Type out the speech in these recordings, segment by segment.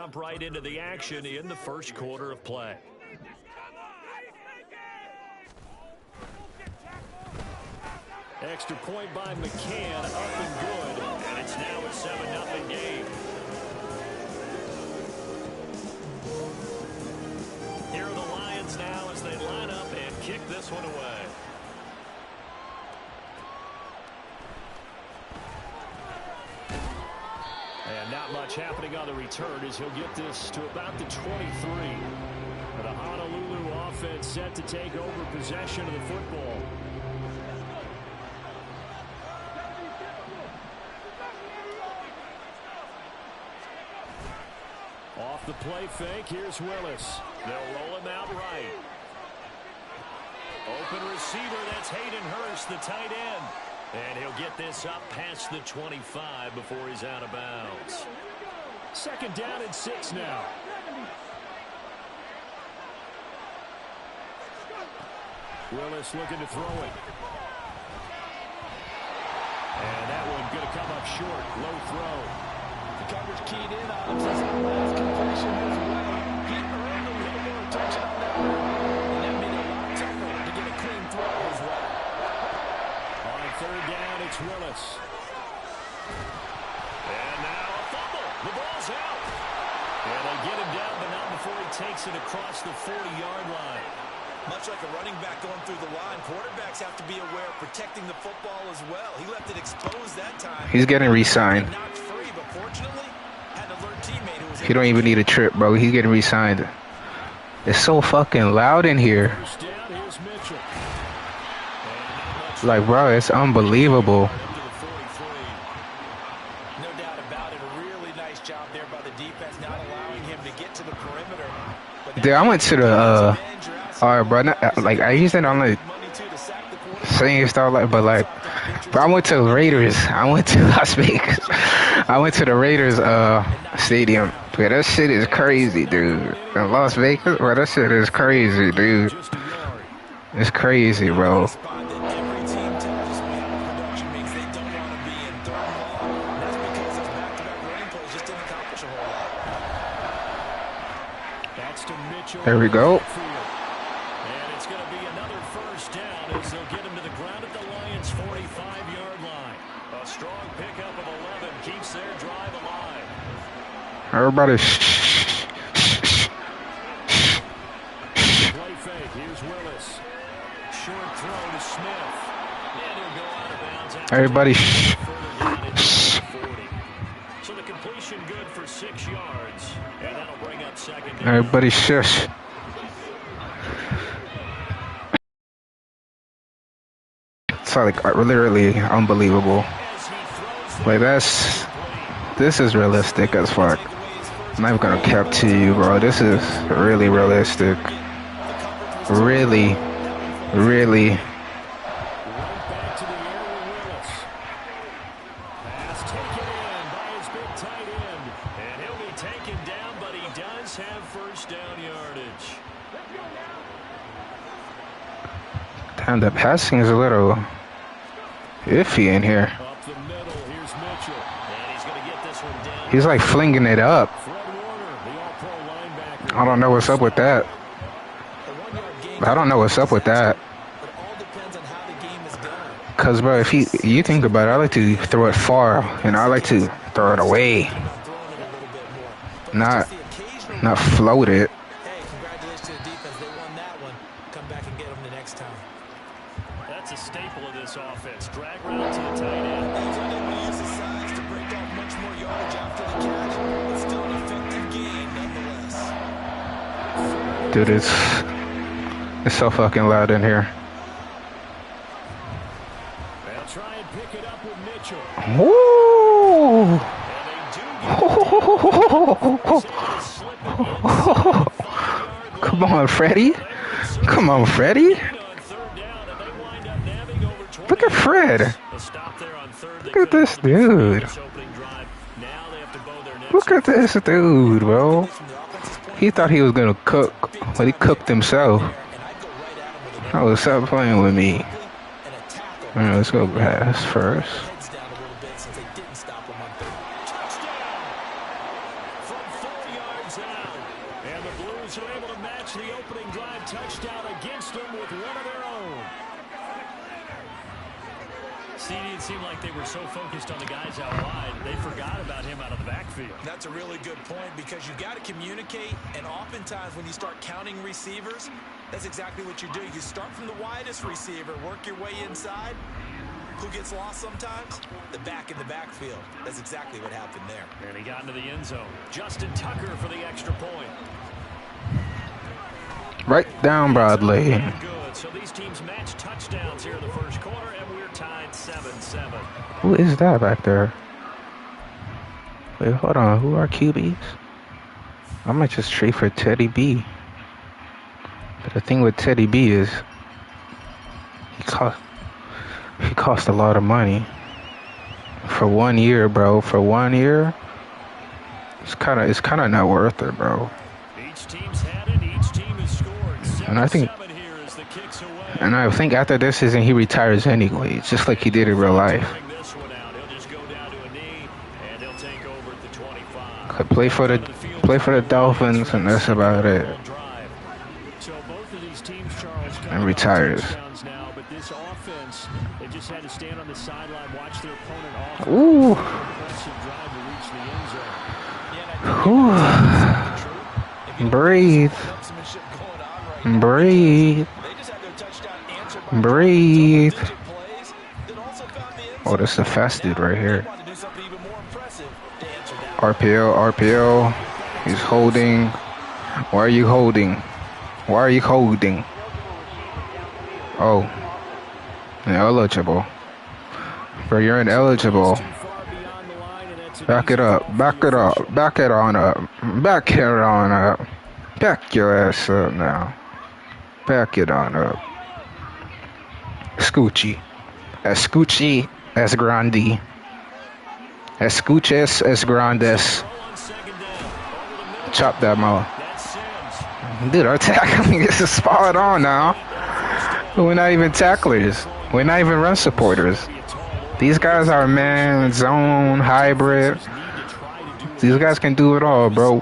jump right into the action in the first quarter of play. Extra point by McCann, up and good. And it's now a 7-0 game. Here are the Lions now as they line up and kick this one away. And not much happening on the return as he'll get this to about the 23. The Honolulu offense set to take over possession of the football. Off the play fake, here's Willis. They'll roll him out right. Open receiver, that's Hayden Hurst, the tight end. And he'll get this up past the 25 before he's out of bounds. Second down and 6 now. Willis looking to throw it. And that one going to come up short. Low throw. The coverage keyed in on him. Says that last completion his way. He earned a little more attention on that one. And that made a lot tougher to get a clean throw his way. On third down, it's Willis. And now a fumble. The ball's out. And they get him down, but not before he takes it across the 40-yard line. Much like a running back going through the line, quarterbacks have to be aware of protecting the football as well. He left it exposed that time. He's getting re-signed. Knocked free, but fortunately, had an alert teammate who was He don't even need a trip, bro. He's getting re-signed. It's so fucking loud in here. Like, bro, it's unbelievable. No doubt about it. A really nice job there by the defense, not allowing him to get to the perimeter. Dude, I went to the alright, bro. Like, I usually don't like saying stuff like, but like, bro, I went to the Raiders. I went to Las Vegas. I went to the Raiders stadium. Dude, that shit is crazy, dude. In Las Vegas, bro, that shit is crazy, dude. It's crazy, bro. There we go. And it's going to be another first down as they'll get him to the ground at the Lions' 45-yard line. A strong pickup of 11 keeps their drive alive. Everybody Play fake. Here's Willis. Short throw to Smith. And he'll go out of bounds. Everybody So the completion good for 6 yards. And that'll bring up second down. Everybody shush. It's like literally unbelievable. Like this is realistic as fuck. I'm not even gonna cap to you, bro. This is really realistic. Really. Damn, the passing is a little iffy in here. He's like flinging it up. I don't know what's up with that. Cause bro, if you think about it, I like to throw it far and I like to throw it away. Not float it. That's a staple of this offense. Drag route to the tight end. He's unable to use his size to break off much more yardage after the catch. It's still an effective game nonetheless. Dude, it's so fucking loud in here. They'll try and pick it up with Mitchell. Woo! Come on, Freddie. Come on, Freddie. Look at Fred. Look at this dude. Look at this dude, bro. He thought he was going to cook, but he cooked himself. Oh, stop playing with me. All right, let's go pass first. Cardinals are able to match the opening drive touchdown against them with one of their own. CD, it seemed like they were so focused on the guys out wide, they forgot about him out of the backfield. That's a really good point because you've got to communicate, and oftentimes when you start counting receivers, that's exactly what you do. You start from the widest receiver, work your way inside. Who gets lost sometimes? The back in the backfield. That's exactly what happened there. And he got into the end zone. Justin Tucker for the extra point. Right down Broadway. Good. So these teams match touchdowns here in the first quarter, and we're tied 7-7. Who is that back there? Wait, hold on. Who are QBs? I might just trade for Teddy B. But the thing with Teddy B is he cost a lot of money. For 1 year, bro. For 1 year, it's kind of not worth it, bro. Each team's had it. Each team has scored. And I think, here as the kicks away. and I think after this season he retires anyway, just like he did in real life. This one out. He'll just go down to a knee, and he'll take over at the 25. Could play for the Dolphins, and that's about it. So both of these teams, Charles, And retires. now, but this offense, they just had to stand on the sideline, watch their opponent off. Ooh. Aggressive drive to reach the end zone. Ooh. Breathe. Breathe. Breathe. Oh, this is the fast dude right here. RPO. He's holding. Why are you holding? Why are you holding? Oh. Ineligible. Bro, you're ineligible. Back it up. Back it up. Back it on up. Back it on up. Back your ass up now. Back it on up. Scoochie. Escuchi es grande. Escuches es grandes. Chop that mouth. Dude, our tackling is spot on now. We're not even tacklers. We're not even run supporters. These guys are man, zone, hybrid. These guys can do it all, bro.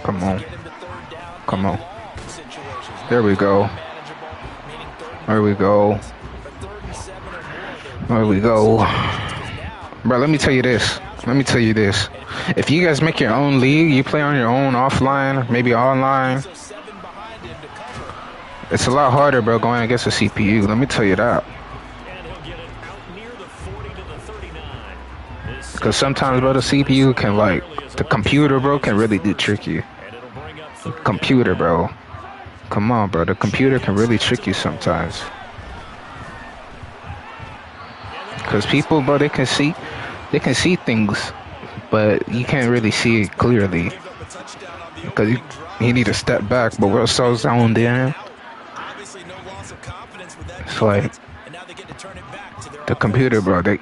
Come on. Come on. There we go. There we go. There we go. Bro, let me tell you this. If you guys make your own league, you play on your own offline, maybe online, it's a lot harder, bro, going against a CPU. Let me tell you that. Because sometimes, bro, the CPU can, like, the computer, bro, can really do tricky. The computer, bro. Come on, bro. The computer can really trick you sometimes. Because people, bro, they can see things, but you can't really see it clearly. Because you need to step back, but we're so zoned in. It's like the computer, bro. They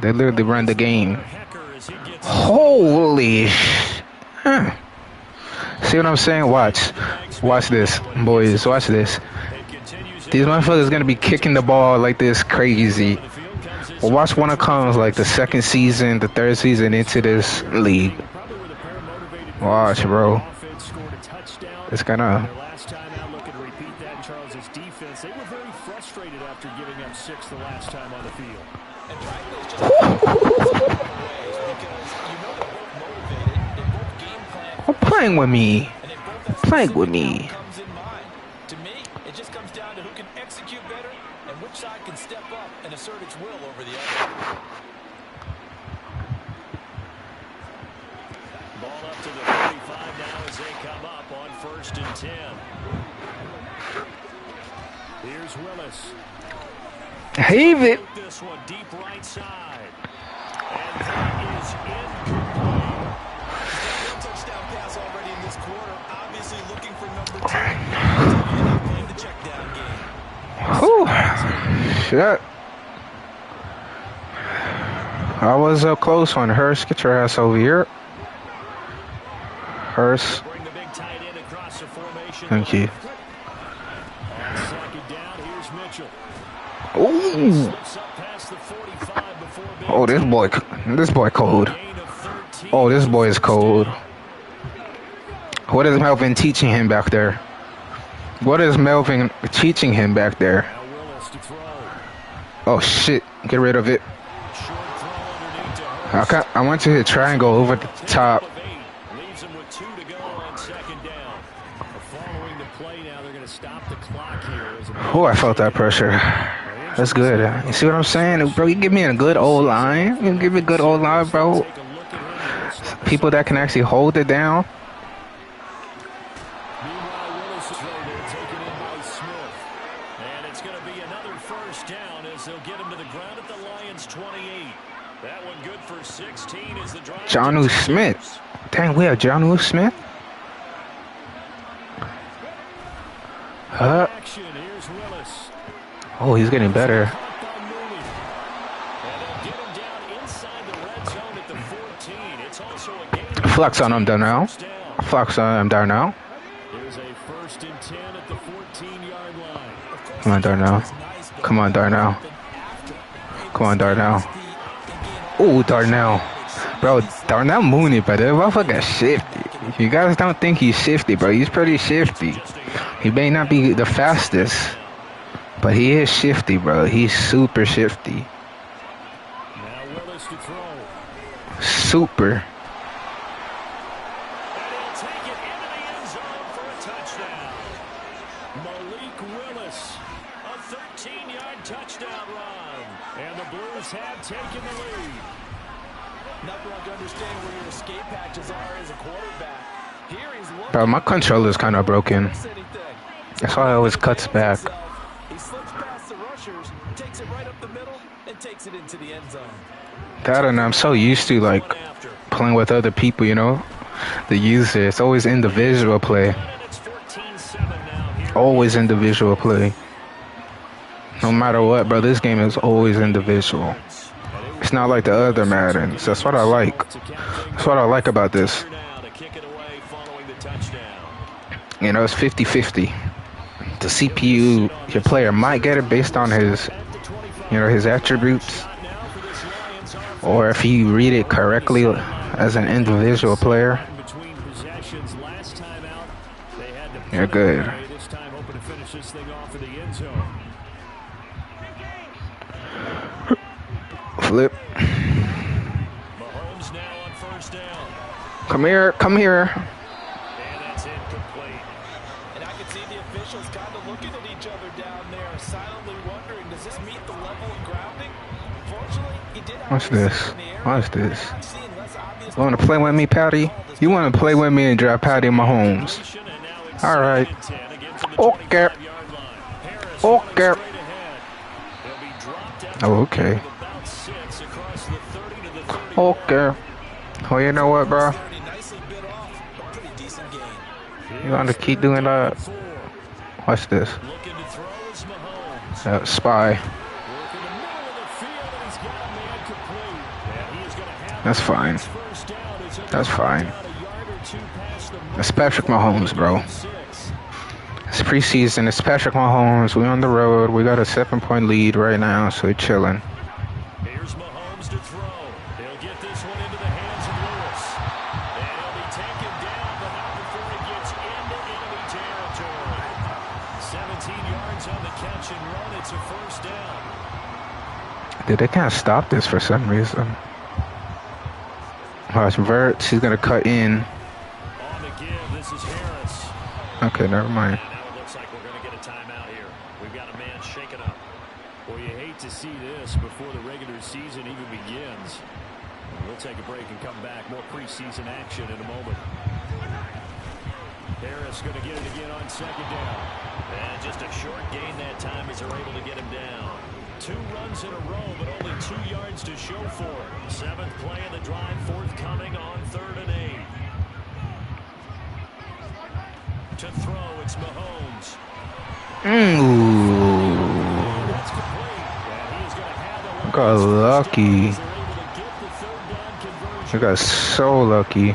literally run the game. Holy sh! See what I'm saying? Watch this, boys. Watch this. These motherfuckers gonna be kicking the ball like this crazy. Well, watch when it comes like the second season, the third season into this league. Watch, bro. It's gonna. They were very frustrated after giving up 6 the last time on the field. I'm playing with me. Playing with me. To me, it just comes down to who can execute better and which side can step up and assert its will over the other. Ball up to the 35 now as they come up on 1st and 10. Here's Willis. Heave it. This one deep right side. And that is incomplete. Touchdown pass already in this quarter. Obviously looking for number 2. Playing the check down game. Whew. Shit. I was up close on Hurst. Get your ass over here. Hurst. Bring the big tight end across the formation. Thank you. On 2nd down, here's Mitchell. Ooh. Slips up past the 45 before being Oh, this boy cold. gain of 13. Oh, this boy is cold. What is Melvin teaching him back there? What is Melvin teaching him back there? Oh shit! Get rid of it. I want to hit triangle over the top. Leaves him with 2 to go on second down. Following the play now, they're going to stop the clock here. Oh, I felt that pressure. That's good. You see what I'm saying, bro? You give me a good old line. You give me a good old line, bro. People that can actually hold it down. Meanwhile, Willis is taken in by Smith. And it's going to be another first down as they'll get him to the ground at the Lions' 28. That one good for 16 as the drive. Jonnu Smith. Dang, we have Jonnu Smith. Action. Here's Willis. Oh, he's getting better. And they'll get him down inside the red zone at the 14. It's also a game. Flex on him, Darnell. Flex on him, Darnell. Here's a 1st and 10 at the 14-yard line. Come on, Darnell. Come on, Darnell. Come on, Darnell. Oh, Darnell. Bro, Darnell Mooney, but that motherfucker shifty. If you guys don't think he's shifty, bro, he's pretty shifty. He may not be the fastest, but he is shifty, bro. He's super shifty. Now Willis to throw. Super. And he'll take it into the end zone for a touchdown. Malik Willis, a 13-yard touchdown run. And the Blues have taken the lead. Nothing like understanding where your escape patches are as a quarterback. Here he's looking. Bro, my controller's kind of broken. That's why it always cuts back. He slips past the rushers, takes it right up the middle, and takes it into the end zone. That and I'm so used to like playing with other people, you know, the user. It's always individual play. Always individual play. No matter what, bro, this game is always individual. It's not like the other Maddens. That's what I like. That's what I like about this. You know, it's 50-50. The CPU, your player might get it based on his, you know, his attributes. Or if you read it correctly as an individual player, you're good. Flip. Come here, come here. And that's incomplete. And I can see the officials kind of looking at each other down there, silently wondering, does this meet the level of grounding? Fortunately, he did have What's this? What's this? seeing less obvious. You want to play with me, Patty? You want to play with me and drive Patty Mahomes? All right. Okay. Okay. Oh, okay. Okay. Oh, you know what, bro? You want to keep doing that? Watch this. Spy. That's fine. That's fine. It's Patrick Mahomes, bro. It's preseason. It's Patrick Mahomes. We're on the road. We got a 7-point lead right now, so we're chilling. Here's Mahomes to throw. He'll get this one into the hands of Lewis. And he'll be taken down, but not before he gets into enemy territory. 17 yards on the catch and run. It's a first down. Dude, they can't stop this for some reason. Watch Vert. He's going to cut in. On the give, this is Harris. Okay, never mind. And now it looks like we're going to get a timeout here. We've got a man shaken up. Well, you hate to see this before the regular season even begins. We'll take a break and come back. More preseason action in a moment. Harris going to get it again on second down. And just a short gain that time as they're able to get him down. 2 runs in a row, but only 2 yards to show for it. 7th play of the drive, forthcoming on 3rd and 8. To throw, it's Mahomes. Ooh. That's complete. And he is going to have a Got lucky. They're able to get the 3rd down conversion. You got so lucky.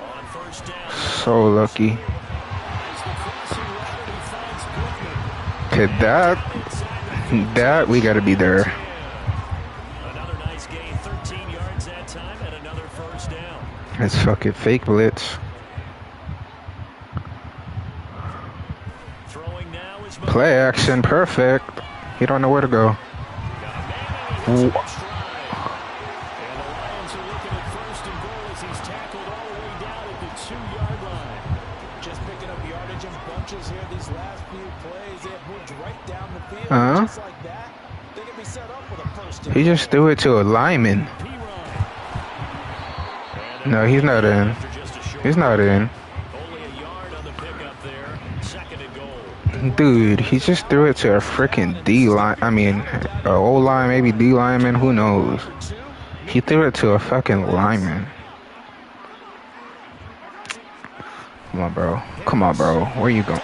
On first down. So lucky. As the crossing route, he finds Goodman. Okay, that. That we gotta be there. Another nice gain, 13 yards that time, and another first down. It's fucking fake blitz. Throwing now is Play action, perfect. He don't know where to go. and the Lions are looking at first and goal as he's tackled all the way down at the 2-yard line. Just picking up yardage in bunches here these last few plays. They have moved right down the field. Uh-huh. Just like that, they can be set up with a first down. He just threw it to a lineman. No, he's not in. He's not in. Only a yard on the pickup there. Second and goal. Dude, he just threw it to a freaking D line. I mean, a O line, maybe D lineman. Who knows? He threw it to a fucking lineman. Come on, bro. Come on, bro. Where you going?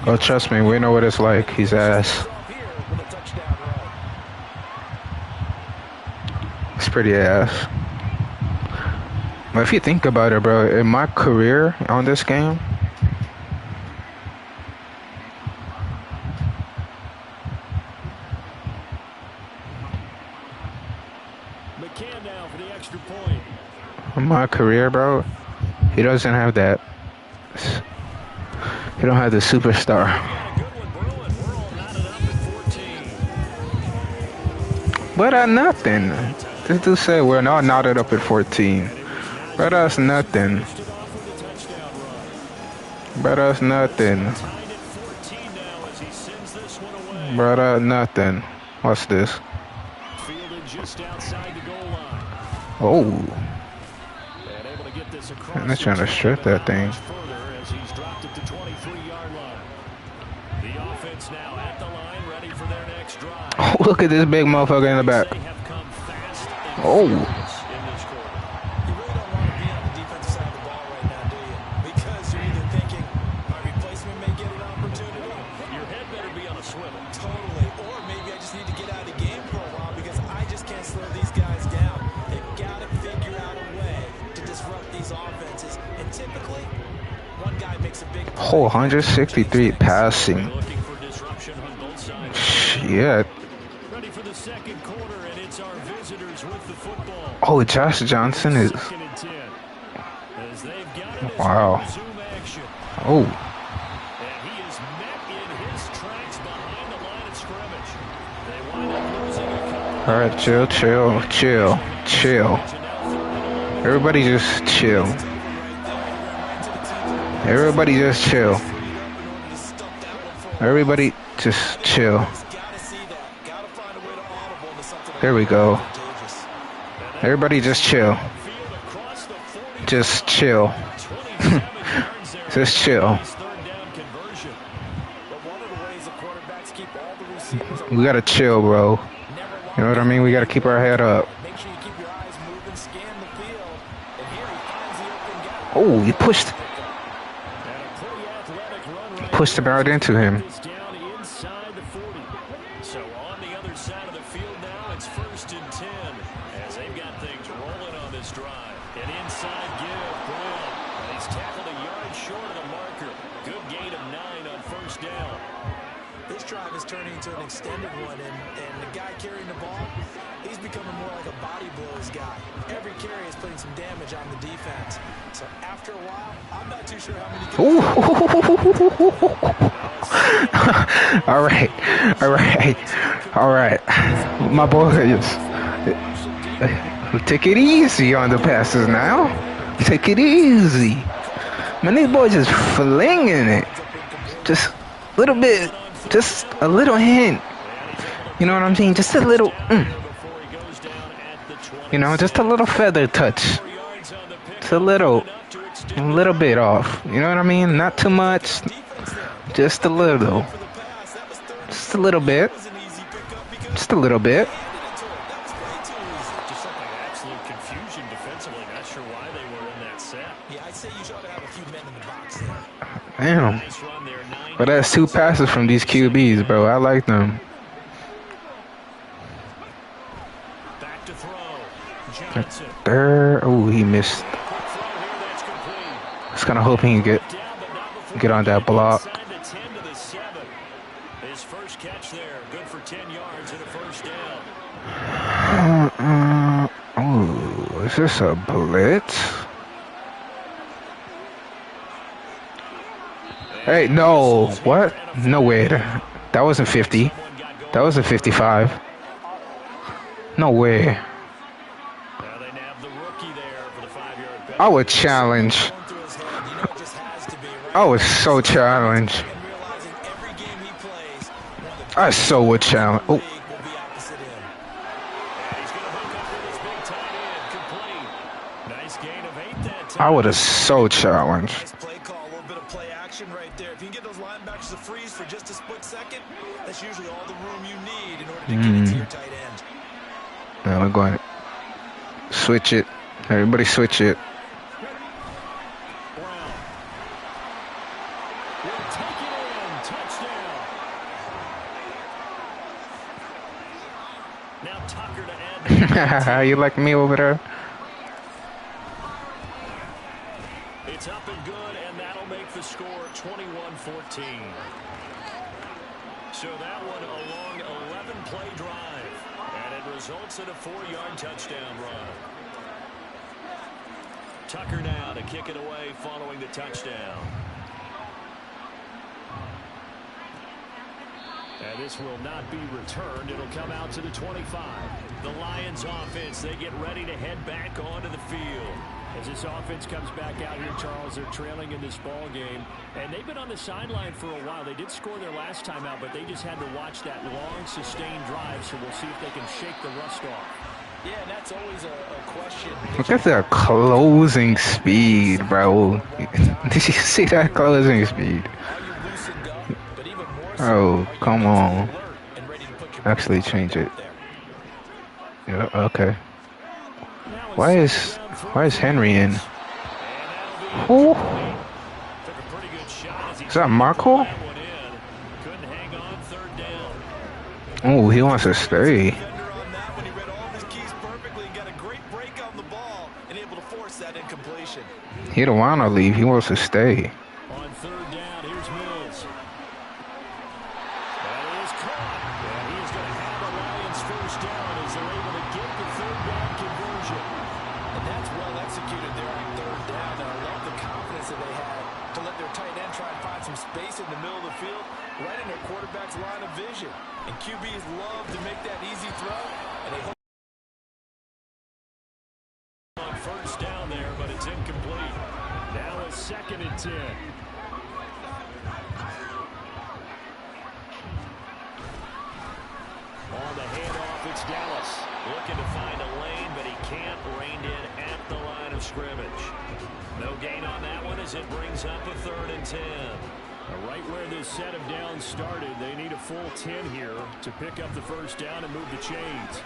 Oh, trust me, we know what it's like. He's ass. It's pretty ass. But if you think about it, bro, in my career on this game, McCann now for the extra point. in my career, bro, he doesn't have that. He don't have the superstar. But at nothing. This dude said we're not knotted up at 14. But that's nothing. But that's nothing. But that's nothing. What's this? Oh. Man, they're trying to strip that thing. Oh, look at this big motherfucker in the back. Oh. You really don't want to be on the defensive side of the ball right now, do you? Because you're either thinking, my replacement may get an opportunity. Your head better be on a swivel. Totally. Or maybe I just need to get out of the game for a while because I just can't slow these guys down. They've got to figure out a way to disrupt these offenses. And typically, one guy makes a big play. Oh, 163 passing. Looking for disruption on both sides. Shit. Ready for the second quarter, and it's our visitors with the football. Oh, Josh Johnson is... Second and 10. As they've got it, Wow. resume action. Oh. And he is met in his tracks behind the line of scrimmage. They wind up losing a couple. All right, chill, chill, chill, chill. Everybody just chill. Everybody just chill. Everybody just chill. There we go. Everybody just chill. Just chill. Just chill. We gotta chill, bro. You know what I mean? We gotta keep our head up. Oh, he pushed him out into him. So on the other side of the field now, it's first and 10 as they've got things rolling on this drive. An inside give, Brown. He's tackled a yard short of the marker. Good gain of 9 on first down. This drive is turning into an extended one, and the guy carrying the ball, he's becoming more like a body blows guy. Every carry is putting some damage on the defense. So after a while, I'm not too sure how many. All right. My boys, take it easy on the passes now. Take it easy. Man, these boys just flinging it. Just a little bit. Just a little hint. You know what I'm saying? Just a little. You know, just a little feather touch. Just a little bit off. You know what I mean? Not too much. Just a little. Just a little bit. Just a little bit. Just something absolute confusion defensively. Not sure why they were in that set. Yeah, I'd say you should have a few men in the box there. Damn. Nice run there. 9 But that's 2 passes from these QBs, bro. I like them. back There. Oh, he missed. Just kind of hoping he can get on that block. His first catch there, good for 10 yards and a first down. Oh, is this a blitz? Hey, no. What? No way. That wasn't 50. That was a 55. No way. I would challenge. I would so challenge. I so would challenge. Oh. I would have so challenged. Play call, a little bit of play action right there. If you can get those linebackers to freeze for just a split second, that's usually all the room you need in order to get it to your tight end. Now we're going to switch it. Everybody switch it. You like me over there? It's up and good, and that'll make the score 21-14. So that one a long 11-play drive, and it results in a 4-yard touchdown run. Tucker now to kick it away following the touchdown. And this will not be returned. It'll come out to the 25. The Lions offense, they get ready to head back onto the field. As this offense comes back out here, Charles, they're trailing in this ball game. And they've been on the sideline for a while. They did score their last time out, but they just had to watch that long, sustained drive. So we'll see if they can shake the rust off. Yeah, and that's always a question. Look at the closing speed, bro. Did you see that closing speed? Oh, come on. Actually change it. Yeah, okay. Why is Henry in? Who? Is that Marco? Oh, he wants to stay. He don't want to leave. He wants to stay. On third down, here's Mills. That is caught. And he's going to have the Lions first down as they're able to get the third down conversion. And that's well executed there on third down. And I love the confidence that they had to let their tight end try and find some space in the middle of the field, right in their quarterback's line of vision. And QBs love to make that easy throw, and they hope on first down there, but it's incomplete. Now it's 2nd and 10. On the handoff, it's Dallas. Looking to find a lane, but he can't. Reined in at the line of scrimmage. No gain on that one as it brings up a 3rd and 10. Right where this set of downs started, they need a full 10 here to pick up the first down and move the chains.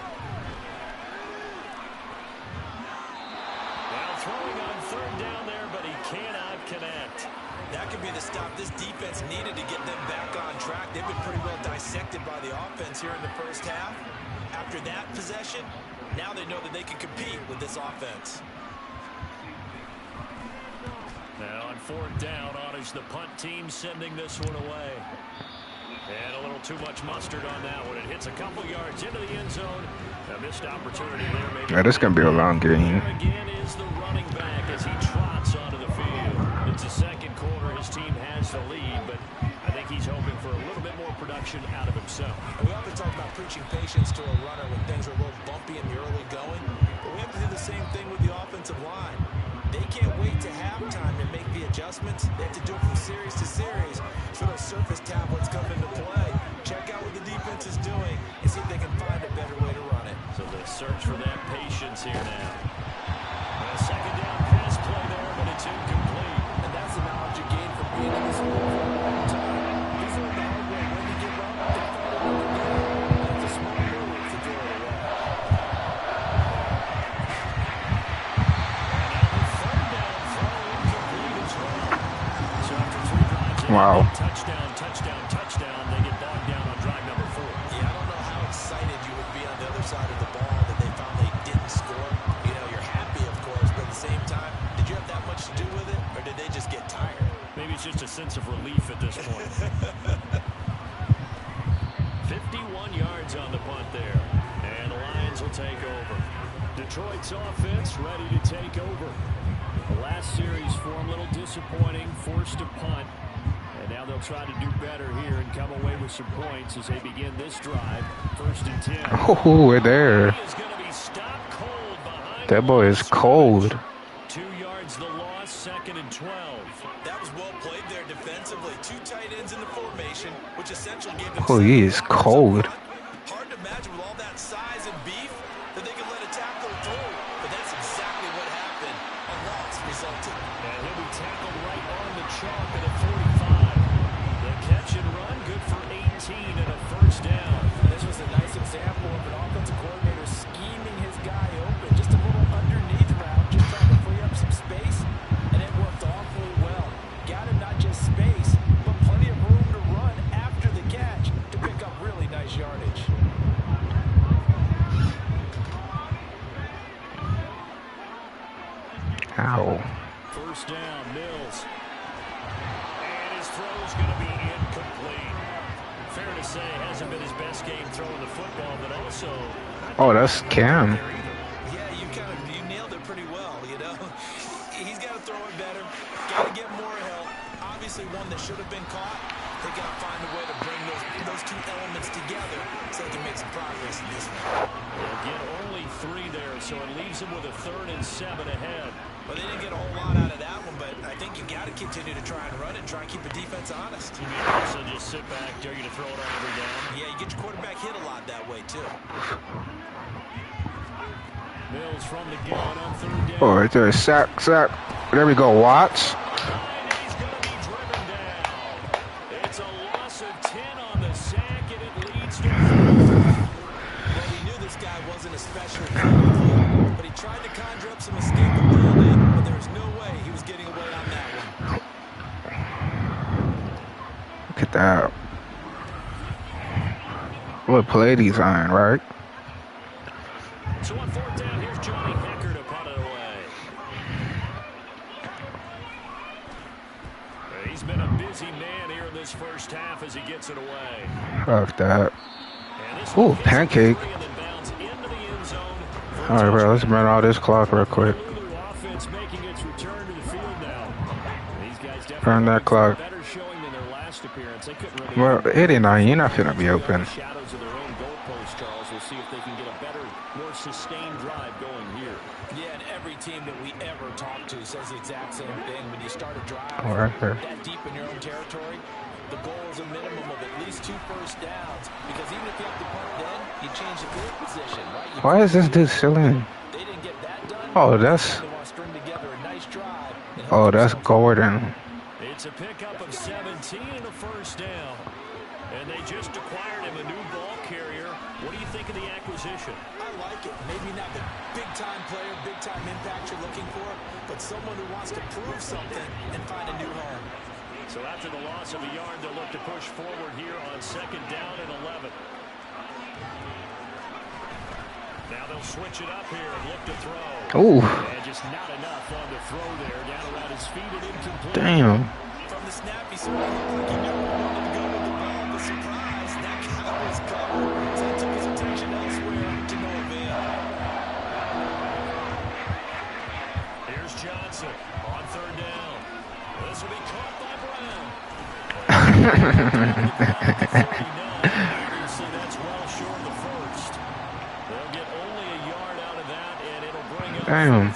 Now throwing on 3rd down there, but he cannot connect. that could be the stop this defense needed to get them back on track. They've been pretty well dissected by the offense here in the first half. After that possession, now they know that they can compete with this offense. Now on 4th down, honors the punt team sending this one away. And a little too much mustard on that one. It hits a couple yards into the end zone. A missed opportunity there. Maybe. Yeah, this is going to be a long game. There again is the running back as he trots onto the field. It's the second quarter. His team has the lead, but I think he's hoping for a little bit more production out of himself. We often talk about preaching patience to a runner when things are a little bumpy in the early going, but we have to do the same thing with the offensive line. They can't wait to halftime to make the adjustments. They have to do it from series to series. So those surface tablets come into play. Check out what the defense is doing and see if they can find a better way to run it. So they search for that patience here now. A second down pass play there, but it's incomplete. And that's the knowledge you gain from being in this role for a long time. These are the hard way. When you give up, they follow what they're doing. That's a smart move to throw it away. Wow. Touchdown. They get bogged down on drive number 4. Yeah, I don't know how excited you would be on the other side of the ball that they finally did sense of relief at this point. 51 yards on the punt there. And the Lions will take over. Detroit's offense ready to take over. The last series for them, a little disappointing, forced a punt. And now they'll try to do better here and come away with some points as they begin this drive. 1st and 10. Oh, we're there. That boy is cold. 2 yards the loss, 2nd and 12. That was well played there defensively. 2 tight ends in the formation, which essentially gave them... Oh, he is cold. Hard to imagine with all that size and beef that they could let a tackle through. But that's exactly what happened. A loss resulted. And he'll be tackled right on the chalk at a 45. The catch and run, good for 18 and a first down. This was a nice example of an offensive coordinator scheming his guy open. Just a little underneath route, just trying to free up some space, and it worked awfully well. Got him not just space, but plenty of room to run after the catch to pick up really nice yardage. Ow. First down, Mills. And his throw's going to be incomplete. Fair to say, hasn't been his best game throwing the football, but also... Oh, that's Cam. Yeah, you nailed it pretty well, you know. He's got to throw it better. Got to get more help. Obviously one that should have been caught. They got to find a way to bring those 2 elements together so they can make some progress in this one. They'll get only 3 there, so it leaves them with a 3rd and 7 ahead. Well, they didn't get a whole lot out of that one, but I think you got to continue to try and run it and try and keep the defense honest. You can also just sit back, dare you to throw it on every down. Yeah, you get your quarterback hit a lot that way, too. Mills from the gun on 3rd down. Oh, right there. Sack. There we go, Watts. And he's going to be driven down. It's a loss of 10 on the sack, and it leads to 4. Well, we knew this guy wasn't especially good, but he tried to conjure up some escapability, but there's no way he was getting away on that one. Look at that. What play these on, right? So on 4th down, here's Johnny Hecker to punt it away. He's been a busy man here in this first half as he gets it away. Fuck that. Ooh, pancake. All right, bro, let's run all this clock real quick. Run that clock. Well, 89, you're not finna be open. Shadows of their own goalpost, Charles. We'll see if they can get a better, more sustained drive going here. Yeah, and every team that we ever talk to says the exact same thing. When you start a drive that deep in your own territory, the goal is a minimum of at least 2 first downs. Because even if you have to punt then, you change the field position, right? Why is this dude still in? They didn't get that done. Oh, that's... They want to string together a nice drive. Oh, that's Gordon. It's a pickup of 17 and a first down. And they just acquired him a new ball carrier. What do you think of the acquisition? I like it. Maybe not the big-time player, big-time impact you're looking for, but someone who wants to prove something and find a new home. So after the loss of a yard, they'll look to push forward here on 2nd down and 11. Now they'll switch it up here and look to throw. Ooh. And just not enough on the throw there. Down around his feet and incomplete. Damn. From the snap, he sort of looked like he never wanted to go with the ball. The surprise, that guy was covered. So he took his attention elsewhere to no avail. Here's Johnson on 3rd down. This will be caught by Brown. Obviously, that's well short of the first. They'll get only a yard out of that, and it'll bring up 4th down. On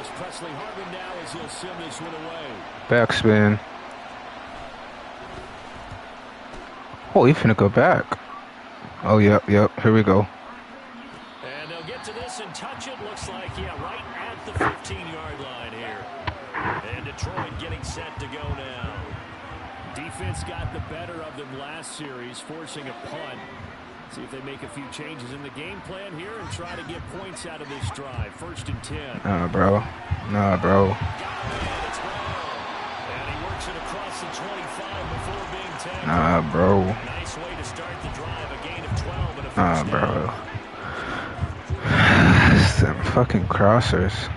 is Presley Harvin now as he'll send this one away. Backspin. Oh, he finna go back. Oh, yep. Here we go. And they'll get to this and touch it. Looks like, right at the 15-yard line here. And Detroit getting set to go now. Defense got the better of them last series, forcing a punt. See if they make a few changes in the game plan here and try to get points out of this drive. 1st and 10. Nah, bro. And he works it across the 25 before being tackled. Nah, bro. Nice way to start the drive. A gain of 12 and a first Nah, bro. down. Some fucking crossers.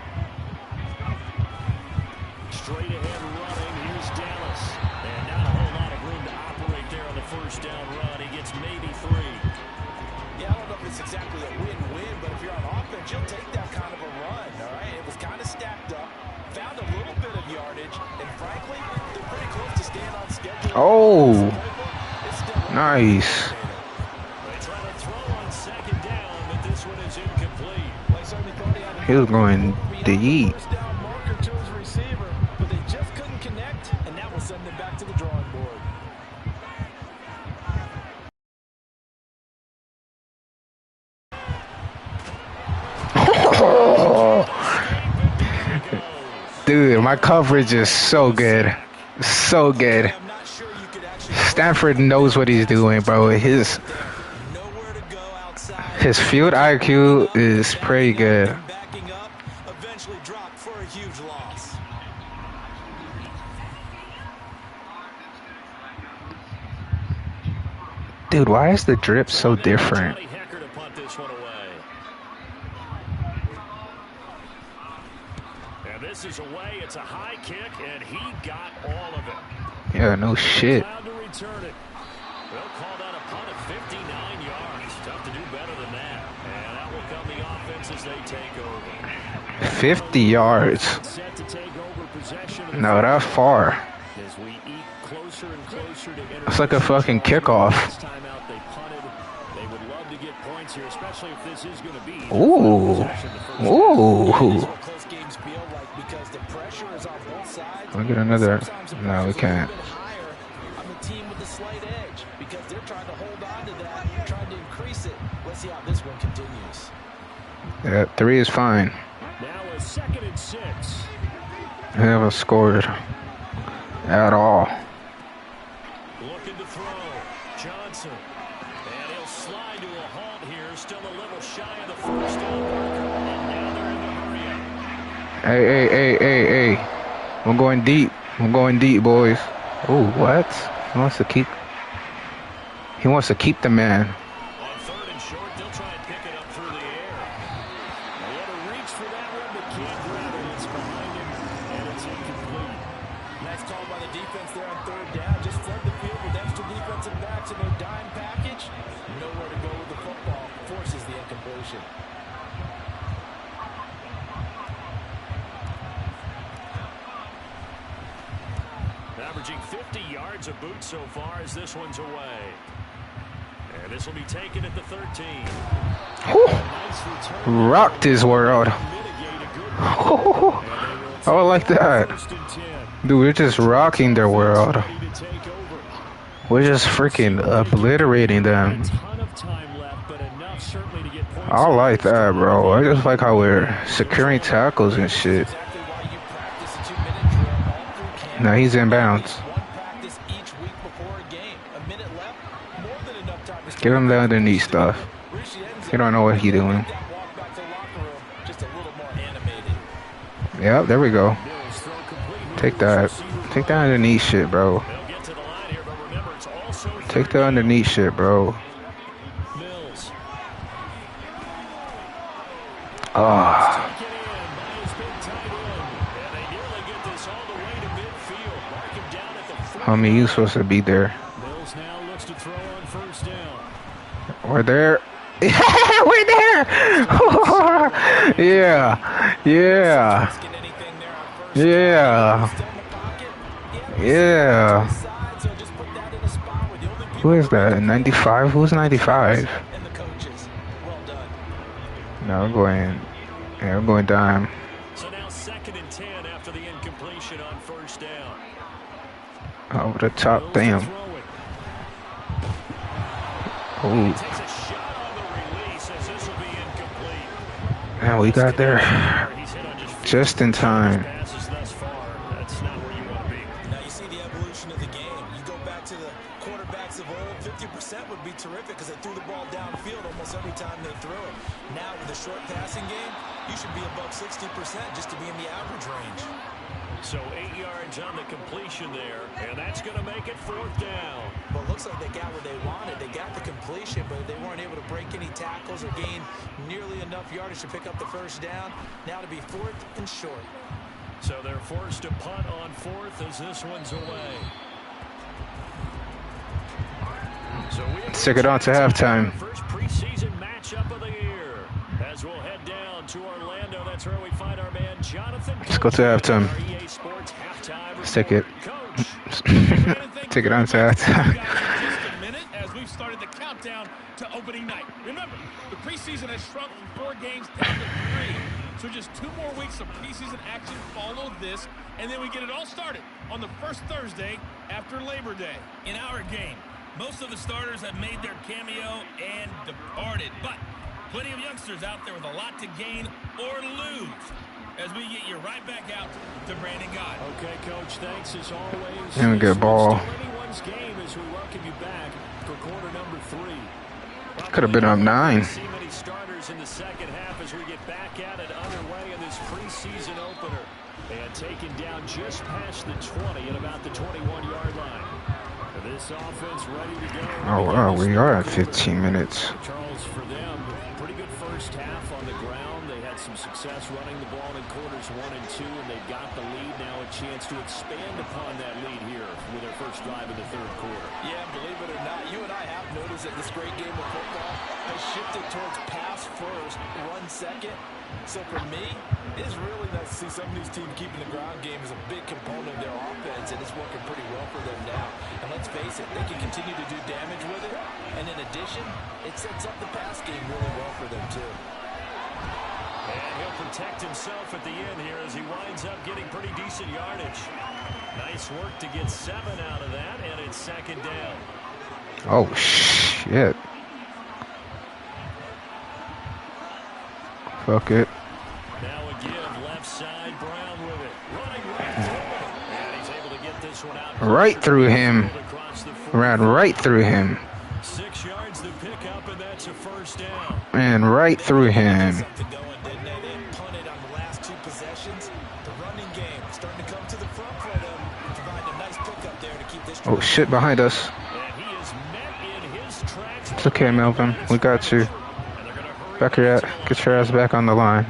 Straight ahead running. Here's Dallas. Oh, nice. They try to throw on second down, but this one is incomplete. He was going deep. First down marker to his receiver, but they just couldn't connect, and that will send them back to the drawing board. Dude, my coverage is so good. So good. I'm not sure you could actually Stanford knows what he's doing, bro. nowhere to go outside. His field IQ is pretty good. Backing up, eventually dropped for a huge loss. Dude, why is the drip so different? Johnny Hecker to punt this one away. And this is away. It's a high kick, and he got all of it. Yeah, no shit. Allowed to return it. They'll call that a punt of 59 yards. Tough to do better than that. And that will come the offense as they take over. 50 yards. Set to take over possession of the No, that's far. as we eat closer and closer to It's like a fucking kickoff. Last time out they punted. They would love to get points here, especially if this is going to be their Ooh. final possession the first This Ooh. is what close games feel like because the pressure is on both sides. I'll get another. Sometimes the No, we pressure's a can't. little bit higher on the team with the slight edge because they're trying to hold on to that, trying to increase it. Let's see how this one continues. Yeah, 3 is fine. Now a 2nd and 6. They haven't scored at all. Looking to throw. Johnson. And he'll slide to a halt here. Still a little shy of the first down marker. And now they're in the hurry up. Hey. I'm going deep. I'm going deep, boys. Oh, what? He wants to keep the man. On 3rd and short, they'll try and pick it up through the air. They had to reach for that one, but can't grab it. It's behind him, and it's incomplete. Nice call by the defense there on 3rd down. Just flood the field with extra defensive backs in their dime package. Nowhere to go with the football. Forces the incompletion. Averaging 50 yards a boot so far as this one's away. And this will be taken at the 13. Whew. Nice return. Rocked his world. Mitigate a good I would like that. 1st and 10. Dude, we're just rocking their world. Ready to take over. We're just freaking obliterating them. A ton of time left, but enough certainly to get points. I like that, bro. I just like how we're securing tackles and shit. Exactly why you practice a 2-minute drill all through camp. Now he's in bounds. One practice each week before a game. A minute left, more than enough time to Give him the underneath stuff. He don't know what he doing. that walk back to the locker room just a little more animated. Yep, there we go. Mills throw complete. Take that. Take that underneath shit, bro. They'll get to the line here, but remember, it's also Take the underneath shit, bro. Mills. Ah, Taken in by his big tight end. And they nearly get this all the way to midfield. Mark him down at the 40. homie, you supposed to be there. Mills now looks to throw on 1st down. We're there. We're there. Yeah. Get anything there on 1st Yeah. still in the pocket. Yeah. Side, so just put that in a spot where the only people Who is that? 95? Who's 95? and the coaches. Well done. No, we're going. Yeah, we're going dime. So now 2nd and 10 after the incompletion on 1st down. Over the top. Mills to Damn. throw it. Ooh. Takes a shot on the release as this will be incomplete. Man, we got there He's hit on just just in time. passes thus far. That's not where you want to be. Now you see the evolution of the game. You go back to the quarterbacks of old, 50% would be terrific because they threw the ball downfield almost every time they threw it. Now with a short passing game, you should be above 60% just to be in the average range. So 8 yards on the completion there, and that's going to make it 4th down. Well, it looks like they got what they wanted. They got the completion, but they weren't able to break any tackles or gain nearly enough yardage to pick up the 1st down. Now to be 4th and short. So they're forced to punt on 4th as this one's away. So we Stick it on to halftime. First preseason matchup of the year. As As we'll head down to Orlando, that's where we find our man Jonathan. Let's go to halftime. Let's take it. Take it on to halftime. As we've started the countdown to opening night. Remember, the preseason has shrunk from 4 games down to 3. So just 2 more weeks of preseason action follow this, and then we get it all started on the first Thursday after Labor Day. In our game, most of the starters have made their cameo and departed, but plenty of youngsters out there with a lot to gain or lose. As we get you right back out to Brandon God. Okay, Coach, thanks as always. And we get a ball. Anyone's game as we welcome you back for quarter number 3. Could have been up 9. See many starters in the second half as we get back at it underway in this preseason opener. And taken down just past the 20 at about the 21-yard line. This offense ready to go. Oh wow, we are at 15 minutes. Charles, for them, pretty good first half on the ground. They had some success running the ball in quarters 1 and 2, and they got the lead. Now a chance to expand upon that lead here with their first drive in the third quarter. Yeah, believe it or not, you and I have noticed that this great game of football has shifted towards pass first, run second. So for me, it's really nice to see some of these teams keeping the ground game as a big component of their offense, and it's working pretty well for them now. And let's face it, they can continue to do damage with it. And in addition, it sets up the pass game really well for them too. And he'll protect himself at the end here as he winds up getting pretty decent yardage. Nice work to get 7 out of that, and it's second down. Oh shit. Fuck it. Now a give, left side, Brown with it. Running right through it. And he's able to get this one out. Right through him. Ran right through him. 6 yards to pick up, and that's a first down. And right through him. Something going, didn't they? They punted on the last 2 possessions. The running game starting to come to the front for them, providing a nice pickup there to keep this. Oh shit, behind us. And he is met in his tracks. It's okay, Melvin. We got you. Back your ass, get your ass back on the line.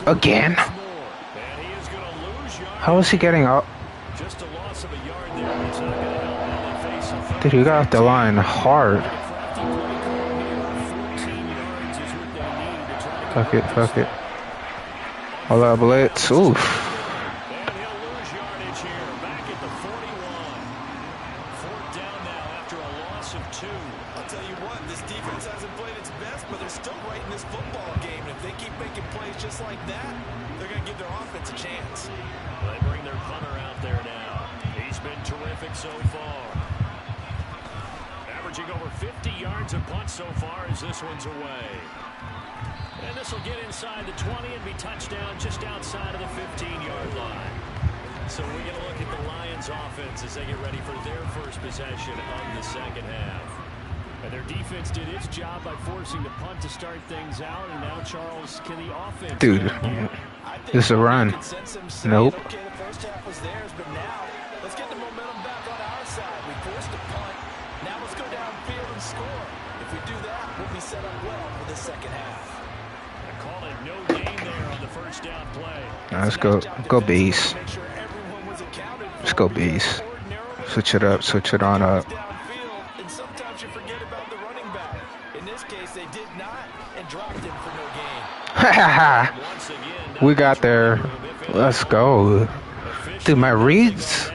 Again? How is he getting up? Just a loss of a yard there. It's not going to help when they face a Dude, he got off the line hard. Fuck it, fuck it. All that blitz. Oof. And he'll lose yardage here. Back at the 41. 4th down now after a loss of 2. I'll tell you what, this defense hasn't played its best, but they're still right in this football game. And if they keep making plays just like that, they're going to give their offense a chance. They bring their punter out there now. He's been terrific so far. Averaging over 50 yards a punt so far as this one's away. And this will get inside the 20 and be touchdown just outside of the 15-yard line. So we're going to look at the Lions offense as they get ready for their first possession of the second half. And their defense did its job by forcing the punt to start things out. And now, Charles, can the offense... Dude, this is a run. Nope. Okay, the first half was theirs, but now let's get the momentum back on our side. We forced a punt. Now let's go downfield and score. If we do that, we'll be set up well for the second half. I call it no gain there on the first down play. Now let's go bees. Let's go bees. Switch it up, switch it on up. And sometimes you forget about the running back. In this case, they did not and dropped him for no gain. We got there. Let's go. Dude, my reads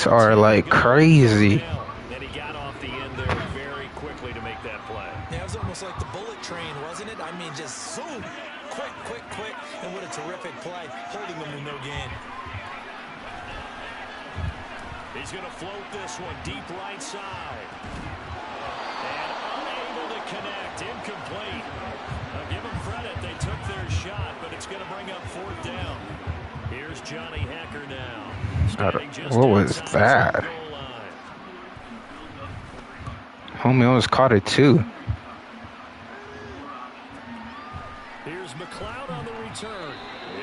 are like crazy. And he got off the end there very quickly to make that play. Yeah, it was almost like the bullet train, wasn't it? I mean, just zoom, quick, and what a terrific play, holding them to no gain. He's going to float this one deep right side. And unable to connect, incomplete. Now give them credit, they took their shot, but it's going to bring up 4th down. Here's Johnny Hacker now. What was that? Homie almost caught it too. Here's McLeod on the return.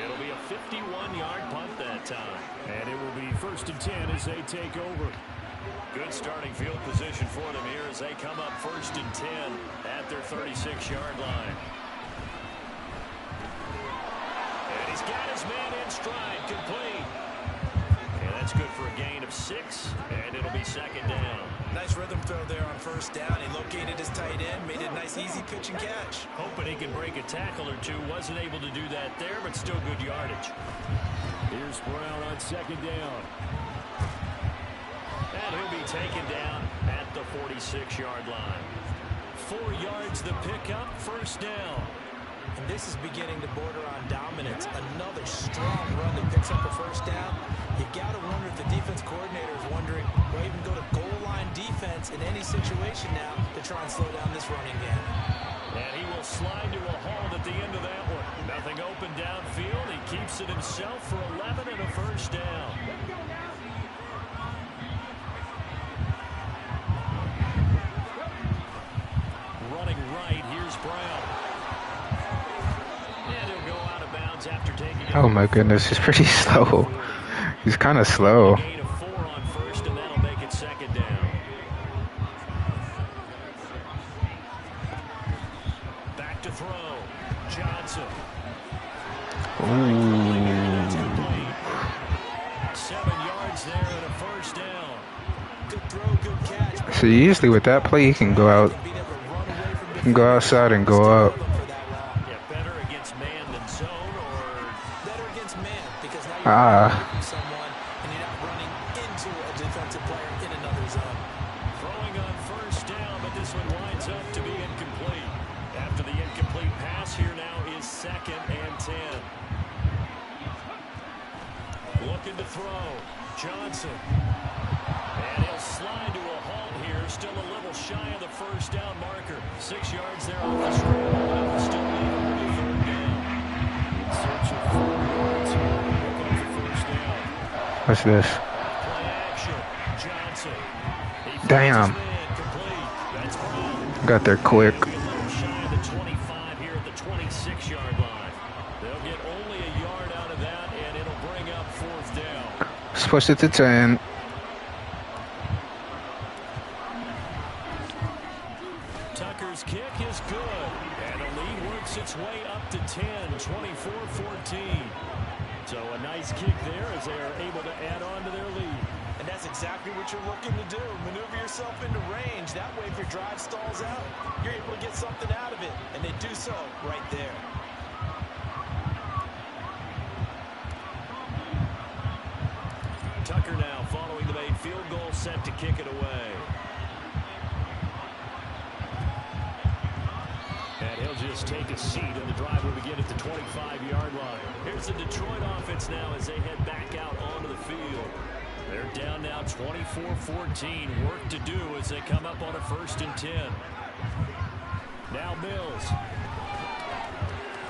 It'll be a 51-yard punt that time. And it will be 1st and 10 as they take over. Good starting field position for them here as they come up 1st and 10 at their 36-yard line. And he's got his man in stride, complete. And That's good for a gain of 6, and it'll be second down. Nice rhythm throw there on first down. He located his tight end, made it a nice, easy pitch and catch. Hoping he can break a tackle or two. Wasn't able to do that there, but still good yardage. Here's Brown on second down. And he'll be taken down at the 46-yard line. 4 yards the pickup, first down. And this is beginning to border on dominance. Another strong run that picks up a first down. You got to wonder if the defense coordinator is wondering, will even go to goal line defense in any situation now to try and slow down this running game. And he will slide to a halt at the end of that one. Nothing open downfield. He keeps it himself for 11 and a first down. Running right, here's Brown. And he'll go out of bounds after taking it. Oh my goodness, he's pretty slow. He's kind of slow. Gain of 4 on first, and that'll make it second down. Back to throw. Johnson. Ooh. 7 yards there and a first down. Good throw, good catch. So usually with that play, you can go out, you can go outside and go up. Yeah, better against man than zone, or better against man, because now you're Ah. someone and you're not running into a defensive player in another zone. throwing on first down, but this one winds up to be incomplete. After the incomplete pass, here now is second and 10. Looking to throw. Johnson. And he'll slide to a halt here. Still a little shy of the first down marker. 6 yards there off the scramble. That will still leave him with third down. In search of 4 yards here. Looking for first down. What's this? Play action. Johnson. He finds Damn. his man complete. That's Brown. Got there quick. A little shy of the 25 here at the 26-yard line. They'll get only a yard out of that, and it'll bring up fourth down. Let's push it to 10. Tucker's kick is good, and the lead works its way up to 10, 24-14. So a nice kick there as they are able to add on to their lead. And that's exactly what you're looking to do. Maneuver yourself into range. That way, if your drive stalls out, you're able to get something out of it. And they do so right there. Tucker now following the made field goal, set to kick it away. And he'll just take a seat, and the drive will begin at the 25-yard line. Here's the Detroit offense now as they head back out onto the field. They're down now 24-14. Work to do as they come up on a 1st and 10. Now Mills.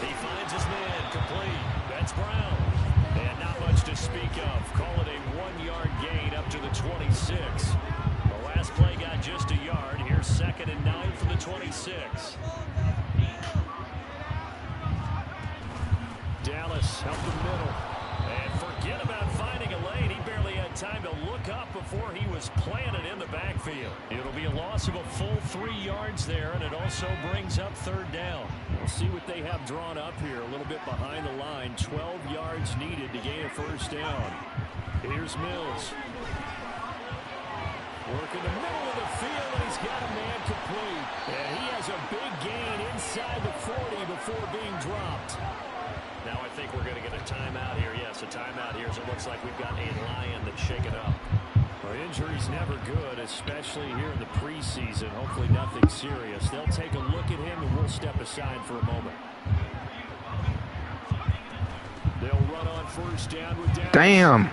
He finds his man complete. That's Brown. And not much to speak of. Call it a 1-yard gain up to the 26. The last play got just a yard. Here's 2nd and 9 from the 26. Dallas helped the middle. And forget about finding a lane. He barely had time to look up before he was planted in the backfield. It'll be a loss of a full 3 yards there, and it also brings up 3rd down. We'll see what they have drawn up here. A little bit behind the line. 12 yards needed to gain a 1st down. Here's Mills. Working the middle of the field, and he's got a man complete. And he has a big gain inside the 40 before being dropped. Now I think we're going to get a timeout here. Yes, a timeout here, as it looks like we've got a Lion that's shaken up. Well, injury's never good, especially here in the preseason. Hopefully nothing serious. They'll take a look at him, and we'll step aside for a moment. They'll run on 1st down with Dallas. Damn.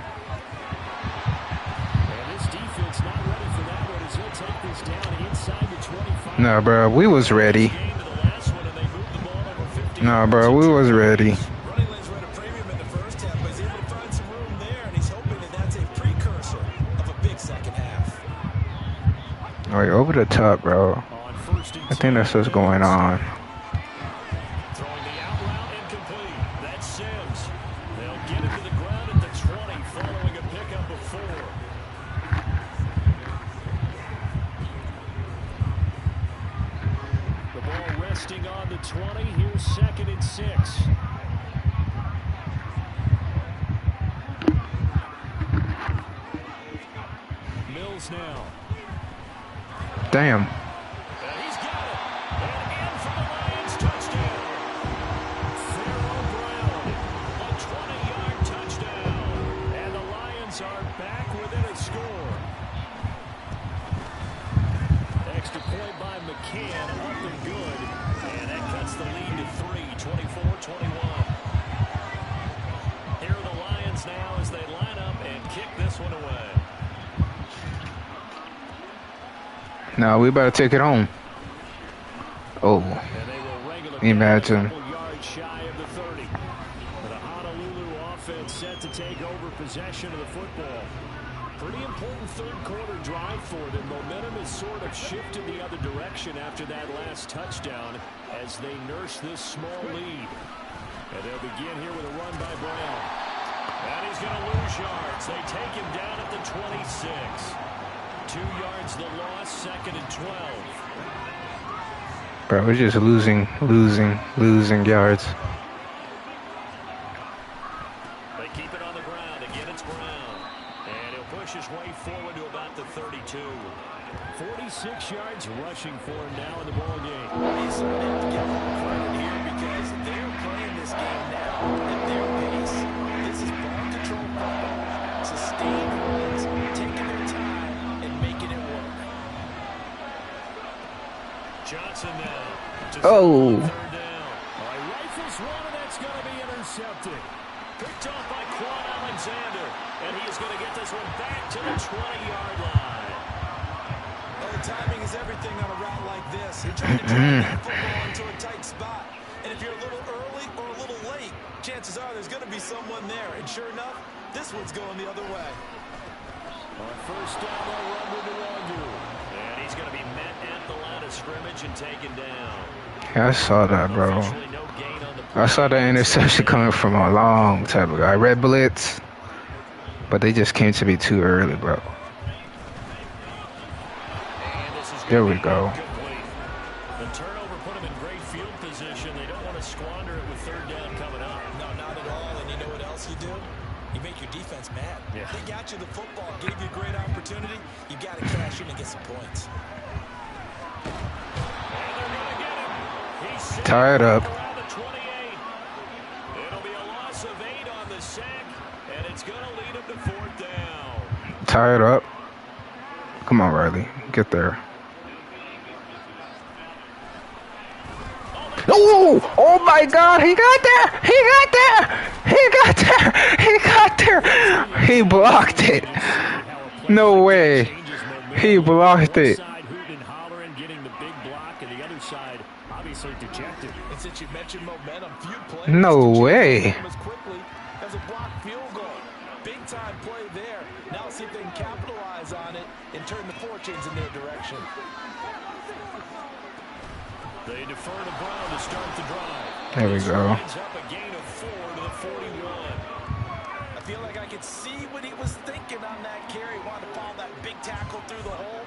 And this defense not ready for that one as he'll take this down inside the 25. No, bro, we was ready. No, bro, we was ready. Running lanes were at a premium in the first half, but he's able to find some room there, and he's hoping that that's a precursor of a big second half. Like, over the top, bro. I think that's what's going on. Throwing the out route incomplete. That's Sims. They'll get it to the ground at the 20 following a pickup of 4. The ball resting on the 20. Here's 2nd and 6. Lions now. Damn. And he's got it. And in for the Lions touchdown. Pharaoh Brown, a 20-yard touchdown. And the Lions are back within a score. Extra point by McCann, up and good. And that cuts the lead to 3, 24-21. Here are the Lions now as they line up and kick this one away. Now we better take it home. Oh, imagine. Yards shy of the 30. The Honolulu offense set to take over possession of the football. Pretty important third quarter drive for them. Momentum has sort of shifted the other direction after that last touchdown as they nurse this small lead. And they'll begin here with a run by Brown. And he's going to lose yards. They take him down at the 26. 2 yards the loss, 2nd and 12. Bro, we're just losing yards. They keep it on the ground. Again, it's Brown. And he'll push his way forward to about the 32. 46 yards rushing for him now in the ball game. They certainly have to give them credit here because they're playing this game now at their pace. This is ball control football. Sustained runs, taking their time, and making it work. Johnson now. Oh. Third down. All right, rifles one, and that's going to be intercepted. Picked off by Quan Alexander. And he is going to get this one back to the 20-yard line. Well, the timing is everything on a route like this. You're trying to drive that football into a tight spot. And if you're a little early or a little late, chances are there's going to be someone there. And sure enough, this one's going the other way. On first down, they'll run with Nwangu. And he's going to be met at the line of scrimmage and taken down. Yeah, I saw that, bro. I saw that interception coming from a long time ago. I read blitz, but they just came to me too early, bro. There we go. The turnover put them in great field position. They don't want to squander it with third down coming up. No, not at all. And you know what else you do? You make your defense mad. Yeah. They got you the football, gave you a great opportunity. You got to cash in and get some points. Tied up. It'll be a loss of 8 on the sack, and it's going to lead him to 4th down. Tied up. Come on, Riley. Get there. Oh! Oh my God! He got there! He got there! He got there! He got there! He blocked it. No way. He blocked it. Dejected. And since you mentioned momentum, few players No way. as quickly as a blocked field goal. Big time play there. Now see if they can capitalize on it and turn the fortunes in their direction. They defer to Brown to start the drive. There we go. Up a gain of 4 to the 41. I feel like I could see what he was thinking on that carry. Wanted to follow that big tackle through the hole.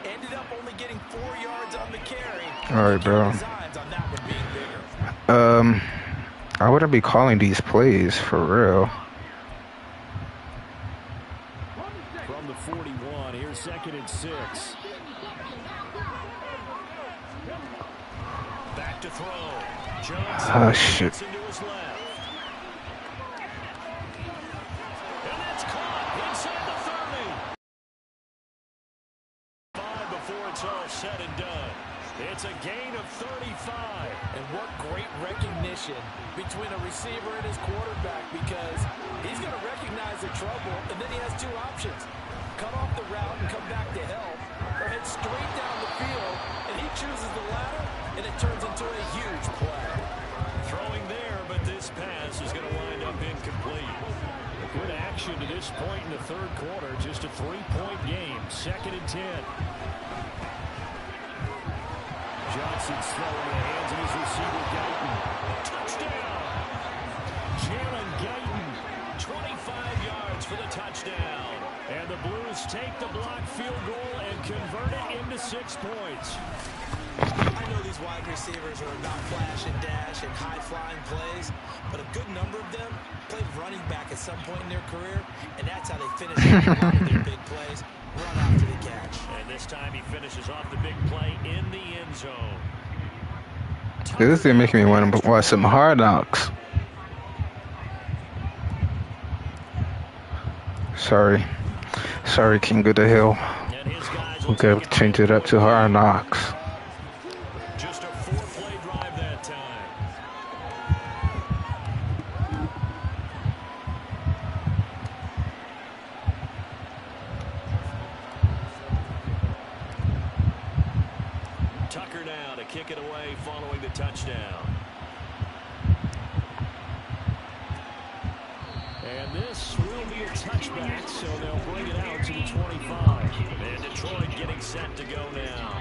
Ended up only getting 4 yards on the carry. All right, bro. I wouldn't be calling these plays for real. From the 41, here's 2nd and 6. Back to throw. Johnson Oh, shit. gets into his left. And that's caught inside the 30. 5 before it's all said and done. It's a gain of 35. And what great recognition between a receiver and his quarterback, because he's going to recognize the trouble, and then he has 2 options. Cut off the route and come back to help, or head straight down the field, and he chooses the latter, and it turns into a huge play. Throwing there, but this pass is going to wind up incomplete. Good action to this point in the third quarter. Just a 3-point game. 2nd and 10. Johnson's throwing in the hands of his receiver, Guyton. Touchdown! Jalen Guyton, 25 yards for the touchdown. And the Blues take the block field goal and convert it into 6 points. I know these wide receivers are about flash and dash and high-flying plays, but a good number of them played running back at some point in their career, and that's how they finish a lot of their big plays. run after the catch. And this time he finishes off the big play in the end zone. This is making me want to watch some Hard Knocks. Sorry, King of the Hill. We gotta change it up to Hard Knocks. Just a 4-play drive that time. Tucker now to kick it away following the touchdown. And this will be a touchback, so they'll bring it out to the 25. And Detroit getting set to go now.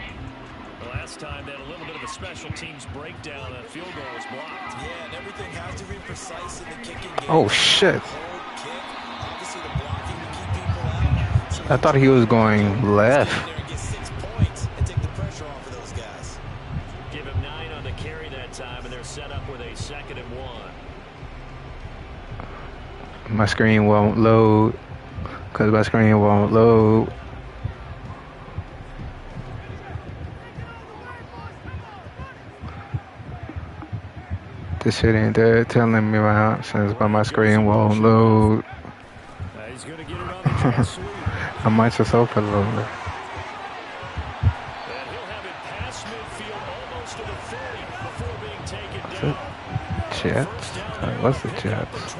The last time they had a little bit of a special teams breakdown, that field goal was blocked. Yeah, and everything has to be precise in the kicking game. Oh shit! Obviously the blocking to keep people out. So I thought he was going left. get 6 points and take the pressure off of those guys. Give him 9 on the carry that time, and they're set up with a 2nd and 1. My screen won't load. Cause my screen won't load. This shit ain't there telling me my options, but my screen won't load. He's going to get it on the jet sweep. I might just open a little bit. And he'll have it past midfield almost to the 30 before being taken down. Jets? What's the Jets?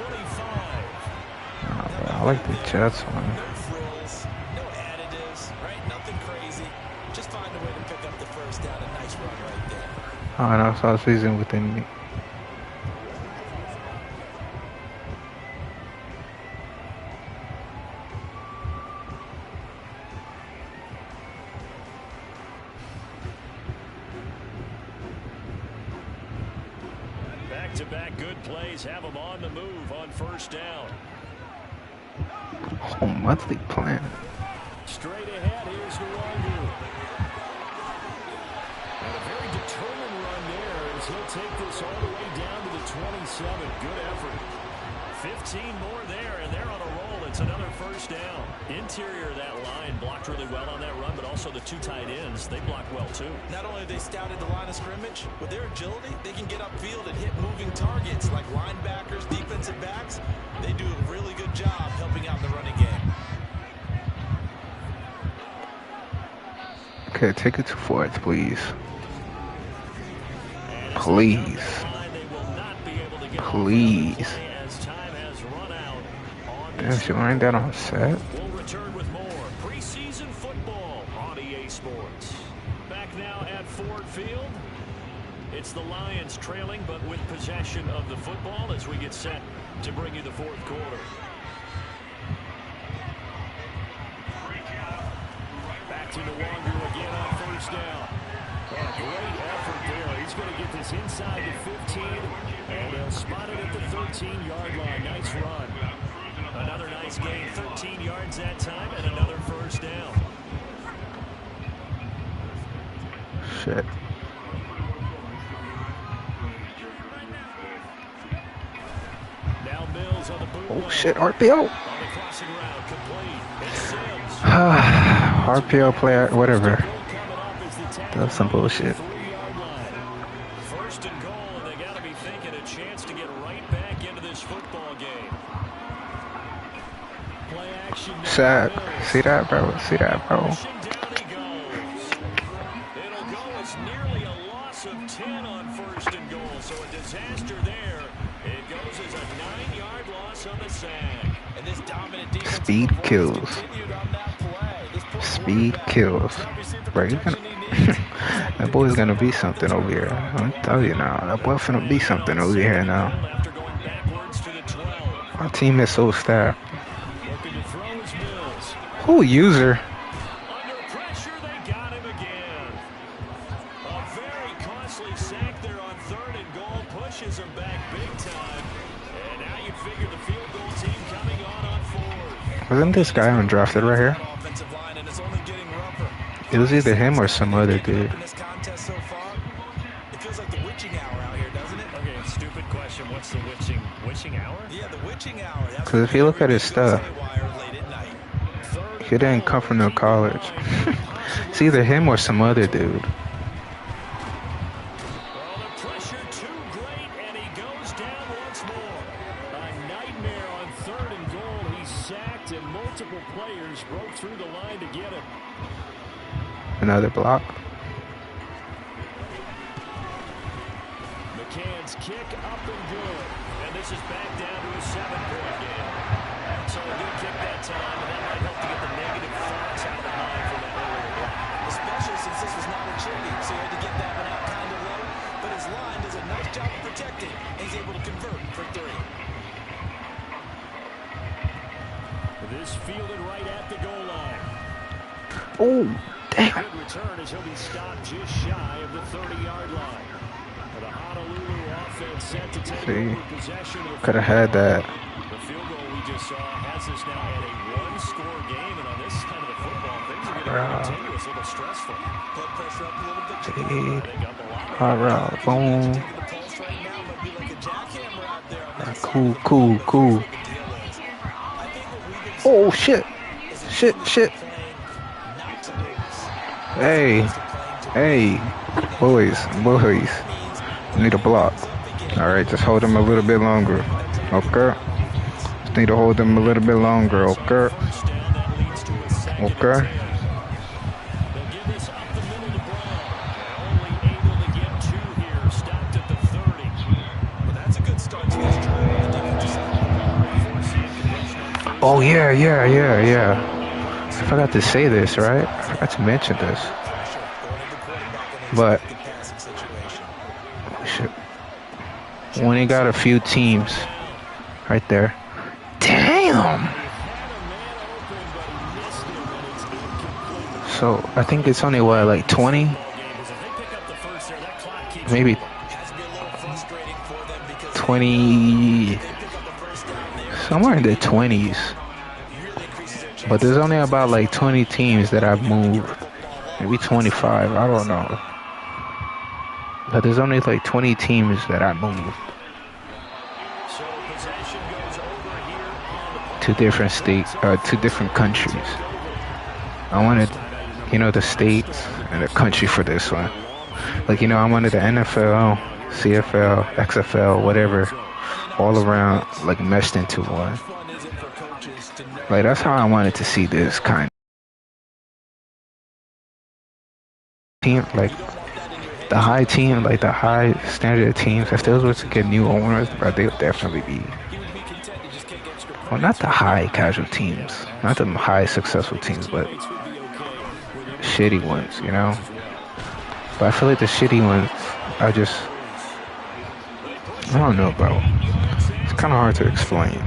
I like the Jets one. No frills, no additives, right? Nothing crazy. Just find a way to pick up the first down. A nice run right there. Oh, and I saw season within me. Back-to-back good plays have them on the move on first down. Oh, monthly plan. Straight ahead, here's Nwangu. And a very determined run there as he'll take this all the way down to the 27. Good effort. 15 more there, and they're on a roll. It's another first down. Interior of that line blocked really well on that run, but also the 2 tight ends, they blocked well too. Not only have they scouted the line of scrimmage, with their agility, they can get upfield and hit moving targets like linebackers, defensive backs. They do a really good job helping out in the running game. Okay, take it to 4th, please. Please. Please. Damn, she lined that on set. We'll return with more preseason football on EA Sports. Back now at Ford Field. It's the Lions trailing, but with possession of the football as we get set to bring you the 4th quarter. Back to Nwangu again on first down. And a great effort there. He's going to get this inside the 15, and they'll spot it at the 13-yard line. Nice run. Another nice gain, 13 yards that time, and another first down. Shit. Now Mills on the boot. Oh shit, RPO. On the crossing route, complete. It's Sims. RPO player, whatever. Coming up is the tackle That's some bullshit. 3-yard line. First and goal, and they got to be thinking a chance to get right back into this football game. Play action. Sad. See that, bro? See that, bro? Pushing down he goes. It'll go as nearly a loss of 10 on first and goal, so a disaster there. It goes as a 9-yard loss on the sack. And this dominant defensive Speed kills. continued on that play. This poor Speed quarterback kills. has received the Bro, you protection gonna... he needs. That boy's gonna be something over here. I'm telling you now. That boy's gonna be something over here now. After going backwards to the 12. Our team is so stacked. Looking to throw his Mills. Who user? Under pressure, they got him again. A very costly sack there on 3rd and goal. Pushes him back big time. And now you figure the field goal team coming on 4th. Wasn't this guy undrafted right here? Offensive line, and it's only getting rougher. It was either him or some other dude. In this contest so far, it feels like the witching hour out here, doesn't it? Okay, stupid question. What's the witching hour? Yeah, the witching hour. That's 'Cause if you look at his stuff, haywire late at night. 3rd He didn't come from no college. It's either him or some other dude. Well, the pressure too great, and he goes down once more. A nightmare on 3rd and goal. He's sacked, and multiple players broke through the line to get him. Another block. McCann's kick up and good. And this is back down to a 7-point game. So a good kick that time, and that might help to get the negative thoughts out of the mind from that earlier block. Especially since this was not a chippy, so he had to get that one out kind of low. But his line does a nice job of protecting, and he's able to convert for 3. This fielded right at the goal line. Oh, damn. Good return as he'll be stopped just shy of the 30-yard line. The Honolulu offense set to take over possession of the Could have had that. The field goal we just saw has us now at a 1-score game, and on this side of the football, things are getting more continuous, a little stressful. Blood pressure up a little bit. They got the line. All right, boom. The pulse right now might be like a jackhammer out there on that Cool, cool, cool. Oh, shit. Shit. Hey. Boys. Need a block. All right, just hold him a little bit longer. Okay. Just need to hold him a little bit longer. Okay. Okay. They'll give this up the middle to Brown. Only able to get 2 here. Stopped at the 30. Well, that's a good start to this drive. Oh, yeah. I forgot to say this, right? I forgot to mention this. But when he got a few teams right there. Damn! So I think it's only what, like 20? Maybe 20, somewhere in the 20s. But there's only about like 20 teams that I've moved. Maybe 25, I don't know. But there's only like 20 teams that I moved. To different states, 2 different countries. I wanted, the states and the country for this one. Like, I wanted the NFL, CFL, XFL, whatever, all around, like, meshed into one. Like, that's how I wanted to see this kind of team, like, the high team, like, the high standard of teams. If those were to get new owners, bro, they would definitely be, well, not the high casual teams, not the high successful teams, but shitty ones, But I feel like the shitty ones are just, I don't know, bro. It's kind of hard to explain.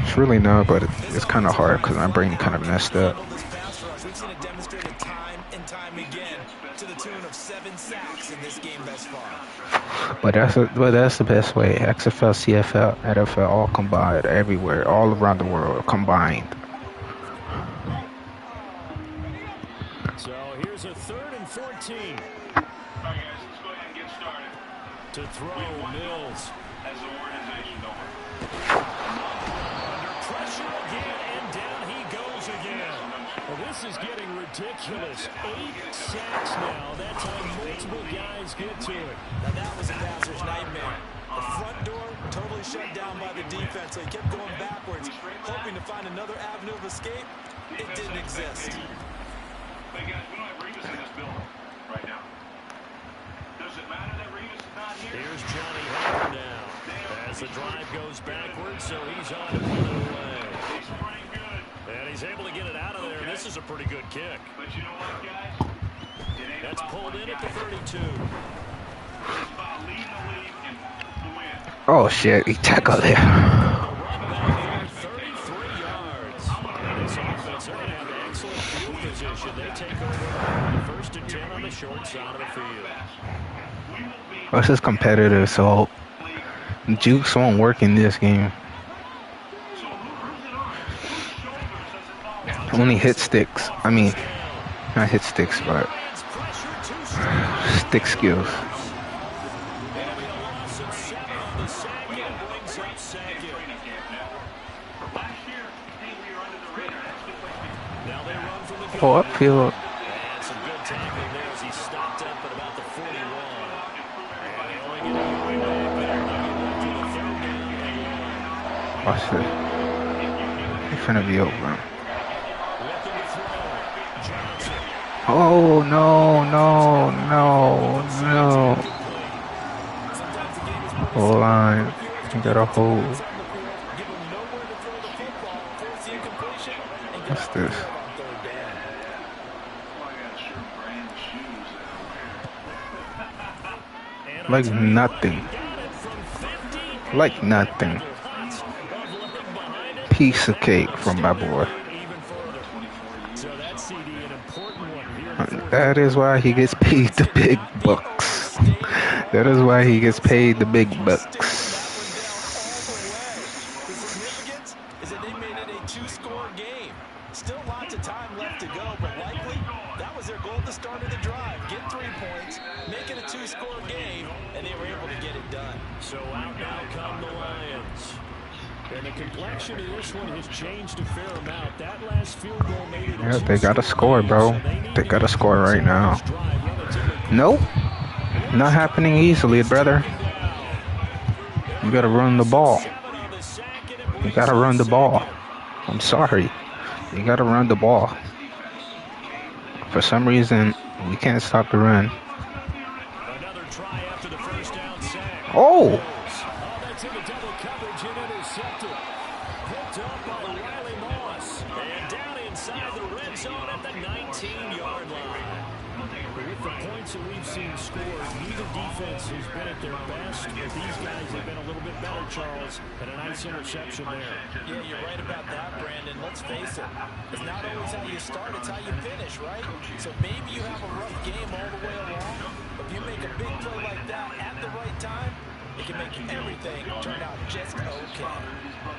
It's really not, but it's kind of hard because my brain kind of messed up. We've seen it demonstrated time and time again to the tune of 7 sacks in this game thus far. But that's the best way. XFL, CFL, NFL, all combined, everywhere, all around the world, combined. So here's a 3rd and 14. All right, guys, let's go ahead and get started. To throw, Mills. As the organization over. Under pressure again, and down he goes again. Well, this is getting ridiculous. 8 sacks now. That time multiple guys get to it. Now that was a passer's nightmare. The front door totally shut down by the defense, so he kept going backwards, hoping to find another avenue of escape. It didn't exist. Hey, guys, we don't have Revis in this building right now. Does it matter that Revis is not here? Here's Johnny Hunter now. As the drive goes backwards, so he's on to put it away. He's pretty good. And he's able to get it out of there. This is a pretty good kick. But you know what, guys? It ain't That's about pulled one in at guy. the 32. It's about leading the league and the win. Oh shit, he tackled him. The run back here, 33 yards. And this offense, they're going to have excellent field position. They take over the 1st and 10 on the short side of the field. This is competitive, so jukes won't work in this game. Only hit sticks. I mean, not hit sticks, but stick skills. Now they run from the Oh, gun. upfield. And some good tackling there as he stopped up at about the 41. And they only get a yard back there. They'll get left with a 3rd down and 1. Watch this. It's gonna be over. Looking to throw. Johnson. Oh, no, no, no, no. Sometimes the game is more Hold on. You gotta hold. on the field, give them nowhere to throw the football, force the incompletion, and get What's off the this? field on 3rd down. And Like I'll tell you nothing. what, he got it from 50. Like nothing. Lots of leg behind it. Piece of cake from my boy. Even further. So that CD, an important one here in the fourth That is why he gets paid the big bucks. That is why he gets paid the big bucks. The significance is that they made it a 2-score game. Still lots of time left to go, but likely that was their goal at the start of the drive. Get 3 points, make it a 2-score game, and they were able to get it done. So out now come the Lions. And the complexion of this one has changed a fair amount. That last field goal made it. Yeah, they gotta score, bro. They gotta score right now. Nope. Not happening easily, brother. You gotta run the ball. You gotta run the ball. I'm sorry. You gotta run the ball. For some reason, we can't stop the run. Another try after the first down sack. Oh! That's in the double coverage and intercepted. Picked up by Riley Moss. And down inside the red zone at the 19-yard line. With the points that we've seen scored, neither defense has been at their best. But these guys have been a little bit better, Charles. And a nice interception there. Yeah, you're right about that, Brandon. Let's face it. It's not always how you start, it's how you finish, right? So maybe you have a rough game all the way along, but if you make a big play like that at the right time, it can make everything turn out just okay.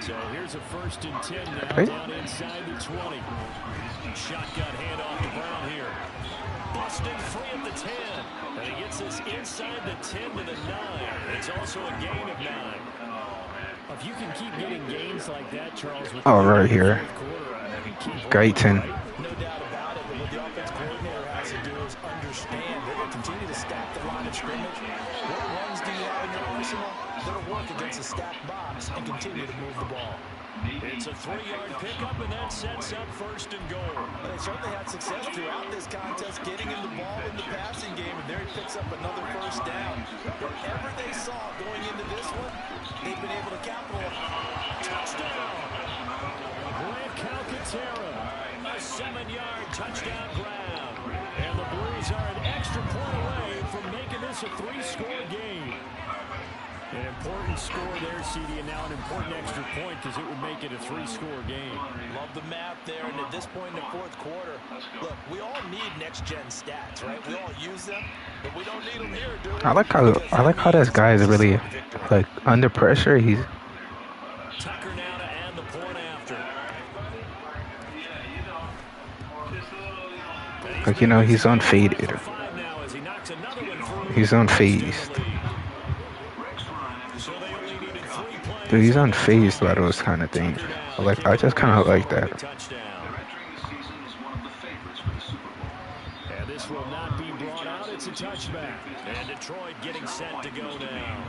So here's a 1st and 10 now, Okay. down inside the 20. Shotgun handoff to Brown here. Busted free at the 10. And he gets us inside the 10 to the 9. It's also a gain of 9. If you can keep getting gains like that, Charles, with Oh, right here. Guyton. No doubt about it, but what the offense coordinator has to do is understand they're going to continue to stack the line of scrimmage. What runs do you have in your arsenal? That'll work against a stacked box and continue to move the ball. It's a 3-yard pickup, and that sets up 1st and goal. Well, they certainly had success throughout this contest, getting him the ball in the passing game, and there he picks up another 1st down. Whatever they saw going into this one, they've been able to capitalize. Touchdown! Grant Calcaterra, a 7-yard touchdown grab. And the Blues are an extra point away from making this a 3-score game. An important score there, CD, and now an important extra point because it would make it a 3-score game. Love the math there, and at this point in the 4th quarter, look, we all need next-gen stats, right? We all use them, but we don't need them here, do we? I like how this guy is really like under pressure. He's Tucker now to add the point after. like, you know, he's unfaded. He's unfazed. Dude, he's unfazed by those kind of things. Like, I just kind of like that. And this will not be brought out. It's a touchback. And Detroit getting set to go now.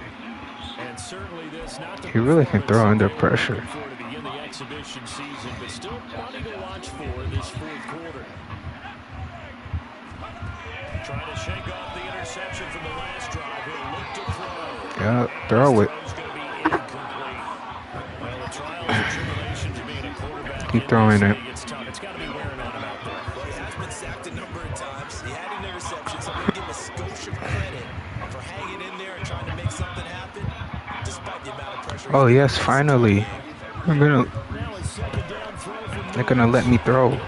And certainly this not the He really can throw under pressure. to begin the exhibition season, but still plenty to watch for in this 4th quarter. Trying to shake off the interception from the last drive. He'll look to throw. Yeah, throw it. Keep throwing it. It's got to be wearing on him out there. Well, he has been sacked a number of times. He had an interception, so I'm going to give him a skosh of credit for hanging in there and trying to make something happen, despite the amount of pressure. Oh yes, finally. They're gonna let me throw. And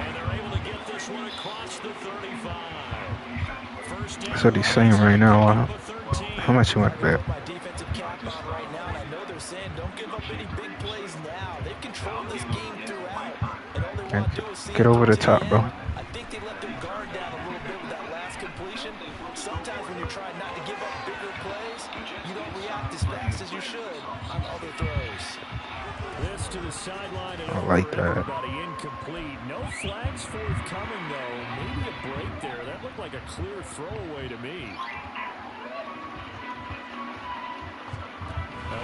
they're able to get this one across the 35. That's what he's saying right now. How much you want to bet? My defensive cap on right now, and I know they're saying don't give up any big plays now. They've controlled this game throughout, and all they want to do is see Get over the top, bro. I think they let their guard down a little bit with that last completion. Sometimes when you're trying not to give up bigger plays, you don't react as fast as you should on other throws. This to the sideline and I over like that. everybody. Incomplete. No flags forthcoming, though. Maybe a break there. That looked like a clear throwaway to me.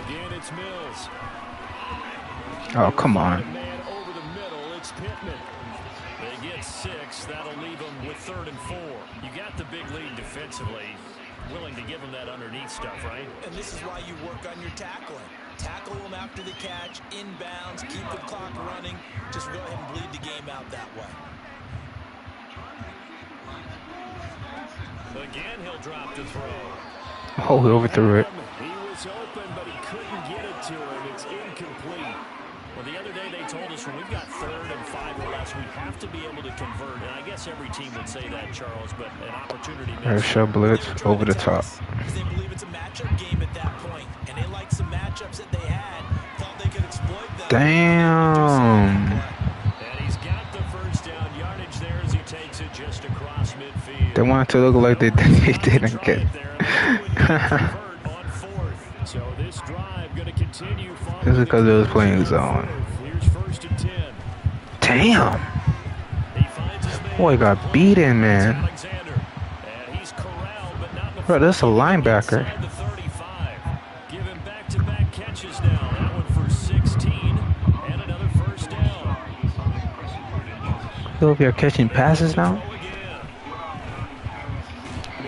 Again, it's Mills. Oh, come on. Man over the middle. It's Pittman. They get 6. That'll leave them with 3rd and 4. You got the big lead defensively. Willing to give them that underneath stuff, right? And this is why you work on your tackling. Tackle them after the catch, inbounds, keep the clock running. Just go ahead and bleed the game out that way. Again, he'll drop to throw. Oh, he overthrew it. He was open, but he couldn't get it to him. It's incomplete. Well, the other day they told us when we've got 3rd and 5 or less, we have to be able to convert. And I guess every team would say that, Charles, but an opportunity. Airshow blitz over the top. Because they believe it's a matchup game at that point, and they like some matchups that they had, thought they could exploit them. Damn. And he's got the first down yardage there as he takes it just across midfield. They wanted to look like they didn't get. So this drive going to continue. This is because it was playing zone. Here's 1st and 10. Damn. Boy got beaten, man. Bro, that's a linebacker. Give him back-to-back catches now. That one for 16 and another first down. So if you're catching passes now,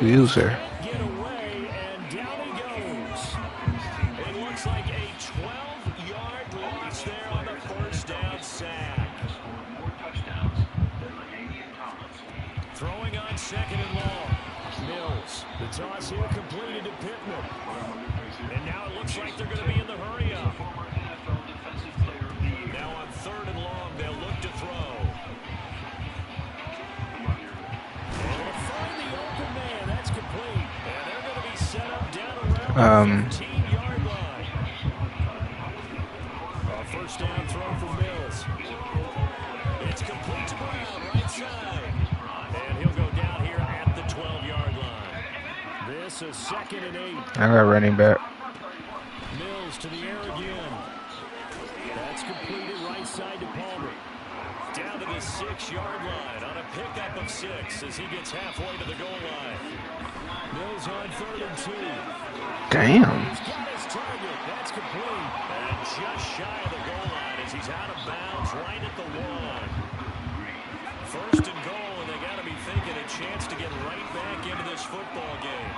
user. Get away and down he goes. It looks like a 12-yard loss there on the first down sack. Throwing on 2nd and long. Mills. The toss here completed to Pittman. And now it looks like they're going to be in the hurry up. Now on 3rd and long, they'll look to throw. And they'll find the open man. That's complete. And they're going to be set up down around the 15-yard line. A first down throw for Mills. It's complete to Brown, right side. And he'll go down here at the 12-yard line. This is 2nd and 8. I got running back. Mills to the air again. That's completed right side to Palmer. Down to the 6-yard line on a pickup of 6 as he gets halfway to the goal line. Mills on 3rd and 2. Damn. He's got his target. That's complete. And just shy of the goal line as he's out of bounds right at the 1. 1st and goal, and they got to be thinking a chance to get right back into this football game.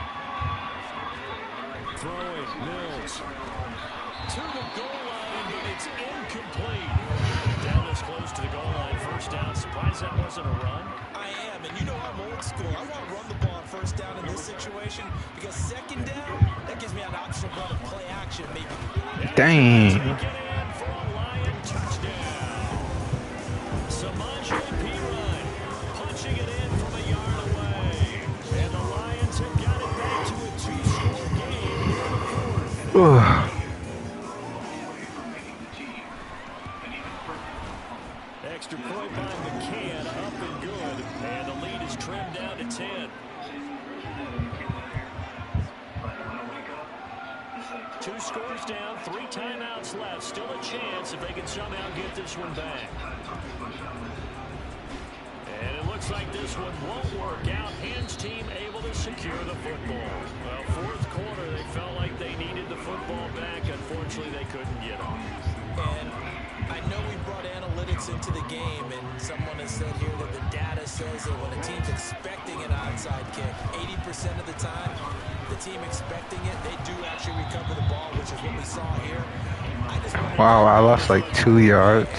Throwing Mills to the goal line, but it's incomplete. Down this close to the goal line, first down. Surprised that wasn't a run. I am, and you know I'm old school. I want to run the ball on 1st down in this situation because 2nd down, that gives me an option to run a play action maybe. Dang. Punching it in from a yard away. And the Lions have got it back to a 2-score game. Extra point by McCann, up and good. And the lead is trimmed down to 10. 2 scores down, 3 timeouts left. Still a chance if they can somehow get this one back. And it looks like this one won't work out. Hands team able to secure the football. Well, 4th quarter, they felt like they needed the football back. Unfortunately, they couldn't get it. And I know we brought analytics into the game, and someone has said here that the data says that when a team's expecting an onside kick, 80% of the time, the team expecting it, they do actually recover the ball, which is what we saw here. Wow, I lost like 2 yards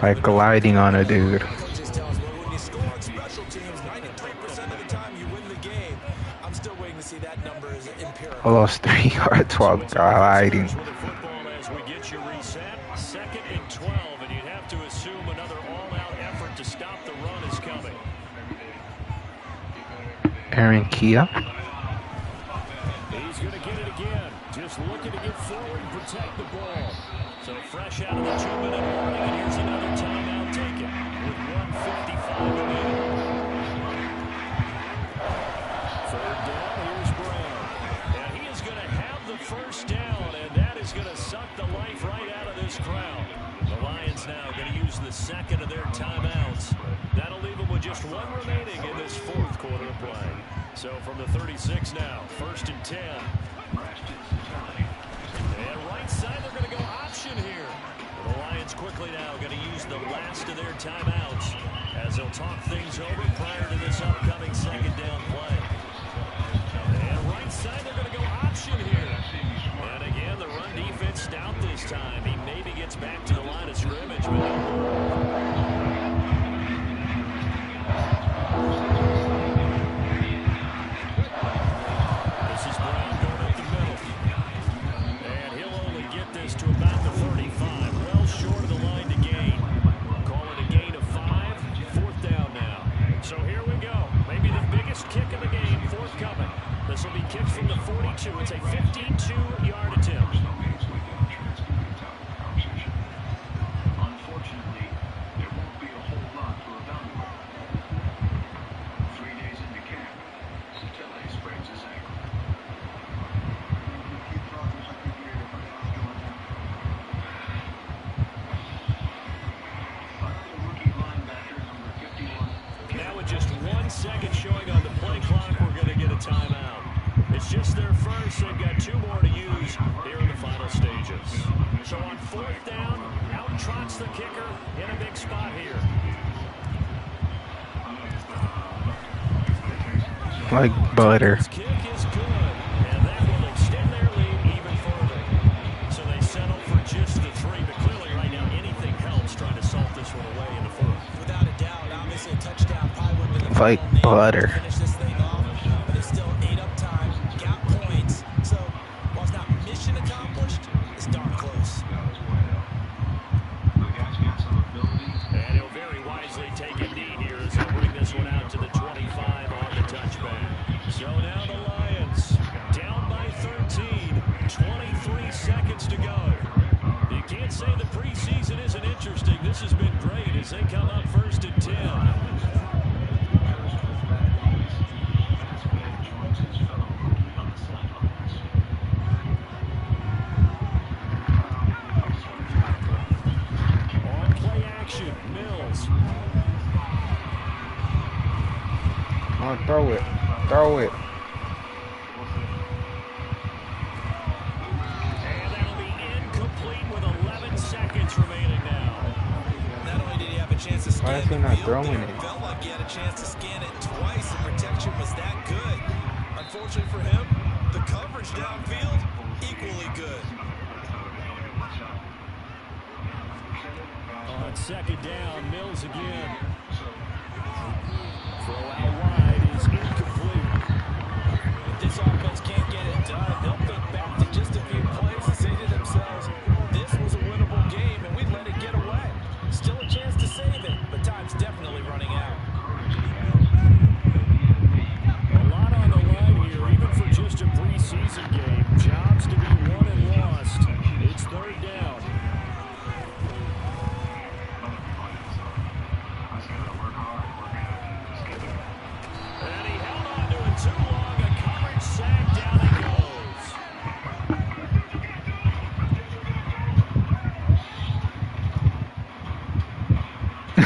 by gliding on a dude. I lost 3 yards while gliding. 2nd and 12, and you'd have to assume another all-out effort to stop the run is coming. Aaron Kia. He's going to get it again. Just looking to get forward and protect the ball. So fresh out of the 2-minute warning, and here's another timeout taken with 1:55 remaining. 3rd down, here's Brown. And he is going to have the first down, and that is going to suck the life right out of this crowd. Lions now going to use the second of their timeouts. That'll leave them with just one remaining in this fourth quarter of play. So from the 36 now, 1st and 10. And right side, they're going to go option here. The Lions quickly now going to use the last of their timeouts as they'll talk things over prior to this upcoming second down play. And right side, they're going to go option here. And again, the run defense stout this time. He maybe gets back to the line of scrimmage, but this is Brown going up the middle. And he'll only get this to about the 35. Well short of the line to gain. Call it a gain of 5. 4th down now. So here we go. Maybe the biggest kick of the game forthcoming. This will be kicked from the 42. It's a 52-yard attempt. Unfortunately, there won't be a whole lot to evaluate. 3 days into camp, Satele sprains his ankle. Rookie linebacker number 51. Now with just 1 second showing on the play clock, we're going to get a timeout. It's just their first. They've got 2 more to use here in the final stages. So on 4th down, out trots the kicker in a big spot here. Like butter. This kick is good, and that will extend their lead even further. So they settle for just the 3, but clearly right now anything helps trying to salt this one away in the 4th. Without a doubt, obviously a touchdown probably would have been Like butter. finish this thing off, but it's still ate up time, got points. So while it's not mission accomplished, it's darn close. And he'll very wisely take a knee here as he'll bring this one out to the 25 on the touchback. So now the Lions down by 13, 23 seconds to go. You can't say the preseason isn't interesting. This has been great as they come up 1st and 10. On play action, Mills. Oh, throw it. Throw it. And that'll be incomplete with 11 seconds remaining now. Not only did he have a chance to Why scan is he the not field throwing there, it? felt like he had a chance to scan it twice. The protection was that good. Unfortunately for him, the coverage downfield, equally good. On 2nd down, Mills again. Throw out wide is incomplete. If this offense can't get it done, they'll think back to just a few plays and say to themselves, this was a winnable game and we let it get away. Still a chance to save it, but time's definitely running out. A lot on the line here, even for just a preseason game. Jobs to be won and lost. It's 3rd down. And he held on to it too long. A coverage sack, down he goes.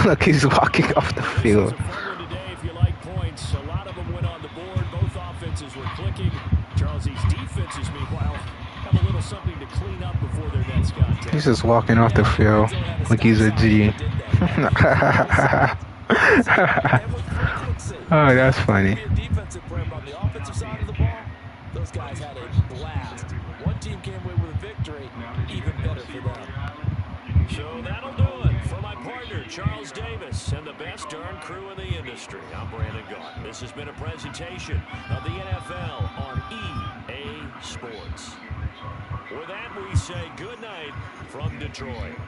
Look, he's walking off the field. This was a fun one today if you like points. A lot of them went on the board. Both offenses were clicking. Charles, these defenses, meanwhile, have a little something to clean up before their next contact. He's just walking off the field like he's a G. Oh, that's funny. Defensive player on the offensive side of the ball, those guys had a blast. One team came away with a victory, even better for them. So that'll do it for my partner, Charles Davis, and the best darn crew in the industry. I'm Brandon Gaunt. This has been a presentation of the NFL on EA Sports. With that, we say good night from Detroit.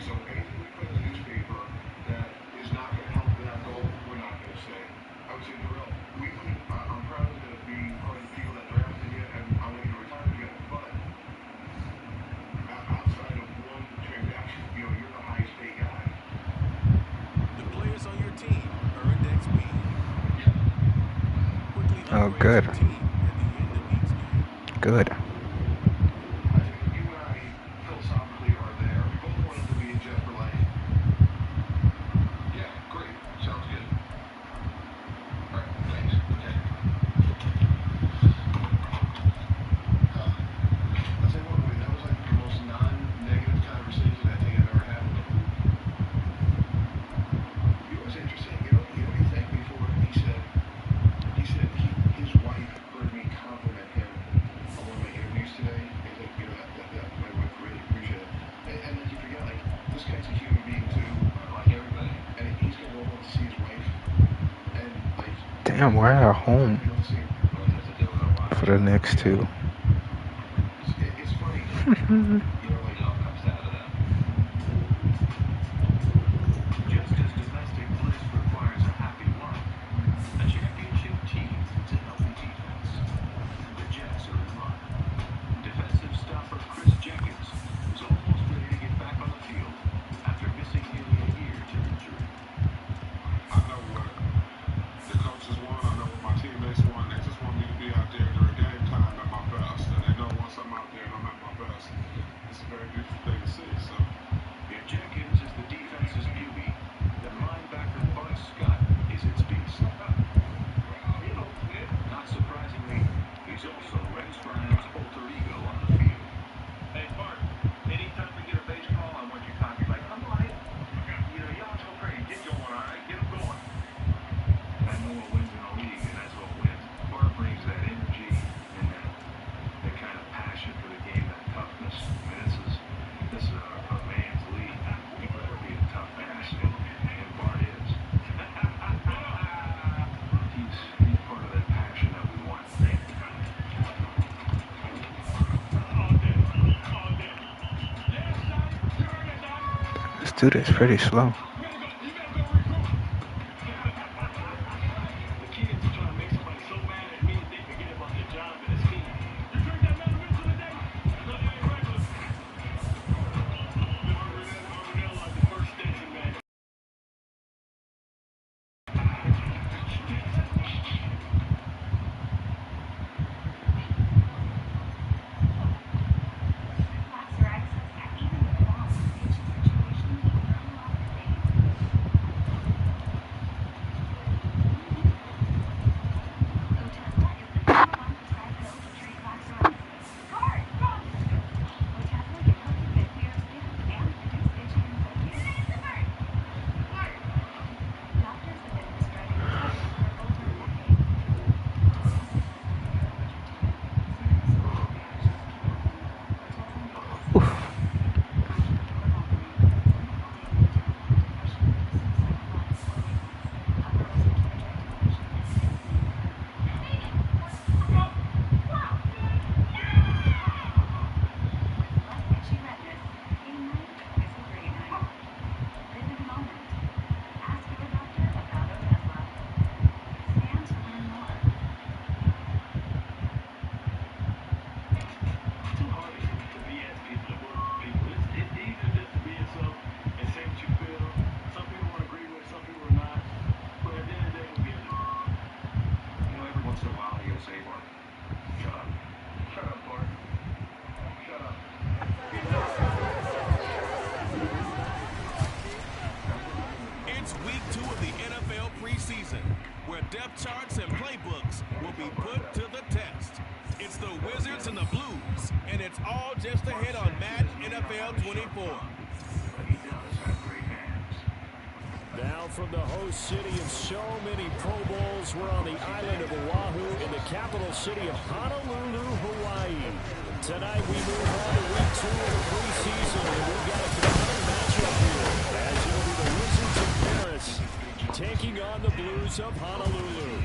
So anything we put in the newspaper that is not going to help that goal, we're not Oh, good. Good. I think you and I philosophically are there. We both wanted to be in Jeff for life. Yeah, great. Sounds good. All right, thanks. Okay. I'll tell you what, that was like the most non-negative conversation I think I've ever had with him. It was interesting. You know what he thanked me for? His wife heard me compliment him on one of my interviews today. He's like, that my wife really appreciated it. And then you forget, like, this guy's a human being too, like everybody. And he's gonna go home to see his wife. And like, Damn, we're at home you know, see, for the next two. it's funny. You know, like, it all comes down to that. Just as domestic bliss requires a happy wife, a championship team needs a healthy defense. The Jets are in luck. Defensive stopper Chris Jenkins is almost ready to get back on the field after missing nearly a year to injury. I know what the coaches want. I know what my teammates want. They just want me to be out there during game time at my best. And they know once I'm out there and I'm at my best, it's a very beautiful thing to see. So, If Jenkins is the defense's beauty, then linebacker Bud Scott is its beast. Not surprisingly, he's also Rex Brown's alter ego on the field. Hey, Bart, anytime we get a base call, I want you to be like, I'm light. You know, y'all so crazy. Get going, all right? Get him going. I know what wins in the league, and that's what wins. Bart brings that energy and that kind of passion for the game, that toughness. I mean, this is a man's league. You better be a tough ass, and Bart is. He's part of that passion that we want. This dude is pretty slow. The kid is trying to make somebody so mad at me that they forget about their job and his team. You drink that Madden today? No, they ain't regular. They're like the first station, man. depth charts and playbooks will be put to the test. It's the Wizards and the Blues, and it's all just ahead on Madden NFL 24. Now from the host city of so many Pro Bowls, we're on the island of Oahu in the capital city of Honolulu, Hawaii. Tonight we move on to week 2 of the preseason, and we've got a compelling matchup here, as it'll be the Wizards of Paris taking on the Blues of Honolulu.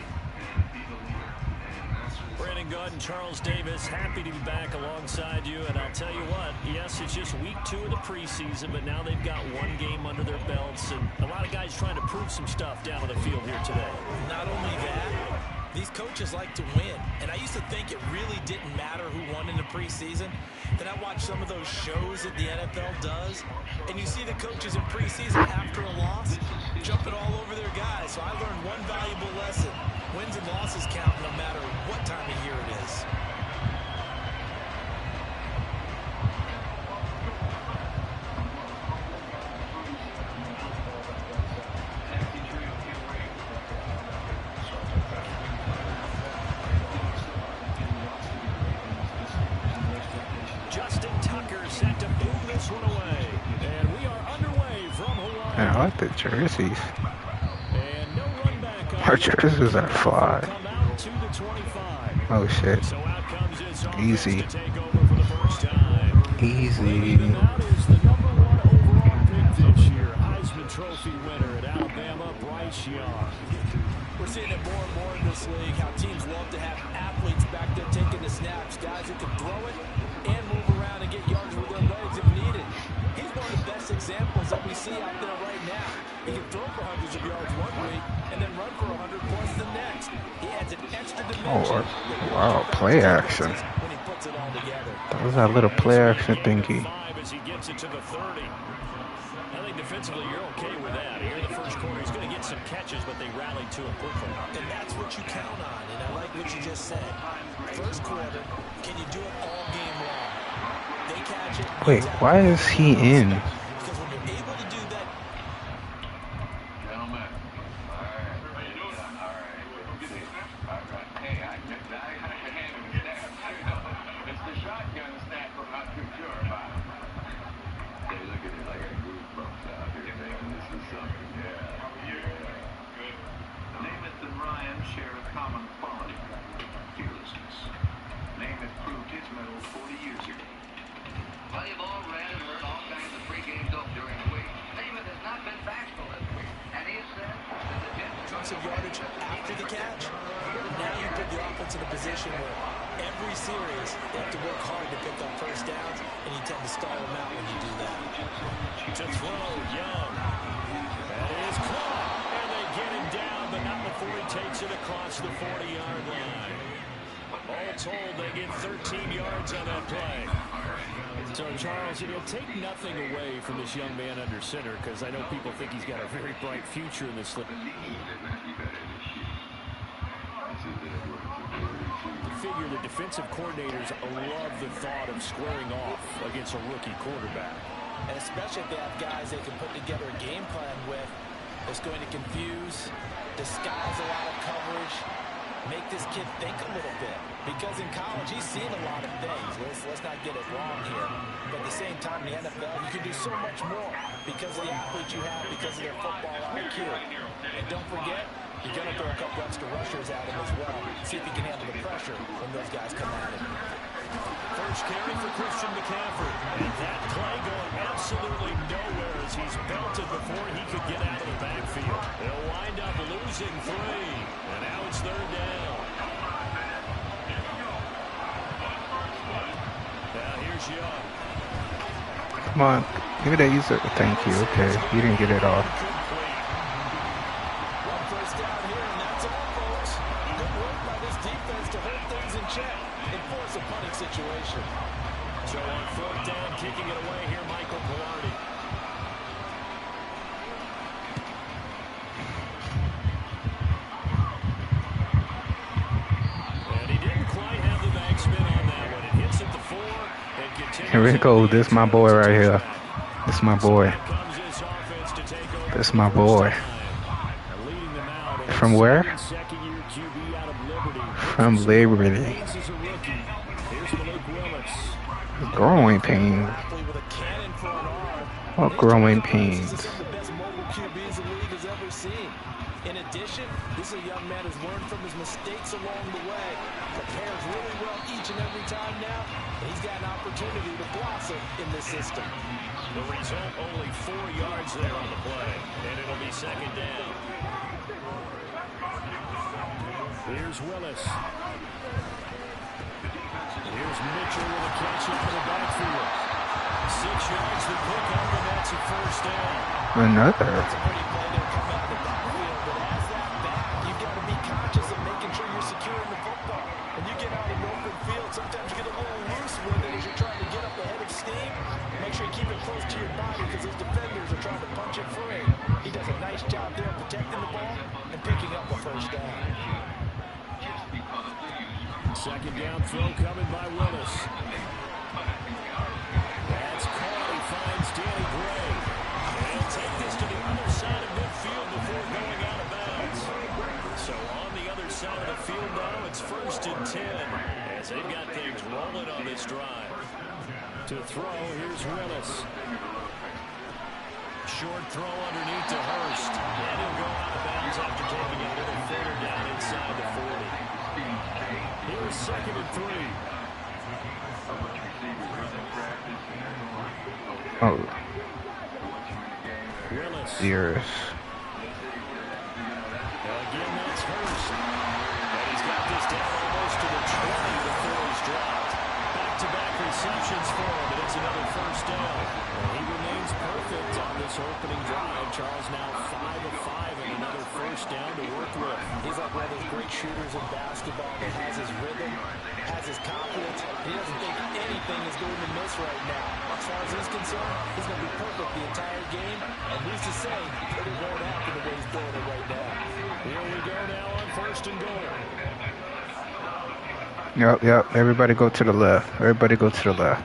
Brandon Gaunt and Charles Davis, happy to be back alongside you. And I'll tell you what, yes, it's just week 2 of the preseason, but now they've got one game under their belts. And a lot of guys trying to prove some stuff down on the field here today. Not only that, these coaches like to win. And I used to think it really didn't matter who won in the preseason. Then I watched some of those shows that the NFL does, and you see the coaches in preseason after a loss jumping all over their guys. So I learned one valuable lesson. Wins and losses count no matter what time of year it is. Set to move this one away. And we are underway from Hawaii. Man, I like the jerseys. And no run back. Our jerseys are fly. Come out to the 25. Oh shit. So out comes his Easy. to take over for the first time. Easy. Leading them out is the #1 overall pick this year, Heisman Trophy winner at Alabama, Bryce Young. We're seeing it more and more in this league, how teams love to have athletes back there taking the snaps, guys who can throw it and move around and get yards with their legs if needed. He's one of the best examples that we see out there right now. He can throw for hundreds of yards one week and then run for 100 plus the next. He adds an extra dimension. Oh, wow, play action. When he puts it all together. That was that little play action thingy. As he gets it to the 30. I think defensively you're okay with that. Here in the first quarter, he's going to get some catches, but they rallied to him quickly. And that's what you count on, and I like what you just said. First quarter, can you do it all game long? They catch it. Wait, why is he in? Because when you're able to do that. Gentlemen. All right. How you doing? All right. Hey, I had a hand in the snap. It's the shotgun snap I'm not too sure about. Hey, look at it. I got goosebumps out here, man. This is something. Yeah. Good. Namath and Ryan share a common quality. Fearlessness. Namath proved his mettle 40 years ago. Well, you've all read and heard all kinds of pregame dope during the week. Namath has not been bashful this week. And he has said that the Jets Chunks of yardage after the catch. Now you put the offense in a position where every series they have to work hard to pick up first downs, and you tend to stall them out when you do that. To throw, Young. That is caught, and they get him down, but not before he takes it across the 40-yard line. All told, they get 13 yards on that play. So, Charles, it'll take nothing away from this young man under center, because I know people think he's got a very bright future in this league. Figure the defensive coordinators love the thought of squaring off against a rookie quarterback. And especially if they have guys they can put together a game plan with that's going to confuse, disguise a lot of coverage, make this kid think a little bit. Because in college, he's seen a lot of things. Let's not get it wrong here. But at the same time, in the NFL, you can do so much more because of the athletes you have, because of their football IQ. And don't forget, you're going to throw a couple extra rushers at him as well. See if he can handle the pressure when those guys come at him. First carry for Christian McCaffrey. And that play going absolutely nowhere as he's belted before he could get out of the backfield. They'll wind up losing 3. And now it's 3rd down. Now here's Young. Come on, give me that user. Thank you. Okay, you didn't get it off. One first down here, and that's all, folks. Good work by this defense to hold things in check and force a punting situation. So on 4th down, kicking it away here, Michael Pilardi. And he didn't quite have the backspin on that one. It hits at the 4 and continues. Here we go. This is my boy right here. This is my boy. This is my boy. From where? From Liberty. Growing pains. What growing pains? In addition, this is a young man who's learned from his mistakes along the way, prepares really well each and every time now, and he's got an opportunity to blossom in this system. The result, only 4 yards there on the play, and it'll be 2nd down. Here's Willis. Here's Mitchell with a catch up in the backfield. 6 yards to pick up, and that's a 1st down. Another. It's a pretty play there coming out of the backfield, but as that back, you've got to be conscious of making sure you're securing the football. When you get out in the open field, sometimes you get a little loose with it as you're trying to get up ahead of steam. Make sure you keep it close to your body because those defenders are trying to punch it free. He does a nice job there protecting the ball and picking up a 1st down. Second down throw coming by Willis. That's caught. He finds Danny Gray. And he'll take this to the other side of midfield before going out of bounds. So on the other side of the field now, it's 1st and 10 as they've got things rolling on this drive. To throw, here's Willis. Short throw underneath to Hurst. And he'll go out of bounds after taking a little further down inside the 40. Here's 2nd and 3. Oh. Willis. Years. Again, that's Hurst. And he's got this down almost to the 20 before he's dropped. Back-to-back receptions for him, and it's another 1st down. And he remains perfect on this opening drive. Charles now 5 of 5 and another 1st down to work with. He's like one of those great shooters in basketball that has his rhythm, has his confidence. He doesn't think anything is going to miss right now. As far as he's concerned, he's going to be perfect the entire game. And who's to say that it won't happen the way he's doing it right now. Here we go now on 1st and goal. Yep. Everybody go to the left. Everybody go to the left.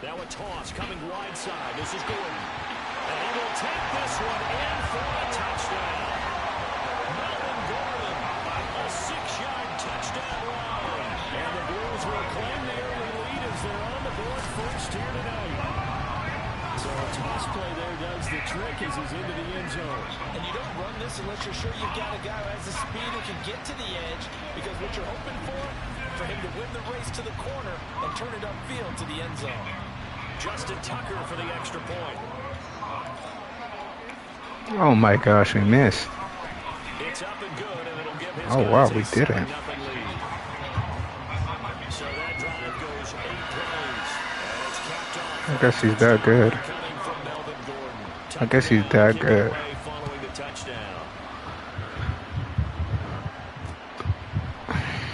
Now a toss coming wide side. This is Gordon. And he will take this one in for a touchdown. Melvin Gordon, a 6-yard touchdown run. And the Blues will claim the early lead as they're on the board first here tonight. So a toss play there does the trick as he's into the end zone. And you don't run this unless you're sure you've got a guy who has the speed who can get to the edge, because what you're hoping for him to win the race to the corner and turn it upfield to the end zone. Justin Tucker for the extra point. Oh my gosh, we missed. It's up and good, and it'll give his Oh wow, guys we a didn't. 7-0 lead. So that drive goes 8 plays, and it's capped off. I guess he's that good. Coming from Melvin Gordon. I guess he's that good. Following the touchdown.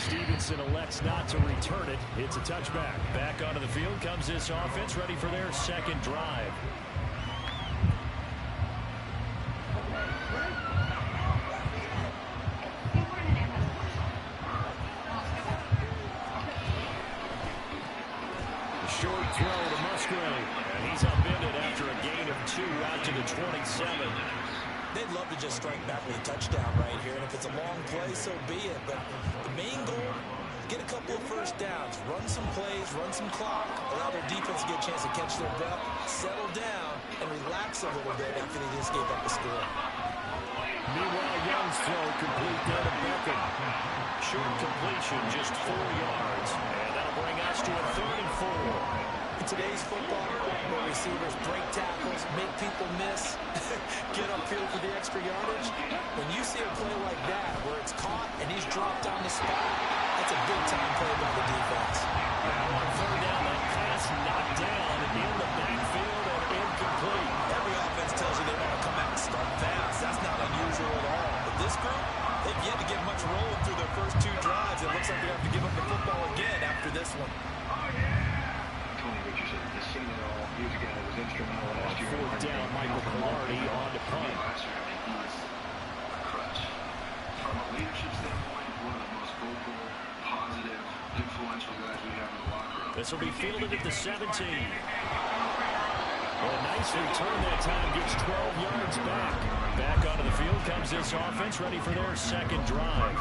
Stevenson elects not to return it. It's a touchback. Back onto the field comes this offense, ready for their 2nd drive. Short throw to Musgrave, and he's upended after a gain of 2 out to the 27. They'd love to just strike back with a touchdown right here, and if it's a long play, so be it. But the main goal, get a couple of 1st downs, run some plays, run some clock, allow their defense to get a chance to catch their breath, settle down, and relax a little bit after they just gave up a score. Meanwhile, Young's throw complete there to Beckham. Short completion, just 4 yards, and that'll bring us to a 3rd and 4. In today's football, where receivers break tackles, make people miss, get upfield for the extra yardage, when you see a play like that where it's caught and he's dropped on the spot, that's a big-time play by the defense. Now on 3rd down, that pass knocked down in the backfield and incomplete. Every offense tells you they want to come out and start fast. That's not unusual at all. But this group, they've yet to get much rolling through their first 2 drives. It looks like they have to give up the football again after this one. Tony Richardson has seen it all. He's a guy that was instrumental last year. 4th down, Michael Pilardi on to punt. From a leadership standpoint, one of the most vocal, positive, influential guys we have in the locker room. This will be fielded at the 17. Well, a nice return that time, gets 12 yards back. Back onto the field comes this offense, ready for their 2nd drive.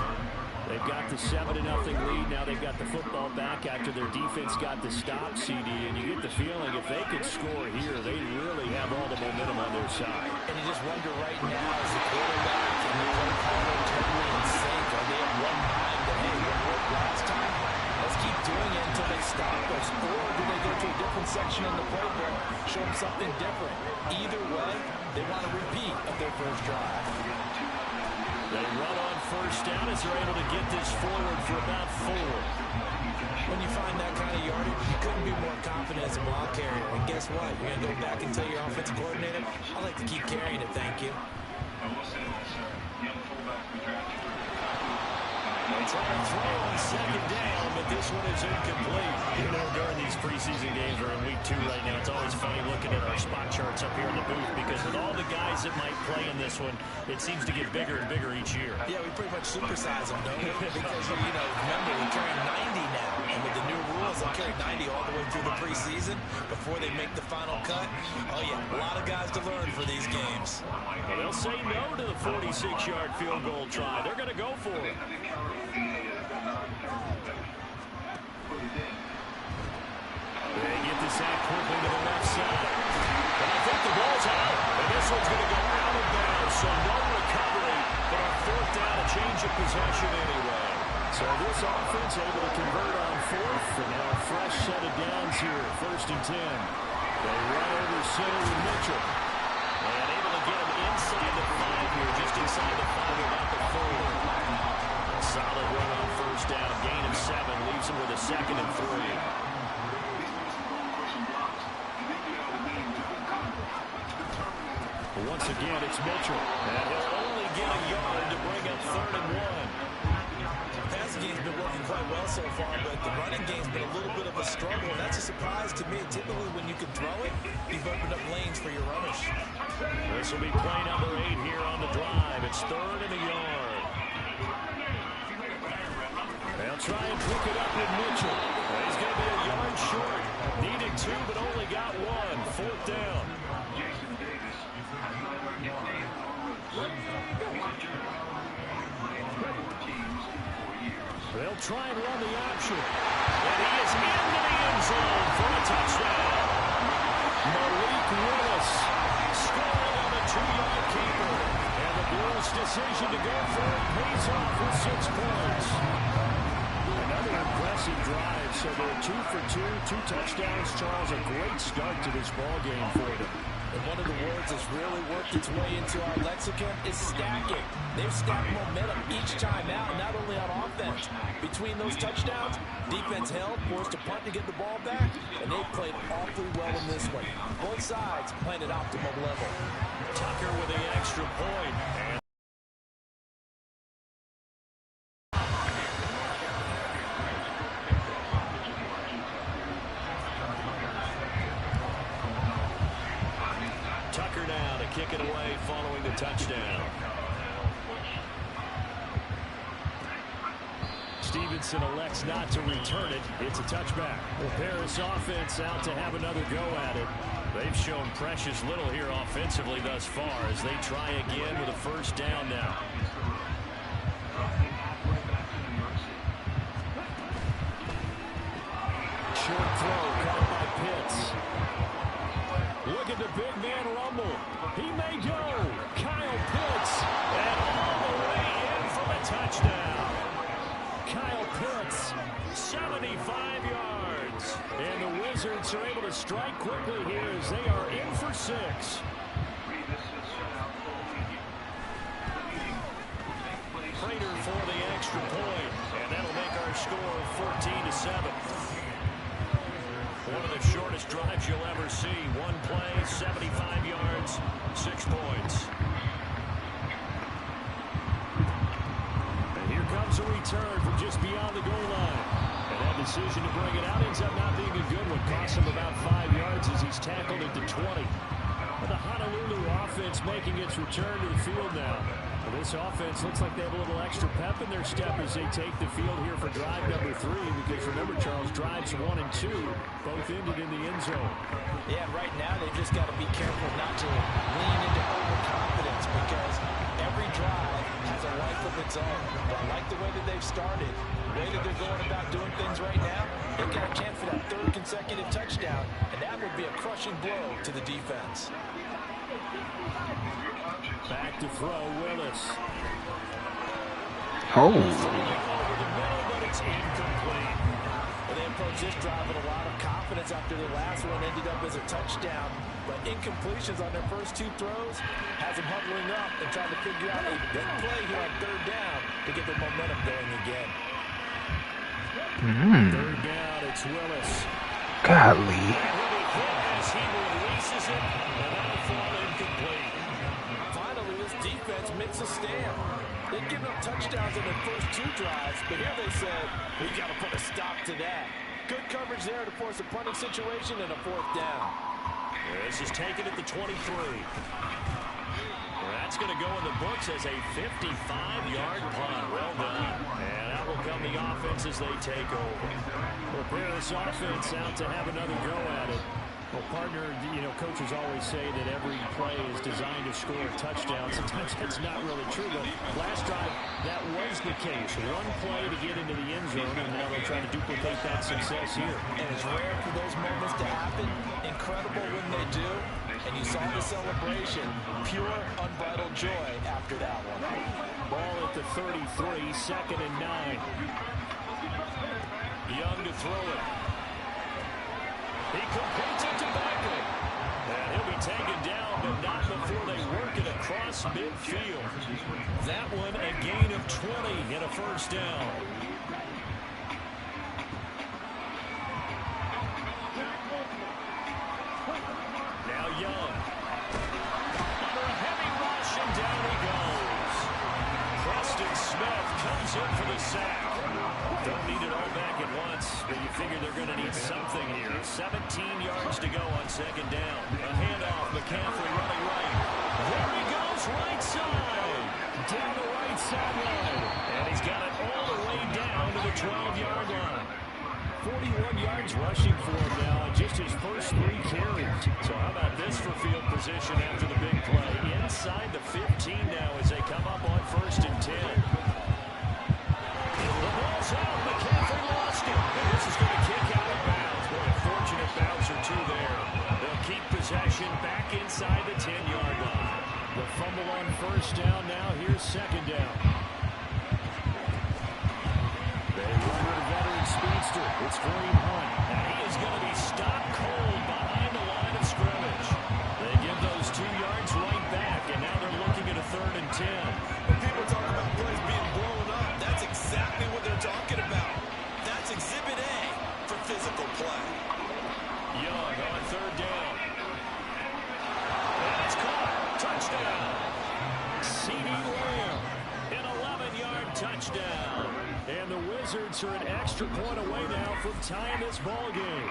They've got the 7-0 lead. Now they've got the football back after their defense got the stop, CD. And you get the feeling if they could score here, they really have all the momentum on their side. And you just wonder right now, as the quarterback and the play caller totally in sync, are they at one mind that, hey, what worked last time? Let's keep doing it until they stop us. Or do they go to a different section in the playbook, show them something different? Either way, they want a repeat of their first drive. They run on 1st down as they're able to get this forward for about 4. When you find that kind of yardage, you couldn't be more confident as a ball carrier. And guess what? You're going to go back and tell your offensive coordinator, I like to keep carrying it, thank you. I will say this, young fullback we drafted. They try to throw on 2nd down, but this one is incomplete. You know, during these preseason games, we're in week 2 right now, it's always funny looking at our spot charts up here in the booth because with all the guys that might play in this one, it seems to get bigger and bigger each year. Yeah, we pretty much supersize them, don't we? Because, remember, we're carrying 90 now. And with the new rules, they'll carry 90 all the way through the preseason before they make the final cut. Oh, yeah, a lot of guys to learn for these games. Well, they'll say no to the 46-yard field goal try. They're going to go for it. They get the sack quickly to the left side. And I think the ball's out. And this one's going to go out of bounds. So no recovery, but on fourth down, a change of possession anyway. So this offense able to convert on fourth. And now a fresh set of downs here, 1st and 10. They run over center with Mitchell. And able to get him inside the 5 here, just inside the 5, about the 4. A solid run on 1st down, gain of 7, leaves him with a 2nd and 3. Once again, it's Mitchell. And he'll only get a yard to bring up 3rd and 1. The passing game's been working quite well so far, but the running game's been a little bit of a struggle, and that's a surprise to me. Typically, when you can throw it, you've opened up lanes for your runners. This will be play number 8 here on the drive. It's 3rd and a yard. They'll try and pick it up with Mitchell. He's going to be a yard short. Needed 2, but only got 1. 4th down. They'll try and run the option. And he is into the end zone for a touchdown. Malik Willis scoring on the 2-yard keeper. And the Blues' decision to go for it pays off with 6 points. Another impressive drive. So they're 2 for 2, 2 touchdowns. Charles, a great start to this ball game for them. And one of the words that's really worked its way into our lexicon is stacking. They've stacked momentum each time out, not only on offense. Between those touchdowns, defense held, forced a punt to get the ball back, and they've played awfully well in this one. Both sides playing at optimum level. Tucker with the extra point. And Tucker now to kick it away following the touchdown. Stevenson elects not to return it. It's a touchback. The Paris offense out to have another go at it. They've shown precious little here offensively thus far as they try again with a 1st down now. Short throw caught by Pitts. Look at the big man rumble. He may go. Kyle Pitts. And all the way in from a touchdown. Kyle Pitts, 75 yards. And the Wizards are able to strike quickly here as they are in for 6. Prater for the extra point. And that'll make our score 14-7. One of the shortest drives you'll ever see. One play, 75 yards, 6 points. And here comes a return from just beyond the goal line. And that decision to bring it out ends up not being a good one. Costs him about 5 yards as he's tackled into 20. But the Honolulu offense making its return to the field now. Well, this offense looks like they have a little extra pep in their step as they take the field here for drive number 3. Because remember, Charles, drives 1 and 2 both ended in the end zone. Yeah, right now they've just got to be careful not to lean into overconfidence because every drive has a life of its own. But I like the way that they've started, the way that they're going about doing things right now. They've got a chance for that 3rd consecutive touchdown, and that would be a crushing blow to the defense. Back to throw, Willis. Oh. Over the middle, but it's incomplete. Well, they approached this drive with a lot of confidence after their last one ended up as a touchdown. But incompletions on their first 2 throws has them huddling up and trying to figure out a big play here on 3rd down to get their momentum going again. 3rd down, it's Willis. Golly. As he releases it, and that'll fall incomplete. Finally, this defense makes a stand. They've given up touchdowns in their first 2 drives, but here they said, we got to put a stop to that. Good coverage there to force a punting situation and a 4th down. This is taken at the 23. That's going to go in the books as a 55-yard punt. Well done. And out will come the offense as they take over. Well, Paris offense out to have another go at it. Well, partner, coaches always say that every play is designed to score a touchdown. Sometimes that's not really true, but last drive, that was the case. One play to get into the end zone, and now they'll try to duplicate that success here. And it's rare for those moments to happen. Incredible when they do. And you saw the celebration. Pure, unbridled joy after that one. Ball at the 33, 2nd and 9. Young to throw it. He completes it to Beckham. And he'll be taken down, but not before they work it across midfield. That one a gain of 20 and a first down. Now Young. Under a heavy rush, and down he goes. Preston Smith comes in for the sack. Don't need it all back at once, but you figure they're going to need something here. 17 yards to go on 2nd down. A handoff, McCaffrey running right. There he goes, right side. Down the right sideline. And he's got it all the way down to the 12-yard line. 41 yards rushing for him now on just his first 3 carries. So how about this for field position after the big play? Inside the 15 now as they come up on 1st and 10. The ball's out. McCaffrey lost it. And this is going to kick out of bounds. Boy, a fortunate bounce or two there. They'll keep possession back inside the 10-yard line. The fumble on 1st down now. Here's 2nd down. They run with a veteran speedster. It's Kareem Hunt. Now he is going to be stopped cold behind the line of scrimmage. They give those 2 yards right back, and now they're looking at a 3rd and 10. When people talk about plays being blown up, that's exactly what they're talking about. That's Exhibit A for physical play. Young on 3rd down. And it's caught. Touchdown. CeeDee Lamb. An 11-yard touchdown. And the Wizards are an extra point away now from tying this ball game.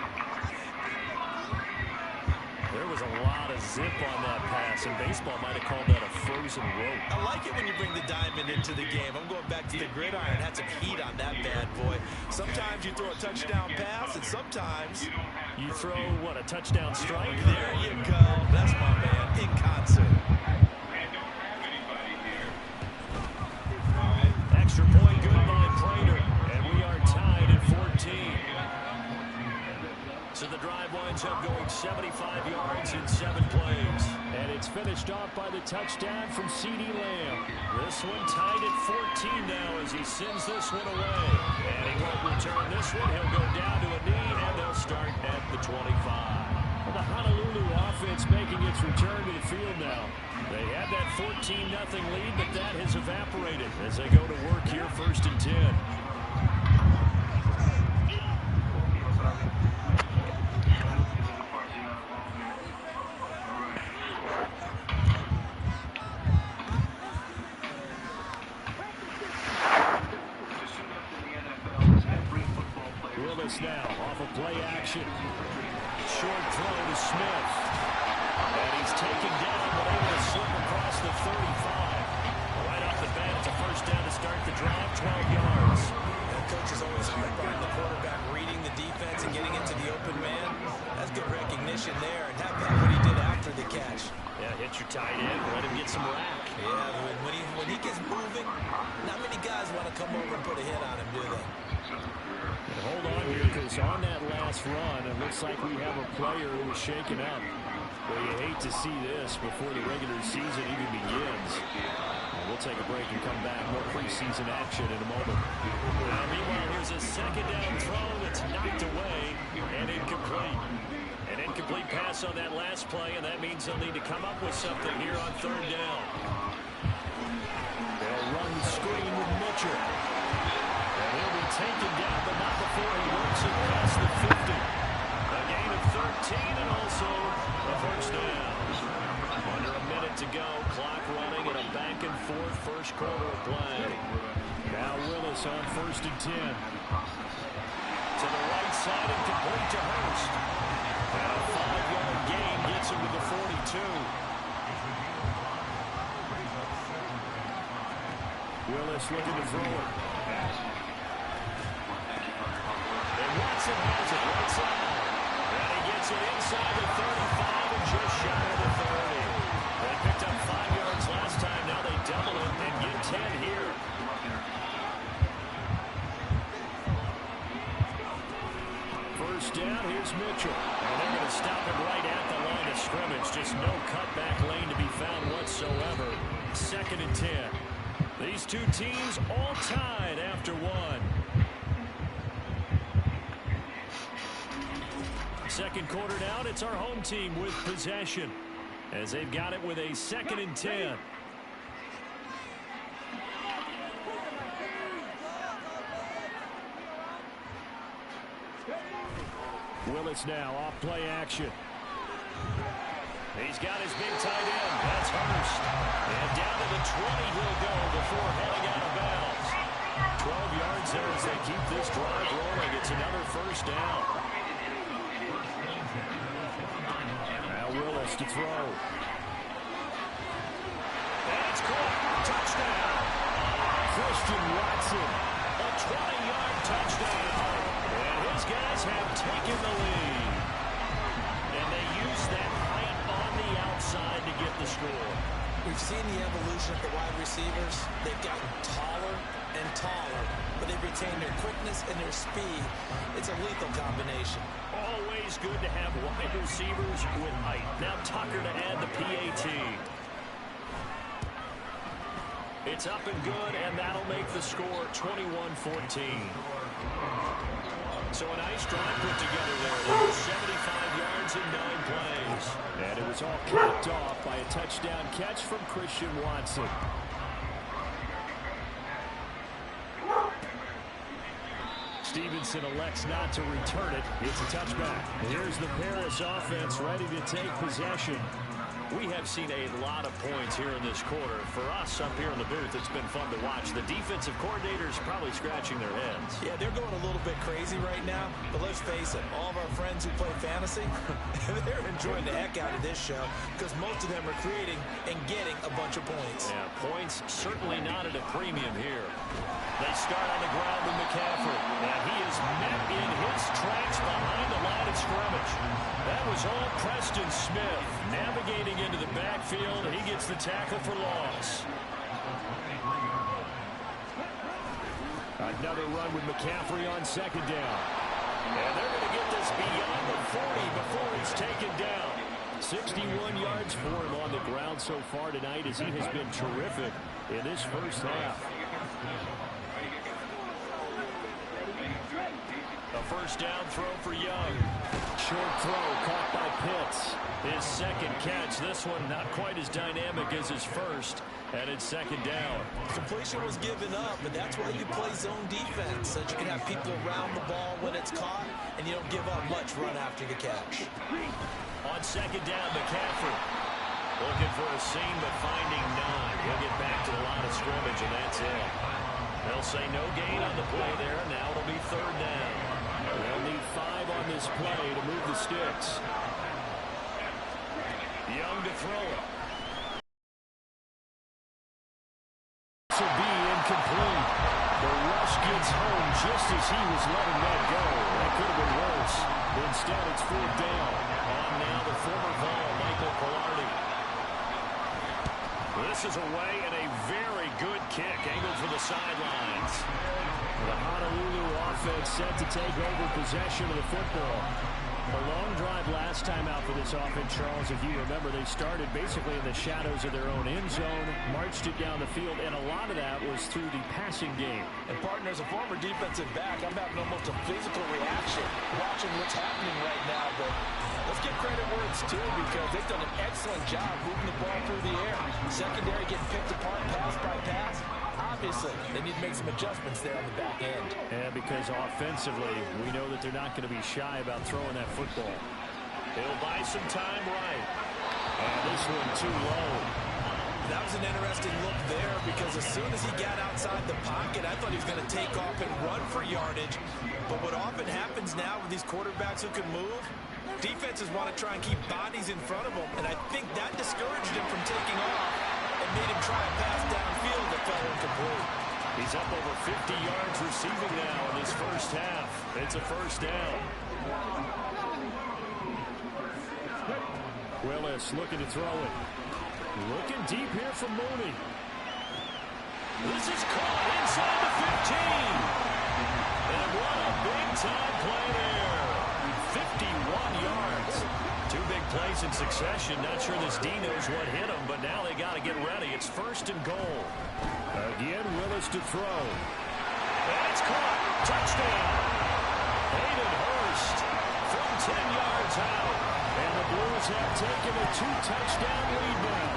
There was a lot of zip on that pass, and baseball might have called that a frozen rope. I like it when you bring the diamond into the game. I'm going back to the gridiron. Had some heat on that bad boy. Sometimes you throw a touchdown pass, and sometimes you throw, what, a touchdown strike? There you go. That's my man in concert. Extra point good by Prater, and we are tied at 14. So the drive winds up going 75 yards in 7 plays. And it's finished off by the touchdown from CeeDee Lamb. This one tied at 14 now as he sends this one away. And he won't return this one. He'll go down to a knee, and they'll start at the 25. Well, the Honolulu offense making its return to the field now. They had that 14-0 lead, but that has evaporated as they go to work here 1st and 10. Willis now off of play action. Short throw to Smith. And he's taken down, but able to slip across the 35. Right off the bat, it's a 1st down to start the drive, 12 yards. The coach is always harp on the quarterback reading the defense and getting into the open man. That's good recognition there, and have what he did after the catch. Yeah, hit your tight end, let him get some rack. Yeah, when he gets moving, not many guys want to come over and put a hit on him, do they? And hold on here, because on that last run, it looks like we have a player who is shaken up. Well, you hate to see this before the regular season even begins. We'll take a break and come back. More preseason action in a moment. Now, meanwhile, here's a 2nd down throw that's knocked away and incomplete. An incomplete pass on that last play, and that means they'll need to come up with something here on 3rd down. They'll run the screen with Mitchell. And he'll be taken down, but not before he works it past the 50. A gain of 13 and also a 1st down. Under a minute to go, clock running and a back and forth 1st quarter of play. Now Willis on 1st and 10. To the right side and complete to Hurst. And a 5-yard gain gets him to the 42. Willis looking to throw it. And Watson has it right side. And he gets it inside the 35 and just shy of the 30. They picked up 5 yards last time. Now they double it and get 10 here. First down, here's Mitchell. And they're going to stop him right at the line of scrimmage. Just no cutback lane to be found whatsoever. 2nd and 10. These two teams all tied after one. Second quarter down, it's our home team with possession as they've got it with a 2nd and 10. Willis now off play action. He's got his big tight end. That's Hurst. And down to the 20 he'll go before heading out of bounds. 12 yards there as they keep this drive rolling. It's another first down. Now Willis to throw. That's caught. Touchdown. Christian Watson. A 20-yard touchdown. And his guys have taken the lead. And they use that height on the outside to get the score. We've seen the evolution of the wide receivers. They've gotten taller and taller, but they've retained their quickness and their speed. It's a lethal combination. Always good to have wide receivers with height. Now Tucker to add the PAT. It's up and good, and that'll make the score 21-14. So a nice drive put together there. 75 yards in 9 plays. And it was all capped off by a touchdown catch from Christian Watson. Stevenson elects not to return it. It's a touchback. Here's the Paris offense ready to take possession. We have seen a lot of points here in this quarter. For us up here in the booth, it's been fun to watch. The defensive coordinators probably scratching their heads. Yeah, they're going a little bit crazy right now. But let's face it, all of our friends who play fantasy, they're enjoying the heck out of this show because most of them are creating and getting a bunch of points. Yeah, points certainly not at a premium here. They start on the ground with McCaffrey. And he is met in his tracks behind the line of scrimmage. That was all Preston Smith navigating into the backfield. He gets the tackle for loss. Another run with McCaffrey on 2nd down. And they're going to get this beyond the 40 before he's taken down. 61 yards for him on the ground so far tonight as he has been terrific in this first half. A first down throw for Young. Short throw caught by Pitts. His 2nd catch. This one not quite as dynamic as his first. And it's 2nd down. Completion was given up, but that's why you play zone defense, so that you can have people around the ball when it's caught, and you don't give up much run after the catch. On 2nd down, McCaffrey looking for a seam, but finding none. He'll get back to the line of scrimmage, and that's it. They'll say no gain on the play there. Now it'll be 3rd down. They'll need 5 on this play to move the sticks. Young to throw it. This will be incomplete. The rush gets home just as he was letting that go. That could have been worse. Instead, it's 4th down. On now the former Vol, Michael Pilardi. This is away and a very good kick angled for the sidelines. The Honolulu offense set to take over possession of the football. A long drive last time out for this offense, Charles. If you remember, they started basically in the shadows of their own end zone, marched it down the field, and a lot of that was through the passing game. And, partner, as a former defensive back, I'm having almost a physical reaction watching what's happening right now. But let's give credit where it's due because they've done an excellent job moving the ball through the air. Secondary getting picked apart pass by pass. Obviously, they need to make some adjustments there on the back end. And because offensively, we know that they're not going to be shy about throwing that football. They'll buy some time right. And this one too low. That was an interesting look there because as soon as he got outside the pocket, I thought he was going to take off and run for yardage. But what often happens now with these quarterbacks who can move, Defenses want to try and keep bodies in front of them, and I think that discouraged him from taking off and made him try a pass downfield that fell incomplete. He's up over 50 yards receiving now in his first half. It's a first down. Willis looking to throw it. Looking deep here from Mooney. This is caught inside the 15. And what a big-time play there. 51 yards. Two big plays in succession. Not sure this D knows what hit him, but now they got to get ready. It's first and goal. Again, Willis to throw. That's caught. Touchdown. Hayden Hurst from 10 yards out. And the Blues have taken a 2-touchdown lead now.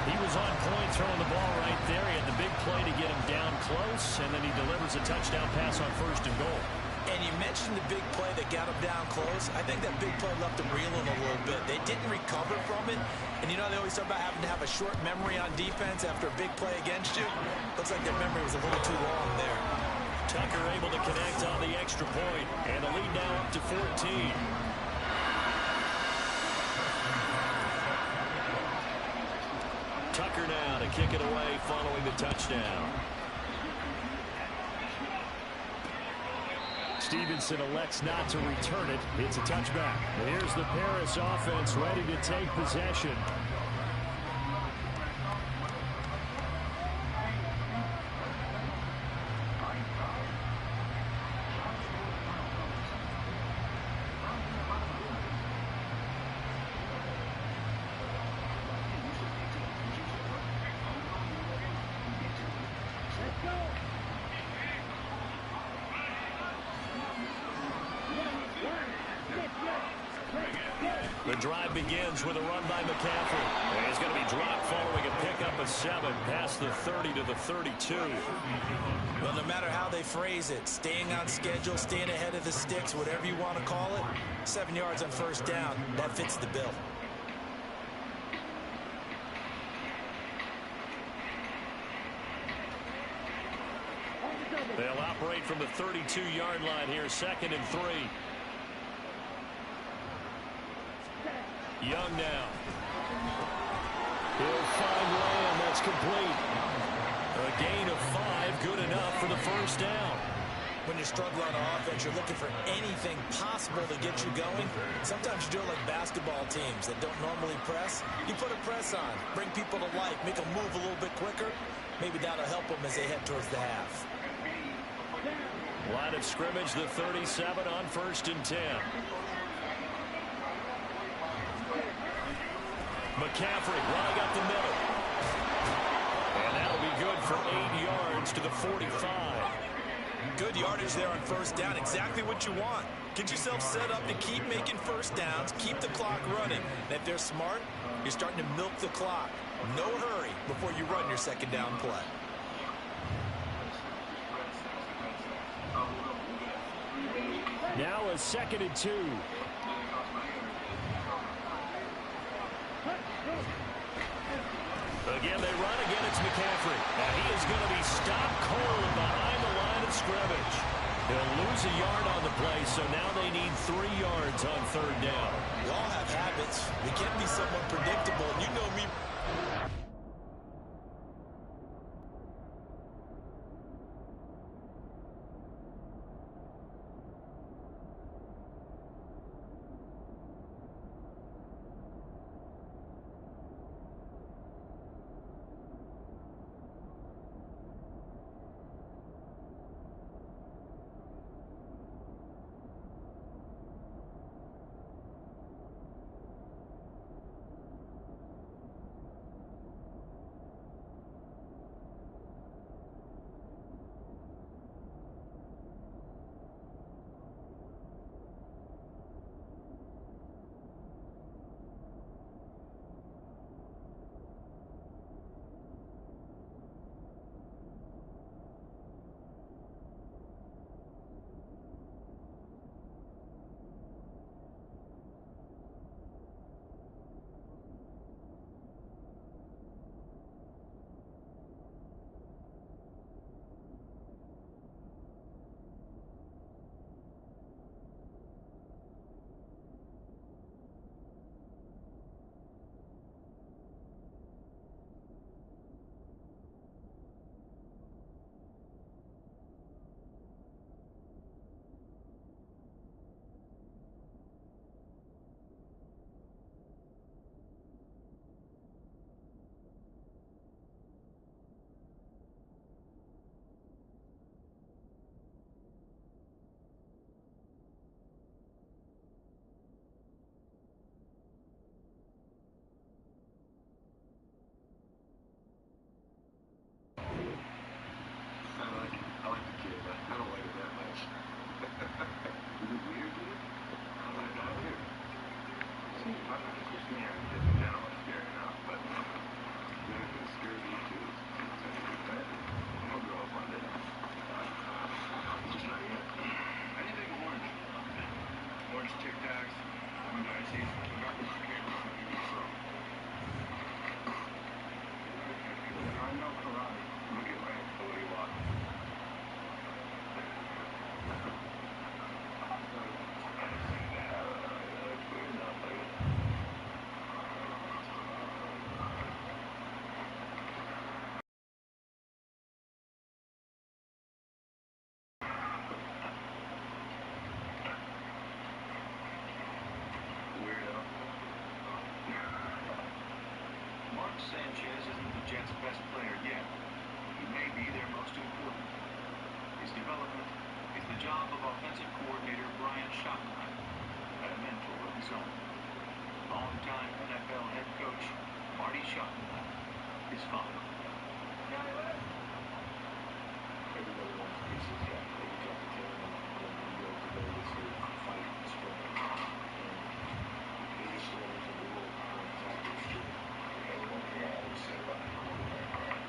He was on point throwing the ball right there. He had the big play to get him down close, and then he delivers a touchdown pass on first and goal. And you mentioned the big play that got him down close. I think that big play left him reeling a little bit. They didn't recover from it. And you know, they always talk about having to have a short memory on defense after a big play against you. Looks like their memory was a little too long there. Tucker able to connect on the extra point, and the lead now up to 14. Tucker now to kick it away following the touchdown. Stevenson elects not to return it. It's a touchback. And here's the Paris offense ready to take possession. The drive begins with a run by McCaffrey. And he's going to be dropped following a pickup of 7 past the 30 to the 32. Well, no matter how they phrase it, staying on schedule, staying ahead of the sticks, whatever you want to call it, 7 yards on first down, that fits the bill. They'll operate from the 32-yard line here, 2nd and 3. Young now. He'll find Lamb. That's complete. A gain of 5, good enough for the first down. When you're struggling on offense, you're looking for anything possible to get you going. Sometimes you do it like basketball teams that don't normally press. You put a press on, bring people to life, make them move a little bit quicker. Maybe that'll help them as they head towards the half. Line of scrimmage, the 37 on 1st and 10. McCaffrey running up the middle. And that'll be good for 8 yards to the 45. Good yardage there on first down. Exactly what you want. Get yourself set up to keep making first downs, keep the clock running. And if they're smart, you're starting to milk the clock. No hurry before you run your second down play. Now a 2nd and 2. Again, they run. Again, it's McCaffrey. And he is going to be stopped cold behind the line of scrimmage. He'll lose a yard on the play, so now they need 3 yards on 3rd down. We all have habits. We can't be somewhat predictable. And you know me. Yeah, just in general, it's scary enough, but then if it scares you too, it's I'll grow up on it. Just not yet. Anything orange. Orange Tic Tacs, orange ices. I got this camera for you, so. I know karate. Look at me. So what do you want? Weirdo. Mark Sanchez isn't the Jets' best player yet. He may be their most important. His development is the job of offensive coordinator Brian Schottenheimer, and a mentor of his own. Longtime NFL head coach Marty Schottenheimer, his father. Everybody wants pieces. Yeah, they got the team and we go to Vegas to fight and sprint. And biggest stories in the world are exactly true. Everyone here always said about the quarterback, right?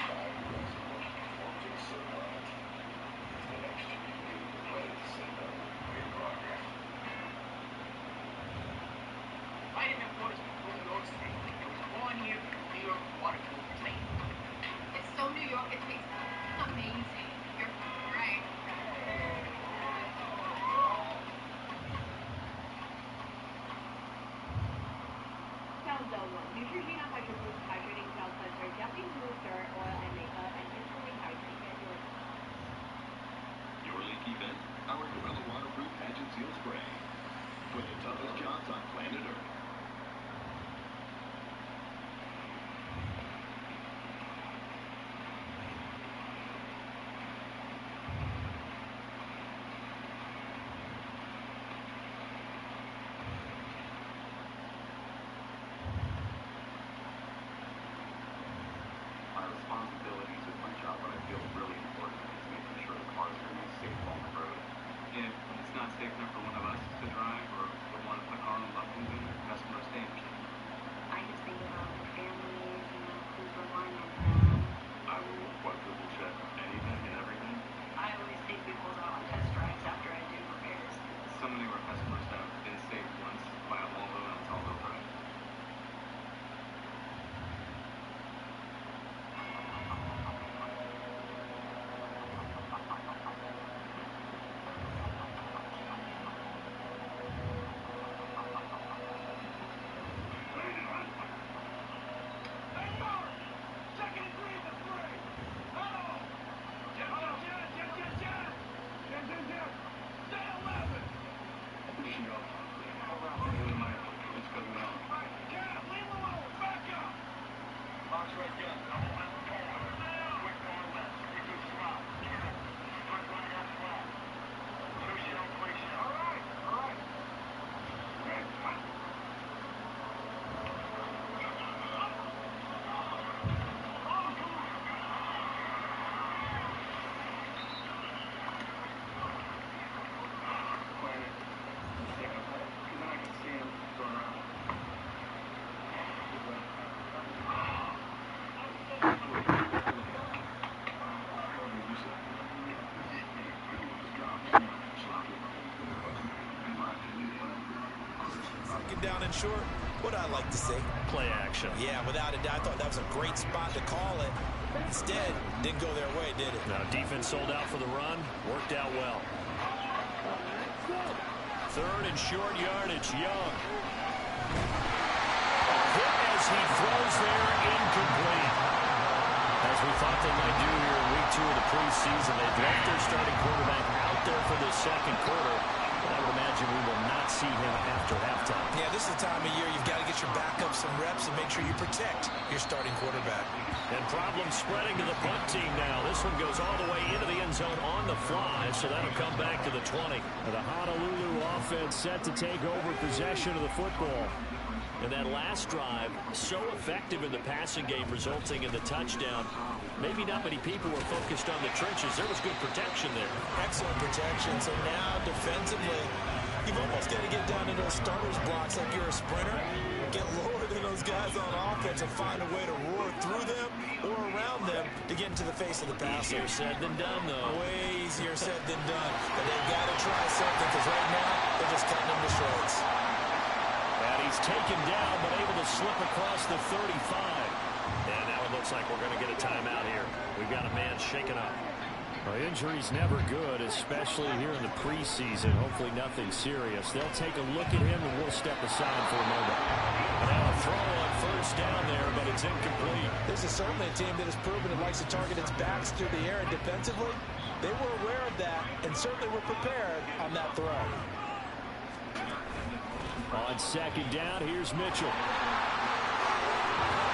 5 years ago, performed to a certain level. The next year, you need to play at the same level. Great progress. I didn't know this was New York State. I was born here in New York water polo plane. It's so New York, it tastes amazing. You're right. Salzone. Neutrogena Hydro Boost Hydrating Gel Cleanser gently removes dirt, oil, and makeup and instantly hydrates Your leaky vent? Our Gorilla Waterproof Patch and Seal Spray. For the toughest jobs on planet Earth. My responsibilities with my job, what I feel is really important, is making sure the cars are going to be safe on the road. If it's not safe enough for one of us to drive or we want to put our own loved ones in, the customer stays. I just think about the families and who's relying on them. I will quadruple check anything and everything. I always take vehicles out on test drives after I do repairs. So many of our customers have been saved once by a Volvo and it's all over it. Down and short, what I like to see. Play action. Yeah, without a doubt, I thought that was a great spot to call it. Instead, didn't go their way, did it? Now, defense sold out for the run. Worked out well. 3rd and short yardage, Young. Hit as he throws there, incomplete. As we thought they might do here in week 2 of the preseason, they've left their starting quarterback out there for the second quarter. But I would imagine we will not see him after halftime. Yeah, this is the time of year you've got to get your backup some reps and make sure you protect your starting quarterback. And problems spreading to the punt team now. This one goes all the way into the end zone on the fly, so that'll come back to the 20. The Honolulu offense set to take over possession of the football. And that last drive, so effective in the passing game, resulting in the touchdown. Maybe not many people were focused on the trenches. There was good protection there. Excellent protection. So now defensively, You've almost got to get down to those starters blocks like you're a sprinter. Get lower than those guys on offense and find a way to roar through them or around them to get into the face of the passer. Easier said than done, though. Way easier said than done. But they've got to try something because right now they're just cutting them to shreds. And he's taken down but able to slip across the 35. And now it looks like we're going to get a timeout here. We've got a man shaken up. Well, injury's never good, especially here in the preseason. Hopefully nothing serious. They'll take a look at him, and we'll step aside for a moment. Now a throw on first down there, but it's incomplete. This is certainly a team that has proven it likes to target its backs through the air and defensively. They were aware of that and certainly were prepared on that throw. On second down, here's Mitchell.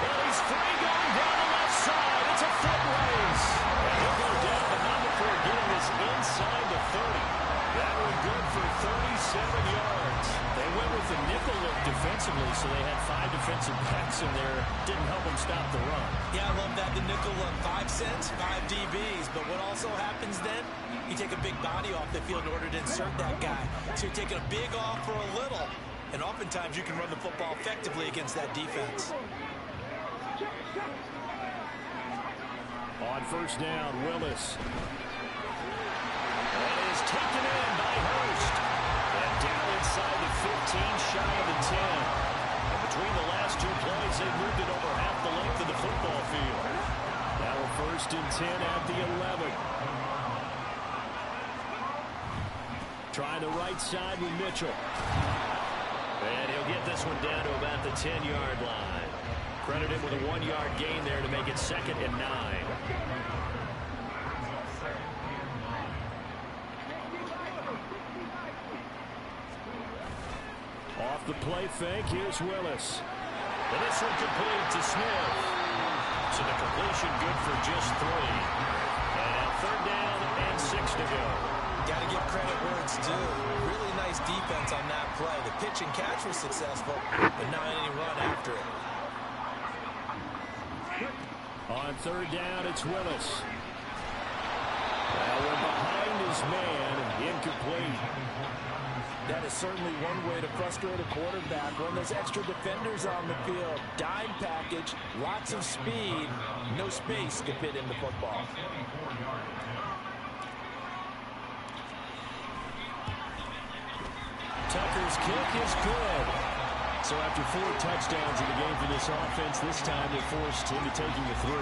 And he's free going down the left side. It's a foot race. And he'll go down, but not before getting this inside the 30. That one good for 37 yards. They went with the nickel look defensively, so they had 5 defensive backs in there. Didn't help them stop the run. Yeah, I love that. The nickel look, 5 cents, 5 DBs. But what also happens then, you take a big body off the field in order to insert that guy. So you're taking a big off for a little. And oftentimes you can run the football effectively against that defense. On first down, Willis. And is taken in by Hurst. And down inside the 15, shy of the 10. And between the last 2 plays, they moved it over half the length of the football field. Now a first and 10 at the 11. Trying the right side with Mitchell. And he'll get this one down to about the 10-yard line. Credit him with a 1-yard gain there to make it 2nd and 9. Off the play fake, here's Willis. And this one complete to Smith. So the completion good for just 3. And 3rd down and 6 to go. Got to give credit where it's due. Really nice defense on that play. The pitch and catch was successful, but not any run after it. On 3rd down, it's Willis. Well, we're behind his man, incomplete. That is certainly one way to frustrate a quarterback. When there's extra defenders on the field, dime package, lots of speed, no space to fit in the football. Tucker's kick is good. So after 4 touchdowns in the game for this offense, this time they're forced into taking the 3.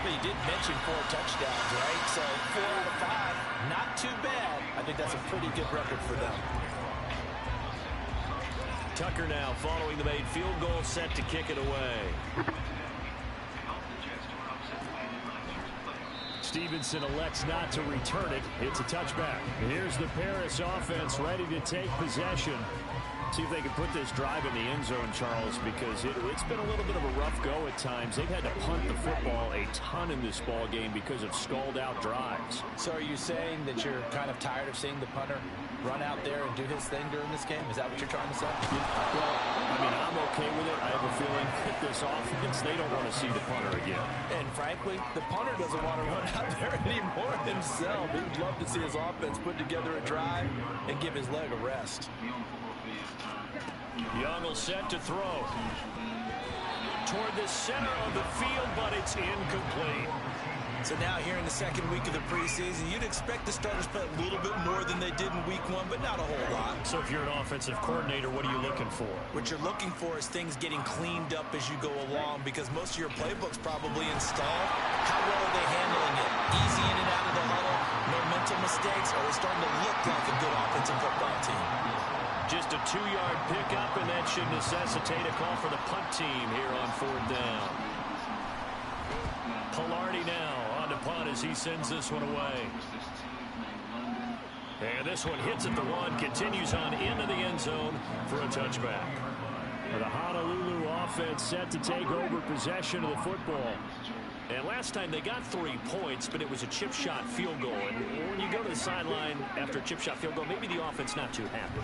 But you did mention 4 touchdowns, right? So 4 out of 5, not too bad. I think that's a pretty good record for them. Tucker now following the made field goal, set to kick it away. Stevenson elects not to return it. It's a touchback. And here's the Paris offense ready to take possession. See if they can put this drive in the end zone, Charles, because it's been a little bit of a rough go at times. They've had to punt the football a ton in this ball game because of stalled-out drives. So are you saying that you're kind of tired of seeing the punter run out there and do his thing during this game? Is that what you're trying to say? Well, I mean, I'm okay with it. I have a feeling that this offense, they don't want to see the punter again. And frankly, the punter doesn't want to run out there anymore himself. He'd love to see his offense put together a drive and give his leg a rest. Young will set to throw. Toward the center of the field, but it's incomplete. So now here in the 2nd week of the preseason, you'd expect the starters play a little bit more than they did in week 1, but not a whole lot. So if you're an offensive coordinator, what are you looking for? What you're looking for is things getting cleaned up as you go along, because most of your playbook's probably installed. How well are they handling it? Easy in and out of the huddle, no mental mistakes, or are they starting to look like a good offensive football team? Just a 2-yard pickup, and that should necessitate a call for the punt team here on 4th down. Pilardi now on to punt as he sends this one away. And this one hits at the 1, continues on into the end zone for a touchback. The Honolulu offense set to take over possession of the football. And last time they got 3 points, but it was a chip shot field goal. And when you go to the sideline after a chip shot field goal, maybe the offense not too happy.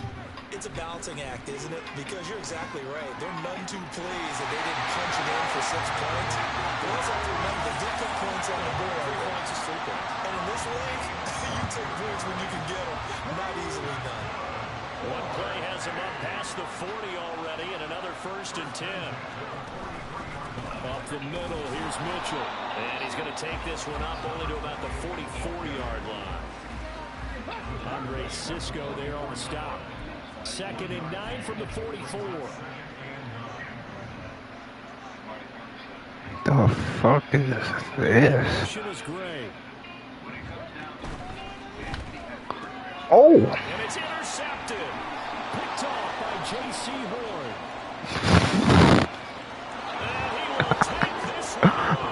It's a balancing act, isn't it? Because you're exactly right. They're none too pleased that they didn't punch it in for 6 points. But also have to remember, they did put points on the board. 3 points is sleeping. And in this league, you take points when you can get them. Not easily done. One play has him up past the 40 already, and another 1st and 10. Up the middle, here's Mitchell. And he's going to take this one up only to about the 44-yard line. Andre Cisco there on the stop. 2nd and 9 from the 44. The fuck is this? Oh! And it's intercepted. Picked off by J.C. Horn.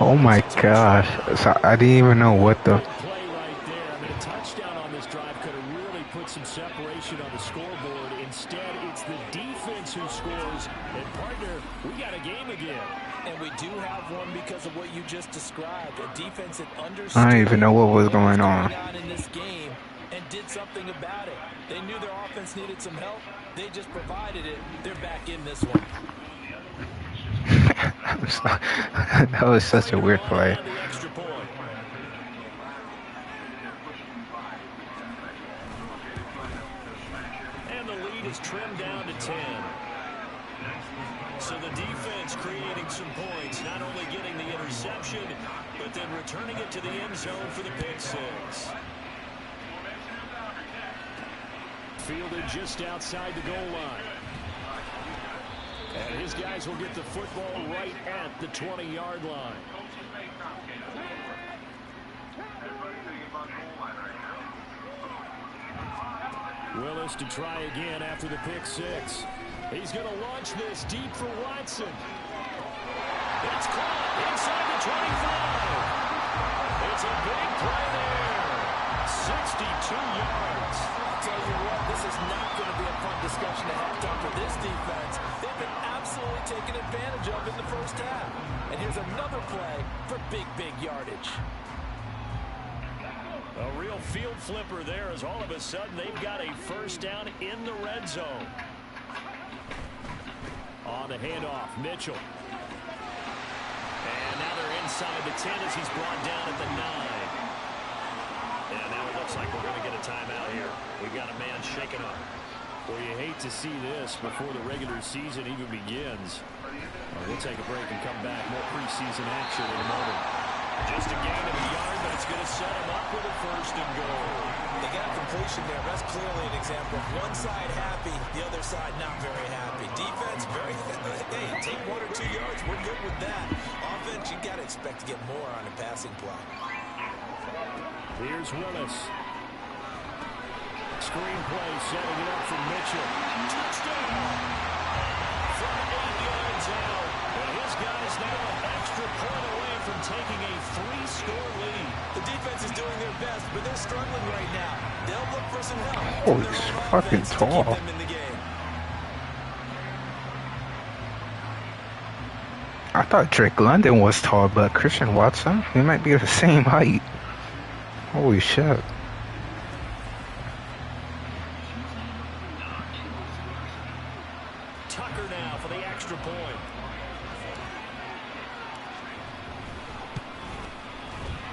Oh my gosh. So I didn't even know what the... Play right there. I mean, a touchdown on this drive could have really put some separation on the scoreboard. Instead, it's the defense who scores. And, partner, we got a game again. And we do have one because of what you just described. A defense that understood I didn't even know what was going on. in this game and did something about it. They knew their offense needed some help. They just provided it. They're back in this one. That was such a weird play. And the lead is trimmed down to 10. So the defense creating some points, not only getting the interception, but then returning it to the end zone for the pick 6. Fielded just outside the goal line. And his guys will get the football right at the 20-yard line. Willis to try again after the pick 6. He's going to launch this deep for Watson. It's caught inside the 25. It's a big play there. 62 yards. I'll tell you what, this is not going to be a fun discussion to have done for this defense. They've been absolutely taken advantage of in the first half. And here's another play for big yardage. A real field flipper there as all of a sudden they've got a first down in the red zone. On the handoff, Mitchell. And now they're inside the 10 as he's brought down at the 9. And now it looks like we're going to get a timeout here. We've got a man shaken up. Well, you hate to see this before the regular season even begins. We'll take a break and come back. More preseason action in a moment. Just a gain of a yard, but it's going to set him up with a 1st and goal. They got completion there. That's clearly an example of one side happy, the other side not very happy. Defense, very, hey, take 1 or 2 yards. We're good with that. Offense, you got to expect to get more on a passing play. Here's Willis. Screen play setting it up for Mitchell. Touchdown! From 8 yards out. And his guys now an extra point away from taking a 3-score lead. The defense is doing their best, but they're struggling right now. They'll look for some help. Oh, he's fucking tall. I thought Drake London was tall, but Christian Watson, he might be the same height. Holy shit. Tucker now for the extra point.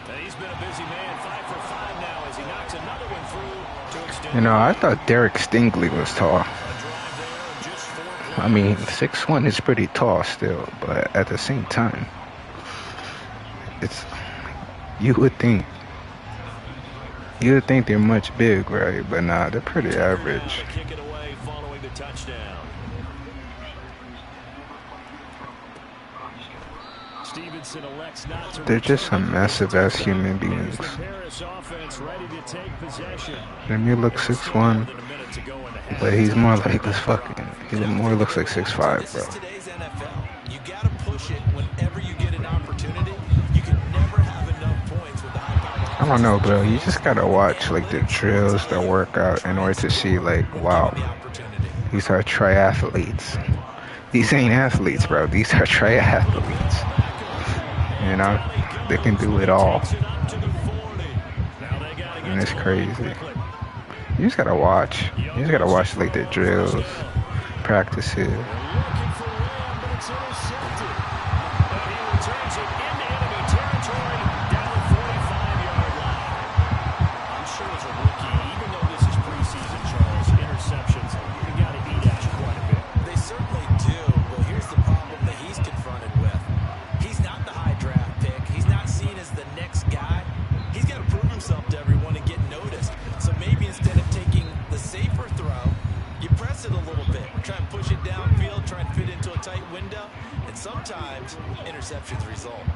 And he's been a busy man, 5 for 5 now as he knocks another one through to extend. You know, I thought Derek Stingley was tall. I mean, 6'1" is pretty tall still, but at the same time, it's, you would think they're much big, right? But nah, they're pretty average. Kick it away following the touchdown. Stevenson elects not to. They're just some massive ass human beings. Jimmy looks 6'1", but he's more like this fucking. He more looks like 6'5", bro. Today's NFL. You gotta push it whenever you get an opportunity. You can never have enough points with the high power. I don't know, bro. You just gotta watch like the drills, the workout, in order to see like, wow, these are triathletes. These ain't athletes, bro. These are triathletes. You know, they can do it all, and it's crazy. You just gotta watch. You just gotta watch like the drills, practices. tight window, and sometimes interceptions result.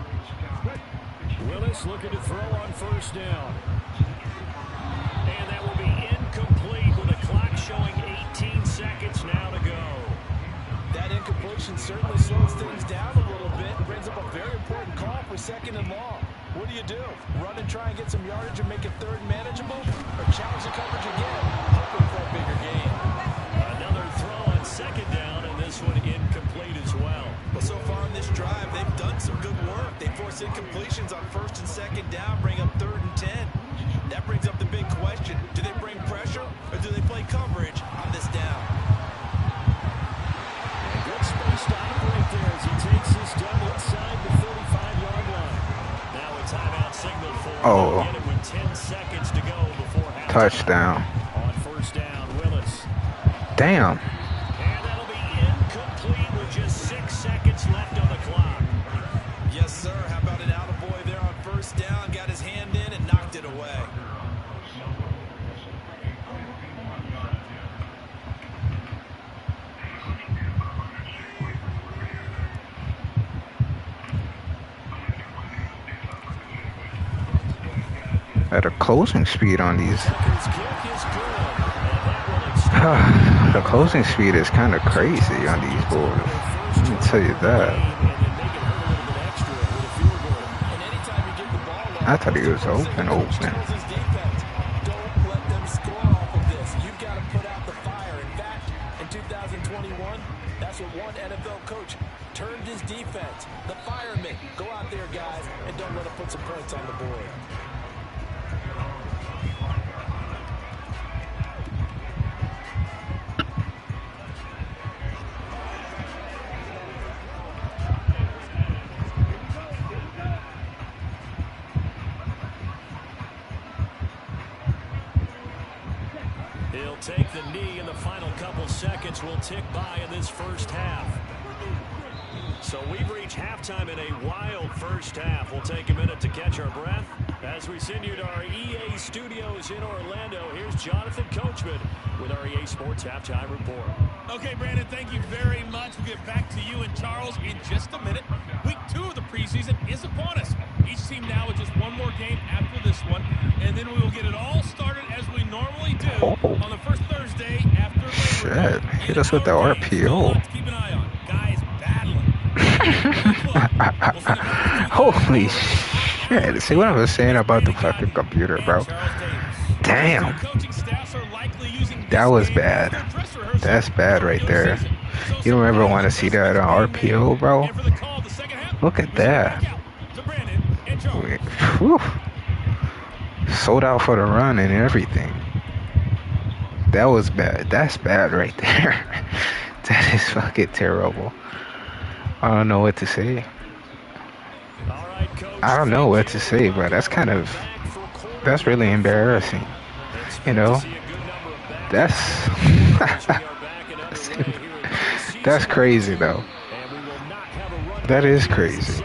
Willis looking to throw on first down. And that will be incomplete with the clock showing 18 seconds now to go. That incompletion certainly slows things down a little bit and brings up a very important call for 2nd and long. What do? Run and try and get some yardage and make it 3rd manageable? Or challenge the coverage again, hoping for a bigger gain? Another throw on 2nd down, and this one incomplete as well. But so far in this drive, they've done some good work. They force incompletions on 1st and 2nd down, bring up 3rd and 10. That brings up the big question. Do they bring pressure, or do they play coverage on this down? And good space to operate there as he takes this down inside the 45-yard line. Now a timeout signal for Oh. get it with 10 seconds to go before halftime. Touchdown. On first down, Willis. Damn. And that'll be incomplete with just 6 seconds left on the clock. Yes, sir. How about an attaboy there on first down? Got his hand in and knocked it away. At a closing speed on these. Tucker's kick is good. And that will The closing speed is kind of crazy on these boards. Let me tell you that. I thought he was open. Don't let them score off of this. You've got to put out the fire. In fact, in 2021, that's what one NFL coach termed his defense. The firemen. Go out there, guys, and don't let them put some points on the board. He'll take the knee, and the final couple seconds will tick by in this first half. So we've reached halftime in a wild first half. We'll take a minute to catch our breath as we send you to our EA studios in Orlando. Here's Jonathan Coachman with our EA Sports Halftime Report. Okay, Brandon, thank you very much. We'll get back to you and Charles in just a minute. Week 2 of the preseason is upon us. Each team now with just one more game after this one, and then we will get it all started as we normally do on the first Thursday after Labor Day. Shit. Hit us with the RPO. Keep an eye on. Guys battling. Holy shit. See what I was saying about the fucking computer, bro? Damn. That was bad. That's bad right there. You don't ever want to see that on RPO, bro. Look at that. Wait, whew. Sold out for the run and everything. That was bad. That's bad right there. That is fucking terrible. I don't know what to say. I don't know what to say, but that's really embarrassing. You know, that's that's crazy though. That is crazy.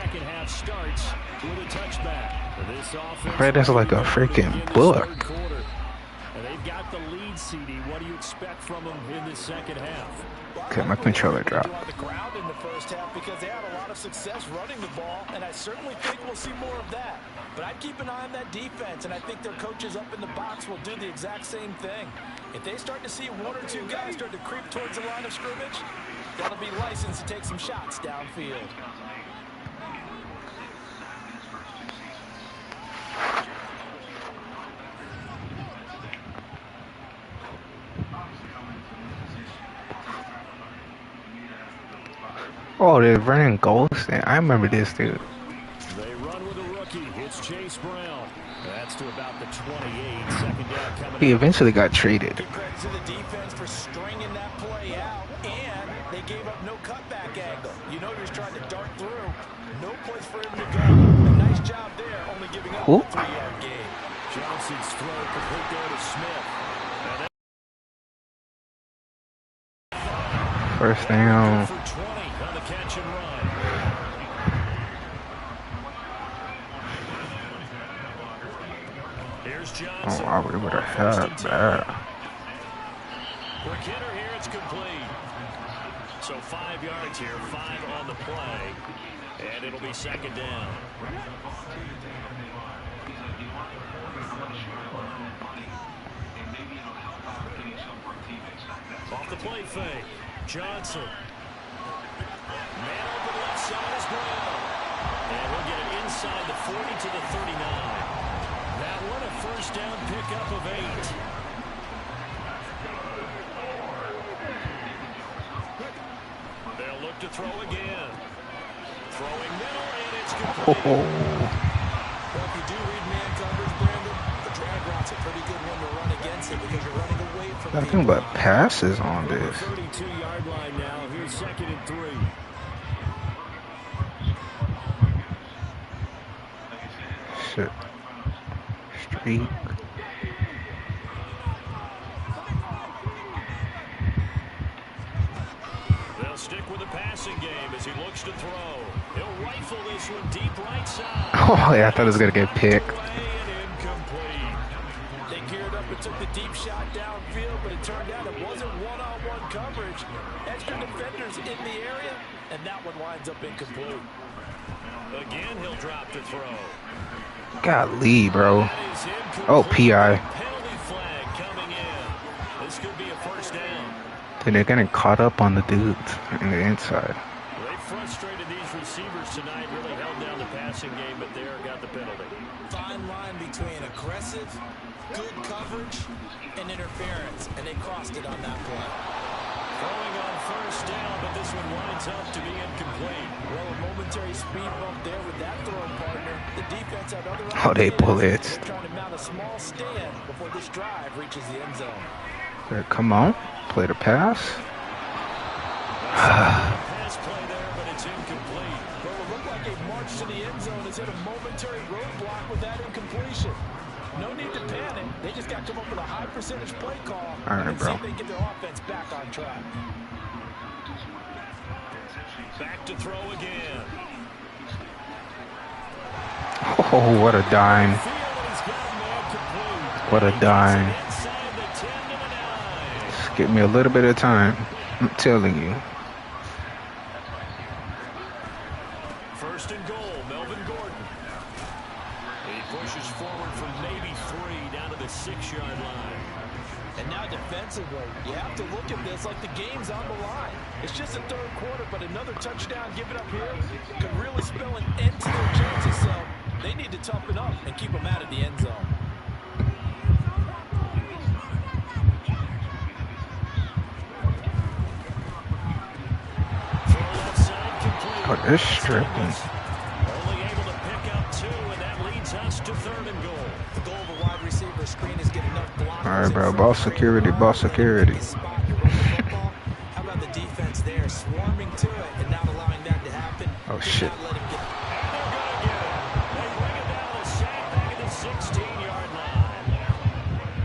Right, that's like a freaking book. They've got the lead, CD. What do you expect from them in this second half? Okay, my controller dropped. On the ground in the first half because they had a lot of success running the ball, and I certainly think we'll see more of that. But I'd keep an eye on that defense, and I think their coaches up in the box will do the exact same thing. If they start to see one or two guys start to creep towards the line of scrimmage, that'll be licensed to take some shots downfield. Oh, they're running Ghost. I remember this dude. They run with a rookie. It's Chase Brown. That's to about the 28. Second down coming. He eventually got traded. Give credit to the defense for stringing that play out, and they gave up no cutback angle. You know he was trying to dart through. No place for him to go. A nice job there, only giving up a 3-yard gain. Johnson's throw complete there to Smith. First down. For 20 on the catch and run. Here's Johnson. Oh, I would have had that. For Kidder here, it's complete. So 5 yards here, 5 on the play, and it'll be second down. Off the play fake, Johnson. Man open left side is Brown. And we'll get it inside the 40 to the 39. That one a first down pickup of 8. They'll look to throw again. Throwing middle, and it's complete. Well, if you do read man coverage, Brandon, the drag route's a pretty good one to run against it because you're running away from Nothing but passes on this. 32-yard line now. Here's 2nd and 3. Shit. Streak. They'll stick with the passing game as he looks to throw. He'll rifle this one deep right side. Oh, yeah, I thought it was going to get picked. They geared up and took the deep shot downfield, but it turned out it wasn't one-on-one coverage. Extra defenders in the area, and that one winds up incomplete. Again, he'll drop to throw. Golly, bro. Oh, PI. Penalty flag coming in. This could be a first down. Dude, they're getting caught up on the dudes in the inside. They frustrated these receivers tonight, really held down the passing game, but there got the penalty. Fine line between aggressive, good coverage, and interference, and they crossed it on that play. Throwing on first down, but this one winds up to be incomplete. Well, a momentary speed bump there with that throw partner. The defense had other Oh, they bullets. trying to mount a small stand before this drive reaches the end zone. Come on, play the pass. Pass play there, but it's incomplete. Well, it looked like a march to the end zone has hit a momentary roadblock with that incompletion. No need to panic. They just got to come up with a high percentage play call. All right, and bro. see if they get their offense back on track. Back to throw again. Oh, what a dime. What a dime. Just give me a little bit of time. I'm telling you. First and goal, Melvin Gordon. He pushes forward from maybe 3 down to the 6-yard line. And now defensively, you have to look at this like the game's on the line. It's just a third quarter, but another touchdown given up here could really spell an end to their chances. So they need to toughen up and keep them out of the end zone. Oh, they're stripping. Only able to pick up 2, and that leads us to 3rd and goal. The goal of a wide receiver screen is get enough blockers. All right, bro. Ball security, ball security. How about the defense there, swarming to it and not allowing that to happen? Oh, shit. They bring it down to sack back at the 16-yard line.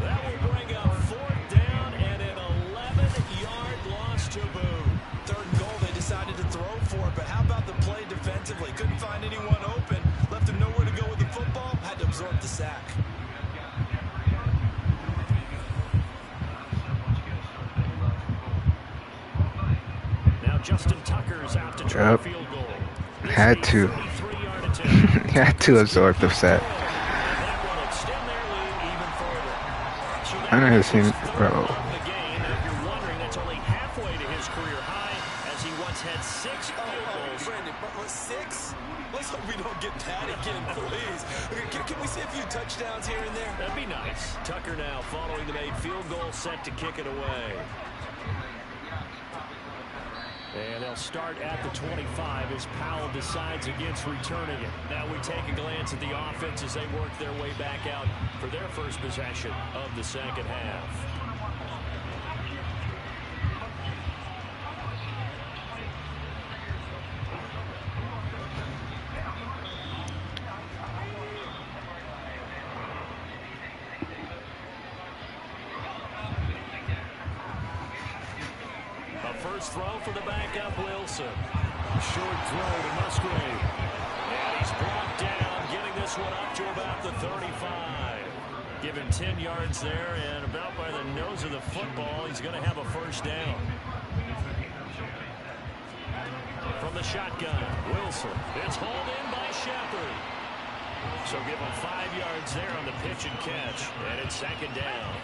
That will bring up 4th down and an 11-yard loss to boot. 3rd and goal, they decided to throw for it, but how about the play defensively? Couldn't find anyone open, left him nowhere to go with the football, had to absorb the sack. Now Justin Tucker's out to try a field goal. Had to. Had to absorb the sack. I never seen, bro. You're wondering that's only halfway to his career high, as he once had 6 field goals. Brandon, but 6? Let's hope we don't get that again, please. Can we see a few touchdowns here and there? That'd be nice. Tucker now following the made field goal, set to kick it away. And they'll start at the 25 as Powell decides against returning it. Now we take a glance at the offense as they work their way back out for their first possession of the second half. First throw for the backup, Wilson. Short throw to Musgrave. And he's brought down, getting this one up to about the 35. Given 10 yards there, and about by the nose of the football, he's going to have a first down. the shotgun. Wilson. It's hauled in by Shepard. So give him 5 yards there on the pitch and catch. And it's second down.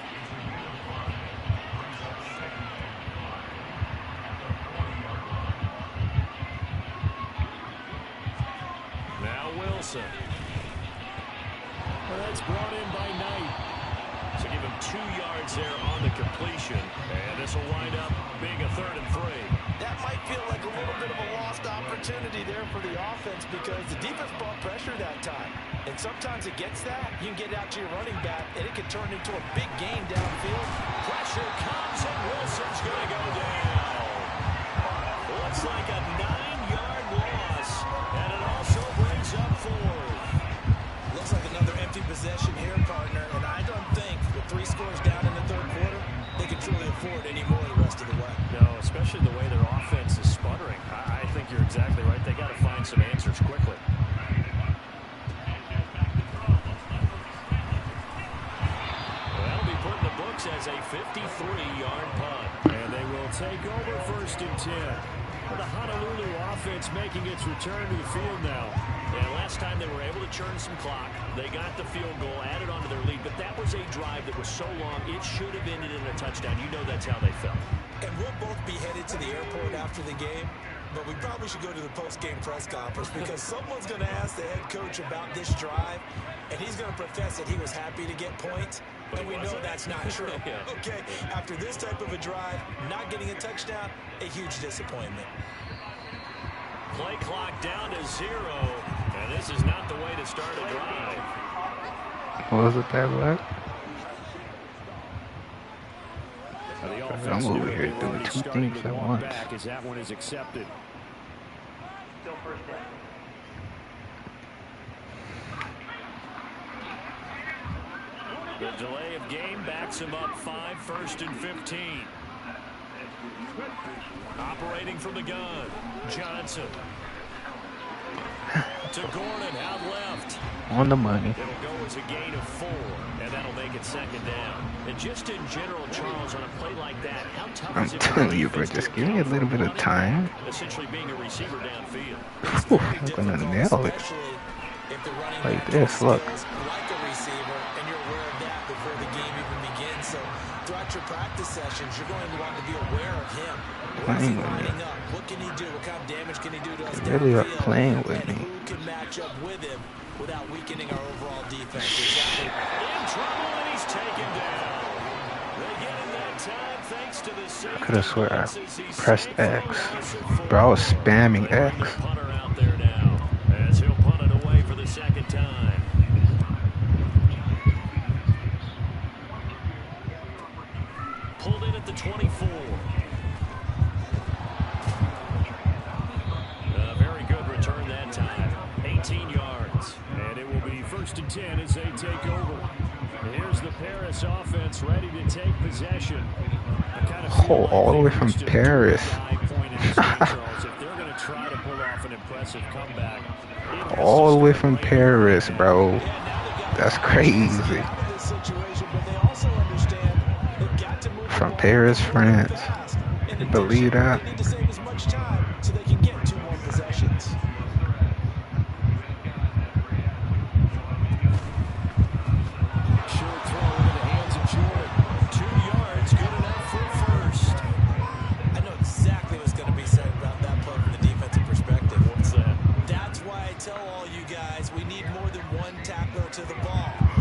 Now Wilson. Well, that's brought in by Knight. So give him 2 yards there on the completion. And this will wind up being a 3rd and 3. That might feel like a little bit of a lost opportunity there for the offense because the defense brought pressure that time. And sometimes it gets that. You can get out to your running back, and it can turn into a big game downfield. Pressure comes, and Wilson's going to go down. Looks like a 9-yard loss, and it also brings up 4th. Looks like another empty possession here, partner, and I don't think with 3 scores down in the 3rd quarter, they can truly afford any more the rest of the way. No, especially the way their offense is sputtering. I think you're exactly right. They got to find some answers quickly. That'll be put in the books as a 53-yard punt. And they will take over 1st and 10. The Honolulu offense making its return to the field now. And last time they were able to churn some clock. They got the field goal, added onto their lead. But that was a drive that was so long, it should have ended in a touchdown. You know that's how they felt. And we'll both be headed to the airport after the game. But we probably should go to the post-game press conference because someone's going to ask the head coach about this drive. And he's going to profess that he was happy to get points. And we know that's not true. Yeah. Okay, after this type of a drive, not getting a touchdown, a huge disappointment. Play clock down to 0, and this is not the way to start a drive. What was it that like? I'm over here doing 2 things at once. As that one is accepted. Still first down. The delay of game backs him up 5, 1st and 15. Operating from the gun, Johnson. To Gordon, out left. On the money. It'll go as a gain of 4, and that'll make it second down. And just in general, Charles, on a play like that, how tough is it? I'm telling you, bro, just give me a little bit of time. Essentially being a receiver downfield. Ooh, I'm gonna nail it. Like this, look. Like a receiver, and you're aware of that before the game even begins. So throughout your practice sessions, you're going to want to be aware of him. What's he lining up? What can he do? What kind of damage can he do to us They really are downfield? playing with And me. who can match up with him without weakening our overall defense? In trouble, and he's taken down. They get him that time thanks to the safety. I could have sworn I pressed X. Bro, I was spamming X. Punter out there now as he'll punt it away for the second time. Pulled in at the 24. A very good return that time. 18 yards. And it will be 1st and 10 as they take over. And here's the Paris offense ready to take possession. Oh, all the way from Paris. All the way from Paris, bro. That's crazy. From Paris, France. Can you believe that?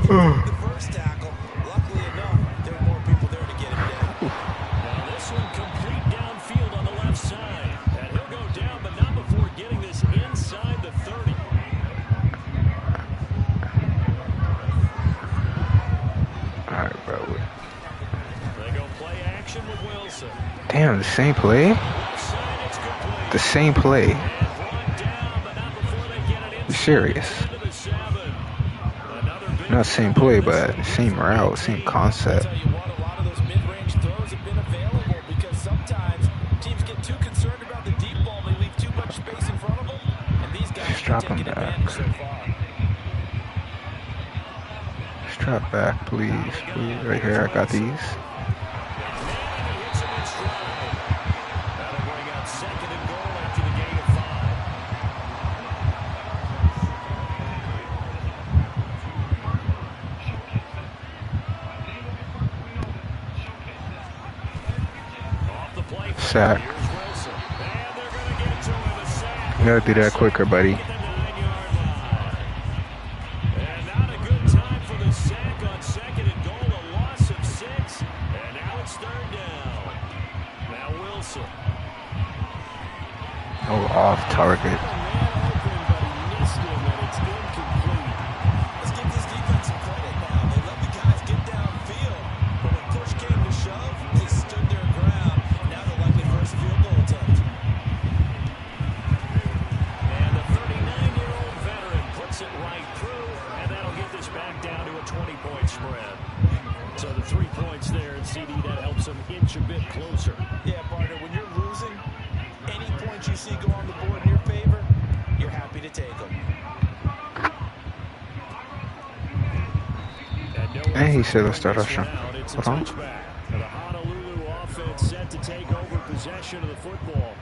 The first tackle, luckily enough, there were more people there to get him down. Now this one complete downfield on the left side. And he'll go down, but not before getting this inside the 30. Alright, bro. They go play action with Wilson. Damn, the same play? The same play. You serious? Not same play, but same route, same concept. I'll tell you what, a lot of those mid-range throws have been available because sometimes teams get too concerned about the deep ball. They leave too much space in front of them, and these guys Just are drop taking them back. advantage so far. Just drop back, please. Please, right here, I got these. That'll bring out 2nd and goal after the gain of 5. sack. You gotta do that quicker, buddy. And not a good time for the sack on 2nd and goal. A loss of 6. And now it's 3rd down. Now Wilson. Oh, off target. Let's give this defense some credit now. They let the guys get downfield. But when push came to shove, they stood their ground. Now they're likely for a field goal attempt. And the 39-year-old veteran puts it right through, and that'll get this back down to a 20-point spread. So the 3 points there, and CD, that helps them inch a bit closer. Yeah, partner, when you're losing, any points you see go on the board in your favor, you're happy to take them. And he said let's start rushing. It's a touchback. The Honolulu offense set to take over possession of the football.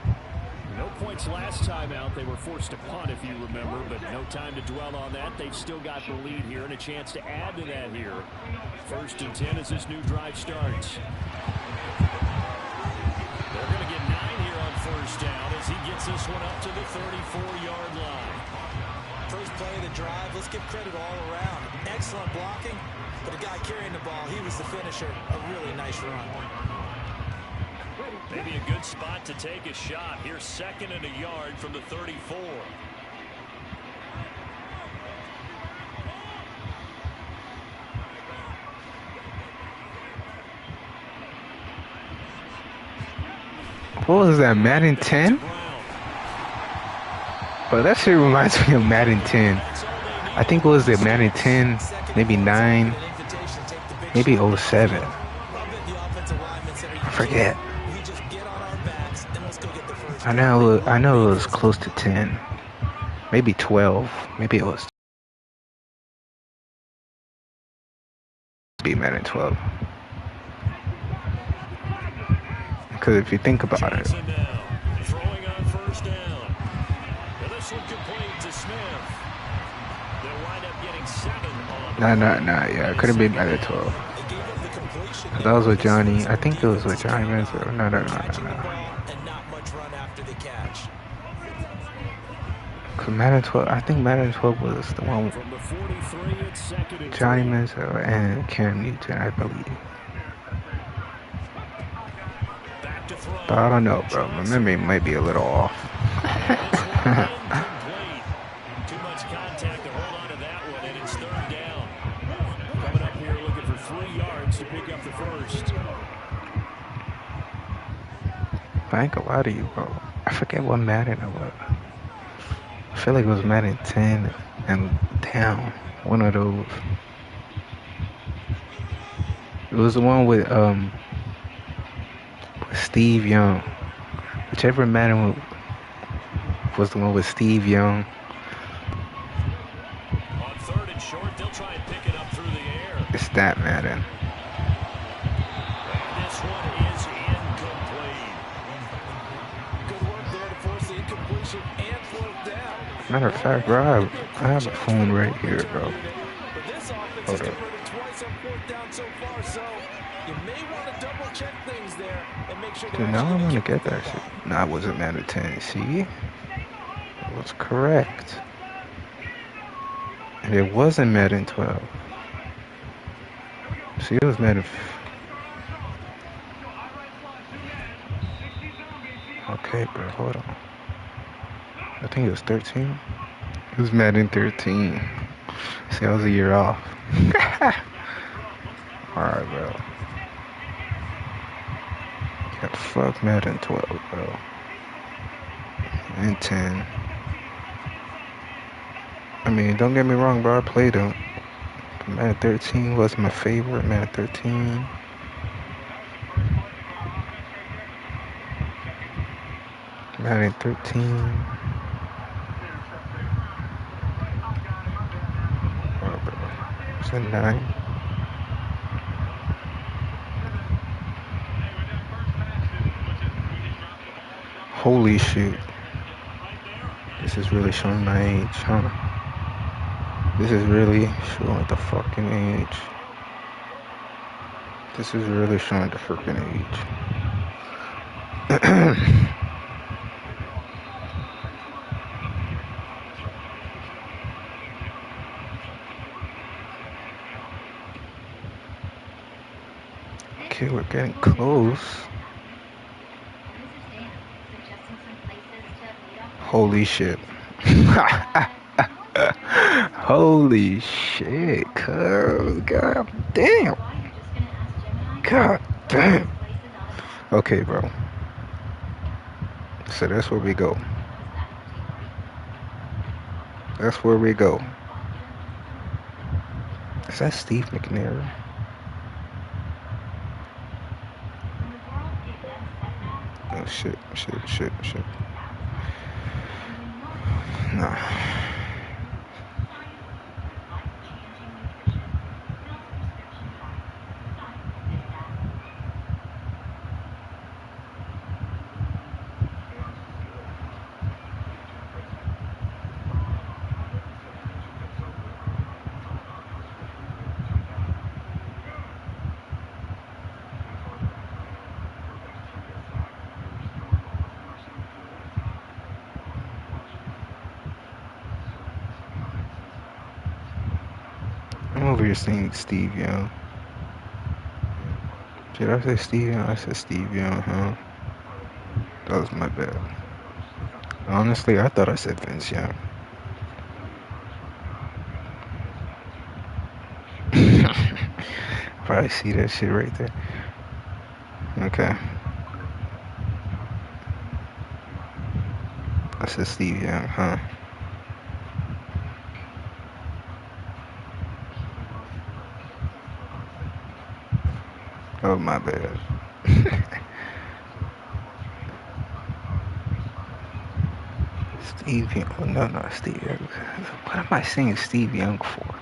No points last time out. They were forced to punt, if you remember, but no time to dwell on that. They've still got the lead here and a chance to add to that here. 1st and 10 as this new drive starts. They're going to get 9 here on 1st down as he gets this one up to the 34-yard line. First play of the drive, let's give credit all around. Excellent blocking, but the guy carrying the ball, he was the finisher. A really nice run. Maybe a good spot to take a shot. Here's 2nd and a yard from the 34. What was that, Madden 10? But that shit reminds me of Madden 10. I think it was the Madden 10, maybe 9, maybe 07. I forget. I know it was close to 10, maybe 12, maybe it was be Madden 12. Because if you think about it, Throwing on 1st down. This one complete to Smith. They'll wind up getting 7 on. nah, yeah, it couldn't be Madden 12. That was with Johnny. I think it was with Johnny Manziel. No. Cause Madden 12, I think Madden 12 was the one with Johnny Manziel and Cam Newton, I believe. But I don't know, bro. My memory might be a little off. Too much contact to hold on to that one, and it's 3rd down. Coming up here looking for 3 yards to pick up the 1st. I ain't gonna lie to you, bro. I forget what Madden it was. I feel like it was Madden 10 and down. One of those. It was the one with Steve Young. Whichever Madden was the one with Steve Young. On 3rd and short, they'll try and pick it up through the air. It's that Madden. And this one is incomplete. Good work there to force the incompletion and 4th down. Matter of fact, bro, I have a phone right here, bro. But this offense has converted twice on 4th down so far, so you may want to double check things there and make sure Dude, now I want to get that shit. Nah, it wasn't Madden 10. See? It was correct. And it wasn't Madden 12. See, it was Madden. Okay, bro, hold on. I think it was 13. It was Madden 13. See, I was a year off. Alright, bro. Yeah, fuck Madden 12, bro. And 10. I mean, don't get me wrong, bro. I played them. But Madden 13 was my favorite. Madden 13. Madden 13. Oh, bro. Is that 9? Holy shit. This is really showing my age, huh? This is really showing the fucking age. This is really showing the freaking age. Okay, we're getting close. Holy shit. Holy shit, cuz. God damn. God damn. Okay, bro. So that's where we go. That's where we go. Is that Steve McNair? Oh shit, shit. Nah. I'm over here saying Steve Young. Did I say Steve Young? I said Steve Young, huh? That was my bad. Honestly, I thought I said Vince Young. Probably see that shit right there. Okay. I said Steve Young, huh? Oh, my bad. Steve Young. Oh, no, Steve Young. What am I saying Steve Young for?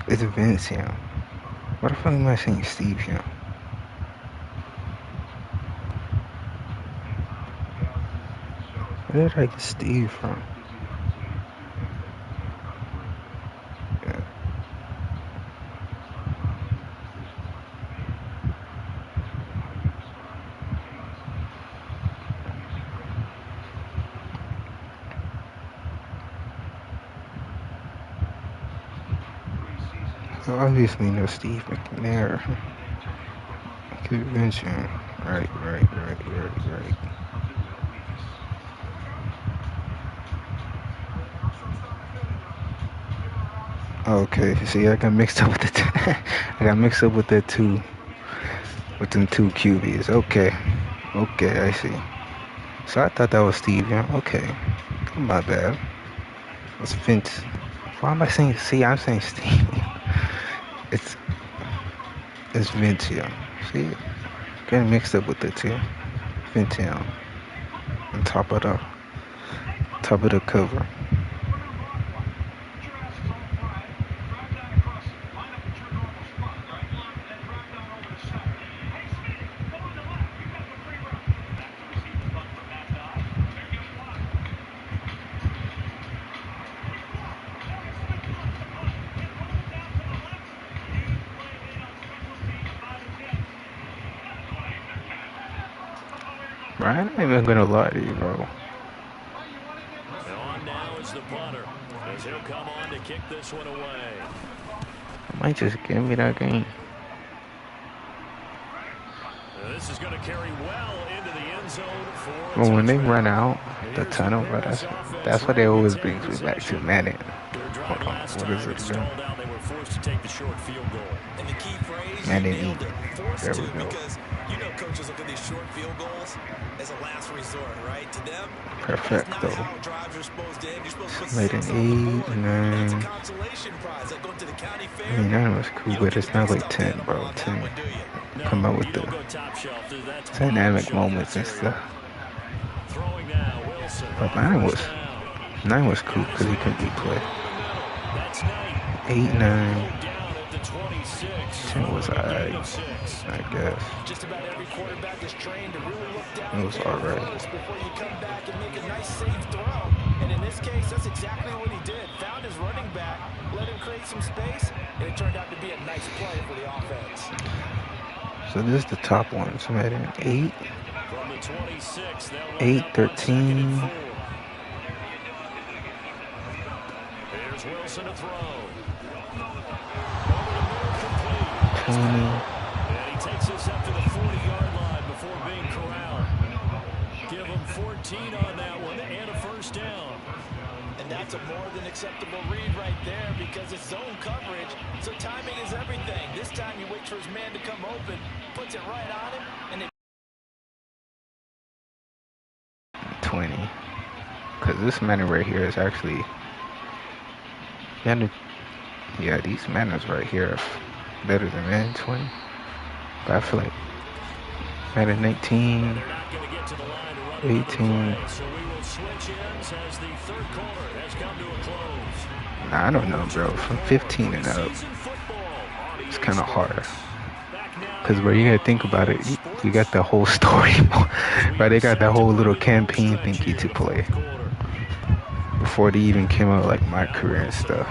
It's Vince Young. What the fuck am I saying Steve Young? Where did I get Steve from? Yeah. So obviously no Steve McNair. Vince Young. Right. Okay, see, I got mixed up with the I got mixed up with that two, with them two QBs. Okay, I see. So I thought that was Steve Young. Okay, my bad. It's Vince. Why am I saying? See, I'm saying Steve. It's it's Vince Young. See, getting mixed up with the two. Vince Young on top of the cover. Bro, I'm not even gonna lie to you, bro. On now is the punter, as he'll come on to kick this one away. I might just give me that game. This is going to carry well into the end zone for But when they run out the tunnel, bro, that's what they always brings me back to Madden. Hold on, what is it again? They were forced to take the short field goal. And the key phrase, Madden you nailed it. Forced there to, we go. because you know coaches look at these short field goals as a last resort, right? To them, Perfecto. that's not how drives are supposed to end. You're supposed to put Made an 6 on the 8, board. That's a 9. consolation prize, like going to the county fair. I mean, 9 was cool, You don't but get it's the not big like stuffed 10, animal bro. on that 10. one, do you? Come out with you the don't go top shelf. That's dynamic moments and stuff. Throwing now, Wilson. But 9 was cool because he can replay. That's Knight. 8, 9. Down at the 27. 10 was I guess. Just about every quarterback is trained to really look down It was alright. before you come back and make a nice safe throw. And in this case, that's exactly what he did. Found his running back, let him create some space, and it turned out to be a nice play for the offense. So this is the top one. So Madden 8, From the 26, 8, 13. Here's Wilson to throw. 20. And he takes us up to the 40-yard line before being corralled. Give him 14 on that one and a first down. And that's a more than acceptable read right there because it's zone coverage, so timing is everything. This time you wait for his man to come open, puts it right on him, and it 20. Because this Madden right here is actually... Yeah, these Maddens right here are better than Madden 20. But I feel like Madden 19, 18. Nah, I don't know, bro. From 15 and up, it's kind of hard. Because, bro, you gotta think about it. You got the whole story, right? They got that whole little campaign thingy to play before they even came out, like my career and stuff.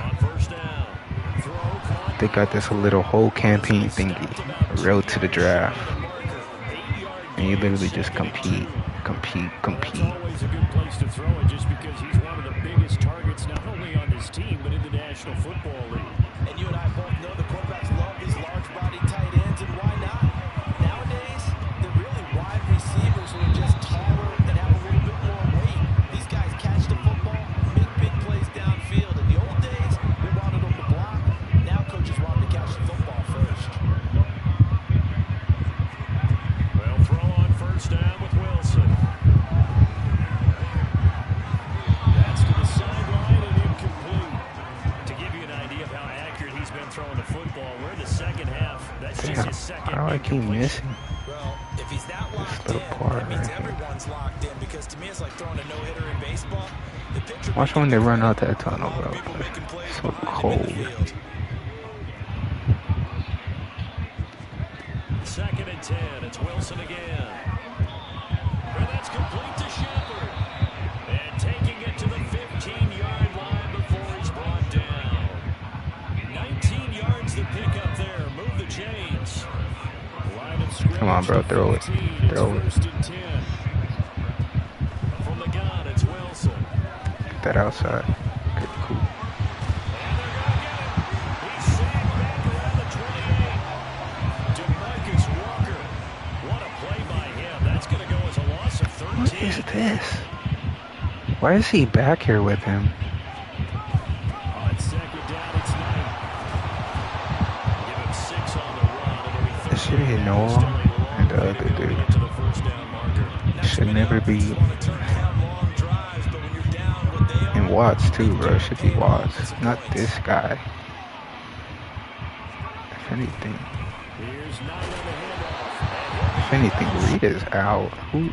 They got this little whole campaign thingy, road to the draft, and you literally just compete. Always a good place to throw it, just because he's one of the biggest targets not only on his team but in the National Football League. And you and I both know the quarterbacks love these large-body tight ends, and why not? Nowadays, they're really wide receivers who are just taller and have a little bit more weight. These guys catch the football, make big plays downfield. In the old days, we wanted them to block. Now coaches want them to catch the football first. Well, throw on first down with Wilson. That's to the sideline and incomplete. To give you an idea of how accurate he's been throwing the football, we're in the second half. That's just his second. How do I keep missing? Well, if he's that locked little in, part that means right here. everyone's locked in, because to me it's like throwing a no-hitter in baseball. The pitcher Watch when they run out that tunnel, bro. It's so cold. Second and 10. It's Wilson again. And that's complete to Shepard. And taking it to the 15-yard line before he's brought down. 19 yards to pick up there. Move the chains. Line of scrimmage. Come on, bro. Throw it. Throw it. First and 10. From the gun, it's Wilson. That outside. Okay, cool. And they're going to get it. He's sagged back around the 28. DeMarcus Walker. What a play by him. That's going to go as a loss of 13. What is this? Why is he back here with him? On second down, it's 9. Give him 6 on the run. It'll be This should be Noah and the other dude. to the first down marker. Should never be in Watts too, bro. It should be Watts, not this guy. If anything, Here's 9 on the handoff. if anything, Rita's out. Who?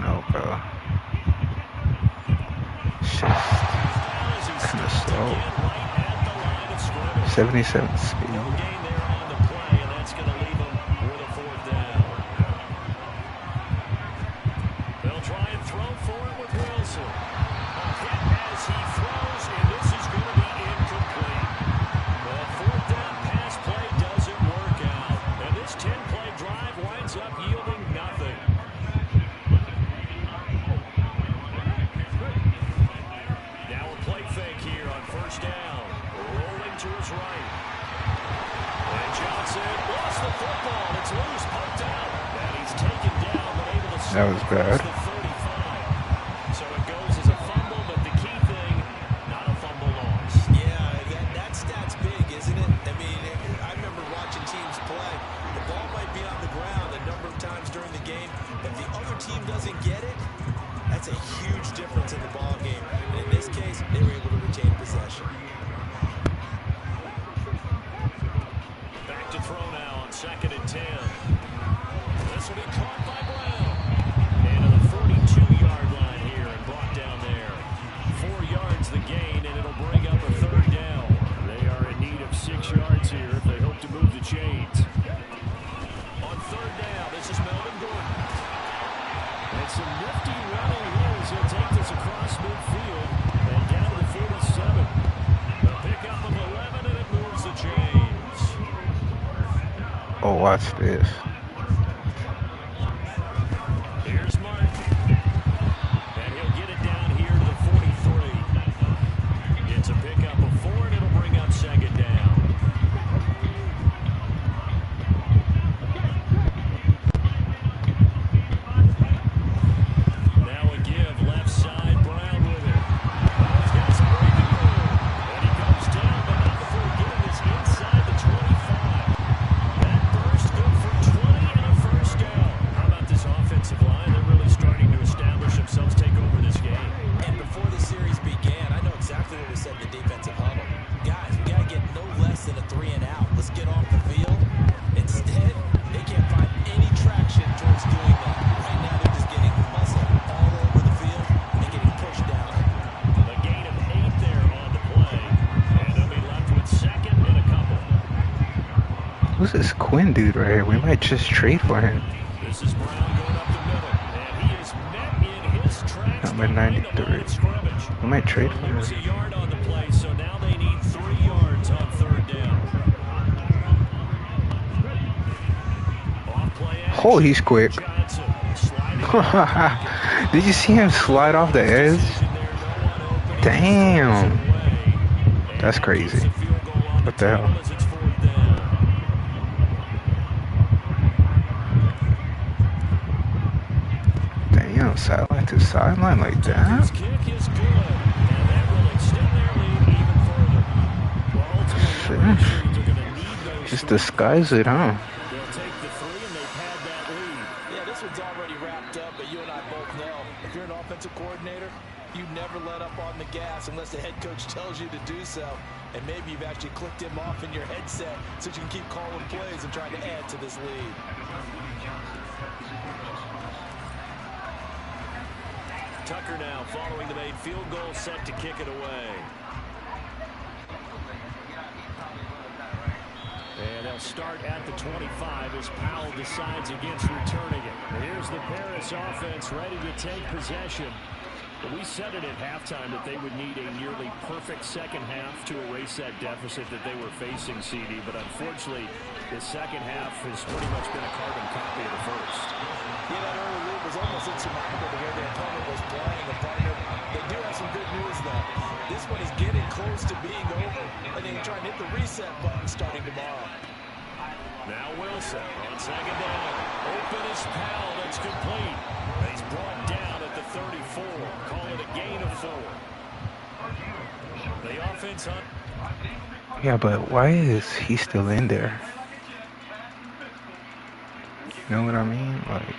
No, bro. It's just kind of slow. 77 speed. No gain there on the play, and that's going to leave him with a fourth down. They'll try and throw for it with Wilson. A hit as he throws, and this is going to be incomplete. The fourth down pass play doesn't work out, and this 10-play drive winds up yielding nothing. Now a play fake here on first down. Rolling to his right. And Johnson lost the football. It's loose, poked out. And he's taken down, but able to That was bad. the 35. So it goes as a fumble, but the 2nd and 10. This will be caught by Brown. And to the 42-yard line here and brought down there. 4 yards the gain, and it'll bring up a 3rd down. They are in need of 6 yards here if they hope to move the chains. On 3rd down, this is Melvin Gordon. And some nifty running here as he'll take this across midfield and down to the 47. A pickup of 11, and it moves the chains. Oh, watch this. Here's Martin. And he'll get it down here to the 43. It's a pickup of 4, and it'll bring up 2nd down. Now a give, left side, Brown with it. He's got some breathing room. And he goes down, but not before getting this inside the 25. That burst good for 20 and a 1st down. How about this offensive line? They're really starting to establish themselves, take over this game. And before the series began, I know exactly what we said in the defensive huddle. Guys, we got to get no less than a 3 and out. Let's get off the field. Instead, they can't find any traction towards doing that. Right now, they're just getting muscle all over the field and getting pushed down. A gain of 8 there on the play. And they'll be left with 2nd and a couple. Who's this Quinn dude right here? We might just trade for him. This is Brown going up the middle. And he is met in his tracks. Number 93. We might trade for him. Lose a yard on the play, so now they need 3 yards on 3rd down. Off play action. Oh, he's quick. Johnson sliding Did you see him slide off the edge? Damn. That's crazy. What the hell? Damn, sideline to sideline like that? His kick is good, and that will extend their lead even further. Well, ultimately, Shit. they're going to need those Just 3. disguise it, huh? They'll take the 3, and they've had that lead. Yeah, this one's already wrapped up, but you and I both know if you're an offensive coordinator, you never let up on the gas unless the head coach tells you to do so. And maybe you've actually clicked him off in your headset so you can keep calling plays and trying to add to this lead. Tucker now following the made field goal, set to kick it away. And they'll start at the 25 as Powell decides against returning it. Here's the Paris offense ready to take possession. We said it at halftime that they would need a nearly perfect second half to erase that deficit that they were facing, CD. But unfortunately, the second half has pretty much been a carbon copy of the first. Yeah, that early lead was almost insurmountable to where the opponent was playing a partner. They do have some good news, though. This one is getting close to being over, and they can try and hit the reset button starting tomorrow. Now Wilson on 2nd down. Open is Powell. That's complete. He's brought down at the 34. Call it a gain of 4. The offense on. Yeah, but why is he still in there? You know what I mean? Like,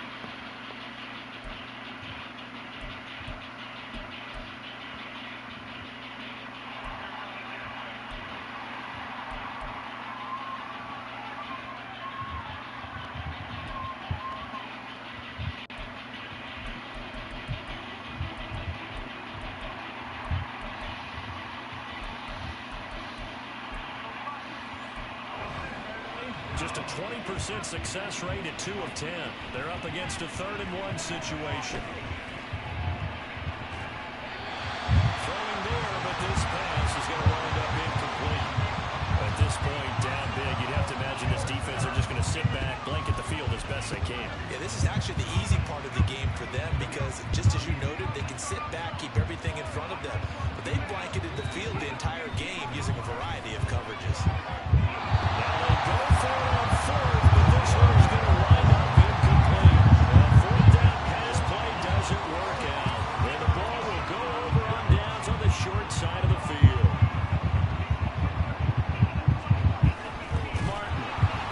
just a 20% success rate at 2 of 10. They're up against a 3rd and 1 situation. Throwing there, but this pass is going to wind up incomplete. At this point, down big, you'd have to imagine this defense are just going to sit back, blanket the field as best they can. Yeah, this is actually the easy part of the game for them because, just as you noted, they can sit back, keep everything in front of them. But they've blanketed the field the entire game using a variety of coverages. Now they go for it on 4th, but this one is going to wind up incomplete. A 4th down pass play doesn't work out. And the ball will go over on downs on the short side of the field. Martin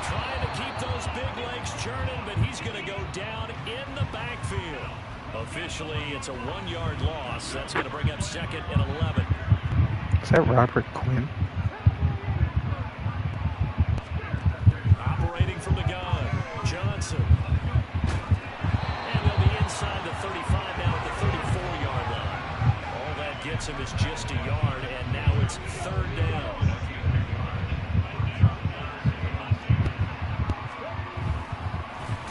trying to keep those big legs churning, but he's going to go down in the backfield. Officially, it's a 1-yard loss. That's going to bring up 2nd and 11. is that Robert Quinn? Operating from the gets him is just a yard, and now it's third down.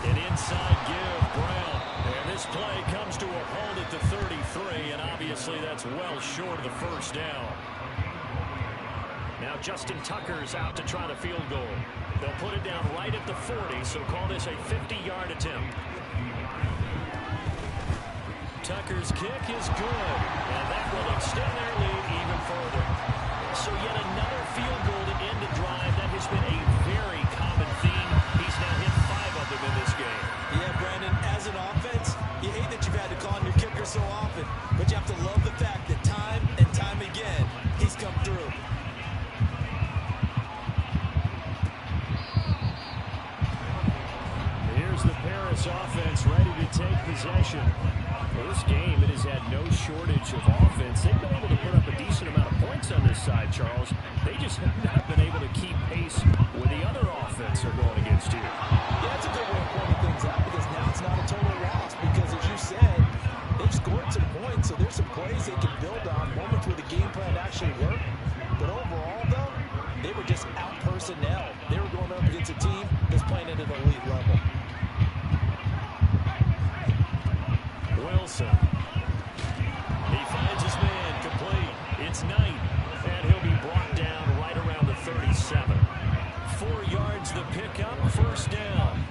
An inside give, Brown. And this play comes to a halt at the 33, and obviously that's well short of the first down. Now Justin Tucker's out to try the field goal. They'll put it down right at the 40, so call this a 50-yard attempt. Tucker's kick is good, and that will extend their lead even further. So yet another field goal to end a drive. That has been a very common theme. He's now hit 5 of them in this game. Yeah, Brandon, as an offense, you hate that you've had to call on your kicker so often, but you have to love the fact that time and time again, he's come through. Here's the Paris offense ready to take possession. This game, it has had no shortage of offense. They've been able to put up a decent amount of points on this side, Charles. They just have not been able to keep pace with the other offense they're going against here. Yeah, that's a good way of pointing things out, because now it's not a total loss, because as you said, they've scored some points, so there's some plays they can build on, moments where the game plan actually worked. But overall, though, they were just out personnel. They were going up against a team that's playing at an elite level. Wilson. He finds his man complete. It's Knight, and he'll be brought down right around the 37. 4 yards the pickup, first down.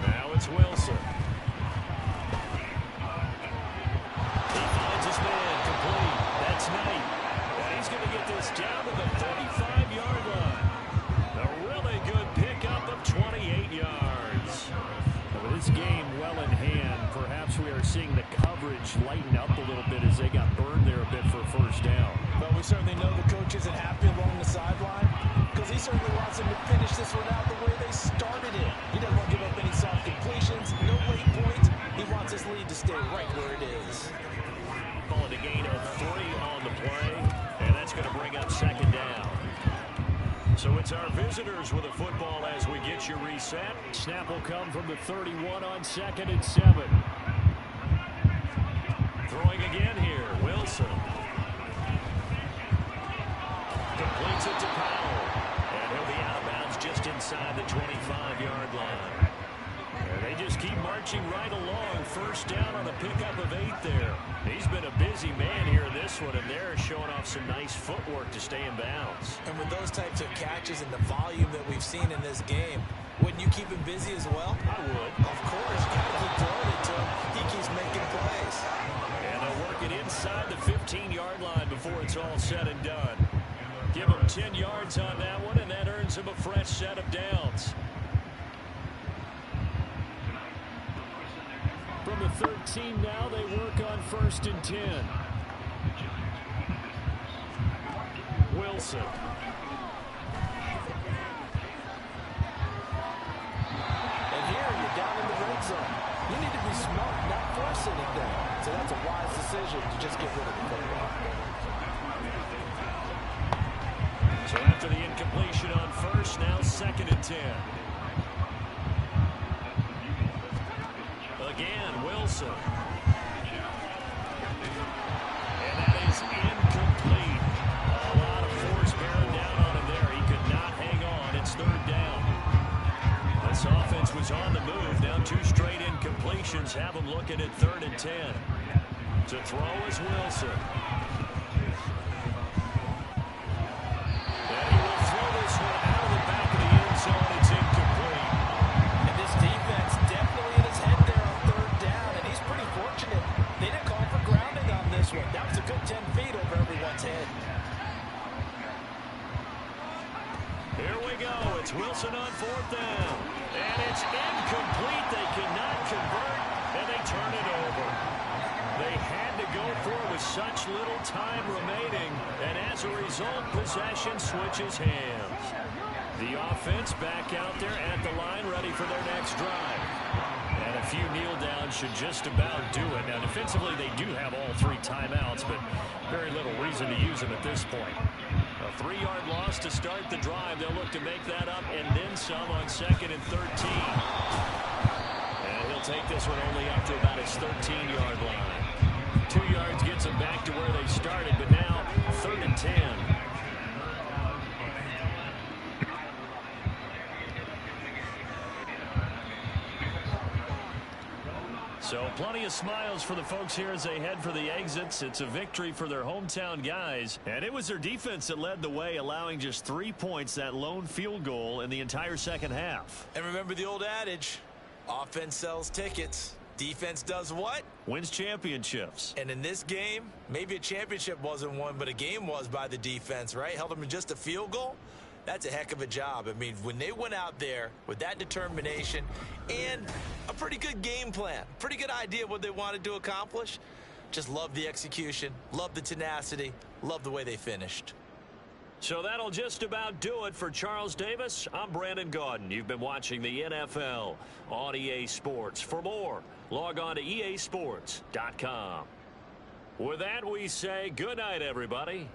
Now it's Wilson. He finds his man complete. That's Knight. And he's going to get this down to the 35-yard line. A really good pickup of 28 yards. With this game well in hand, perhaps we are seeing the coverage lighten up a little bit as they got burned there a bit for first down. But we certainly know the coach isn't happy along the sideline, because he certainly wants them to finish this one out the way they started it. He doesn't want to give up any soft completions, no late points. He wants his lead to stay right where it is. Calling a gain of 3 on the play, and that's going to bring up second down. So it's our visitors with a football as we get you reset. Snap will come from the 31 on 2nd and 7. Throwing again here, Wilson. Completes it to Powell. And he'll be out of bounds just inside the 25-yard line. And they just keep marching right along. First down on a pickup of 8 there. He's been a busy man here in this one, and they're showing off some nice footwork to stay in bounds. And with those types of catches and the volume that we've seen in this game, wouldn't you keep him busy as well? I would. Of course. You got to keep throwing it to him. He keeps making plays. And they'll work it inside the 15-yard line before it's all said and done. Give him 10 yards on that one, and that earns him a fresh set of downs. From the 13 now, they work on 1st and 10. Wilson. And here, you're down in the red zone. You need to be smart, not force anything. So that's a wise decision to just get rid of the football. So after the incompletion on 1st, now 2nd and 10. Again, Wilson. And that is incomplete. A lot of force bearing down on him there. He could not hang on. It's 3rd down. This offense was on the move. Now 2 straight incompletions have him looking at 3rd and 10. To throw is Wilson. And he will throw this one out of the back of the end zone. It's incomplete. And this defense definitely in his head there on 3rd down, and he's pretty fortunate. They didn't call for grounding on this one. That was a good 10 feet over everyone's head. Here we go. It's Wilson on 4th down. And it's incomplete. They cannot convert, and they turn it over. They had to go for it with such little time remaining, and as a result, possession switches hands. The offense back out there at the line, ready for their next drive. And a few kneel downs should just about do it. Now, defensively, they do have all 3 timeouts, but very little reason to use them at this point. A 3-yard loss to start the drive. They'll look to make that up and then some on 2nd and 13. And he'll He'll take this one only up to about his 13-yard line. 2 yards gets them back to where they started, but now 3rd and 10. So plenty of smiles for the folks here as they head for the exits. It's a victory for their hometown guys. And it was their defense that led the way, allowing just 3 points, that lone field goal in the entire second half. And remember the old adage, offense sells tickets. Defense does what? Wins championships. And in this game, maybe a championship wasn't won, but a game was by the defense, right? Held them to just a field goal. That's a heck of a job. I mean, when they went out there with that determination and a pretty good game plan, pretty good idea what they wanted to accomplish, just love the execution, love the tenacity, love the way they finished. So that'll just about do it for Charles Davis. I'm Brandon Gaudin. You've been watching the NFL on EA Sports. For more, log on to easports.com. With that, we say good night, everybody.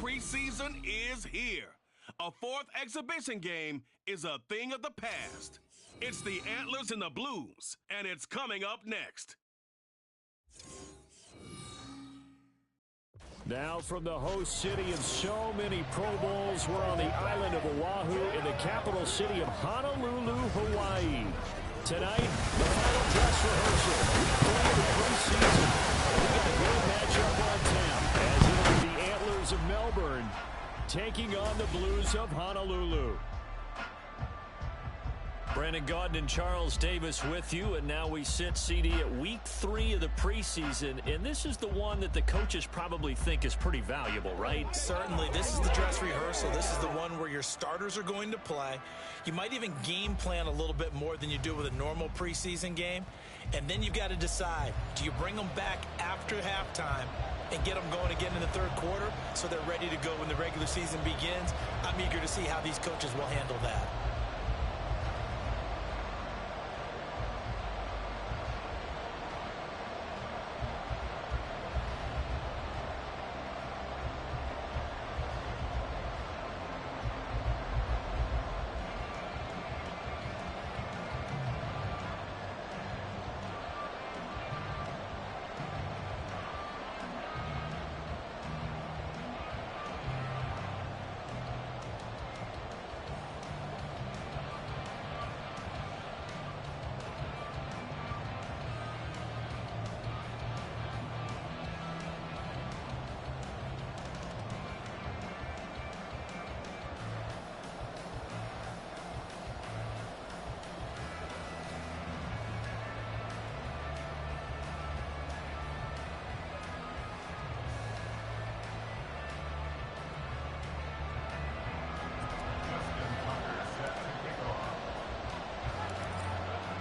Preseason is here. A 4th exhibition game is a thing of the past. It's the Antlers and the Blues, and it's coming up next. Now from the host city of so many Pro Bowls, we're on the island of Oahu in the capital city of Honolulu, Hawaii. Tonight, the final dress rehearsal for the preseason. We've got a great matchup on tap as it'll be the Antlers of Melbourne taking on the Blues of Honolulu. Brandon Gaudin and Charles Davis with you, and now we sit CD at week 3 of the preseason, and this is the one that the coaches probably think is pretty valuable, right? Certainly. This is the dress rehearsal. This is the one where your starters are going to play. You might even game plan a little bit more than you do with a normal preseason game, and then you've got to decide, do you bring them back after halftime and get them going again in the third quarter so they're ready to go when the regular season begins? I'm eager to see how these coaches will handle that.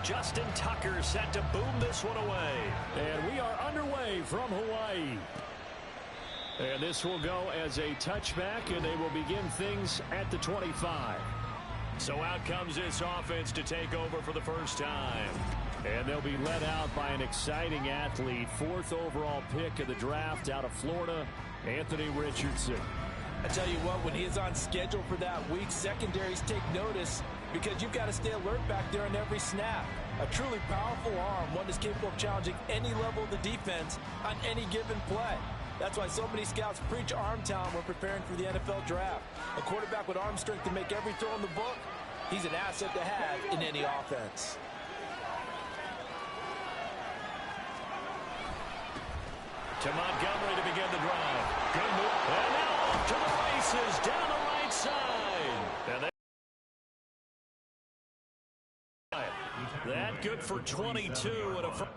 Justin Tucker set to boom this one away. And we are underway from Hawaii. And this will go as a touchback, and they will begin things at the 25. So out comes this offense to take over for the first time. And they'll be led out by an exciting athlete, 4th overall pick of the draft out of Florida, Anthony Richardson. I tell you what, when he is on schedule for that week, secondaries take notice because you've got to stay alert back there on every snap. A truly powerful arm, one that's capable of challenging any level of the defense on any given play. That's why so many scouts preach arm talent when preparing for the NFL draft. A quarterback with arm strength to make every throw in the book, he's an asset to have in any offense. To Montgomery to begin the drive. Good move. And now off to the races down the right side. And that good for 22 and a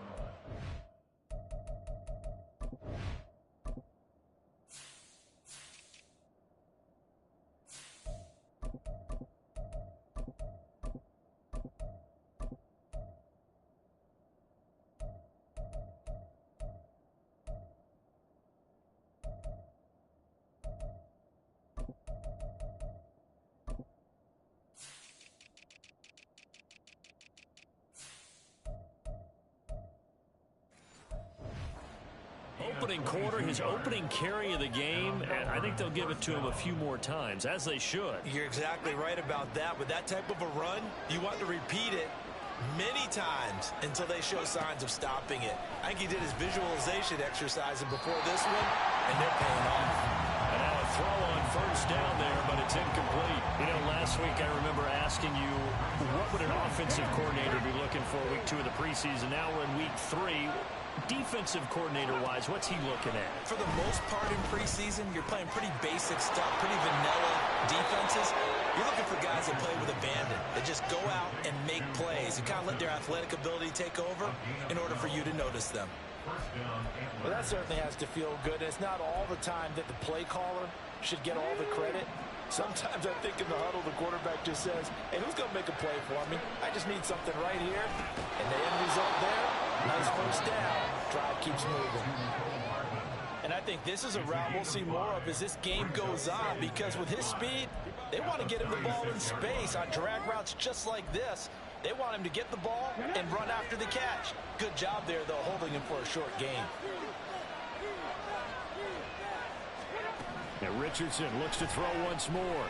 opening quarter, his opening carry of the game, and I think they'll give it to him a few more times, as they should. You're exactly right about that. With that type of a run, you want to repeat it many times until they show signs of stopping it. I think he did his visualization exercise before this one, and they're paying off. And now a throw on first down there, but it's incomplete. You know, last week I remember asking you, what would an offensive coordinator be looking for week 2 of the preseason? Now we're in week 3. Defensive coordinator-wise, what's he looking at? For the most part in preseason, you're playing pretty basic stuff, pretty vanilla defenses. You're looking for guys that play with abandon, that just go out and make plays and kind of let their athletic ability take over in order for you to notice them. Well, that certainly has to feel good. It's not all the time that the play caller should get all the credit. Sometimes I think in the huddle, the quarterback just says, hey, who's going to make a play for me? I just need something right here. And the end result there, nice first down. Drive keeps moving. And I think this is a route we'll see more of as this game goes on, because with his speed, they want to get him the ball in space on drag routes just like this. They want him to get the ball and run after the catch. Good job there, though, holding him for a short gain. And Richardson looks to throw once more.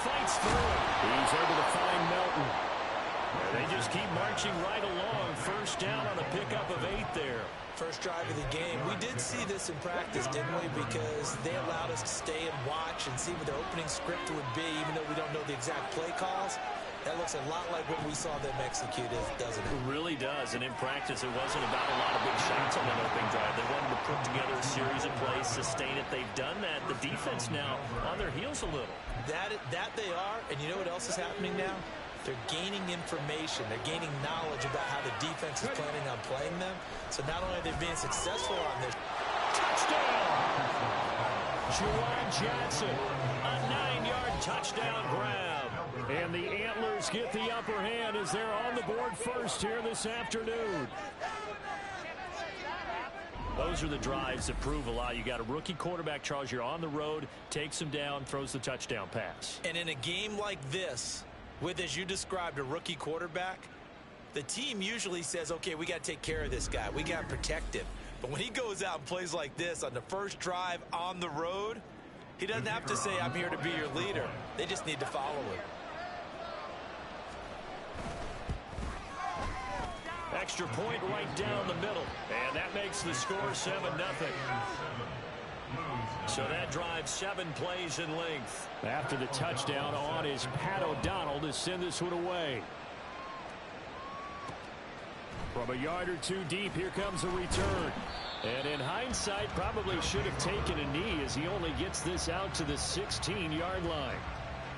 Fights through it. He's able to find Melton. They just keep marching right along. First down on a pickup of 8 there. First drive of the game. We did see this in practice, didn't we? Because they allowed us to stay and watch and see what their opening script would be, even though we don't know the exact play calls. That looks a lot like what we saw them execute, doesn't it? It really does. And in practice, it wasn't about a lot of big shots on that opening drive. They wanted to put together a series of plays, sustain it. They've done that. The defense now on their heels a little. That they are. And you know what else is happening now? they're gaining information. They're gaining knowledge about how the defense is planning on playing them. So not only are they being successful on this. Touchdown! Juwan Johnson, a 9-yard touchdown grab. And the Antlers get the upper hand as they're on the board first here this afternoon. Those are the drives that prove a lot. You got a rookie quarterback, Charles. You're on the road, takes him down, throws the touchdown pass. And in a game like this, with, as you described, a rookie quarterback, the team usually says, okay, we got to take care of this guy. We got to protect him. But when he goes out and plays like this on the first drive on the road, he doesn't have to say, I'm here to be your leader. They just need to follow him. Extra point right down the middle. And that makes the score 7-0. So that drives 7 plays in length. After the touchdown on is Pat O'Donnell to send this one away. From a yard or two deep, here comes a return. And in hindsight, probably should have taken a knee as he only gets this out to the 16-yard line.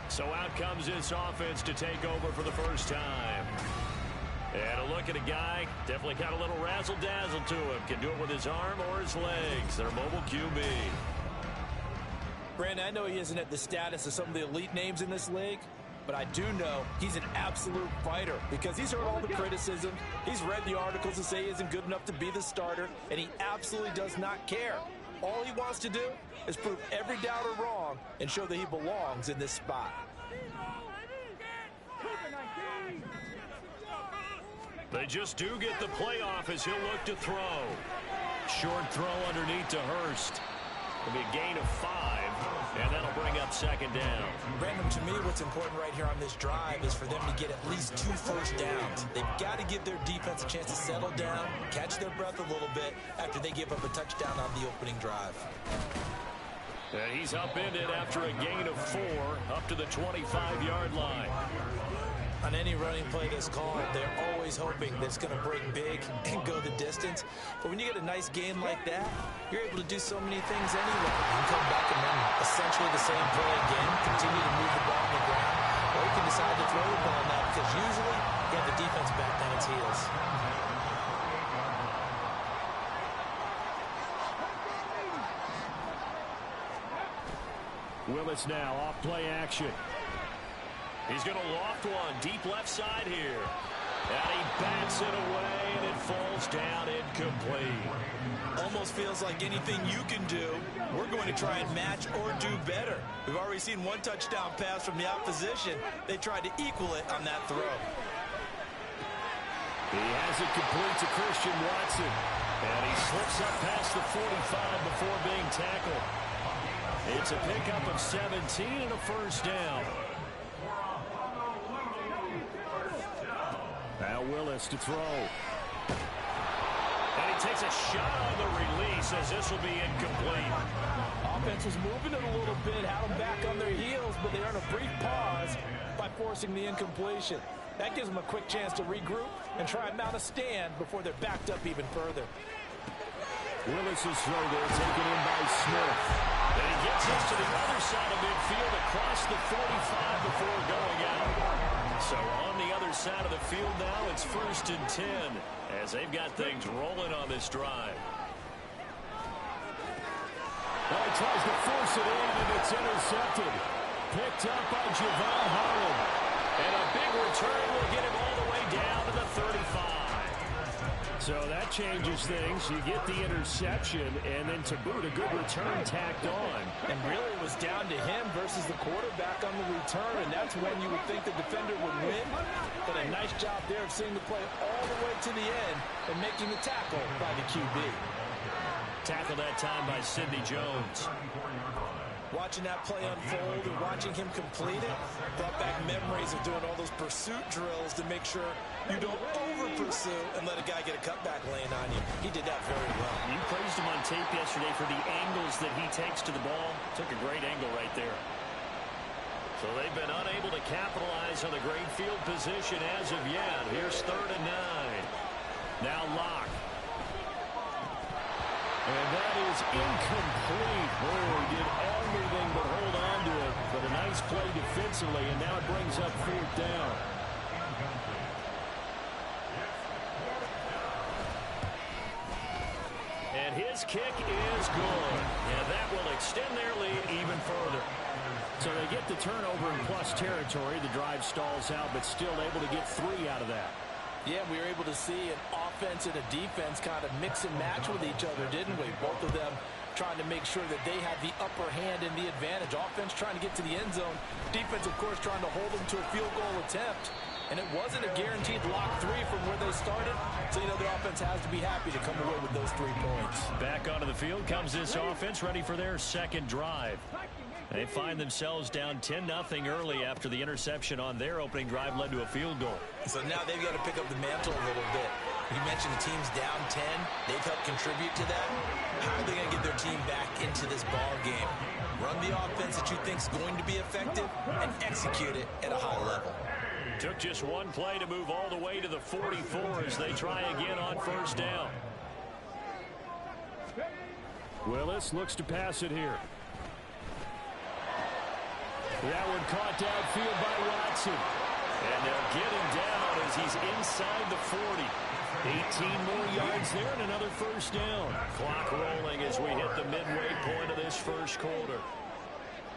So out comes this offense to take over for the first time. And a look at a guy, definitely got a little razzle-dazzle to him. Can do it with his arm or his legs. Their mobile QB. Brandon, I know he isn't at the status of some of the elite names in this league, but I do know he's an absolute fighter because he's heard all the criticism. He's read the articles that say he isn't good enough to be the starter, and he absolutely does not care. All he wants to do is prove every doubter wrong and show that he belongs in this spot. They just do get the playoff as he'll look to throw. Short throw underneath to Hurst. It'll be a gain of 5, and that'll bring up second down. Brandon, to me, what's important right here on this drive is for them to get at least 2 first downs. They've got to give their defense a chance to settle down, catch their breath a little bit after they give up a touchdown on the opening drive. And he's upended after a gain of 4 up to the 25-yard line. On any running play that's called, they're always hoping that it's going to break big and go the distance. But when you get a nice game like that, you're able to do so many things anyway. You can come back and run essentially the same play again, continue to move the ball on the ground, or you can decide to throw the ball now because usually you have the defense back on its heels. Willis now off play action. He's going to loft one deep left side here. And he bats it away, and it falls down incomplete. Almost feels like anything you can do, we're going to try and match or do better. We've already seen 1 touchdown pass from the opposition. They tried to equal it on that throw. He has it complete to Christian Watson. And he slips up past the 45 before being tackled. It's a pickup of 17 and a first down. Now Willis to throw. And he takes a shot on the release as this will be incomplete. Offense was moving it a little bit, had them back on their heels, but they earn a brief pause by forcing the incompletion. That gives them a quick chance to regroup and try and mount a stand before they're backed up even further. Willis's throw there taken in by Smith. And he gets us to the other side of midfield across the 45 before going out. So on the other side of the field now, it's 1st and 10 as they've got things rolling on this drive. Well, he tries to force it in, and it's intercepted. Picked up by Javon Holland. And a big return will get him all the way down to the 35. So that changes things. You get the interception, and then to boot, a good return tacked on. And really it was down to him versus the quarterback on the return, and that's when you would think the defender would win. But a nice job there of seeing the play all the way to the end and making the tackle by the QB. Tackle that time by Sidney Jones. Watching that play unfold and watching him complete it brought back memories of doing all those pursuit drills to make sure you don't over-pursue and let a guy get a cutback lane on you. He did that very well. You praised him on tape yesterday for the angles that he takes to the ball. Took a great angle right there. So they've been unable to capitalize on the great field position as of yet. Here's 3rd and 9. Now Locke. And that is incomplete. Oh, he did everything but hold on to it. But a nice play defensively, and now it brings up 4th down. And his kick is good. And that will extend their lead even further. So they get the turnover in plus territory. The drive stalls out, but still able to get 3 out of that. Yeah, we were able to see an offense and a defense kind of mix and match with each other, didn't we? Both of them trying to make sure that they had the upper hand and the advantage. Offense trying to get to the end zone. Defense, of course, trying to hold them to a field goal attempt. And it wasn't a guaranteed lock 3 from where they started. So, you know, the offense has to be happy to come away with those 3 points. Back onto the field comes this offense, ready for their second drive. They find themselves down 10-0 early after the interception on their opening drive led to a field goal. So now they've got to pick up the mantle a little bit. You mentioned the team's down 10. They've helped contribute to that. How are they going to get their team back into this ball game? Run the offense that you think is going to be effective and execute it at a high level. Took just one play to move all the way to the 44 as they try again on first down. Willis looks to pass it here. That one caught downfield by Watson. And they'll get him down as he's inside the 40. 18 more yards there and another first down. Clock rolling as we hit the midway point of this first quarter.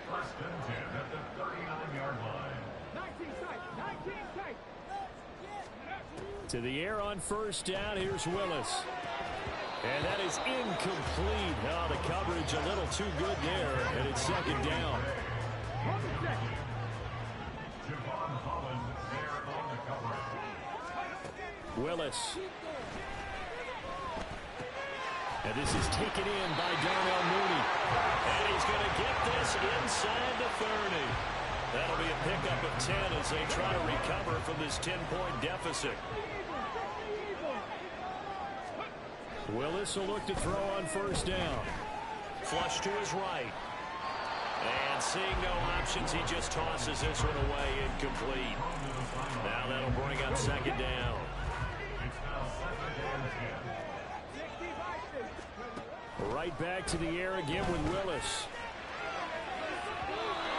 First and 10 at the 39-yard line. 19 tight. To the air on first down. Here's Willis. And that is incomplete. Oh, the coverage a little too good there. And it's second down. Willis. And this is taken in by Darnell Mooney. And he's going to get this inside the 30. That'll be a pickup of 10 as they try to recover from this 10-point deficit. Willis will look to throw on first down. Flush to his right. And seeing no options, he just tosses this one away, incomplete. Now that'll bring up second down. Right back to the air again with Willis.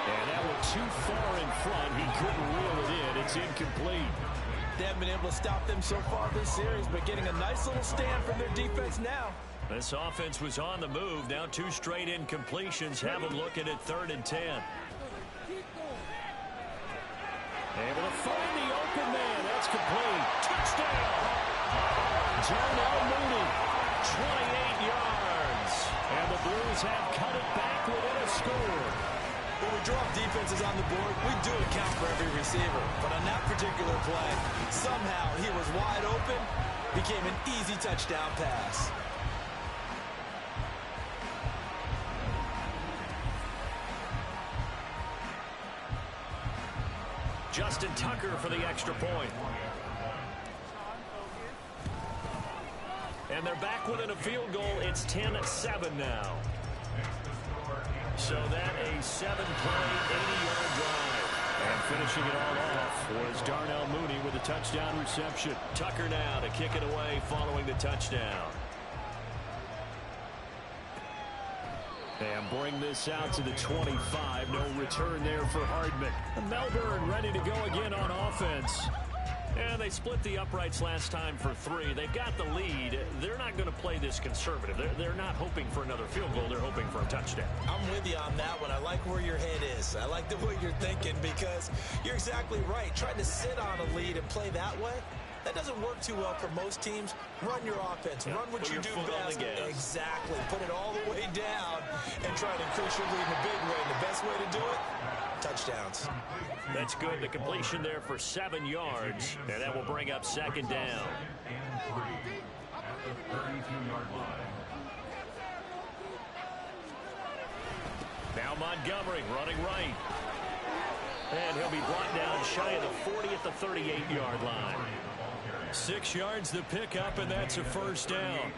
And that one too far in front. He couldn't reel it in. It's incomplete. They haven't been able to stop them so far this series, but getting a nice little stand from their defense now. This offense was on the move. Now 2 straight incompletions. Have them looking at 3rd and 10. Able to find the open man. That's complete. Touchdown. Darnell Mooney, 28 yards. And the Blues have cut it back within a score. When we drop defenses on the board, we do account for every receiver. But on that particular play, somehow he was wide open, became an easy touchdown pass. Justin Tucker for the extra point. And they're back within a field goal. It's 10-7 now. So that a 7-play, 80-yard drive. And finishing it all off was Darnell Mooney with a touchdown reception. Tucker now to kick it away following the touchdown. And bring this out to the 25. No return there for Hardman. Melbourne ready to go again on offense. And they split the uprights last time for 3. They've got the lead. They're not going to play this conservative. They're not hoping for another field goal. They're hoping for a touchdown. I'm with you on that one. I like where your head is. I like the way you're thinking because you're exactly right. Trying to sit on a lead and play that way, that doesn't work too well for most teams. Run your offense. Run what you do best. Exactly. Put it all the way down and try to increase your lead in a big way. And the best way to do it, touchdowns. That's good. The completion there for 7 yards. And that will bring up second down. Now Montgomery running right. And he'll be brought down shy of the 40 at the 38-yard line. 6 yards the pickup, and that's a first down.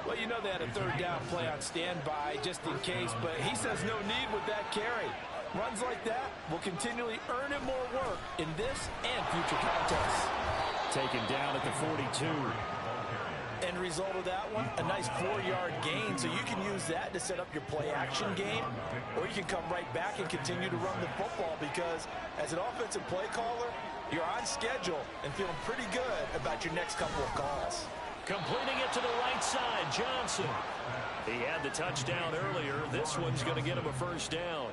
Well, you know they had a 3rd down play on standby just in case, but he says no need with that carry. Runs like that will continually earn him more work in this and future contests. Taken down at the 42. And result of that one, a nice 4-yard gain, so you can use that to set up your play-action game, or you can come right back and continue to run the football because as an offensive play caller, you're on schedule and feeling pretty good about your next couple of calls. Completing it to the right side, Johnson. He had the touchdown earlier. This one's going to get him a first down.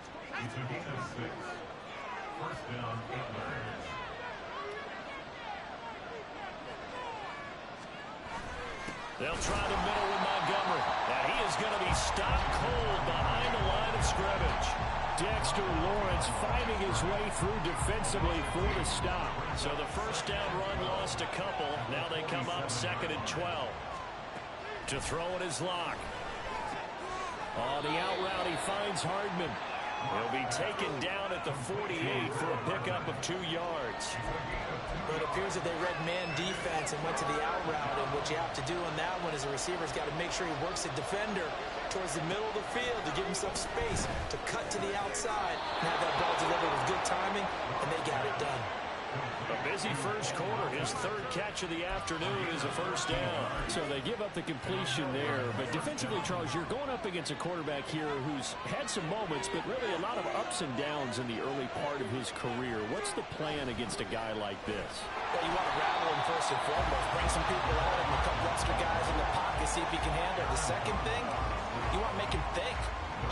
They'll try the middle with Montgomery. Now he is going to be stopped cold behind the line of scrimmage. Dexter Lawrence finding his way through defensively for the stop. So the first down run lost a couple. Now they come up 2nd and 12. To throw it is Locke. On the out route, he finds Hardman. He'll be taken down at the 48 for a pickup of 2 yards. But it appears that they read man defense and went to the out route, and what you have to do on that one is the receiver's got to make sure he works the defender towards the middle of the field to give himself space to cut to the outside and have that ball delivered with good timing, and they got it done. A busy first quarter. His 3rd catch of the afternoon is a first down. So they give up the completion there. But defensively, Charles, you're going up against a quarterback here who's had some moments, but really a lot of ups and downs in the early part of his career. What's the plan against a guy like this? Well, you want to rattle him first and foremost. Bring some people at him, a couple extra guys in the pocket, see if he can handle it. The second thing, you want to make him think.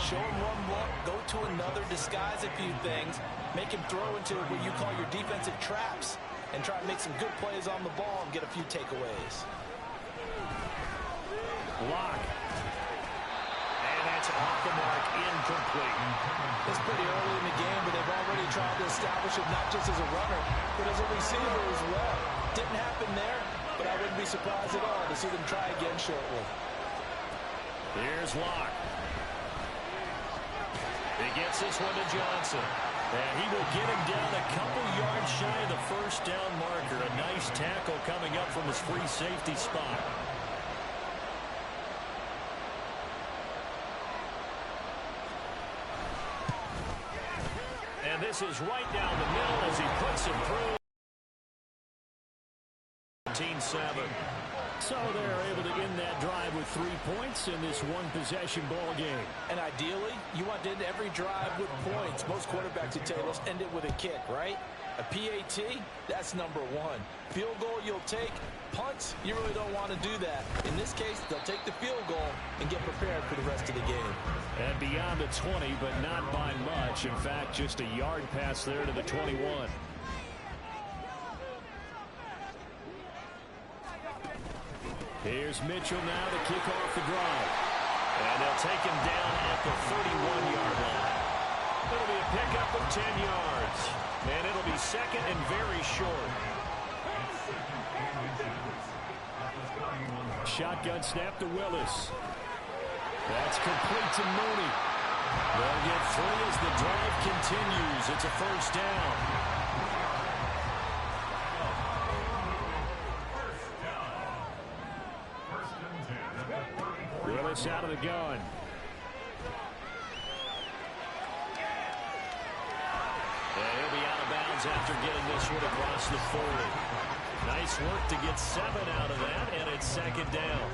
Show him one look, go to another, disguise a few things, make him throw into what you call your defensive traps, and try to make some good plays on the ball and get a few takeaways. Block. And that's off the mark, incomplete. It's pretty early in the game, but they've already tried to establish it not just as a runner, but as a receiver as well. Didn't happen there, but I wouldn't be surprised at all to see them try again shortly. Here's Locke. He gets this one to Johnson. And he will get him down a couple yards shy of the first down marker. A nice tackle coming up from his free safety spot. And this is right down the middle as he puts it through. 14-7. So they're able to end that drive with 3 points in this one-possession ball game. And ideally, you want to end every drive with points. Most quarterbacks would tell you, let's end it with a kick, right? A PAT, that's number 1. Field goal you'll take. Punts, you really don't want to do that. In this case, they'll take the field goal and get prepared for the rest of the game. And beyond the 20, but not by much. In fact, just a yard pass there to the 21. Here's Mitchell now to kick off the drive. And they'll take him down at the 31-yard line. It'll be a pickup of 10 yards. And it'll be 2nd and very short. Shotgun snap to Willis. That's complete to Mooney. They'll get 3 as the drive continues. It's a first down. Willis out of the gun. And he'll be out of bounds after getting this one across the 40. Nice work to get 7 out of that, and it's 2nd down.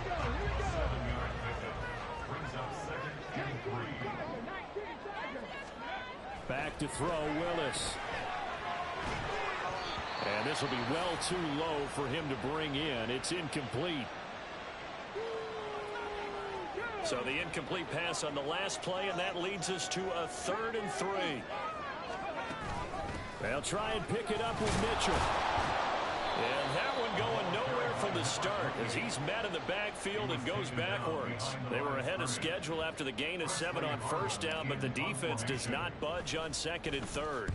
Back to throw, Willis. And this will be well too low for him to bring in. It's incomplete. So the incomplete pass on the last play, and that leads us to a 3rd and 3. They'll try and pick it up with Mitchell. And that one going nowhere from the start as he's met in the backfield and goes backwards. They were ahead of schedule after the gain of 7 on first down, but the defense does not budge on 2nd and 3rd.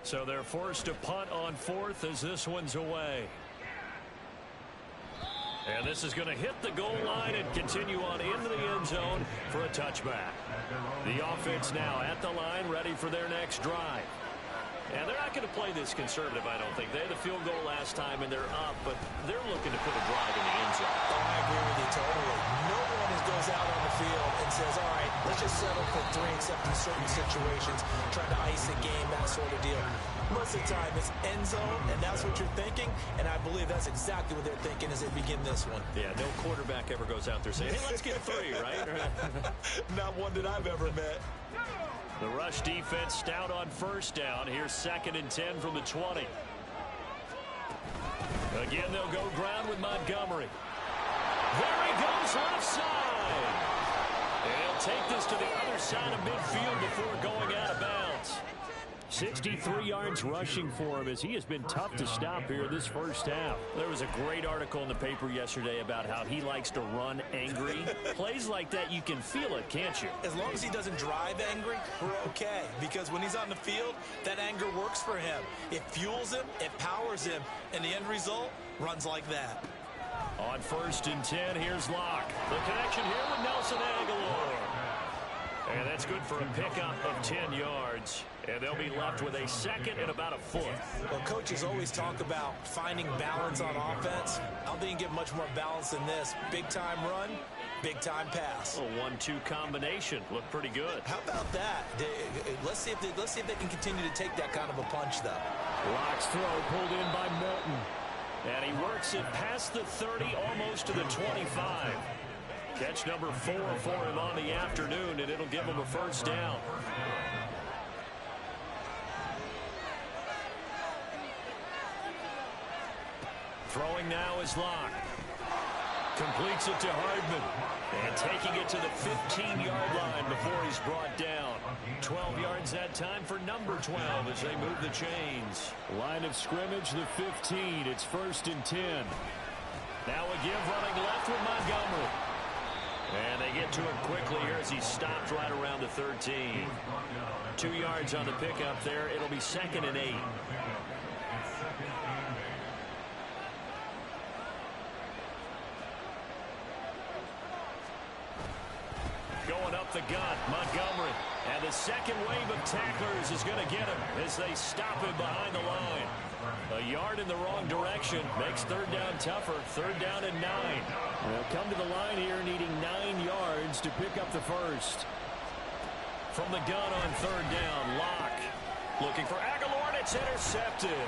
So they're forced to punt on 4th as this one's away. And this is going to hit the goal line and continue on into the end zone for a touchback. The offense now at the line, ready for their next drive. And they're not going to play this conservative, I don't think. They had the field goal last time, and they're up, but they're looking to put a drive in the end zone. Oh, I agree with you totally. No one goes out on the field and says, all right, let's just settle for 3 except in certain situations, trying to ice a game, that sort of deal. Most of the time, it's end zone, and that's what you're thinking, and I believe that's exactly what they're thinking as they begin this one. Yeah, no quarterback ever goes out there saying, hey, let's get 3, right? Not one that I've ever met. The rush defense stout on first down. Here's 2nd and 10 from the 20. Again, they'll go ground with Montgomery. There he goes, left side. And he'll take this to the other side of midfield before going out of bounds. 63 yards rushing for him as he has been tough to stop here this first half. There was a great article in the paper yesterday about how he likes to run angry. Plays like that, you can feel it, can't you? As long as he doesn't drive angry, we're okay. Because when he's on the field, that anger works for him. It fuels him, it powers him, and the end result runs like that. On 1st and 10, here's Locke. The connection here with Nelson Aguilar. And that's good for a pickup of 10 yards. And they'll be left with a 2nd and about a foot. Well, coaches always talk about finding balance on offense. I don't think you can get much more balance than this. Big-time run, big-time pass. A 1-2 combination. Looked pretty good. How about that? Let's see if they can continue to take that kind of a punch, though. Locke's throw pulled in by Milton. And he works it past the 30, almost to the 25. Catch number 4 for him on the afternoon, and it'll give him a first down. Throwing now is Locke. Completes it to Hardman. And taking it to the 15-yard line before he's brought down. 12 yards that time for number 12 as they move the chains. Line of scrimmage, the 15. It's 1st and 10. Now a give running left with Montgomery. And they get to it quickly here as he stopped right around the 13. 2 yards on the pickup there. It'll be 2nd and 8. Going up the gut, Montgomery. And the second wave of tacklers is going to get him as they stop him behind the line. A yard in the wrong direction makes 3rd down tougher. 3rd down and 9. They'll come to the line here needing 9 yards to pick up the first. From the gun on 3rd down, Locke looking for Aguilar, and it's intercepted.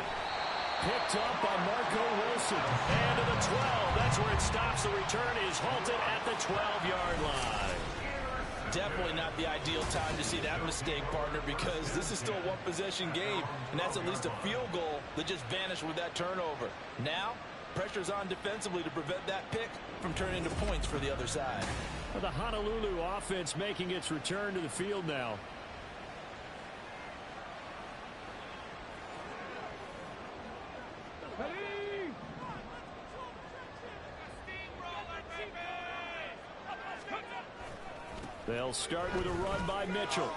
Picked up by Marco Wilson. And to the 12. That's where it stops. The return is halted at the 12-yard line. Definitely not the ideal time to see that mistake, partner, because this is still a one-possession game, and that's at least a field goal that just vanished with that turnover. Now, pressure's on defensively to prevent that pick from turning into points for the other side. Well, the Honolulu offense making its return to the field now. They'll start with a run by Mitchell.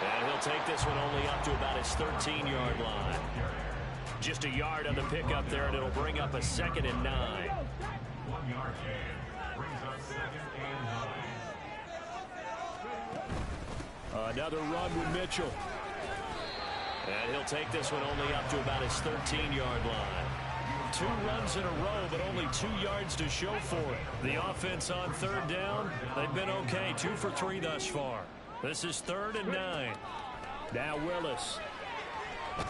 And he'll take this one only up to about his 13-yard line. Just a yard on the pickup there, and it'll bring up a 2nd and 9. 1 yard gain brings up 2nd and 9. Another run with Mitchell. And he'll take this one only up to about his 13-yard line. 2 runs in a row, but only 2 yards to show for it. The offense on 3rd down, they've been okay. 2 for 3 thus far. This is 3rd and 9. Now Willis. And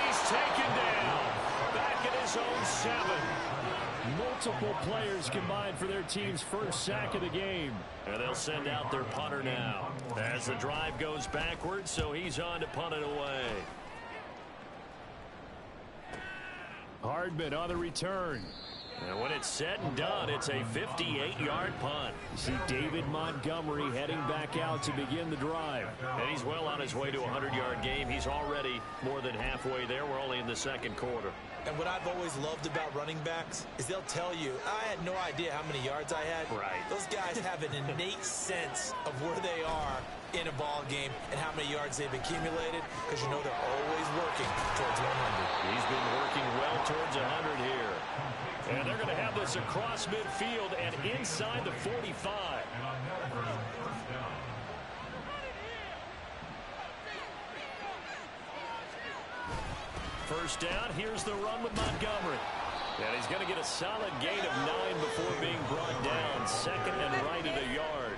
he's taken down. Back at his own 7. Multiple players combined for their team's first sack of the game. And they'll send out their punter now. As the drive goes backwards, so he's on to punt it away. Hardman on the return. And when it's said and done, it's a 58-yard punt. You see David Montgomery heading back out to begin the drive. And he's well on his way to a 100-yard game. He's already more than halfway there. We're only in the 2nd quarter. And what I've always loved about running backs is they'll tell you, I had no idea how many yards I had. Right. Those guys have an innate sense of where they are in a ball game and how many yards they've accumulated, because you know they're always working towards 100. He's been working well towards 100 here. And they're going to have this across midfield and inside the 45. First down, here's the run with Montgomery. And he's going to get a solid gain of 9 before being brought down. 2nd and right at a yard.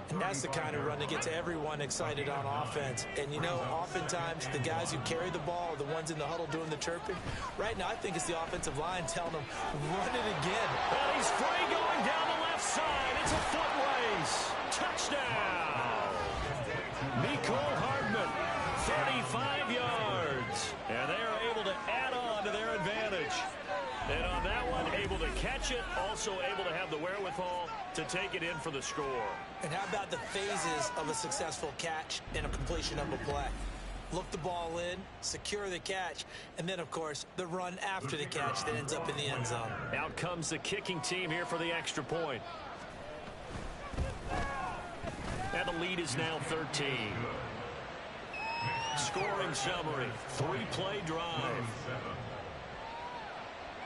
And that's the kind of run that gets everyone excited on offense. And, you know, oftentimes the guys who carry the ball are the ones in the huddle doing the chirping. Right now, I think it's the offensive line telling them, run it again. And he's free going down the left side. It's a foot race. Touchdown. Nicole Hardman, 35 yards. And they are able to add on to their advantage. And on that one, able to catch it, also able to have the wherewithal to take it in for the score. And how about the phases of a successful catch and a completion of a play? Look the ball in, secure the catch, and then, of course, the run after the catch that ends up in the end zone. Out comes the kicking team here for the extra point. And the lead is now 13. Scoring summary, 3-play drive.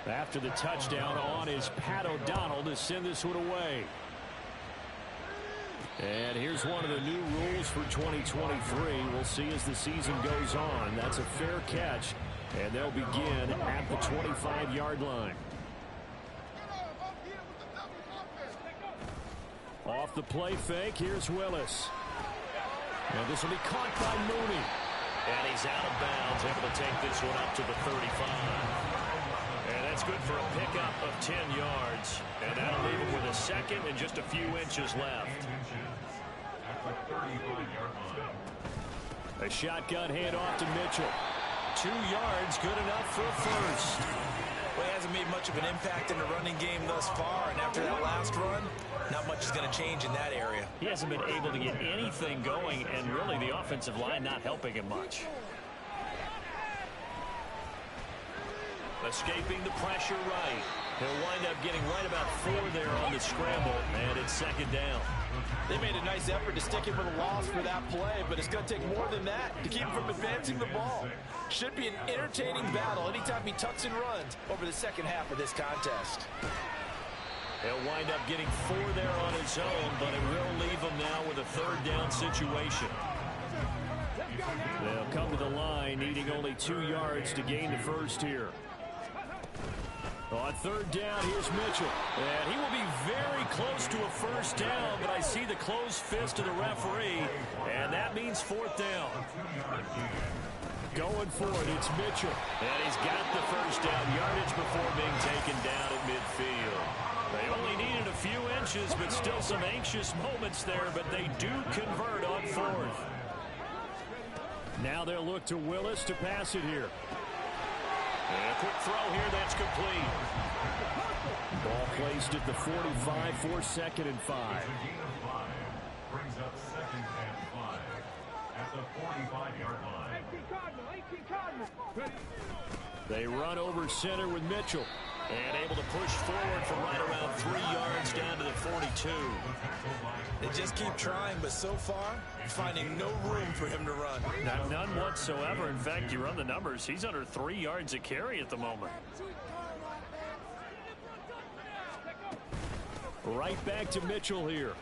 After the touchdown on is Pat O'Donnell to send this one away. And here's one of the new rules for 2023. We'll see as the season goes on. That's a fair catch, and they'll begin at the 25-yard line. Off the play fake, here's Willis. And this will be caught by Mooney. And he's out of bounds, able to take this one up to the 35. And that's good for a pickup of 10 yards. And that'll leave him with a second and just a few inches left. A shotgun handoff to Mitchell. 2 yards, good enough for a first. Well, he hasn't made much of an impact in the running game thus far, and after that last run, not much is going to change in that area. He hasn't been able to get anything going, and really the offensive line not helping him much. Escaping the pressure right. He'll wind up getting right about 4 there on the scramble, and it's second down. They made a nice effort to stick him with a loss for that play, but it's going to take more than that to keep him from advancing the ball. Should be an entertaining battle anytime he tucks and runs over the second half of this contest. He'll wind up getting 4 there on his own, but it will leave him now with a third down situation. They'll come to the line, needing only 2 yards to gain the first here. On third down, here's Mitchell. And he will be very close to a first down, but I see the closed fist of the referee, and that means fourth down. Going for it, it's Mitchell. And he's got the first down yardage before being taken down at midfield. They only needed a few inches, but still some anxious moments there, but they do convert on fourth. Now they'll look to Willis to pass it here. And a quick throw here, that's complete. Ball placed at the 45 for 2nd and 5. Brings up 2nd and 5 at the 45-yard line. They run over center with Mitchell. And able to push forward from right around 3 yards down to the 42. They just keep trying, but so far, finding no room for him to run. None whatsoever. In fact, you run the numbers, he's under 3 yards a carry at the moment. Right back to Mitchell here.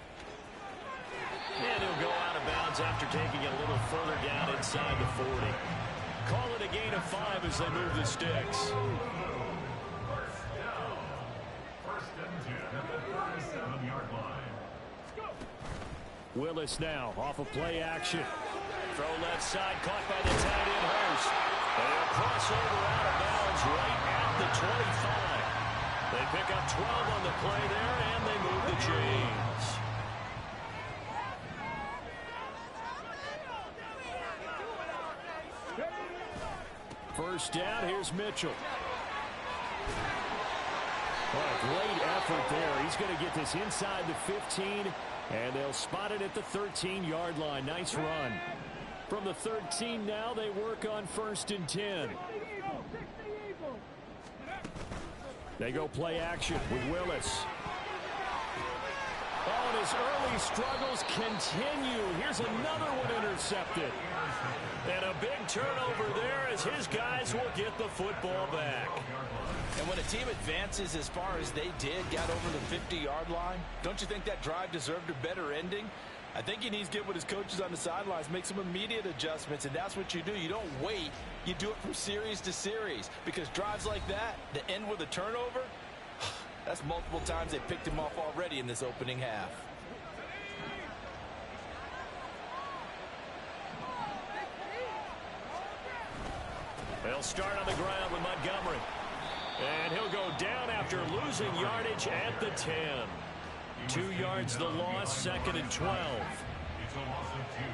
And he'll go out of bounds after taking it a little further down inside the 40. Call it a gain of 5 as they move the sticks. Willis now off of play action. Throw left side, caught by the tight end Hurst. And he'll cross over out of bounds right at the 25. They pick up 12 on the play there, and they move the chains. First down, here's Mitchell. Oh, great effort there. He's going to get this inside the 15, and they'll spot it at the 13-yard line. Nice run. From the 13 now, they work on 1st and 10. They go play action with Willis. Oh, and his early struggles continue. Here's another one intercepted. And a big turnover there as his guys will get the football back. And when a team advances as far as they did, got over the 50-yard line, don't you think that drive deserved a better ending? I think he needs to get with his coaches on the sidelines, make some immediate adjustments, and that's what you do. You don't wait. You do it from series to series, because drives like that end with a turnover, that's multiple times they picked him off already in this opening half. They'll start on the ground with Montgomery. And he'll go down after losing yardage at the 10. 2 yards the loss, 2nd and 12. It's a loss of 2.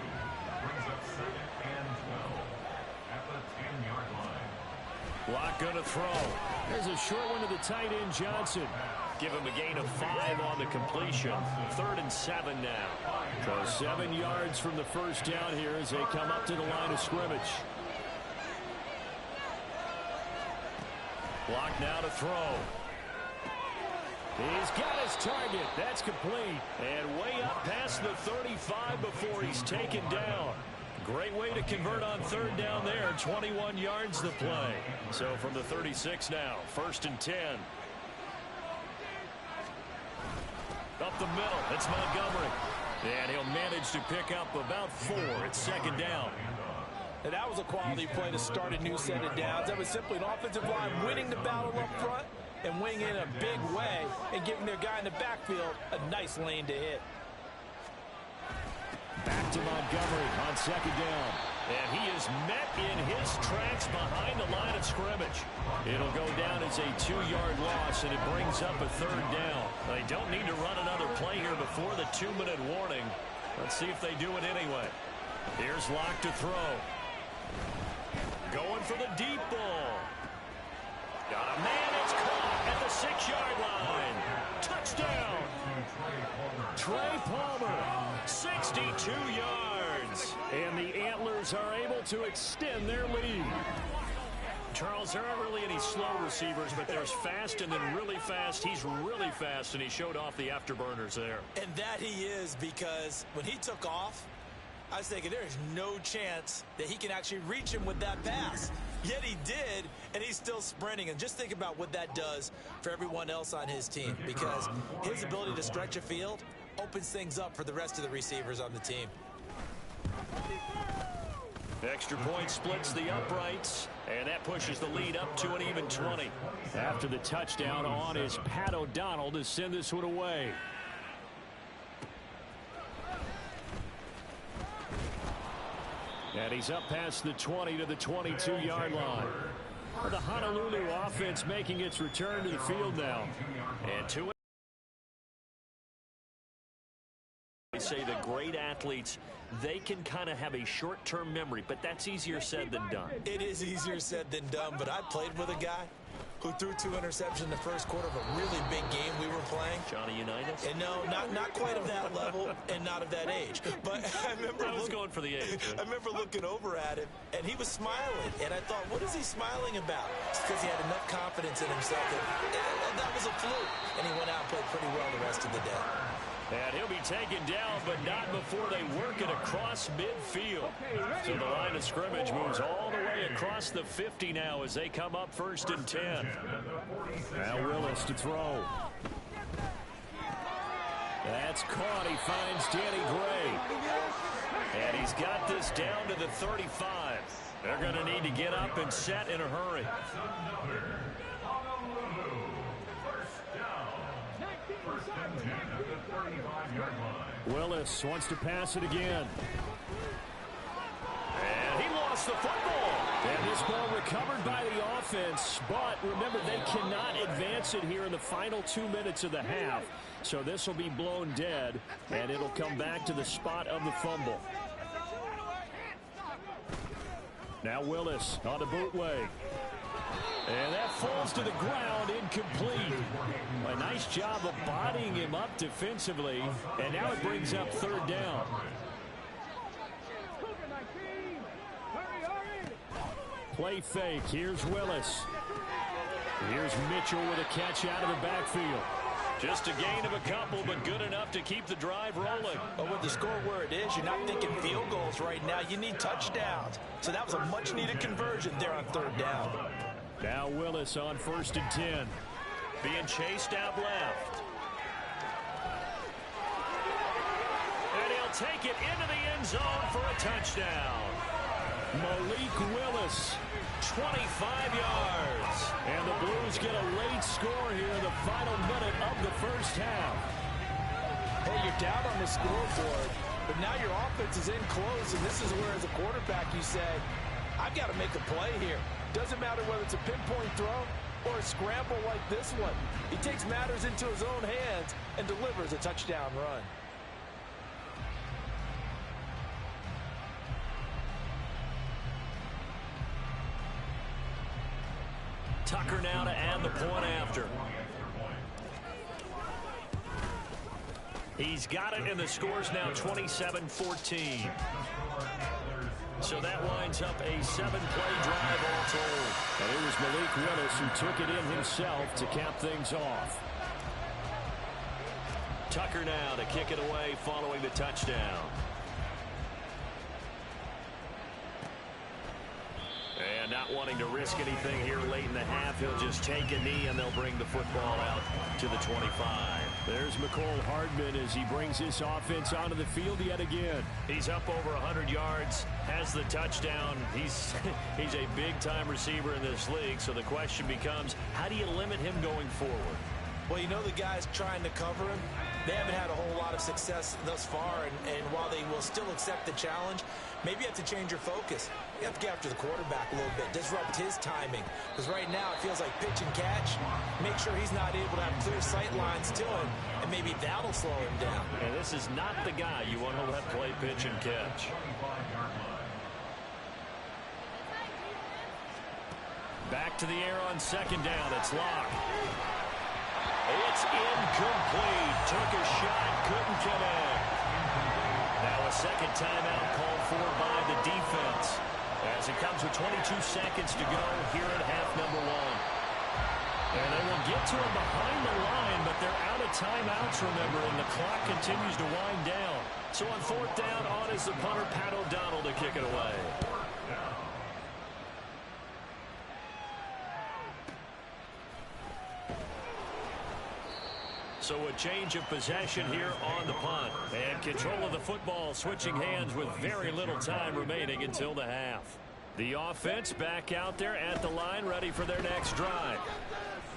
Brings up 2nd and 12 at the 10-yard line. Block going to throw. There's a short one to the tight end, Johnson. Give him a gain of 5 on the completion. 3rd and 7 now. So 7 yards from the first down here as they come up to the line of scrimmage. Block now to throw. He's got his target. That's complete. And way up past the 35 before he's taken down. Great way to convert on 3rd down there. 21 yards the play. So from the 36 now, 1st and 10. Up the middle, it's Montgomery. And he'll manage to pick up about 4. It's 2nd down. And that was a quality play to start a new set of downs. That was simply an offensive line winning the battle up front and winning in a big way and giving their guy in the backfield a nice lane to hit. Back to Montgomery on 2nd down. And he is met in his tracks behind the line of scrimmage. It'll go down as a 2-yard loss, and it brings up a 3rd down. They don't need to run another play here before the 2-minute warning. Let's see if they do it anyway. Here's Locke to throw. Going for the deep ball. Got a man. It's caught at the 6-yard line. Touchdown. Trey Palmer, 62 yards. And the Antlers are able to extend their lead. Charles, there aren't really any slow receivers, but there's fast and then really fast. He's really fast, and he showed off the afterburners there. And that he is, because when he took off, I was thinking there is no chance that he can actually reach him with that pass. Yet he did, and he's still sprinting. And just think about what that does for everyone else on his team, because his ability to stretch a field opens things up for the rest of the receivers on the team. Extra point splits the uprights, and that pushes the lead up to an even 20. After the touchdown on is Pat O'Donnell to send this one away. And he's up past the 20 to the 22-yard line. The Honolulu offense making its return to the field now. And to it. They say the great athletes, they can kind of have a short-term memory, but that's easier said than done. It is easier said than done, but I played with a guy who threw 2 interceptions in the first quarter of a really big game we were playing. Johnny Unitas? And no, not quite of that level and not of that age. But I remember going for the age. I remember looking over at him, and he was smiling. And I thought, what is he smiling about? It's because he had enough confidence in himself that was a fluke. And he went out and played pretty well the rest of the day. And he'll be taken down, but not before they work it across midfield. So the line of scrimmage moves all the way across the 50 now as they come up 1st and 10. Now Willis to throw. That's caught. He finds Danny Gray. And he's got this down to the 35. They're going to need to get up and set in a hurry. Willis wants to pass it again. And he lost the football. And this ball recovered by the offense. But remember, they cannot advance it here in the final 2 minutes of the half. So this will be blown dead, and it'll come back to the spot of the fumble. Now Willis on the bootleg. And that falls to the ground, incomplete. A nice job of bodying him up defensively. And now it brings up 3rd down. Play fake. Here's Willis. Here's Mitchell with a catch out of the backfield. Just a gain of a couple, but good enough to keep the drive rolling. But with the score where it is, you're not thinking field goals right now. You need touchdowns. So that was a much-needed conversion there on 3rd down. Now Willis on 1st and 10. Being chased out left. And he'll take it into the end zone for a touchdown. Malik Willis, 25 yards. And the Blues get a late score here in the final minute of the first half. Hey, you're down on the scoreboard, but now your offense is in close, and this is where, as a quarterback, you say, I've got to make a play here. Doesn't matter whether it's a pinpoint throw or a scramble like this one. He takes matters into his own hands and delivers a touchdown run. Tucker now to add the point after. He's got it, and the score's now 27-14. So that winds up a 7-play drive all told. And it was Malik Willis who took it in himself to cap things off. Tucker now to kick it away following the touchdown. And not wanting to risk anything here late in the half, he'll just take a knee and they'll bring the football out to the 25. There's McCole Hardman as he brings this offense onto the field yet again. He's up over 100 yards, has the touchdown. He's a big-time receiver in this league, so the question becomes, how do you limit him going forward? Well, you know the guys trying to cover him, they haven't had a whole lot of success thus far, and while they will still accept the challenge, maybe you have to change your focus. You have to get after the quarterback a little bit, disrupt his timing, because right now it feels like pitch and catch. Make sure he's not able to have clear sight lines to him, and maybe that'll slow him down. And this is not the guy you want to let play pitch and catch. Back to the air on second down. It's Locke. It's incomplete. Took a shot, couldn't connect. Now a second timeout called for by the defense, as it comes with 22 seconds to go here at half number one. And they will get to him behind the line, but they're out of timeouts, remember, and the clock continues to wind down. So on fourth down, on is the punter, Pat O'Donnell, to kick it away. So a change of possession here on the punt. And control of the football switching hands with very little time remaining until the half. The offense back out there at the line, ready for their next drive.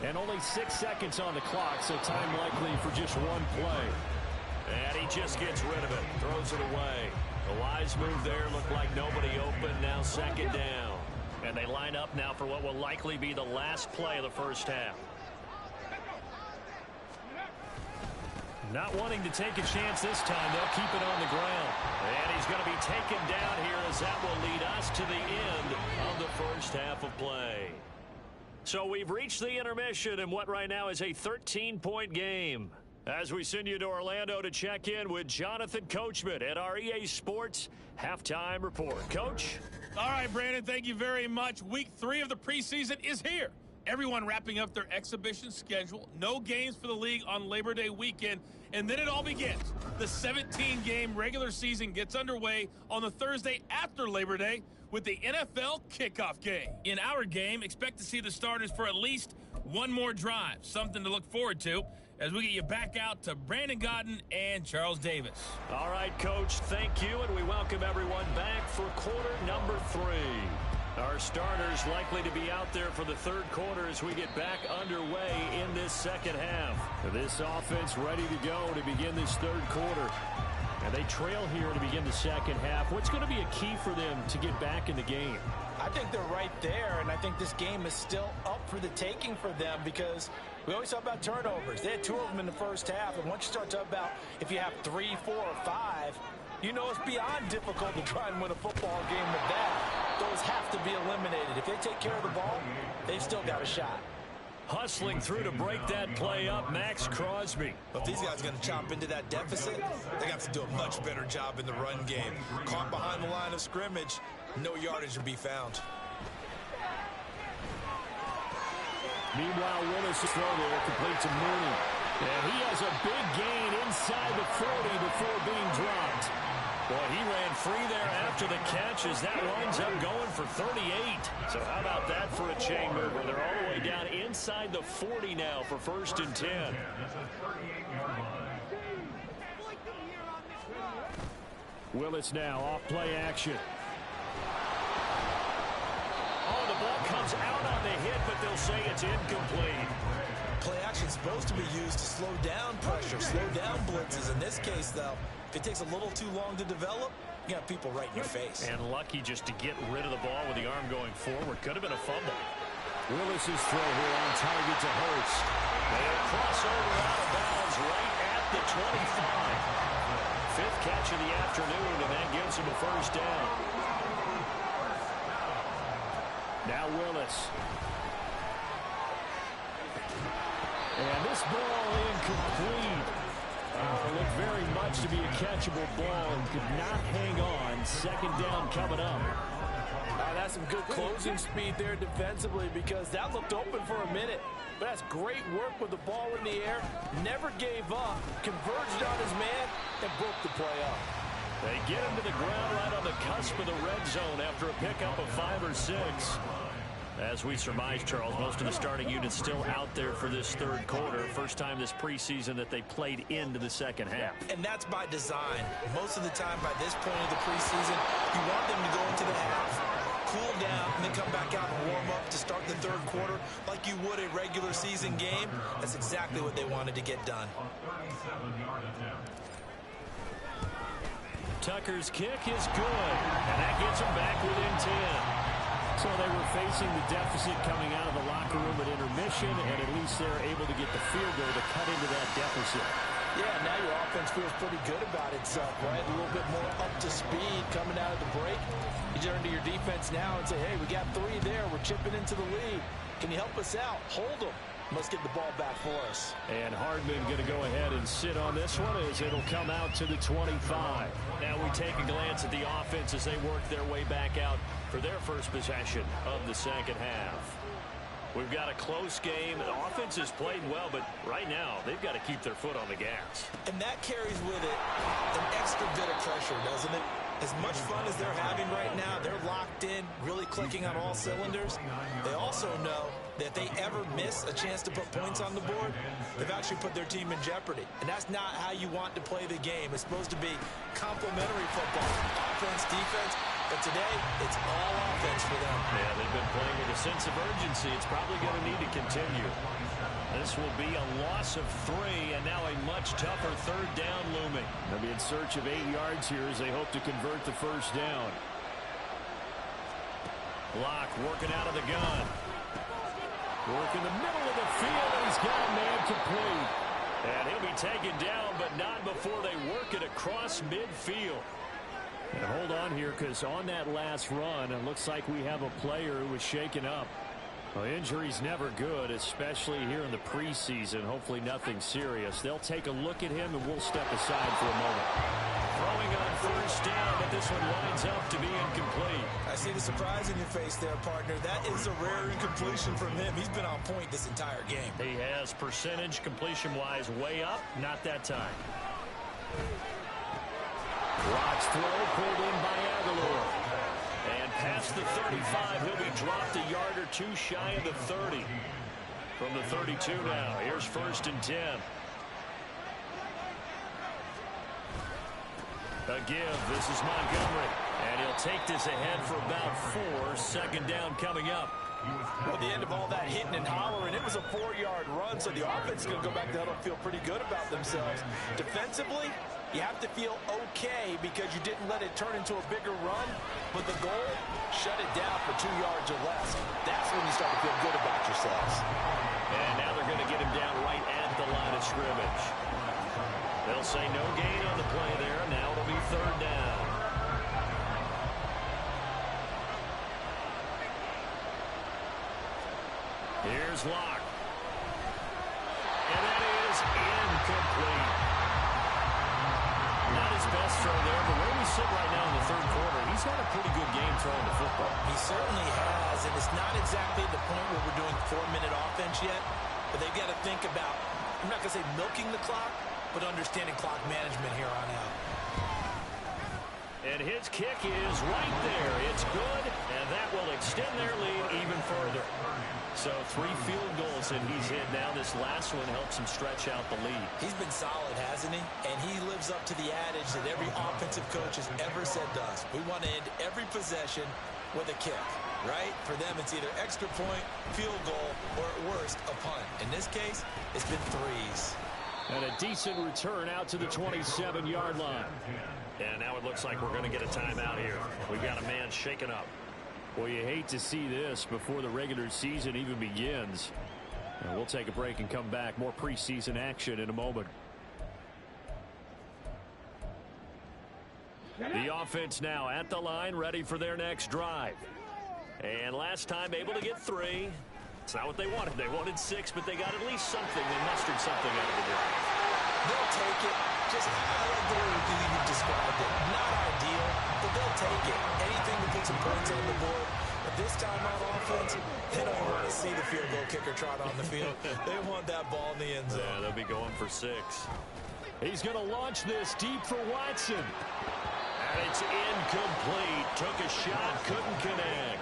And only 6 seconds on the clock, so time likely for just one play. And he just gets rid of it, throws it away. The wise move there, looked like nobody open, now second down. And they line up now for what will likely be the last play of the first half. Not wanting to take a chance this time, they'll keep it on the ground. And he's going to be taken down here as that will lead us to the end of the first half of play. So we've reached the intermission in what right now is a 13-point game. As we send you to Orlando to check in with Jonathan Coachman at our EA Sports Halftime Report. Coach? All right, Brandon, thank you very much. Week 3 of the preseason is here. Everyone wrapping up their exhibition schedule. No games for the league on Labor Day weekend. And then it all begins. The 17-game regular season gets underway on the Thursday after Labor Day with the NFL kickoff game. In our game, expect to see the starters for at least one more drive. Something to look forward to as we get you back out to Brandon Godden and Charles Davis. All right, Coach, thank you, and we welcome everyone back for quarter number 3. Our starters likely to be out there for the third quarter as we get back underway in this second half. This offense ready to go to begin this third quarter. And they trail here to begin the second half. What's going to be a key for them to get back in the game? I think they're right there, and I think this game is still up for the taking for them because we always talk about turnovers. They had 2 of them in the first half, and once you start talking about if you have 3, 4, or 5, you know it's beyond difficult to try and win a football game with that. Those have to be eliminated. If they take care of the ball, they've still got a shot. Hustling through to break that play up, Max Crosby. If these guys are going to chop into that deficit, they have to do a much better job in the run game. Caught behind the line of scrimmage, no yardage to be found. Meanwhile, Willis is throw there, complete to Mooney. And he has a big gain inside the 40 before being dropped. Boy, he ran free there after the catch as that winds up going for 38. So how about that for a chain mover? They're all the way down inside the 40 now for 1st and 10. Willis now off play action. Oh, the ball comes out on the hit, but they'll say it's incomplete. Play action is supposed to be used to slow down pressure, slow down blitzes. In this case, though, if it takes a little too long to develop, You got people right in your face. And lucky just to get rid of the ball with the arm going forward. Could have been a fumble. Willis's throw here on target to Hurts. They'll cross over out of bounds right at the 25. Fifth catch of the afternoon, and that gives him a first down. Now Willis. And this ball incomplete. Looked very much to be a catchable ball and could not hang on. Second down coming up. That's some good closing speed there defensively because that looked open for a minute. But that's great work with the ball in the air. Never gave up. Converged on his man and broke the play up. They get him to the ground right on the cusp of the red zone after a pickup of 5 or 6. As we surmise, Charles, most of the starting units still out there for this third quarter. First time this preseason that they played into the second half. And that's by design. Most of the time by this point of the preseason, you want them to go into the half, cool down, and then come back out and warm up to start the third quarter like you would a regular season game. That's exactly what they wanted to get done. Tucker's kick is good, and that gets them back within 10. So they were facing the deficit coming out of the locker room at intermission, and at least they're able to get the field goal to cut into that deficit. Yeah, now your offense feels pretty good about itself, right? A little bit more up to speed coming out of the break. You turn to your defense now and say, hey, we got 3 there. We're chipping into the lead. Can you help us out? Hold them. Let's get the ball back for us. And Hardman going to go ahead and sit on this one as it'll come out to the 25. Now we take a glance at the offense as they work their way back out for their first possession of the second half. We've got a close game. The offense has played well, but right now they've got to keep their foot on the gas. And that carries with it an extra bit of pressure, doesn't it? As much fun as they're having right now, they're locked in, really clicking on all cylinders. They also know that if they ever miss a chance to put points on the board, they've actually put their team in jeopardy. And that's not how you want to play the game. It's supposed to be complementary football, offense, defense. But today, it's all offense for them. Yeah, they've been playing with a sense of urgency. It's probably going to need to continue. This will be a loss of 3, and now a much tougher third down looming. They'll be in search of 8 yards here as they hope to convert the first down. Block working out of the gun. Work in the middle of the field, and he's got a man complete. And he'll be taken down, but not before they work it across midfield. And hold on here, because on that last run, it looks like we have a player who was shaken up. Well, injury's never good, especially here in the preseason. Hopefully nothing serious. They'll take a look at him, and we'll step aside for a moment. Throwing on first down, but this one lines up to be incomplete. I see the surprise in your face there, partner. That is a rare incompletion from him. He's been on point this entire game. He has percentage completion-wise way up. Not that time. Rock's throw pulled in by Aguilar. And past the 35, he'll be dropped a yard or 2 shy of the 30. From the 32 now, here's 1st and 10. A give, this is Montgomery. And he'll take this ahead for about 4. Second down coming up. Well, at the end of all that hitting and hollering, it was a 4-yard run, so the offense is going to go back to huddle and feel pretty good about themselves. Defensively, you have to feel okay because you didn't let it turn into a bigger run, but the goal, shut it down for 2 yards or less. That's when you start to feel good about yourselves. And now they're going to get him down right at the line of scrimmage. They'll say no gain on the play there. Now it'll be 3rd down. Here's Locke. And that is incomplete. Not his best throw there, but where we sit right now in the 3rd quarter, he's had a pretty good game throwing the football. He certainly has, and it's not exactly the point where we're doing 4-minute offense yet, but they've got to think about, I'm not going to say milking the clock, but understanding clock management here on out. And his kick is right there. It's good, and that will extend their lead even further. So 3 field goals, and he's hit now. This last one helps him stretch out the lead. He's been solid, hasn't he? And he lives up to the adage that every offensive coach has ever said to us. We want to end every possession with a kick, right? For them, it's either extra point, field goal, or at worst, a punt. In this case, it's been 3s. And a decent return out to the 27-yard line. And now it looks like we're going to get a timeout here. We've got a man shaken up. Well, you hate to see this before the regular season even begins. And we'll take a break and come back. More preseason action in a moment. The offense now at the line, ready for their next drive. And last time able to get 3. It's not what they wanted. They wanted 6, but they got at least something. They mustered something out of the drive. They'll take it. Just, I like the way you described it. Not ideal, but they'll take it. Anything to put some points on the board. But this time on offense, they don't want to see the field goal kicker trot on the field. They want that ball in the end zone. Yeah, they'll be going for 6. He's going to launch this deep for Watson. And it's incomplete. Took a shot, couldn't connect.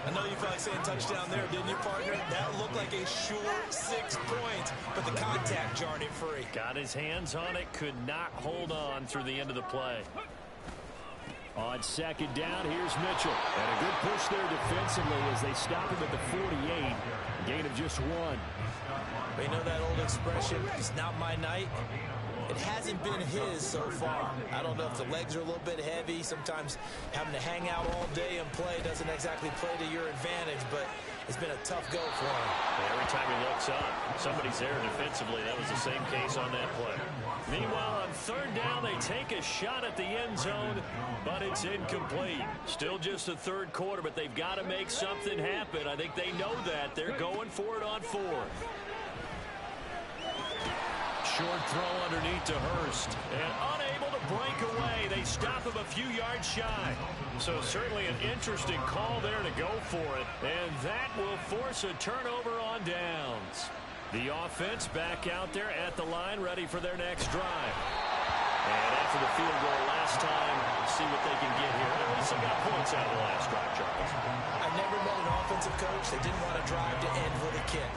I know you felt like saying touchdown there, didn't you, partner? That looked like a short 6 points, but the contact jarred it free. Got his hands on it, could not hold on through the end of the play. On second down, here's Mitchell. And a good push there defensively as they stop him at the 48. Gain of just 1. But you know that old expression, it's not my night? It hasn't been his so far. I don't know if the legs are a little bit heavy. Sometimes having to hang out all day and play doesn't exactly play to your advantage, but it's been a tough go for him. Every time he looks up, somebody's there defensively. That was the same case on that play. Meanwhile, on third down, they take a shot at the end zone, but it's incomplete. Still just the third quarter, but they've got to make something happen. I think they know that. They're going for it on 4th. Short throw underneath to Hurst. And unable to break away. They stop him a few yards shy. So certainly an interesting call there to go for it. And that will force a turnover on downs. The offense back out there at the line, ready for their next drive. And after the field goal last time, see what they can get here. At least they got points out of the last drive, Charles. I've never met an offensive coach that didn't want to drive to end with a kick.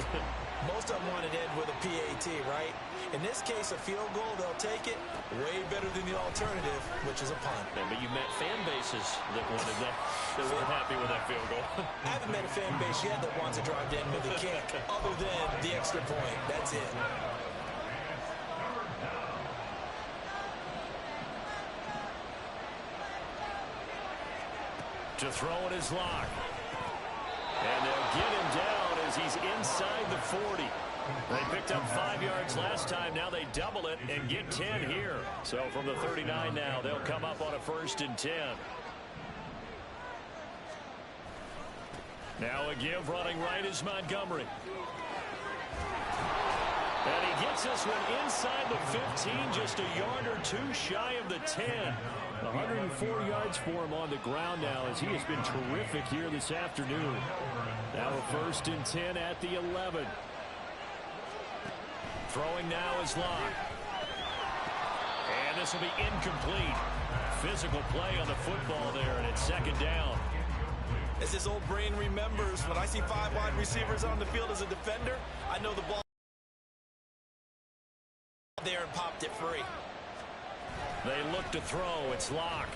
Most of them wanted to end with a PAT, right? In this case, a field goal, they'll take it. Way better than the alternative, which is a punt. Yeah, but you met fan bases that wanted that, that weren't happy with that field goal. I haven't met a fan base yet that wants to drive to end with a kick, other than the extra point. That's it. To throw it is Locke. And they'll get him down as he's inside the 40. They picked up 5 yards last time. Now they double it and get 10 here. So from the 39 now, they'll come up on a 1st and 10. Now a give running right is Montgomery. And he gets this one inside the 15, just a yard or 2 shy of the 10. 104 yards for him on the ground now as he has been terrific here this afternoon. Now a 1st and 10 at the 11. Throwing now is Locke. And this will be incomplete. Physical play on the football there, and it's 2nd down. As his old brain remembers, when I see 5 wide receivers on the field as a defender, I know the ball there and popped it free. They look to throw. It's Locke.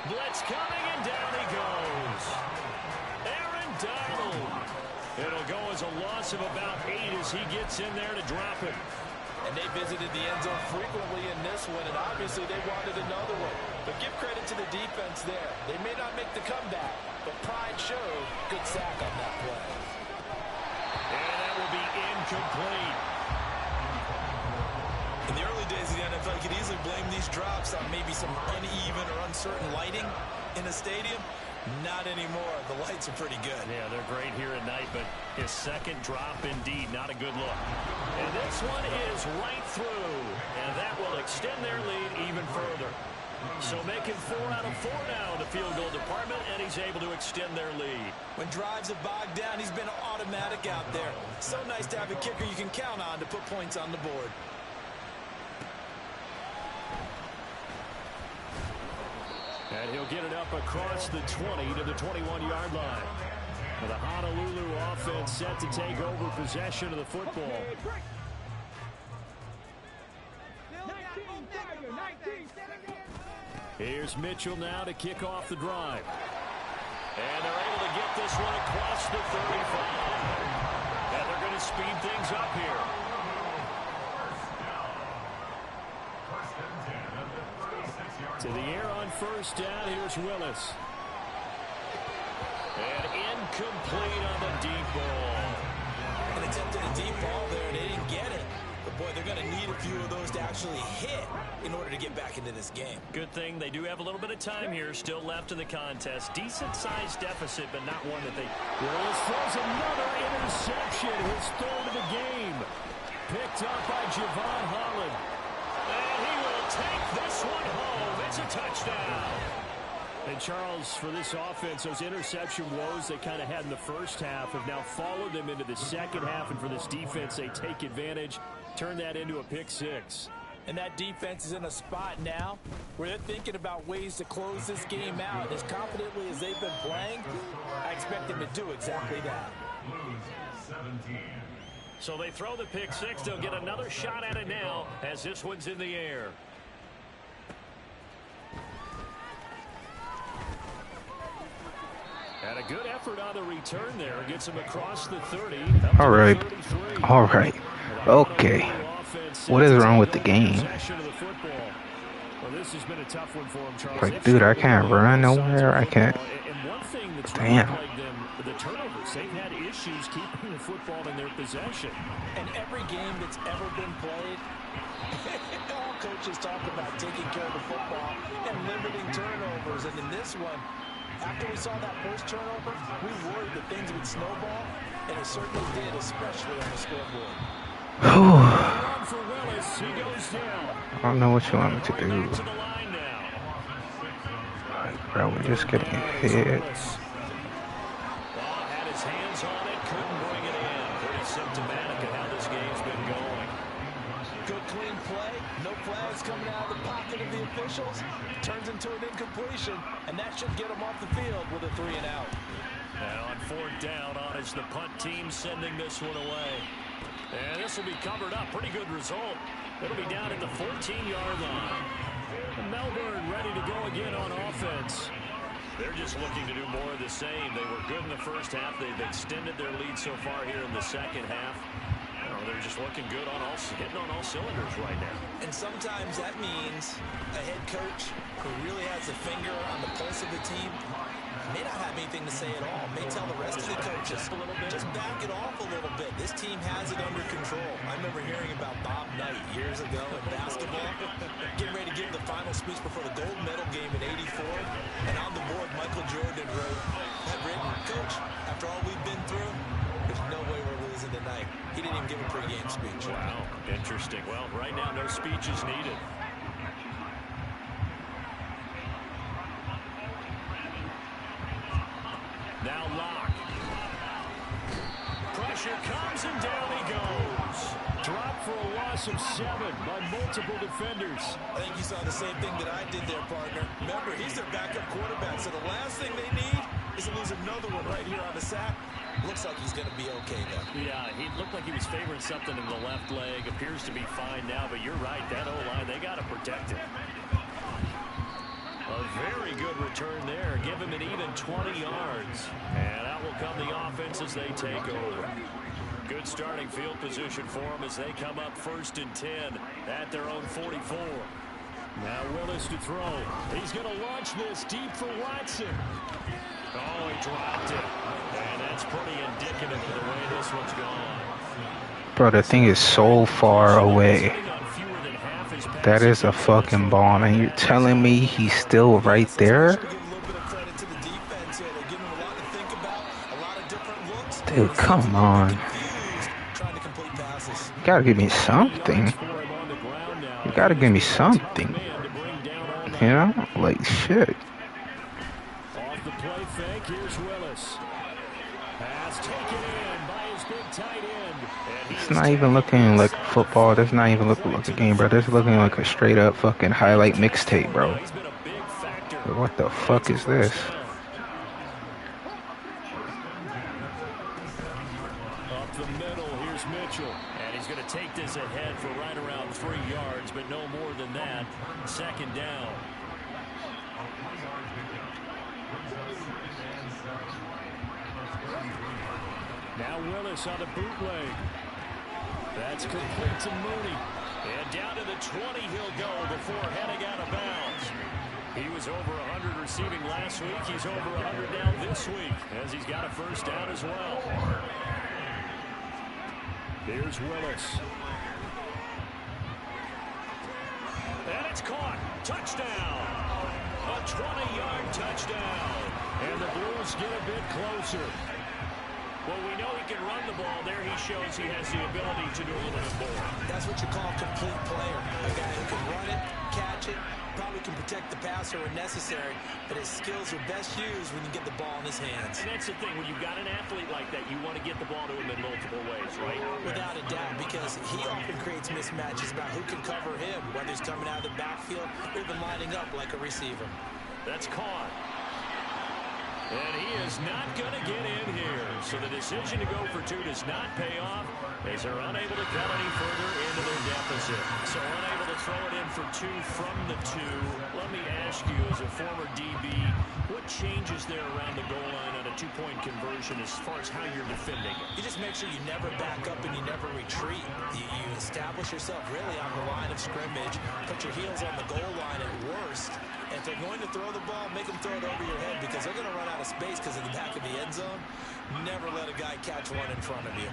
Blitz coming, and down he goes. Aaron Donald. It'll go as a loss of about 8 as he gets in there to drop it. And they visited the end zone frequently in this one, and obviously they wanted another one. But give credit to the defense there. They may not make the comeback, but pride showed. Good sack on that play. And that will be incomplete. In the early days of the NFL, you could easily blame these drops on maybe some uneven or uncertain lighting in the stadium. Not anymore. The lights are pretty good. Yeah, they're great here at night, but his 2nd drop, indeed, not a good look. And this one is right through, and that will extend their lead even further. So making 4 out of 4 now in the field goal department, and he's able to extend their lead. When drives have bogged down, he's been automatic out there. So nice to have a kicker you can count on to put points on the board. And he'll get it up across the 20 to the 21-yard line. The Honolulu offense set to take over possession of the football. Here's Mitchell now to kick off the drive. And they're able to get this one across the 35. And they're going to speed things up here. To the air on first down. Here's Willis. And incomplete on the deep ball. An attempt at a deep ball there, and they didn't get it. But, boy, they're going to need a few of those to actually hit in order to get back into this game. Good thing they do have a little bit of time here still left in the contest. Decent-sized deficit, but not one that they... Willis throws another interception. His third of the game. Picked up by Javon Holland. And he will take this one home. It's a touchdown. And Charles, for this offense, those interception woes they kind of had in the first half have now followed them into the second half. And for this defense, they take advantage, turn that into a pick six. And that defense is in a spot now where they're thinking about ways to close this game out. As confidently as they've been playing, I expect them to do exactly that. So they throw the pick six. They'll get another shot at it now as this one's in the air. And a good effort on the return there. Gets him across the 30. All right. All right. Okay. What is wrong with the game? Well, this has been a tough one for him, Charles. Like, dude, I can't run nowhere. I can't. And one thing that's Damn. plagued them, the turnovers. They've had issues keeping the football in their possession. And every game that's ever been played, all coaches talk about taking care of the football and limiting turnovers. And in this one, after we saw that first turnover, we worried that things would snowball, and it certainly did, especially on the scoreboard. For Willis, he goes down. I don't know what you want me to do. Bro, we're just getting hit. Had his hands on it, couldn't bring it in. Pretty symptomatic of how this game's been going. Good clean play, no flags coming out of the pocket of the officials. Turns into an incompletion, and that should get him off the field with a 3 and out. And on fourth down, on is the punt team sending this one away. And this will be covered up. Pretty good result. It'll be down at the 14-yard line. And Melbourne ready to go again on offense. They're just looking to do more of the same. They were good in the first half. They've extended their lead so far here in the second half. They're just looking good on hitting on all cylinders right now. And sometimes that means a head coach who really has a finger on the pulse of the team may not have anything to say at all. May tell the rest of the coaches, just back it off a little bit. This team has it under control. I remember hearing about Bob Knight years ago in basketball, getting ready to give the final speech before the gold medal game in '84. And on the board, Michael Jordan had written, "Coach, after all we've been through, there's no way we're losing tonight." He didn't even give a pregame speech. Wow, interesting. Well, right now, no speech is needed. Now Locke. Pressure comes and down he goes. Dropped for a loss of 7 by multiple defenders. I think you saw the same thing that I did there, partner. Remember, he's their backup quarterback, so the last thing they need is to lose another one right here on the sack. Looks like he's going to be okay, though. Yeah, he looked like he was favoring something in the left leg. Appears to be fine now, but you're right. That O-line, they got to protect him. A very good return there. Give him an even 20 yards. And out will come the offense as they take over. Good starting field position for them as they come up 1st and 10 at their own 44. Now Willis to throw. He's going to launch this deep for Watson. Oh, he dropped it. And that's pretty indicative of the way this one's gone. Bro, the thing is so far away. That is a fucking bomb, and you're telling me he's still right there? Dude, come on. You gotta give me something. You gotta give me something. You know? Like, shit. Off the play fake, here's Willis. Pass taken in by his big tight end. It's not even looking like football. That's not even looking like a game, bro. That's looking like a straight up fucking highlight mixtape, bro. What the fuck is this? Up the middle, here's Mitchell. And he's going to take this ahead for right around 3 yards, but no more than that. 2nd down. Now Willis on the bootleg. That's complete to Mooney. And down to the 20 he'll go before heading out of bounds. He was over 100 receiving last week. He's over 100 now this week as he's got a first down as well. Here's Willis. And it's caught. Touchdown. A 20-yard touchdown. And the Blues get a bit closer. Well, we know he can run the ball. There he shows he has the ability to do a little bit more. That's what you call a complete player. A guy who can run it, catch it, probably can protect the passer when necessary, but his skills are best used when you get the ball in his hands. And that's the thing. When you've got an athlete like that, you want to get the ball to him in multiple ways, right? Without a doubt, because he often creates mismatches about who can cover him, whether he's coming out of the backfield or even lining up like a receiver. That's caught. And he is not going to get in here. So the decision to go for two does not pay off as they're unable to cut any further into their deficit. So unable to throw it in for two from the two. Let me ask you, as a former DB, what changes there around the goal line on a two-point conversion as far as how you're defending it? You just make sure you never back up and you never retreat. You establish yourself really on the line of scrimmage, put your heels on the goal line at worst. And if they're going to throw the ball, make them throw it over your head because they're going to run out of space because of the back of the end zone. Never let a guy catch one in front of you.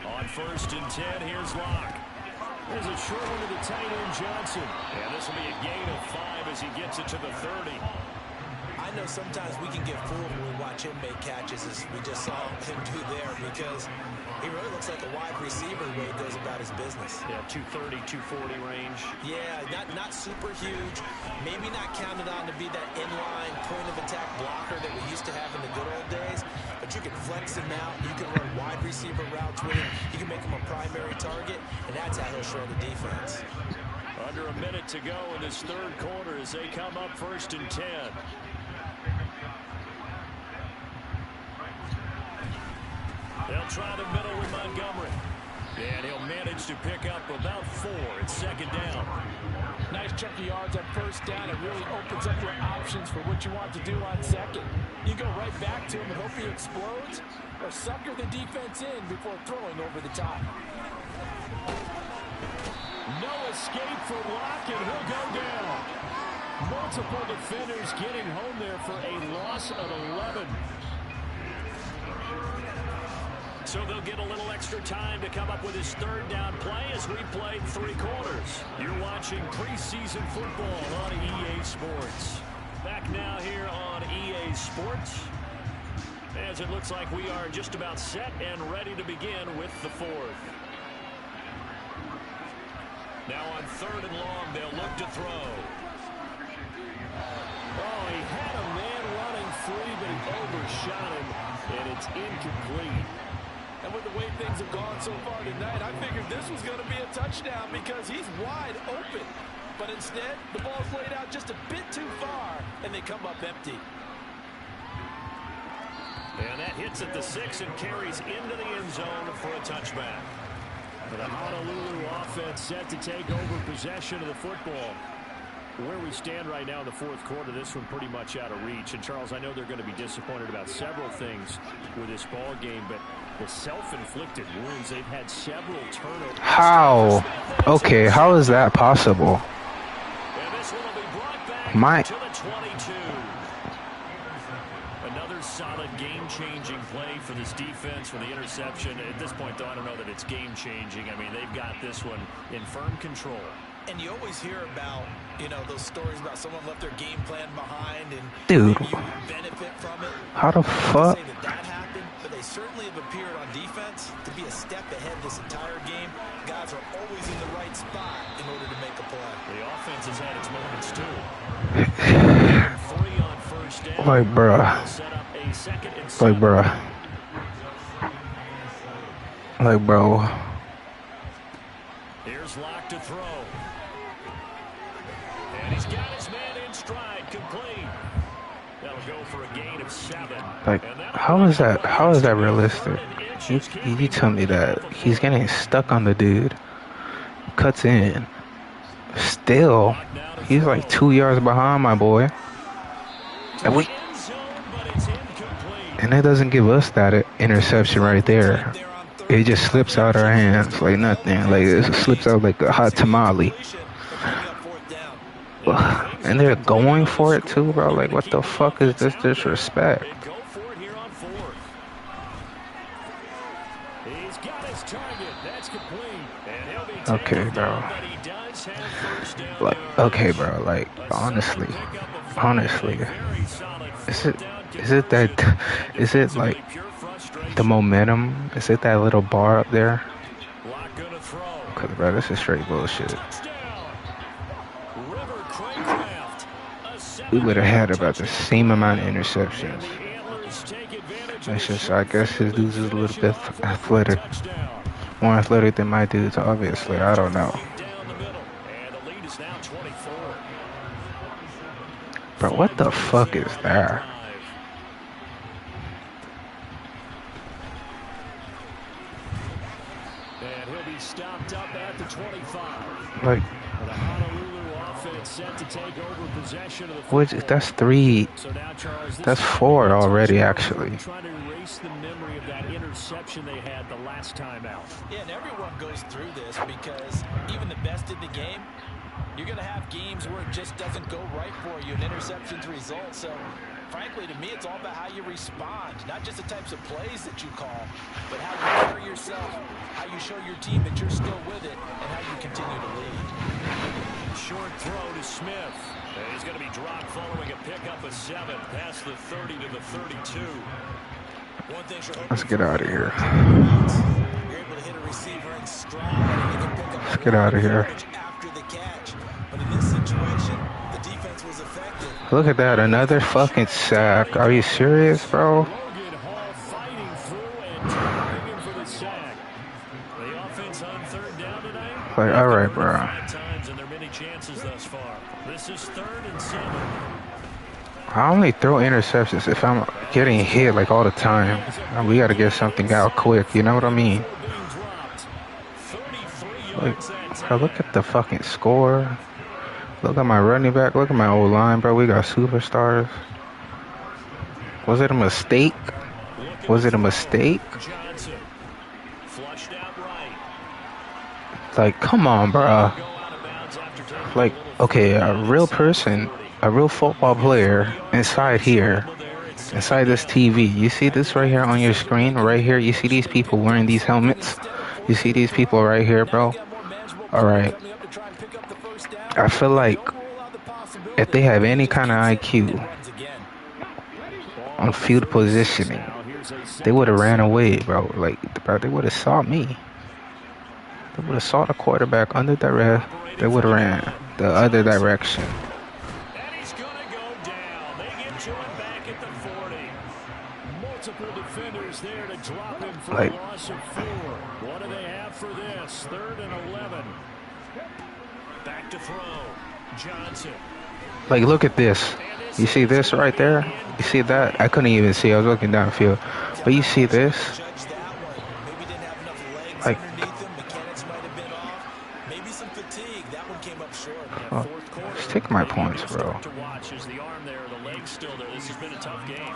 On 1st and 10, here's Locke. There's a short one to the tight end, Johnson. And this will be a gain of 5 as he gets it to the 30. I know sometimes we can get fooled when we watch him make catches as we just saw him do there because he really looks like a wide receiver the way he goes about his business. Yeah, 230, 240 range. Yeah, not super huge. Maybe not counted on to be that inline point-of-attack blocker that we used to have in the good old days. But you can flex him out. You can run wide receiver routes with him. You can make him a primary target, and that's how he'll shred the defense. Under a minute to go in this third quarter as they come up 1st and 10. They'll try the middle with Montgomery. And he'll manage to pick up about 4. It's 2nd down. Nice chunk of yards on 1st down. It really opens up your options for what you want to do on 2nd. You go right back to him and hope he explodes or sucker the defense in before throwing over the top. No escape for Locke, and he'll go down. Multiple defenders getting home there for a loss of 11. So they'll get a little extra time to come up with his 3rd down play as we played 3 quarters. You're watching preseason football on EA Sports. Back now here on EA Sports, as it looks like we are just about set and ready to begin with the 4th. Now on 3rd and long, they'll look to throw. Oh, he had a man running free, but he overshot him, and it's incomplete. And with the way things have gone so far tonight, I figured this was going to be a touchdown because he's wide open. But instead, the ball's laid out just a bit too far, and they come up empty. And that hits at the 6 and carries into the end zone for a touchback. The Honolulu offense set to take over possession of the football. Where we stand right now in the 4th quarter, this one pretty much out of reach. And, Charles, I know they're going to be disappointed about several things with this ball game, but the self-inflicted wounds, they've had several turnovers. How? Okay, how is that possible? And this one will be brought back to the 22. Another solid game-changing play for this defense for the interception. At this point, though, I don't know that it's game-changing. I mean, they've got this one in firm control. And you always hear about, you know, those stories about someone left their game plan behind and dude, maybe you benefit from it. How the fuck? Say that happened, but they certainly have appeared on defense to be a step ahead this entire game. Guys are always in the right spot in order to make a play. The offense has had its moments too. 3 on 1st down. Like, bruh. Set up a 2nd and 7. Like, bruh. Like, bro. Here's Locke to throw. And he's got his man in stride, complete. That'll go for a gain of 7. Like, how is that realistic? You tell me that he's getting stuck on the dude, cuts in, still, he's like 2 yards behind my boy, and that doesn't give us that interception right there. It just slips out our hands like nothing. Like, it slips out like a hot tamale. and they're going for it too, bro. Like, what the fuck is this disrespect? And go for it here on fourth. He's got his target. That's complete. And he'll be Okay, bro. but he does have first down. Like, okay, bro. Like, honestly, is it like the momentum? Is it that little bar up there? Cause, bro, this is straight bullshit. We would have had about the same amount of interceptions. It's just, I guess his dudes is a little bit athletic. More athletic than my dudes, obviously. I don't know. Bro, what the fuck is that? And he'll be stopped up at the 25. Like, the Honolulu offense set to take over possession of the which, that's 3. So now, Charles, that's 4 already, actually. Trying to erase the memory of that interception they had the last time out. Yeah, and everyone goes through this because even the best in the game, you're going to have games where it just doesn't go right for you, and interceptions result. So, frankly, to me, it's all about how you respond, not just the types of plays that you call, but how you carry yourself, how you show your team that you're still with it, and how you continue to lead. Short throw to Smith. And he's going to be dropped following a pickup of 7 past the 30 to the 32. Let's get out of here. You're able to hit a receiver in stride, and you can pick up Let's get out of here. after the catch. But in this situation, the defense was effective. Look at that, another fucking sack. Are you serious, bro? Logan Hall fighting through and targeting him for the sack. The offense on third down today. Like, all right, bro. 5 times and there are many chances thus far. This is 3rd and 7. I only throw interceptions if I'm getting hit like all the time. We got to get something out quick. You know what I mean? Like, bro, look at the fucking score. Look at my running back. Look at my old line, bro. We got superstars. Was it a mistake? Was it a mistake? Like, come on, bro. Like, okay, a real person, a real football player inside here, inside this TV. You see this right here on your screen? Right here, you see these people wearing these helmets? You see these people right here, bro? Alright. I feel like if they have any kind of IQ on field positioning, they would have ran away, bro. Like, bro, they would have saw me. They would have saw the quarterback under the ref. They would have ran the other direction. And he's going to go down. They get to him back at the 40. Multiple defenders there to drop him for a loss of 4. What do they have for this? 3rd and 11. Back to throw. Johnson. Like, look at this. You see this right there? You see that? I couldn't even see. I was looking downfield. But you see this? Like, oh, just take my points, bro. The arm there, the leg still there. This has been a tough game.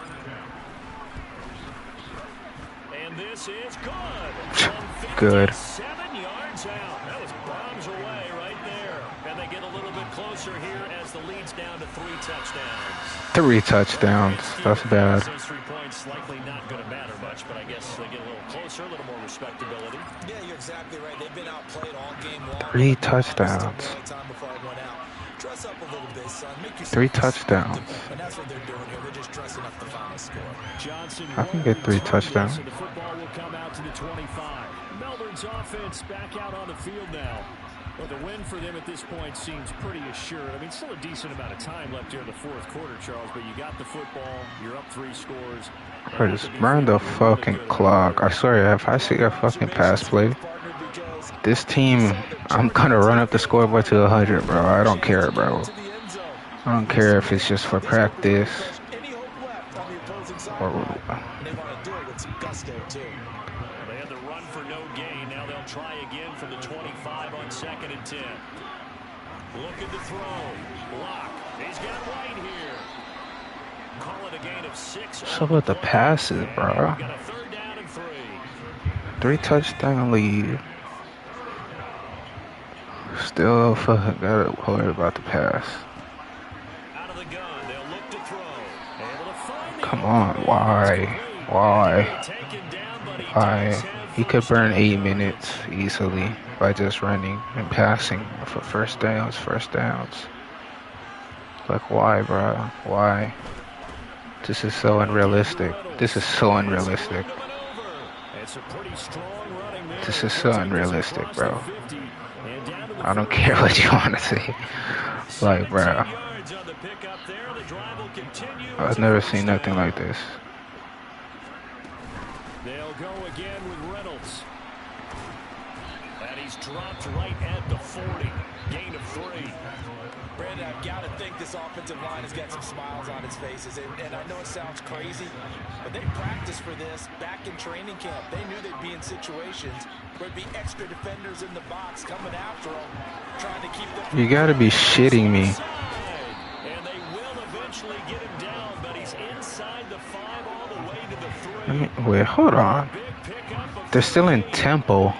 And this is good. Good. 7 yards out. That was bombs away right there. And they get a little bit closer here as the lead's down to 3 touchdowns. 3 touchdowns. That's bad. Those 3 points likely not going to matter much, but I guess they get a little closer, a little more respectability. Yeah, you're exactly right. They've been outplayed all game long. 3 touchdowns. 3 touchdowns. And that's what they're doing here. They're just dressing up the final score. I can get 3 touchdowns. The football will come out to the 25. Melbourne's offense back out on the field now. Well, the win for them at this point seems pretty assured. I mean, still a decent amount of time left here in the 4th quarter, Charles, but you got the football. You're up 3 scores. Bro, just burn the fucking clock. I swear, if I see a fucking pass play, this team, I'm gonna run up the scoreboard to 100, bro. I don't care, bro. I don't care if it's just for practice. Or, They had the run for no gain. Now they'll try again from the 25 on 2nd and 10. Looking to throw. Block. He's got White here. Call it a gain of 6. what's up with the passes, bro? Got a 3rd down and 3. 3 touchdown lead. Still fucking gotta worry about the pass. Come on, why? Why? Why? He could burn 8 minutes easily by just running and passing for first downs, Like, why, bro? Why? This is so unrealistic. This is so unrealistic. This is so unrealistic, bro. I don't care what you want to say. Like, bro. I've never seen nothing like this. They'll go again with Reynolds. And he's dropped right at the 40. Gain of 3. Brandon, I've got to think this offensive line has got some smiles on its faces. And I know it sounds crazy, but they practiced for this back in training camp. They knew they'd be in situations where there'd be extra defenders in the box coming after them, trying to keep them. You got to be shitting me. And they will eventually get him down, but he's inside the 5 all the way to the 3. Wait, hold on. They're still in tempo.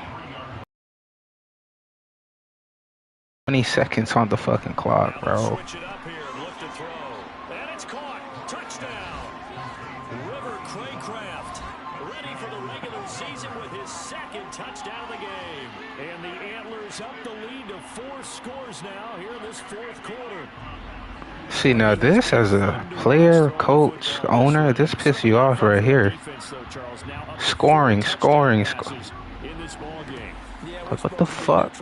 20 seconds on the fucking clock, bro. Switch it up here and look to throw. And it's caught. Touchdown. River Craycraft ready for the regular season with his 2nd touchdown of the game. And the Antlers up the lead to 4 scores now here in this 4th quarter. See, now this as a player, coach, owner, this pisses you off right here. Scoring. Like, what the fuck?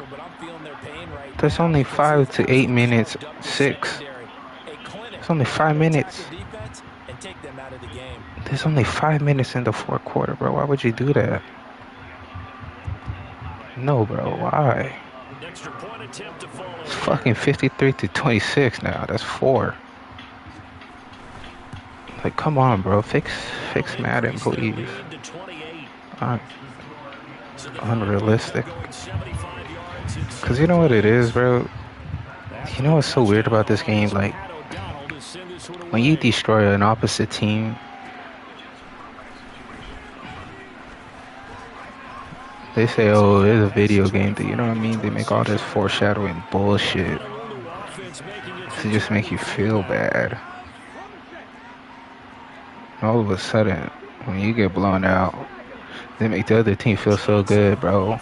There's only 5 to 8 minutes, 6. It's only 5 minutes. There's only 5 minutes in the 4th quarter, bro. Why would you do that? No, bro. Why? It's fucking 53 to 26 now. That's 4. Like, come on, bro. Fix Madden, please. Unrealistic. Because you know what it is, bro? You know what's so weird about this game? Like, when you destroy an opposite team, they say, oh, it's a video game. You know what I mean? They make all this foreshadowing bullshit to just make you feel bad. All of a sudden, when you get blown out, they make the other team feel so good, bro.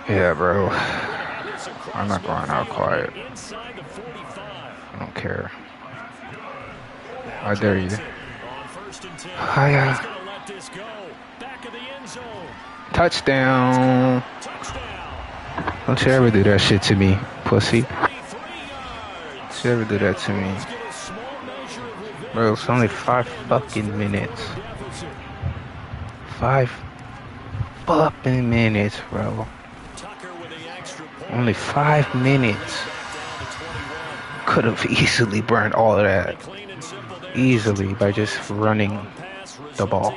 Yeah, bro. I'm not going out quiet. I don't care. I dare you. Hiya. Touchdown. Don't you ever do that shit to me, pussy. Don't you ever do that to me. Bro, it's only 5 fucking minutes. 5 fucking minutes, bro. Only 5 minutes. Could have easily burned all of that. Easily by just running the ball.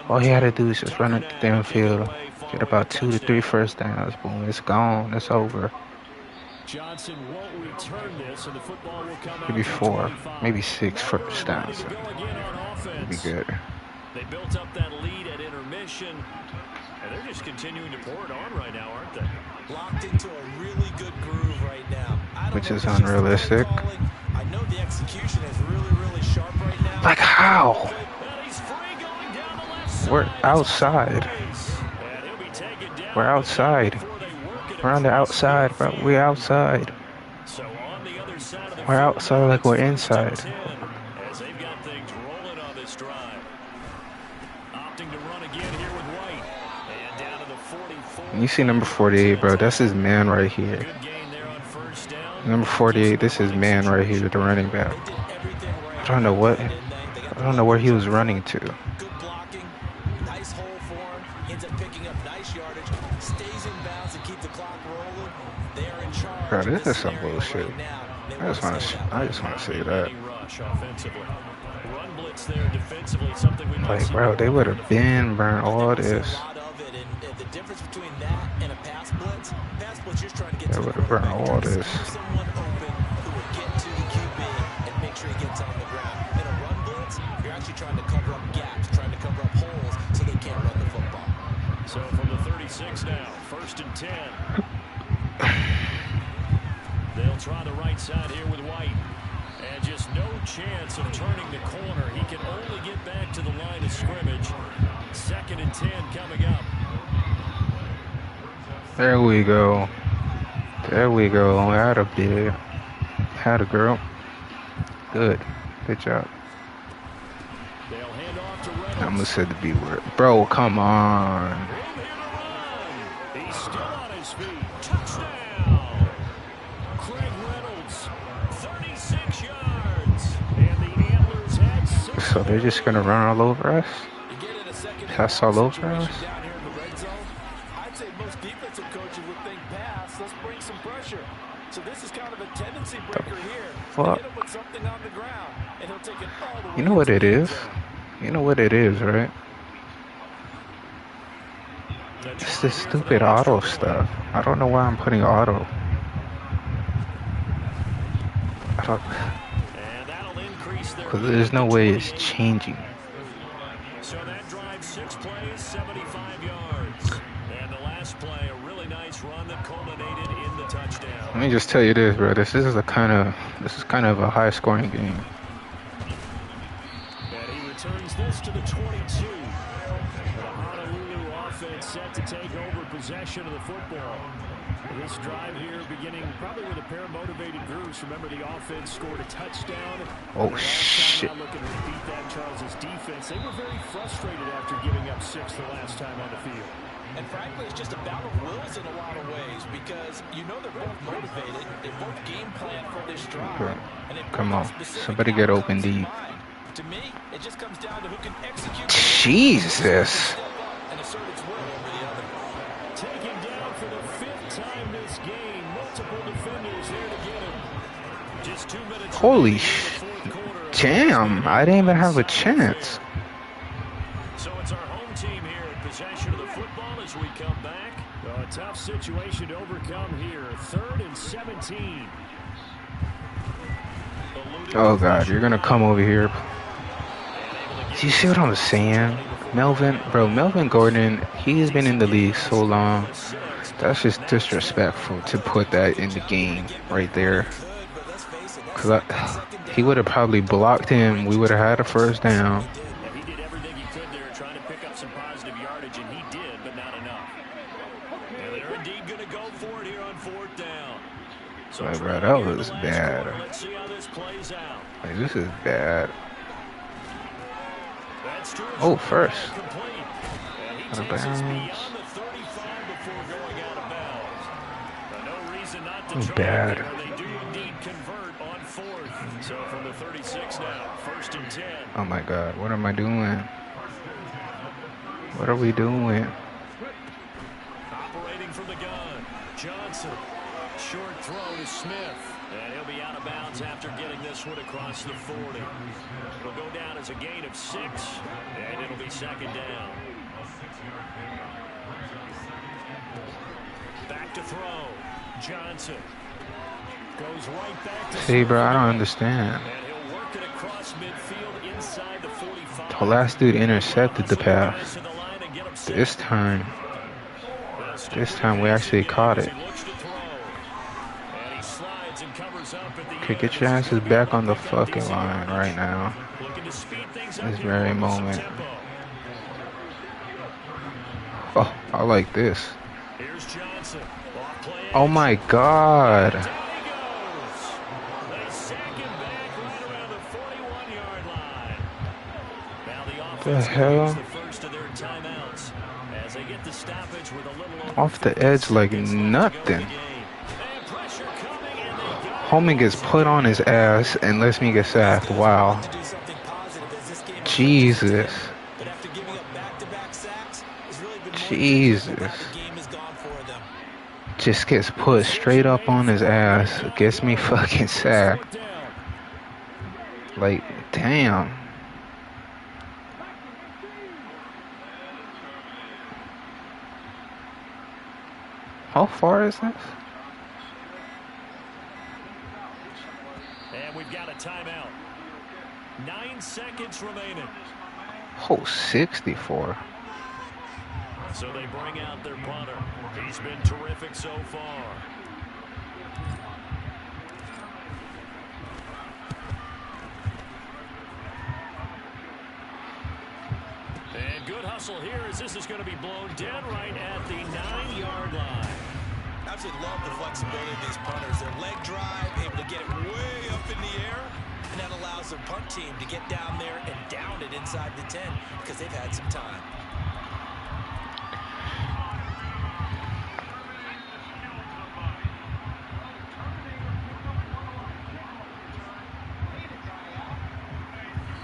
All he had to do is just run it downfield. Get about 2 to 3 first downs. Boom, it's gone. It's over. Johnson won't return this, and the football will come Maybe 4, maybe 6 first downs. It'd be good. They built up that lead at intermission, and they're just continuing to pour it on right now, aren't they? Locked into a really good groove right now. Which is unrealistic. I know the execution is really sharp right now. Like how? We're outside. We're outside. We're on the outside, bro. We're outside. We're outside like we're inside. As they've got things rolling on this drive. Opting to run again here with White. And down to the 44. You see number 48, bro. That's his man right here. Number 48, this is man right here, the running back. I don't know where he was running to. Good blocking, nice hole for him. Ends up picking up nice yardage. Stays in bounds and keeps the clock rolling. They are in charge. Bro, this is some bullshit. I just want to say that. Like, bro, they would have been burned all this. The difference between that and a pass blitz just trying to get they would have burned all this. Someone open who will get to the QB and make sure he gets on the ground. In a run blitz, you're actually trying to cover up gaps, trying to cover up holes so they can't run the football. So from the 36 now, 1st and 10. They'll try the right side here with White. And just no chance of turning the corner. He can only get back to the line of scrimmage. 2nd and 10 coming up. There we go. There we go. Out of there. Had a girl. Good. Good job. They'll hand off to Reynolds. I'm gonna say the B word. Bro, come on. He's still on his feet. Touchdown. Craig Reynolds, 36 yards. And the Antlers had 6. So they're just gonna run all over us? Pass all over us? I'd say most defensive coaches would think pass. Let's bring some pressure. So this is kind of a tendency breaker here. Fuck. Hit him with something on the ground, and he'll take it all the way. You know what it is? You know what it is, right? It's this stupid auto stuff. I don't know why I'm putting auto. I don't. Because there's no way it's changing. So that drive, 6 plays, 75 yards. And the last play, a really nice run that culminated in the touchdown. Let me just tell you this, bro. This is kind of a high-scoring game. And he returns this to the 22. The Honolulu offense set to take over possession of the football. This drive here beginning probably with a pair of motivated groups. Remember, the offense scored a touchdown. Oh, shit. Not looking to beat that Charles' defense. They were very frustrated after giving up 6 the last time on the field. And frankly, it's just a battle of wills in a lot of ways because you know they're both motivated. They both game plan for this drive. Okay. Come on. Somebody get open deep. To me, it just comes down to who can execute. Jesus. And assert its will over the other. Taken down for the 5th time this game. Multiple defenders there to get him. Just 2 minutes. Holy damn. I didn't even have a chance. So it's our home team here in possession of the football as we come back. A tough situation to overcome here. 3rd and 17. Oh, God. You're going to come over here. Do you see what I'm saying? Melvin Gordon, he has been in the league so long. That's just disrespectful to put that in the game right there. Because he would have probably blocked him. We would have had a first down. He did everything he could there trying to pick up some positive yardage, and he did, but not enough. And they're indeed going to go for it here on 4th down. So Like, bro, that was bad. Let's see how this plays out. Like, this is bad. Oh, first. Out of bounds. Oh, bad. They do indeed convert on 4th. So from the 36 now, 1st and 10. Oh my God, what am I doing? What are we doing? Operating from the gun, Johnson. Short throw to Smith. And he'll be out of bounds after getting this one across the 40. It'll go down as a gain of 6, and it'll be 2nd down. Back to throw. Johnson goes right back to See, bro, I don't understand. and he'll work it across midfield inside the 45. The last dude intercepted the pass. This time we actually caught it. Okay, get your asses back on the fucking line right now. This very moment. Oh, I like this. Oh my God. The hell? Off the edge like nothing. Homie gets put on his ass and lets me get sacked. Wow. Jesus. Jesus. Just gets put straight up on his ass. Gets me fucking sacked. Like, damn. How far is this? And we've got a timeout. 9 seconds remaining. Oh, 64. So they bring out their punter. He's been terrific so far. tussle here as this is going to be blown down right at the 9-yard line. Absolutely love the flexibility of these punters. Their leg drive, able to get it way up in the air, and that allows their punt team to get down there and down it inside the 10 because they've had some time.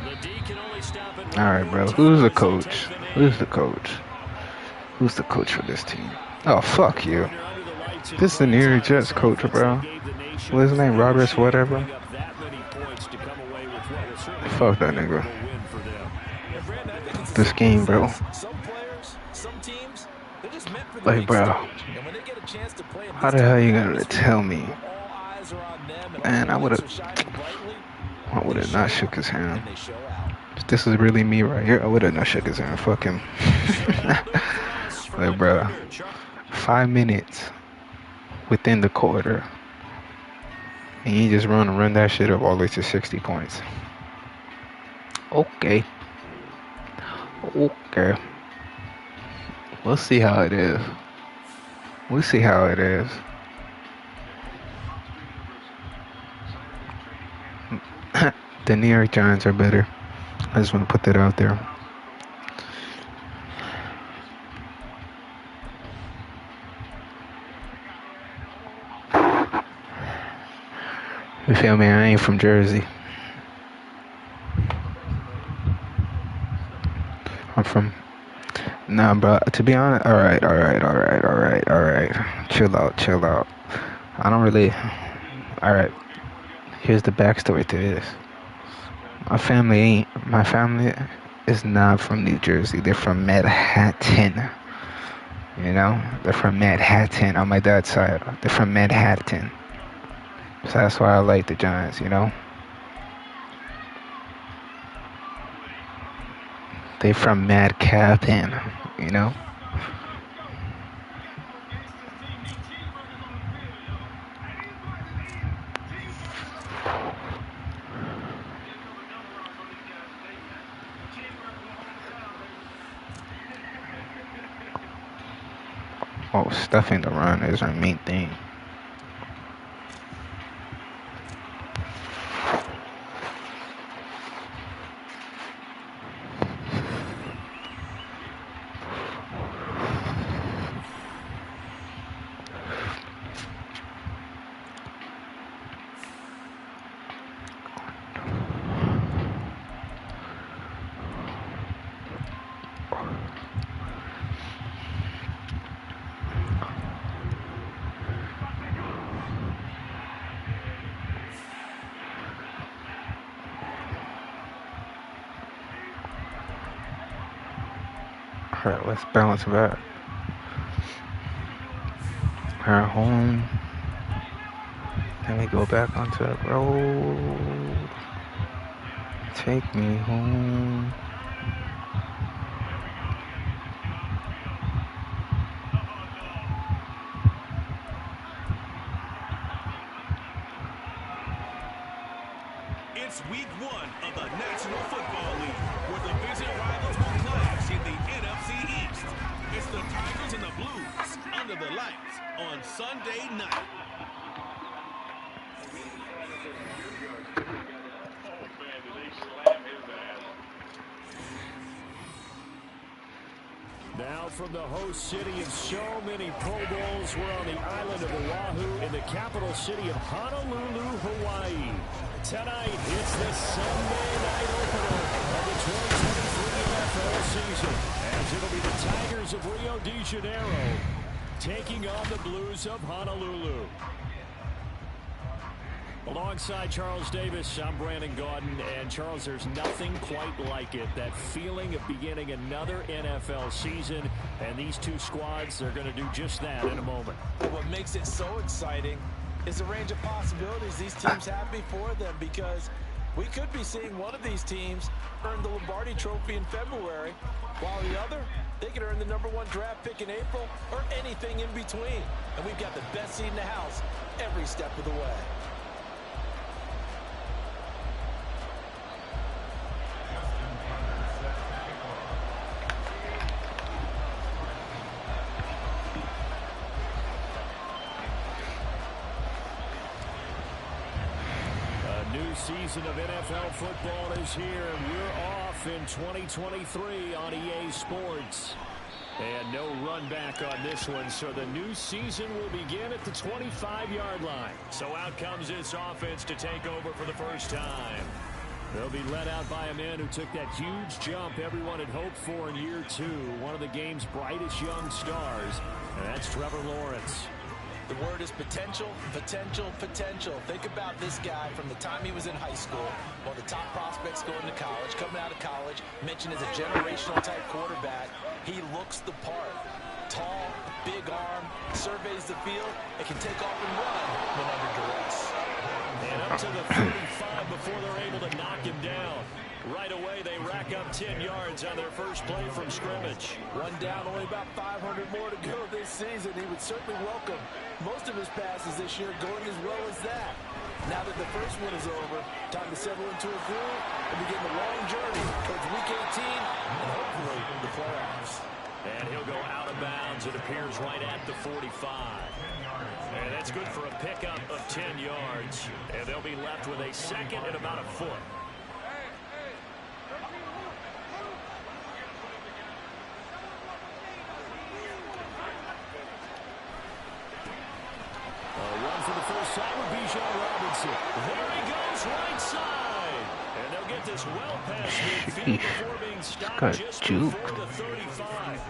The D can only stop it. All right, bro. Who's the coach? Who's the coach? Who's the coach for this team? Oh, fuck you. This is the New York Jets coach, bro. What's his name? Roberts, whatever. Fuck that nigga. This game, bro. Like, bro. How the hell you gonna tell me? Man, I would've not shook his hand. If this is really me right here, I would've not shook his hand. Fuck him. Like, bro. 5 minutes within the quarter. And you just run that shit up all the way to 60 points. Okay. Okay. We'll see how it is. We'll see how it is. The New York Giants are better. I just want to put that out there. You feel me? I ain't from Jersey. I'm from... Nah, bro. To be honest... Alright. Chill out. I don't really... Alright. Here's the backstory to this. My family is not from New Jersey. They're from Manhattan. You know? They're from Manhattan on my dad's side. They're from Manhattan. So that's why I like the Giants, you know? They from Madcapping, you know? Oh, stuffing the run is our main thing. Alright, let's bounce back. Alright, home. Then we go back onto the road. Take me home. It's week 1 of the National Football League, where division rivals will clash in the NFC East. It's the Tigers and the Blues under the lights on Sunday night. Now from the host city of so many Pro Bowls, we're on the island of Oahu in the capital city of Honolulu, Hawaii. Tonight, it's the Sunday night opener of the 2023 NFL season, as it'll be the Tigers of Rio de Janeiro taking on the Blues of Honolulu. Alongside Charles Davis, I'm Brandon Gaudin, and Charles, there's nothing quite like it. That feeling of beginning another NFL season, and these two squads, they're going to do just that in a moment. What makes it so exciting is the range of possibilities these teams have before them, because we could be seeing one of these teams earn the Lombardi Trophy in February, while the other, they could earn the #1 draft pick in April, or anything in between. And we've got the best seat in the house every step of the way. season of NFL football is here, and we're off in 2023 on EA Sports. And no run back on this one, so the new season will begin at the 25-yard line. So out comes this offense to take over for the first time. They'll be led out by a man who took that huge jump everyone had hoped for in year 2, one of the game's brightest young stars, and that's Trevor Lawrence. The word is potential, potential, potential. Think about this guy from the time he was in high school, one of the top prospects going to college, coming out of college, mentioned as a generational type quarterback. He looks the part. Tall, big arm, surveys the field, and can take off and run when under duress. And up to the 35 before they're able to knock him down. Right away, they rack up 10 yards on their first play from scrimmage. One down, only about 500 more to go this season. He would certainly welcome most of his passes this year going as well as that. Now that the first one is over, time to settle into a groove and begin the long journey towards Week 18 and hopefully the playoffs. And he'll go out of bounds. It appears right at the 45. And that's good for a pickup of 10 yards. And they'll be left with a second and about a foot. Run for the first time with Bijan Robinson. There he goes, right side. And they'll get this well past midfield before being stopped just before the 35.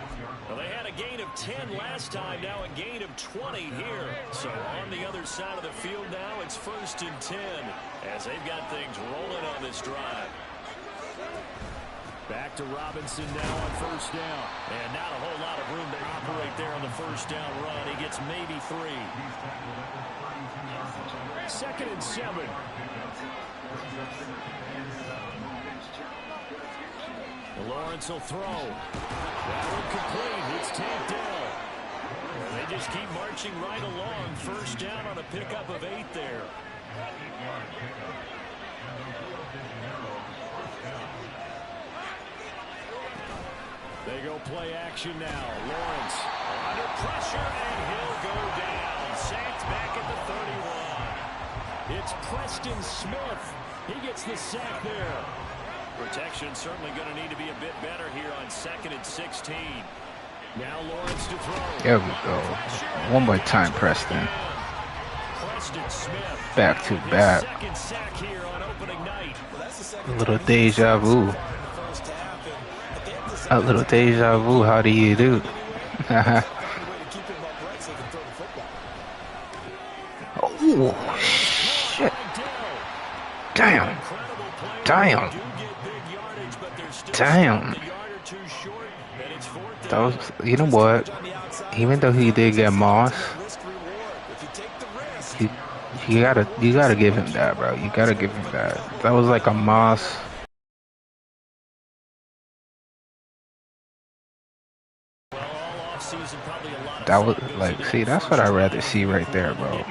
Well, they had a gain of 10 last time, now a gain of 20 here. So on the other side of the field now, it's 1st and 10 as they've got things rolling on this drive. Back to Robinson now on first down. And not a whole lot of room to operate there on the first down run. He gets maybe 3. 2nd and 7. Lawrence will throw. That one complete. It's tapped down. And they just keep marching right along. First down on a pickup of 8 there. They go play action now. Lawrence under pressure, and he'll go down. Sacked back at the 31. It's Preston Smith. He gets the sack there. Protection certainly going to need to be a bit better here on 2nd and 16. Now Lawrence to throw. There we go. One more time, Preston. Preston Smith. Back to back. Second sack here on opening night. A little deja vu. A little deja vu. How do you do? Oh, shit. Damn. Damn. Damn. That was, you know what? Even though he did get Moss, you gotta give him that, bro. You gotta give him that. That was like a Moss. That was like, see, that's what I'd rather see right there, bro.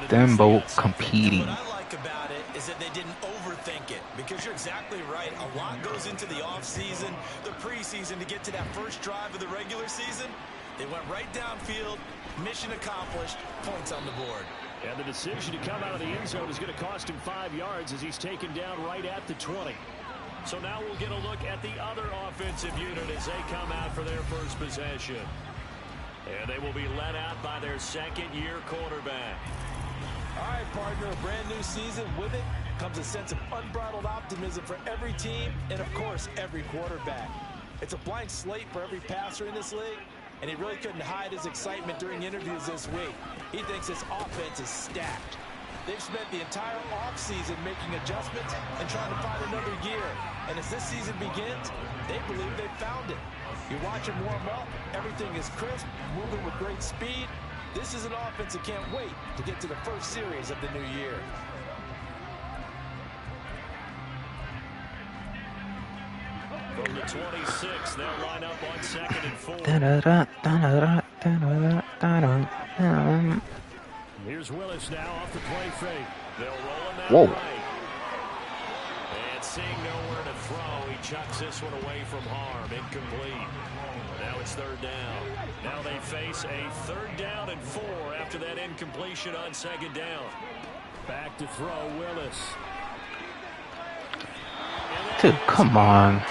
Them both competing. What I like about it is that they didn't overthink it, because you're exactly right. A lot goes into the offseason, the preseason to get to that first drive of the regular season. They went right downfield, mission accomplished, points on the board. And the decision to come out of the end zone is going to cost him 5 yards as he's taken down right at the 20. So now we'll get a look at the other offensive unit as they come out for their first possession. And they will be led out by their second-year quarterback. All right, partner, a brand new season. With it comes a sense of unbridled optimism for every team and, of course, every quarterback. It's a blank slate for every passer in this league, and he really couldn't hide his excitement during interviews this week. He thinks his offense is stacked. They've spent the entire offseason making adjustments and trying to find another year. And as this season begins, they believe they've found it. You watch them warm up, everything is crisp, moving with great speed. This is an offense that can't wait to get to the first series of the new year. From the 26, they'll line up on 2nd and 4. Here's Willis now off the play fake. They'll roll him out right. And seeing nowhere to throw, he chucks this one away from harm. Incomplete. Now it's 3rd down. Now they face a 3rd down and 4 after that incompletion on 2nd down. Back to throw, Willis. Dude, come on.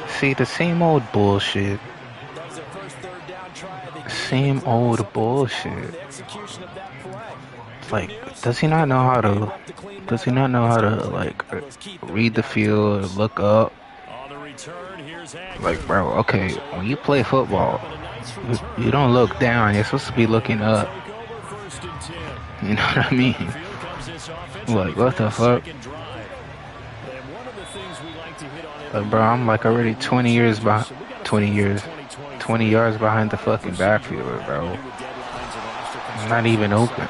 See, the same old bullshit. That was their first third down try. Same old bullshit. The execution of that play. Like, does he not know how to like read the field, look up? Like, bro, okay, when you play football, you don't look down. You're supposed to be looking up. You know what I mean? Like, what the fuck? Like, bro, I'm like already 20 yards behind the fucking backfield, bro. I'm not even open.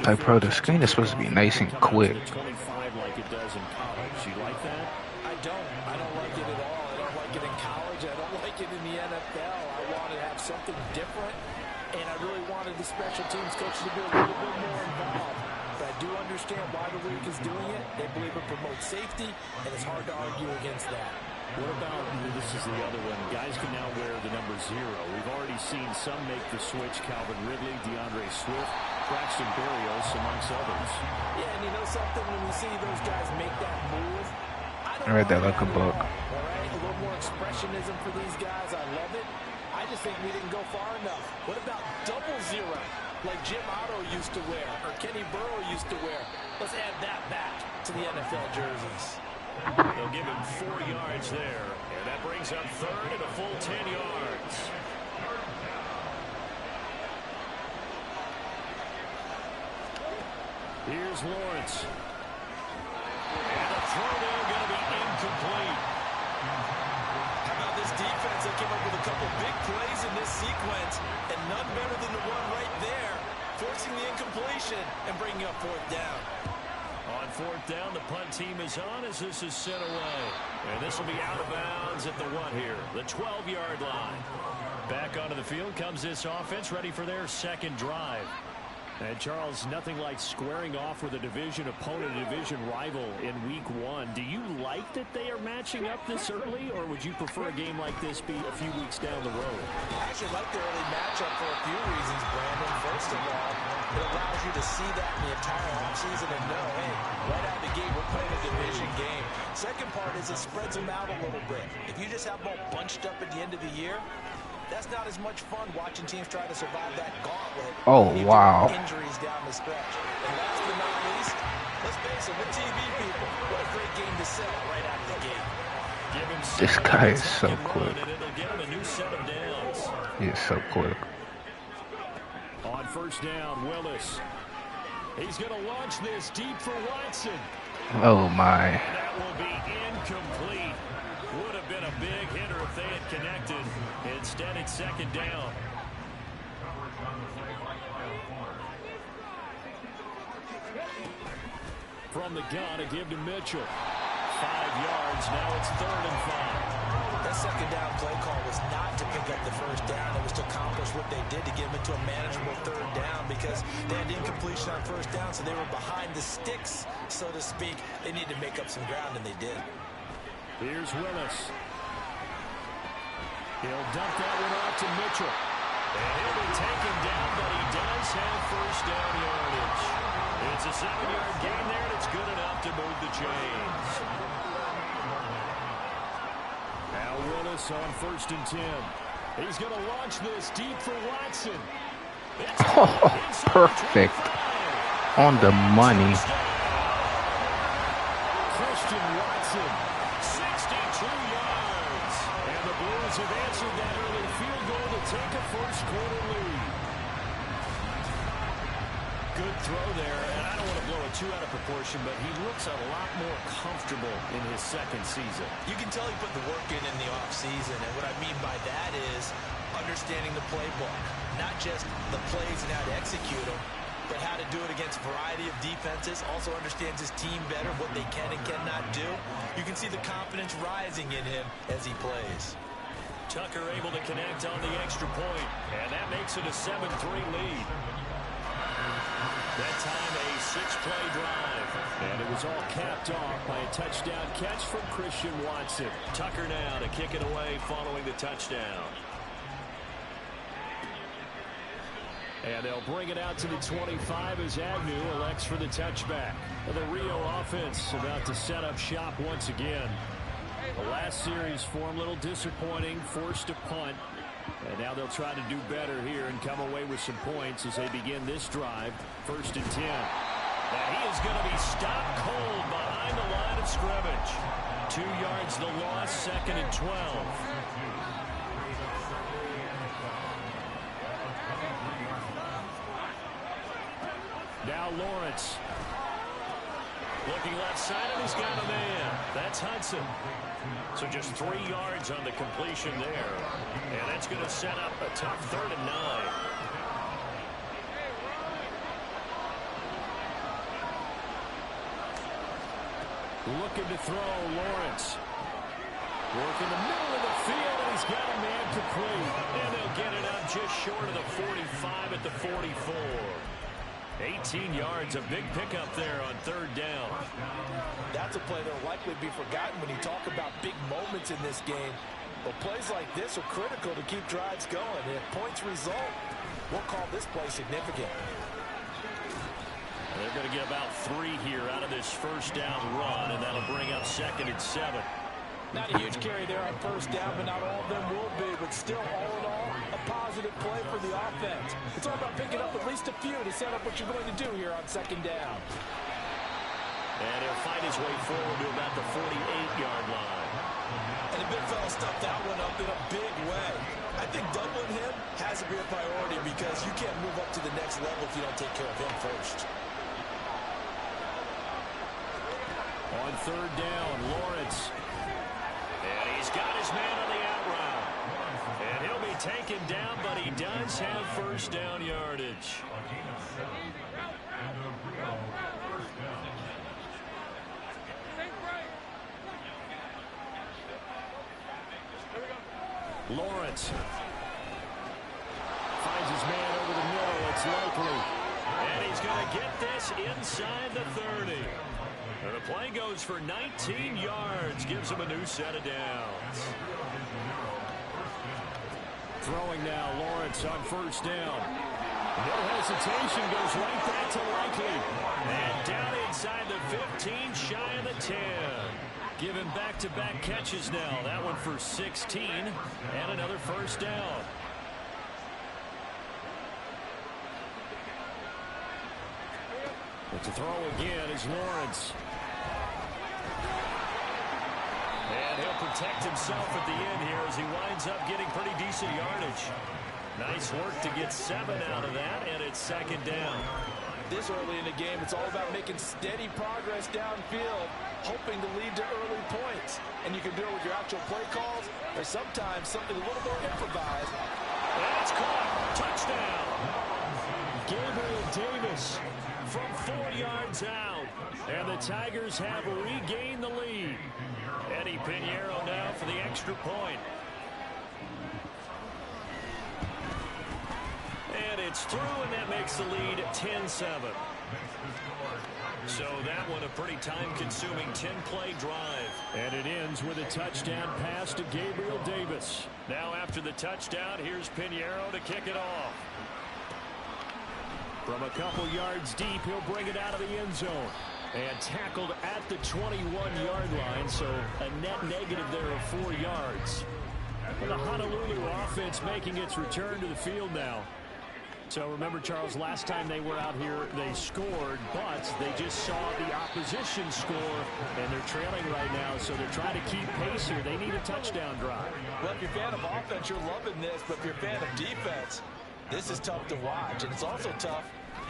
Like, bro, the screen is supposed to be nice and quick. Special teams coaches to be a little bit more involved. But I do understand why the league is doing it. They believe it promotes safety, and it's hard to argue against that. What about, this is the other one, guys can now wear the number 0. We've already seen some make the switch, Calvin Ridley, DeAndre Swift, Braxton Berrios, amongst others. Yeah, and you know something, when we see those guys make that move, I read that like a book. All right, a little more expressionism for these guys. I love it. I just think we didn't go far enough. What about double 0, like Jim Otto used to wear, or Kenny Burrow used to wear? Let's add that back to the NFL jerseys. They'll give him 4 yards there, and that brings up third and a full 10 yards. Here's Lawrence. And the throw down going to be incomplete. Defense, they came up with a couple big plays in this sequence, and none better than the one right there, forcing the incompletion and bringing up 4th down. On 4th down, the punt team is on as this is sent away. And this will be out of bounds at the what here? The 12-yard line. Back onto the field comes this offense, ready for their second drive. And Charles, nothing like squaring off with a division opponent, a division rival in week 1. Do you like that they are matching up this early, or would you prefer a game like this be a few weeks down the road? I actually like the early matchup for a few reasons, Brandon. First of all, it allows you to see that in the entire offseason and know, hey, right out of the gate, we're playing a division game. Second part is it spreads them out a little bit. If you just have them all bunched up at the end of the year, that's not as much fun watching teams try to survive that gauntlet. Oh, wow. Injuries down the stretch. And last but not least, let's face it, the TV people, what a great game to sell right out of the gate. This guy is so quick. He is so quick. On 1st down, Willis. He's going to launch this deep for Watson. Oh, my. And that will be incomplete. Would have been a big hitter if they had connected. Instead, it's 2nd down. From the gun, a give to Mitchell. 5 yards. Now it's 3rd and 5. That 2nd down play call was not to pick up the 1st down. It was to accomplish what they did to get them into a manageable 3rd down because they had incompletion on 1st down, so they were behind the sticks, so to speak. They needed to make up some ground, and they did. Here's Willis. He'll dump that one off to Mitchell. And he'll be taken down, but he does have 1st down yardage. It's a 7-yard gain there, and it's good enough to move the chains. Now Willis on 1st and 10. He's going to launch this deep for Watson. Oh, perfect. On the money. Christian Watson, 62 yards. And the Blues have answered that early field goal to take a 1st quarter lead. Good throw there, and I don't want to blow it too out of proportion, but he looks a lot more comfortable in his 2nd season. You can tell he put the work in the offseason, and what I mean by that is understanding the playbook, not just the plays and how to execute them, but how to do it against a variety of defenses. Also understands his team better, what they can and cannot do. You can see the confidence rising in him as he plays. Tucker able to connect on the extra point, and that makes it a 7-3 lead. That time a 6-play drive, and it was all capped off by a touchdown catch from Christian Watson. Tucker now to kick it away following the touchdown. And they'll bring it out to the 25 as Agnew elects for the touchback. The Rio offense about to set up shop once again. The last series for him, a little disappointing, forced a punt. And now they'll try to do better here and come away with some points as they begin this drive. 1st and 10. And he is going to be stopped cold behind the line of scrimmage. 2 yards the loss, 2nd and 12. Now Lawrence. Looking left side, and he's got a man. That's Hudson. So just 3 yards on the completion there. And that's going to set up a tough 3rd and 9. Looking to throw, Lawrence. Working the middle of the field, and he's got a man complete. And they'll get it up just short of the 45 at the 44. 18 yards, a big pickup there on 3rd down. That's a play that will likely be forgotten when you talk about big moments in this game. But plays like this are critical to keep drives going. And if points result, we'll call this play significant. They're going to get about 3 here out of this 1st down run, and that'll bring up 2nd and 7. Not a huge carry there on 1st down, but not all of them will be. But still, all in all, a positive play for the offense. It's all about picking up at least a few to set up what you're going to do here on 2nd down. And he'll fight his way forward to about the 48-yard line. And the big fella stuffed that one up in a big way. I think doubling him has to be a priority because you can't move up to the next level if you don't take care of him first. On 3rd down, Lawrence. And he's got his man on the out route. And he'll be taken down, but he does have 1st down yardage. Lawrence finds his man over the middle. It's likely. And he's going to get this inside the 30. And the play goes for 19 yards. Gives him a new set of downs. Throwing now, Lawrence on 1st down. No hesitation, goes right back to Likely. And down inside the 15, shy of the 10. Given back-to-back catches now. That one for 16 and another 1st down. But to throw again is Lawrence. And he'll protect himself at the end here as he winds up getting pretty decent yardage. Nice work to get 7 out of that, and it's 2nd down. This early in the game, it's all about making steady progress downfield, hoping to lead to early points. And you can do it with your actual play calls, or sometimes something a little more improvised. That's caught. Touchdown. Gabriel Davis from 4 yards out. And the Tigers have regained the lead. Eddie Pinheiro now for the extra point. And it's through, and that makes the lead 10-7. So that one a pretty time-consuming 10-play drive. And it ends with a touchdown pass to Gabriel Davis. Now after the touchdown, here's Pinheiro to kick it off. From a couple yards deep, he'll bring it out of the end zone. And tackled at the 21-yard line, so a net negative there of 4 yards. And the Honolulu offense making its return to the field now. So remember, Charles, last time they were out here, they scored, but they just saw the opposition score, and they're trailing right now, so they're trying to keep pace here. They need a touchdown drive. Well, if you're a fan of offense, you're loving this, but if you're a fan of defense, this is tough to watch, and it's also tough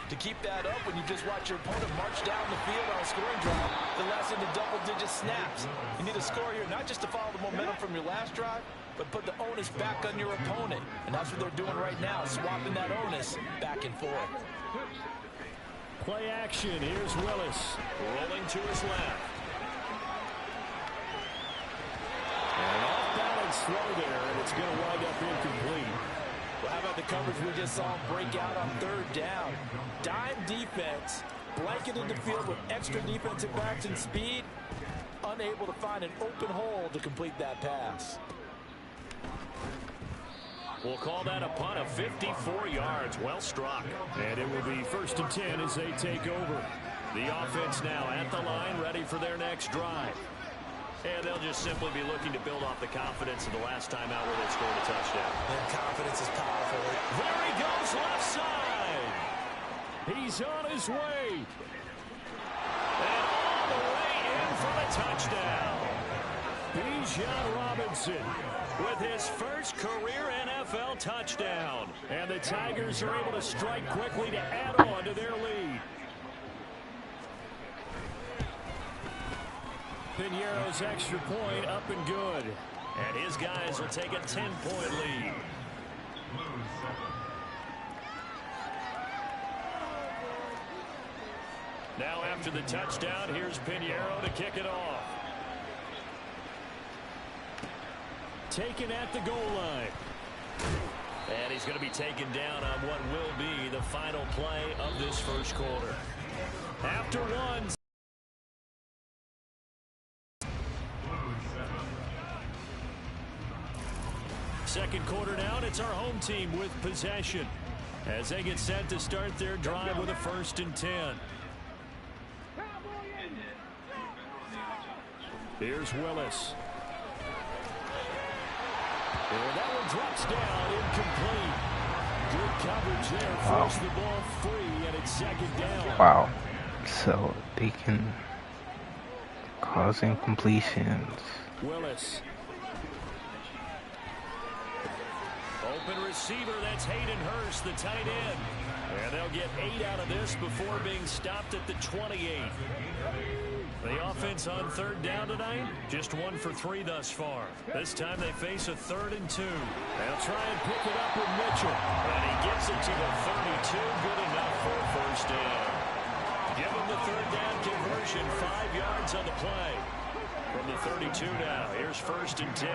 to keep that up when you just watch your opponent march down the field on a scoring drive that lasts into double-digit snaps. You need a score here, not just to follow the momentum from your last drive, but put the onus back on your opponent. And that's what they're doing right now, swapping that onus back and forth. Play action. Here's Willis rolling to his left. And an off-balance throw there, and it's going to wind up incomplete. Well, how about the coverage we just saw him break out on 3rd down? Dime defense, blanketed the field with extra defensive backs and speed, unable to find an open hole to complete that pass. We'll call that a punt of 54 yards. Well struck. And it will be 1st and 10 as they take over. The offense now at the line, ready for their next drive. And they'll just simply be looking to build off the confidence of the last time out where they scored a touchdown. And confidence is powerful. There he goes, left side. He's on his way. And all the way in for the touchdown. Bijan Robinson with his first career NFL touchdown. And the Tigers are able to strike quickly to add on to their lead. Pinheiro's extra point up and good. And his guys will take a 10-point lead. Now after the touchdown, here's Pinheiro to kick it off. Taken at the goal line. And he's going to be taken down on what will be the final play of this first quarter. After one. Second quarter down, it's our home team with possession as they get set to start their drive with a 1st and 10. Here's Willis. And that one drops down, incomplete. Good coverage there, forced the ball free, and it's 2nd down. Wow. So they can cause incompletions. Willis. Open receiver, that's Hayden Hurst, the tight end. And they'll get 8 out of this before being stopped at the 28. The offense on 3rd down tonight, just 1 for 3 thus far. This time they face a 3rd and 2. They'll try and pick it up with Mitchell. And he gets it to the 32, good enough for a 1st down. Give him the 3rd down conversion, 5 yards on the play. From the 32 now, here's 1st and 10.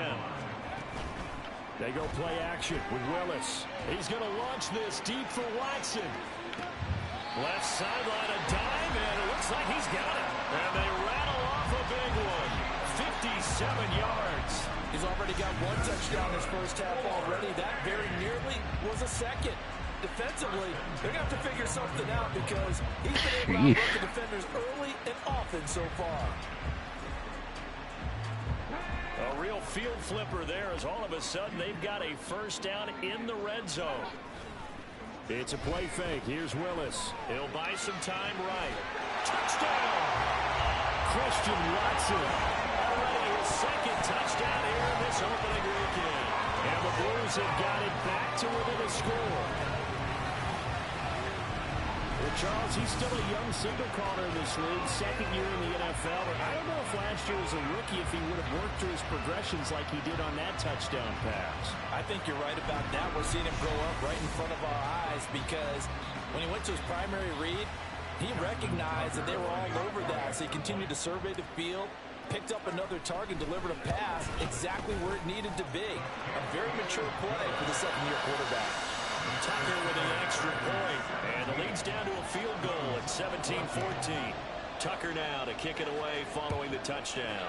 They go play action with Willis. He's going to launch this deep for Watson. Left sideline, a dive, and it looks like he's got it. And they rattle off a big one. 57 yards. He's already got 1 touchdown this first half already. That very nearly was a 2nd. Defensively, they're going to have to figure something out because he's been able to outwork the defenders early and often so far. A real field flipper there as all of a sudden they've got a 1st down in the red zone. It's a play fake. Here's Willis. He'll buy some time right. Touchdown! Christian Watson. Already his 2nd touchdown here in this opening weekend. And the Blues have got it back to within a score. Well, Charles, he's still a young signal caller in this league, 2nd year in the NFL. And I don't know if last year as a rookie if he would have worked through his progressions like he did on that touchdown pass. I think you're right about that. We're seeing him grow up right in front of our eyes because when he went to his primary read, he recognized that they were all over that. So he continued to survey the field, picked up another target, delivered a pass exactly where it needed to be. A very mature play for the 2nd-year quarterback. Tucker with an extra point, and the lead's down to a field goal at 17-14. Tucker now to kick it away following the touchdown.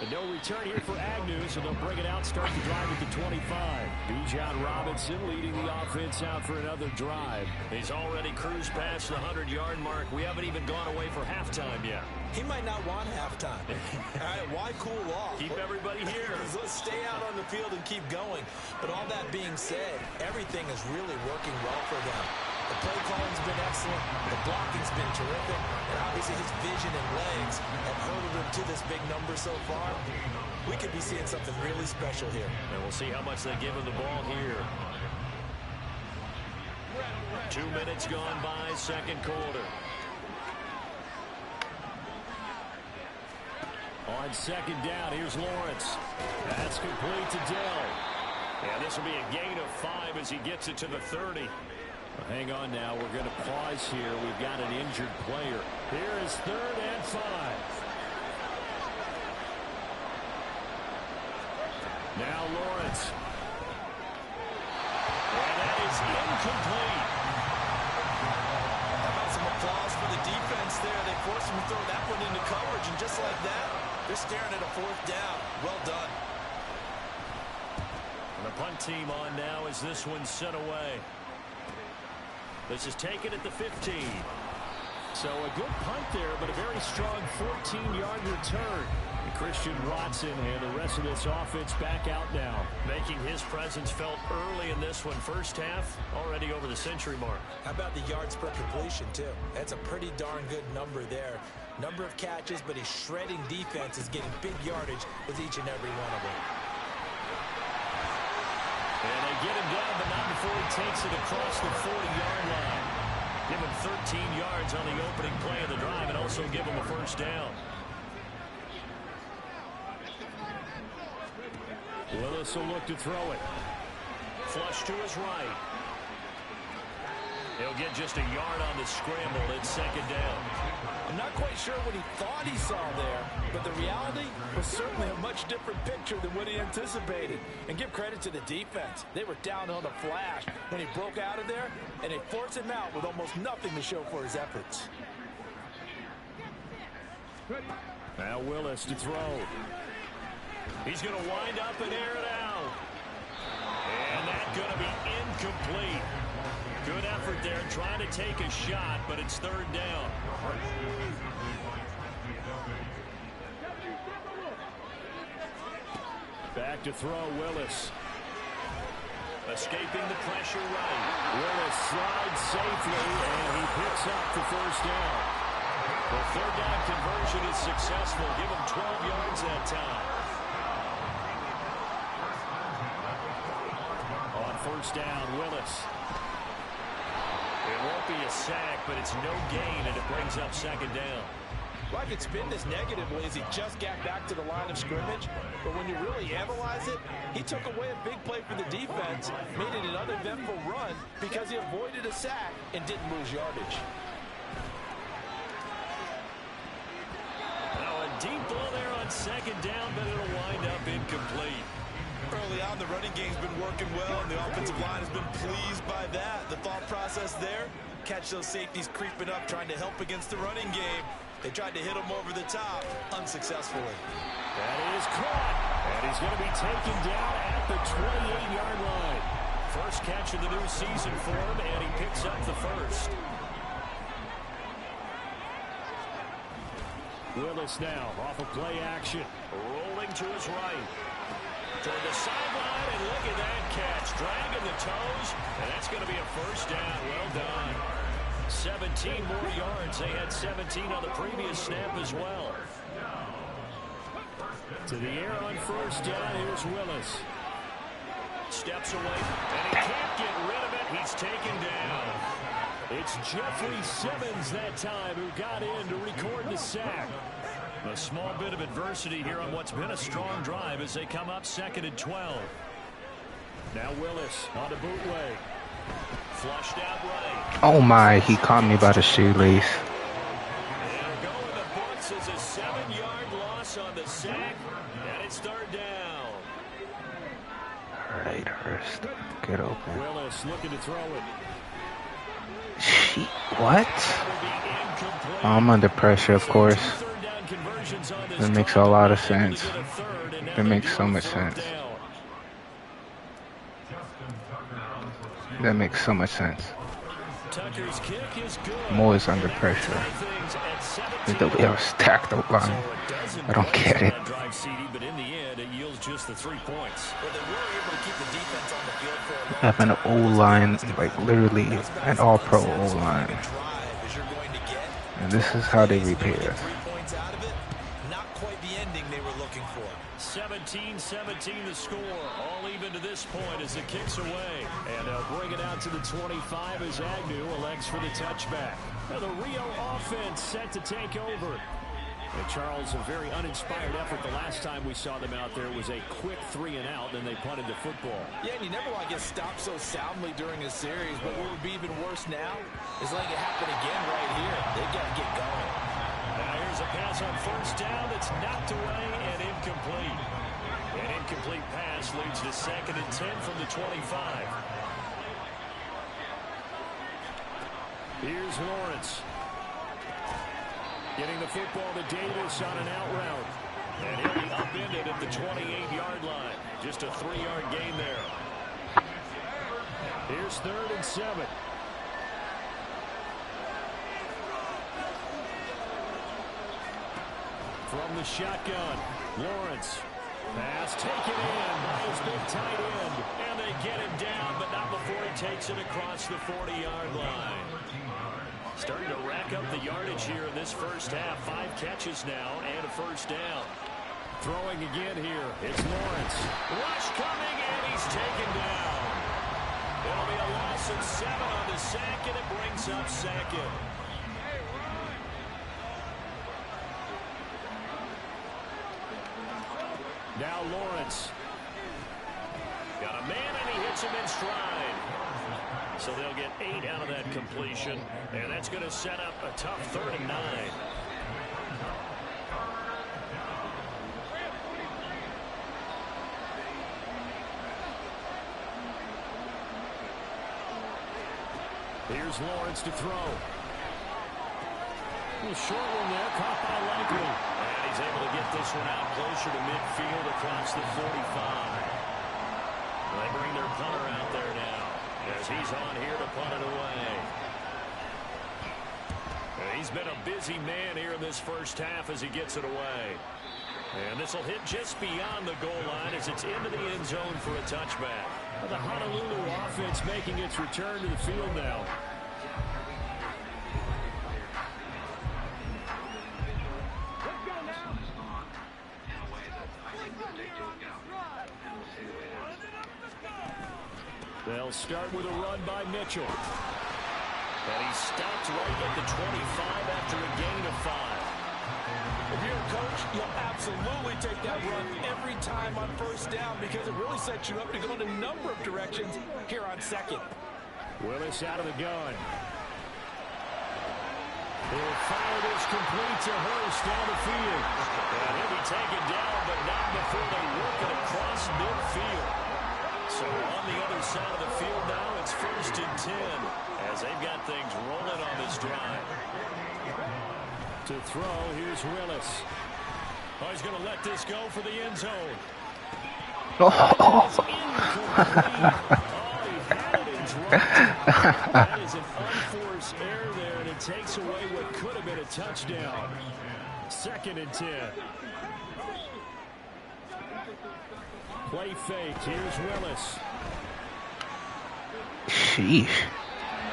And no return here for Agnew, so they'll bring it out, start the drive at the 25. Bijan Robinson leading the offense out for another drive. He's already cruised past the 100-yard mark. We haven't even gone away for halftime yet. He might not want halftime. All right, why cool off? Keep everybody here. Let's stay out on the field and keep going. But all that being said, everything is really working well for them. The play calling's been excellent. The blocking's been terrific. And obviously his vision and legs have herded him to this big number so far. We could be seeing something really special here. And we'll see how much they give him the ball here. 2 minutes gone by, 2nd quarter. On 2nd down, here's Lawrence. That's complete to Dell. Yeah, this will be a gain of 5 as he gets it to the 30. Well, hang on now. We're going to pause here. We've got an injured player. Here is 3rd and 5. Now Lawrence. And that is incomplete. How about some applause for the defense there? They forced him to throw that one into coverage, and just like that, they're staring at a 4th down. Well done. The punt team on now as this one's sent away. This is taken at the 15. So a good punt there, but a very strong 14-yard return. And Christian Watson and the rest of this offense back out now, making his presence felt early in this one. First half, already over the century mark. How about the yards per completion, too? That's a pretty darn good number there. Number of catches, but his shredding defense is getting big yardage with each and every one of them. And they get him down, but not before he takes it across the 40-yard line. Give him 13 yards on the opening play of the drive and also give him a first down. Willis will look to throw it. Flush to his right. He'll get just a yard on the scramble. It's second down. I'm not quite sure what he thought he saw there, but the reality was certainly a much different picture than what he anticipated. And give credit to the defense. They were down on the flash when he broke out of there, and they forced him out with almost nothing to show for his efforts. Now Willis to throw. He's going to wind up and air it out. And that's going to be incomplete. Good effort there, trying to take a shot, but it's third down. Back to throw, Willis. Escaping the pressure right. Willis slides safely, and he picks up the first down. The third down conversion is successful. Give him 12 yards that time. On first down, Willis. It won't be a sack, but it's no gain, and it brings up second down. Well, I could spin this negatively as he just got back to the line of scrimmage, but when you really analyze it, he took away a big play for the defense, made it an uneventful run because he avoided a sack and didn't lose yardage. Now a deep ball there on second down, but it'll wind up incomplete. Early on, the running game's been working well, and the offensive line has been pleased by that. The thought process there, catch those safeties creeping up, trying to help against the running game. They tried to hit him over the top, unsuccessfully. That is caught, and he's going to be taken down at the 28-yard line. First catch of the new season for him, and he picks up the first. Willis now off of play action, rolling to his right. Toward the sideline, and look at that catch. Dragging the toes, and that's going to be a first down. Well done. 17 more yards. They had 17 on the previous snap as well. To the air on first down, here's Willis. Steps away, and he can't get rid of it. He's taken down. It's Jeffrey Simmons that time who got in to record the sack. A small bit of adversity here on what's been a strong drive as they come up second and 12. Now Willis on the bootleg. Flushed out right. Oh my, he caught me by the shoelace. They'll go in the books as a 7-yard loss on the sack, and it's third down. Alright, Hurst, get open. Willis looking to throw it. What? I'm under pressure, of course. That makes a lot of sense. That makes so much sense. That makes so much sense. I'm always under pressure. The way I was stacked up line. I don't get it. But in the end, it yields just the 3 points. I have an O-line, like literally an all-pro O-line. And this is how they repair. 17-17 the score. All even to this point as it kicks away. And they'll bring it out to the 25 as Agnew elects for the touchback. Now the Rio offense set to take over. And Charles, a very uninspired effort. The last time we saw them out there was a quick 3-and-out, then they punted the football. Yeah, and you never want to get stopped so soundly during a series, but what would be even worse now is letting it happen again right here. They've got to get going. Now here's a pass on first down that's knocked away and incomplete. An incomplete pass leads to second and 10 from the 25. Here's Lawrence. Getting the football to Davis on an out route. And he'll be upended at the 28-yard line. Just a 3-yard gain there. Here's 3rd and 7. From the shotgun, Lawrence. Pass taken in by his big tight end. And they get him down, but not before he takes it across the 40-yard line. Starting to rack up the yardage here in this first half. 5 catches now and a first down. Throwing again here. It's Lawrence. Rush coming, and he's taken down. It'll be a loss of 7 on the sack, and it brings up 2nd. Now Lawrence. Got a man, and he hits him in stride. So they'll get 8 out of that completion, and that's going to set up a tough 3rd and 9. Here's Lawrence to throw. A short one there, caught by Likely. And he's able to get this one out closer to midfield across the 45. They bring their punter out there now, as he's on here to punt it away. And he's been a busy man here in this first half as he gets it away. And this will hit just beyond the goal line as it's into the end zone for a touchback. The Honolulu offense making its return to the field now. They'll start with a run by Mitchell. And he stopped right at the 25 after a gain of 5. If you're a coach, you'll absolutely take that run every time on first down because it really sets you up to go in a number of directions here on 2nd. Willis out of the gun. He'll fire this complete to Hurst down the field. And he'll be taken down, but not before they work it across midfield. So on the other side of the field now, it's 1st and 10 as they've got things rolling on this drive. To throw, here's Willis. Oh, he's going to let this go for the end zone. Oh. That is an unforced error there, and it takes away what could have been a touchdown. 2nd and 10. Play fake. Here's Willis. Sheesh.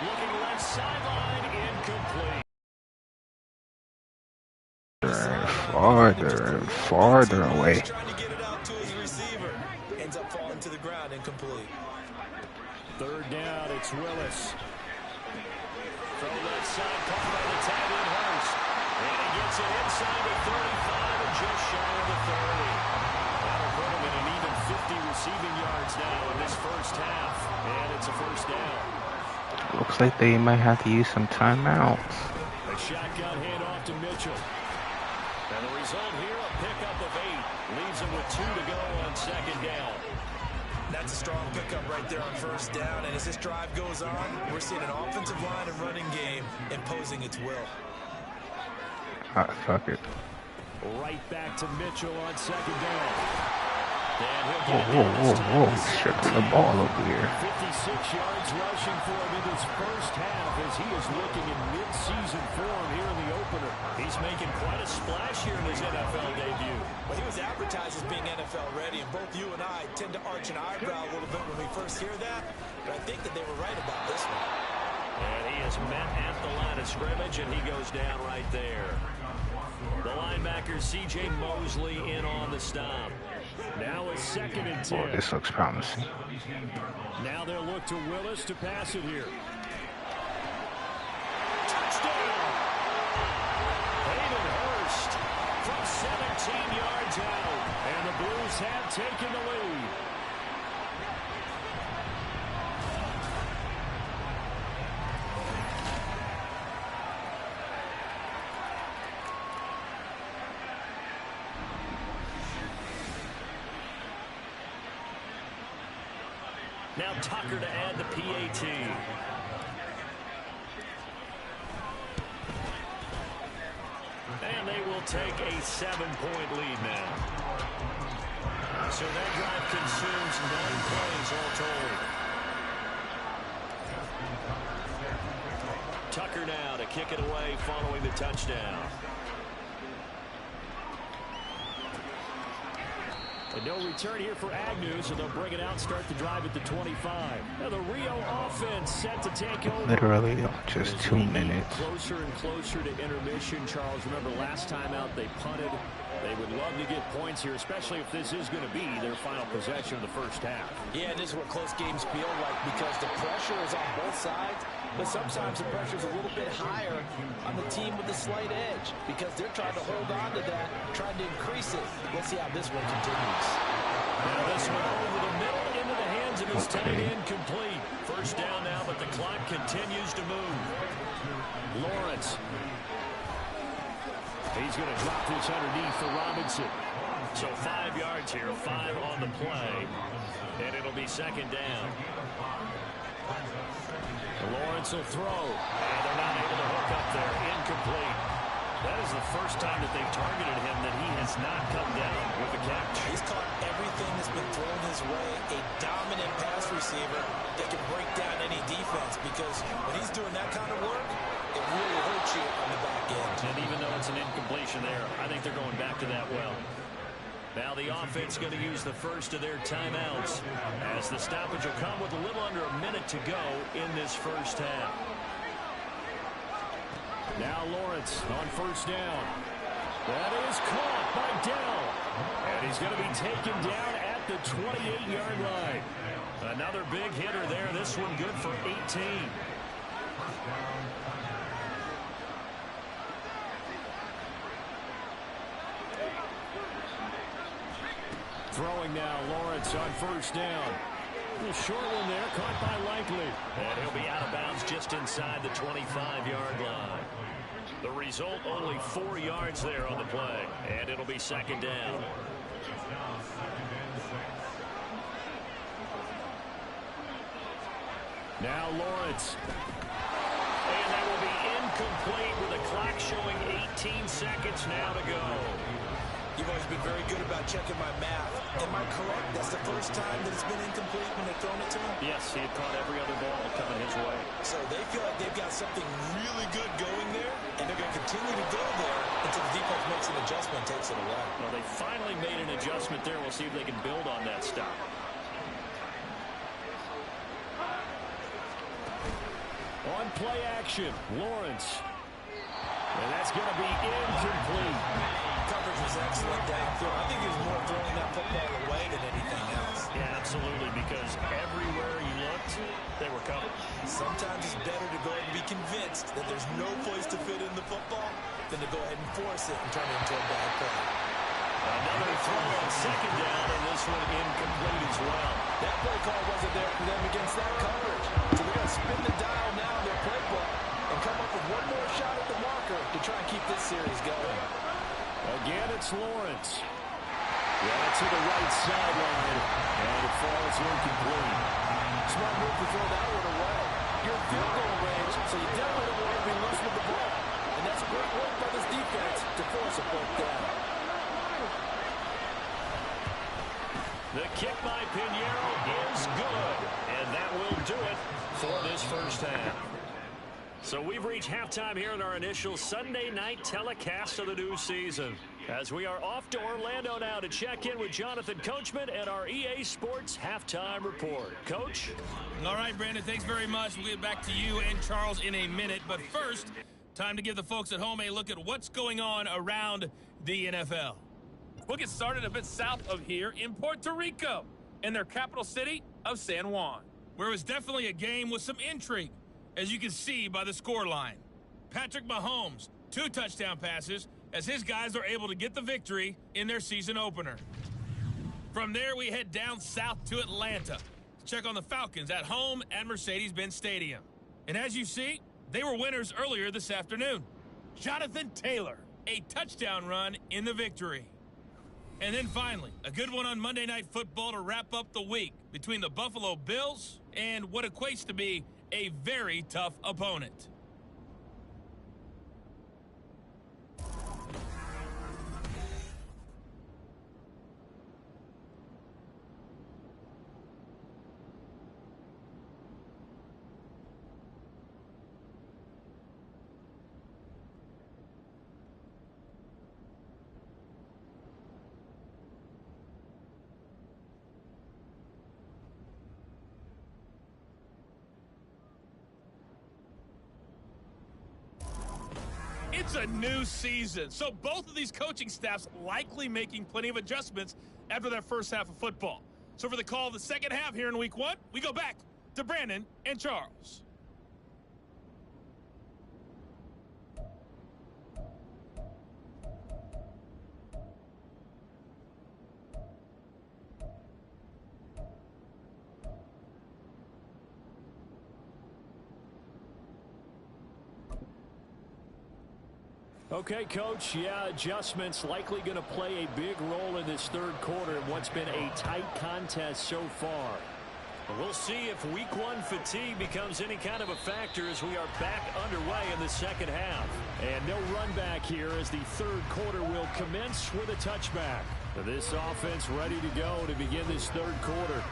Looking left sideline, incomplete. Farther and farther away. Trying to get it out to his receiver. Ends up falling to the ground, incomplete. 3rd down, it's Willis. From left side, caught by the tight end Hurst. And he gets it inside the 35 and just shy of the 30. That'll put him at an even 50 receiving yards now in this first half. And it's a first down. Looks like they might have to use some timeouts. A shotgun handoff to Mitchell. And the result here, a pickup of 8. Leaves him with 2 to go on 2nd down. That's a strong pickup right there on first down. And as this drive goes on, we're seeing an offensive line and running game imposing its will. Fuck it. Right back to Mitchell on 2nd down. And Whoa. Stripping the ball over here. 56 yards rushing for him in this first half as he is looking in mid-season form here in the opener. He's making quite a splash here in his NFL debut. Well, he was advertised as being NFL ready, and both you and I tend to arch an eyebrow a little bit when we first hear that, but I think that they were right about this one. And he is met at the line of scrimmage, and he goes down right there. The linebacker, C.J. Mosley, in on the stop. Now it's 2nd and 10. Oh, this looks promising. Now they'll look to Willis to pass it here. Touchdown! Hayden Hurst from 17 yards out. And the Blues have taken the lead. Now Tucker to add the PAT. And they will take a 7-point lead now. So that drive consumes 9 plays all told. Tucker now to kick it away following the touchdown. And no return here for Agnew, so they'll bring it out, start the drive at the 25. Now the Rio offense set to take over. Literally just 2 minutes. Closer and closer to intermission. Charles, remember last time out they punted. They would love to get points here, especially if this is going to be their final possession of the first half. Yeah, and this is what close games feel like because the pressure is on both sides, but sometimes the pressure is a little bit higher on the team with the slight edge because they're trying to hold on to that, trying to increase it. Let's see how this one continues. Now this one over the middle into the hands of his tight end, complete. First down now, but the clock continues to move. Lawrence. He's going to drop this underneath for Robinson. So 5 yards here, 5 on the play. And it'll be second down. Lawrence will throw. And they're not able to hook up there. Incomplete. That is the first time that they've targeted him that he has not come down with a catch. He's caught everything that's been thrown his way. A dominant pass receiver that can break down any defense because when he's doing that kind of work, it really hurts you on the back end. And even though it's an incompletion there, I think they're going back to that well. Now the offense going to use the first of their timeouts as the stoppage will come with a little under a minute to go in this first half. Now Lawrence on first down. That is caught by Dell. And he's going to be taken down at the 28-yard line. Another big hitter there. This one good for 18. Throwing now, Lawrence on first down. A little short one there, caught by Likely. And he'll be out of bounds just inside the 25-yard line. The result, only 4 yards there on the play. And it'll be second down. Now Lawrence. And that will be incomplete with the clock showing 18 seconds now to go. You've always been very good about checking my math. Am I correct? That's the first time that it's been incomplete when they've thrown it to him? Yes, he had caught every other ball coming his way. So they feel like they've got something really good going there, and they're going to continue to go there until the defense makes an adjustment and takes it away. Well, they finally made an adjustment there. We'll see if they can build on that stop. On play action, Lawrence. And that's going to be incomplete. Coverage was excellent downfield. I think he was more throwing that football away than anything else. Yeah, absolutely, because everywhere he looked, they were covered. Sometimes it's better to go ahead and be convinced that there's no place to fit in the football than to go ahead and force it and turn it into a bad play. Another throw on second down, and this one incomplete as well. That play call wasn't there for them against that coverage. So they're going to spin the dial now in their playbook and come up with one more shot at the marker to try and keep this series going. Again, it's Lawrence. Yeah, to the right sideline, and it falls incomplete. Smart move to throw that one away. You're in field goal range, so you definitely don't want to be loose with the ball. And that's great work by this defense to force a fourth down. The kick by Pinheiro is good, and that will do it for this first half. So we've reached halftime here in our initial Sunday night telecast of the new season. As we are off to Orlando now to check in with Jonathan Coachman and our EA Sports halftime report. Coach? All right, Brandon, thanks very much. We'll get back to you and Charles in a minute. But first, time to give the folks at home a look at what's going on around the NFL. We'll get started a bit south of here in Puerto Rico, in their capital city of San Juan, where it was definitely a game with some intrigue, as you can see by the scoreline. Patrick Mahomes, 2 touchdown passes, as his guys are able to get the victory in their season opener. From there, we head down south to Atlanta to check on the Falcons at home at Mercedes-Benz Stadium. And as you see, they were winners earlier this afternoon. Jonathan Taylor, a touchdown run in the victory. And then finally, a good one on Monday Night Football to wrap up the week between the Buffalo Bills and what equates to be a very tough opponent. It's a new season, so both of these coaching staffs likely making plenty of adjustments after their first half of football. So for the call of the second half here in week 1, we go back to Brandon and Charles. Okay, Coach, yeah, adjustments likely going to play a big role in this third quarter in what's been a tight contest so far. We'll see if week 1 fatigue becomes any kind of a factor as we are back underway in the second half. And no run back here as the third quarter will commence with a touchback. This offense ready to go to begin this third quarter.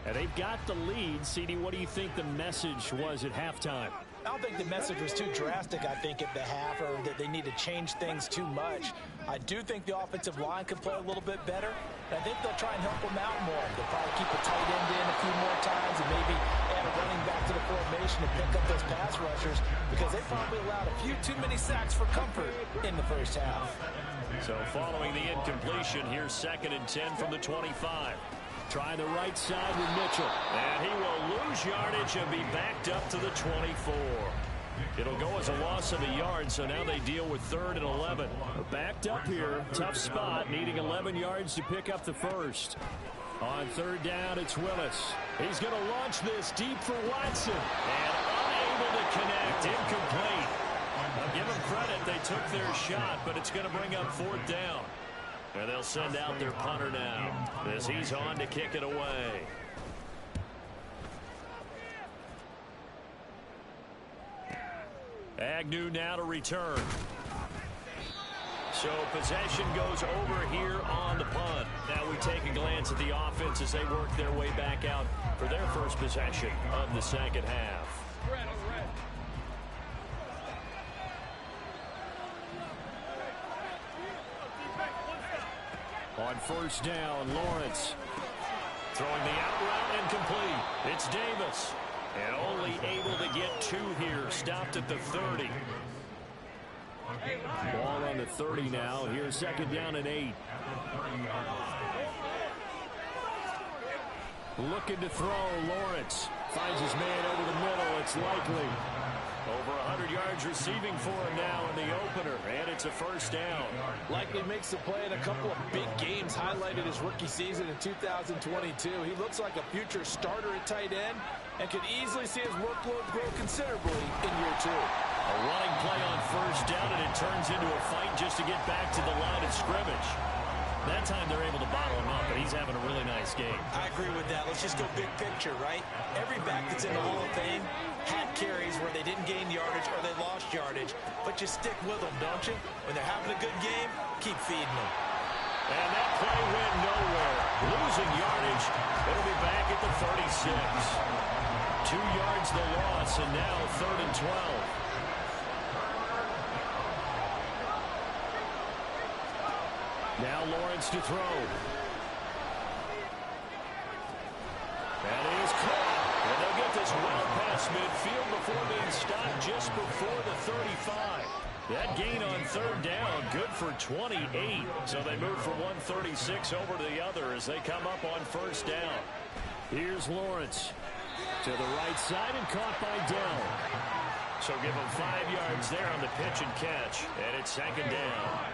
And they've got the lead. CD, what do you think the message was at halftime? I don't think the message was too drastic, I think, at the half, or that they need to change things too much. I do think the offensive line could play a little bit better, and I think they'll try and help them out more. They'll probably keep a tight end in a few more times and maybe add a running back to the formation and pick up those pass rushers, because they probably allowed a few too many sacks for comfort in the first half. So following the incompletion, here's 2nd and 10 from the 25. Trying the right side with Mitchell. And he will lose yardage and be backed up to the 24. It'll go as a loss of a yard, so now they deal with 3rd and 11. Backed up here, tough spot, needing 11 yards to pick up the first. On 3rd down, it's Willis. He's going to launch this deep for Watson. And unable to connect, incomplete. I'll give them credit, they took their shot, but it's going to bring up 4th down. And they'll send out their punter now as he's on to kick it away. Agnew now to return. So possession goes over here on the punt. Now we take a glance at the offense as they work their way back out for their first possession of the second half. On 1st down, Lawrence throwing the out route incomplete. It's Davis. And only able to get 2 here. Stopped at the 30. Ball on the 30 now. Here's 2nd down and 8. Looking to throw. Lawrence finds his man over the middle. It's likely. Over 100 yards receiving for him now in the opener, and it's a 1st down. Likely makes the play in a couple of big games, highlighted his rookie season in 2022. He looks like a future starter at tight end and could easily see his workload grow considerably in year 2. A running play on 1st down, and it turns into a fight just to get back to the line of scrimmage. That time they're able to bottle him up, but he's having a really nice game. I agree with that. Let's just go big picture, right? Every back that's in the Hall of Fame had carries where they didn't gain yardage or they lost yardage, but you stick with them, don't you? When they're having a good game, keep feeding them. And that play went nowhere. Losing yardage. It'll be back at the 36. 2 yards the loss, and now 3rd and 12. Now Lawrence to throw. And he is caught. And they'll get this well past midfield before being stopped just before the 35. That gain on 3rd down, good for 28. So they move from 136 over to the other as they come up on 1st down. Here's Lawrence to the right side and caught by Dell. So give him 5 yards there on the pitch and catch. And it's 2nd down.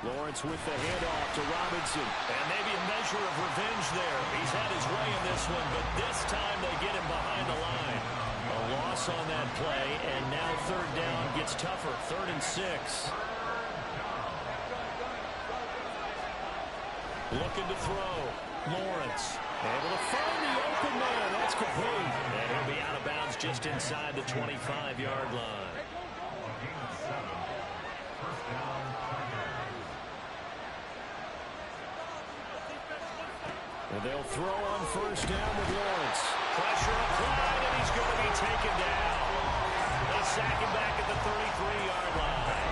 Lawrence with the handoff to Robinson. And maybe a measure of revenge there. He's had his way in this one, but this time they get him behind the line. A loss on that play, and now 3rd down gets tougher. 3rd and 6. Looking to throw. Lawrence able to find the open man. That's complete. And he'll be out of bounds just inside the 25-yard line. And they'll throw on 1st down with Lawrence. Pressure applied, and he's going to be taken down. They sack him back at the 33-yard line.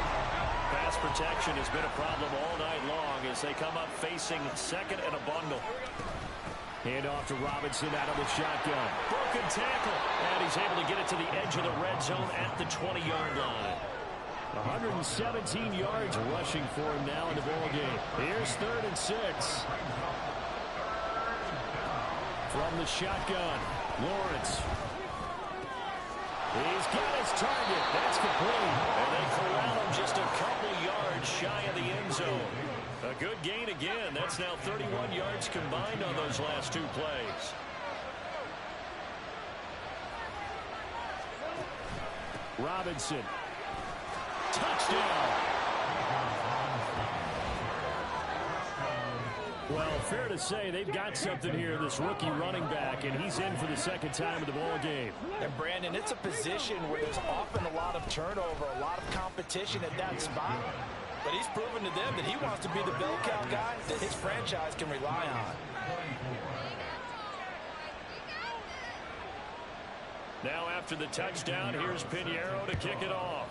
Pass protection has been a problem all night long as they come up facing 2nd and a bundle. Hand off to Robinson out of the shotgun. Broken tackle. And he's able to get it to the edge of the red zone at the 20-yard line. 117 yards rushing for him now in the ball game. Here's 3rd and 6. From the shotgun, Lawrence. He's got his target. That's complete. And they corral him just a couple yards shy of the end zone. A good gain again. That's now 31 yards combined on those last 2 plays. Robinson. Touchdown. Well, fair to say they've got something here, this rookie running back, and he's in for the 2nd time in the ball game. And Brandon, it's a position where there's often a lot of turnover, a lot of competition at that spot. But he's proven to them that he wants to be the bell cow guy that his franchise can rely on. Now after the touchdown, here's Pinheiro to kick it off.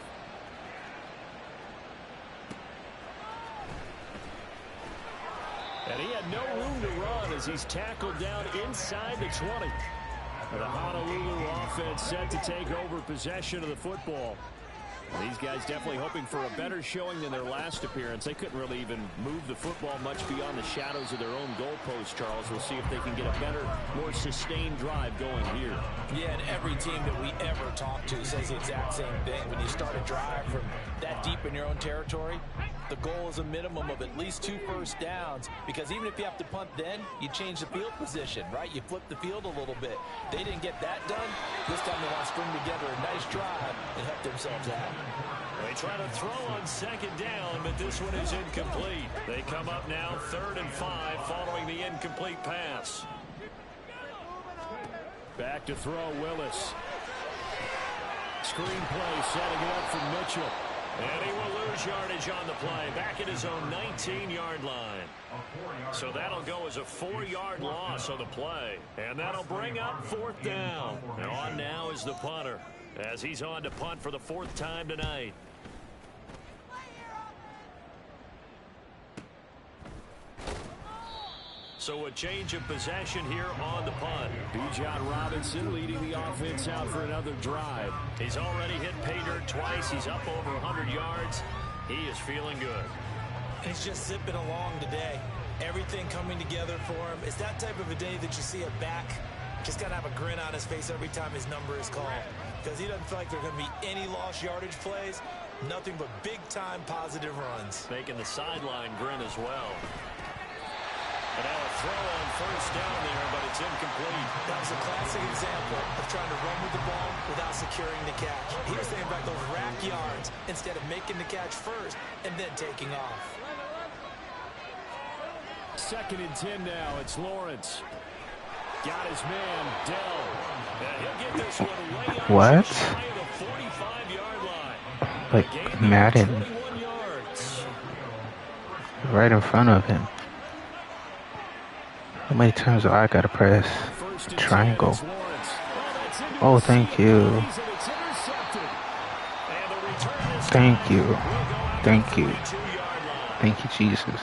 And he had no room to run as he's tackled down inside the 20. The Honolulu offense set to take over possession of the football. These guys definitely hoping for a better showing than their last appearance. They couldn't really even move the football much beyond the shadows of their own goalpost, Charles. We'll see if they can get a better, more sustained drive going here. Yeah, and every team that we ever talk to says the exact same thing. When you start a drive from that deep in your own territory, the goal is a minimum of at least 2 first downs, because even if you have to punt then, you change the field position, right? You flip the field a little bit. They didn't get that done. This time they want to string together a nice drive and help themselves out. They try to throw on 2nd down, but this one is incomplete. They come up now 3rd and 5 following the incomplete pass. Back to throw, Willis. Screen play setting it up for Mitchell. And he will lose yardage on the play, back at his own 19-yard line. So that'll go as a 4-yard loss on the play. And that'll bring up 4th down. And on now is the punter, as he's on to punt for the 4th time tonight. So a change of possession here on the punt. Bijan Robinson leading the offense out for another drive. He's already hit pay dirt twice. He's up over 100 yards. He is feeling good. He's just zipping along today. Everything coming together for him. It's that type of a day that you see a back just got to have a grin on his face every time his number is called, because he doesn't feel like there are going to be any lost yardage plays. Nothing but big-time positive runs. Making the sideline grin as well. And now a throw on 1st down there, but it's incomplete. That was a classic example of trying to run with the ball without securing the catch. He was thinking about those rack yards instead of making the catch first and then taking off. 2nd and 10 now. It's Lawrence. Got his man, Dell. And he'll get this one way out What? the 45-yard line. Like Madden. Right in front of him. How many times do I gotta press triangle? Oh, thank you. Thank you. Thank you. Thank you, Jesus.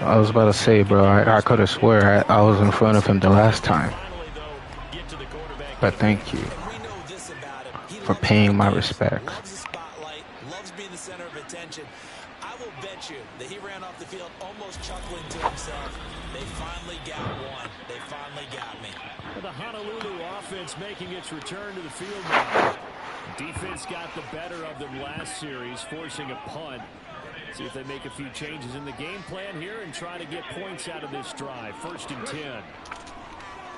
I was about to say, bro, I could have swear I was in front of him the last time. But thank you for paying my respects. Loves being the center of attention. I will bet you that he ran off the field almost chuckling to himself. They finally got one. They finally got me. The Honolulu offense making its return to the field now. Defense got the better of them last series, forcing a punt. See if they make a few changes in the game plan here and try to get points out of this drive. 1st and 10.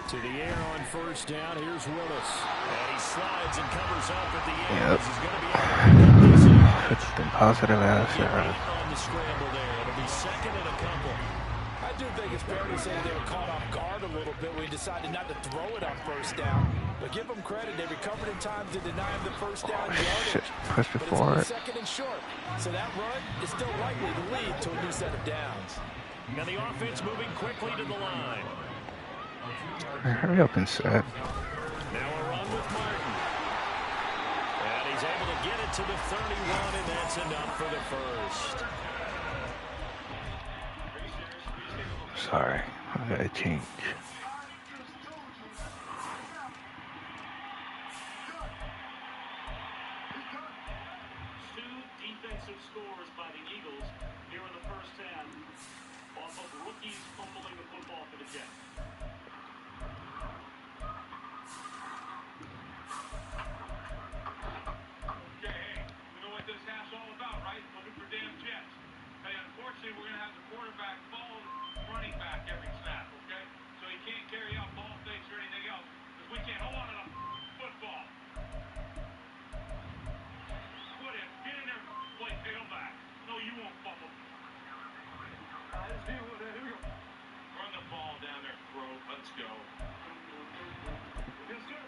To the air on 1st down. Here's Willis. And he slides and covers up at the end. Yep. He's going to be Freaking positive ass. on the scramble there. It'll be 2nd and a couple. I do think it's fair to say they were caught off guard a little bit when he decided not to throw it on 1st down. But give them credit, they recovered in time to deny him the 1st down yardage. Push it forward. It's only 2nd and short, so that run is still likely to lead to a new set of downs. And the offense moving quickly to the line. Hurry up and set. Now a run with Martin. And he's able to get it to the 31, and that's enough for the 1st. Sorry. I gotta change. Two defensive scores by the Eagles here in the first half off of rookies fumbling the football for the Jets. Okay, hey, we know what this half's all about, right? Looking for damn Jets. Hey, unfortunately, we're going to have the quarterback follow the running back every snap, okay? So he can't carry out ball fakes or anything else because we can't hold on to the football. Put him. Get in there. Play. Take him back. No, you won't fumble. Here we go. Run the ball down there, throw. Let's go. Yes, sir.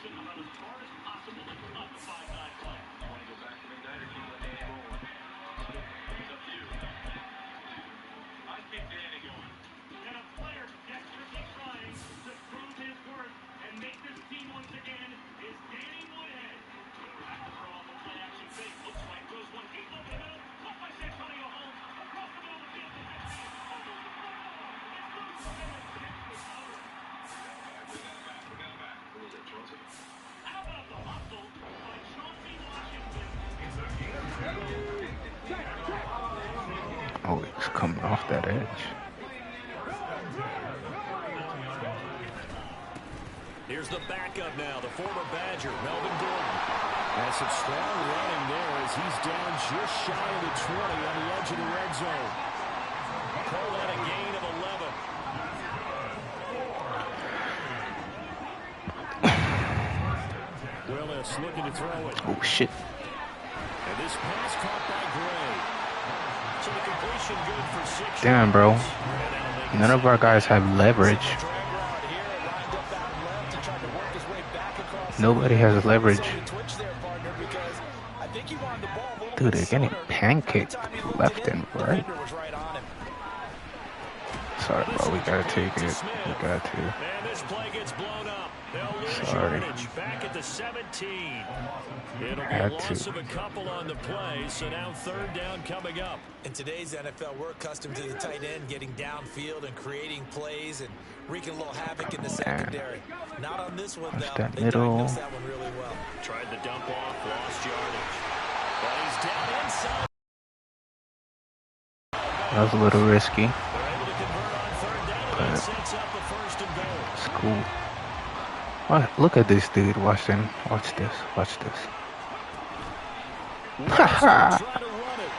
About as far as possible to cut the 5-9 play. You want to go back to midnight or keep letting Danny roll? It's up to you. I keep Danny going. And a player desperately trying to prove his worth and make this team once again is Danny Woodhead. Back to throw off a play action fake. Looks like throws one deep over the middle. Caught by Santonio Holmes. Across the middle of the field to 15. Over the football. It's loose. And the Jets recover. Bring that back. Who is it, Chauncey? How about the hustle by Chauncey Washington? Oh, it's coming off that edge. Here's the backup now, the former Badger, Melvin Gordon. Has some strong running there as he's down just shy of the 20 on the edge of the red zone. Call that a gain of 11. Willis looking to throw it. Oh, shit. And this pass caught by Gray. So the completion good for 6 Damn, bro. yards. None of our guys have leverage. Nobody has leverage. Dude, they're getting pancaked left and right. Sorry, bro. We gotta take it. We got to. And this play gets blown up. They'll lose yardage back at the 17. It'll be a loss of a couple on the play, so now third down coming up. In today's NFL, we're accustomed to the tight end getting downfield and creating plays and wreaking a little havoc in the secondary. Not on this one, though. That they middle. diagnosed that one really well. Tried the dump off, lost yardage. But he's down inside. That was a little risky. They're able to convert on third down, and that sets up the first and goal. It's cool. Look at this dude. Watch this. Watch this. Haha. Try to run it.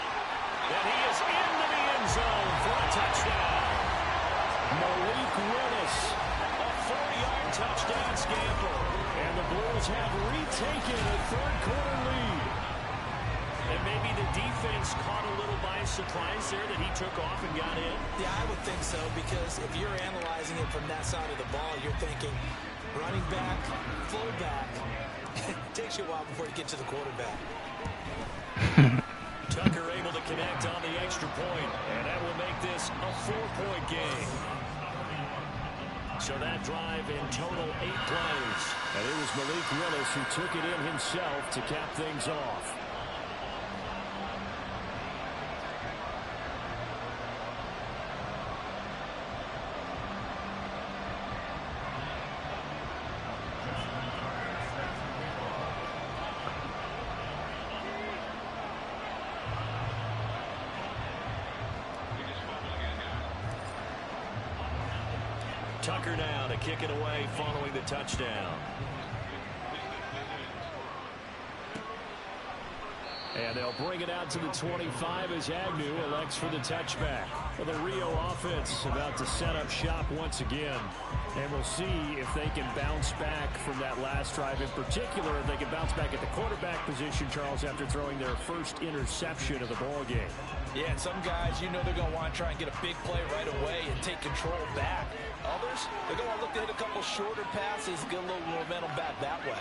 And he is into the end zone for a touchdown. Malik Willis, a 4-yard touchdown scamper. And the Blues have retaken a third-quarter lead. And maybe the defense caught a little by surprise there that he took off and got in. Yeah, I would think so, because if you're analyzing it from that side of the ball, you're thinking running back, fullback. It takes you a while before you get to the quarterback. Tucker able to connect on the extra point, and that will make this a 4-point game. So that drive in total 8 plays. And it was Malik Willis who took it in himself to cap things off. Tucker now to kick it away following the touchdown. And they'll bring it out to the 25 as Agnew elects for the touchback. Well, the Rio offense about to set up shop once again. And we'll see if they can bounce back from that last drive. In particular, if they can bounce back at the quarterback position, Charles, after throwing their first interception of the ball game. Yeah, and some guys, you know they're going to want to try and get a big play right away and take control back. Others, they're going to look to hit a couple shorter passes, get a little momentum back that way.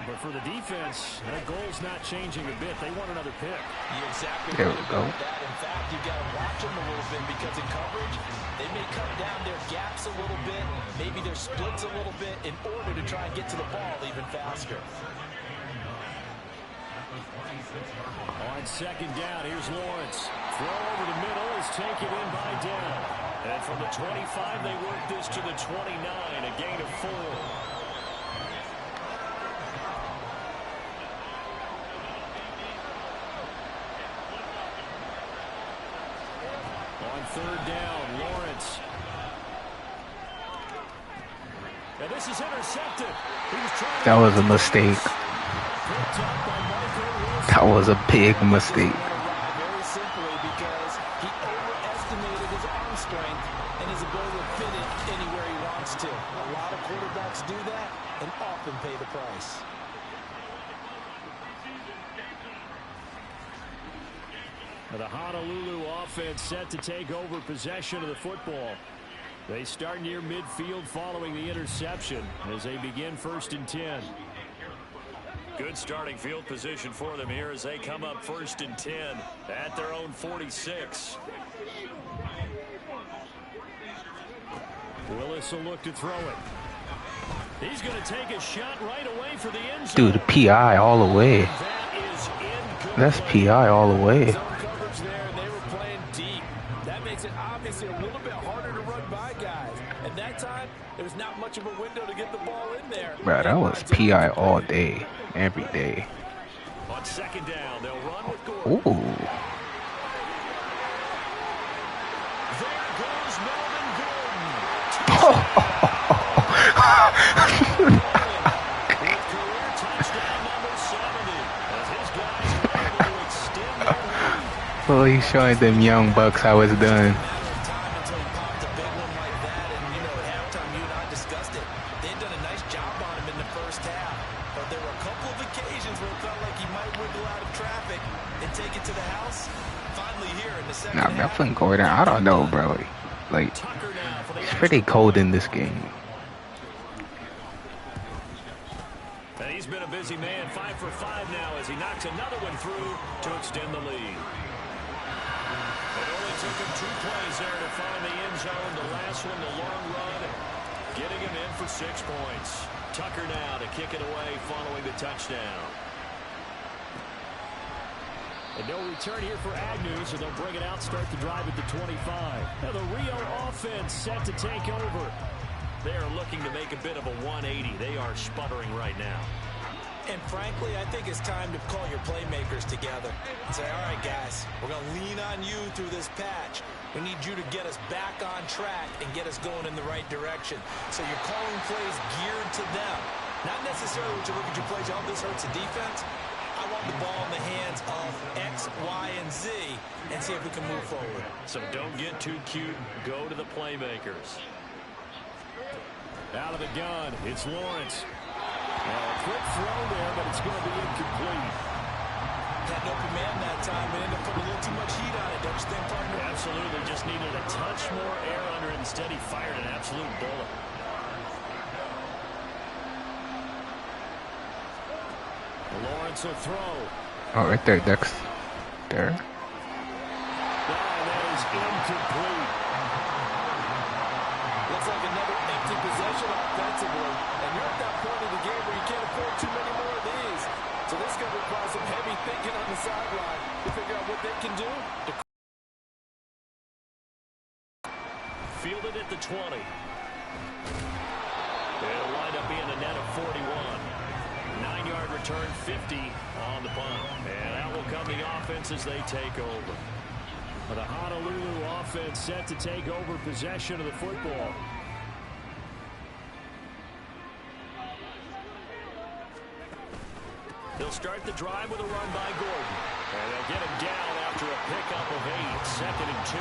But for the defense, that goal's not changing a bit. They want another pick. You're exactly there right we go. about that. In fact, you've got to watch them a little bit because in coverage, they may cut down their gaps a little bit, maybe their splits a little bit in order to try and get to the ball even faster. On second down, here's Lawrence. Throw over the middle is taken in by Down. And from the 25, they work this to the 29, a gain of 4. On third down, Lawrence. And this is intercepted. That was a mistake. That was a big mistake. Very simply because he overestimated his arm strength and his ability to fit it anywhere he wants to. A lot of quarterbacks do that and often pay the price. The Honolulu offense set to take over possession of the football. They start near midfield following the interception as they begin 1st and 10. Good starting field position for them here as they come up 1st and 10 at their own 46. Willis will look to throw it. He's going to take a shot right away for the end zone. Dude, PI all the way. That is incomplete. That's PI all the way. Zone coverage there, and they were playing deep. That makes it obviously a little bit harder to run by guys. At that time, there was not much of a window to get the ball in there. Bro, that was PI all day, every day. On second down, they'll run with Gordon. Ooh. There goes Melvin Gordon. With career touchdown number 70. As his guys are able to extend their lead. Oh, he's showing them young bucks how it's done. Nah, Melvin Gordon, I don't know, bro. Like, it's pretty cold in this game. And he's been a busy man, 5 for 5 now as he knocks another one through to extend the lead. It only took him 2 plays there to find the end zone. The last one, the long run, getting him in for 6 points. Tucker now to kick it away following the touchdown. And no return here for Agnew, so they'll bring it out, start the drive at the 25. Now the Rio offense set to take over. They are looking to make a bit of a 180. They are sputtering right now. And frankly, I think it's time to call your playmakers together and say, all right, guys, we're going to lean on you through this patch. We need you to get us back on track and get us going in the right direction. So you're calling plays geared to them. Not necessarily to look at your plays, oh, this hurts the defense. I want the ball in the hands of X, Y, and Z and see if we can move forward. So don't get too cute. Go to the playmakers. Out of the gun, it's Lawrence. A quick throw there, but it's going to be incomplete. Had no command that time. We ended up putting a little too much heat on it, don't you think, partner? Absolutely. Just needed a touch more air under it. Instead, he fired an absolute bullet. Lawrence will throw. Oh, right there, Dex. There. And that is incomplete. Looks like another empty possession offensively. And you're at that point in the game where you can't afford too many more of these. So this is going to require some heavy thinking on the sideline to figure out what they can do. Fielded at the 20. It'll wind up being a net of 41. 9-yard return, 50 on the punt. And that will come the offense as they take over. The Honolulu offense set to take over possession of the football. They'll start the drive with a run by Gordon. And they'll get him down after a pickup of 8. 2nd and 2.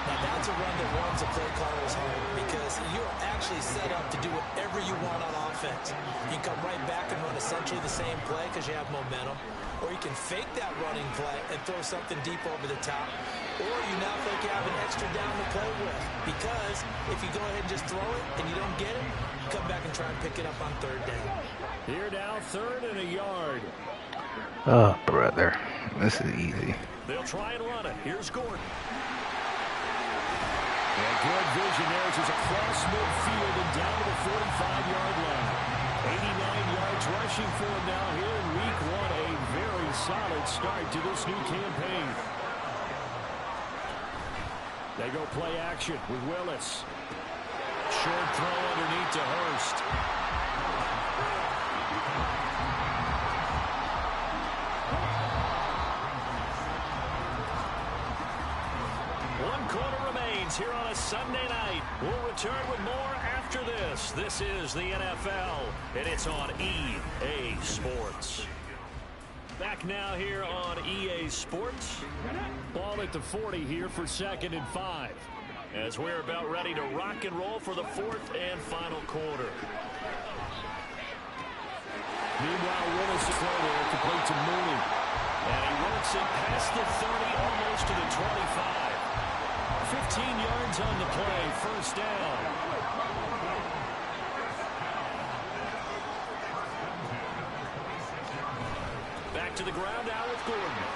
Now that's a run that warms a play caller's heart because you're actually set up to do whatever you want on offense. You can come right back and run essentially the same play because you have momentum. Or you can fake that running play and throw something deep over the top. Or you now think you have an extra down to play with. Because if you go ahead and just throw it and you don't get it, you come back and try and pick it up on 3rd down. Here now, 3rd and a yard. Oh, brother. This is easy. They'll try and run it. Here's Gordon. And good vision there as he's across midfield and down to the 45-yard line. 89 yards rushing for him now here in week 1. A very solid start to this new campaign. They go play action with Willis. Short throw underneath to Hurst. One quarter remains here on a Sunday night. We'll return with more after this. This is the NFL, and it's on EA Sports. Back now here on EA Sports. Ball at the 40 here for 2nd and 5. As we're about ready to rock and roll for the 4th and final quarter. Meanwhile, Willis is there, complete to Mooney. And he works it past the 30, almost to the 25. 15 yards on the play, 1st down. Back to the ground now with Gordon.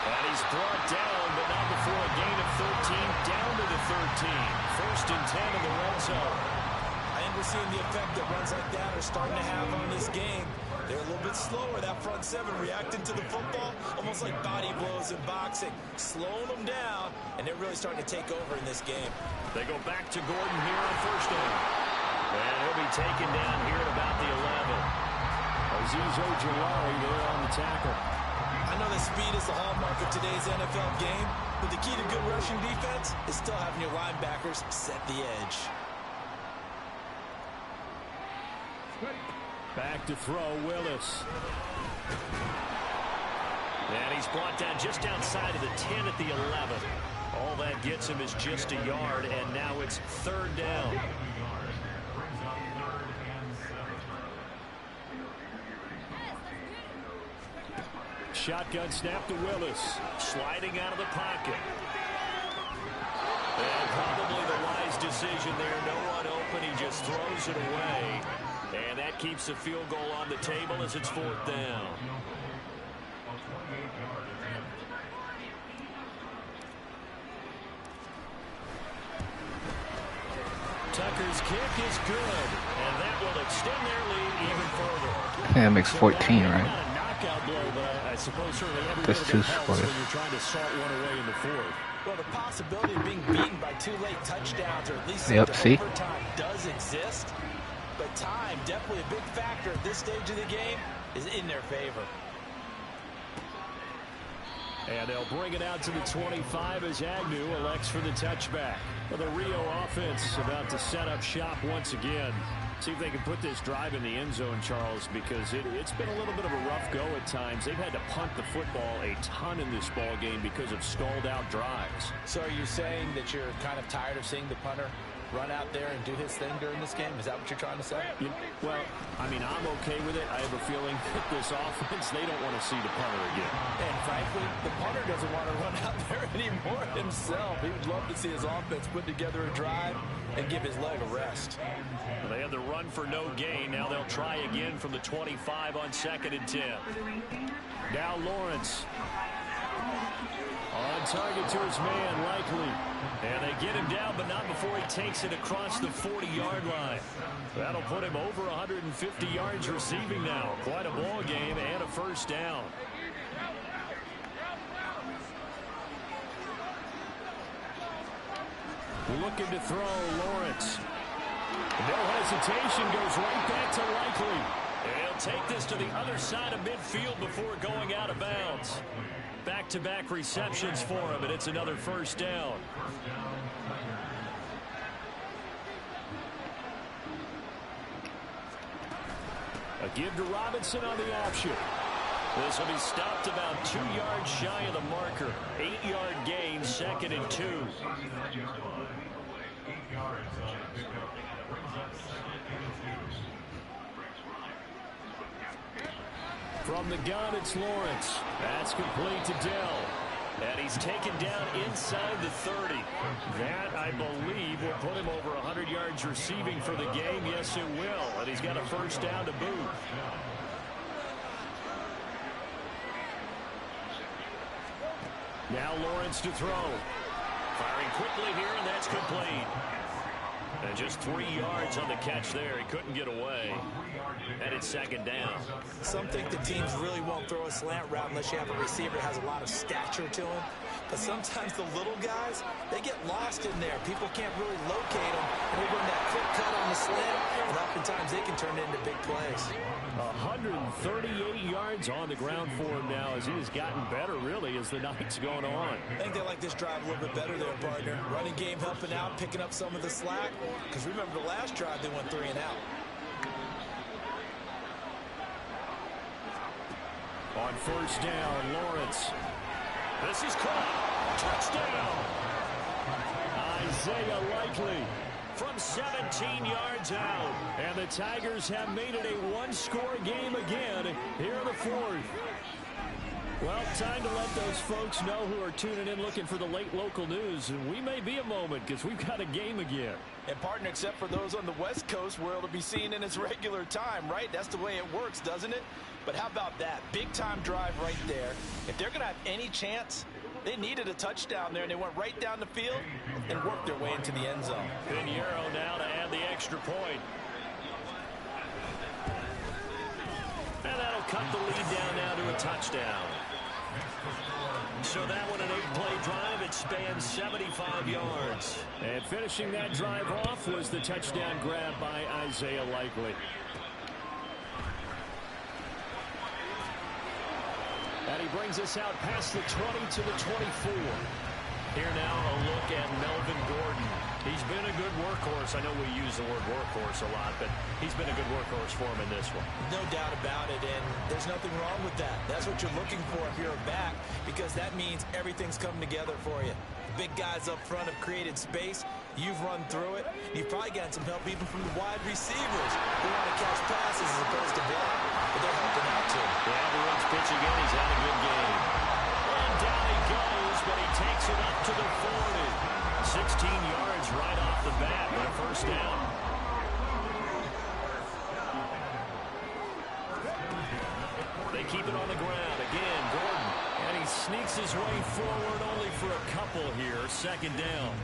And he's brought down, but not before a gain of 13, down to the 13. 1st and 10 in the red zone. I think we're seeing the effect that runs like that are starting to have on this game. They're a little bit slower, that front 7 reacting to the football, almost like body blows in boxing, slowing them down, and they're really starting to take over in this game. They go back to Gordon here on 1st down. And he'll be taken down here at about the 11. Azeez Ojulari there on the tackle. I know that speed is the hallmark of today's NFL game, but the key to good rushing defense is still having your linebackers set the edge. Back to throw, Willis. And he's brought down just outside of the 10 at the 11. All that gets him is just a yard, and now it's 3rd down. Shotgun snap to Willis. Sliding out of the pocket. And probably the wise decision there. No one open. He just throws it away. And that keeps the field goal on the table as it's 4th down. Tucker's kick is good. And that will extend their lead even further. Yeah, it makes 14, right? I suppose certainly every That's bit too of it helps when square. you're trying to salt one away in the 4th. Well, the possibility of being beaten by 2 late touchdowns or at least Yep, into see? overtime does exist. But time, definitely a big factor at this stage of the game, is in their favor. And they'll bring it out to the 25 as Agnew elects for the touchback. Well, the Rio offense about to set up shop once again. See if they can put this drive in the end zone, Charles, because it's been a little bit of a rough go at times. They've had to punt the football a ton in this ball game because of stalled-out drives. So are you saying that you're kind of tired of seeing the punter run out there and do his thing during this game? Is that what you're trying to say? Well, I mean, I'm okay with it. I have a feeling that this offense, they don't want to see the punter again. And frankly, the punter doesn't want to run out there anymore himself. He would love to see his offense put together a drive and give his leg a rest. Well, they had the run for no gain. Now they'll try again from the 25 on 2nd and 10. Now Lawrence. On target to his man, Likely. And they get him down, but not before he takes it across the 40-yard line. That'll put him over 150 yards receiving now. Quite a ball game and a 1st down. Looking to throw, Lawrence. No hesitation, goes right back to Likely. And he'll take this to the other side of midfield before going out of bounds. Back-to-back receptions for him, and it's another 1st down. A give to Robinson on the option. This will be stopped about 2 yards shy of the marker. 8-yard gain, 2nd and 2. From the gun, it's Lawrence. That's complete to Dell. And he's taken down inside the 30. That, I believe, will put him over 100 yards receiving for the game. Yes, it will. And he's got a 1st down to boot. Now Lawrence to throw. Firing quickly here, and that's complete. And just 3 yards on the catch there. He couldn't get away. And it's second down. Some think the teams really won't throw a slant route unless you have a receiver that has a lot of stature to him. But sometimes the little guys, they get lost in there. People can't really locate them. And they run that quick cut on the slant, and oftentimes they can turn it into big plays. 138 yards on the ground for him now as he has gotten better, really, as the night's going on. I think they like this drive a little bit better there, partner. Running game helping out, picking up some of the slack. Because remember the last drive, they went 3 and out. On first down, Lawrence. This is caught. Touchdown. Isaiah Likely from 17 yards out. And the Tigers have made it a one-score game again here in the fourth. Well, time to let those folks know who are tuning in looking for the late local news. And we may be a moment because we've got a game again. And partner, except for those on the West Coast where it'll be seen in its regular time, right? That's the way it works, doesn't it? But how about that? Big time drive right there. If they're going to have any chance, they needed a touchdown there, and they went right down the field and worked their way into the end zone. Pinheiro now to add the extra point. And that'll cut the lead down now to a touchdown. So that one, an 8-play drive. It spans 75 yards. And finishing that drive off was the touchdown grab by Isaiah Likely. And he brings us out past the 20 to the 24. Here now a look at Melvin Gordon. He's been a good workhorse. I know we use the word workhorse a lot, but he's been a good workhorse for him in this one. No doubt about it, and there's nothing wrong with that. That's what you're looking for if you're a back, because that means everything's coming together for you. The big guys up front have created space. You've run through it. You've probably gotten some help even from the wide receivers who want to catch passes as opposed to block, but they're helping out too. Yeah, Everyone's pitching in. He's had a good game. And down he goes, but he takes it up to the 40. 16 yards right off the bat with a first down. They keep it on the ground. Again, Gordon. And he sneaks his way forward only for a couple here. Second down.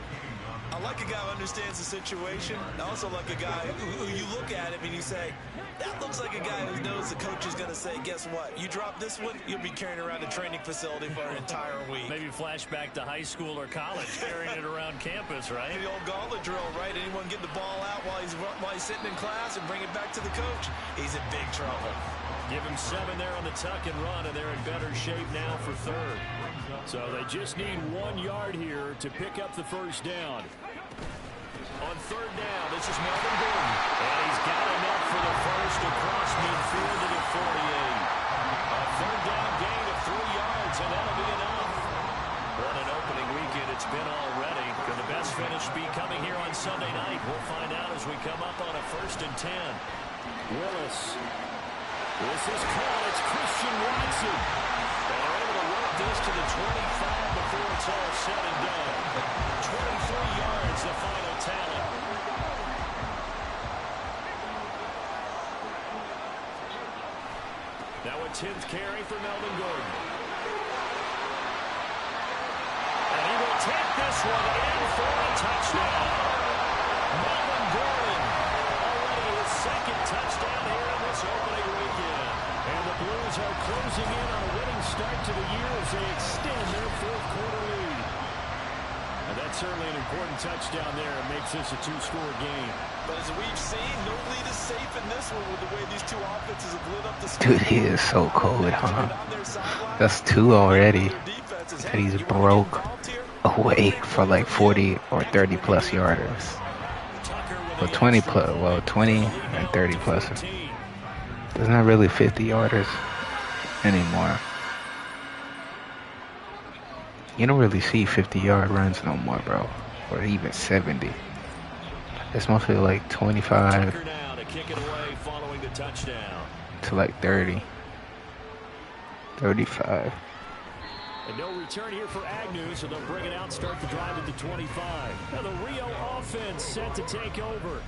I like a guy who understands the situation. I also like a guy who you look at him and you say, that looks like a guy who knows the coach is going to say, guess what? You drop this one, you'll be carrying around a training facility for an entire week. Maybe flashback to high school or college, carrying it around campus, right? The old gauntlet drill, right? Anyone get the ball out while he's sitting in class and bring it back to the coach? He's in big trouble. Give him 7 there on the tuck and run, and they're in better shape now for third. So they just need 1 yard here to pick up the first down. On third down, this is Melvin Gordon. And he's got enough for the first across midfield to the 48. A third down gain of 3 yards, and that'll be enough. What an opening weekend it's been already. Could the best finish be coming here on Sunday night? We'll find out as we come up on a 1st and 10. Willis. This is caught. It's Christian Watson. And they're able to work this to the 25 before it's all said and done. 23 yards, the final tally. Now a 10th carry for Melvin Gordon. And he will take this one in for a touchdown. Melvin Gordon, already his 2nd touchdown here in this opening weekend. And the Blues are closing in on a winning start to the year as they extend their 4th quarter lead. And that's certainly an important touchdown there. It makes this a 2-score game. But as we've seen, no lead is safe in this one with the way these two offenses have lit up the score. Dude, he is so cold, huh? That's 2 already. And he's broke away for like 40 or 30 plus yarders. Well, 20 plus, well, 20 and 30 plus. There's not really 50 yarders anymore. You don't really see 50-yard runs no more, bro. Or even 70. It's mostly like 25 to like 30. 35. And no return here for Agnew, so they'll bring it out, start the drive at the 25. Now the Rio offense set to take over.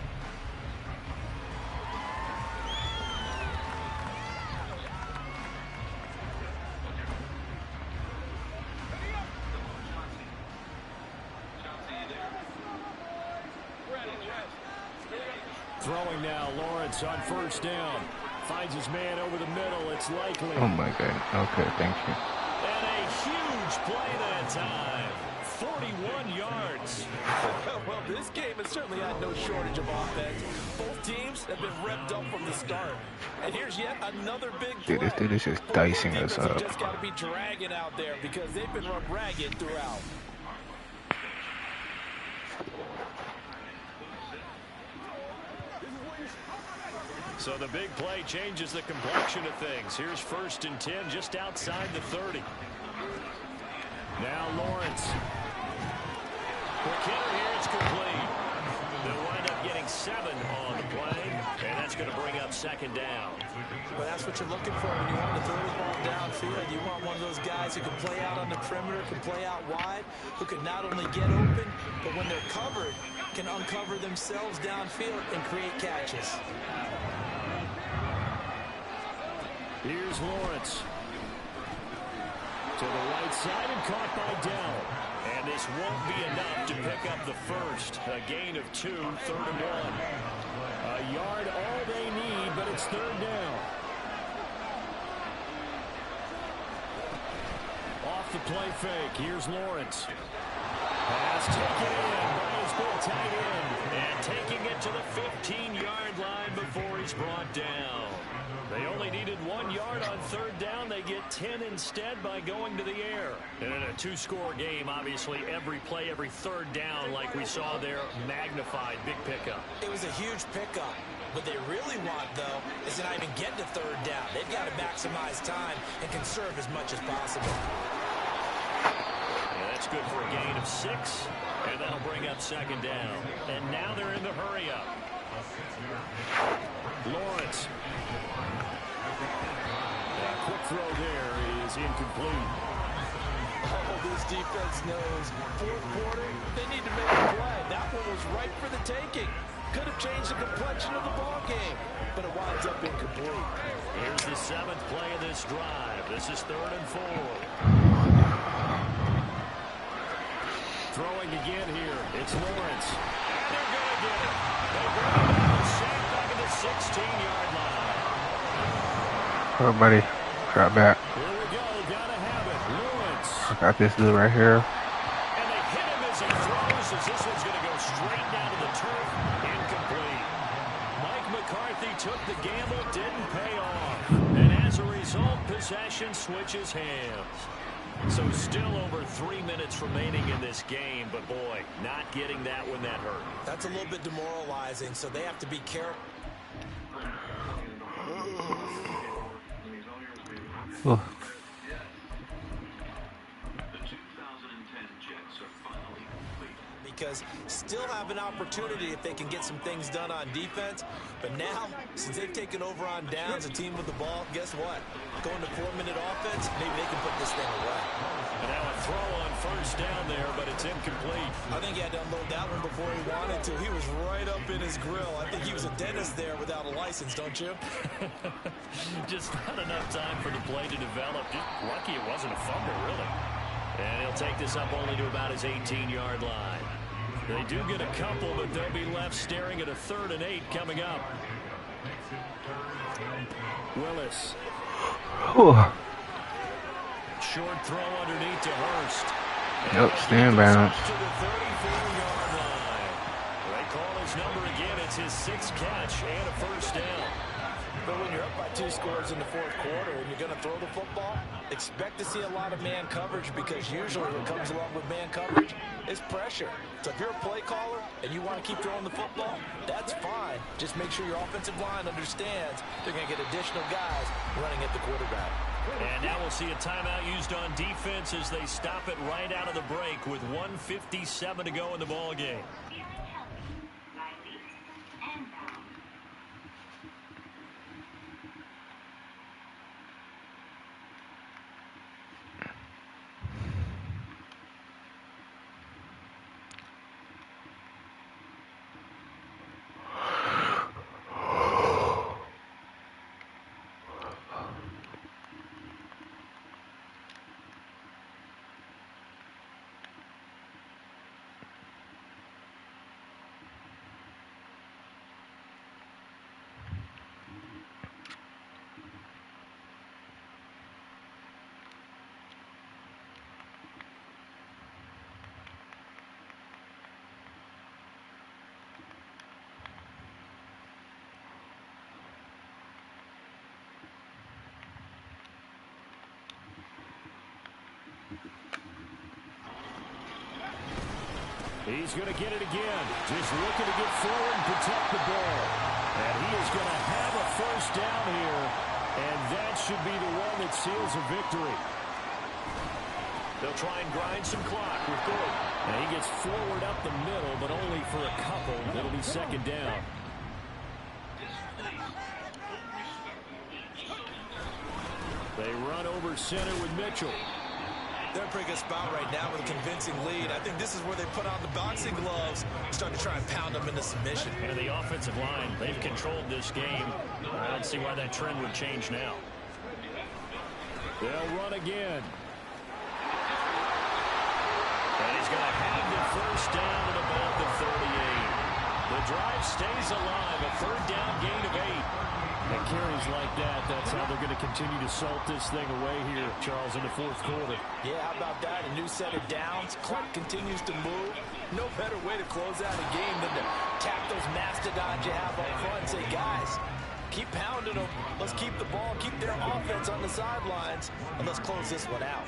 Throwing now, Lawrence on first down. Finds his man over the middle. It's likely. Oh my God. Okay, thank you. And a huge play that time. 41 yards. Well, this game has certainly had no shortage of offense. Both teams have been revved up from the start. And here's yet another big play. Dude, this dude is just dicing us up. Just got to be dragging out there because they've been run ragged throughout. So the big play changes the complexion of things. Here's 1st and 10 just outside the 30. Now Lawrence. McKinnon here, it's complete. They'll wind up getting 7 on the play, and that's going to bring up 2nd down. Well, that's what you're looking for when you want to throw the ball downfield. You want one of those guys who can play out on the perimeter, can play out wide, who can not only get open, but when they're covered, can uncover themselves downfield and create catches. Here's Lawrence. To the right side and caught by Dell. And this won't be enough to pick up the first. A gain of 2, 3rd and 1. A yard all they need, but it's 3rd down. Off the play fake. Here's Lawrence. Pass taken in by his big tight end. And taking it to the 15-yard line before he's brought down. They only needed 1 yard on 3rd down. They get 10 instead by going to the air. And in a 2-score game, obviously, every play, every 3rd down, like we saw there, magnified. Big pickup. It was a huge pickup. What they really want, though, is to not even get to 3rd down. They've got to maximize time and conserve as much as possible. Yeah, that's good for a gain of 6. And that'll bring up 2nd down. And now they're in the hurry-up. Lawrence. Quick throw there is incomplete. Oh, this defense knows. 4th quarter, they need to make a play. That one was right for the taking. Could have changed the complexion of the ball game, but it winds up incomplete. Here's the 7th play of this drive. This is 3rd and 4. Throwing again here. It's Lawrence. And they're going to get it. They bring it down safe back at the 16-yard line. Oh, buddy. Drop back. Here we go. Gotta have it. Lawrence. I got this dude right here. And they hit him as he throws, as this one's going to go straight down to the turf. Incomplete. Mike McCarthy took the gamble, didn't pay off. And as a result, possession switches hands. So still over 3 minutes remaining in this game, but boy, not getting that when that hurt. That's a little bit demoralizing, so they have to be careful. Oh. Because still have an opportunity if they can get some things done on defense. But now, since they've taken over on downs, a team with the ball, guess what? Going to 4-minute offense, maybe they can put this thing away. And now a throw on 1st down there, but it's incomplete. I think he had to unload that one before he wanted to. He was right up in his grill. I think he was a dentist there without a license, don't you? Just not enough time for the play to develop. Just lucky it wasn't a fumble, really. And he'll take this up only to about his 18-yard line. They do get a couple, but they'll be left staring at a 3rd and 8 coming up. Willis. Oh. Short throw underneath to Hurst. Yep, stand balance. To the 34-yard line. They call his number again. It's his 6th catch and a 1st down. But when you're up by 2 scores in the 4th quarter and you're going to throw the football, expect to see a lot of man coverage, because usually what comes along with man coverage is pressure. So if you're a play caller and you want to keep throwing the football, that's fine. Just make sure your offensive line understands they're going to get additional guys running at the quarterback. And now we'll see a timeout used on defense as they stop it right out of the break with 1:57 to go in the ball game. He's going to get it again. Just looking to get forward and protect the ball. And he is going to have a first down here. And that should be the one that seals a victory. They'll try and grind some clock with good. And he gets forward up the middle, but only for a couple. It'll be second down. They run over center with Mitchell. They're in a pretty good spot right now with a convincing lead. I think this is where they put on the boxing gloves and start to try and pound them into submission. And the offensive line, they've controlled this game. I don't see why that trend would change now. They'll run again. And he's going to have the first down at about the 38. The drive stays alive, a third down gain of 8. And carries like that, that's how they're going to continue to salt this thing away here, Charles, in the fourth quarter. Yeah, how about that? A new set of downs. Clock continues to move. No better way to close out a game than to tap those mastodons you have up front and say, guys, keep pounding them. Let's keep the ball, keep their offense on the sidelines, and let's close this one out.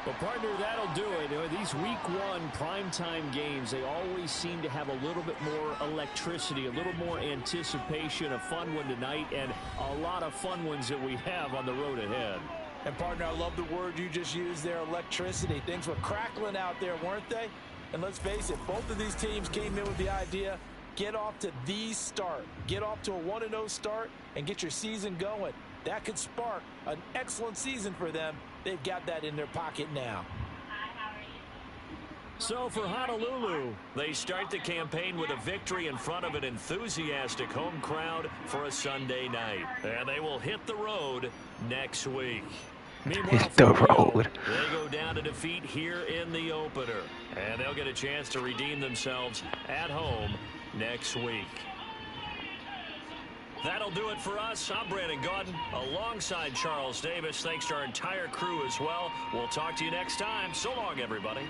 Well, partner, that'll do it. These week one primetime games, they always seem to have a little bit more electricity, a little more anticipation. A fun one tonight, and a lot of fun ones that we have on the road ahead. And, partner, I love the word you just used there, electricity. Things were crackling out there, weren't they? And let's face it, both of these teams came in with the idea, get off to the start. Get off to a 1-0 start and get your season going. That could spark an excellent season for them. They've got that in their pocket now. So for Honolulu, they start the campaign with a victory in front of an enthusiastic home crowd for a Sunday night. And they will hit the road next week. Meanwhile, Hit the road. They go down to defeat here in the opener. And they'll get a chance to redeem themselves at home next week. That'll do it for us. I'm Brandon Gaudin alongside Charles Davis. Thanks to our entire crew as well. We'll talk to you next time. So long, everybody.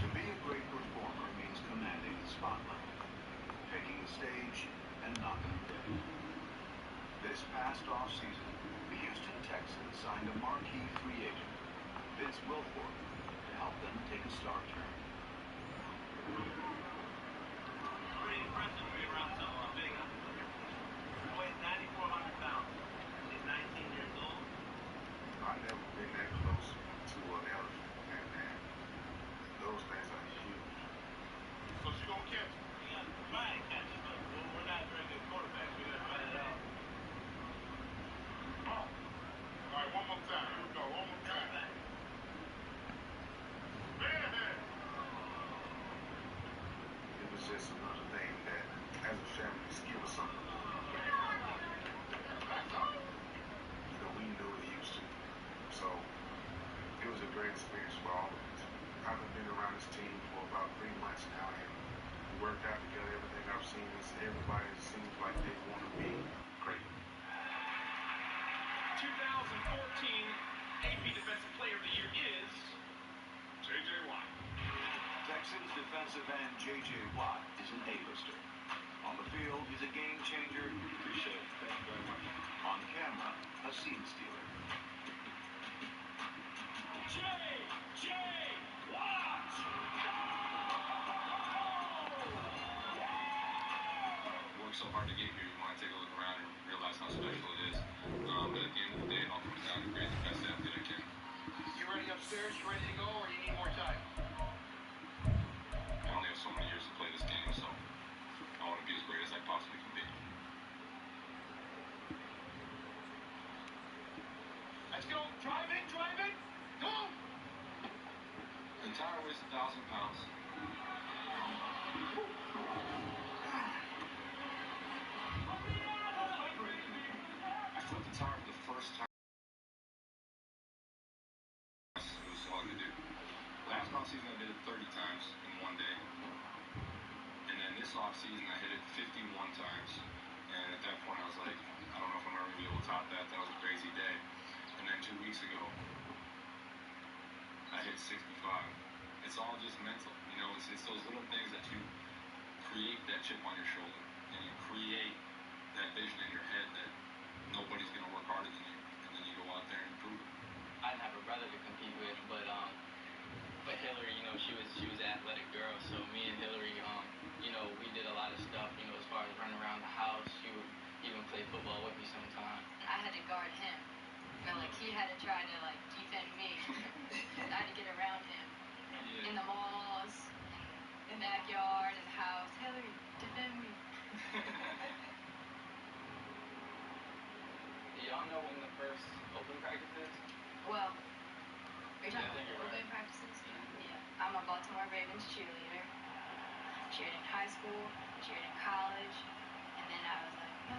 To be a great performer means commanding the spotlight, taking the stage, and knocking it dead. This past offseason, the Houston Texans signed a marquee free agent, Vince Wilfork, to help them take a star turn. Pretty impressive to be around someone big, huh? He weighs 9,400 pounds. He's 19 years old. I've never been that close to an elephant, and those things are huge. So she gonna catch it? He got to try and catch it, but we're not very good quarterbacks. We got to run it out. Oh. All right, one more time. Here we go. One more time. It was just another thing that, as a family, just give us something. We knew it used to. So it was a great experience for all of us. I've been around this team for about 3 months now, and we worked out together. Everything I've seen is everybody seems like they want to be great. 2014 AP Defensive Player of the Year is J.J. Watt. Texans defensive end J.J. Watt is an A-lister. On the field, he's a game changer. Appreciate it. Thank you very much. On camera, a scene stealer. J.J. Watt! Worked so hard to get here, you want to take a look around and realize how special it is. But at the end of the day, it all comes down to create the best athlete I can. You ready upstairs? You ready to go, or you need more time? I only have so many years to play this game, so I want to be as great as I possibly can be. Let's go. Drive it, drive it. Go! The tire weighs 1,000 pounds. I flipped the tire for the first time. It was hard to do. Last offseason, I did it 30 times in one day. And then this offseason, I hit it 51 times. And at that point, I was like, I don't know if I'm ever going to be able to top that. That was a crazy day. And then 2 weeks ago, I hit 65. It's all just mental. You know, it's those little things that you create that chip on your shoulder. And you create that vision in your head that nobody's going to work harder than you, and then you go out there and prove it. I didn't have a brother to compete with, but Hillary, you know, she was an athletic girl, so me and Hillary, you know, we did a lot of stuff, you know, as far as running around the house. She would even play football with me sometimes. I had to guard him. You know, like he had to try to like defend me. I had to get around him in the malls, in the backyard, in the house. Hillary, defend me. Y'all know when the first open practice is? Well, are you talking about open practices? Yeah. I'm a Baltimore Ravens cheerleader. Cheered in high school, cheered in college, and then I was like, no,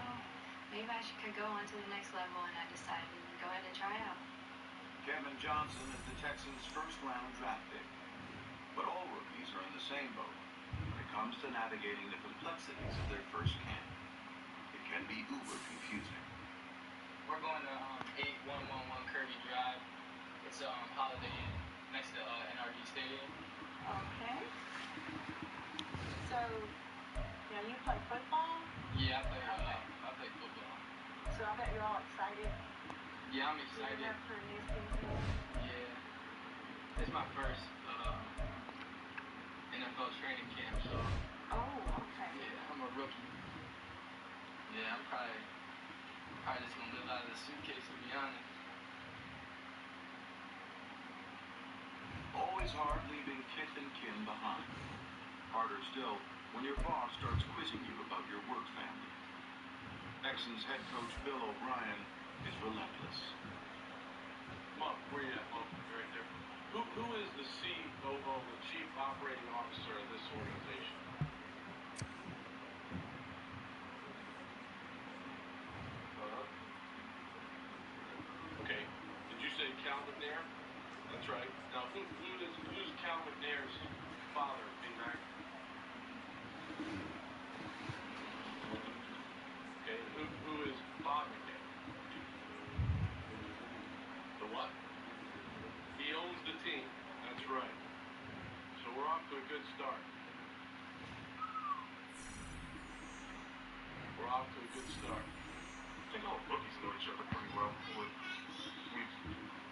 maybe I could go on to the next level, and I decided to go ahead and try out. Kevin Johnson is the Texans' first-round draft pick. But all rookies are in the same boat when it comes to navigating the complexities of their first camp. It can be uber confusing. We're going to 8111 Kirby Drive. It's a Holiday Inn next to NRG Stadium. Okay. So, you know, you play football? Yeah, I play football. So I bet you're all excited. Yeah, I'm excited. Gearing up for a new season. Yeah. It's my first NFL training camp, so. Oh, okay. Yeah, I'm a rookie. Yeah, I'm probably just gonna live out of the suitcase, to be honest. Always hard leaving kith and kin behind. Harder still when your boss starts quizzing you about your work family. Texans head coach Bill O'Brien is relentless. Monk, where you at, Monk? You're right there. Who is the COO, the Chief Operating Officer of this organization? Okay. Did you say Cal McNair? That's right. Now, who's Cal McNair's father, B-Mac? Okay. Who is Bob McNair? The what? He owns the team. That's right. So we're off to a good start. We're off to a good start. I think all rookies know each other pretty well. What we've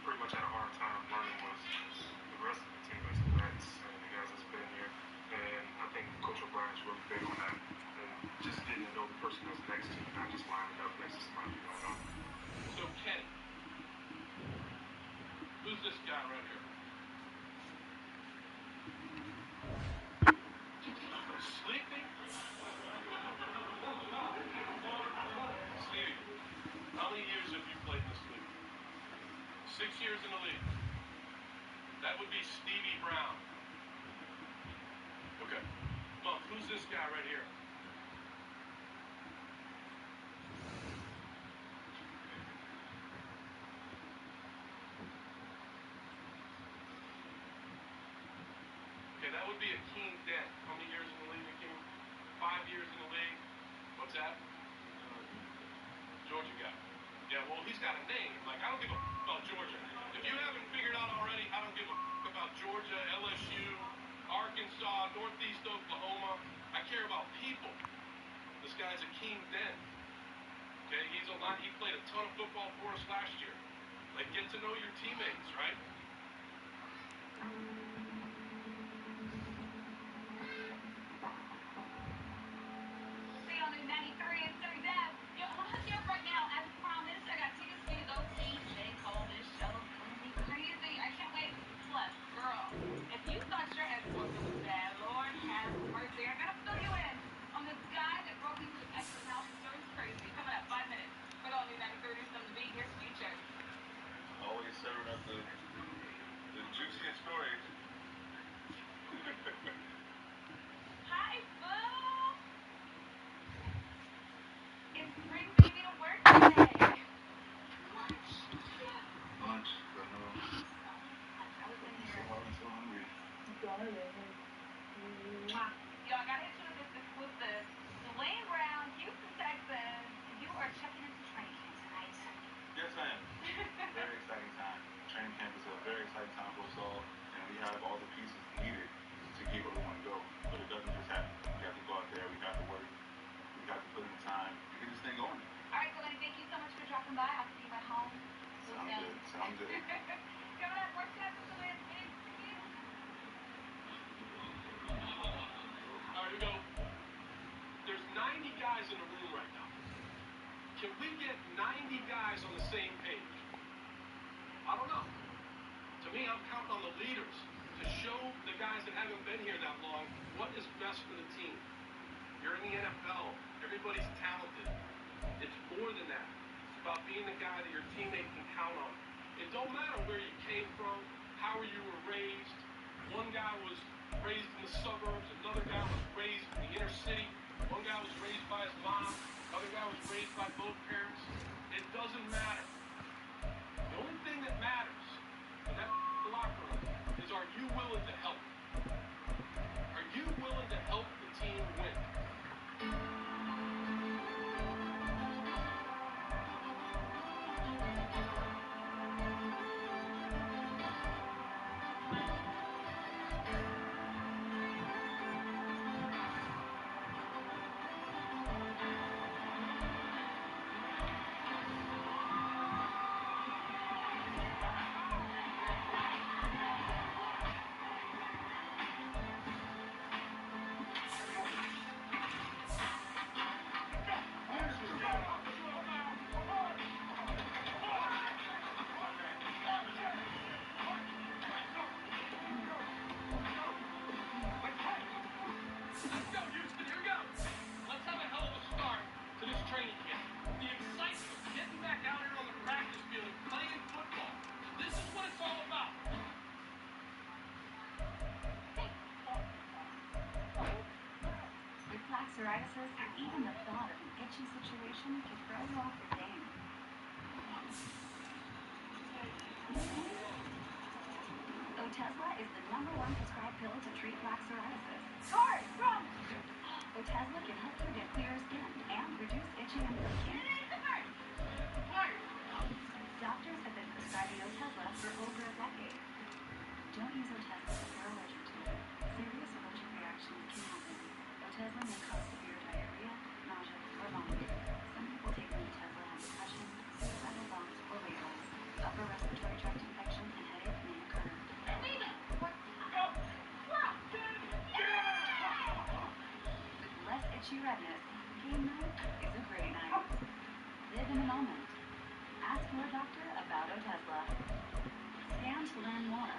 pretty much had a hard time learning was the rest of the team as the vets and the guys that's been here. And I think Coach O'Brien's really big on that. And just getting to know the person that's next to you, not just lining up next to somebody you don't know. So Kenny, who's this guy right here? Sleeping? Stevie, how many years have you played in this league? 6 years in the league. That would be Stevie Brown. Okay. Monk, who's this guy right here? Okay, that would be Akeem Dent. How many years in the league, Akeem? 5 years in the league. What's that? Georgia guy. Yeah, well, he's got a name. Like, I don't give a about Georgia. If you haven't figured out already, I don't give a about Georgia, LSU, Arkansas, Northeast Oklahoma. I care about people. This guy's Akeem Dent. Okay, he played a ton of football for us last year. Like, get to know your teammates, right? See on News 93 and City Dad. Yo, I'm gonna hook you up right now, as promised. I got tickets for you to go see J. Cole. This show is gonna be crazy. I can't wait. Plus, girl, if you thought your ex-boyfriend was bad, Lord have mercy. I gotta fill you in on this guy that broke into his ex's house. The story's crazy. Coming up 5 minutes. But on News 93 is something to beat. Here's Feature. Always serving up the juiciest stories. Hi, boo. It's bring baby to work today. Lunch. Lunch, I know. I was in here. I'm so hungry. Mwah. Yo, I gotta hit you with this exclusive. Dwayne Brown, Houston Texans. You are checking into training camp tonight. Yes, I am. Very exciting time. Training camp is a very exciting time for us all, and we have all the pieces needed to get where we want to go. But it doesn't just happen. We have to go out there, we have to work, we have to put in the time to get this thing doing good. All right, we go. There's 90 guys in the room right now. Can we get 90 guys on the same page? I don't know. To me, I'm counting on the leaders to show the guys that haven't been here that long what is best for the team. You're in the NFL. Everybody's talented. It's more than that. It's about being the guy that your teammate can count on. It don't matter where you came from, how you were raised. One guy was raised in the suburbs. Another guy was raised in the inner city. One guy was raised by his mom. Another guy was raised by both parents. It doesn't matter. The only thing that matters in that locker room is, are you willing to help? Are you willing to help the team win? Psoriasis, even the thought of an itchy situation could throw you off your game. Otezla is the #1 prescribed pill to treat plaque psoriasis. Guard, run! Otezla can help you get clearer skin and reduce itching and breaking. Doctors have been prescribing Otezla for over a decade. Don't use Otezla if you're allergic to it. Serious allergic reactions can happen. Otezla may cause severe diarrhea, nausea, or vomiting. Some people taking Otezla have depression, suicidal thoughts, or weight loss. Upper respiratory tract infection and headache may occur. With less itchy redness, game night is a great night. Live in the moment. Ask your doctor about Otezla. Scan to learn more.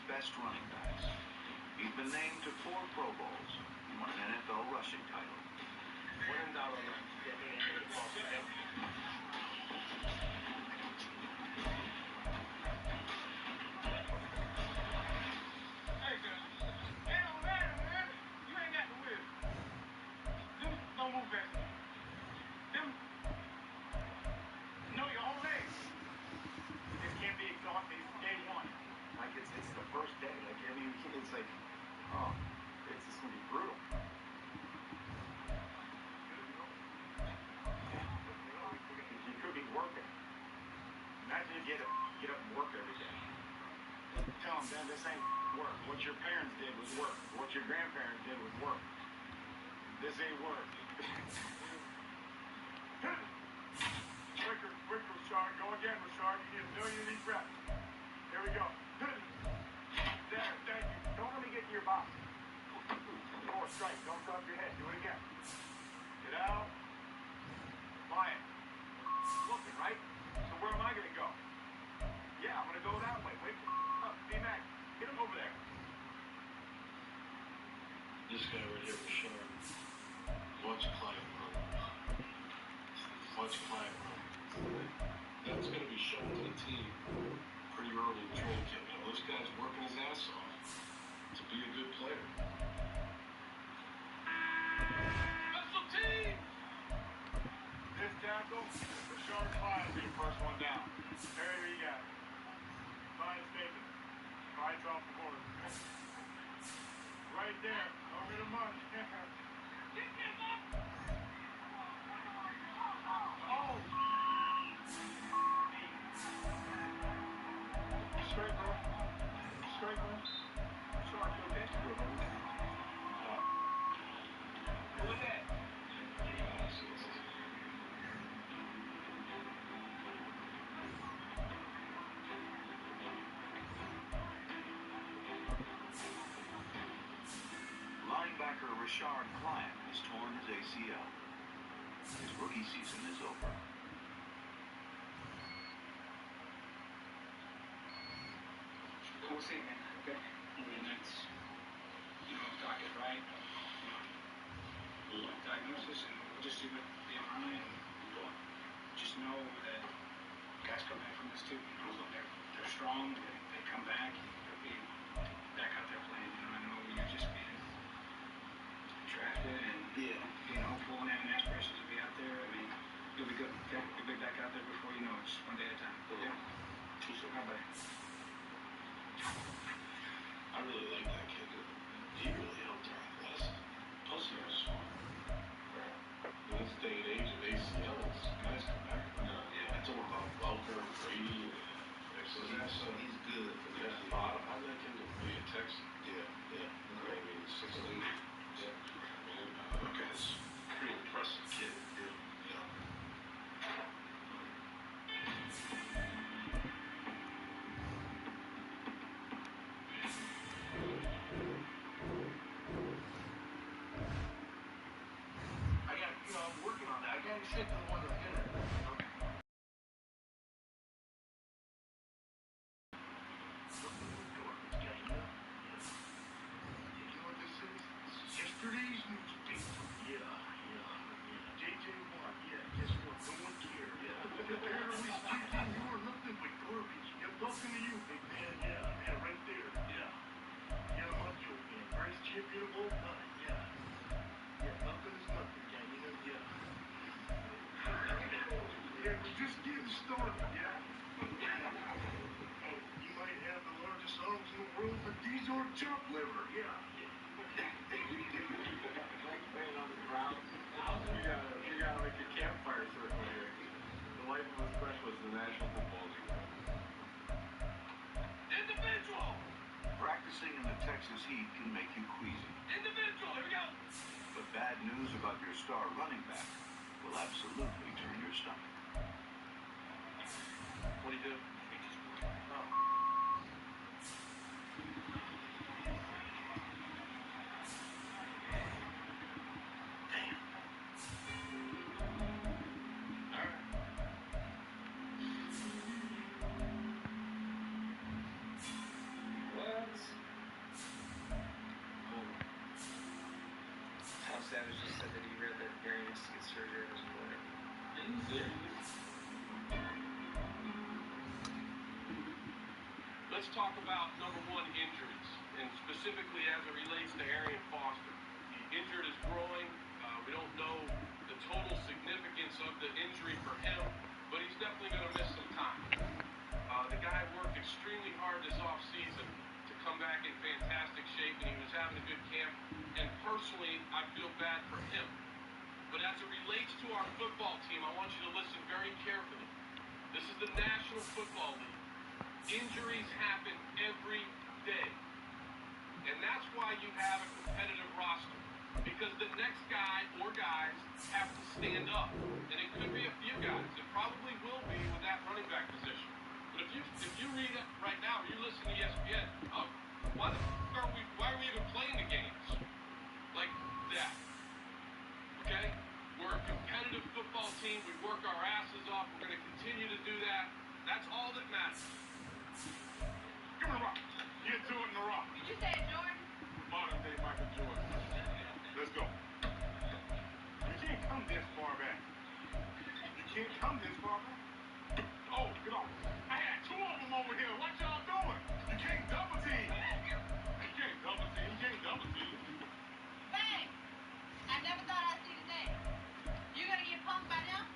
Best running backs. He's been named to 4 Pro Bowls and won an NFL rushing title. When in doubt on that, Hey, man, you ain't got the whip. Them don't move fast. Them know your whole name. This can't be exhausting. It's day one. Like it's the first day. Like I mean, it's like, oh, it's just gonna be brutal. You could be working. Imagine if you had to get up and work every day. Tell them, man, this ain't work. What your parents did was work. What your grandparents did was work. This ain't work. again, Rashard. You need 1 million of these reps. Here we go. There, thank you. Don't let me get to your box. More strike. Don't drop your head. Do it again. Get out. Quiet. Looking, right? So where am I going to go? Yeah, I'm going to go that way. Wait up. D-Mac, get him over there. This guy right here, Rashard. Watch Client run. Watch Client run. That's going to be shown to the team pretty early in training camp. You know, this guy's working his ass off to be a good player. Special teams! This tackle, Rashard Client will be the first one down. Harry, you got it. Fine statement. Fights off the board. Right there. Over the money. Oh! Straight, bro. Straight, bro. Sorry, no bitch, bro. Who was that? Linebacker Rashard Client has torn his ACL. His rookie season is over. We'll see, man. Okay. I mean, that's, doc is right. Diagnosis, and we'll just see what the MRI and just know that guys come back from this too. They're strong. They come back. They'll be back out there playing. I know you're just being drafted and hopeful and having aspirations to be out there. I mean, you'll be good. Okay, you'll be back out there before you know it. Just one day at a time. Yeah. How about it? I really like that kid. He really helped our athleticism. Plus, he was smart. In this day and age of ACLs, guys come back. Yeah, it's all about Welker, Brady, so he's good for the bottom. I like him to be a Texan. Yeah. I mean, 6'8". Yeah. Okay, it's a pretty impressive kid. Yeah. I'm working on that. I gotta stick to the one that's in it. Okay. You know what this is? This is yesterday's newspaper. Yeah. JJ Watt, guess what? No one cares. Comparatively speaking, you are nothing but garbage. I'm talking to you, big man. Yeah, right there. Yeah, Macho Man. Greatest champion of all time. Yeah, nothing is nothing, gang. Yeah, we're just getting started, yeah? You might have the largest arms in the world, but these are chop liver, yeah. Laying on the ground. You gotta make a campfire circle here. The life of a specialist in the National Football League. Individual! Practicing in the Texas heat can make you queasy. Individual, here we go! But bad news about your star running back will absolutely turn your stomach. What do you do? Savage just said that he read that Gary needs to get surgery or something. Let's talk about number one, injuries, and specifically as it relates to Arian Foster. He injured his groin. We don't know the total significance of the injury for him, but he's definitely going to miss some time. The guy worked extremely hard this offseason to come back in fantastic shape, and he was having a good camp. And personally, I feel bad for him. But as it relates to our football team, I want you to listen very carefully. This is the National Football League. Injuries happen every day. And that's why you have a competitive roster. Because the next guy or guys have to stand up. And it could be a few guys. It probably will be with that running back if you read it right now, or you listen to ESPN, why are we even playing the games like that? Okay? We're a competitive football team. We work our asses off. We're going to continue to do that. That's all that matters. Give me the rock. Get to it in the rock. Did you say Jordan? Modern day Michael Jordan. Let's go. You can't come this far back. You can't come this far back. Oh, get off. I had two of them over here. What y'all doing? You can't double team. You can't double team. You can't double team. Bang! I never thought I'd see the day. You gonna get punked by now?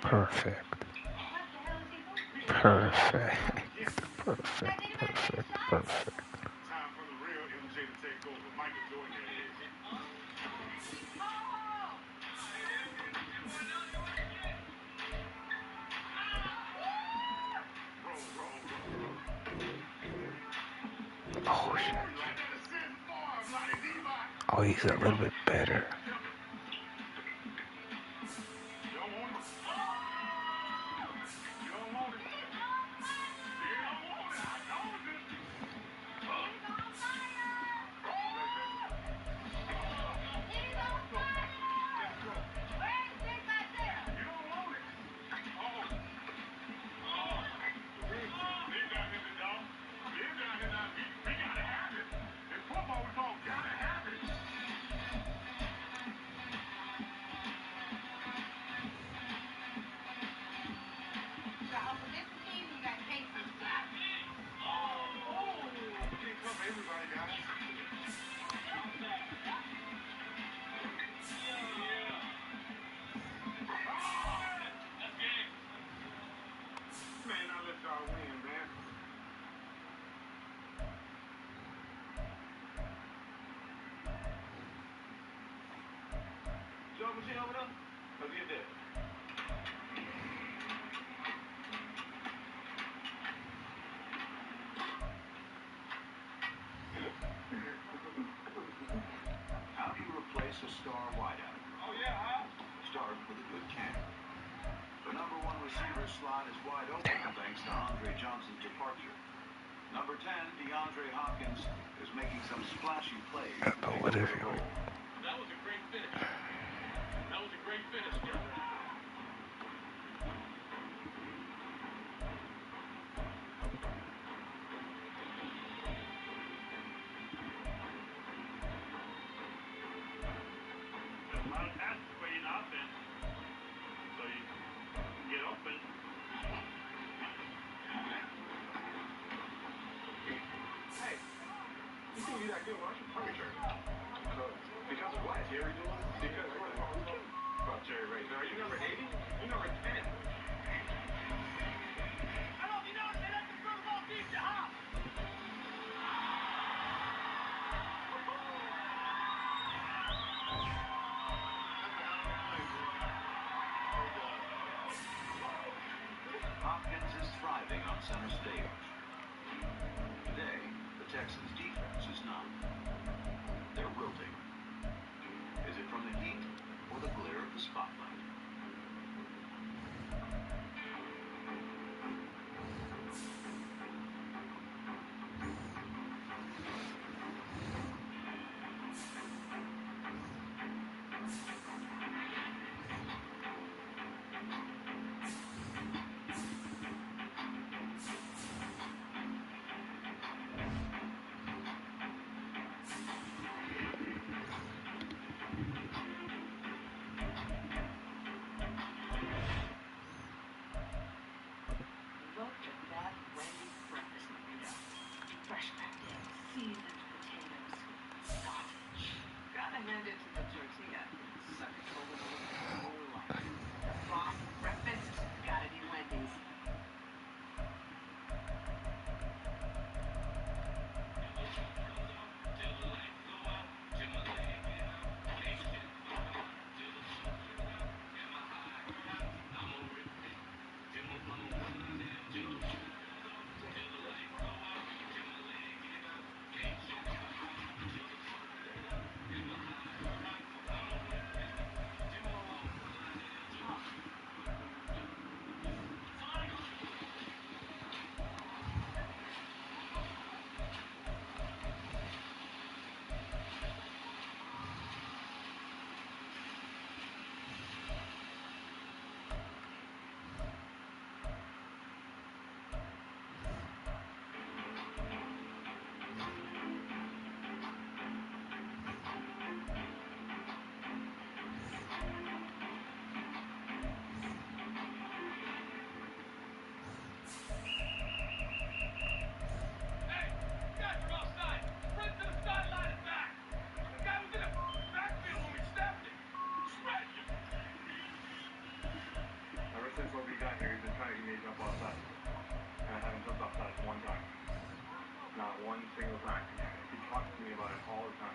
Perfect. What the hell is he doing? Perfect. Perfect. Perfect. Perfect. Time for the real MJ to take over. Michael Jordan is. Oh shit. Oh, he's a little bit better. Everybody, guys. Man, I let y'all win, man. Joe machine over there? Let's get that. How do you replace a star wideout? Oh, yeah, huh? Start with a good camp. The number one receiver slot is wide open thanks to Andre Johnson's departure. Number 10, DeAndre Hopkins, is making some splashy plays. But what if you... That was a great finish. That was a great finish, DeAndre. There's a lot of passes for you in offense. So you can get open. Hey, you think you that good? Why don't you play Jerry? Because of what? Jerry doing? Because what? About Jerry right now. Are you number 80? You're number 10. Hopkins is thriving on center stage. Today, the Texans' defense is not. They're wilting. Is it from the heat or the glare of the spotlight? I haven't jumped outside one time. Not one single time. He talks to me about it all the time.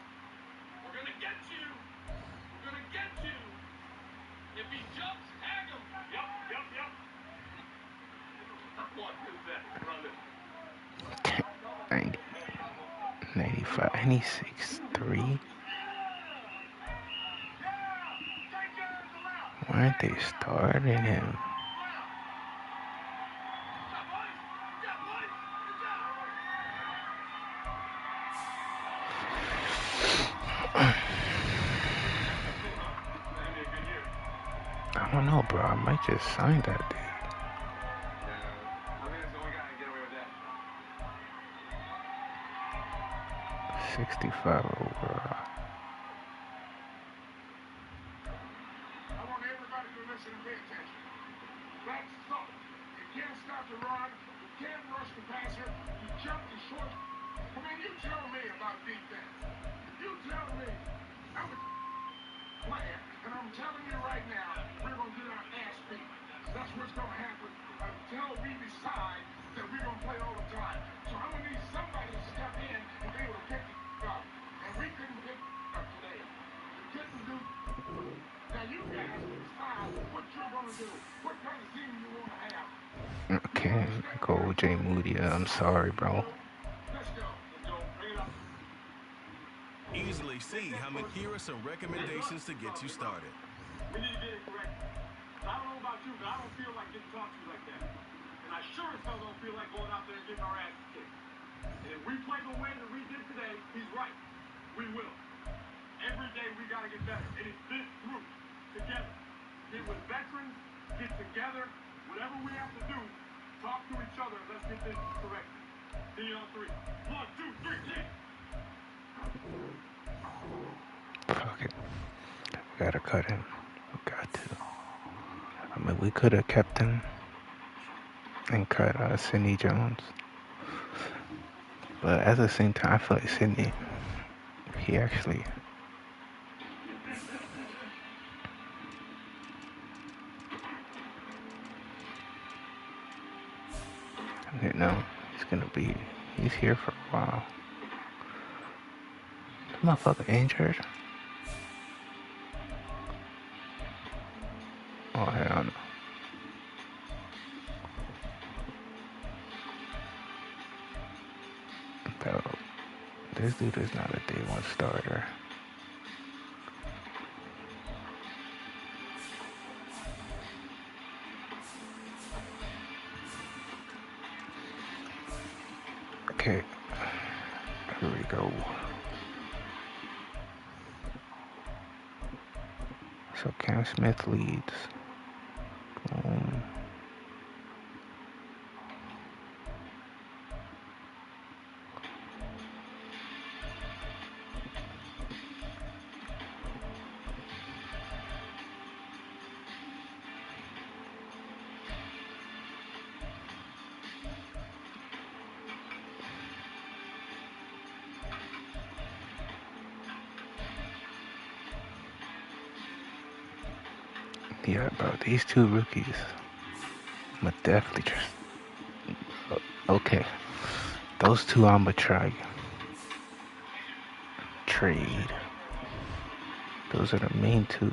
We're gonna get you. We're gonna get you. If he jumps, tag him. Yep. What is that, brother? 90, 95, and he's 6'3". Why aren't they starting him? I don't know, bro. I might just sign that dude. 65 overall. I want everybody to listen and pay attention. That's so. You can't stop the run. You can't rush the passer. You jump the short. I mean, you tell me about defense. You tell me. I'm a player, and I'm telling you right now, we're going to get our ass beat. That's what's going to happen until we decide that we're going to play all the time. So I'm going to need somebody to step in and be able to pick the up. And we couldn't pick up today. We couldn't do. Now you guys decide what you're going to do. What kind of team you want to have. Okay, go Jay Moody. I'm sorry, bro. Let's go. Easily see how here are some recommendations to get you started. We need to get it correct. I don't know about you, but I don't feel like getting talked to like that. And I sure as hell don't feel like going out there and getting our asses kicked. And if we play the way that we did today, he's right. We will. Every day we got to get better. And it's this group together. Get with veterans, get together, whatever we have to do, talk to each other, and let's get this corrected. See you on 3. 1, 2, 3, kick. Fuck it. We gotta cut him. We got to. I mean, we could have kept him and cut Sidney Jones. But at the same time, I feel like Sidney, he actually... Okay, no, he's gonna be... He's here for a while. This motherfucker injured? Oh, hell no. Bro, this dude is not a day one starter. Okay, here we go. So Cam Smith leads. Boom. Yeah, bro, these two rookies, I'ma definitely just... Okay, those two I'ma try. Trade. Those are the main two.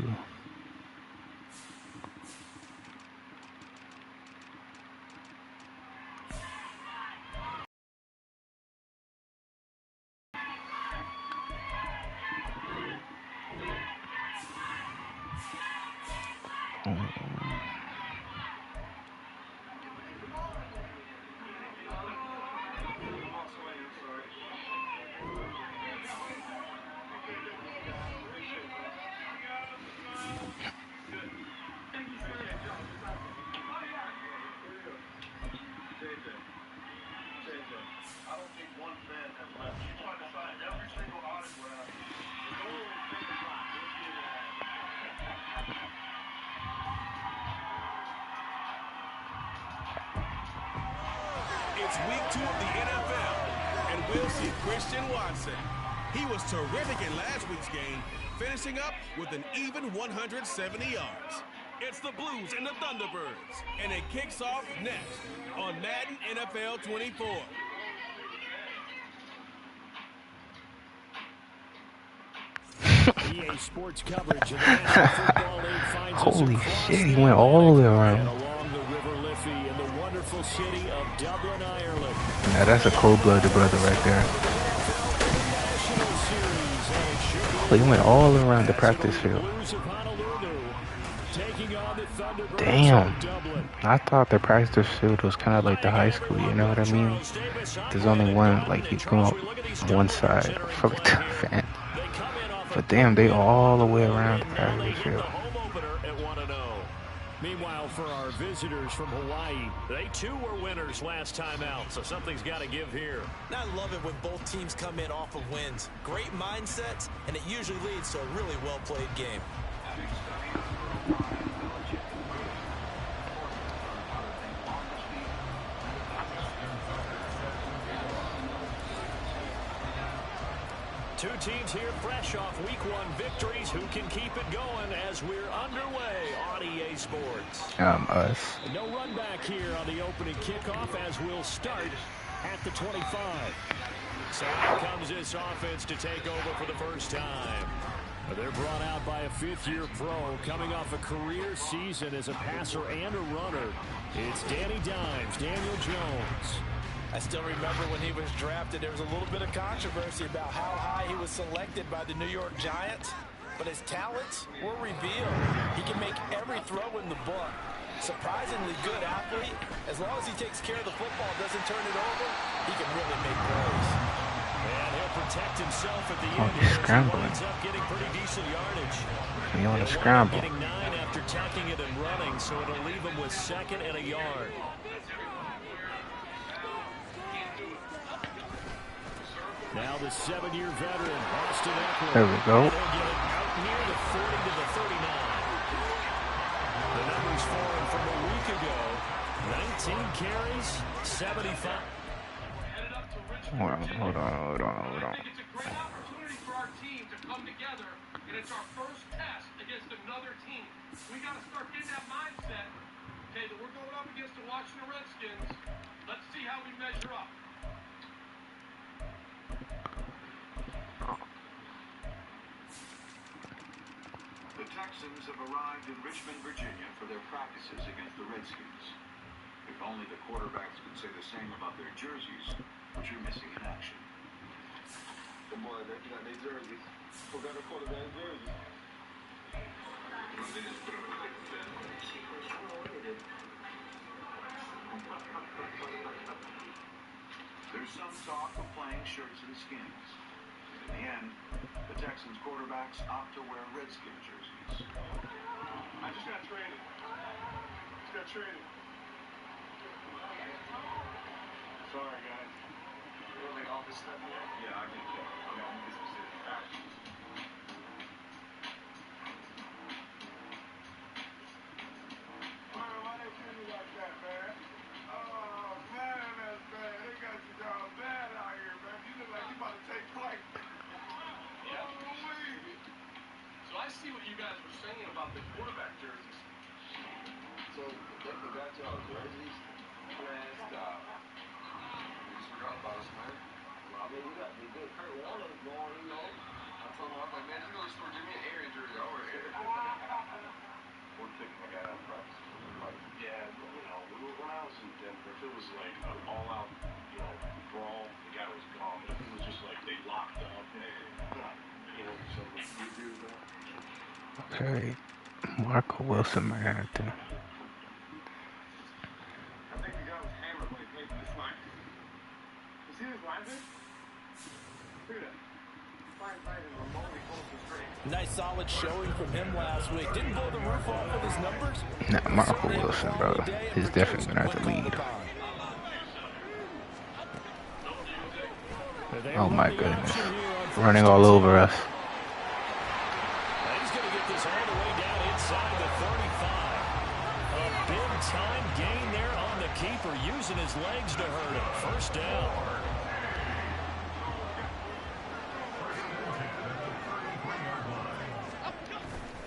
It's week 2 of the NFL, and we'll see Christian Watson. He was terrific in last week's game, finishing up with an even 170 yards. It's the Blues and the Thunderbirds, and it kicks off next on Madden NFL 24. EA Sports coverage of the National Football League finds us Holy across shit, he the went all the way Atlantic and around. along the River Liffey in the wonderful city of Dublin, Ireland. Now that's a cold-blooded brother right there. Oh, he went all around the practice field. Damn. I thought the practice field was kind of like the high school, you know what I mean? There's only one, like, he's going up one side for like the fan. But damn, they all the way around the practice field. Meanwhile, for our visitors from Hawaii, they too were winners last time out, so something's got to give here. I love it when both teams come in off of wins. Great mindsets, and it usually leads to a really well-played game. Two teams here fresh off Week 1 victories. Who can keep it going as we're underway on EA Sports? Us. No run back here on the opening kickoff as we'll start at the 25. So out comes this offense to take over for the first time. They're brought out by a fifth-year pro coming off a career season as a passer and a runner. It's Danny Dimes, Daniel Jones. I still remember when he was drafted, there was a little bit of controversy about how high he was selected by the New York Giants, but his talents were revealed. He can make every throw in the book. Surprisingly good athlete. As long as he takes care of the football, doesn't turn it over, he can really make plays. And he'll protect himself at the Oh, end. he's scrambling. Ends up getting pretty decent yardage. You want to scramble. Getting 9 after tacking it and running, so it'll leave him with second and a yard. Now the 7-year veteran, Austin Eckler. There we go. They'll get it out near the 40 to the 39. The numbers for him from a week ago. 19 carries, 75. Hold on. I think it's a great opportunity for our team to come together, and it's our first test against another team. We got to start getting that mindset, okay, that we're going up against the Washington Redskins. Let's see how we measure up. The Texans have arrived in Richmond, Virginia for their practices against the Redskins. If only the quarterbacks could say the same about their jerseys, which are missing in action. Come on, they got their jerseys. Forgot the quarterback jersey. There's some talk of playing shirts and skins. In the end, the Texans quarterbacks opt to wear Redskin jerseys. I just got traded. Sorry, guys. You want to make office stuff here? Yeah, I get that. I'm going to get specific actions. Why they treat me like that, man? Oh, man, that's bad. They got you down bad out here, man. You look like you about to take flight. Yeah. So I see what you guys were saying about the quarterback jerseys. So, they forgot y'all jerseys? Man, stop. You just forgot about us, man. Well, I mean, we got the good Kurt Warner going, you know. I told him, I was like, man, just go to the store, give me an Aaron jersey. I'll wear Aaron. We're picking a guy out of practice. Yeah, you know, when I was in Denver, if it was like an all-out, you know, brawl, the guy was gone. But if it was just like they locked up and, you know, so you do that. Okay. Marco Wilson, man. I think the guy was hammered when he played for this line. You see this line there? Look at that. Fine, remotely close to straight. Nice solid showing from him last week. Didn't blow the roof off with his numbers. Nah, Marco Wilson, bro. He's definitely going to have to lead. Oh, my goodness. Running all over us. He's going to get this all the way down inside the 35. A big-time gain there on the keeper, using his legs to hurt him. First down.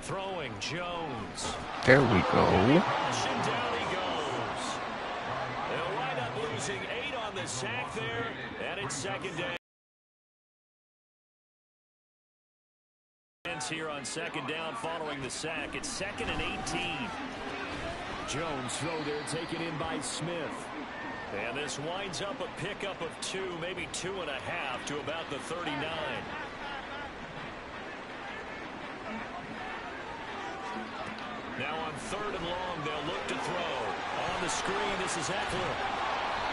Throwing throwing, Jones. There we go. And down he goes. They'll wind up losing 8 on the sack there, and it's second down. Here on second down following the sack. It's 2nd and 18. Jones throw there taken in by Smith. And this winds up a pickup of 2, maybe 2.5 to about the 39. Now on 3rd and long, they'll look to throw. On the screen, this is Eckler.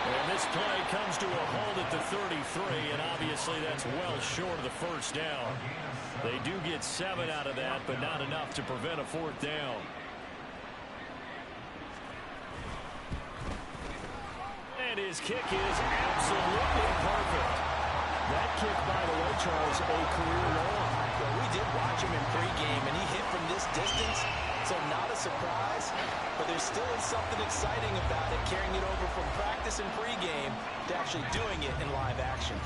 And this play comes to a halt at the 33, and obviously that's well short of the first down. They do get 7 out of that, but not enough to prevent a 4th down. And his kick is absolutely perfect. That kick, by the way, Charles, a career long. Well, we did watch him in pregame, and he hit from this distance, so not a surprise. But there still is something exciting about it, carrying it over from practice and pregame to actually doing it in live action.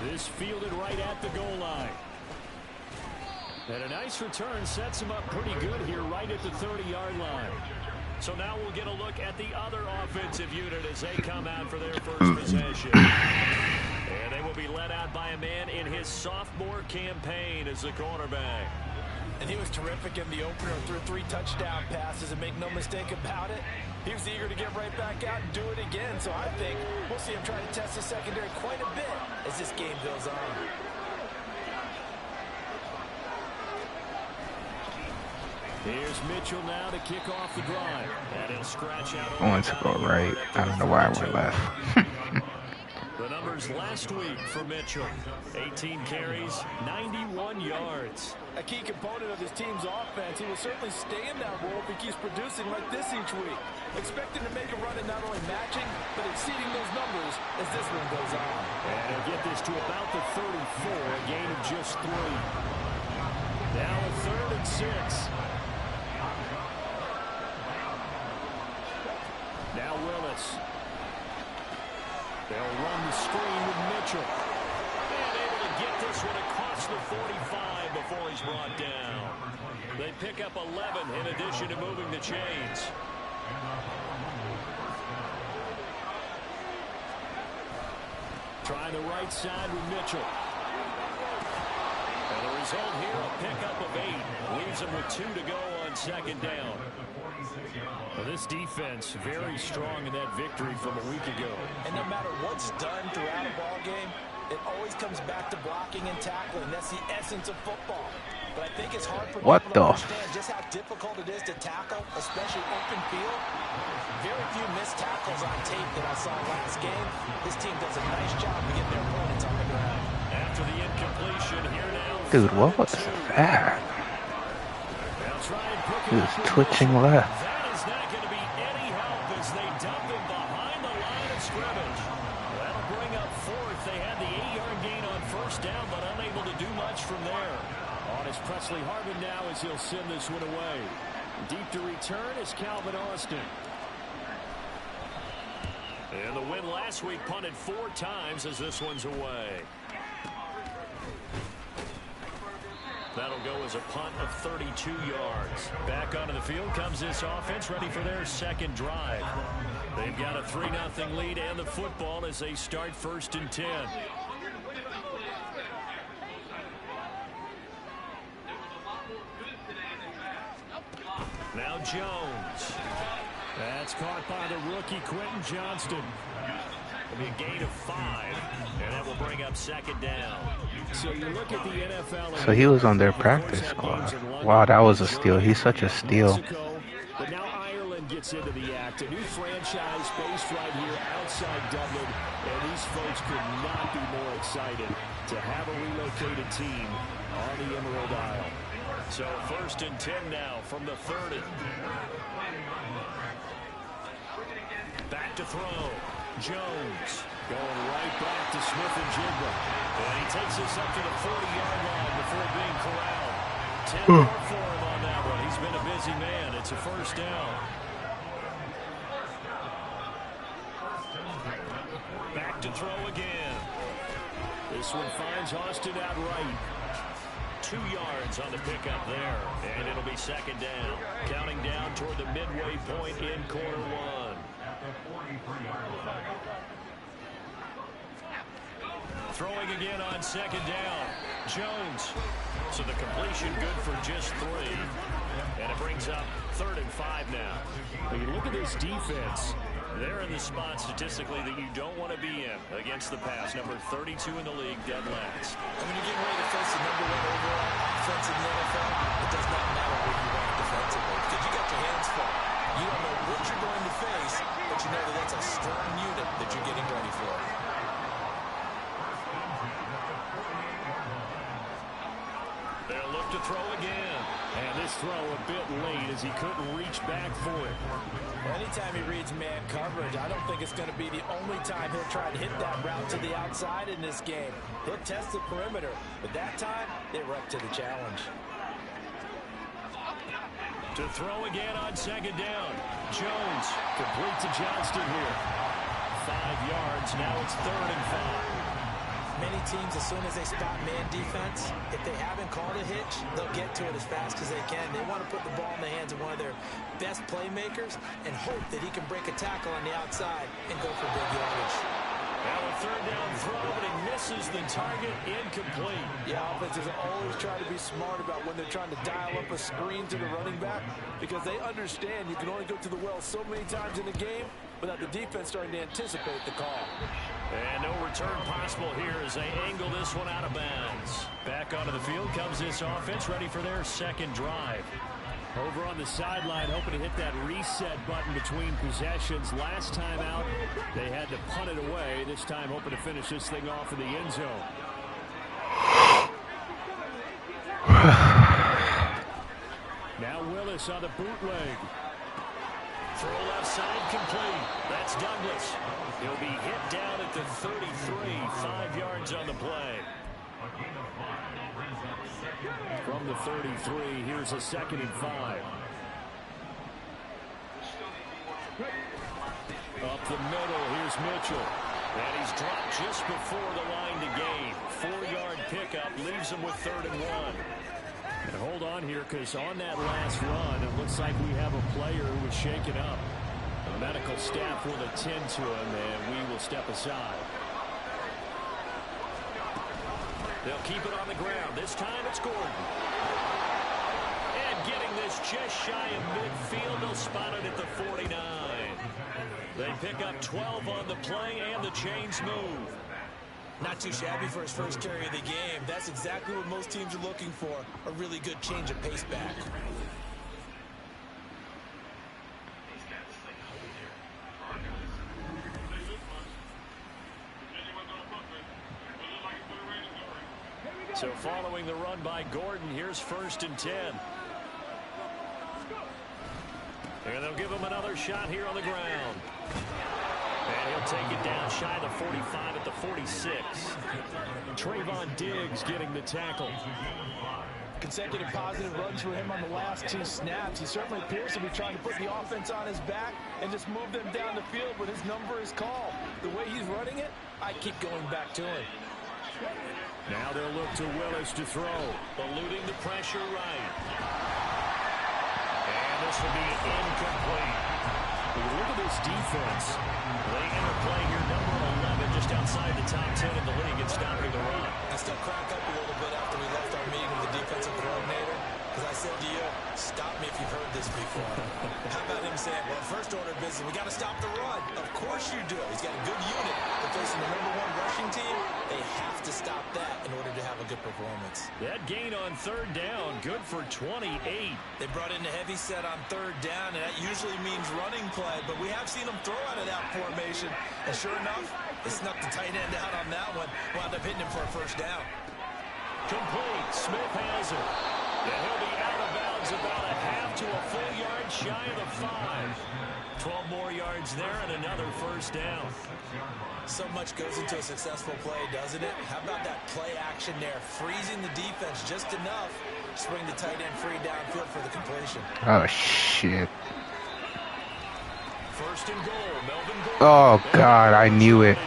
This fielded right at the goal line. And a nice return sets him up pretty good here right at the 30-yard line. So now we'll get a look at the other offensive unit as they come out for their first possession. And they will be led out by a man in his sophomore campaign as the quarterback. And he was terrific in the opener, threw 3 touchdown passes, and make no mistake about it, he was eager to get right back out and do it again. So I think we'll see him try to test the secondary quite a bit as this game goes on. Here's Mitchell now to kick off the drive. And he'll scratch out. I want to go right. I don't know why I went left. The numbers last week for Mitchell. 18 carries, 91 yards. A key component of this team's offense. He will certainly stay in that role if he keeps producing like this each week. Expect him to make a run at not only matching, but exceeding those numbers as this one goes on. And he'll get this to about the 34, a gain of just 3. Now a 3rd and 6. Now Willis. They'll run the screen with Mitchell. And able to get this one across the 45 before he's brought down. They pick up 11 in addition to moving the chains. Trying the right side with Mitchell. And the result here, a pickup of 8. Leaves him with 2 to go on second down. Well, this defense very strong in that victory from a week ago. And no matter what's done throughout a ball game, it always comes back to blocking and tackling. That's the essence of football. But I think it's hard for people to understand just how difficult it is to tackle, especially open field. Very few missed tackles on tape that I saw last game. This team does a nice job of getting their opponents on the ground. After the incompletion, here now. Dude, what was that? He was twitching left. That is not going to be any help as they dump him behind the line of scrimmage. That'll bring up 4th. They had the 8-yard gain on first down, but unable to do much from there. On is Presley Harvin now as he'll send this one away. Deep to return is Calvin Austin. And the win last week punted 4 times as this one's away. That'll go as a punt of 32 yards. Back onto the field comes this offense, ready for their second drive. They've got a 3-0 lead and the football as they start 1st and 10. Now Jones. That's caught by the rookie Quentin Johnston. It'll be a gain of 5, and that will bring up second down. So you look at the NFL. So he was on their practice squad. Wow, that was a steal. He's such a steal. But now Ireland gets into the act. A new franchise based right here outside Dublin, and these folks could not be more excited to have a relocated team on the Emerald Isle. So 1st and 10 now from the 30. Back to throw. Jones going right back to Smith and Jigba. And he takes us up to the 40-yard line before being corralled. 10 more for him on that one. He's been a busy man. It's a first down. Back to throw again. This one finds Austin outright. 2 2 yards on the pickup there. And it'll be second down. Counting down toward the midway point in quarter one. Throwing again on second down. Jones. So the completion good for just 3. And it brings up 3rd and 5 now. When you look at this defense, they're in the spot statistically that you don't want to be in against the pass. Number 32 in the league, dead last. And when you're getting ready to face the number 1 overall offense in the NFL, it does not matter where you rank defensively because you got your hands full. You don't know what you're going to face, but you know that that's a strong unit that you're getting ready for. They'll look to throw again. And this throw a bit late as he couldn't reach back for it. Well, anytime he reads man coverage, I don't think it's going to be the only time he'll try to hit that route to the outside in this game. He'll test the perimeter, but that time, they were up to the challenge. To throw again on second down. Jones complete to Johnston here. 5 yards, now it's 3rd and 5. Many teams, as soon as they spot man defense, if they haven't called a hitch, they'll get to it as fast as they can. They want to put the ball in the hands of one of their best playmakers and hope that he can break a tackle on the outside and go for big yardage. Now a 3rd down throw, but he misses the target, incomplete. Yeah, offenses always try to be smart about when they're trying to dial up a screen to the running back because they understand you can only go to the well so many times in a game without the defense starting to anticipate the call. And no return possible here as they angle this one out of bounds. Back onto the field comes this offense, ready for their second drive. Over on the sideline, hoping to hit that reset button between possessions. Last time out, they had to punt it away. This time, hoping to finish this thing off in the end zone. Now Willis on the bootleg. Throw left side complete. That's Douglas. He'll be hit down at the 33. 5 yards on the play. From the 33, here's a 2nd and 5. Up the middle, here's Mitchell. And he's dropped just before the line to gain. 4-yard pickup leaves him with 3rd and 1. And hold on here, because on that last run, it looks like we have a player who was shaken up. The medical staff will attend to him, and we will step aside. They'll keep it on the ground. This time it's Gordon. And getting this just shy of midfield, they'll spot it at the 49. They pick up 12 on the play, and the chains move. Not too shabby for his first carry of the game. That's exactly what most teams are looking for, a really good change of pace back. So following the run by Gordon, here's 1st and 10. And they'll give him another shot here on the ground. And he'll take it down shy of the 45 at the 46. Trayvon Diggs getting the tackle. Consecutive positive runs for him on the last 2 snaps. He certainly appears to be trying to put the offense on his back and just move them down the field, but his number is called. The way he's running it, I keep going back to him. Now they'll look to Willis to throw. Eluding the pressure right. And this will be incomplete. When you look at this defense, they interplay here, number 11, just outside the top 10 in the league in stopping the run. I still crack up a little bit after we left our meeting with the defensive coordinator, because I said to you, stop me if you've heard this before. How about him saying, well, first order of business, we got to stop the run. Of course you do. He's got a good unit. They're facing the number 1 rushing team. They have to stop that in order to have a good performance. That gain on 3rd down, good for 28. They brought in a heavy set on 3rd down, and that usually means running play, but we have seen them throw out of that formation. And sure enough, they snuck the tight end out on that one, wound up hitting him for a 1st down. Complete. Smith has it. And he'll be out of bounds about a half to a full yard shy of the 5. 12 more yards there and another 1st down. So much goes into a successful play, doesn't it? How about that play action there? Freezing the defense just enough to swing the tight end free downfield for the completion. Oh, shit. 1st and goal. Melvin Gordon. Oh, God, I knew it.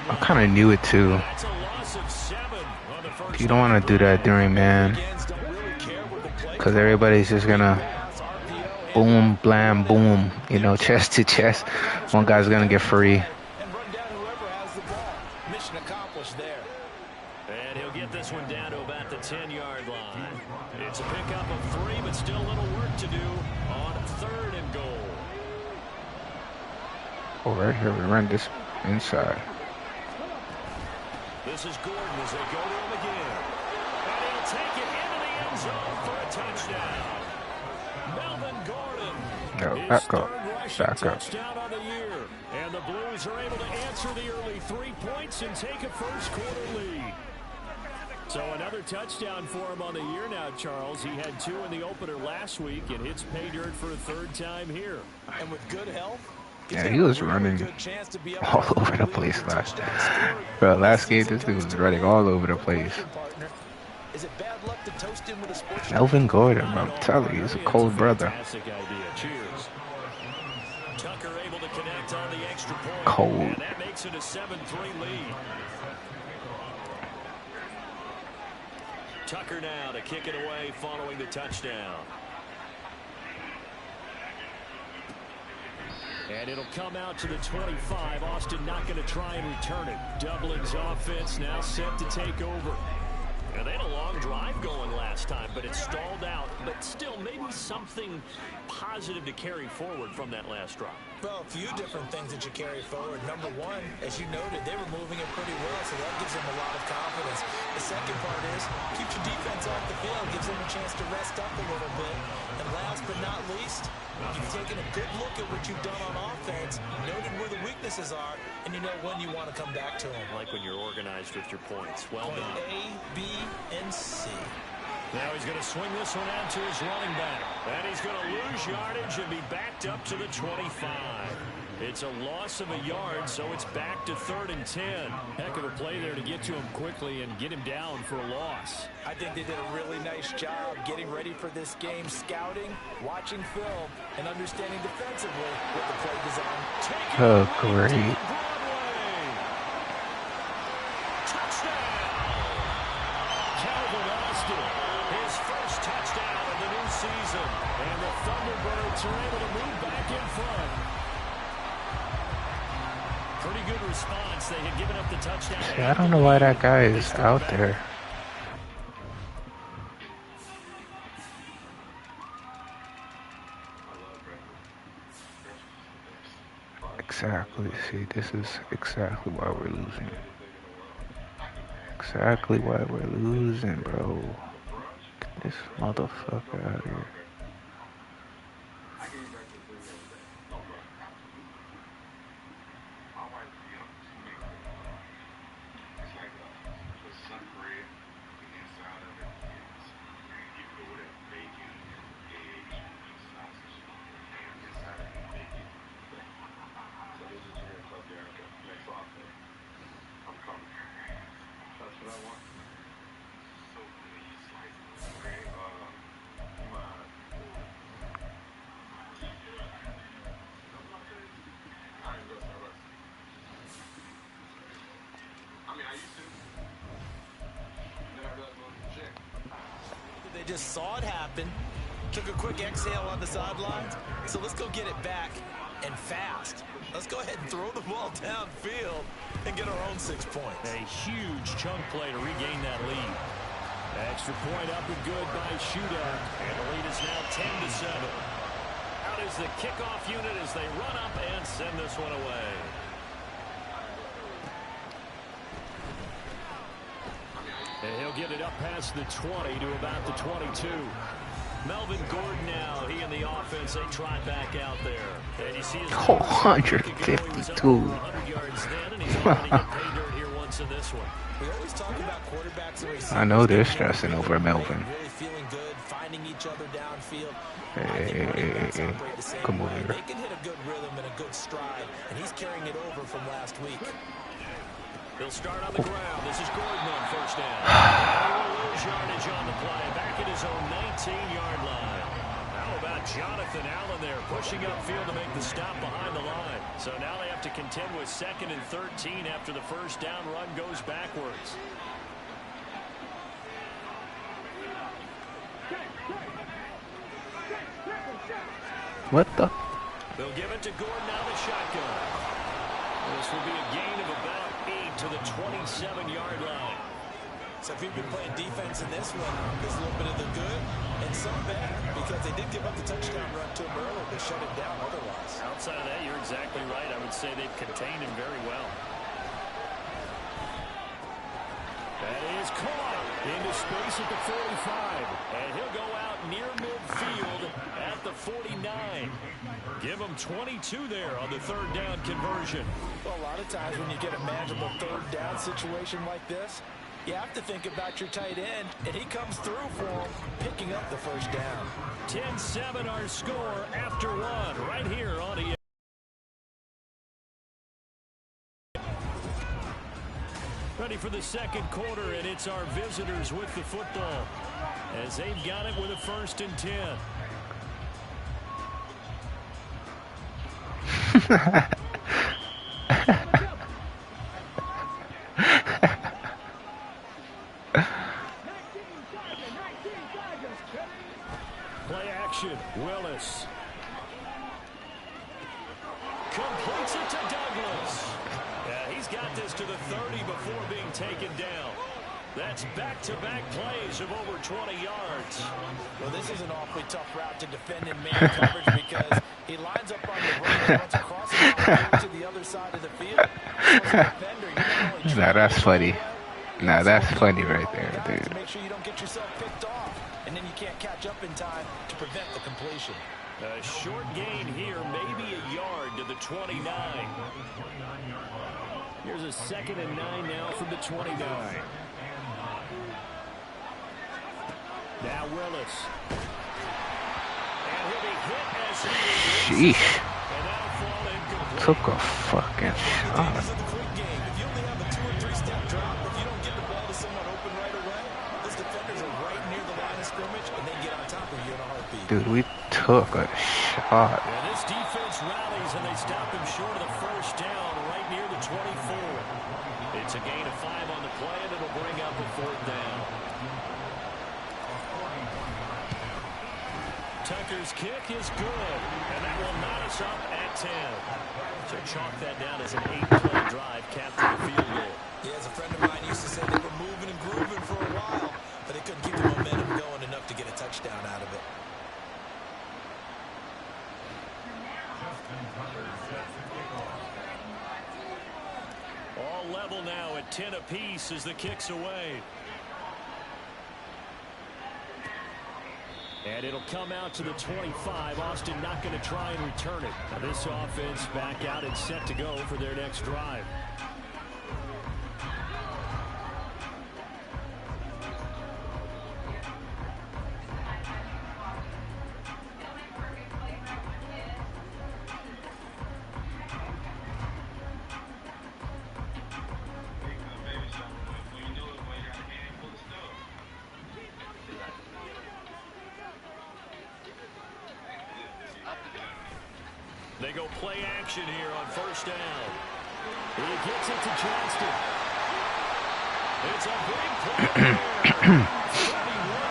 I kind of knew it, too. That's a loss of 7 on the You don't want to do that during man, because everybody's just gonna boom, blam, boom. You know, chest to chest. One guy's gonna get free. And run down whoever has the ball. Mission accomplished there. And he'll get this one down to about the 10-yard line. It's a pickup of 3, but still a little work to do on 3rd and goal. Oh, right here, we run this inside. This is Gordon as they go to him again. And he'll take it into the end zone for a touchdown. Melvin Gordon. No, back up. Back up. Touchdown on the year. And the Blues are able to answer the early 3 points and take a first-quarter lead. So another touchdown for him on the year now, Charles. He had 2 in the opener last week and hits pay dirt for a 3rd time here. And with good health, yeah, he was running all over the place last. Bro, last game, this dude was running all over the place. Is it bad luck to toast him with a sports Melvin Gordon, bro, I'm telling you, he's a cold brother. Fantastic idea. Cheers. Tucker able to connect on the extra point. Cold. And that makes it a 7-3 lead. Tucker now to kick it away following the touchdown. And it'll come out to the 25. Austin not going to try and return it. Dublin's offense now set to take over. And they had a long drive going last time, but it stalled out. But still, maybe something positive to carry forward from that last drive. Well, a few different things that you carry forward. Number one, as you noted, they were moving it pretty well, so that gives them a lot of confidence. The second part is, keeps your defense off the field, gives them a chance to rest up a little bit. And last but not least, you've taken a good look at what you've done on offense, noted where the weaknesses are, and you know when you want to come back to them. Like when you're organized with your points. Well Point done. A, B, and C. Now he's going to swing this one out to his running back. And he's going to lose yardage and be backed up to the 25. It's a loss of a yard, so it's back to 3rd and 10. Heck of a play there to get to him quickly and get him down for a loss. I think they did a really nice job getting ready for this game, scouting, watching film, and understanding defensively what the play design. Oh, great. Calvin Austin, his first touchdown of the new season. And the Thunderbirds are able to move back in front. Pretty good response. They had given up the touchdown. See, I don't know why that guy is out there. Exactly. See, this is exactly why we're losing. Exactly why we're losing, bro. Get this motherfucker out of here. They just saw it happen, took a quick exhale on the sidelines. So let's go get it back and fast. Let's go ahead and throw the ball downfield and get our own 6 points. A huge chunk play to regain that lead. Extra point up and good by Shootout. And the lead is now 10-7. Out is the kickoff unit as they run up and send this one away. And he'll get it up past the 20 to about the 22. Melvin Gordon now, he and the offense, they trot back out there. And you see his 152. 100 yards then, and he's already get pay dirt here once in this one. We always talk about quarterbacks and receivers. I know they're stressing over Melvin. Really feeling good, finding each other downfield. Hey. Come over here. They can hit a good rhythm and a good stride, and he's carrying it over from last week. He'll start on the ground. This is Gordon on first down. He will lose yardage on the play. Back at his own 19-yard line. How about Jonathan Allen there pushing upfield to make the stop behind the line. So now they have to contend with 2nd and 13 after the first down run goes backwards. What the? They'll give it to Gordon out of the shotgun. This will be a gain of about 8 to the 27-yard line. So if you've been playing defense in this one, there's a little bit of the good and some bad, because they did give up the touchdown run to him earlier to shut it down otherwise. Outside of that, you're exactly right. I would say they've contained him very well. That is caught into space at the 45. And he'll go out near midfield at the 49. Give him 22 there on the third down conversion. Well, a lot of times when you get a manageable third down situation like this, you have to think about your tight end, and he comes through for him, picking up the first down. 10-7 our score after one right here on ESPN. Ready for the second quarter, and it's our visitors with the football as they've got it with a 1st and 10. Play action, Willis. Completes it to Douglas. Yeah, he's got this to the 30 before being taken down. That's back-to-back plays of over 20 yards. Well, this is an awfully tough route to defend in man coverage because he lines up on the right and runs across to the other side of the field. Nah, that's funny. Nah, that's funny right there, dude. To make sure you don't get yourself picked off, and then you can't catch up in time to prevent the completion. A short gain here, maybe a yard to the 29. Here's a 2nd and 9 now from the 29. Now Willis. And he'll be hit as he Sheesh. and that'll fall incomplete. Took a fucking shot. This is the quick game. If you only have a 2 or 3 step drop, if you don't get the ball to someone open right away, those defenders are right near the line of scrimmage, and they get on top of you in a heartbeat. Dude, we took a shot. And this defense rallies, and they stop him short of the first down right near the 24. It's a gain of 5 on the play, and it'll bring up a 4th down. Tucker's kick is good, and that will knot us up at 10. So chalk that down as an 8-play drive, capped to the field goal. Yeah, as a friend of mine used to say, they were moving and grooving for a while, but they couldn't keep the momentum going enough to get a touchdown out of it. All level now at 10 apiece as the kick's away. And it'll come out to the 25. Austin not going to try and return it. Now this offense back out and set to go for their next drive. They go play action here on 1st down. He gets it to Johnston. It's a big play. 31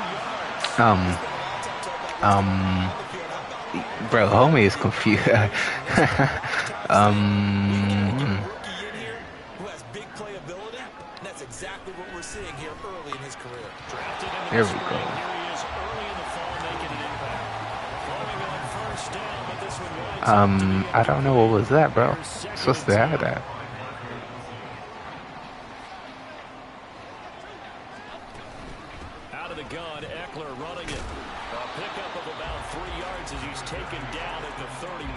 yards. Bro, homie is confused. Who has big playability, and that's exactly what we're seeing here early in his career. There we go. I don't know what was that, bro. Supposed to have that. Out of the gun, Eckler running it. A pickup of about 3 yards as he's taken down at the 31.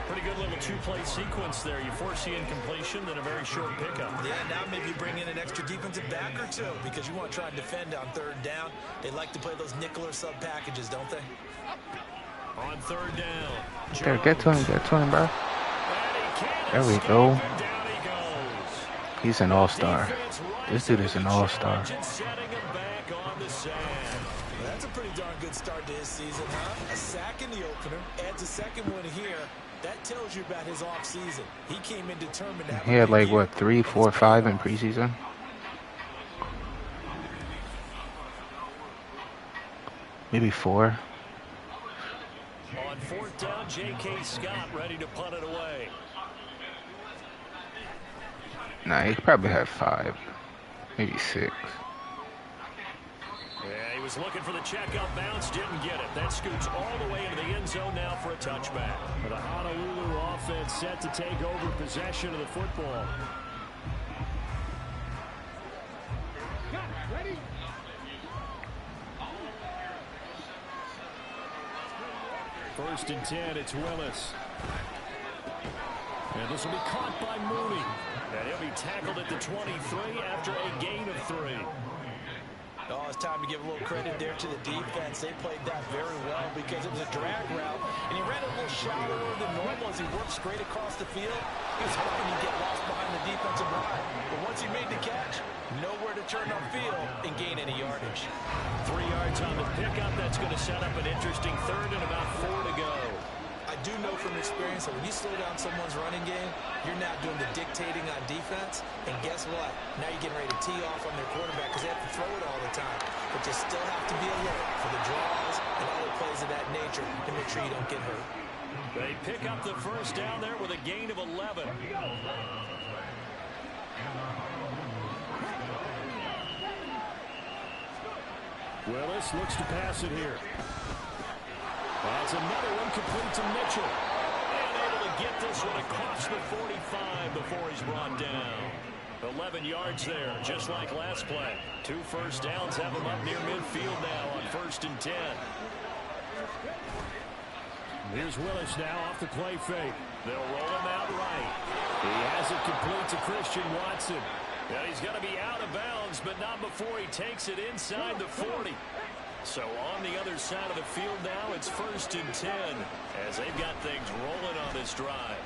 Pretty good little 2-play sequence there. You force the incompletion, then a very short pickup. Yeah, now maybe bring in an extra defensive back or two because you want to try and defend on 3rd down. They like to play those nickel or sub packages, don't they? On 3rd down. There, get to him, bro. There we go. He's an all-star. This dude is an all-star. That's a pretty darn good start to his season, huh? A sack in the opener, adds a 2nd one here. That tells you about his off-season. He came in determined to have He had like, what, 3, 4, 5 in preseason? Maybe 4. On J.K. Scott ready to punt it away. Nah, he probably had 5, maybe 6. Yeah, he was looking for the checkout bounce, didn't get it. That scoots all the way into the end zone now for a touchback. The Honolulu offense set to take over possession of the football. First and 10, it's Willis. And this will be caught by Mooney. And he'll be tackled at the 23 after a gain of 3. Oh, it's time to give a little credit there to the defense. They played that very well because it was a drag route, and he ran a little shallower than normal as he worked straight across the field. He was hoping he'd get lost behind the defensive line. But once he made the catch, nowhere to turn upfield and gain any yardage. 3 yards on the pickup. That's going to set up an interesting third and about 4 to go. I do know from experience that when you slow down someone's running game, you're now doing the dictating on defense. And guess what? Now you're getting ready to tee off on their quarterback because they have to throw it all the time. But you still have to be alert for the draws and other plays of that nature to make sure you don't get hurt. They pick up the first down there with a gain of 11. Willis looks to pass it here. That's another one complete to Mitchell. And able to get this one across the 45 before he's brought down. 11 yards there, just like last play. 2 first downs have him up near midfield now on 1st and 10. Here's Willis now off the play fake. They'll roll him out right. He has it complete to Christian Watson. Now he's going to be out of bounds, but not before he takes it inside the 40. So on the other side of the field now, it's 1st and 10 as they've got things rolling on this drive.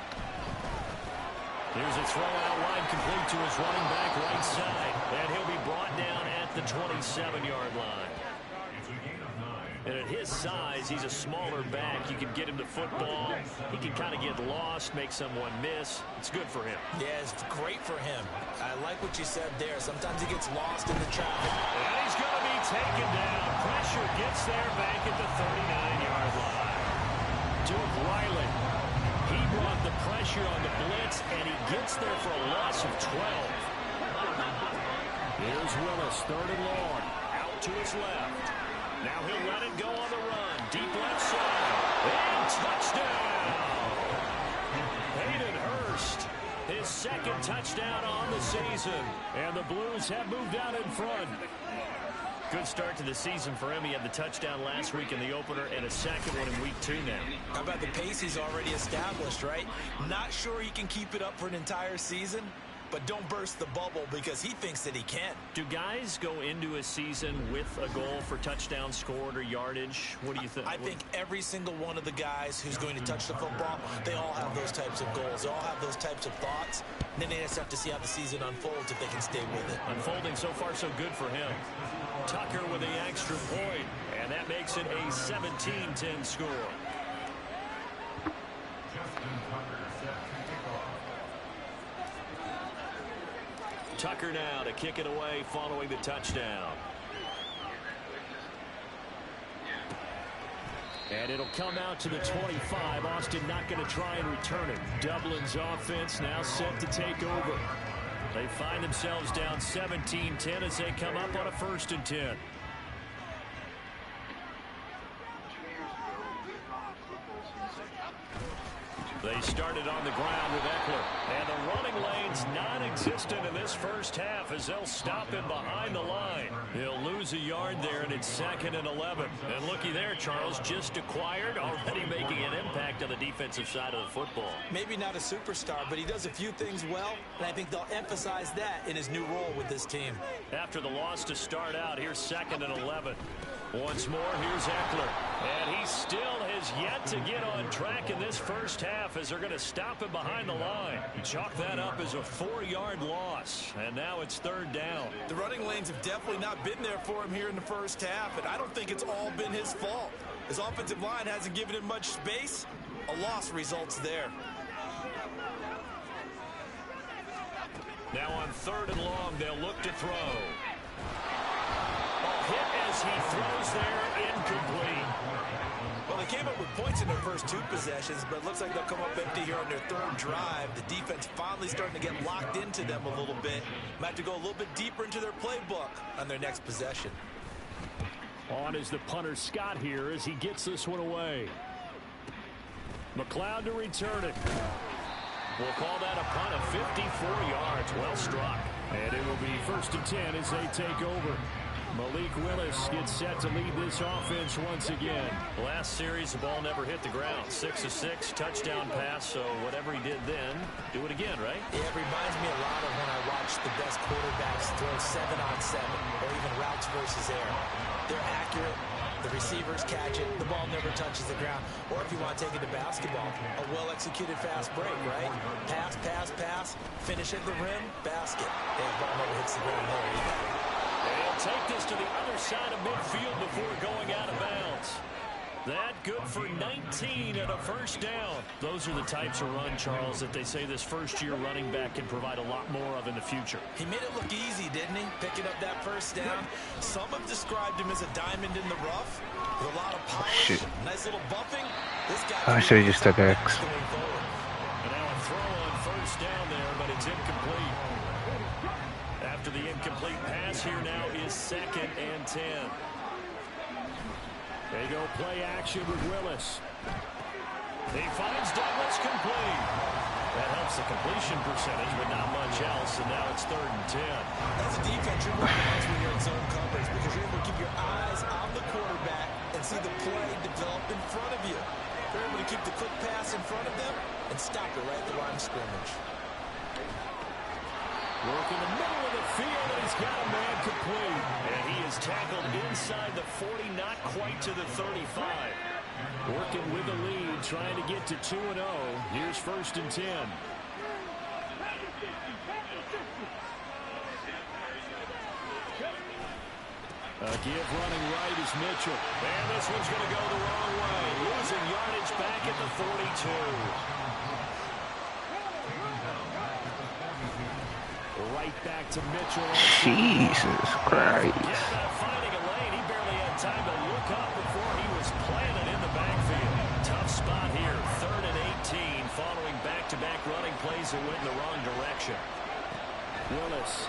Here's a throw out wide complete to his running back right side. And he'll be brought down at the 27-yard line. And at his size, he's a smaller back. You can get him the football. He can kind of get lost, make someone miss. It's good for him. Yeah, it's great for him. I like what you said there. Sometimes he gets lost in the traffic. And he's going to be taken down. Pressure gets there back at the 39-yard line. Duke Riley. He brought the pressure on the blitz, and he gets there for a loss of 12. Here's Willis, 3rd and long. Out to his left. Now he'll let it go on the run. Deep left side. And touchdown! Hayden Hurst, his 2nd touchdown on the season. And the Blues have moved out in front. Good start to the season for him. He had the touchdown last week in the opener and a 2nd one in week 2 now. How about the pace he's already established, right? Not sure he can keep it up for an entire season, but don't burst the bubble because he thinks that he can. Do guys go into a season with a goal for touchdowns scored or yardage? What do you think? I think every single one of the guys who's going to touch the football, they all have those types of goals. They all have those types of thoughts. And then they just have to see how the season unfolds if they can stay with it. Unfolding so far so good for him. Tucker with the extra point, and that makes it a 17-10 score. Tucker now to kick it away following the touchdown. And it'll come out to the 25. Austin not going to try and return it. Dublin's offense now set to take over. They find themselves down 17-10 as they come up on a 1st and 10. They started on the ground with Eckler. And the running lane's non-existent in this first half as they'll stop him behind the line. He'll lose a yard there, and it's 2nd and 11. And looky there, Charles, just acquired, already making an impact on the defensive side of the football. Maybe not a superstar, but he does a few things well, and I think they'll emphasize that in his new role with this team. After the loss to start out, here's 2nd and 11. Once more, here's Eckler. And he still has yet to get on track in this first half as they're going to stop him behind the line. Chalk that up as a 4-yard loss. And now it's 3rd down. The running lanes have definitely not been there for him here in the first half, and I don't think it's all been his fault. His offensive line hasn't given him much space. A loss results there. Now on 3rd and long, they'll look to throw. hit as he throws there, incomplete. Well, they came up with points in their first 2 possessions, but it looks like they'll come up empty here on their 3rd drive. The defense finally starting to get locked into them a little bit. Might have to go a little bit deeper into their playbook on their next possession. On is the punter Scott here as he gets this one away. McLeod to return it. We'll call that a punt of 54 yards. Well struck. And it will be 1st and 10 as they take over. Malik Willis gets set to lead this offense once again. Last series, the ball never hit the ground. 6 of 6, touchdown pass. So whatever he did then, do it again, right? Yeah, it reminds me a lot of when I watch the best quarterbacks throw 7-on-7 or even routes versus air. They're accurate. The receivers catch it. The ball never touches the ground. Or if you want to take it to basketball, a well-executed fast break, right? Pass, pass, pass. Finish at the rim, basket. And the ball never hits the ground there either. They'll take this to the other side of midfield before going out of bounds. That good for 19 and a 1st down. Those are the types of run, Charles, that they say this first-year running back can provide a lot more of in the future. He made it look easy, didn't he? Picking up that 1st down. Some have described him as a diamond in the rough with a lot of polish. Shit. Nice little buffing. This guy I should have just took X. And now a throw on 1st down there, but it's incomplete. After the incomplete pass, here now is 2nd and 10. They go play action with Willis. He finds Douglas complete. That helps the completion percentage, but not much else, and now it's 3rd and 10. As a defense, you're more nice when you're in zone coverage because you're able to keep your eyes on the quarterback and see the play develop in front of you. You're able to keep the quick pass in front of them and stop it right at the line of scrimmage. Work in the middle of the field, and he's got a man complete. And he is tackled inside the 40, not quite to the 35. Working with the lead, trying to get to 2-0. Here's 1st and 10. A give running right is Mitchell. And this one's going to go the wrong way. Losing yardage back at the 42. Right back to Mitchell. Jesus Christ. Finding a lane. He barely had time to look up before he was planted in the backfield. Tough spot here. 3rd and 18 following back-to-back running plays that went in the wrong direction. Willis.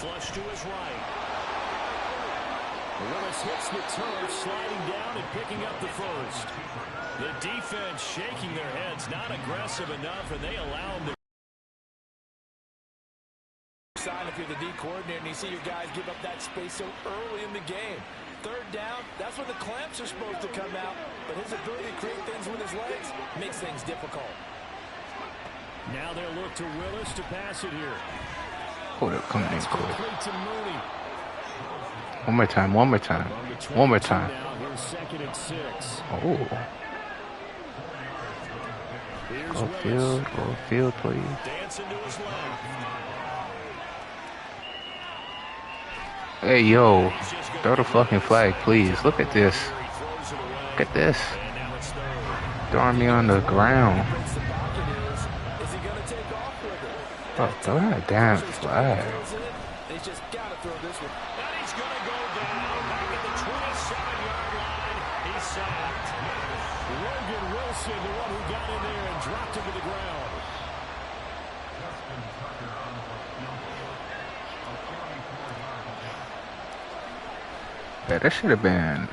Flush to his right. Willis hits the turf, sliding down and picking up the 1st. The defense shaking their heads, not aggressive enough, and they allow him to Sign if you're the D coordinator and you see your guys give up that space so early in the game. 3rd down, that's when the clamps are supposed to come out, but his ability to create things with his legs makes things difficult. Now they'll look to Willis to pass it here. Hold up, come in quick. Complete to Mooney. One more time, one more time. One more time. Now here's 2nd and 6. Oh. Go field, please. Dancing to his left. Hey, yo, throw the fucking flag, please. Look at this. Look at this. Throwing me on the ground. Oh, throw that damn flag. They just got to throw this one. And he's going to go down back at the 27-yard line. He's sacked. Logan Wilson, the one who got in there and dropped him to the ground. Yeah, that should have been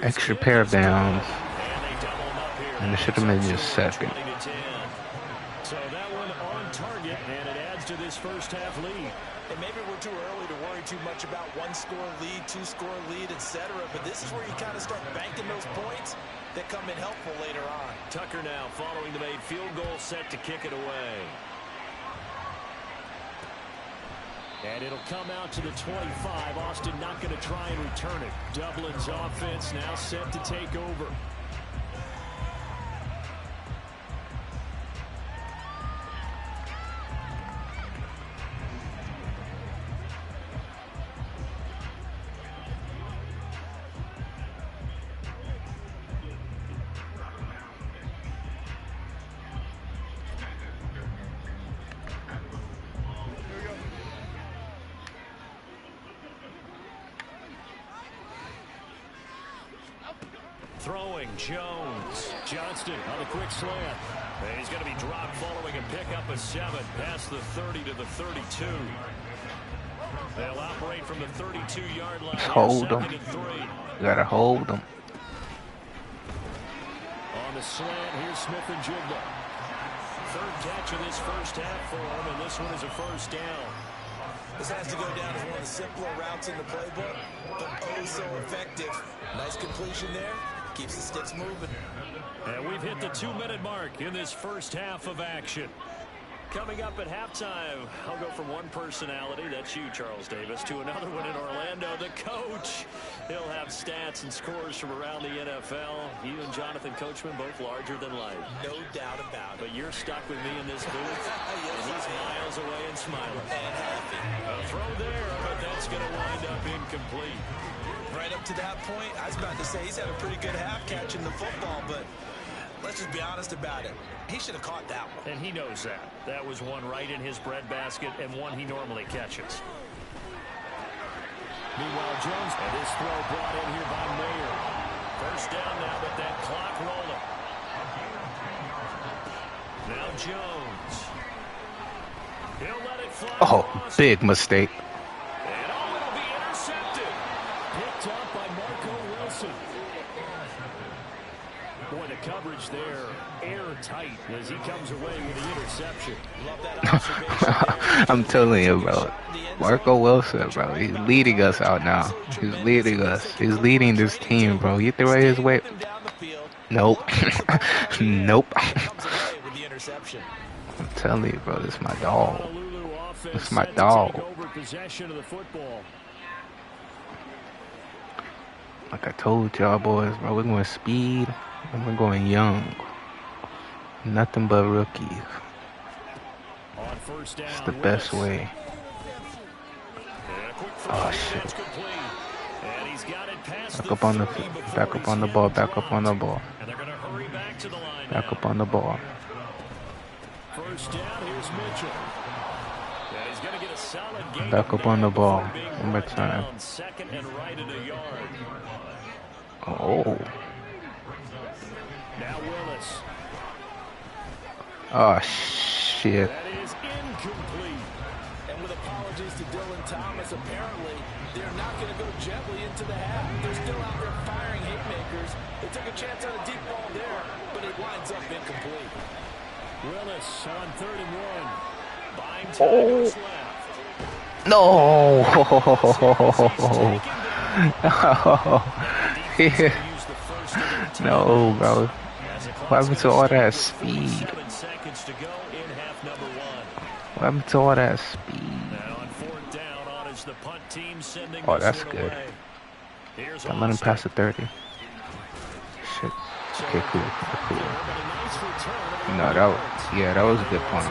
extra pair of downs, and it should have been just 2nd. So that one on target, and it adds to this 1st half lead. And maybe we're too early to worry too much about 1-score lead, 2-score lead, etc. But this is where you kind of start banking those points that come in helpful later on. Tucker now following the made field goal, set to kick it away. And it'll come out to the 25. Austin not going to try and return it. Dublin's offense now set to take over. throwing, Jones. Johnston on the quick slant. And he's going to be dropped following a pickup of 7 past the 30 to the 32. They'll operate from the 32-yard line. Hold them. Gotta hold them. On the slant, here's Smith and Jigba. Third catch of this first half for him, and this one is a first down. This has to go down as one of the simpler routes in the playbook, but oh so effective. Nice completion there. Keeps the sticks moving. And we've hit the 2-minute mark in this first half of action. Coming up at halftime, I'll go from one personality, that's you, Charles Davis, to another one in Orlando, the coach. He'll have stats and scores from around the NFL. You and Jonathan Coachman, both larger than life. No doubt about it. But you're stuck with me in this booth, and he's miles away and smiling. And happy. A throw there, but that's going to wind up incomplete. Right up to that point, I was about to say he's had a pretty good half catching the football, but let's just be honest about it. He should have caught that one. And he knows that. That was one right in his breadbasket and one he normally catches. Meanwhile, Jones, and this throw brought in here by Mayer. First down now with that clock rolling. Now Jones. He'll let it fly. Oh, big mistake. And it'll be intercepted. Picked up by Marco Wilson. Boy, the coverage there, airtight as he comes away with the interception. Love that observation. I'm telling you, bro. Marco Wilson, bro. He's leading us out now. He's leading us. He's leading this team, bro. You threw his way. Nope. Nope. I'm telling you, bro. This is my dog. This is my dog. Like I told y'all boys, bro, we're going speed and we're going young. Nothing but rookies. It's the best way. Oh shit. Back up on the ball, back up on the ball. Back up on the ball. First down, here's Mitchell. And he's gonna get a solid gain. Back up on the ball. One more time. Second and right at a yard. Oh. Now Willis. Oh shit. That is incomplete. And with apologies to Dylan Thomas, apparently they're not going to go gently into the half. They're still out there firing haymakers. They took a chance on a deep ball there, but it winds up incomplete. Willis on 3rd and 1. Buying time left. No, bro. What happened to all that speed? 7 seconds to go in half number 1. What happened to all that speed? And on 4th down, on is the punt team sending Oh, that's good. I'm letting him pass the 30. Shit. Okay, cool. No, that was a good point.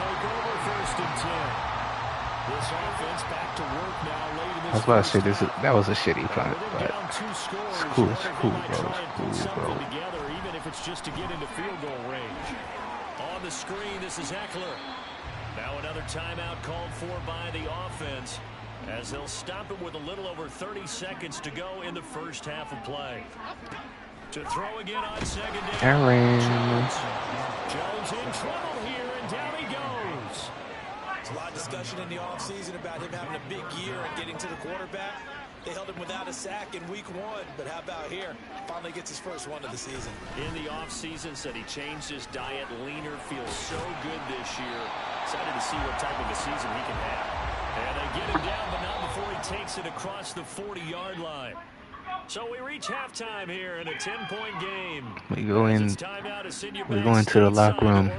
I was about to say that was a shitty punt, but it's cool, bro. It's cool, bro. Even if it's just to get into field goal range. On the screen, this is Eckler. Now another timeout called for by the offense as they'll stop it with a little over 30 seconds to go in the first half of play. To throw again on second down. Jones in trouble here, and down he goes. There's a lot of discussion in the offseason about him having a big year and getting to the quarterback. They held him without a sack in week 1, but how about here? Finally gets his first one of the season. In the offseason, said he changed his diet, leaner, feels so good this year. Excited to see what type of a season he can have. And they get him down, but not before he takes it across the 40-yard line. So we reach halftime here in a 10-point game. We go into the locker room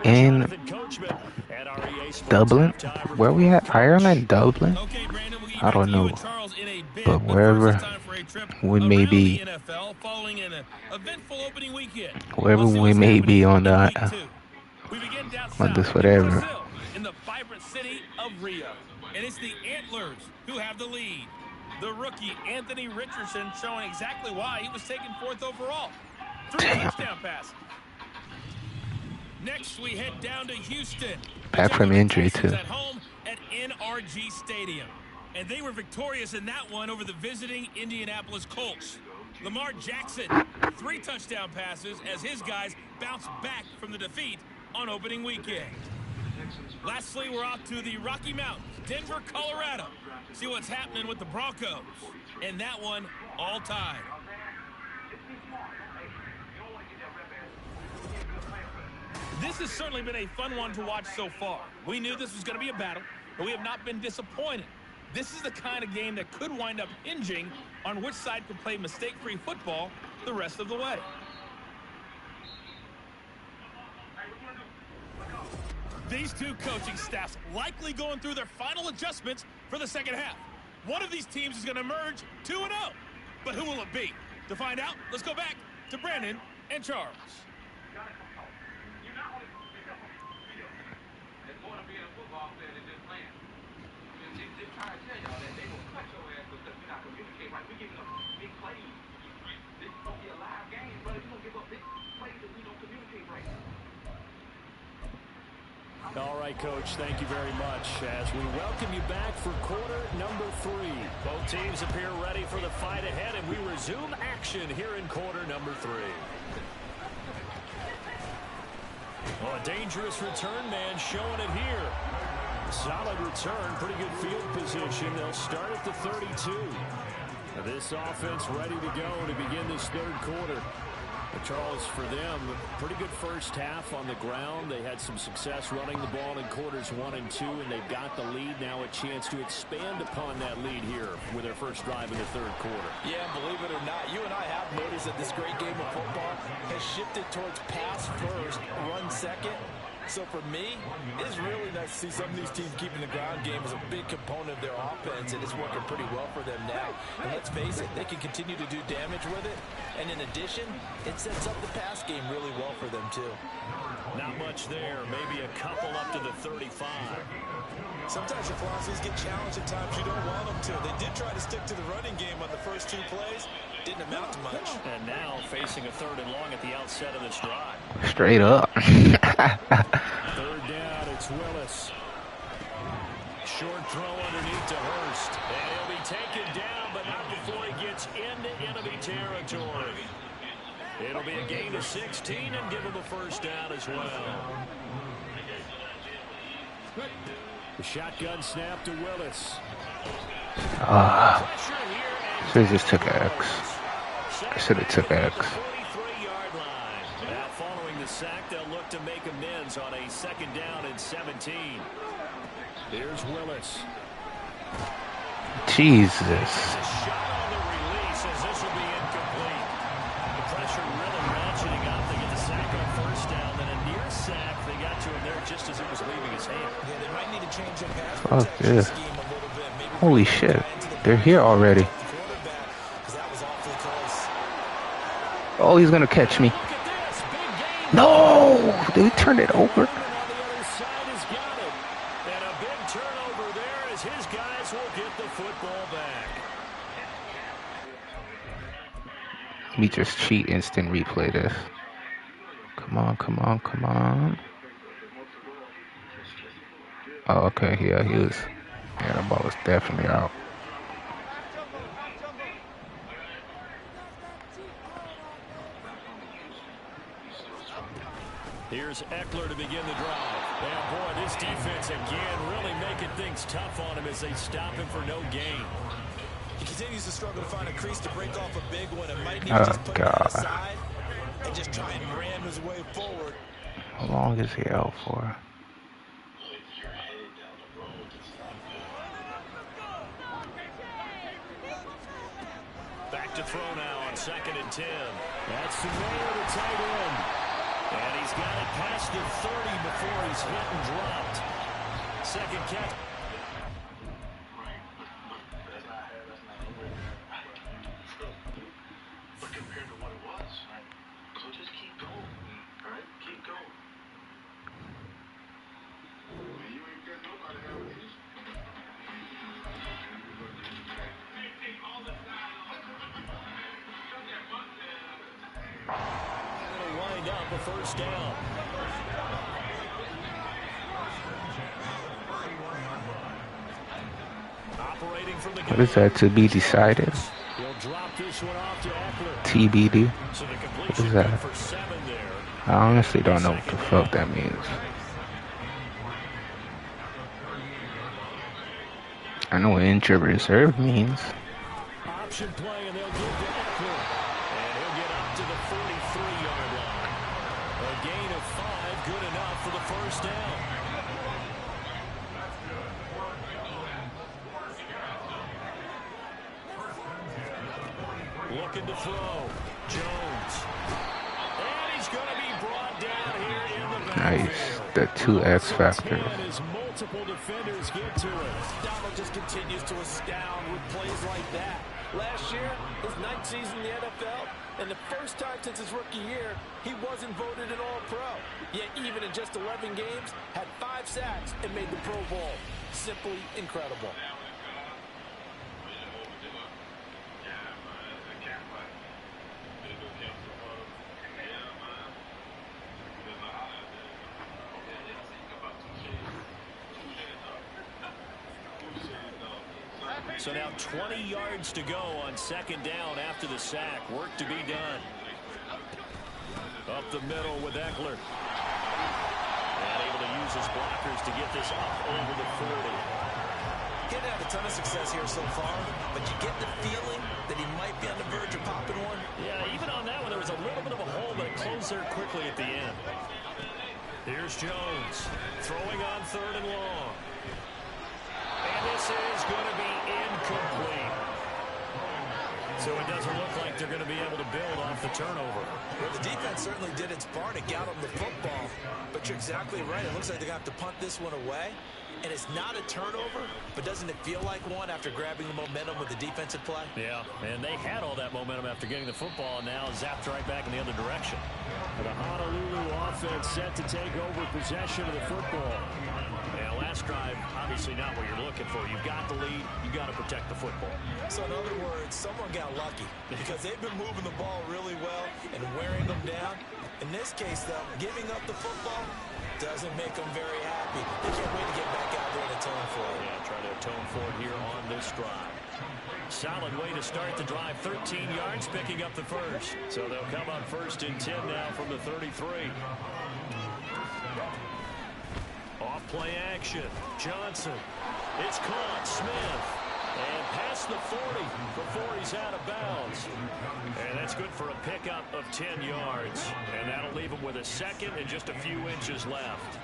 in Dublin. Where we at? Ireland? Dublin? I don't know. But wherever we may be, on this whatever. In the vibrant city of Rio. And it's the Antlers who have the lead. The rookie, Anthony Richardson, showing exactly why he was taken 4th overall. Through a touchdown pass. Next, we head down to Houston. Back from injury, too. At home at NRG Stadium. And they were victorious in that one over the visiting Indianapolis Colts. Lamar Jackson, 3 touchdown passes as his guys bounce back from the defeat on opening weekend. Lastly, we're off to the Rocky Mountains, Denver, Colorado. See what's happening with the Broncos. And that one, all tied. This has certainly been a fun one to watch so far. We knew this was going to be a battle, but we have not been disappointed. This is the kind of game that could wind up hinging on which side could play mistake-free football the rest of the way. These two coaching staffs likely going through their final adjustments for the second half. One of these teams is going to emerge 2-0. But who will it be? To find out, let's go back to Brandon and Charles. All right, Coach, thank you very much as we welcome you back for quarter number 3. Both teams appear ready for the fight ahead, and we resume action here in quarter number 3. Well, a dangerous return man showing it here. Solid return, pretty good field position. They'll start at the 32. This offense ready to go to begin this third quarter. But Charles, for them, pretty good first half on the ground. They had some success running the ball in quarters 1 and 2, and they've got the lead now, a chance to expand upon that lead here with their first drive in the third quarter. Yeah, believe it or not, you and I have noticed that this great game of football has shifted towards pass first, run second. So for me, it's really nice to see some of these teams keeping the ground game as a big component of their offense, and it's working pretty well for them now. And let's face it, they can continue to do damage with it. And in addition, it sets up the pass game really well for them, too. Not much there. Maybe a couple up to the 35. Sometimes your philosophies get challenged at times you don't want them to. They did try to stick to the running game on the first 2 plays. Didn't amount to much. And now facing a 3rd and long at the outset of this drive. Straight up. 3rd down, it's Willis. Short throw underneath to Hurst. And he'll be taken down, but not before he gets into enemy territory. It'll be a gain of 16 and give him a first down as well. The shotgun snap to Willis. Should have just took X. I should have took X. Now following the sack, they'll look to make amends on a 2nd down and 17. Here's Willis. Jesus. Shot on the release as this will be incomplete. The pressure really ratcheting up. They get the sack on 1st down, then a near sack. They got to him there just as it was leaving his hand. Yeah, they might need to change their pass protection scheme a little bit. Holy shit. They're here already. Oh, he's gonna catch me. No! Did we turn it over? Let me just cheat instant replay this. Come on, come on, come on. Oh, okay, yeah, he was. Yeah, the ball was definitely out. Here's Eckler to begin the drive. And boy, this defense again really making things tough on him as they stop him for no gain. He continues to struggle to find a crease to break off a big one. It might need to just put it aside and just try and ram his way forward. How long is he out for? Back to throw now on 2nd and 10. That's the mayor, the tight end. And he's got it past the 30 before he's hit and dropped. 2nd catch. But compared to what it was, so just keep going, all right? Keep going. You ain't got nobody having these. It'll wind up a 1st down. Operating from the What is that, to be decided? He'll drop this one off to Eckler. TBD. So the What completion is good that? for 7 there. I honestly don't know what the fuck that means. I know what injured reserve means. Option play, and they'll give to Eckler. And he'll get up to the 43-yard line. A gain of 5, good enough for the first down. Looking to throw. Jones. And he's going to be brought down here in the backfield. Nice. The 2 X factors. As multiple defenders get to it. Donald just continues to astound with plays like that. Last year, his 9th season in the NFL, and the first time since his rookie year, he wasn't voted an All-Pro. Yet even in just 11 games, had 5 sacks and made the Pro Bowl. Simply incredible. So now 20 yards to go on 2nd down after the sack. Work to be done. Up the middle with Eckler. And able to use his blockers to get this up over the 40. He hasn't had a ton of success here so far, but you get the feeling that he might be on the verge of popping one. Yeah, even on that one, there was a little bit of a hole, but it closed there quickly at the end. Here's Jones throwing on 3rd and long. And this is going to be incomplete. So it doesn't look like they're going to be able to build off the turnover. Well, the defense certainly did its part to get them the football. But you're exactly right. It looks like they're going to have to punt this one away. And it's not a turnover, but doesn't it feel like one after grabbing the momentum with the defensive play? Yeah, and they had all that momentum after getting the football, and now zapped right back in the other direction. The Honolulu offense set to take over possession of the football. Yeah, last drive, obviously not what you're looking for. You've got the lead. You've got to protect the football. So in other words, someone got lucky because they've been moving the ball really well and wearing them down. In this case, though, giving up the football doesn't make them very happy. They can't wait to get back out there and atone for it. Yeah, try to atone for it here on this drive. Solid way to start the drive. 13 yards, picking up the first. So they'll come on 1st and 10 now from the 33. Off play action. Johnson. It's caught. Smith. And past the 40 before he's out of bounds. And that's good for a pickup of 10 yards. And that'll leave him with a 2nd and just a few inches left.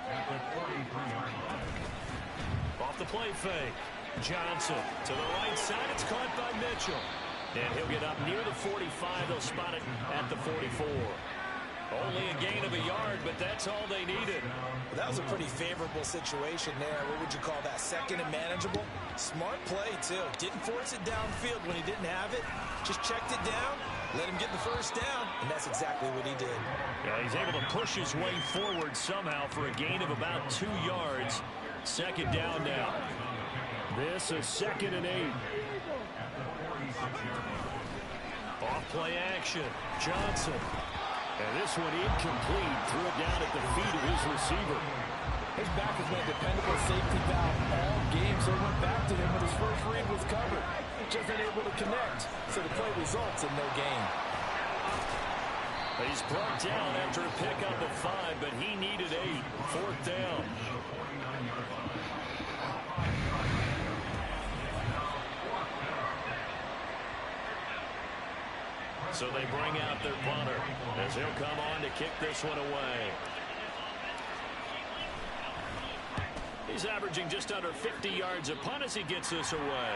Off the play fake. Johnson to the right side. It's caught by Mitchell. And he'll get up near the 45. They'll spot it at the 44. Only a gain of a yard, but that's all they needed. Well, that was a pretty favorable situation there. What would you call that? 2nd and manageable? Smart play, too. Didn't force it downfield when he didn't have it. Just checked it down, let him get the first down, and that's exactly what he did. Yeah, he's able to push his way forward somehow for a gain of about 2 yards. 2nd down now. This is 2nd and 8. Off play action. Johnson. And this one incomplete. Threw it down at the feet of his receiver. His back has been a dependable safety valve all game, so he went back to him when his first read was covered. Just unable to connect, so the play results in no gain. He's brought down after a pickup of 5, but he needed 8. 4th down. So they bring out their punter as he'll come on to kick this one away. He's averaging just under 50 yards a punt as he gets this away.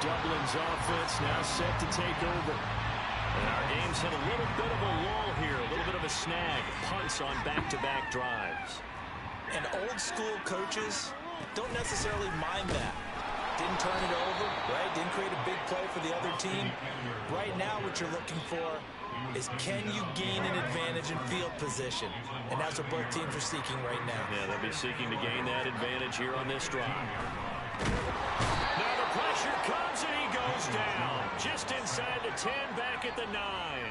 Dublin's offense now set to take over. And our game's hit a little bit of a lull here, a little bit of a snag. Punts on back-to-back drives. And old school coaches don't necessarily mind that. Didn't turn it over, right? Didn't create a big play for the other team. Right now what you're looking for is can you gain an advantage in field position? And that's what both teams are seeking right now. Yeah, they'll be seeking to gain that advantage here on this drive. Now the pressure comes and he goes down. Just inside the 10, back at the 9.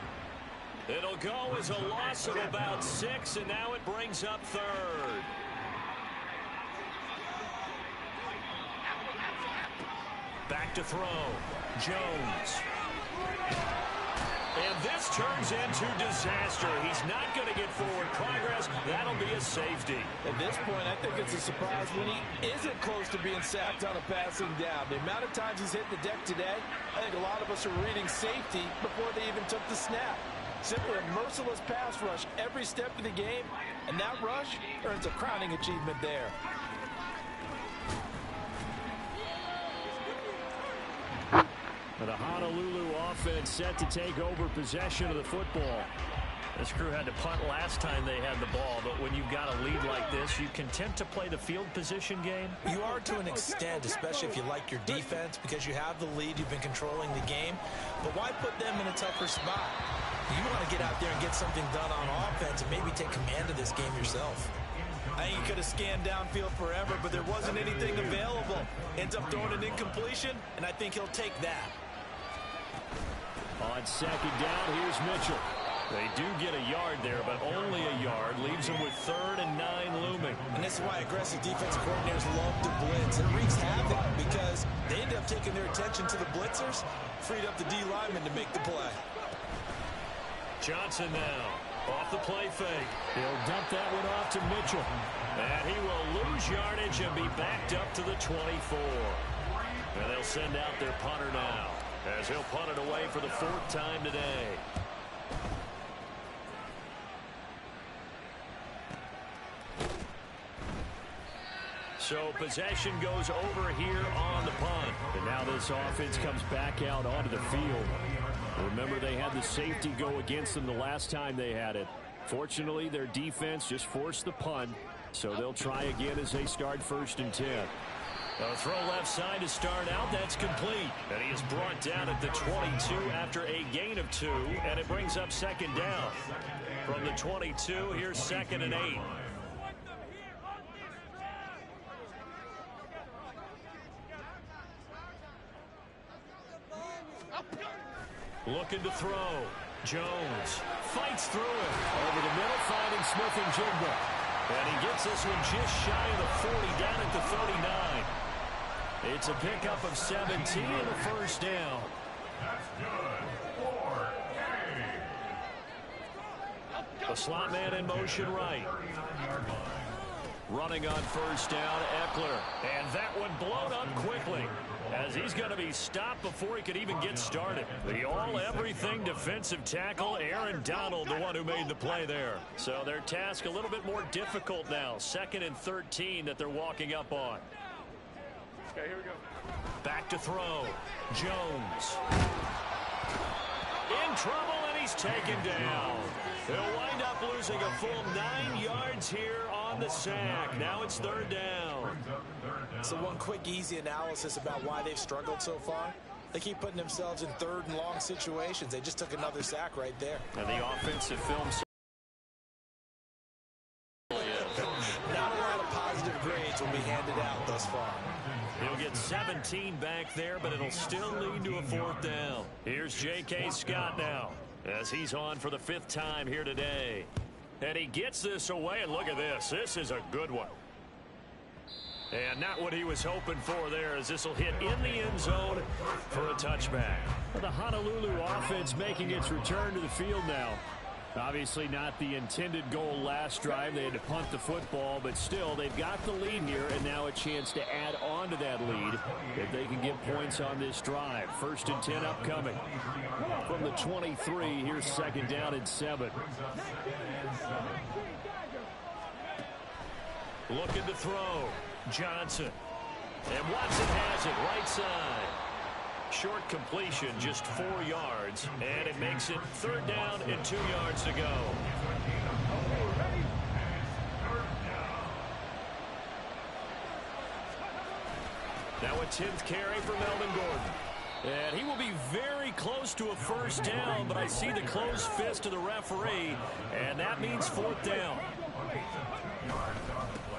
It'll go as a loss of about 6, and now it brings up 3rd. Back to throw. Jones. And this turns into disaster. He's not going to get forward progress. That'll be a safety. At this point, I think it's a surprise when he isn't close to being sacked on a passing down. The amount of times he's hit the deck today, I think a lot of us are reading safety before they even took the snap. Simply a merciless pass rush every step of the game, and that rush earns a crowning achievement there. The Honolulu offense set to take over possession of the football. This crew had to punt last time they had the ball, but when you've got a lead like this, you content to play the field position game? You are to an extent, especially if you like your defense, because you have the lead, you've been controlling the game. But why put them in a tougher spot? You want to get out there and get something done on offense and maybe take command of this game yourself. I think he could have scanned downfield forever, but there wasn't anything available. Ends up throwing an incompletion, and I think he'll take that. On second down, here's Mitchell. They do get a yard there, but only a yard. Leaves them with 3rd and 9 looming. And this is why aggressive defensive coordinators love to blitz. It wreaks havoc because they end up taking their attention to the blitzers, freed up the D lineman to make the play. Johnson now. Off the play fake. He'll dump that one off to Mitchell. And he will lose yardage and be backed up to the 24. And they'll send out their punter now, as he'll punt it away for the 4th time today. So possession goes over here on the punt. And now this offense comes back out onto the field. Remember, they had the safety go against them the last time they had it. Fortunately, their defense just forced the punt, so they'll try again as they start 1st and 10. A throw left side to start out. That's complete. And he is brought down at the 22 after a gain of 2, and it brings up 2nd down. From the 22, here's 2nd and 8. Looking to throw. Jones fights through it. Over the middle, finding Smith and Jigba. And he gets this one just shy of the 40, down at the 39. It's a pickup of 17 and a 1st down. That's good. 4 The slot man in motion right. Running on 1st down, Eckler. And that one blown up quickly, as he's going to be stopped before he could even get started. The all-everything defensive tackle, Aaron Donald, the one who made the play there. So their task a little bit more difficult now. 2nd and 13 that they're walking up on. Okay, here we go. Back to throw. Jones. In trouble, and he's taken down. He'll wind up losing a full 9 yards here on the sack. Now it's 3rd down. So one quick, easy analysis about why they've struggled so far. They keep putting themselves in 3rd and long situations. They just took another sack right there. And the offensive film. Not a lot of positive grades will be handed out thus far. He'll get 17 back there, but it'll still lead to a 4th down. Here's J.K. Scott now, as he's on for the 5th time here today. And he gets this away, and look at this. This is a good one. And not what he was hoping for there, as this will hit in the end zone for a touchback. The Honolulu offense making its return to the field now. Obviously not the intended goal last drive. They had to punt the football, but still, they've got the lead here, and now a chance to add on to that lead if they can get points on this drive. 1st and 10 upcoming. From the 23, here's 2nd down and 7. Looking to throw. Johnson. And Watson has it right side. Short completion, just 4 yards, and it makes it 3rd down and 2 yards to go. Now a 10th carry for Melvin Gordon. And he will be very close to a 1st down, but I see the closed fist of the referee, and that means 4th down.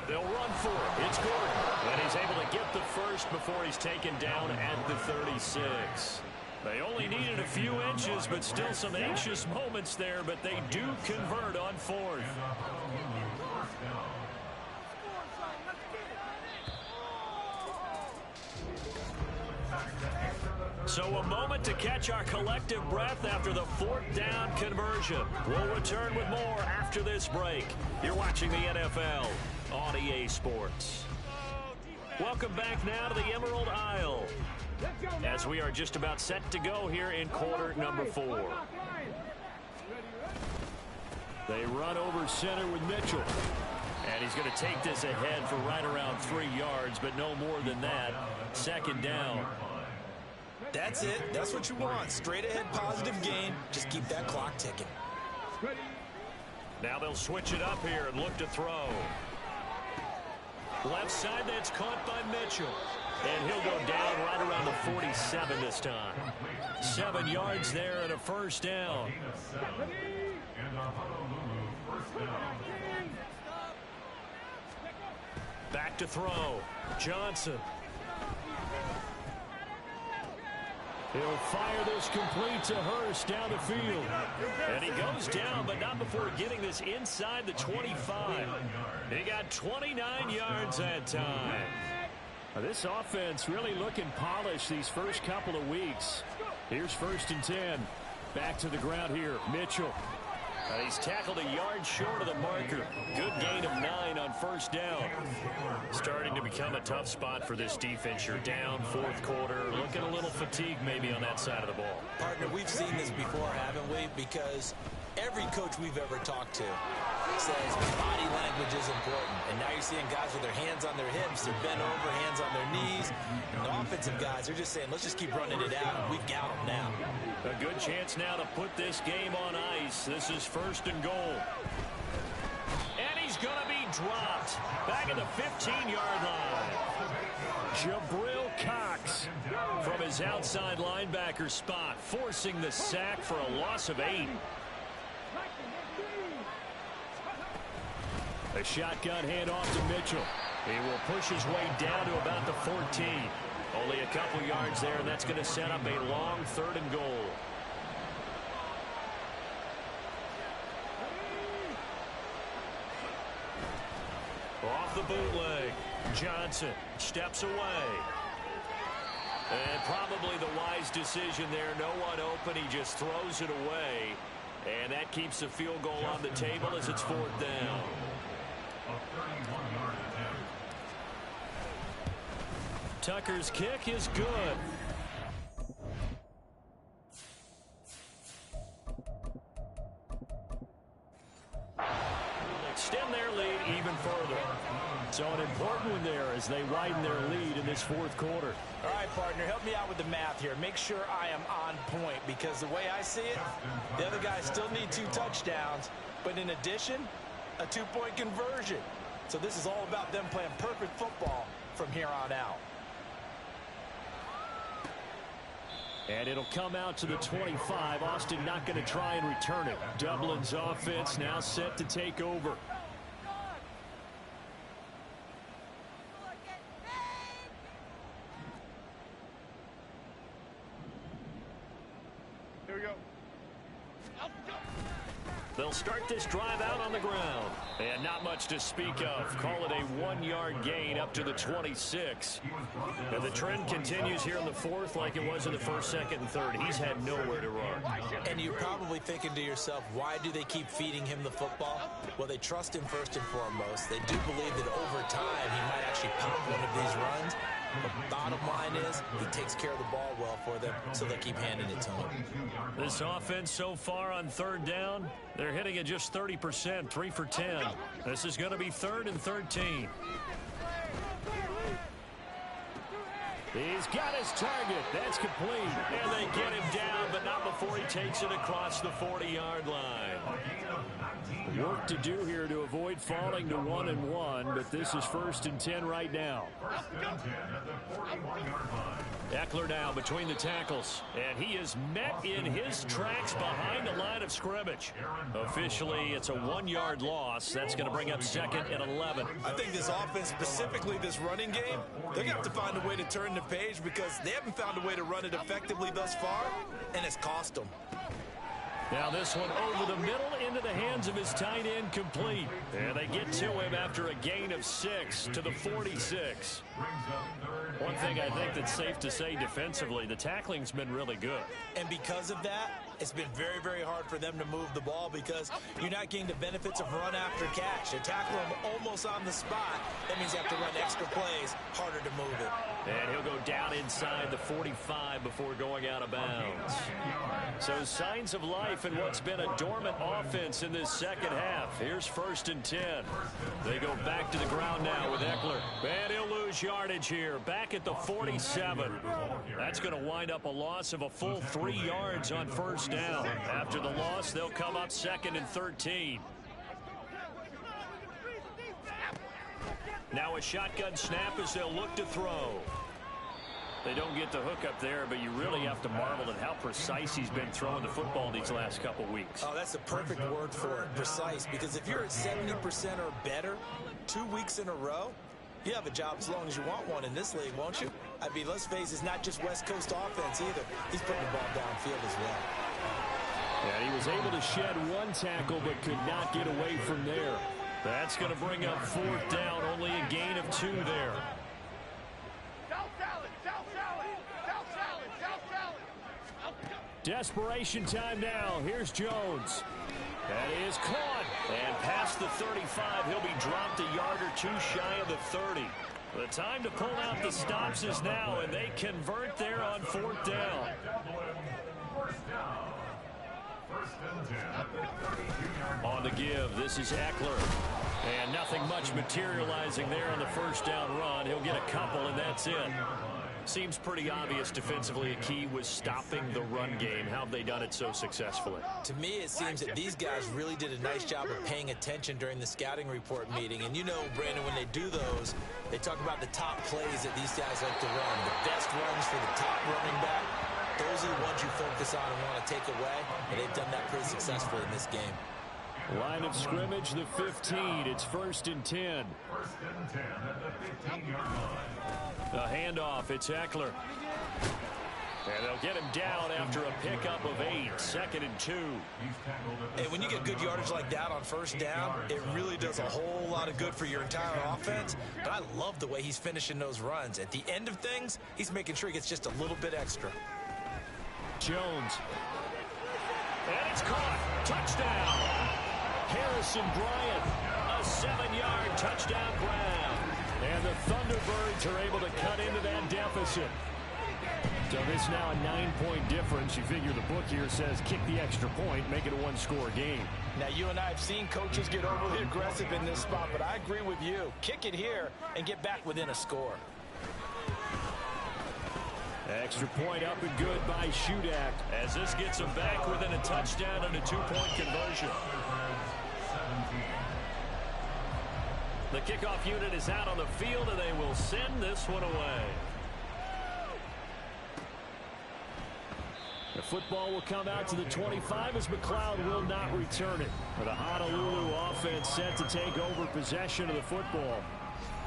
They'll run for it. It's Gordon. And he's able to get the 1st before he's taken down at the 36. They only needed a few inches, but still some anxious moments there, but they do convert on 4th. So a moment to catch our collective breath after the 4th down conversion. We'll return with more after this break. You're watching the NFL on EA Sports. Welcome back now to the Emerald Isle, as we are just about set to go here in quarter number 4. They run over center with Mitchell. And he's going to take this ahead for right around 3 yards, but no more than that. 2nd down. That's it. That's what you want. Straight ahead positive gain. Just keep that clock ticking. Now they'll switch it up here and look to throw. Left side, that's caught by Mitchell. And he'll go down right around the 47 this time. 7 yards there and a 1st down. Back to throw. Johnson. He'll fire this complete to Hurst down the field. And he goes down, but not before getting this inside the 25. He got 29 yards that time. Now, this offense really looking polished these first couple of weeks. Here's 1st and 10. Back to the ground here. Mitchell. He's tackled a yard short of the marker. Good gain of 9 on 1st down. Starting to become a tough spot for this defense. You're down 4th quarter. Looking a little fatigued maybe on that side of the ball. Partner, we've seen this before, haven't we? Because every coach we've ever talked to says body language is important. And now you're seeing guys with their hands on their hips, they're bent over, hands on their knees. And the offensive guys are just saying, let's just keep running it out. We've got them now. A good chance now to put this game on ice. This is 1st and goal. And he's going to be dropped back at the 15-yard line. Jabril Cox from his outside linebacker spot, forcing the sack for a loss of 8. A shotgun handoff to Mitchell. He will push his way down to about the 14. Only a couple yards there, and that's going to set up a long 3rd and goal. Off the bootleg. Johnson steps away. And probably the wise decision there. No one open. He just throws it away. And that keeps the field goal on the table as it's 4th down. Tucker's kick is good. Extend their lead even further. So an important one there as they widen their lead in this 4th quarter. All right, partner, help me out with the math here. Make sure I am on point, because the way I see it, the other guys still need 2 touchdowns, but in addition, a 2-point conversion. So this is all about them playing perfect football from here on out. And it'll come out to the 25. Austin not going to try and return it. Dublin's offense now set to take over. Here we go. They'll start this drive out on the ground. And not much to speak of. Call it a 1-yard gain up to the 26. And the trend continues here in the 4th like it was in the 1st, 2nd, and 3rd. He's had nowhere to run. And you're probably thinking to yourself, why do they keep feeding him the football? Well, they trust him first and foremost. They do believe that over time he might actually pop one of these runs. But bottom line is, he takes care of the ball well for them, so they keep handing it to him. This offense so far on 3rd down, they're hitting at just 30%, 3 for 10. This is going to be 3rd and 13. He's got his target. That's complete. And they get him down, but not before he takes it across the 40-yard line. Work to do here to avoid falling to 1-1, but this is 1st and 10 right now. Eckler now between the tackles, and he is met in his tracks behind the line of scrimmage. Officially, it's a 1-yard loss. That's going to bring up 2nd and 11. I think this offense, specifically this running game, they're going to have to find a way to turn the page, because they haven't found a way to run it effectively thus far, and it's cost them. Now this one over the middle into the hands of his tight end, complete. And they get to him after a gain of 6 to the 46. One thing I think that's safe to say defensively, the tackling's been really good. And because of that, it's been very, very hard for them to move the ball because you're not getting the benefits of run after catch. They tackle him almost on the spot. That means you have to run extra plays, harder to move it. And he'll go down inside the 45 before going out of bounds. So signs of life in what's been a dormant offense in this second half. Here's 1st and 10. They go back to the ground now with Eckler. And he'll lose yardage here. Back at the 47. That's going to wind up a loss of a full 3 yards on 1st down. After the loss, they'll come up 2nd and 13. Now a shotgun snap as they'll look to throw. They don't get the hook up there, but you really have to marvel at how precise he's been throwing the football these last couple weeks. Oh, that's the perfect word for it, precise, because if you're at 70% or better 2 weeks in a row, you have a job as long as you want one in this league, won't you? I mean, let's face it, it's not just West Coast offense either. He's putting the ball downfield as well. And he was able to shed 1 tackle, but could not get away from there. That's going to bring up 4th down, only a gain of 2 there. Desperation time now. Here's Jones. That is caught. And past the 35, he'll be dropped a yard or 2 shy of the 30. The time to pull out the stops is now, and they convert there on 4th down. On the give, this is Eckler. And nothing much materializing there on the 1st down run. He'll get a couple, and that's it. Seems pretty obvious defensively a key was stopping the run game. How have they done it so successfully? To me, it seems that these guys really did a nice job of paying attention during the scouting report meeting. And you know, Brandon, when they do those, they talk about the top plays that these guys like to run. The best runs for the top running back. Those are the ones you focus on and want to take away. And they've done that pretty successfully in this game. Line of scrimmage, the 15. It's 1st and 10. 1st and 10 at the 15-yard line. A handoff, it's Eckler. And they'll get him down after a pickup of 8, 2nd and 2. And when you get good yardage like that on 1st down, it really does a whole lot of good for your entire offense. But I love the way he's finishing those runs. At the end of things, he's making sure he gets just a little bit extra. Jones. And it's caught. Touchdown. Harrison Bryant, a 7-yard touchdown grab. And the Thunderbirds are able to cut into that deficit. So this now a 9-point difference. You figure the book here says kick the extra point, make it a 1-score game. Now, you and I have seen coaches get overly aggressive in this spot, but I agree with you. Kick it here and get back within a score. Extra point up and good by Shudak as this gets them back within a touchdown and a 2-point conversion. The kickoff unit is out on the field, and they will send this one away. The football will come out to the 25 as McLeod will not return it. The Honolulu offense set to take over possession of the football.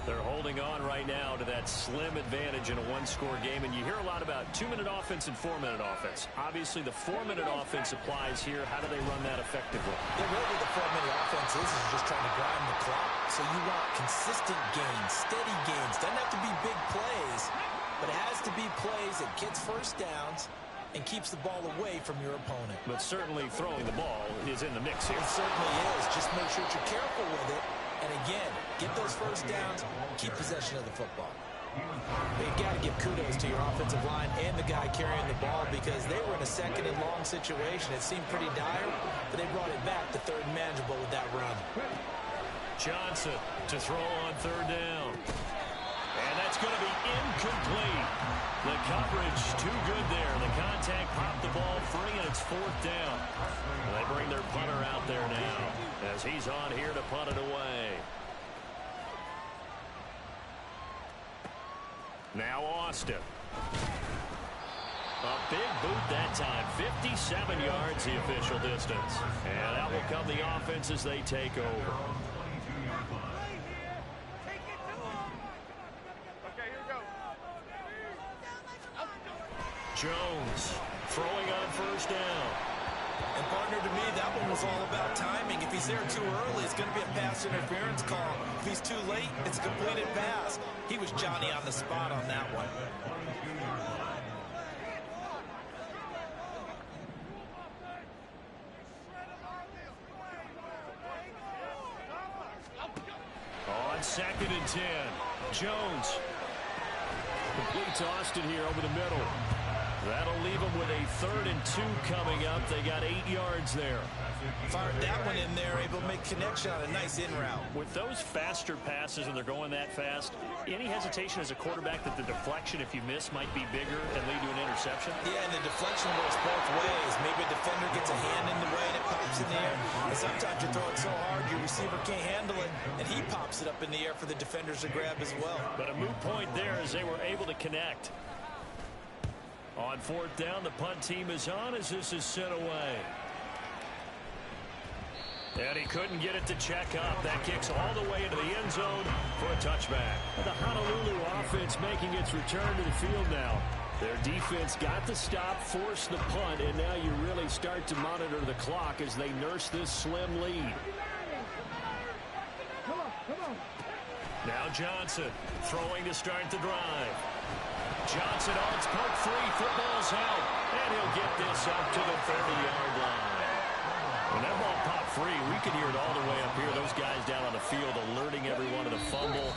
They're holding on right now to that slim advantage in a 1-score game, and you hear a lot about 2-minute offense and 4-minute offense. Obviously, the 4-minute offense applies here. How do they run that effectively? Yeah, really the 4-minute offense is just trying to grind the clock. So you want consistent gains, steady gains. Doesn't have to be big plays, but it has to be plays that gets 1st downs and keeps the ball away from your opponent. But certainly throwing the ball is in the mix here. It certainly is. Just make sure that you're careful with it. And again, get those 1st downs, keep possession of the football. But you've got to give kudos to your offensive line and the guy carrying the ball because they were in a 2nd and long situation. It seemed pretty dire, but they brought it back to 3rd and manageable with that run. Johnson to throw on 3rd down. And that's going to be incomplete. The coverage too good there. The contact popped the ball free, and it's 4th down. They bring their punter out there now as he's on here to punt it away. Now Austin. A big boot that time. 57 yards the official distance. And out will come the offense as they take over. Jones throwing on 1st down. And partner, appeared to me that one was all about timing. If he's there too early, it's going to be a pass interference call. If he's too late, it's a completed pass. He was Johnny on the spot on that one. On 2nd and 10, Jones. Complete to Austin here over the middle. That'll leave them with a 3rd and 2 coming up. They got 8 yards there. Fired that one in there, able to make connection on a nice in route. With those faster passes and they're going that fast, any hesitation as a quarterback that the deflection, if you miss, might be bigger and lead to an interception? Yeah, and the deflection works both ways. Maybe a defender gets a hand in the way and it pops in the air. And sometimes you throw it so hard your receiver can't handle it, and he pops it up in the air for the defenders to grab as well. But a moot point there as they were able to connect. On 4th down, the punt team is on as this is sent away. And he couldn't get it to check up. That kicks all the way into the end zone for a touchback. The Honolulu offense making its return to the field now. Their defense got the stop, forced the punt, and now you really start to monitor the clock as they nurse this slim lead. Now Johnson throwing to start the drive. Johnson on its poke free. Football's out. And he'll get this up to the 30-yard line. When that ball popped free, we can hear it all the way up here. Those guys down on the field alerting everyone of the fumble.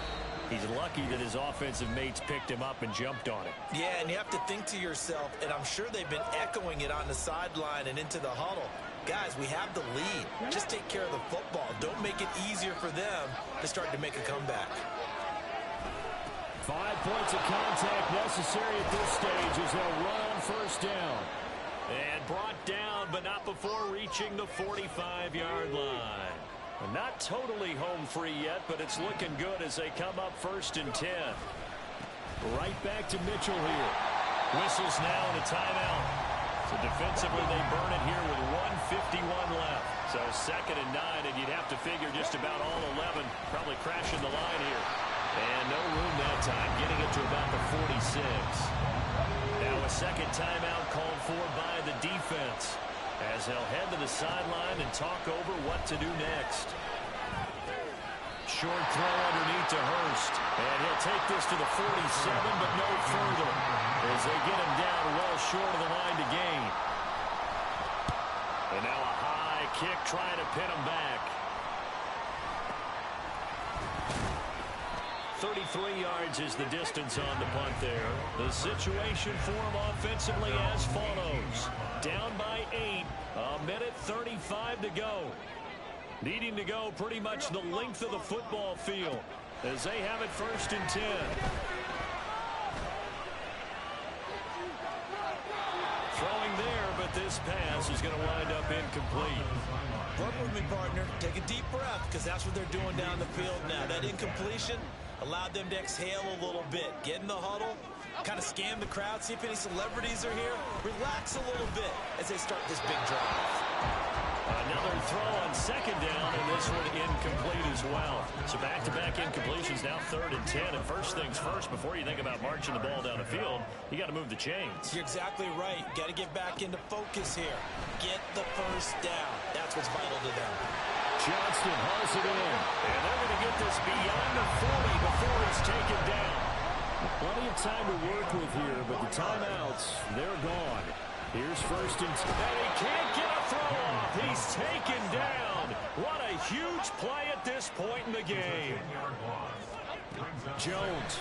He's lucky that his offensive mates picked him up and jumped on it. Yeah, and you have to think to yourself, and I'm sure they've been echoing it on the sideline and into the huddle. Guys, we have the lead. Just take care of the football. Don't make it easier for them to start to make a comeback. 5 points of contact necessary at this stage as they'll run on 1st down. And brought down, but not before reaching the 45-yard line. And not totally home free yet, but it's looking good as they come up 1st and 10. Right back to Mitchell here. Whistles now and a timeout. So defensively, they burn it here with 1:51 left. So 2nd and 9, and you'd have to figure just about all 11 probably crashing the line here. And no room that time, getting it to about the 46. Now a 2nd timeout called for by the defense as they'll head to the sideline and talk over what to do next. Short throw underneath to Hurst. And he'll take this to the 47, but no further as they get him down well short of the line to gain. And now a high kick trying to pin him back. 33 yards is the distance on the punt there. The situation for him offensively as follows. Down by 8, 1:35 to go. Needing to go pretty much the length of the football field as they have it 1st and 10. Throwing there, but this pass is going to wind up incomplete. Work with me, partner. Take a deep breath, because that's what they're doing down the field now. That incompletion allowed them to exhale a little bit. Get in the huddle, kind of scan the crowd, see if any celebrities are here. Relax a little bit as they start this big drive. Another throw on 2nd down, and this one incomplete as well. So back-to-back incompletions, now 3rd and 10. And first things first, before you think about marching the ball down the field, you got to move the chains. You're exactly right. Got to get back into focus here. Get the 1st down. That's what's vital to them. Johnston hauls it in, and they're going to get this beyond the 40 before it's taken down. Plenty of time to work with here, but the timeouts, they're gone. Here's 1st and 10. And he can't get a throw off. He's taken down. What a huge play at this point in the game. Jones.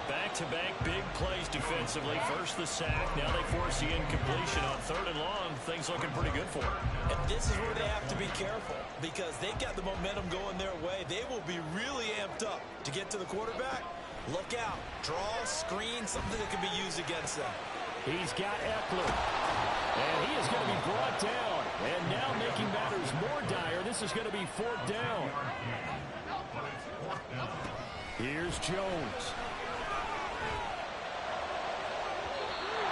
Back-to-back big plays defensively. First the sack. Now they force the incompletion on 3rd and long. Things looking pretty good for them. And this is where they have to be careful because they've got the momentum going their way. They will be really amped up to get to the quarterback. Look out. Draw, screen, something that can be used against them. He's got Eckler. And he is going to be brought down. And now making matters more dire, this is going to be 4th down. Here's Jones.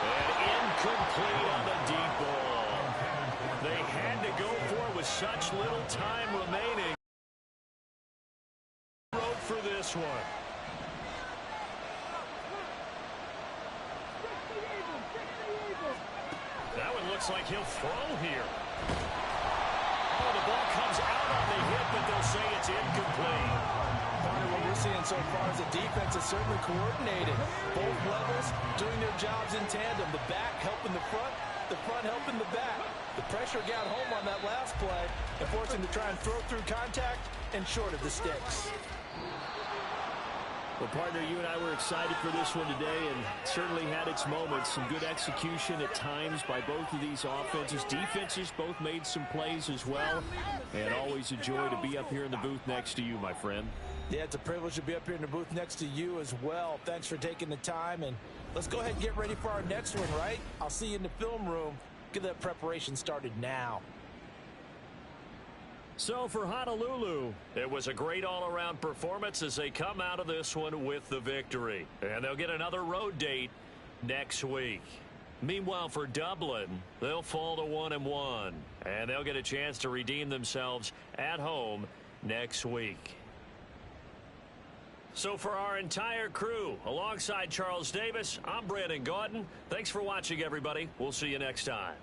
And incomplete on the deep ball. They had to go for it with such little time remaining. Wrote for this one. looks like he'll throw here. Oh, the ball comes out on the hit, but they'll say it's incomplete. Partner, what we're seeing so far is the defense is certainly coordinated. Both levels doing their jobs in tandem. The back helping the front helping the back. The pressure got home on that last play and forced him to try and throw through contact and short of the sticks. Well, partner, you and I were excited for this one today, and certainly had its moments. Some good execution at times by both of these offenses. Defenses both made some plays as well, and always a joy to be up here in the booth next to you, my friend. Yeah, it's a privilege to be up here in the booth next to you as well. Thanks for taking the time, and let's go ahead and get ready for our next one, right? I'll see you in the film room. Get that preparation started now. So for Honolulu, it was a great all-around performance as they come out of this one with the victory. And they'll get another road date next week. Meanwhile, for Dublin, they'll fall to 1-1. And they'll get a chance to redeem themselves at home next week. So for our entire crew, alongside Charles Davis, I'm Brandon Gaudin. Thanks for watching, everybody. We'll see you next time.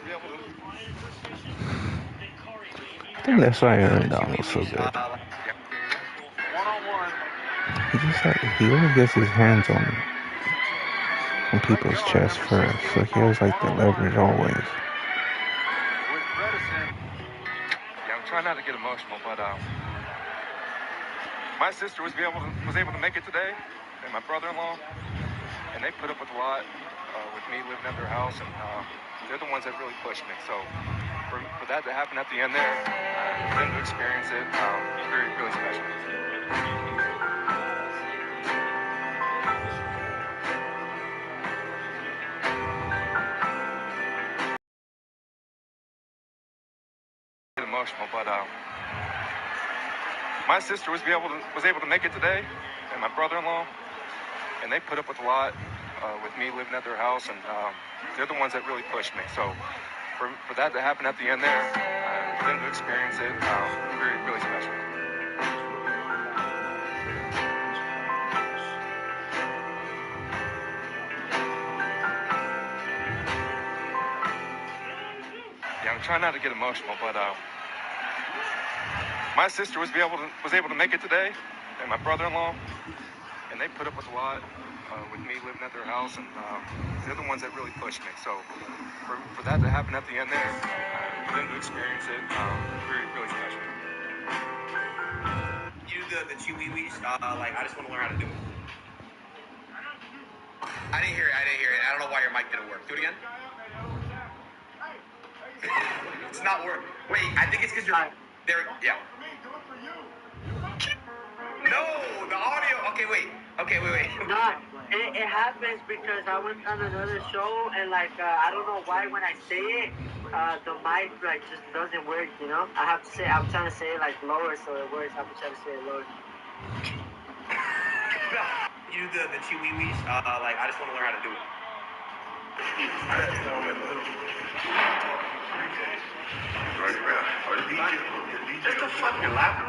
I think that's why Aaron Donald was so good. He always gets his hands on people's chest first. So he has like the leverage always. Yeah, I'm trying not to get emotional, but my sister was able to make it today, and my brother-in-law, and they put up with a lot with me living at their house, and they're the ones that really pushed me. So for that to happen at the end there, for them to experience it, very, really special. Emotional, but my sister was able to make it today, and my brother-in-law, and they put up with a lot with me living at their house, and they're the ones that really pushed me. So for that to happen at the end there, for them to experience it, very, really special. Yeah, I'm trying not to get emotional, but my sister was able to make it today, and my brother-in-law, and they put up with a lot with me living at their house, and they're the ones that really pushed me. So for that to happen at the end there, for them to experience it, very, really special. You do the chewy-wees, like, I just want to learn how to do it. I didn't hear it. I don't know why your mic didn't work. Do it again. It's not working. Wait, I think it's because you're... There, yeah. No, the audio. Okay, wait. No, it happens because I went on another show and I don't know why when I say it, the mic just doesn't work. You know, I'm trying to say it lower so it works. I'm trying to say it lower. You do the chewy-wees, like, I just want to learn how to do it. Just a fucking laughing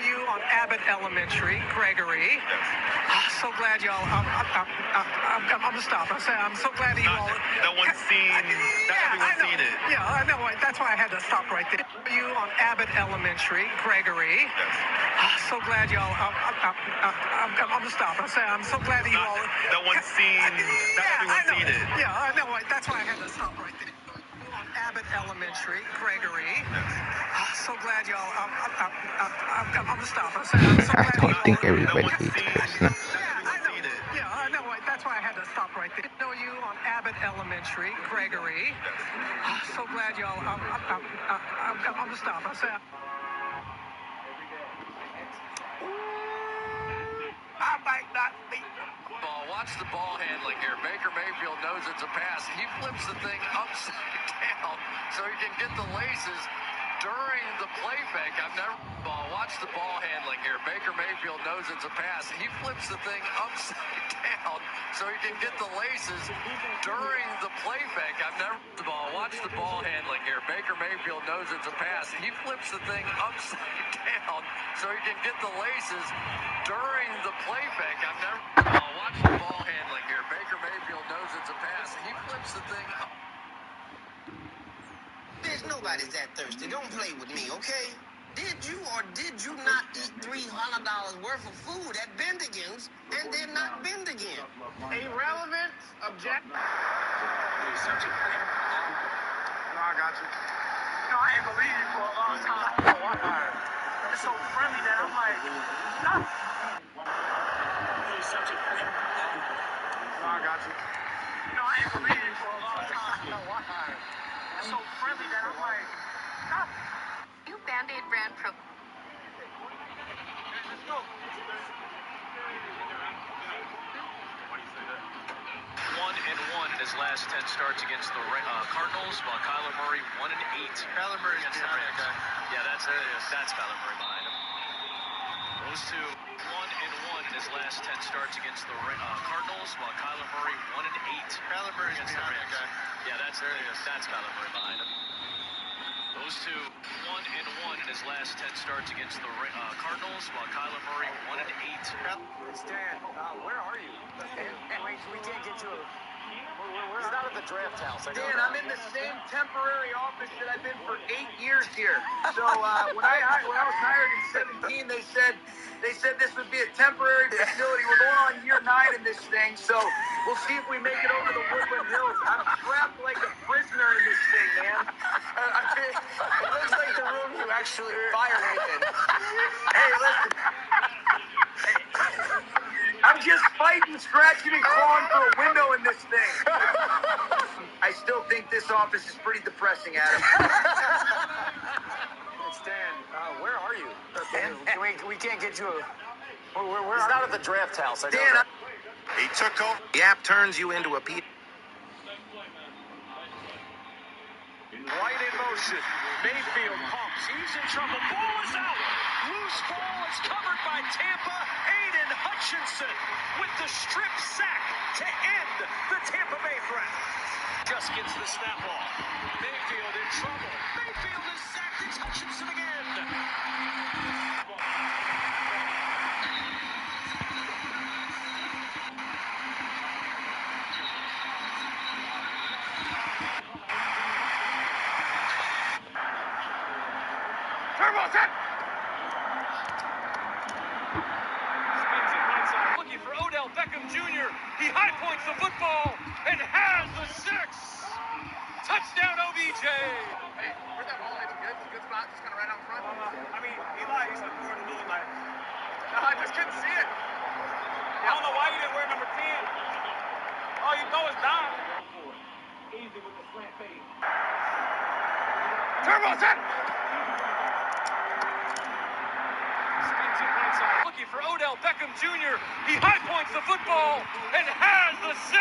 You on Abbott Elementary, Gregory. So glad y'all. I'm gonna stop. I'm so glad that you all. No one's seen. Not everyone's seen it. Yeah, I know. That's why I had to stop right there. You on Abbott Elementary, Gregory. So glad y'all. I'm gonna stop. I'm so glad that you all. No one's seen. Not everyone's seen it. Yeah, I know. That's why I had to stop right there. On Abbott Elementary, Gregory. So glad y'all. I'm gonna stop. I'm so glad I don't think everybody hates Chris. No. Yeah, I know. That's why I had to stop right there. Know you on Abbott Elementary, Gregory. So glad y'all. I'm gonna stop. I might not be. Watch the ball handling here. Baker Mayfield knows it's a pass. He flips the thing upside down so he can get the laces during the play fake. Watch the ball handling here. Baker Mayfield knows it's a pass. He flips the thing upside down so he can get the laces during the play fake. Watch the ball handling here. Baker Mayfield knows it's a pass. He flips the thing upside down so he can get the laces during the play fake. Watch the ball handling here. Baker Mayfield knows it's a pass. He flips the thing up. There's nobody that thirsty. Don't play with me, okay? Did you or did you not eat $300 worth of food at Bendigan's and then not bend again? Irrelevant, object. No, I got you. No, I ain't believe you for a long time. It's so friendly that I'm like, no. No, I got you. No, I ain't believe you for a long time. It's so friendly that I'm like, no. New Band-Aid brand pro. Let's go. 1-1 in his last 10 starts against the Cardinals, while Kyler Murray 1-8. Kyler Murray against the Rams. Yeah, that's Kyler Murray behind him. Those two 1-1 in his last 10 starts against the Cardinals, while Kyler Murray 1-8. Kyler Murray against the Rams. Yeah, that's Kyler Murray behind him. Those two 1-1 in his last 10 starts against the Cardinals, while Kyler Murray 1-8. Stan, where are you? Wait, we can't get you. at the draft house. Dan, I'm in the same temporary office that I've been for 8 years here. So when I was hired in 17, they said this would be a temporary facility. We're going on year 9 in this thing, so we'll see if we make it over the Woodland Hills. I'm trapped like a prisoner in this thing, man. It looks like the room you actually fired me in. Hey, listen. I'm just fighting, scratching, and clawing for a window in this thing. I still think this office is pretty depressing, Adam. Stan, where are you? We can't get you a... He's not at the draft house. I know Dan, that. he took over. The app turns you into a P. White in motion. Mayfield pumps. He's in trouble. Ball is out. Loose ball is covered by Tampa. Aiden Hutchinson with the strip sack to end the Tampa Bay threat. Just gets the snap off. Mayfield in trouble. Mayfield is sacked. It's Hutchinson again. Turbo's in. Spins it right side. Looking for Odell Beckham Jr. He high points the football and has the 6. Touchdown OBJ. Hey, where's that ball? It's good. It's a good spot. Just kind of right out front. I mean, Eli used to throw it a little like. No, I just couldn't see it. I don't know why you didn't wear number 10. Oh, you know it's down. Easy with the slant fade. Turbo's in. Spins it right side. Looking for Odell Beckham Jr. He high points the football and has the 6.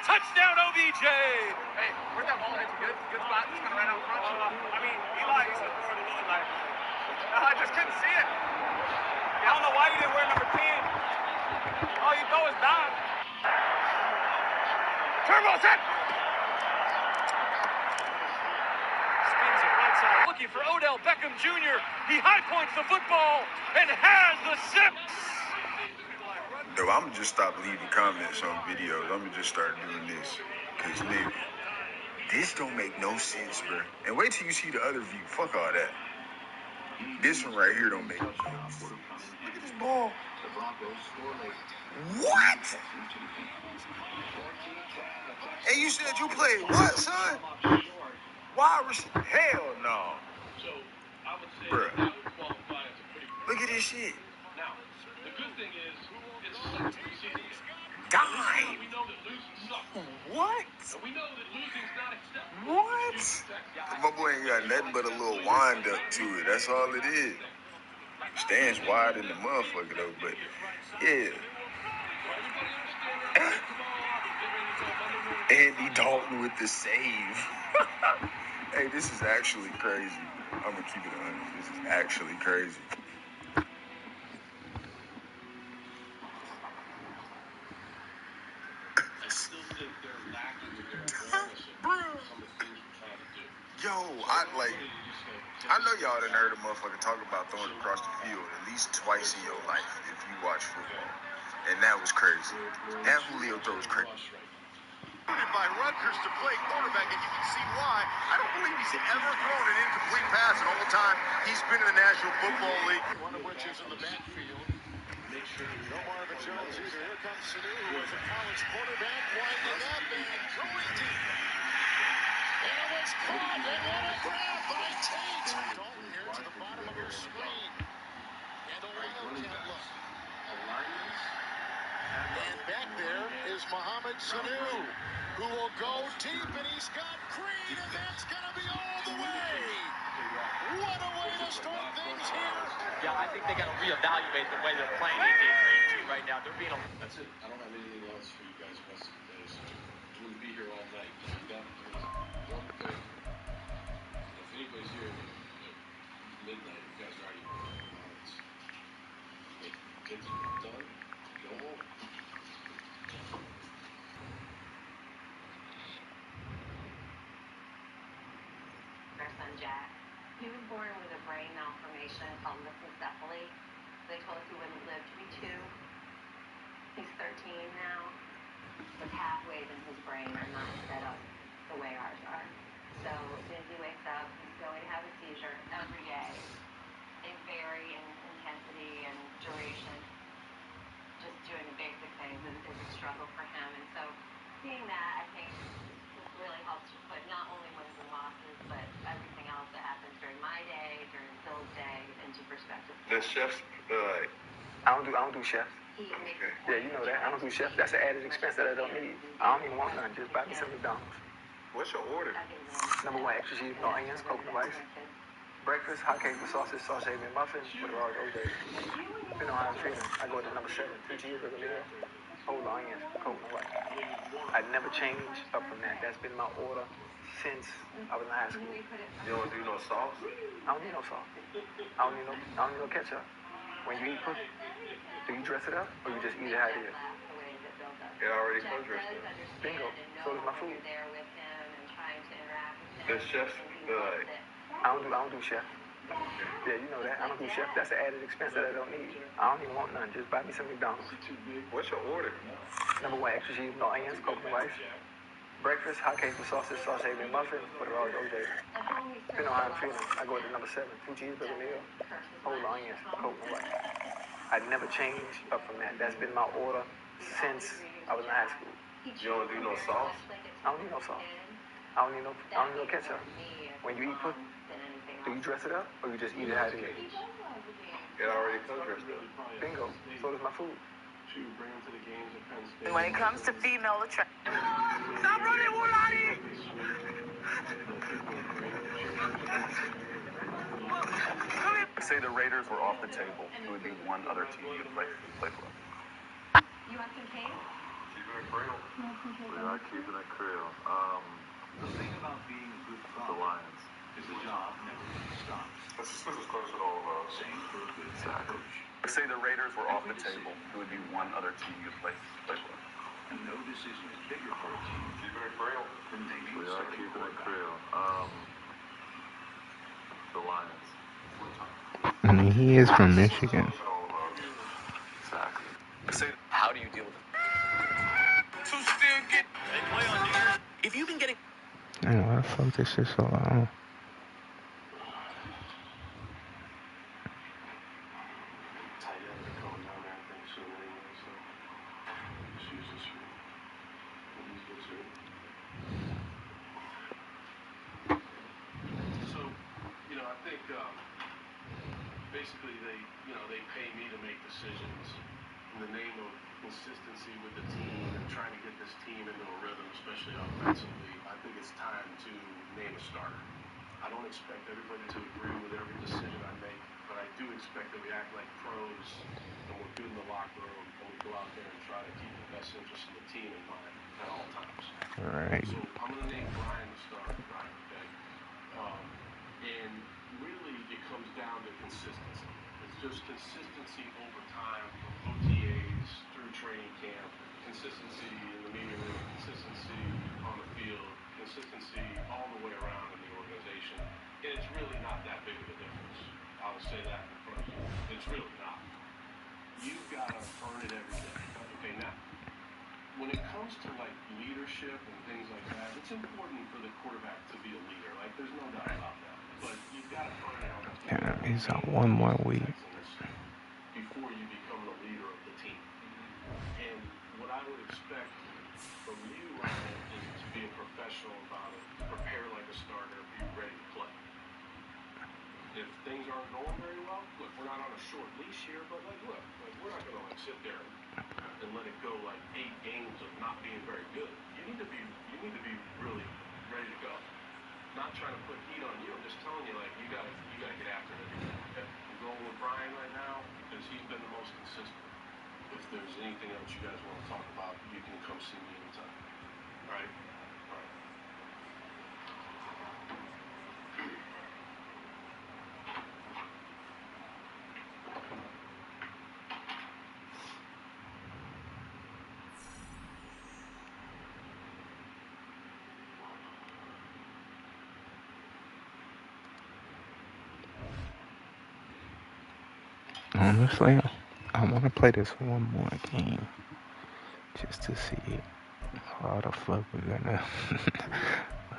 Touchdown OBJ. Hey, where's that ball? It's good. It's a good spot. Just kind of right out front. I mean, Eli used to throw it a little like. No, I just couldn't see it. I don't know why you didn't wear number 10. Oh, you know it's down. Turbo's in. Spins it right side. Looking for Odell Beckham Jr. He high points the football and has the 6. Yo, I'm gonna just stop leaving comments on videos. I'm gonna just start doing this. Cause nigga, this don't make no sense, bro. And wait till you see the other view. Fuck all that. This one right here don't make no sense. Look at this ball. What? And you said you played what, son? Wide receiver? Hell no. Bruh. Look at this shit. Now, the good thing is, it's second preseason. Dime. We know that losing sucks. What? And we know that losing's not acceptable. What? My boy ain't got nothing but a little wind up to it. That's all it is. Stands wide in the motherfucker though, but yeah. Andy Dalton with the save. Hey, this is actually crazy. I'm gonna keep it honest. This is actually crazy. Yo, I know y'all done heard a motherfucker talk about throwing across the field at least twice in your life if you watch football. And that was crazy. That Julio throw was crazy. By Rutgers to play quarterback, and you can see why. I don't believe he's ever thrown an incomplete pass in all the time he's been in the National Football League. One of which is in the backfield. No Marvin Jones either. Here comes Sanu, who was a college quarterback, winding up and throwing deep. And it was caught, and what a grab by Tate. Dalton here to the bottom of your screen. And a wildcat look. And back there is Mohamed Sanu, who will go deep, and he's got Green, and that's going to be all the way. What a way to start things here. Yeah, I think they got to reevaluate the way they're playing AJ right now. They're being a... That's it. I don't have anything else for you guys the rest of the day, so I wouldn't be here all night. One thing. If anybody's here at midnight, you guys are already working. Kids are done. Go home. Our son Jack, he was born with a brain malformation called lissencephaly. They told us he wouldn't live to be 2. He's 13 now, with pathways in his brain are not set up the way ours are. So Dingy wakes up, he's going to have a seizure every day. They vary in intensity and duration. Just doing the basic things is a struggle for him. And so seeing that, I think, just really helps to put not only wins and losses, but everything else that happens during my day, during Phil's day, into perspective. The chef's, I don't do chefs. Yeah, you know that. I don't do chefs. That's an added expense that I don't need. I don't even want none. Just buy me some McDonald's. What's your order? Number 1, extra cheese, no onions, coconut rice. Breakfast, hot cake with sausage, sausage and muffin with a raw OJ. Depending on how I'm feeling, I go to number 7, 2 cheeseburger meal, whole onions, coconut rice. I never change up from that. That's been my order since I was in high school. You don't do no sauce? I don't need no sauce. I don't need no ketchup. When you eat pussy, do you dress it up or you just eat it how it is? It already comes dressed up. Bingo. So is my food. The chef's, I don't do chef. Yeah, you know that. I don't do chef. That's an added expense that I don't need. I don't even want none. Just buy me some McDonald's. What's your order? Number 1, extra cheese, no onions, coconut rice. Breakfast, hot cake with sausage, sausage and muffin with a raw OJ. Depending on how I'm feeling, I go to number 7, 2 cheeseburger meal, whole onions, coconut rice. I never change up from that. That's been my order since I was in high school. You don't do no sauce? I don't need no sauce. I don't need no ketchup. When you eat pussy, do you dress it up or you just eat it how it is? It already comes dressed up. Bingo. So does my food. When it comes to female attraction. Stop running, Wulani! Say the Raiders were off the table, who would be one other team you'd play for? You want some cake? Keeping it real. We are keeping it real. The thing about being a good The father Lions. is the job never really stops. This is close to all of us. Same for a good head coach. Say the Raiders were off the table, who would be one other team you'd play for? And no decision is bigger for a team Keeping it real. than naming We a are starting keeping it quarterback. real. The Lions. I mean, he is from Michigan. Exactly. How do you deal with it? To still get. They play on New Year's. If you've been getting... I know, why the fuck this shit so long? Tight end are coming down there, I think, soon anyway, so just use this for when these gets hurt. So, I think basically they pay me to make decisions in the name of consistency with the team and trying to get this team into a rhythm, especially offensively. I think it's time to name a starter. I don't expect everybody to agree with every decision I make, but I do expect that we act like pros and we're good in the locker room and we go out there and try to keep the best interest of the team in mind at all times. Right. So I'm going to name Brian the starter, Brian, okay? And really it comes down to consistency. It's just consistency over time from OTAs through training camp, consistency in the meeting room, consistency on the field, consistency all the way around in the organization. And it's really not that big of a difference. I'll say that in front of you. It's really not. You've got to earn it every day. Okay, now, when it comes to like leadership and things like that, it's important for the quarterback to be a leader. Like, there's no doubt about that. But you've got to earn it on the field. Damn, he's on one more week. Before you become the leader of the team. And what I would expect from you, Ryan, is to be a professional about it, prepare like a starter, be ready to play. If things aren't going very well, look, we're not on a short leash here, but look, we're not going to sit there and let it go like 8 games of not being very good. You need to be really ready to go. Not trying to put heat on you. I'm just telling you, like, you gotta get after it every day. Okay? I'm going with Brian right now because he's been the most consistent. If there's anything else you guys want to talk about, you can come see me anytime. All right? All right. Honestly, I want to play this one more game just to see How the fuck we gonna?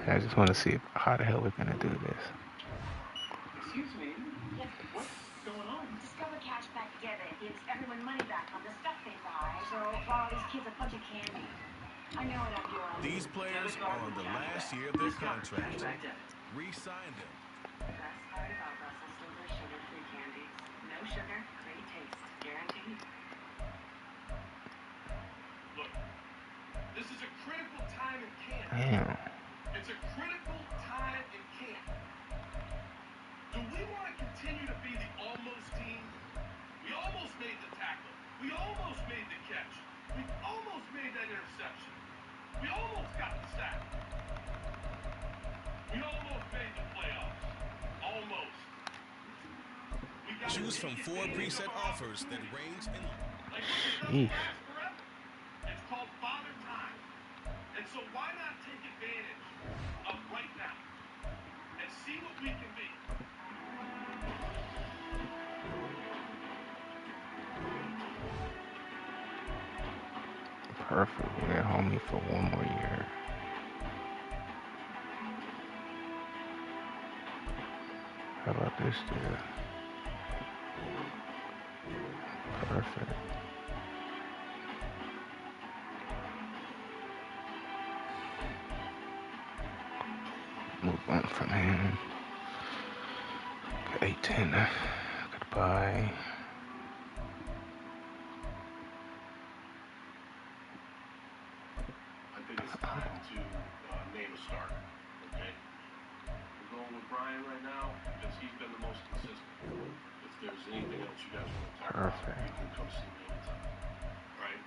I just want to see how the hell we're gonna do this. Excuse me. Yes. What's going on? Discover Cashback Debit gives everyone money back on the stuff they buy. So borrow these kids a bunch of candy. I know what I'm doing. These players are on the last year of their contract. Re-sign them. Best part about Russell Silver sugar-free candies. No sugar, great taste. Guaranteed. Look, this is a critical time in camp. Damn. It's a critical time in camp. Do we want to continue to be the almost team? We almost made the tackle. We almost made the catch. We almost made that interception. We almost got the sack. We almost made the playoffs. Almost. Choose from 4 preset offers that range in. Sheesh. It's called Father Time. And so why not take advantage of right now and see what we can be? Perfect. We're at homie for 1 more year. How about this dude? Perfect. Move on from him. 8-10. Goodbye. I think it's time to name a starter, okay? We're going with Brian right now because he's been the most consistent. If there's anything else you guys want to talk about, you can come see me anytime. Right?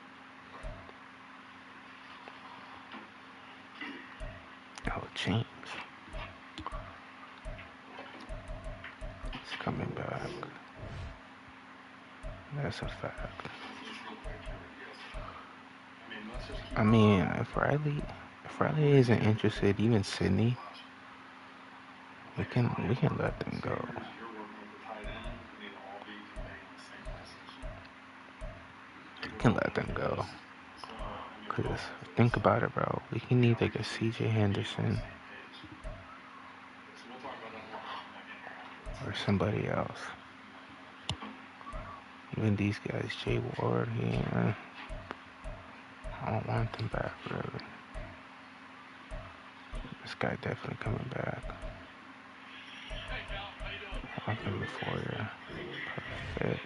Oh, James. He's coming back. That's a fact. I mean, if Riley isn't interested, even Sydney, we can let them go. We can let them go. Cause think about it, bro. We can either get CJ Henderson or somebody else. Even these guys, Jay Ward, yeah. I don't want them back, really. This guy definitely coming back. Like him before, yeah.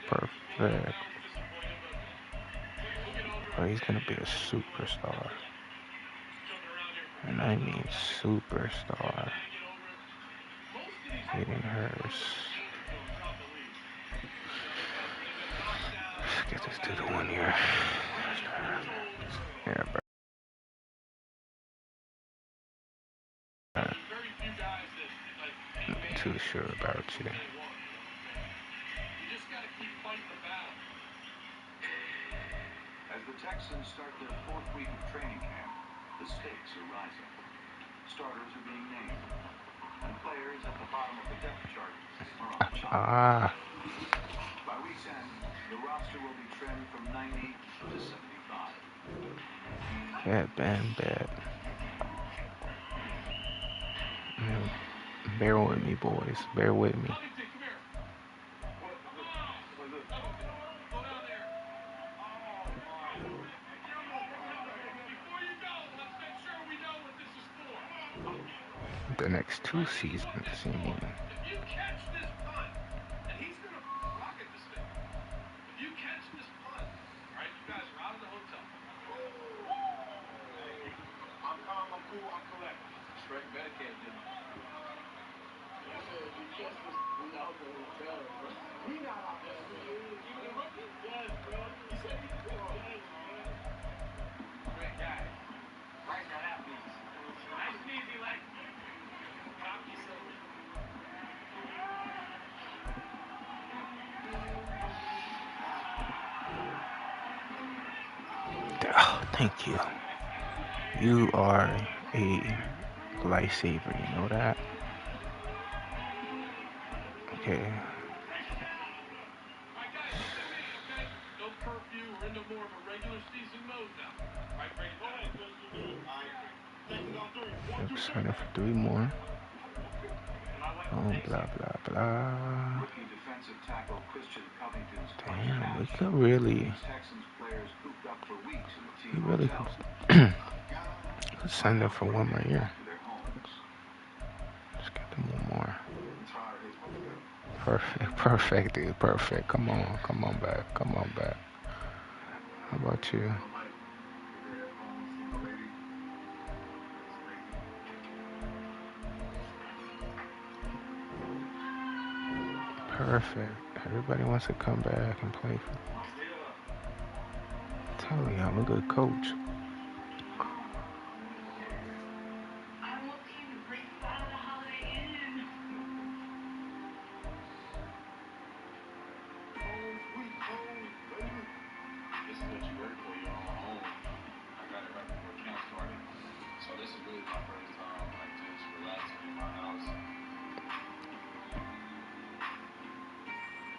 Perfect. Bro, he's gonna be a superstar. And I mean superstar. Hayden Hurst. Let's get this dude to 1 year. Yeah, bro. I'm not too sure about you. As the Texans start their 4th week of training camp, the stakes are rising. Starters are being named, and players at the bottom of the depth chart are on the chopping. By week's end, the roster will be trimmed from 90 to 75. Yeah, Ben, bet. Bear with me, boys. Bear with me. The next 2 seasons, you mean? If you catch this punt, and he's going to rocket this thing. If you catch this punt, all right, you guys are out of the hotel. I'm calm, I'm cool, I'm collected. Straight Medicaid didn't. He said, if you catch this, we out the hotel, bro. He not out there. Yes, he is. Even the rookie? Yes, bro. He said he's a good yes, man. Great guy. Write that out, please. Nice and easy, like. Copy silver. Oh, thank you. You are a lifesaver, you know that? Okay. Alright guys, listen to me, okay? No curfew, we're into more of a regular season mode now. Alright, Brady, go ahead, Chris, you do it. Sign up for 3 more. Oh, blah, blah, blah. Rookie defensive tackle Christian Covington's Damn, we could really... Texans players cooped up for weeks in the We team really hotel. could sign up for 1 more year. Let's get them 1 more. Perfect, perfect, dude, perfect. Come on back, come on back. How about you? Perfect. Everybody wants to come back and play for. I'm telling you, I'm a good coach. This is what you work for. You're on home. I got it right before camp started. So this is really my first time, like, just relaxing in my house.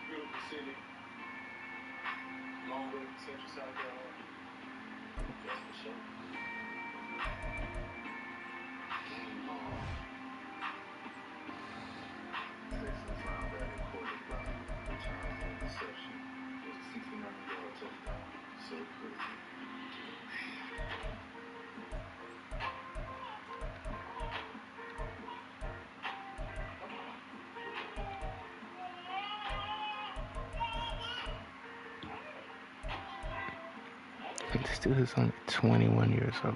Beautiful city. Long way from Central South Carolina. That's for sure. Texans linebacker quarterback returns an interception. It was a 69-yard touchdown. So crazy. This dude is only 21 years old.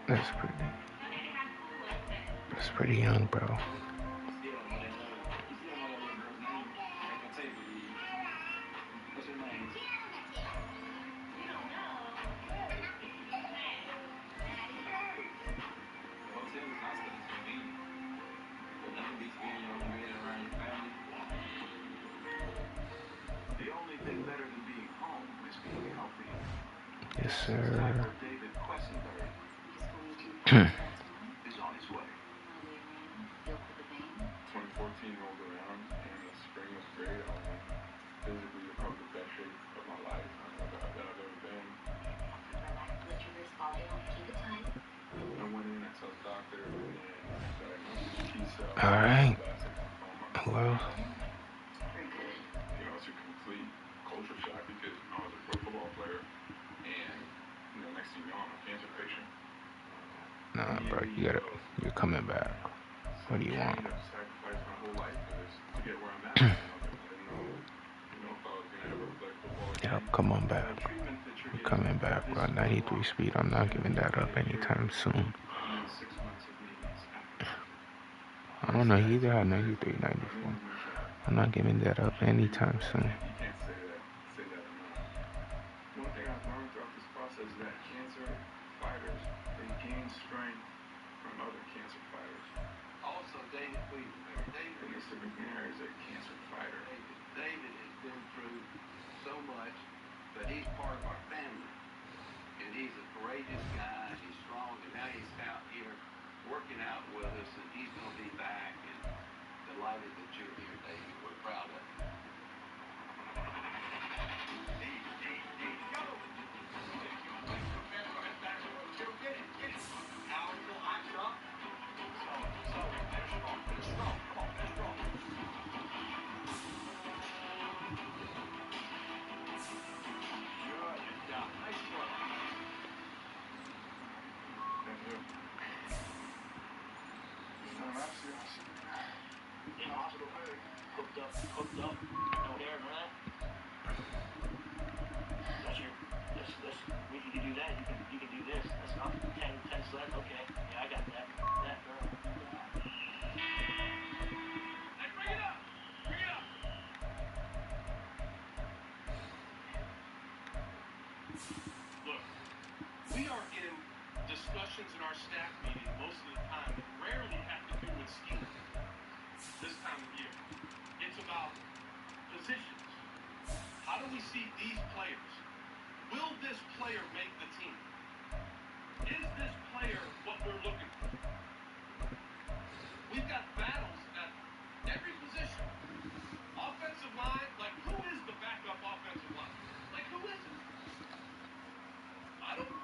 That's pretty young, bro. The only thing better than being home is being healthy. Yes, sir. David Quessenberry is on his way. 2014 rolled around and the spring was great. I was physically probably the best shape of my life that I've ever been. I went in, I saw the doctor, and diagnosed T-cell. All right. Well. You know, it's a complete culture shock because I was a pro football player, and next thing you know, I'm a cancer patient. Nah, bro, you're coming back. What do you want? I sacrificed my whole life to get where I'm at. I didn't know if I was gonna ever play football again. Yep, come on back. You're coming back, bro. 93 speed. I'm not giving that up anytime soon. I don't know either. I know you 394. I'm not giving that up anytime soon. You can't say that enough. One thing I've learned throughout this process is that cancer fighters, they gain strength from other cancer fighters. Also, David Quessenberry. And Mr. McNair is a cancer fighter. David has been through so much, but he's part of our family. And he's a courageous guy, he's strong, and now he's out here working out with us, and he's going to be back. And delighted that you're here, David. We're proud of you. In the hospital bed, hooked up, no hair, none of that. If you can do that, you can do this. That's not 10 sled, okay. Yeah, I got that. That girl. Hey, bring it up! Bring it up! Look, we are in discussions in our staff meeting most of the time that rarely have to do with scheme. This time of year. It's about positions. How do we see these players? Will this player make the team? Is this player what we're looking for? We've got battles at every position. Offensive line, like who is the backup offensive line? Like who is it? I don't know.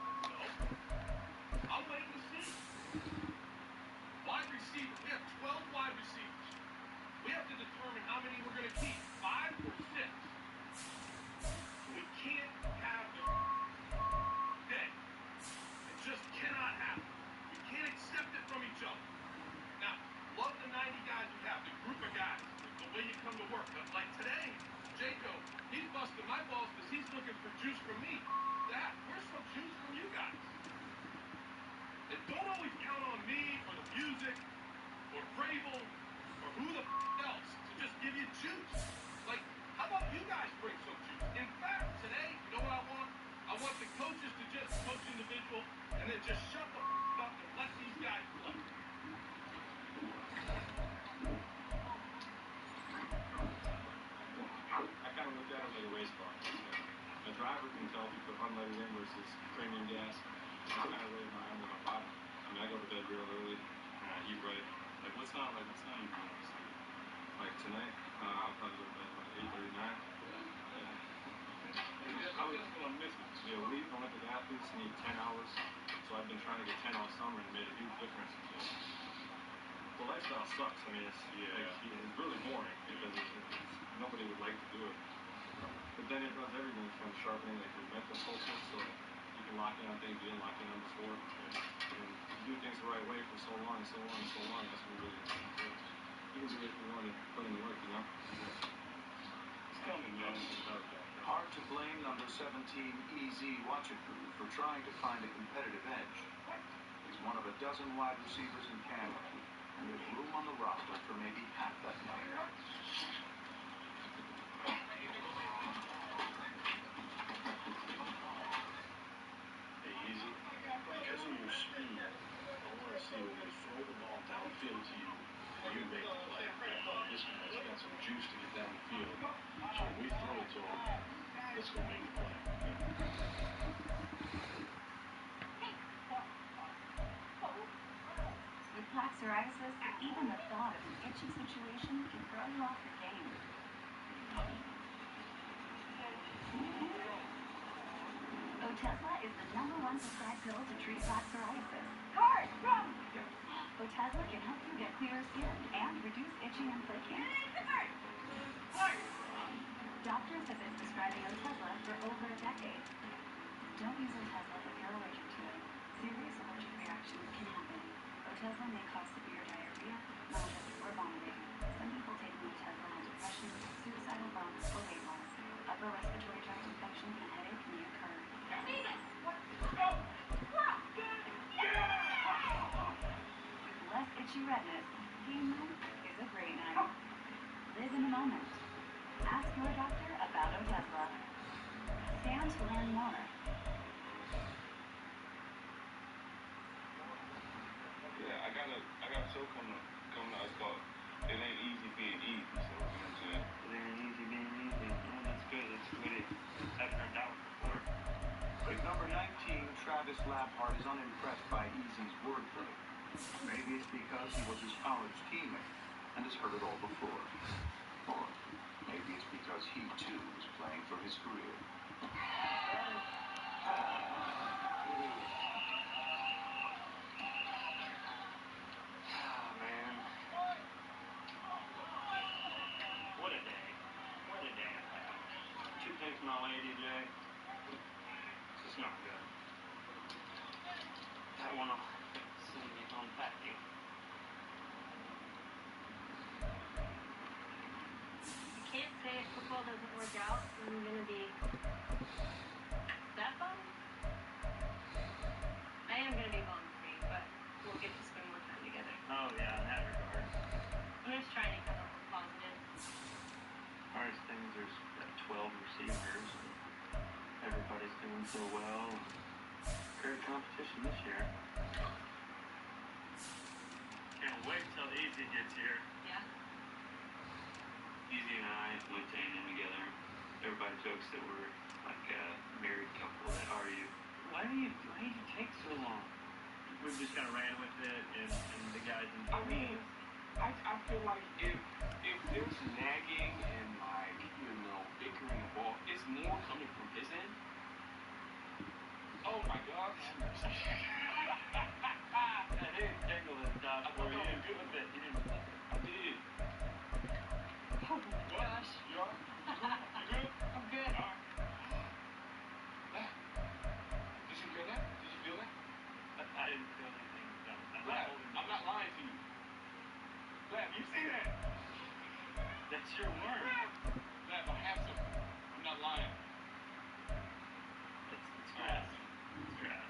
Vrabel or who the else to just give you juice. Like, how about you guys bring some juice? In fact, today, you know what I want? I want the coaches to just coach individual and then just shut the up and let these guys play. I kind of look at it like a race car. A driver can tell if you put unleaded in versus premium gas. That's kind of way I am with my body. I mean, I go to bed real early, eat right. Like, what's not easy? Like tonight, I'll probably go to bed about 8:39. Yeah. That's what I'm missing. Yeah, we Olympic athletes need 10 hours, so I've been trying to get 10 all summer and it made a huge difference. The lifestyle sucks. I mean, it's really boring because nobody would like to do it. But then it does everything from sharpening like your mental focus, so you can lock in on things you didn't lock in on before. And you do things the right way for so long and so long and so long, that's when really you can do it if you want to put in the work, you know? It's coming, man. Hard to blame number 17 EZ Watchakoo for trying to find a competitive edge. He's one of a dozen wide receivers in Canada, and there's room on the roster for maybe half that number. Hey, Easy, because of your speed, I want to see when they throw the ball downfield to you, you make the play. This guy's got some juice to get down the field, so when we throw it to him, let's go make the play. With plaque psoriasis, even the thought of an itchy situation can throw you off your game. Otezla is the #1 prescribed pill to treat plaque psoriasis. Otezla can help you get clearer skin and reduce itching and flaking. Doctors have been prescribing Otezla for over a decade. Don't use Otezla if you're allergic to it. Serious allergic reactions can happen. Otezla may cause severe diarrhea, nausea, or vomiting. Some people taking Otezla have depression, suicidal thoughts, or weight loss. Upper respiratory tract infection and headache may occur. With less itchy redness, game night is a great night. Live in the moment. Ask your doctor about Otezla. Stand to learn more. Yeah, I got a show coming out. It's called It Ain't Easy Being Easy. So, you know what I'm saying? It ain't easy being easy. Yeah, that's good. That's good. I've heard that one before. But number 19, Travis Labhart, is unimpressed by Easy's wordplay. Maybe it's because he was his college teammate and has heard it all before. Or maybe it's because he too is playing for his career. Man. What a day. What a day I've had. 2 picks my lady, Jay. It's just not good. That one will send me home packing. You can't say if football doesn't work out, I'm gonna be that bummed. I am gonna be bummed for you, but we'll get to spend more time together. Oh, yeah, in that regard. I'm just trying to come up with positive. Hardest thing is there's 12 receivers. Everybody's doing so well. Great competition this year. Can't wait till Easy gets here. Yeah? Easy and I went to A&M together. Everybody jokes that we're like a married couple. That are you? Why did you take so long? We just kind of ran with it, and the guys enjoyed I mean, I feel like if there's nagging and like, bickering the ball, it's more coming from his end. Oh my gosh. I didn't tangle this dog for you. I good with that. You didn't. I did. Oh my gosh. You all right? You good? I'm good. All right. Did you feel that? Did you feel that? I didn't feel anything. No, I'm not lying to you. Lab, you see that? That's your word. Lab, I have something. I'm not lying. It's grass. It's grass.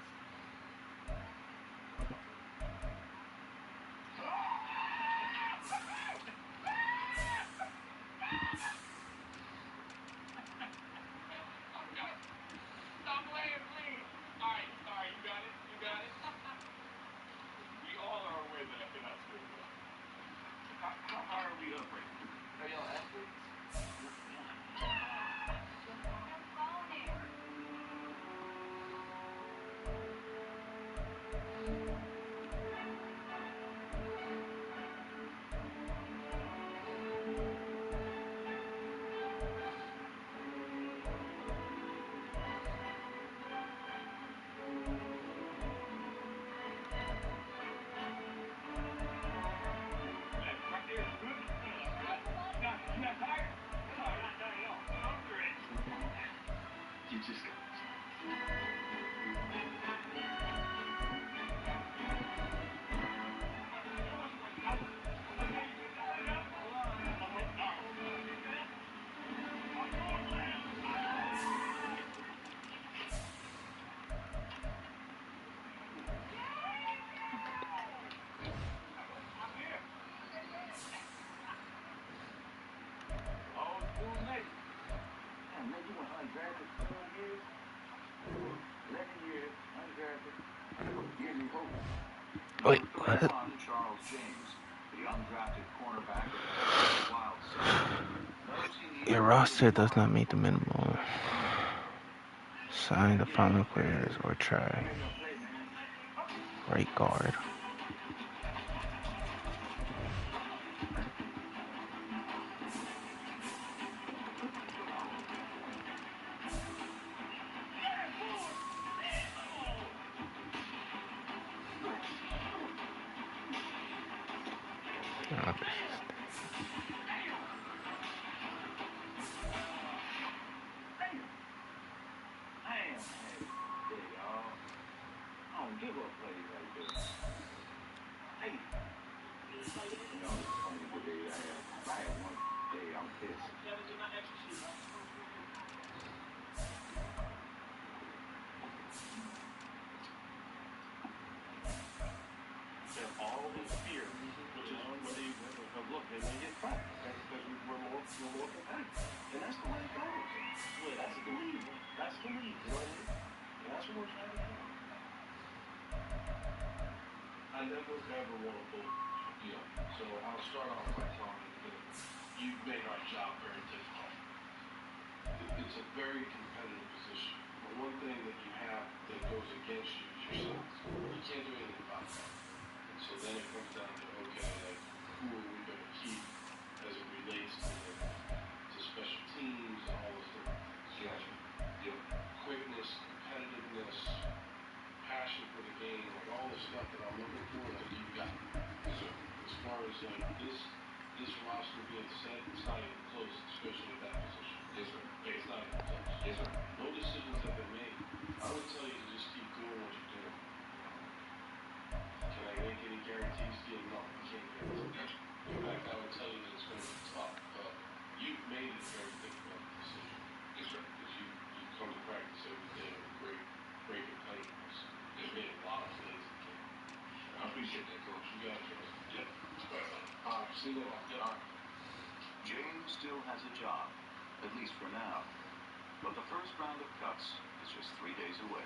just Wait, what? Charles James, the undrafted cornerback of the Wild Sox. Your roster does not meet the minimum. Sign the following players or try. Right guard. All this fear, which is when they look, they may get cut. That's because we're more competitive. And that's the way it goes. Well, that's the league. That's the league. You know what I mean? And that's what we're trying to do. I never ever want to vote. So I'll start off by telling you that you've made our job very difficult. It's a very competitive position. But one thing that you have that goes against you is your size. You can't do anything about that. So then it comes down to, okay, like, who are we going to keep as it relates to special teams and all those different things. Gotcha. Yeah. Quickness, competitiveness, passion for the game, like all the stuff that I'm looking for, like you've got. So as far as like this roster being set, it's not even close, especially at that position. Yes, sir. It's not even close. Yes, sir. No decisions have been made. I would tell you to just keep doing what you're doing. Can I make any guarantees to you? No, I can't guarantee. Gotcha. In fact, I would tell you that it's going to be tough, but you've made it a very difficult decision. Yes, sir. Because you come to practice every day with great competitiveness. You've made a lot of plays in the game. I appreciate that, Coach. You got it, Coach. Yeah. See you later. Yeah. James still has a job, at least for now. But the first round of cuts is just 3 days away.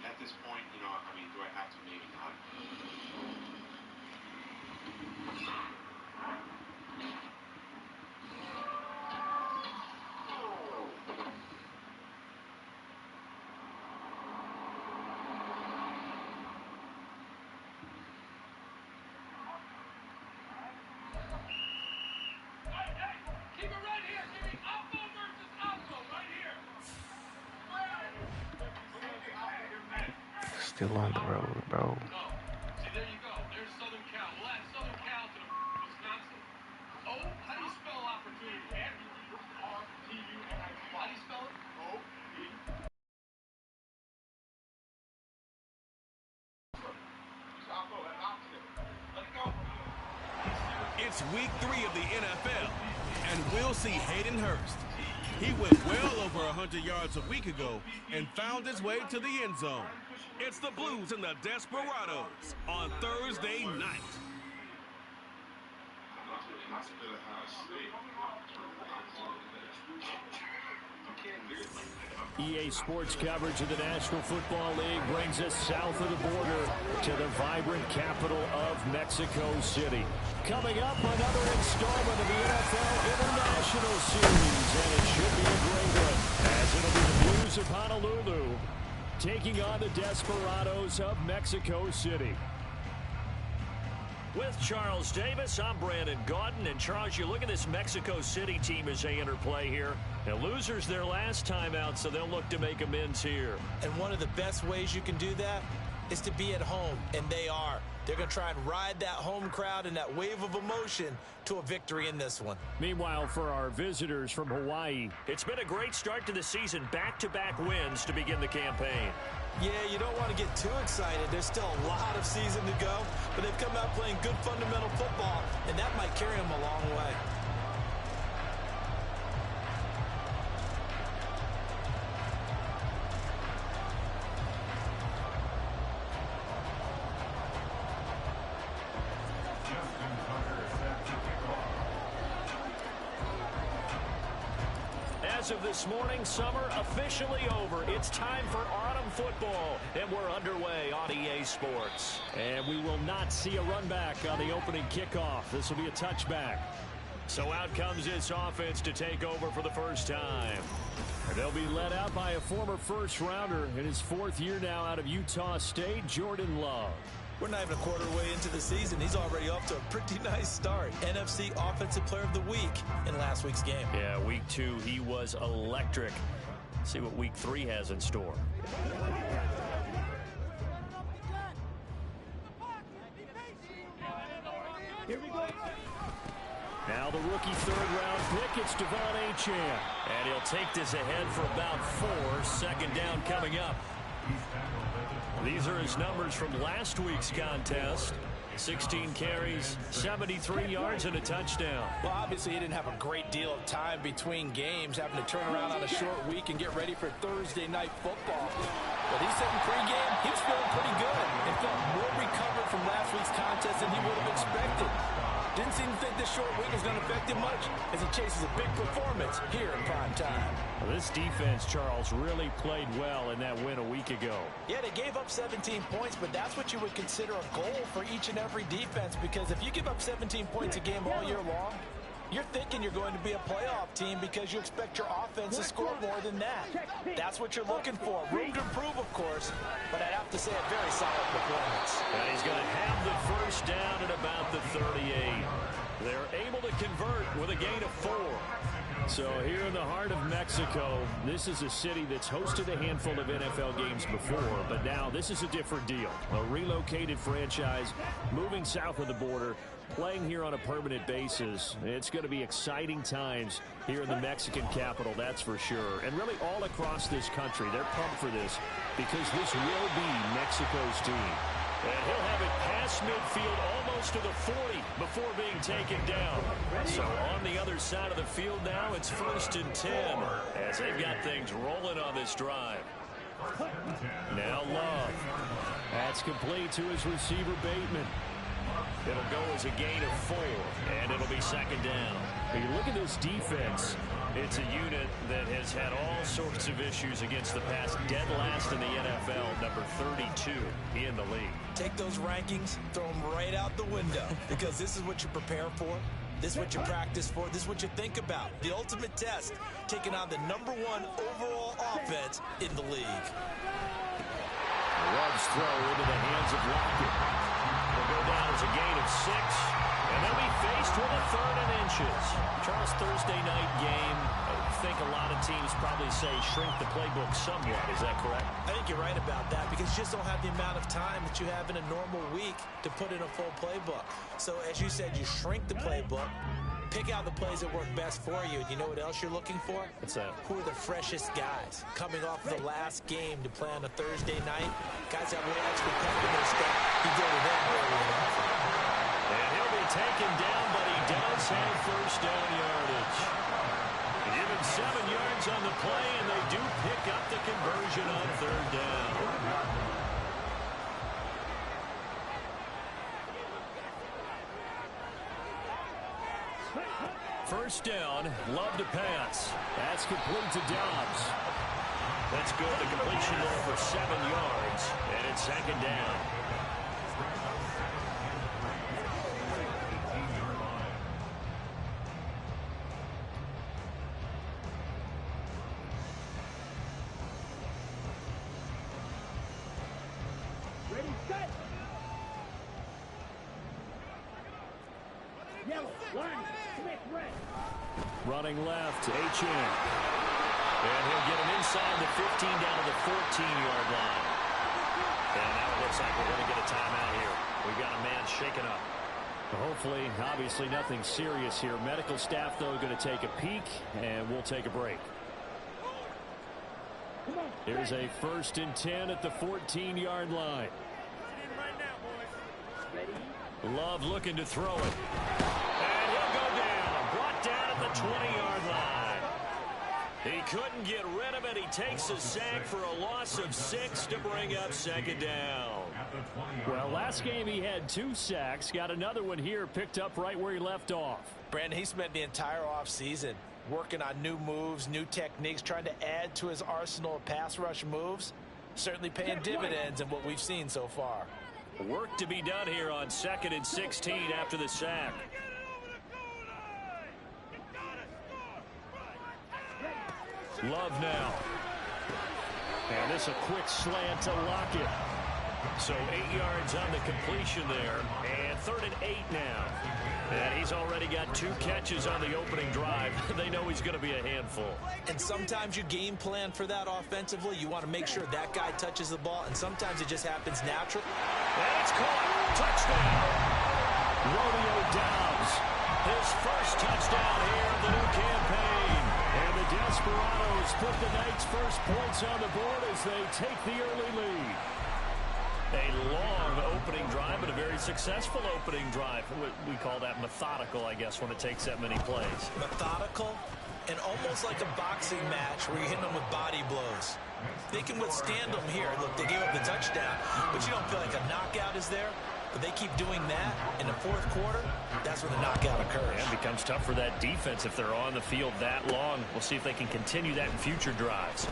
At this point, I mean, do I have to? Maybe not. Keep it right here. Give me Oppo versus Oppo right here. Still on the road, bro. No. See, there you go. There's Southern Cal. We'll add Southern Cal to the Wisconsin. Oh, how do you spell opportunity? R-T-U-N-I-T. How do you spell it? O-P. It's week 3 of the NFL, and we'll see Hayden Hurst. He went well over 100 yards a week ago and found his way to the end zone. It's the Blues and the Desperados on Thursday night. EA Sports coverage of the National Football League brings us south of the border to the vibrant capital of Mexico City. Coming up, another installment of the NFL International Series, and it should be a great one as Raiders of Honolulu taking on the Desperados of Mexico City. With Charles Davis, I'm Brandon Gaudin. And Charles, you look at this Mexico City team as they enter play here. Now, losers their last time out, so they'll look to make amends here. And one of the best ways you can do that is to be at home, and they are. They're going to try and ride that home crowd and that wave of emotion to a victory in this one. Meanwhile, for our visitors from Hawaii, it's been a great start to the season. Back-to-back wins to begin the campaign. Yeah, you don't want to get too excited. There's still a lot of season to go, but they've come out playing good fundamental football, and that might carry them a long way. As of this morning, summer officially over. It's time for autumn football, and we're underway on EA Sports. And we will not see a run back on the opening kickoff. This will be a touchback. So out comes this offense to take over for the first time. And they'll be led out by a former first-rounder in his 4th year now out of Utah State, Jordan Love. We're not even a quarter way into the season. He's already off to a pretty nice start. NFC Offensive Player of the Week in last week's game. Yeah, week 2, he was electric. See what week 3 has in store. Here we go. Now the rookie 3rd-round pick, it's Devon Achane. And he'll take this ahead for about 4. 2nd down coming up. These are his numbers from last week's contest. 16 carries, 73 yards, and a touchdown. Well, obviously, he didn't have a great deal of time between games, having to turn around on a short week and get ready for Thursday night football. But he said in pregame, he was feeling pretty good and felt more recovered from last week's contest than he would have expected. Didn't seem to think this short week was going to affect him much as he chases a big performance here in prime time. Well, this defense, Charles, really played well in that win a week ago. Yeah, they gave up 17 points, but that's what you would consider a goal for each and every defense, because if you give up 17 points a game all year long, you're thinking you're going to be a playoff team because you expect your offense to score more than that. That's what you're looking for. Room to improve, of course, but I'd have to say a very solid performance. And he's going to have the first down at about the 38. They're able to convert with a gain of 4. So here in the heart of Mexico, this is a city that's hosted a handful of NFL games before, but now this is a different deal. A relocated franchise moving south of the border, playing here on a permanent basis. It's going to be exciting times here in the Mexican capital, that's for sure. And really all across this country, they're pumped for this because this will be Mexico's team. And he'll have it past midfield almost to the 40 before being taken down. So on the other side of the field now, it's 1st and 10 as they've got things rolling on this drive. Now Love. That's complete to his receiver, Bateman. It'll go as a gain of 4, and it'll be 2nd down. When you look at this defense, it's a unit that has had all sorts of issues against the pass. Dead last in the NFL, number 32 in the league. Take those rankings, throw them right out the window, because this is what you prepare for. This is what you practice for. This is what you think about. The ultimate test, taking on the #1 overall offense in the league. Love's throw into the hands of Lockett. Will go down as a gain of 6, and they'll be faced with a 3rd and inches. Charles, Thursday night game, I think a lot of teams probably say shrink the playbook somewhat. Is that correct? I think you're right about that because you just don't have the amount of time that you have in a normal week to put in a full playbook. So as you said, you shrink the playbook, pick out the plays that work best for you, and you know what else you're looking for? What's that? Who are the freshest guys coming off of the last game to play on a Thursday night? Guys that will actually pepper their stuff. You go to them early and often. And he'll be taken down, but he does have 1st down yardage. Given 7 yards on the play, and they do pick up the conversion on 3rd down. 1st down, Love to pass. That's complete to Dobbs. That's good. The completion there for 7 yards, and it's 2nd down. Running left, H.N. And he'll get him inside the 15 down to the 14-yard line. And now it looks like we're going to get a timeout here. We've got a man shaken up. Hopefully, obviously nothing serious here. Medical staff, though, going to take a peek, and we'll take a break. Here's a 1st and 10 at the 14-yard line. Love looking to throw it. And he'll go down. Brought down at the 20-yard line. He couldn't get rid of it. He takes a sack for a loss of 6 to bring up 2nd down. Well, last game he had 2 sacks. Got another one here, picked up right where he left off. Brandon, he spent the entire offseason working on new moves, new techniques, trying to add to his arsenal of pass rush moves. Certainly paying dividends in what we've seen so far. Work to be done here on 2nd and 16 after the sack. Love now. And this a quick slant to Lockett. So 8 yards on the completion there. And 3rd and 8 now. And he's already got 2 catches on the opening drive. They know he's going to be a handful. And sometimes you game plan for that offensively. You want to make sure that guy touches the ball. And sometimes it just happens naturally. And it's caught. Touchdown. Rodeo Dobbs. His first touchdown here of the new campaign. And the Desperados put the Knights' first points on the board as they take the early lead. A long opening drive, but a very successful opening drive. We call that methodical, I guess, when it takes that many plays. Methodical and almost like a boxing match where you're hitting them with body blows. They can withstand them here. Look, they gave up the touchdown, but you don't feel like a knockout is there. But they keep doing that in the 4th quarter. That's when the knockout occurs. And it becomes tough for that defense if they're on the field that long. We'll see if they can continue that in future drives.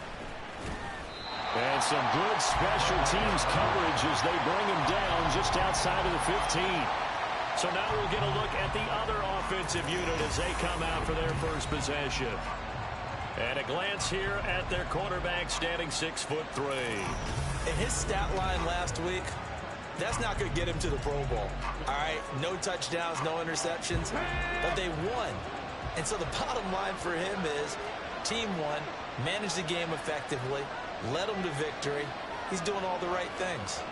And some good special teams coverage as they bring him down just outside of the 15. So now we'll get a look at the other offensive unit as they come out for their first possession. And a glance here at their quarterback standing 6'3". In his stat line last week, that's not going to get him to the Pro Bowl. All right, no touchdowns, no interceptions, but they won. And so the bottom line for him is team won, managed the game effectively, led them to victory. He's doing all the right things.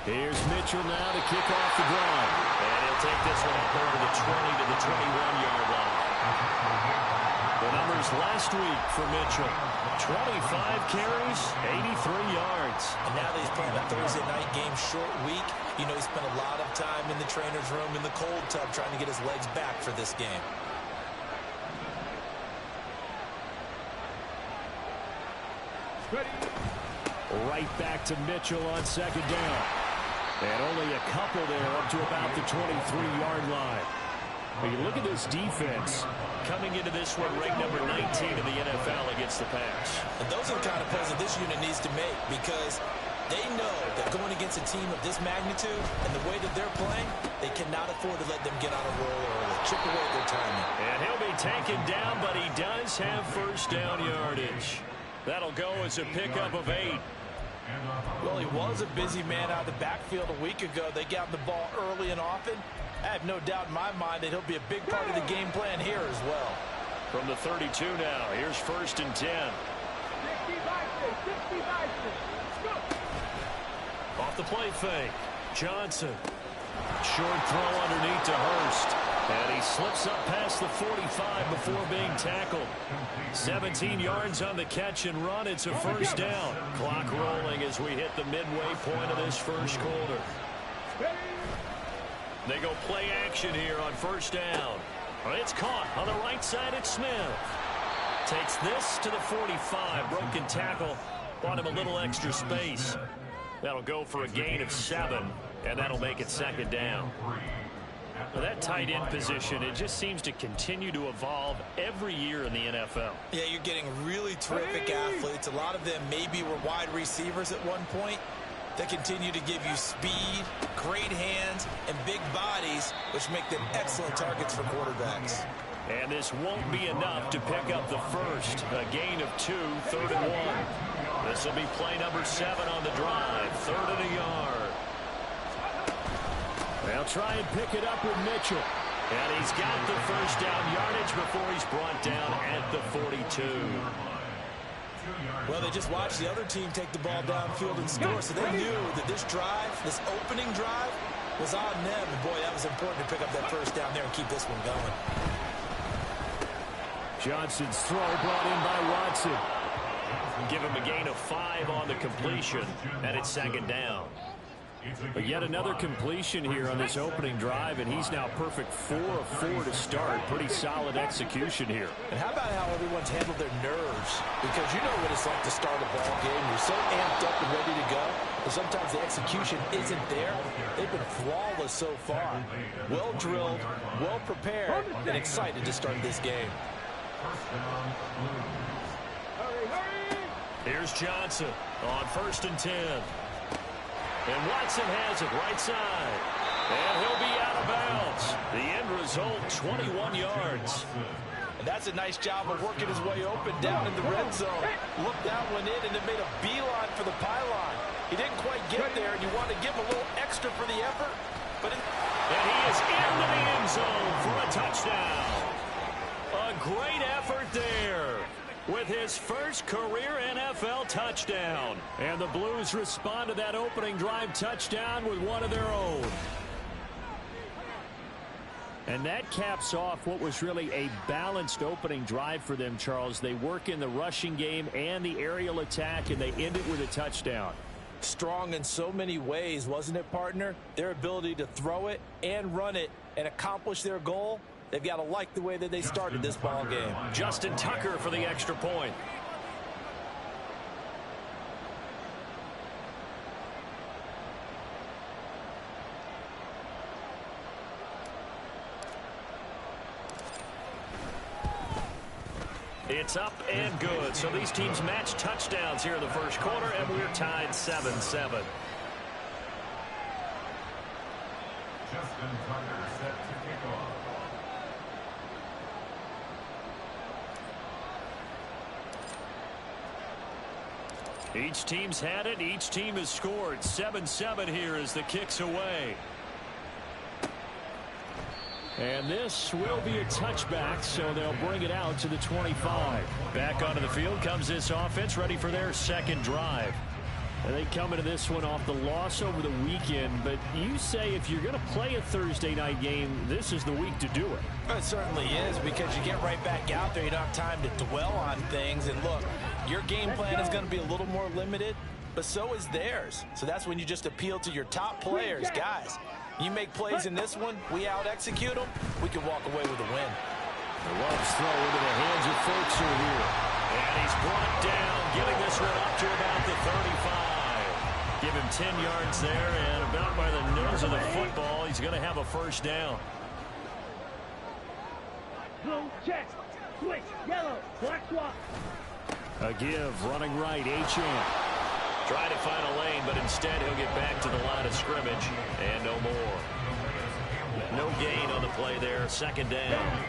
Here's Mitchell now to kick off the ground. And he'll take this one up over the 20 to the 21-yard line. The numbers last week for Mitchell. 25 carries, 83 yards. And now that he's playing a Thursday night game, short week, you know he spent a lot of time in the trainer's room, in the cold tub, trying to get his legs back for this game. Right back to Mitchell on 2nd down. And only a couple there up to about the 23-yard line. When you look at this defense, coming into this one ranked number 19 in the NFL against the pass. And those are the kind of plays that this unit needs to make because they know that going against a team of this magnitude and the way that they're playing, they cannot afford to let them get on a roll early, chip away at their timing. And he'll be taken down, but he does have first down yardage. That'll go as a pickup of 8. Well, he was a busy man out of the backfield a week ago. They got the ball early and often. I have no doubt in my mind that he'll be a big part of the game plan here as well. From the 32 now, here's 1st and 10. Off the play fake, Johnson. Short throw underneath to Hurst. And he slips up past the 45 before being tackled. 17 yards on the catch and run. It's a first down. Clock rolling as we hit the midway point of this first quarter. They go play action here on first down. It's caught on the right side at Smith. Takes this to the 45. Broken tackle. Bought him a little extra space. That'll go for a gain of 7. And that'll make it 2nd down. Well, that tight end position, it just seems to continue to evolve every year in the NFL. Yeah, you're getting really terrific athletes. A lot of them maybe were wide receivers at one point. They continue to give you speed, great hands, and big bodies, which make them excellent targets for quarterbacks. And this won't be enough to pick up the first. A gain of 2, 3rd and 1. The This will be play number 7 on the drive. 3rd and a yard. They'll try and pick it up with Mitchell. And he's got the first down yardage before he's brought down at the 42. Well, they just watched the other team take the ball downfield and score, so they knew that this drive, this opening drive, was on them. And, boy, that was important to pick up that first down there and keep this one going. Johnson's throw brought in by Watson. Give him a gain of 5 on the completion, and it's 2nd down. But yet another completion here on this opening drive, and he's now perfect 4 of 4 to start. Pretty solid execution here. And how about how everyone's handled their nerves? Because you know what it's like to start a ball game. You're so amped up and ready to go, and sometimes the execution isn't there. They've been flawless so far. Well drilled, well prepared, and excited to start this game. Here's Johnson on 1st and 10. And Watson has it right side. And he'll be out of bounds. The end result, 21 yards. And that's a nice job of working his way open down in the red zone. Looked that one in and then made a beeline for the pylon. He didn't quite get there, and you want to give him a little extra for the effort. And he is into the end zone for a touchdown. A great effort there, with his first career NFL touchdown. And the Blues respond to that opening drive touchdown with one of their own. And that caps off what was really a balanced opening drive for them, Charles. They work in the rushing game and the aerial attack, and they end it with a touchdown. Strong in so many ways, wasn't it, partner? Their ability to throw it and run it and accomplish their goal. They've got to like the way that they started this ball game. Justin Tucker for the extra point. It's up and good. So these teams match touchdowns here in the first quarter, and we're tied 7-7. Justin Tucker set to kick off. Each team's had it. Each team has scored. 7-7 here as the kick's away. And this will be a touchback, so they'll bring it out to the 25. Back onto the field comes this offense, ready for their second drive. And they come into this one off the loss over the weekend, but you say if you're going to play a Thursday night game, this is the week to do it. It certainly is, because you get right back out there. You don't have time to dwell on things. And look, your game plan is going to be a little more limited, but so is theirs. So that's when you just appeal to your top players. Guys, you make plays in this one, we out-execute them, we can walk away with a win. The Love's throw into the hands of Fultzer here. And he's brought down, getting this one up to about the 35. Give him 10 yards there, and about by the nose of the football, he's going to have a first down. Blue, check, switch, yellow, black swap. A give, running right, Achane. Trying to find a lane, but instead he'll get back to the line of scrimmage, and no more. No gain on the play there, second down.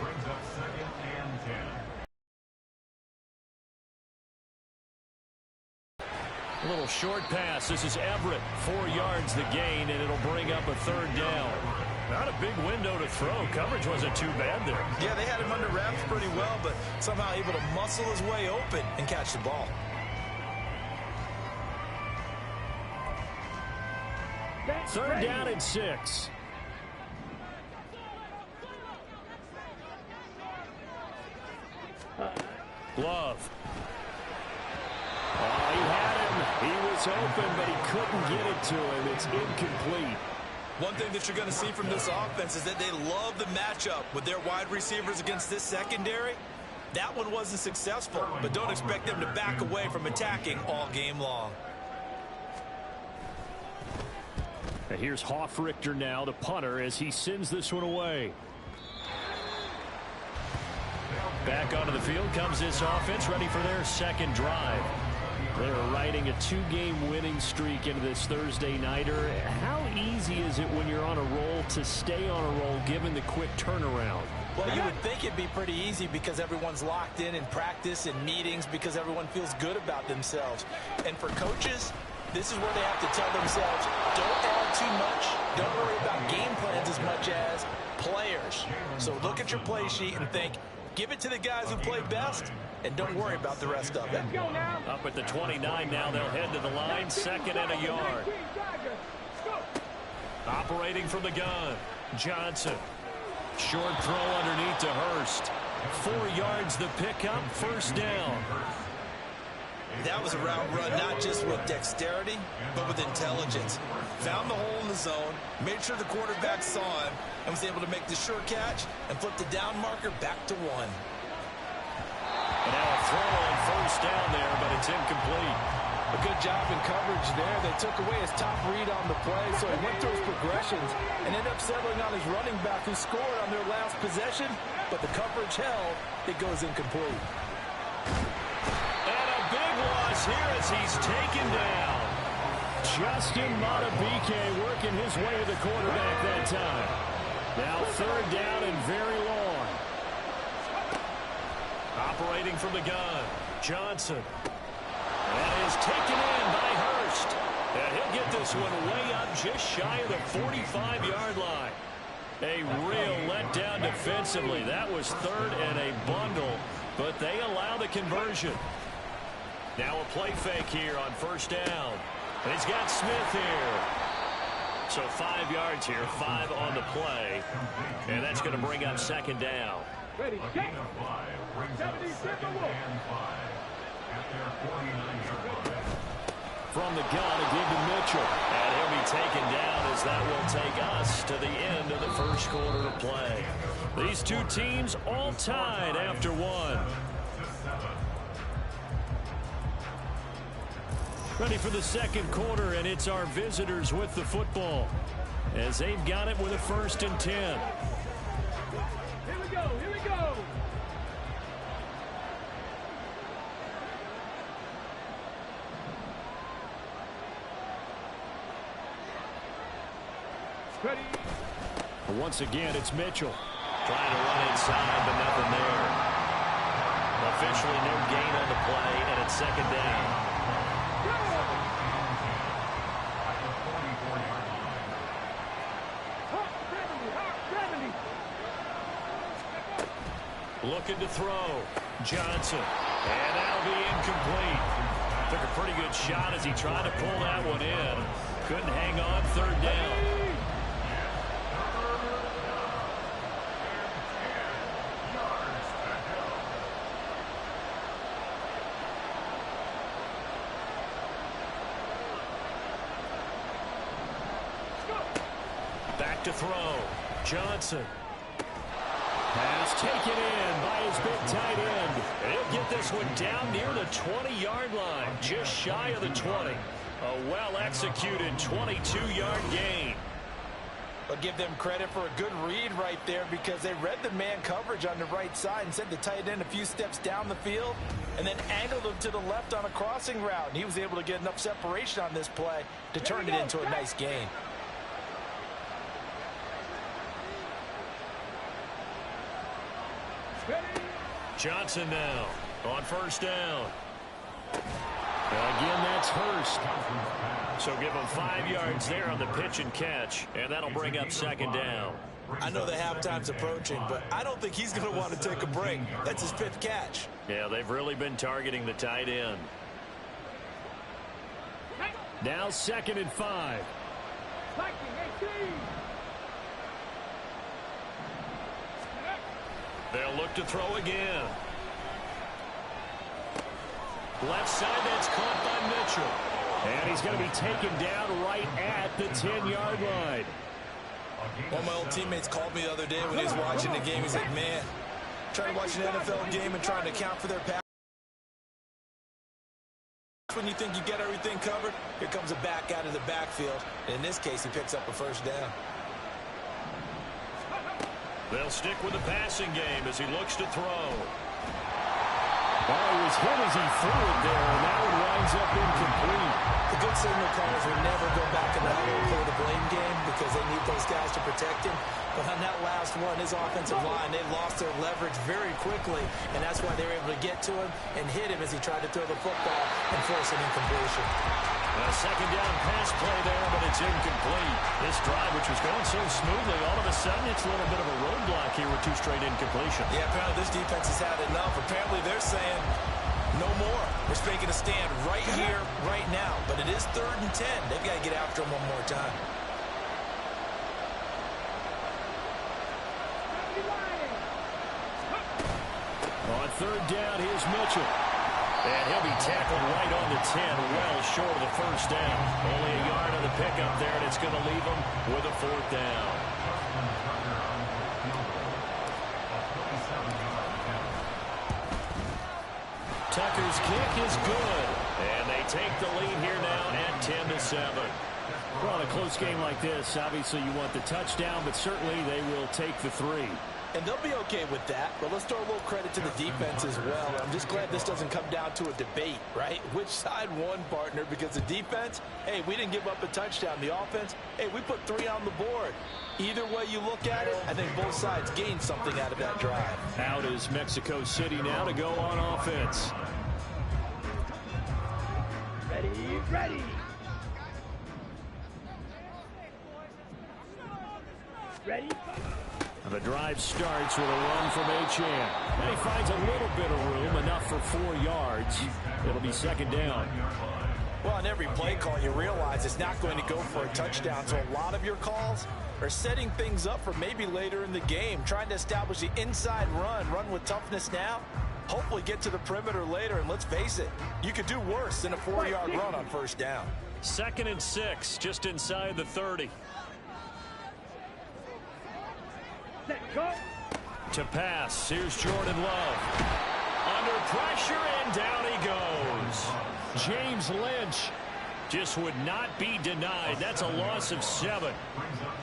Brings up 2nd and 10. A little short pass. This is Everett. 4 yards the gain, and it'll bring up a third down. Not a big window to throw. Coverage wasn't too bad there. Yeah, they had him under wraps pretty well, but somehow able to muscle his way open and catch the ball. Third down and 6. Love. Oh, he had him. He was open, but he couldn't get it to him. It's incomplete. One thing that you're going to see from this offense is that they love the matchup with their wide receivers against this secondary. That one wasn't successful, but don't expect them to back away from attacking all game long. And here's Hofrichter now, the punter, as he sends this one away. Back onto the field comes this offense, ready for their second drive. They're riding a 2-game winning streak into this Thursday nighter. How easy is it when you're on a roll to stay on a roll given the quick turnaround? Well, you would think it'd be pretty easy because everyone's locked in practice and meetings because everyone feels good about themselves. And for coaches, this is where they have to tell themselves, don't add too much. Don't worry about game plans as much as players. So look at your play sheet and think, give it to the guys who play best, and don't worry about the rest of it. Up at the 29 now, they'll head to the line, 2nd and a yard. Operating from the gun, Johnson. Short throw underneath to Hurst. 4 yards the pickup, 1st down. That was a route run not just with dexterity, but with intelligence. Found the hole in the zone, made sure the quarterback saw him, and was able to make the sure catch and flip the down marker back to 1. And now a throw on 1st down there, but it's incomplete. A good job in coverage there. They took away his top read on the play, so he went through his progressions and ended up settling on his running back who scored on their last possession, but the coverage held. It goes incomplete. And a big loss here as he's taken down. Justin Matabike working his way to the quarterback that time. Now 3rd down and very long. Operating from the gun, Johnson. That is taken in by Hurst. And he'll get this one way up just shy of the 45-yard line. A real letdown defensively. That was 3rd and a bundle, but they allow the conversion. Now a play fake here on 1st down. And he's got Smith here. So 5 yards here, 5 on the play. And that's going to bring up 2nd down. Ready, set. 76 from the gun to give to Mitchell. And he'll be taken down as that will take us to the end of the 1st quarter of play. These two teams all tied after 1. Ready for the 2nd quarter, and it's our visitors with the football as they've got it with a 1st and 10. Here we go, here we go. Ready. Once again, it's Mitchell trying to run inside, but nothing there. Officially no gain on the play, and it's 2nd down. Looking to throw. Johnson. And that'll be incomplete. Took a pretty good shot as he tried to pull that one in. Couldn't hang on. 3rd down. Back to throw. Johnson. Pass taken in by his big tight end. He'll get this one down near the 20-yard line, just shy of the 20. A well-executed 22-yard gain. But give them credit for a good read right there because they read the man coverage on the right side and sent the tight end a few steps down the field and then angled him to the left on a crossing route. And he was able to get enough separation on this play to turn it into a nice gain. Johnson now on 1st down. Again, that's Hurst. So give him 5 yards there on the pitch and catch, and that'll bring up 2nd down. I know the halftime's approaching, but I don't think he's going to want to take a break. That's his 5th catch. Yeah, they've really been targeting the tight end. Now 2nd and 5. They'll look to throw again. Left side, that's caught by Mitchell. And he's going to be taken down right at the 10-yard line. One of my old teammates called me the other day when he was watching the game. He said, man, trying to watch an NFL game and trying to account for their pass. When you think you get everything covered, here comes a back out of the backfield. And in this case, he picks up a 1st down. They'll stick with the passing game as he looks to throw. Oh, he was hit as he threw it there, and that one winds up signal callers will never go back in the huddle and play the blame game because they need those guys to protect him. But on that last one, his offensive line, they lost their leverage very quickly, and that's why they were able to get to him and hit him as he tried to throw the football and force an incompletion. A second down pass play there, but it's incomplete. This drive, which was going so smoothly, all of a sudden it's a little bit of a roadblock here with 2 straight incompletions. Yeah, apparently this defense has had enough. Apparently they're saying no more. We're making a stand right here, right now. But it is 3rd and 10. They've got to get after him one more time. On 3rd down, here's Mitchell. And he'll be tackled right on the 10, well short of the first down. Only a yard on the pickup there, and it's going to leave him with a 4th down. Tucker's kick is good. And they take the lead here now at 10-7. Well, in a close game like this, obviously you want the touchdown, but certainly they will take the 3. And they'll be okay with that, but let's throw a little credit to the defense as well. I'm just glad this doesn't come down to a debate, right? Which side won, partner? Because the defense, hey, we didn't give up a touchdown. The offense, hey, we put 3 on the board. Either way you look at it, I think both sides gained something out of that drive. Out is Mexico City now to go on offense. Ready, ready. Ready? The drive starts with a run from Achane. And he finds a little bit of room, enough for 4 yards. It'll be 2nd down. Well, on every play call, you realize it's not going to go for a touchdown. So a lot of your calls are setting things up for maybe later in the game, trying to establish the inside run with toughness now, hopefully get to the perimeter later. And let's face it, you could do worse than a 4-yard run on 1st down. 2nd and 6, just inside the 30. To pass, here's Jordan Love. Under pressure, and down he goes. James Lynch just would not be denied. That's a loss of 7.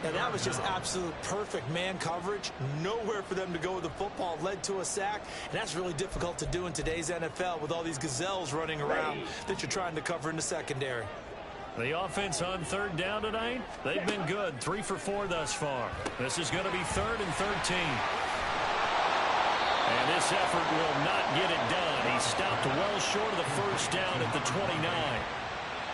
And that was just absolute perfect man coverage. Nowhere for them to go with the football. Led to a sack. And that's really difficult to do in today's NFL with all these gazelles running around that you're trying to cover in the secondary. The offense on 3rd down tonight, they've been good. 3 for 4 thus far. This is going to be 3rd and 13. And this effort will not get it done. He stopped well short of the 1st down at the 29.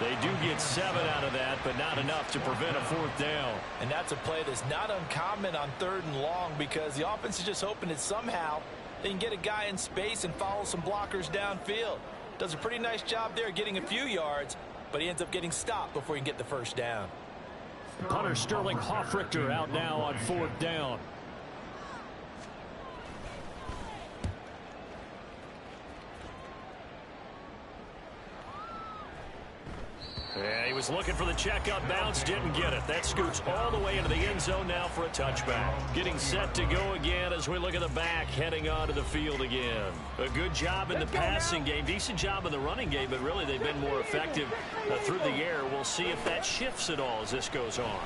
They do get 7 out of that, but not enough to prevent a 4th down. And that's a play that's not uncommon on 3rd and long because the offense is just hoping that somehow they can get a guy in space and follow some blockers downfield. Does a pretty nice job there getting a few yards, but he ends up getting stopped before he can get the 1st down. Punter Sterling Hoffrichter out now on 4th down. Yeah, he was looking for the checkup bounce, didn't get it. That scoots all the way into the end zone now for a touchback. Getting set to go again as we look at the back, heading onto the field again. A good job in the passing game, decent job in the running game, but really they've been more effective through the air. We'll see if that shifts at all as this goes on.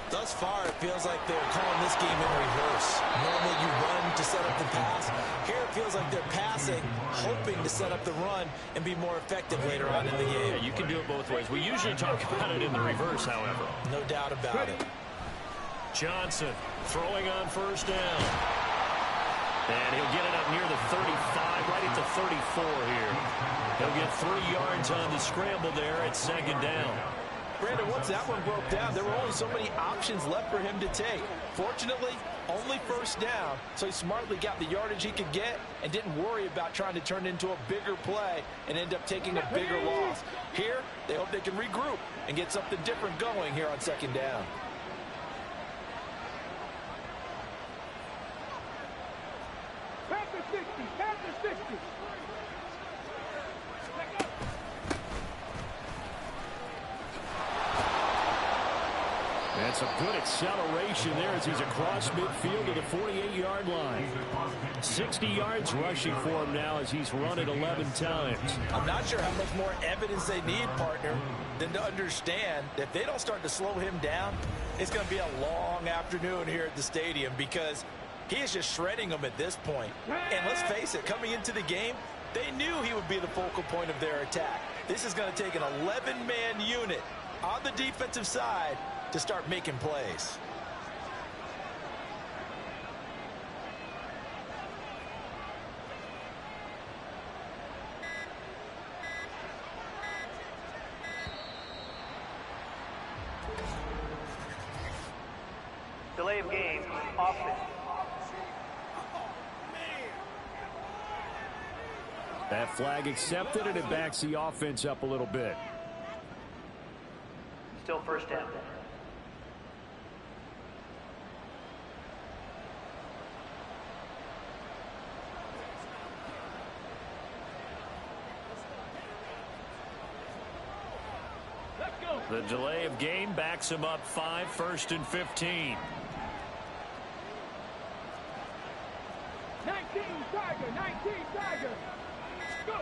Thus far, it feels like they're calling this game in reverse. Normally you run to set up the pass. Here it feels like they're passing, hoping to set up the run and be more effective later on in the game. Yeah, you can do it both ways. We usually talk about it in the reverse, however. No doubt about it. Johnson throwing on 1st down. And he'll get it up near the 35, right at the 34 here. He'll get 3 yards on the scramble there at 2nd down. Brandon, once that one broke down, there were only so many options left for him to take. Fortunately, only 1st down, so he smartly got the yardage he could get and didn't worry about trying to turn it into a bigger play and end up taking a bigger loss. Here, they hope they can regroup and get something different going here on 2nd down. Panther 60, Panther 60. That's a good acceleration there as he's across midfield to the 48-yard line. 60 yards rushing for him now as he's run it 11 times. I'm not sure how much more evidence they need, partner, than to understand that if they don't start to slow him down, it's going to be a long afternoon here at the stadium because he is just shredding them at this point. And let's face it, coming into the game, they knew he would be the focal point of their attack. This is going to take an 11-man unit on the defensive side to start making plays. Delay of game, offense. That flag accepted, and it backs the offense up a little bit. Still first down. Let's go. The delay of game backs him up 5, 1st and 15. 19 Tiger, 19 Tiger. Go.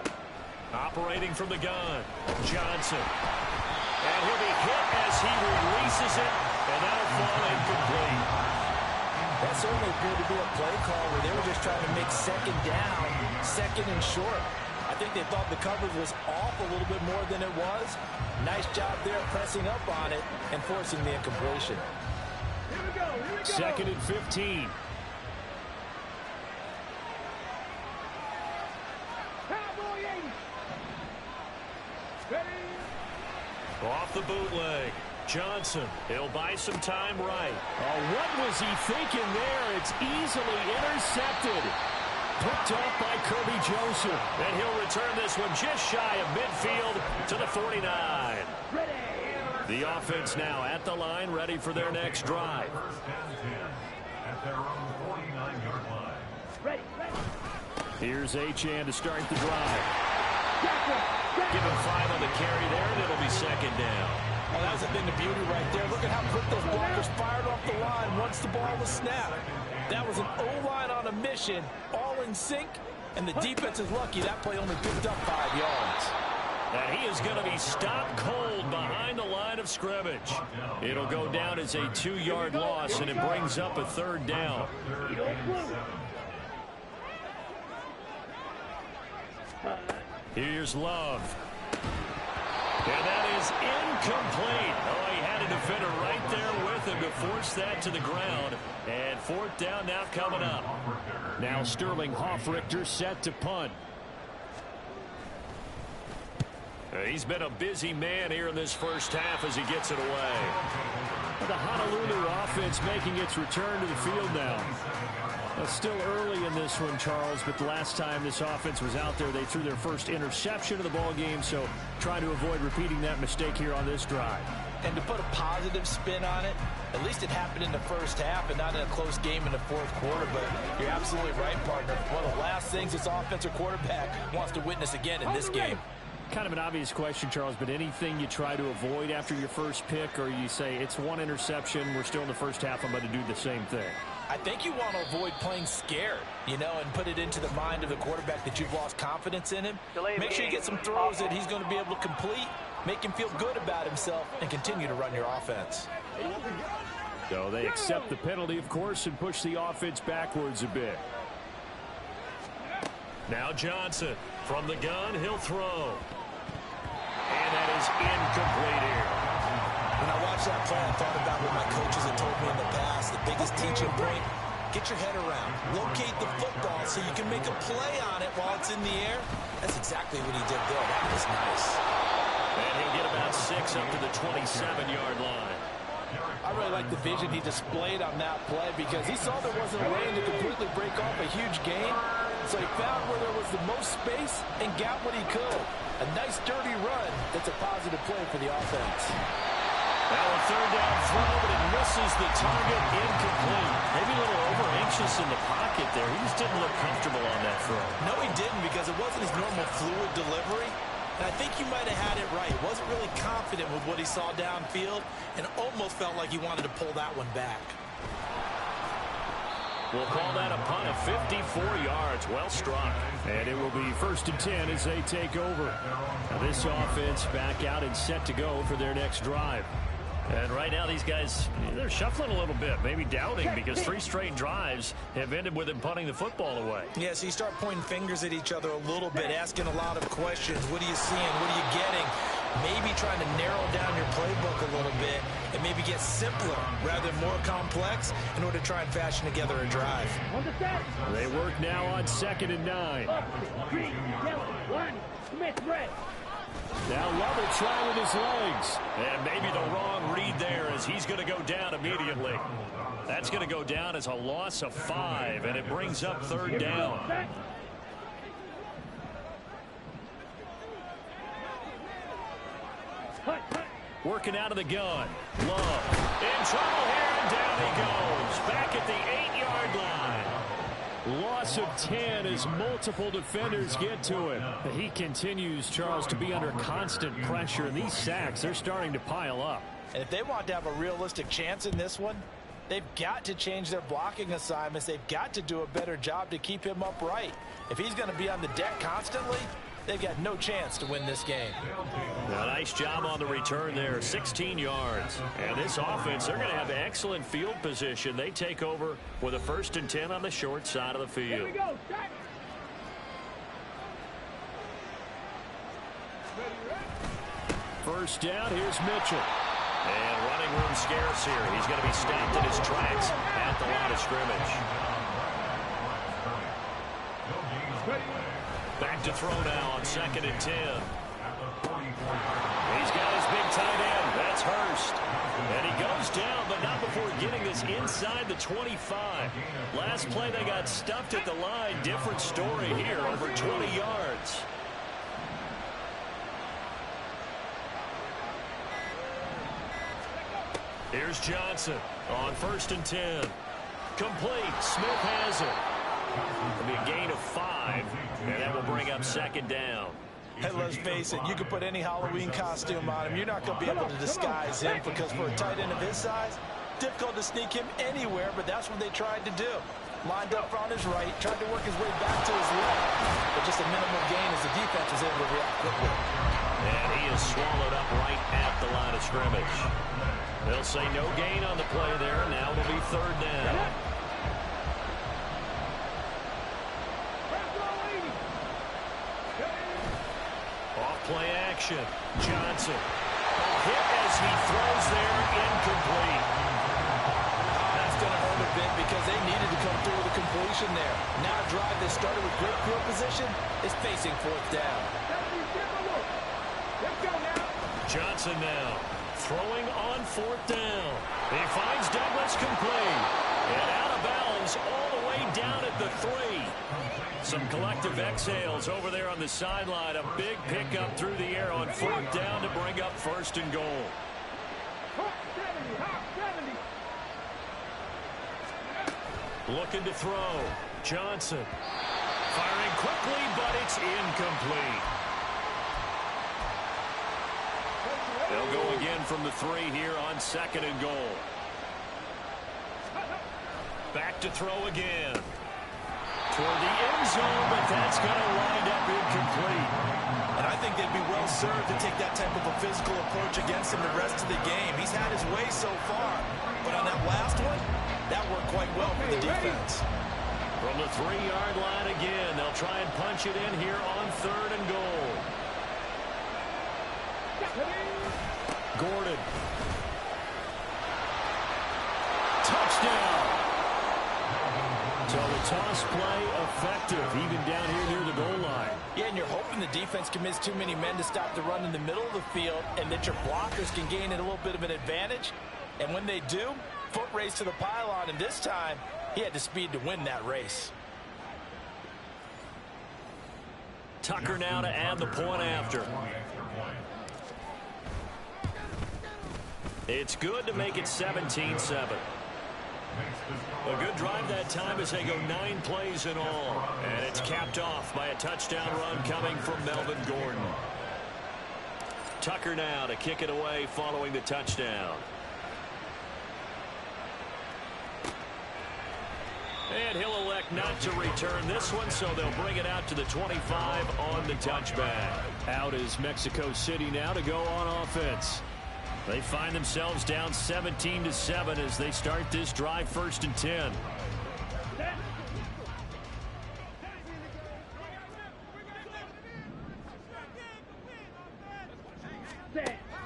Operating from the gun, Johnson. And he'll be hit as he releases it, and that'll fall incomplete. That certainly appeared to be a play call where they were just trying to make second down, second and short. I think they thought the coverage was off a little bit more than it was. Nice job there pressing up on it and forcing the incompletion. Here we go, here we go. 2nd and 15. Cowboy 80. Ready. Off the bootleg, Johnson. He'll buy some time right. Oh, what was he thinking there? It's easily intercepted. Picked off by Kirby Joseph. And he'll return this one just shy of midfield to the 49. Ready. The offense now at the line, ready for their next drive. At their own 49-yard line. Ready, ready. Here's Achane to start the drive. Gotcha. Give him 5 on the carry there, and it'll be second down. Well, that was a thing of beauty right there. Look at how quick those blockers fired off the line once the ball was snapped. That was an O-line on a mission, all in sync, and the defense is lucky that play only picked up 5 yards. And he is going to be stopped cold behind the line of scrimmage. It'll go down as a 2-yard loss, and it brings up a 3rd down. Here's Love. And that is incomplete. Oh, he had a defender right there with him to force that to the ground. And 4th down now coming up. Now Sterling Hoffrichter set to punt. He's been a busy man here in this first half as he gets it away. The Honolulu offense making its return to the field now. It's still early in this one, Charles, but the last time this offense was out there, they threw their first interception of the ball game, so trying to avoid repeating that mistake here on this drive. And to put a positive spin on it, at least it happened in the first half and not in a close game in the 4th quarter, but you're absolutely right, partner. One of the last things this offensive quarterback wants to witness again in this game. Kind of an obvious question, Charles, but anything you try to avoid after your first pick, or you say it's 1 interception, we're still in the first half, I'm going to do the same thing? I think you want to avoid playing scared, you know, and put it into the mind of the quarterback that you've lost confidence in him. Make sure you get some throws that he's going to be able to complete, make him feel good about himself, and continue to run your offense. So they accept the penalty, of course, and push the offense backwards a bit. Now Johnson from the gun, he'll throw. And that is incomplete here. When I watched that play, I thought about what my coaches had told me in the past. The biggest teaching point, get your head around. Locate the football so you can make a play on it while it's in the air. That's exactly what he did there. That was nice. And he'll get about 6 up to the 27-yard line. I really like the vision he displayed on that play because he saw there wasn't a way to completely break off a huge gain. So he found where there was the most space and got what he could. A nice, dirty run that's a positive play for the offense. Now a 3rd down throw, but it misses the target, incomplete. Maybe a little over-anxious in the pocket there. He just didn't look comfortable on that throw. No, he didn't because it wasn't his normal fluid delivery. And I think you might have had it right. He wasn't really confident with what he saw downfield and almost felt like he wanted to pull that one back. We'll call that a punt of 54 yards. Well struck. And it will be 1st and 10 as they take over. Now this offense back out and set to go for their next drive. And right now, these guys, they're shuffling a little bit, maybe doubting, because 3 straight drives have ended with him punting the football away. Yeah, so you start pointing fingers at each other a little bit, asking a lot of questions. What are you seeing? What are you getting? Maybe trying to narrow down your playbook a little bit and maybe get simpler rather than more complex in order to try and fashion together a drive. They work now on 2nd and 9. Green, yellow, one, Smith, red. Now Love will try with his legs. And maybe the wrong read there as he's going to go down immediately. That's going to go down as a loss of 5, and it brings up 3rd down. Working out of the gun. Love in trouble here, and down he goes. Back at the 8-yard line. Loss of 10 as multiple defenders get to him. He continues, Charles, to be under constant pressure. And these sacks, they're starting to pile up. And if they want to have a realistic chance in this one, they've got to change their blocking assignments. They've got to do a better job to keep him upright. If he's going to be on the deck constantly, they've got no chance to win this game. A nice job on the return there, 16 yards. And this offense, they're going to have excellent field position. They take over with a 1st and 10 on the short side of the field. First down, here's Mitchell. And running room scarce here. He's going to be stopped in his tracks at the line of scrimmage. Back to throw now on 2nd and 10. He's got his big tight end. That's Hurst. And he goes down, but not before getting this inside the 25. Last play, they got stuffed at the line. Different story here, over 20 yards. Here's Johnson on 1st and 10. Complete. Smith has it. It'll be a gain of 5, and that will bring up 2nd down. Hey, let's face it, you can put any Halloween costume on him. You're not going to be able to disguise him because for a tight end of his size, difficult to sneak him anywhere, but that's what they tried to do. Lined up on his right, tried to work his way back to his left, but just a minimal gain as the defense was able to react quickly. And he is swallowed up right at the line of scrimmage. They'll say no gain on the play there. Now it'll be 3rd down. Off-play action. Johnson. Hit as he throws there, incomplete. That's going to hurt a bit because they needed to come through with a completion there. Now a drive that started with great field position is facing 4th down. Johnson now throwing on 4th down. He finds Douglas complete. And out of bounds all the way down at the 3. Some collective exhales over there on the sideline. A big pickup through the air on 4th down to bring up 1st and goal. Looking to throw. Johnson firing quickly, but it's incomplete. They'll go again from the 3 here on 2nd and goal. Back to throw again. Toward the end zone, but that's going to wind up incomplete. And I think they'd be well served to take that type of a physical approach against him the rest of the game. He's had his way so far, but on that last one, that worked quite well for the defense. From the 3-yard line again, they'll try and punch it in here on 3rd and goal. Gordon. Touchdown. So the toss play effective, even down here near the goal line. Yeah, and you're hoping the defense commits too many men to stop the run in the middle of the field and that your blockers can gain a little bit of an advantage. And when they do, foot race to the pylon, and this time he had the speed to win that race. Tucker now to add the point after. It's good to make it 17-7. A good drive that time as they go 9 plays in all. And it's capped off by a touchdown run coming from Melvin Gordon. Tucker now to kick it away following the touchdown. And he'll elect not to return this one, so they'll bring it out to the 25 on the touchback. Out is Mexico City now to go on offense. They find themselves down 17-7 as they start this drive, 1st and 10.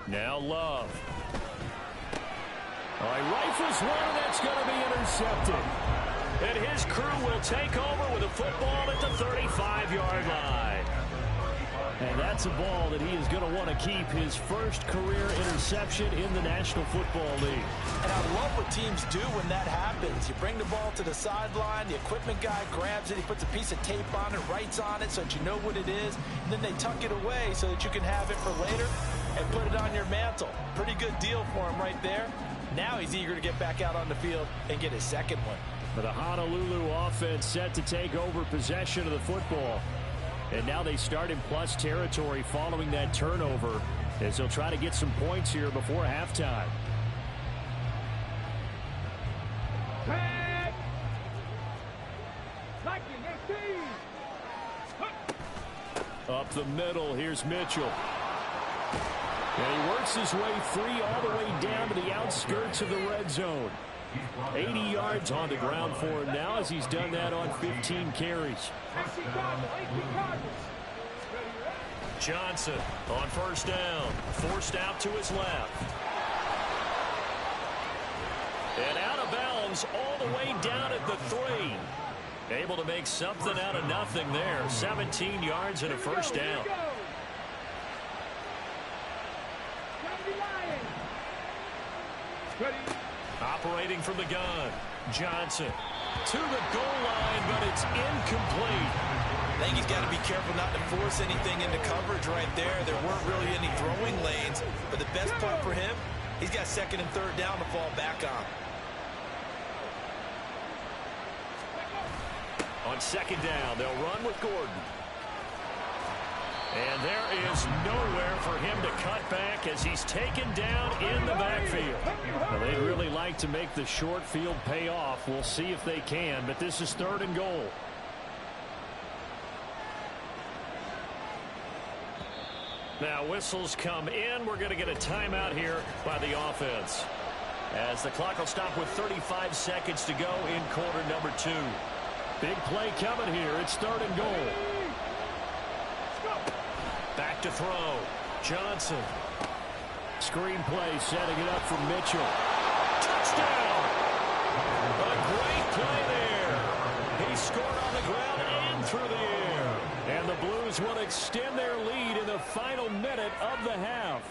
Now Love. All right, rifles one, and that's going to be intercepted. And his crew will take over with a football at the 35-yard line. And that's a ball that he is going to want to keep, his first career interception in the National Football League. And I love what teams do when that happens. You bring the ball to the sideline, the equipment guy grabs it, he puts a piece of tape on it, writes on it so that you know what it is, and then they tuck it away so that you can have it for later and put it on your mantle. Pretty good deal for him right there. Now he's eager to get back out on the field and get his second one. For the Honolulu offense set to take over possession of the football. And now they start in plus territory following that turnover as they'll try to get some points here before halftime. Up the middle, here's Mitchell. And he works his way free all the way down to the outskirts of the red zone. 80 yards on the ground for him now as he's done that on 15 carries. Johnson on 1st down, forced out to his left. And out of bounds all the way down at the 3. Able to make something out of nothing there. 17 yards and a 1st down. Operating from the gun, Johnson to the goal line, but it's incomplete. I think he's got to be careful not to force anything into coverage right there. There weren't really any throwing lanes, but the best part for him, he's got 2nd and 3rd down to fall back on. On 2nd down, they'll run with Gordon. And there is nowhere for him to cut back as he's taken down in the backfield. Well, they'd really like to make the short field pay off. We'll see if they can, but this is 3rd and goal. Now whistles come in. We're going to get a timeout here by the offense, as the clock will stop with 35 seconds to go in quarter number 2. Big play coming here. It's 3rd and goal. Back to throw. Johnson. Screen play setting it up for Mitchell. Touchdown! A great play there. He scored on the ground and through the air. And the Blues will extend their lead in the final minute of the half.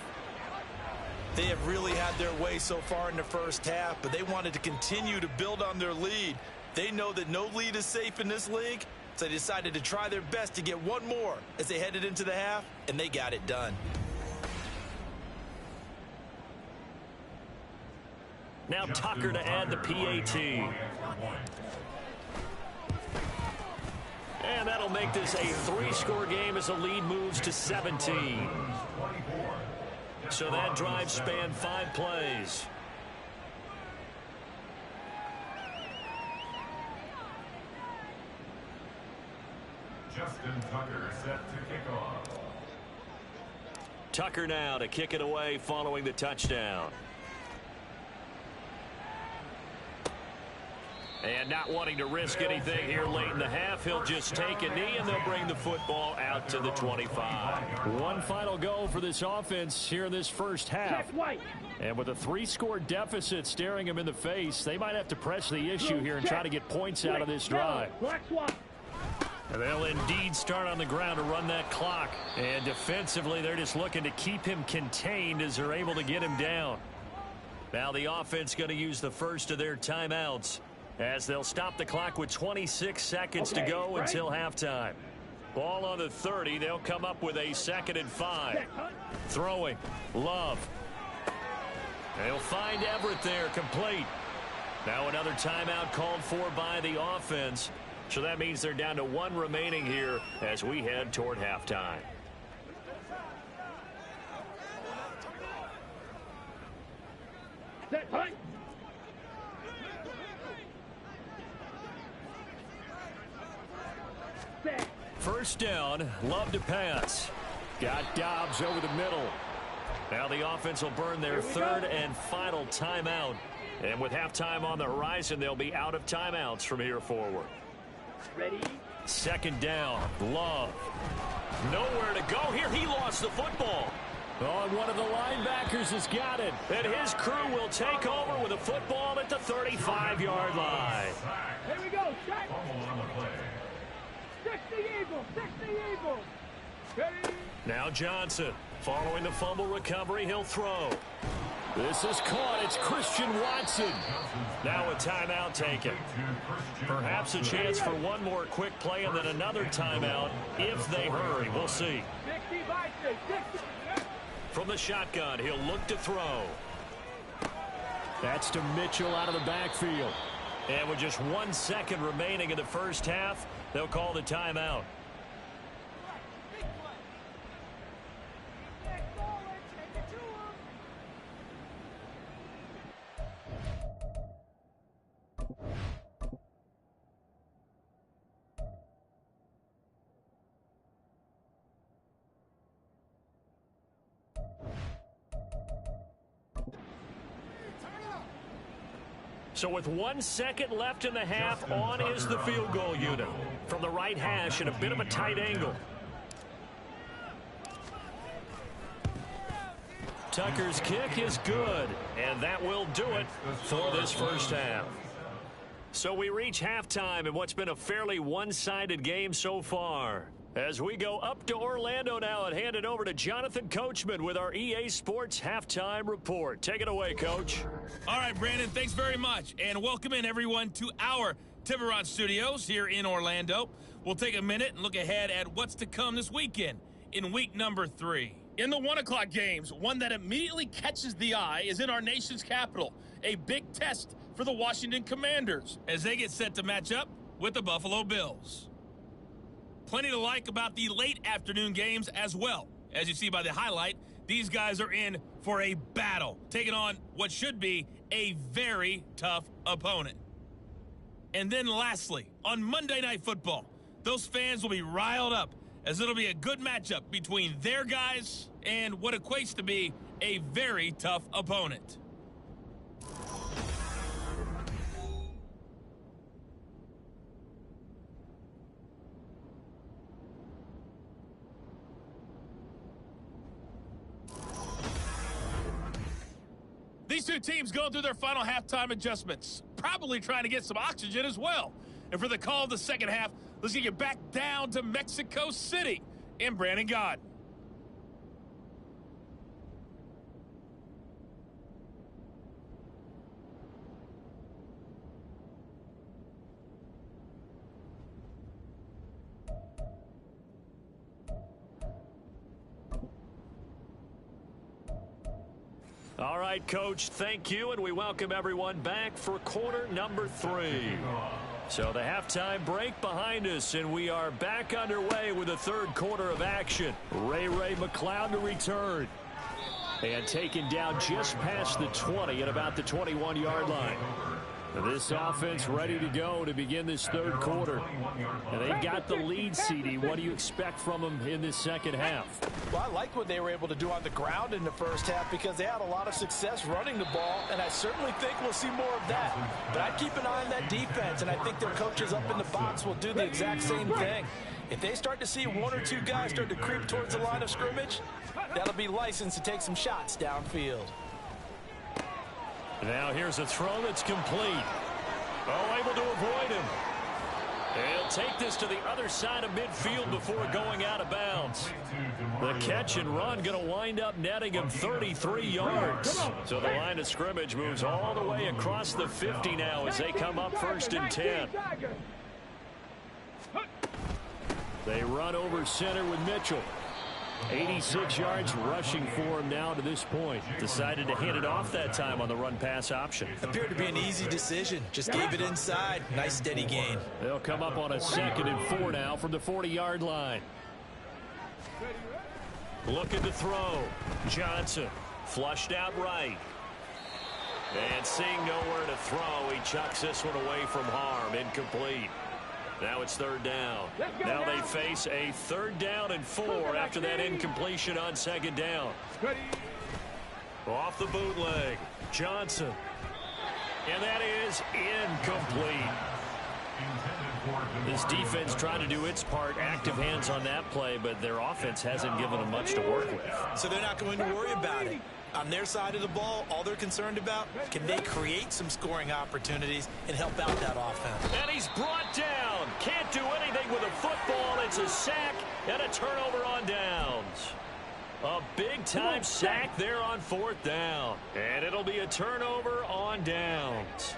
They have really had their way so far in the first half, but they wanted to continue to build on their lead. They know that no lead is safe in this league, so they decided to try their best to get one more as they headed into the half, and they got it done. Now Tucker to add the PAT. And that'll make this a 3-score game as the lead moves to 17. So that drive spanned 5 plays. Justin Tucker set to kick off. Tucker now to kick it away following the touchdown. And not wanting to risk anything here late in the half, he'll just take a knee and they'll bring the football out to the 25. One final go for this offense here in this first half. And with a 3-score deficit staring him in the face, they might have to press the issue here and try to get points out of this drive. And they'll indeed start on the ground to run that clock. And defensively, they're just looking to keep him contained as they're able to get him down. Now the offense going to use the first of their timeouts, as they'll stop the clock with 26 seconds to go until halftime. Ball on the 30. They'll come up with a 2nd and 5. Throwing. Love. They'll find Everett there, complete. Now another timeout called for by the offense. So that means they're down to 1 remaining here as we head toward halftime. First down, Love to pass. Got Dobbs over the middle. Now the offense will burn their third and final timeout. And with halftime on the horizon, they'll be out of timeouts from here forward. Ready? Second down. Love. Nowhere to go here. He lost the football. Oh, and one of the linebackers has got it. And his crew will take over with a football at the 35-yard line. Here we go. Check. 60 Eagles. 60 Eagles. Ready? Now Johnson. Following the fumble recovery, he'll throw. This is caught. It's Christian Watson. Now a timeout taken. Perhaps a chance for one more quick play and then another timeout if they hurry. We'll see. 60 by 60. From the shotgun, he'll look to throw. That's to Mitchell out of the backfield. And with just 1 second remaining in the first half, they'll call the timeout. So with 1 second left in the half, on is the field goal unit. From the right hash at a bit of a tight angle. Tucker's kick is good, and that will do it for this first half. So we reach halftime in what's been a fairly one-sided game so far. As we go up to Orlando now and hand it over to Jonathan Coachman with our EA Sports Halftime Report. Take it away, Coach. All right, Brandon, thanks very much. And welcome in, everyone, to our Tiburon Studios here in Orlando. We'll take a minute and look ahead at what's to come this weekend in week number 3. In the 1 o'clock games, one that immediately catches the eye is in our nation's capital. A big test for the Washington Commanders as they get set to match up with the Buffalo Bills. Plenty to like about the late afternoon games as well. As you see by the highlight, these guys are in for a battle, taking on what should be a very tough opponent. And then lastly, on Monday Night Football, those fans will be riled up as it'll be a good matchup between their guys and what equates to be a very tough opponent. These two teams going through their final halftime adjustments, probably trying to get some oxygen as well. And for the call of the second half, let's get you back down to Mexico City in Brandon God. All right, Coach, thank you, and we welcome everyone back for quarter number 3. So the halftime break behind us, and we are back underway with the third quarter of action. Ray McCloud to return. And taken down just past the 20 at about the 21-yard line. This offense ready to go to begin this third quarter. And they've got the lead, CD. What do you expect from them in this second half? Well, I like what they were able to do on the ground in the first half because they had a lot of success running the ball, and I certainly think we'll see more of that. But I'd keep an eye on that defense, and I think their coaches up in the box will do the exact same thing. If they start to see 1 or 2 guys start to creep towards the line of scrimmage, that'll be licensed to take some shots downfield. Now here's a throw that's complete. Oh, able to avoid him. He'll take this to the other side of midfield before going out of bounds. The catch and run going to wind up netting him 33 yards. So the line of scrimmage moves all the way across the 50 now as they come up 1st and 10. They run over center with Mitchell. 86 yards rushing for him now to this point. Decided to hand it off that time on the run-pass option. Appeared to be an easy decision. Just gave it inside. Nice steady gain. They'll come up on a 2nd and 4 now from the 40-yard line. Looking to throw. Johnson flushed out right. And seeing nowhere to throw, he chucks this one away from harm. Incomplete. Now it's 3rd down. Now they face a 3rd down and 4 after that incompletion on 2nd down. Off the bootleg, Johnson. And that is incomplete. This defense trying to do its part, active hands on that play, but their offense hasn't given them much to work with. So they're not going to worry about it. On their side of the ball, all they're concerned about, can they create some scoring opportunities and help out that offense? And he's brought down. Can't do anything with a football. It's a sack and a turnover on downs. A big-time sack there on 4th down. And it'll be a turnover on downs.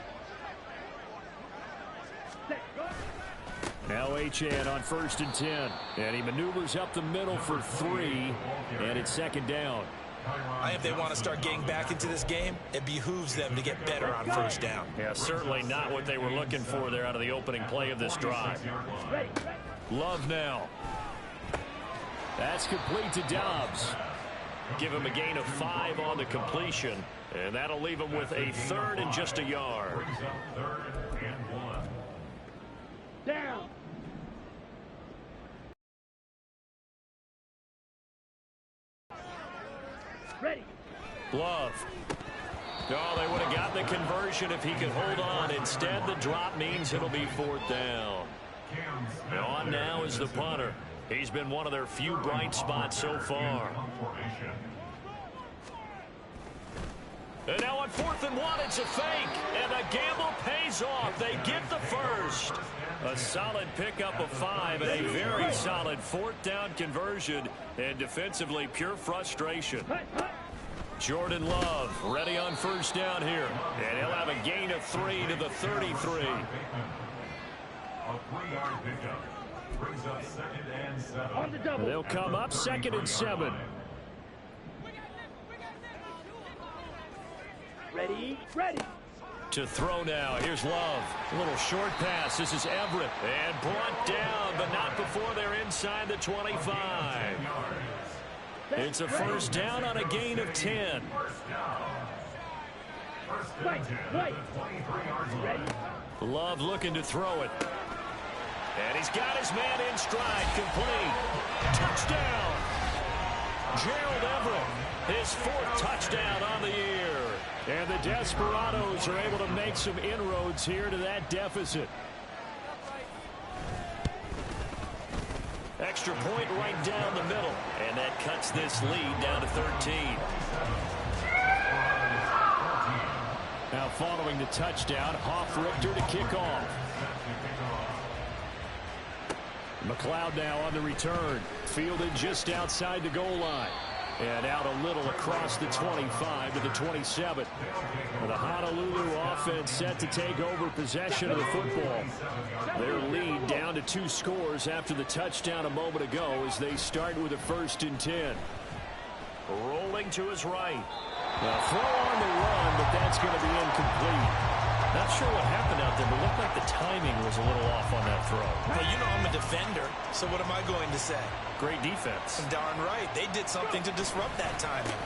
Now Achane on 1st and 10. And he maneuvers up the middle for 3. And it's 2nd down. If they want to start getting back into this game, it behooves them to get better on 1st down. Yeah, certainly not what they were looking for there out of the opening play of this drive. Love now. That's complete to Dobbs. Give him a gain of 5 on the completion. And that'll leave him with a 3rd and just a yard. Down. Ready. Glove. Oh, they would have gotten the conversion if he could hold on. Instead, the drop means it'll be 4th down. On now is the punter. He's been one of their few bright spots so far. And now on 4th and 1, it's a fake. And the gamble pays off. They get the first. A solid pickup of 5 and a very solid 4th down conversion. And defensively, pure frustration. Jordan Love ready on 1st down here. And he'll have a gain of 3 to the 33. A 3-yard pickup brings up 2nd and 7. On the double. They'll come up 2nd and 7. Ready, ready. To throw now. Here's Love. A little short pass. This is Everett. And brought down, but not before they're inside the 25. It's a 1st down on a gain of 10. Wait. Ready. Love looking to throw it. And he's got his man in stride. Complete. Touchdown. Gerald Everett. His 4th touchdown on the year. And the Desperados are able to make some inroads here to that deficit. Extra point right down the middle. And that cuts this lead down to 13. Now following the touchdown, Hoff-Richter to kick off. McLeod now on the return. Fielded just outside the goal line. And out a little across the 25 to the 27. The Honolulu offense set to take over possession of the football. Their lead down to 2 scores after the touchdown a moment ago as they start with a 1st and 10. Rolling to his right. A throw on the run, but that's going to be incomplete. Not sure what happened out there, but it looked like the timing was a little off on that throw. Well, you know I'm a defender, so what am I going to say? Great defense. Darn right. They did something to disrupt that timing.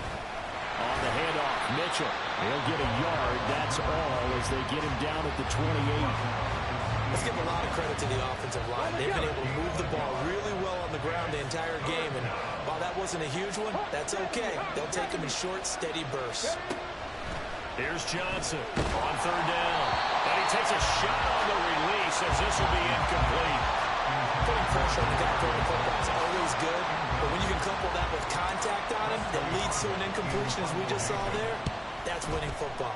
On the handoff, Mitchell. He'll get a yard. That's all as they get him down at the 28. Let's give a lot of credit to the offensive line. They've been able to move the ball really well on the ground the entire game. And while that wasn't a huge one, that's okay. They'll take them in short, steady bursts. Here's Johnson on 3rd down. And he takes a shot on the release as this will be incomplete. Putting pressure on the guy throwing the football is always good. But when you can couple that with contact on him that leads to an incompletion as we just saw there, that's winning football.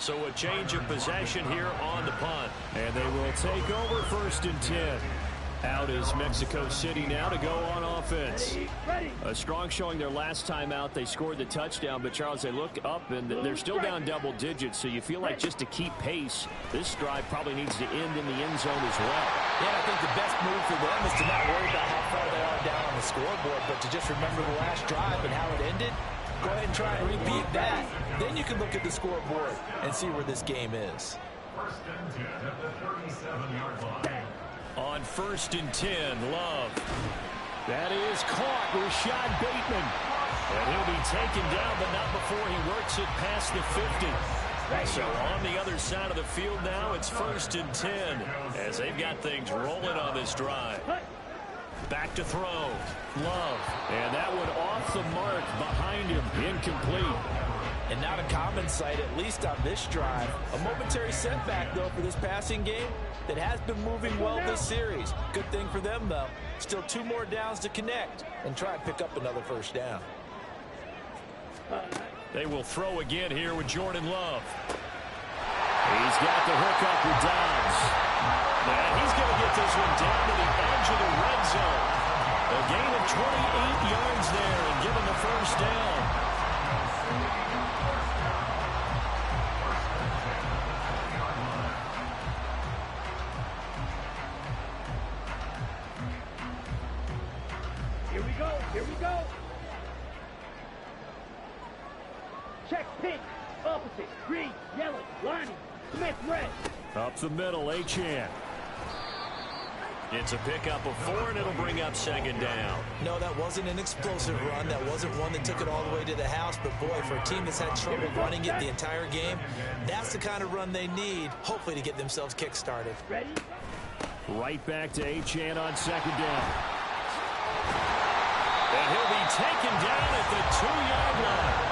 So a change of possession here on the punt. And they will take over 1st and 10. Out is Mexico City now to go on offense. A strong showing their last time out. They scored the touchdown, but Charles, they look up and they're still down double digits. So you feel like just to keep pace, this drive probably needs to end in the end zone as well. Yeah, I think the best move for them is to not worry about how far they are down on the scoreboard, but to just remember the last drive and how it ended. Go ahead and try and repeat that. Then you can look at the scoreboard and see where this game is. 1st and 10 at the 37-yard line. On 1st and 10, Love. That is caught. Rashad Bateman. And he'll be taken down, but not before he works it past the 50. So on the other side of the field now, it's 1st and 10 as they've got things rolling on this drive. Back Back to throw. Love. And that one off the mark behind him. Incomplete. And not a common sight, at least on this drive. A momentary setback, though, for this passing game that has been moving well this series. Good thing for them, though. Still 2 more downs to connect and try and pick up another first down. They will throw again here with Jordan Love. He's got the hook up with Dobbs. And he's going to get this one down to the edge of the red zone. A gain of 28 yards there and give him the first down. Here we go. Here we go. Check pink. Opposite. Green. Yellow. Lining. Smith red. Up the middle, Achane. It's a pickup of 4, and it'll bring up second down. No, that wasn't an explosive run. That wasn't one that took it all the way to the house. But, boy, for a team that's had trouble running it the entire game, that's the kind of run they need, hopefully, to get themselves kick-started. Ready? Right back to Achane on second down. And he'll be taken down at the 2-yard line.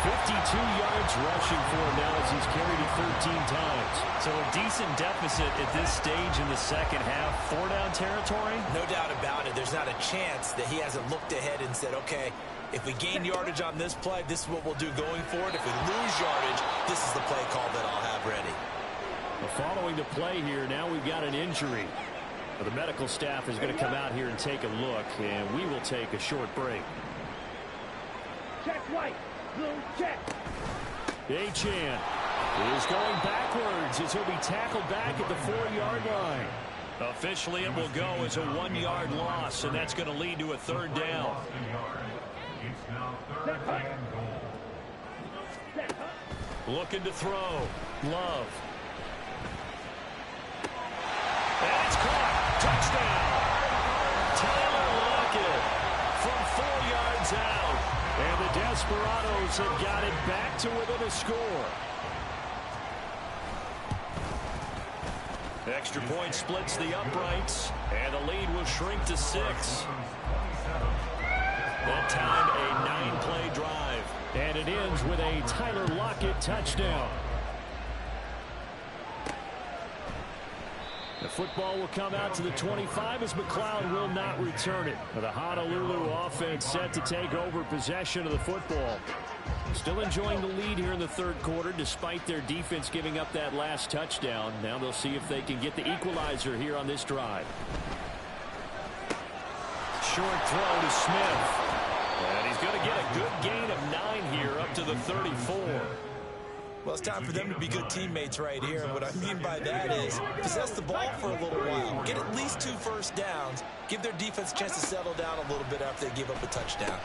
52 yards rushing for him now as he's carried it 13 times. So a decent deficit at this stage in the second half. 4-down territory? No doubt about it. There's not a chance that he hasn't looked ahead and said, okay, if we gain yardage on this play, this is what we'll do going forward. If we lose yardage, this is the play call that I'll have ready. Well, following the play here, now we've got an injury. The medical staff is going to come out here and take a look, and we will take a short break. Check white. Blue check. Achane is going backwards as he'll be tackled back at the 4-yard line. Officially, it will go as a 1-yard loss, and that's going to lead to a third down. Looking to throw. Love. And it's caught. Touchdown. Tyler Lockett from 4 yards out. And the Desperados have got it back to within a score. Extra point splits the uprights, and the lead will shrink to 6. That time, a 9-play drive. And it ends with a Tyler Lockett touchdown. The football will come out to the 25 as McLeod will not return it. The Honolulu offense set to take over possession of the football. Still enjoying the lead here in the third quarter despite their defense giving up that last touchdown. Now they'll see if they can get the equalizer here on this drive. Short throw to Smith. And he's going to get a good gain of 9 here up to the 34. Well, it's time for them to be good teammates right here. And what I mean by that is possess the ball for a little while. Get at least 2 first downs. Give their defense a chance to settle down a little bit after they give up a touchdown.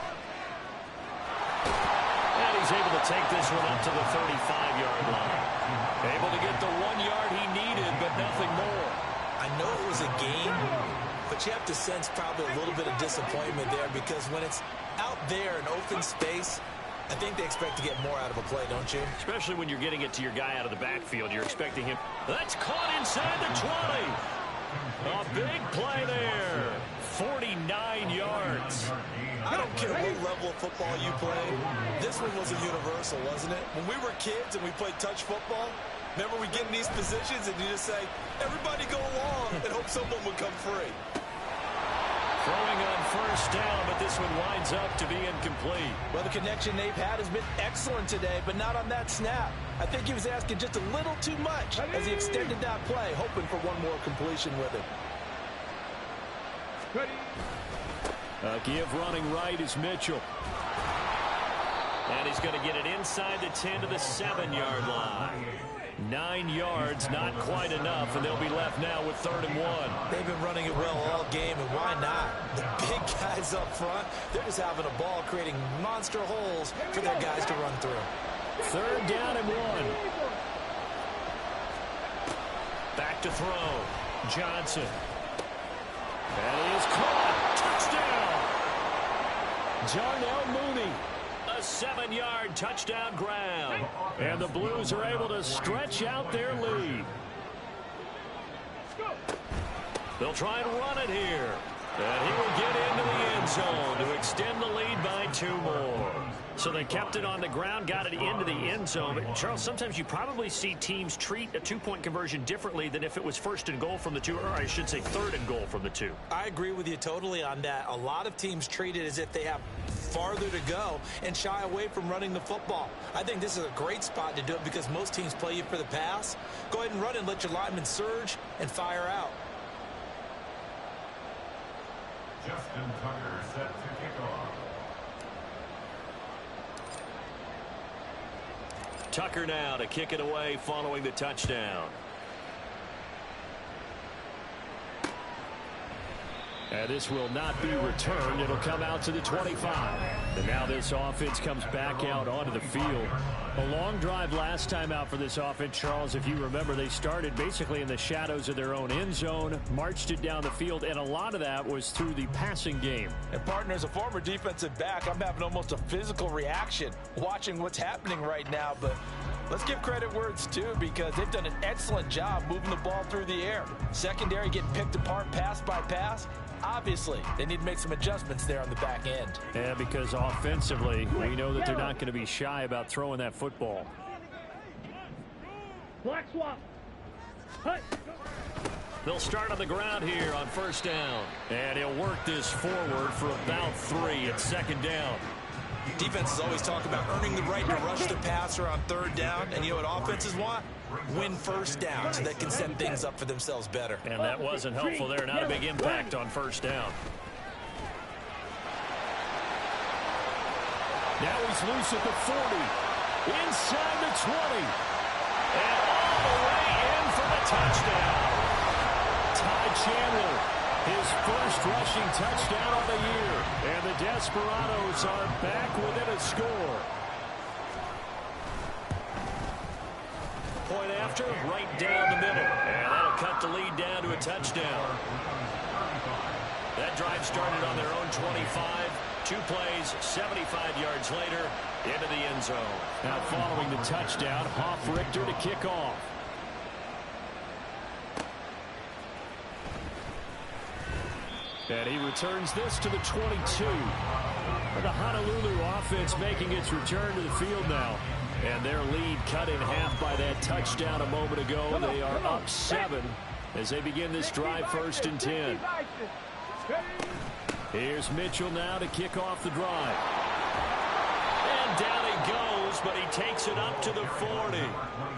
And he's able to take this one up to the 35-yard line. Able to get the 1 yard he needed, but nothing more. I know it was a gain, but you have to sense probably a little bit of disappointment there because when it's out there in open space, I think they expect to get more out of a play, don't you? Especially when you're getting it to your guy out of the backfield. You're expecting him. That's caught inside the 20. A big play there. 49 yards. I don't care what level of football you play. This one was a universal, wasn't it? When we were kids and we played touch football, remember we get in these positions and you just say, everybody go along and hope someone would come free. Throwing on first down, but this one winds up to be incomplete. Well, the connection they've had has been excellent today, but not on that snap. I think he was asking just a little too much as he extended that play, hoping for one more completion with it. Give running right is Mitchell. And he's going to get it inside the 10 to the 7-yard line. 9 yards, not quite enough, and they'll be left now with 3rd and 1. They've been running it well all game, and why not? The big guys up front, they're just having a ball, creating monster holes for their guys to run through. 3rd down and 1. Back to throw. Johnson. That is caught. Touchdown. Darnell Mooney. A 7-yard touchdown grab. And the Blues are able to stretch out their lead. They'll try and run it here. And he will get end zone to extend the lead by 2 more. So they kept it on the ground, got it into the end zone. But, Charles, sometimes you probably see teams treat a 2-point conversion differently than if it was 1st and goal from the 2, or I should say 3rd and goal from the 2. I agree with you totally on that. A lot of teams treat it as if they have farther to go and shy away from running the football. I think this is a great spot to do it because most teams play you for the pass. Go ahead and run and let your linemen surge and fire out. Justin Tucker set to kick off. Tucker now to kick it away following the touchdown. And this will not be returned. It'll come out to the 25. And now this offense comes back out onto the field. A long drive last time out for this offense, Charles. If you remember, they started basically in the shadows of their own end zone, marched it down the field, and a lot of that was through the passing game. And, partner, as a former defensive back, I'm having almost a physical reaction watching what's happening right now. But let's give credit where it's due because they've done an excellent job moving the ball through the air. Secondary getting picked apart pass by pass. Obviously, they need to make some adjustments there on the back end. Yeah, because offensively, we know that they're not going to be shy about throwing that football. Black swap. Hey. They'll start on the ground here on 1st down. And he'll work this forward for about 3 at 2nd down. Defenses always talk about earning the right to rush the passer on 3rd down. And you know what offenses want? Win 1st down so they can set things up for themselves better. And that wasn't helpful there. Not a big impact on 1st down. Now he's loose at the 40. Inside the 20. And all the way in for the touchdown. Ty Chandler, his first rushing touchdown of the year. And the Desperados are back within a score. Point after, right down the middle. And that'll cut the lead down to a touchdown. That drive started on their own 25. 2 plays, 75 yards later, into the end zone. Now following the touchdown, Hoff-Richter to kick off. And he returns this to the 22. The Honolulu offense making its return to the field now. And their lead cut in half by that touchdown a moment ago. They are up 7 as they begin this drive 1st and 10. Here's Mitchell now to kick off the drive. And down he goes, but he takes it up to the 40.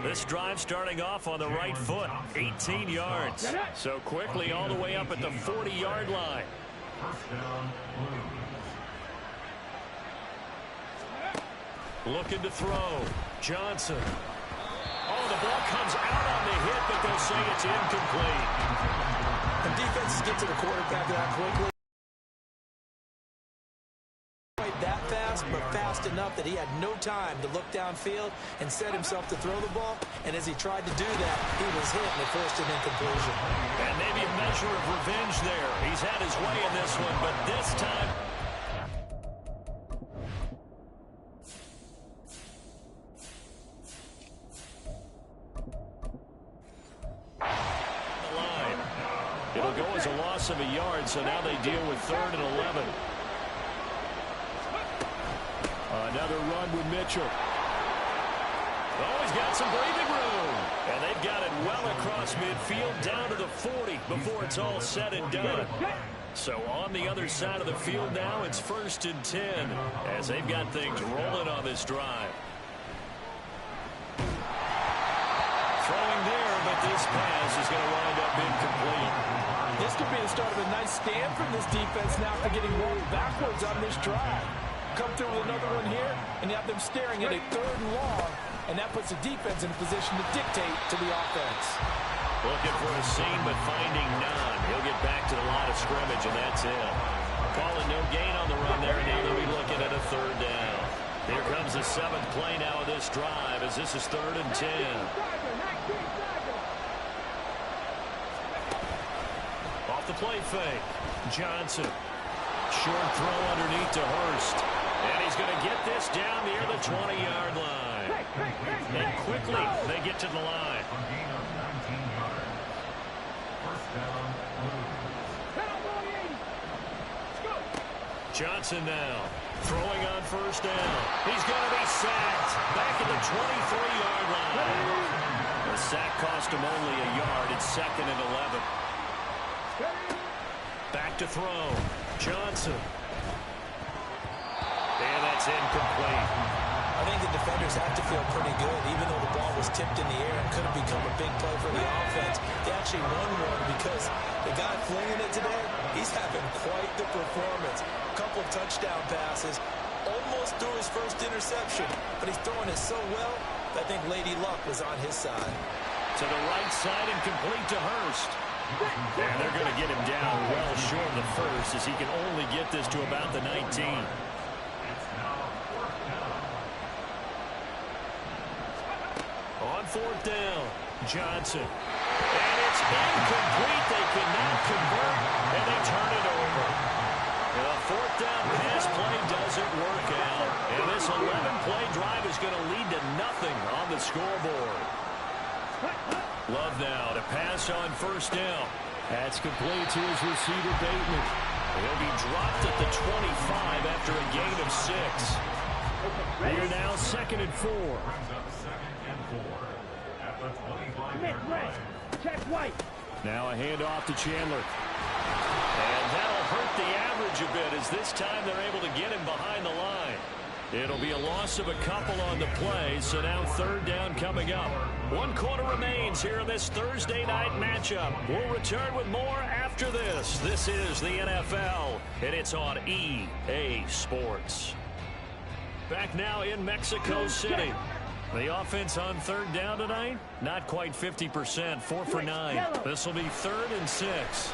This drive starting off on the right foot, 18 yards. So quickly all the way up at the 40-yard line. Looking to throw. Johnson. Oh, the ball comes out on the hit, but they'll say it's incomplete. And defenses get to the quarterback that quickly. That fast, but fast enough that he had no time to look downfield and set himself to throw the ball. And as he tried to do that, he was hit and it forced an incompletion. And maybe a measure of revenge there. He's had his way in this one, but this time... It'll go as a loss of a yard, so now they deal with 3rd and 11. Another run with Mitchell. Oh, he's got some breathing room. And they've got it well across midfield down to the 40 before it's all said and done. So on the other side of the field now, it's 1st and 10 as they've got things rolling on this drive. Throwing there, but this pass is going to wind up incomplete. This could be the start of a nice stand from this defense now for getting rolled backwards on this drive. Come through with another one here, and you have them staring at a 3rd and long, and that puts the defense in a position to dictate to the offense. Looking for a seam, but finding none. He'll get back to the line of scrimmage, and that's it. Calling no gain on the run there, and now they'll be looking at a 3rd down. Here comes the 7th play now of this drive, as this is 3rd and 10. Off the play fake. Johnson. Short throw underneath to Hurst. And he's going to get this down near the 20-yard line. And quickly they get to the line. Johnson now throwing on first down. He's going to be sacked back at the 23-yard line. The sack cost him only a yard. It's 2nd and 11. Back to throw. Johnson. And that's incomplete. I think the defenders have to feel pretty good. Even though the ball was tipped in the air and could have become a big play for the offense, they actually won one because the guy flinging it today, he's having quite the performance. A couple touchdown passes, almost threw his first interception, but he's throwing it so well that I think Lady Luck was on his side. To the right side and complete to Hurst. And they're going to get him down well short of the first as he can only get this to about the 19. On 4th down, Johnson. And it's incomplete. They cannot convert, and they turn it over. The 4th down pass play doesn't work out. And this 11-play drive is going to lead to nothing on the scoreboard. Love now to pass on first down. That's complete to his receiver, Bateman. He'll be dropped at the 25 after a gain of 6. They are now 2nd and 4. Check White. Now a handoff to Chandler. And that'll hurt the average a bit as this time they're able to get him behind the line. It'll be a loss of a couple on the play, so now 3rd down coming up. 1 quarter remains here in this Thursday night matchup. We'll return with more after this. This is the NFL, and it's on EA Sports. Back now in Mexico City. The offense on 3rd down tonight, not quite 50%, 4 for 9. This will be 3rd and 6.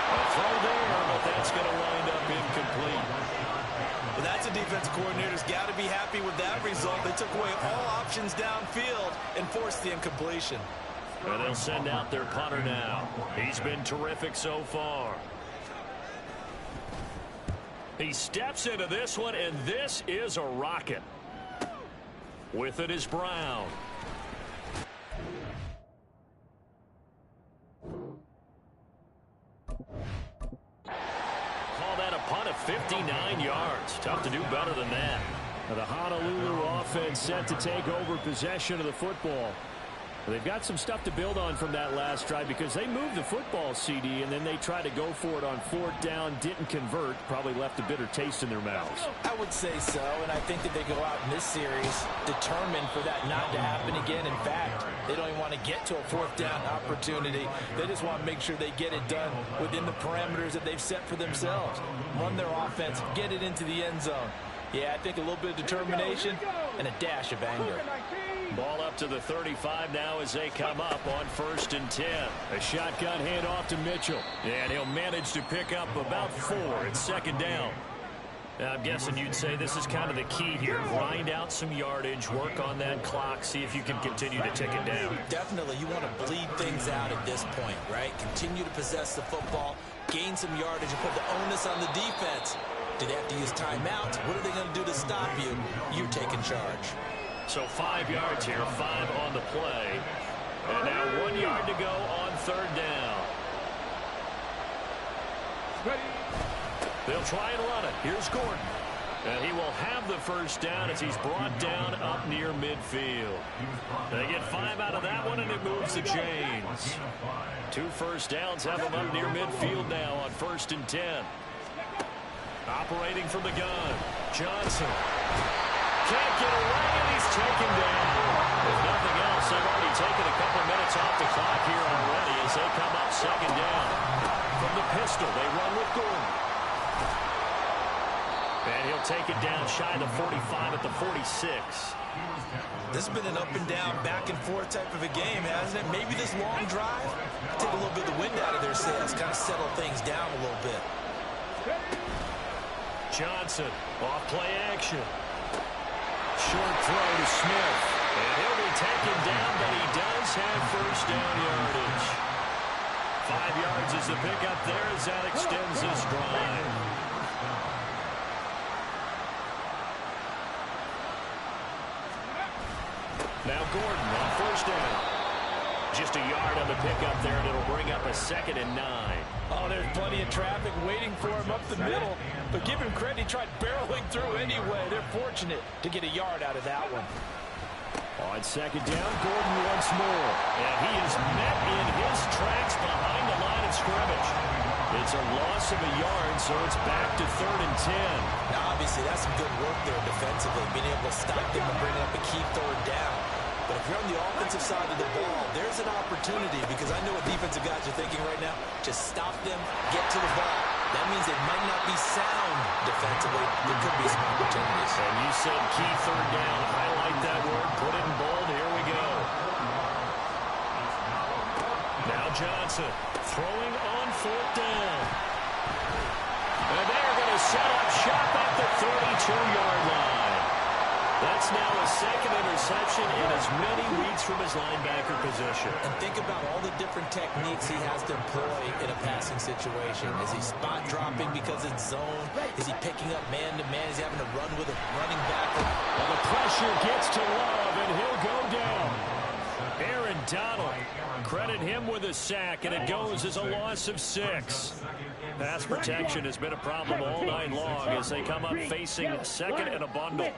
A throw there, but that's going to wind up incomplete. Well, that's a defense coordinator's got to be happy with that result. They took away all options downfield and forced the incompletion. And they'll send out their punter now. He's been terrific so far. He steps into this one, and this is a rocket. With it is Brown. Call that a punt of 59 yards. Tough to do better than that. The Honolulu offense set to take over possession of the football. They've got some stuff to build on from that last drive because they moved the football, CD, and then they tried to go for it on 4th down, didn't convert, probably left a bitter taste in their mouths. I would say so, and I think that they go out in this series determined for that not to happen again. In fact, they don't even want to get to a 4th down opportunity. They just want to make sure they get it done within the parameters that they've set for themselves. Run their offense, get it into the end zone. Yeah, I think a little bit of determination and a dash of anger. Ball up to the 35 now as they come up on 1st and 10. A shotgun handoff to Mitchell. And he'll manage to pick up about 4 at 2nd down. Now, I'm guessing you'd say this is kind of the key here. Grind out some yardage, work on that clock, see if you can continue to tick it down. Definitely, you want to bleed things out at this point, right? Continue to possess the football, gain some yardage, and put the onus on the defense. Do they have to use timeouts? What are they going to do to stop you? You're taking charge. So 5 yards here, 5 on the play. And now 1 yard to go on 3rd down. They'll try and run it. Here's Gordon. And he will have the 1st down as he's brought down up near midfield. They get 5 out of that one, and it moves the chains. 2 1st downs have them up near midfield now on 1st and 10. Operating from the gun, Johnson. Can't get away, and he's taken down. If nothing else, they've already taken a couple minutes off the clock here already as they come up 2nd down. From the pistol, they run with Gordon. And he'll take it down shy of the 45 at the 46. This has been an up and down, back and forth type of a game, hasn't it? Maybe this long drive, take a little bit of the wind out of their sails, kind of settle things down a little bit. Johnson, off play action. Short throw to Smith. And he'll be taken down, but he does have 1st down yardage. 5 yards is the pickup there as that extends this drive. Now Gordon on 1st down. Just a yard on the pickup there, and it'll bring up a 2nd and 9. Oh, there's plenty of traffic waiting for him up the middle. But give him credit, he tried barreling through anyway. They're fortunate to get a yard out of that one. On 2nd down, Gordon once more. And he is met in his tracks behind the line of scrimmage. It's a loss of a yard, so it's back to 3rd and 10. Now, obviously, that's some good work there defensively, being able to stop them and bring up a key 3rd down. But if you're on the offensive side of the ball, there's an opportunity, because I know what defensive guys are thinking right now. Just stop them, get to the ball. That means they might not be sound defensively. There could be some opportunities. And you said key 3rd down. Highlight that word. Put it in bold. Here we go. Now Johnson throwing on 4th down. And they're going to set up shop at the 32-yard line. That's now a 2nd interception in as many weeks from his linebacker position. And think about all the different techniques he has to employ in a passing situation. Is he spot dropping because it's zone? Is he picking up man-to-man? Is he having to run with a running back? Well, the pressure gets to Love, and he'll go down. Aaron Donald, credit him with a sack, and it goes as a loss of 6. Pass protection has been a problem all night long as they come up facing 2nd and a bundle.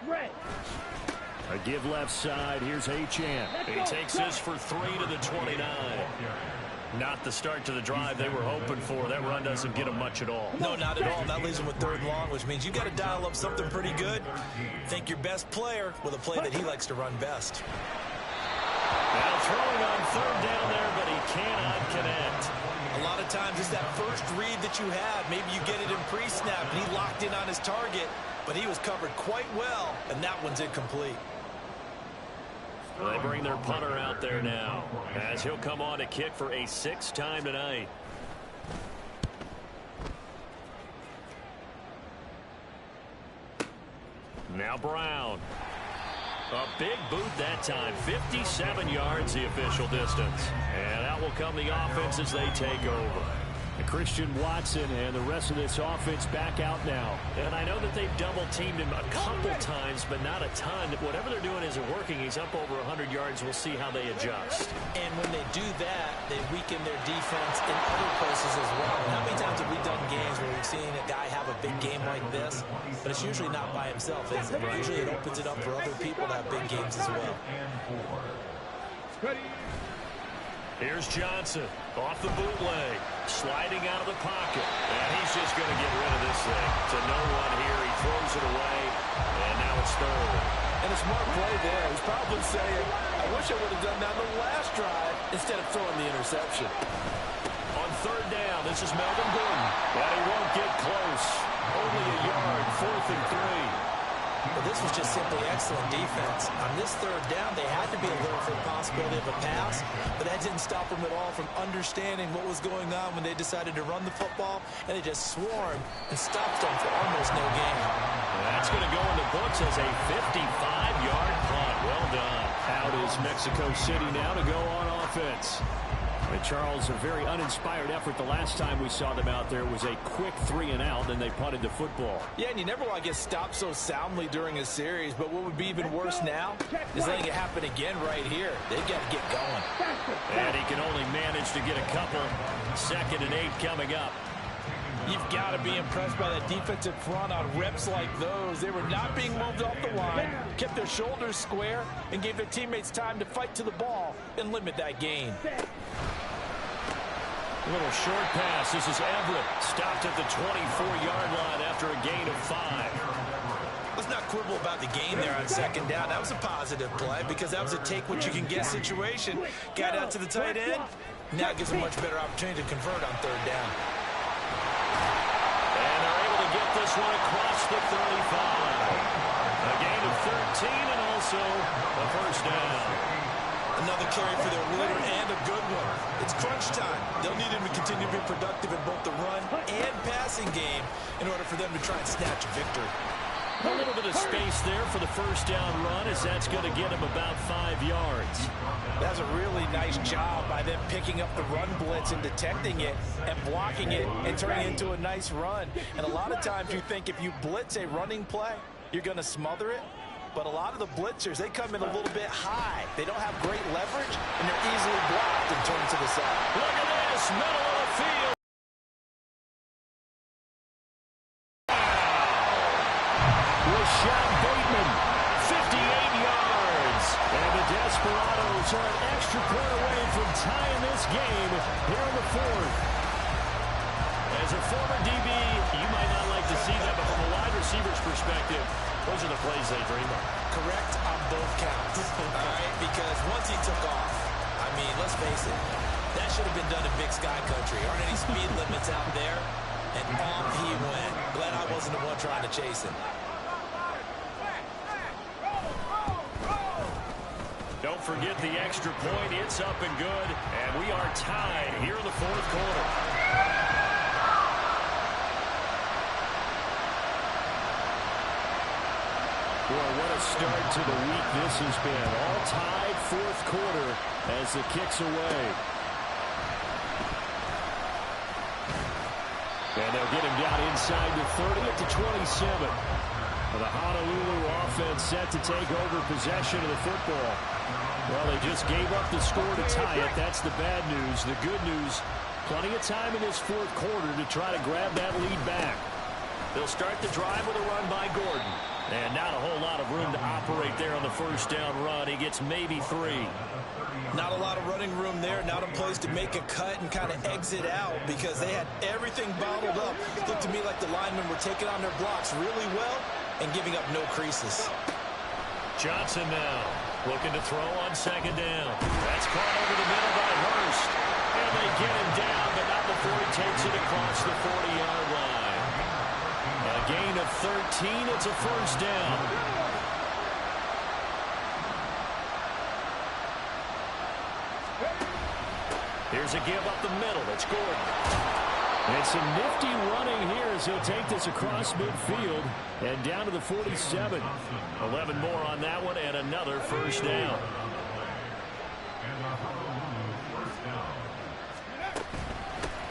A give left side. Here's Achane. He takes this for 3 to the 29. Not the start to the drive they were hoping for. That run doesn't get them much at all. No, not at all. That leaves them with 3rd and long, which means you got to dial up something pretty good. Think your best player with a play that he likes to run best. Now throwing on 3rd down there, but he cannot connect. A lot of times it's that first read that you have. Maybe you get it in pre-snap, and he locked in on his target, but he was covered quite well, and that one's incomplete. Well, they bring their punter out there now, as he'll come on to kick for a 6th time tonight. Now Brown. A big boot that time. 57 yards the official distance. And out will come the offense as they take over. Christian Watson and the rest of this offense back out now. And I know that they've double-teamed him a couple times, but not a ton. Whatever they're doing isn't working. He's up over 100 yards. We'll see how they adjust. And when they do that, they weaken their defense in other places as well. And how many times have we done games where we've seen a guy have a big game like this? But it's usually not by himself, is it? Usually it opens it up for other people to have big games as well. Here's Johnson off the bootleg, sliding out of the pocket. And he's just going to get rid of this thing. To no one here. He throws it away, and now it's 3rd. And a smart play there. He's probably saying, I wish I would have done that on the last drive instead of throwing the interception. On 3rd down, this is Melvin Gordon. But he won't get close. Only a yard, 4th and 3. But this was just simply excellent defense. On this 3rd down, they had to be alert for the possibility of a pass, but that didn't stop them at all from understanding what was going on when they decided to run the football, and they just swarmed and stopped them for almost no gain. That's going to go in the books as a 55-yard punt. Well done. Out is Mexico City now to go on offense. And Charles, a very uninspired effort the last time we saw them out there was a quick 3-and-out, and they punted the football. Yeah, and you never want to get stopped so soundly during a series, but what would be even worse now is letting it happen again right here. They've got to get going. And he can only manage to get a couple. 2nd and 8 coming up. You've got to be impressed by that defensive front on reps like those. They were not being moved off the line, kept their shoulders square, and gave their teammates time to fight to the ball and limit that gain. A little short pass. This is Everett. Stopped at the 24-yard line after a gain of 5. Let's not quibble about the gain there on 2nd down. That was a positive play because that was a take-what-you-can-get situation. Got out to the tight end. Now it gives a much better opportunity to convert on 3rd down. And they're able to get this one across the 35. A gain of 13 and also a 1st down. Another carry for their winner and a good one. It's crunch time. They'll need him to continue to be productive in both the run and passing game in order for them to try and snatch a victory. A little bit of space there for the 1st down run as that's going to get him about 5 yards. That's a really nice job by them picking up the run blitz and detecting it and blocking it and turning it into a nice run. And a lot of times you think if you blitz a running play, you're going to smother it. but a lot of the blitzers, they come in a little bit high. They don't have great leverage, and they're easily blocked and turned to the side. Look at this, middle of the field. Sean Bateman, 58 yards. And the Desperados are an extra point away from tying this game here in the fourth. As a former DB, you might not like to see that, but from a wide receiver's perspective, those are the plays they dream of. Correct on both counts, all right? Because once he took off, I mean, let's face it, that should have been done in Big Sky Country. Aren't any speed limits out there? And off he went. Glad I wasn't the one trying to chase him. Don't forget the extra point. It's up and good. And we are tied here in the fourth quarter. Boy, what a start to the week this has been. All tied fourth quarter as the kick's away. And they'll get him down inside the 30 at the 27. The Honolulu offense set to take over possession of the football. Well, they just gave up the score to tie it. That's the bad news. The good news, plenty of time in this fourth quarter to try to grab that lead back. They'll start the drive with a run by Gordon. And not a whole lot of room to operate there on the first down run. He gets maybe 3. Not a lot of running room there. Not a place to make a cut and kind of exit out because they had everything bottled up. It looked to me like the linemen were taking on their blocks really well and giving up no creases. Johnson now looking to throw on second down. That's caught over the middle by Hurst. And they get him down, but not before he takes it across the 40-yard line. A gain of 13. It's a first down. Here's a give up the middle. It's Gordon. And some nifty running here as he'll take this across midfield and down to the 47. 11 more on that one and another first down.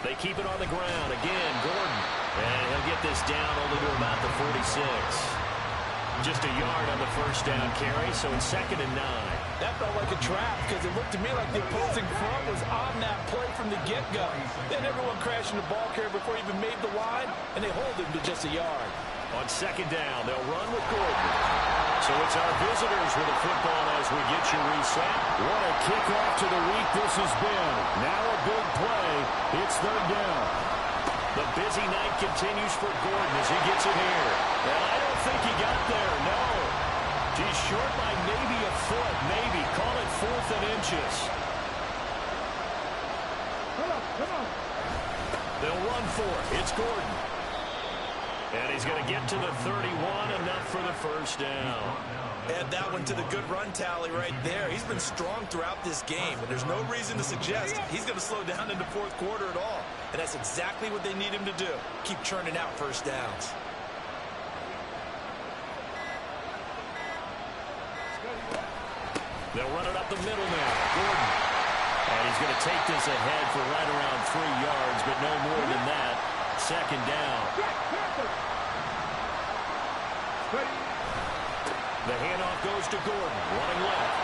They keep it on the ground. Again, Gordon. And he'll get this down only to about the 46. Just a yard on the first down carry, so it's 2nd and 9. That felt like a trap because it looked to me like the opposing front was on that play from the get-go. Then everyone crashing the ball carrier before he even made the line, and they hold him to just a yard. On second down, they'll run with Gordon. So it's our visitors with the football as we get you reset. What a kickoff to the week this has been. Now a big play. It's 3rd down. The busy night continues for Gordon as he gets it here. And I don't think he got there, no. He's short by maybe a foot, maybe. Call it 4th and inches. Come on. They'll run for it. It's Gordon. And he's going to get to the 31, enough for the first down. Add that one to the good run tally right there. He's been strong throughout this game, and there's no reason to suggest he's going to slow down in the fourth quarter at all. And that's exactly what they need him to do. Keep churning out first downs. They'll run it up the middle now. Gordon. And he's going to take this ahead for right around 3 yards, but no more than that. 2nd down. The handoff goes to Gordon, running left.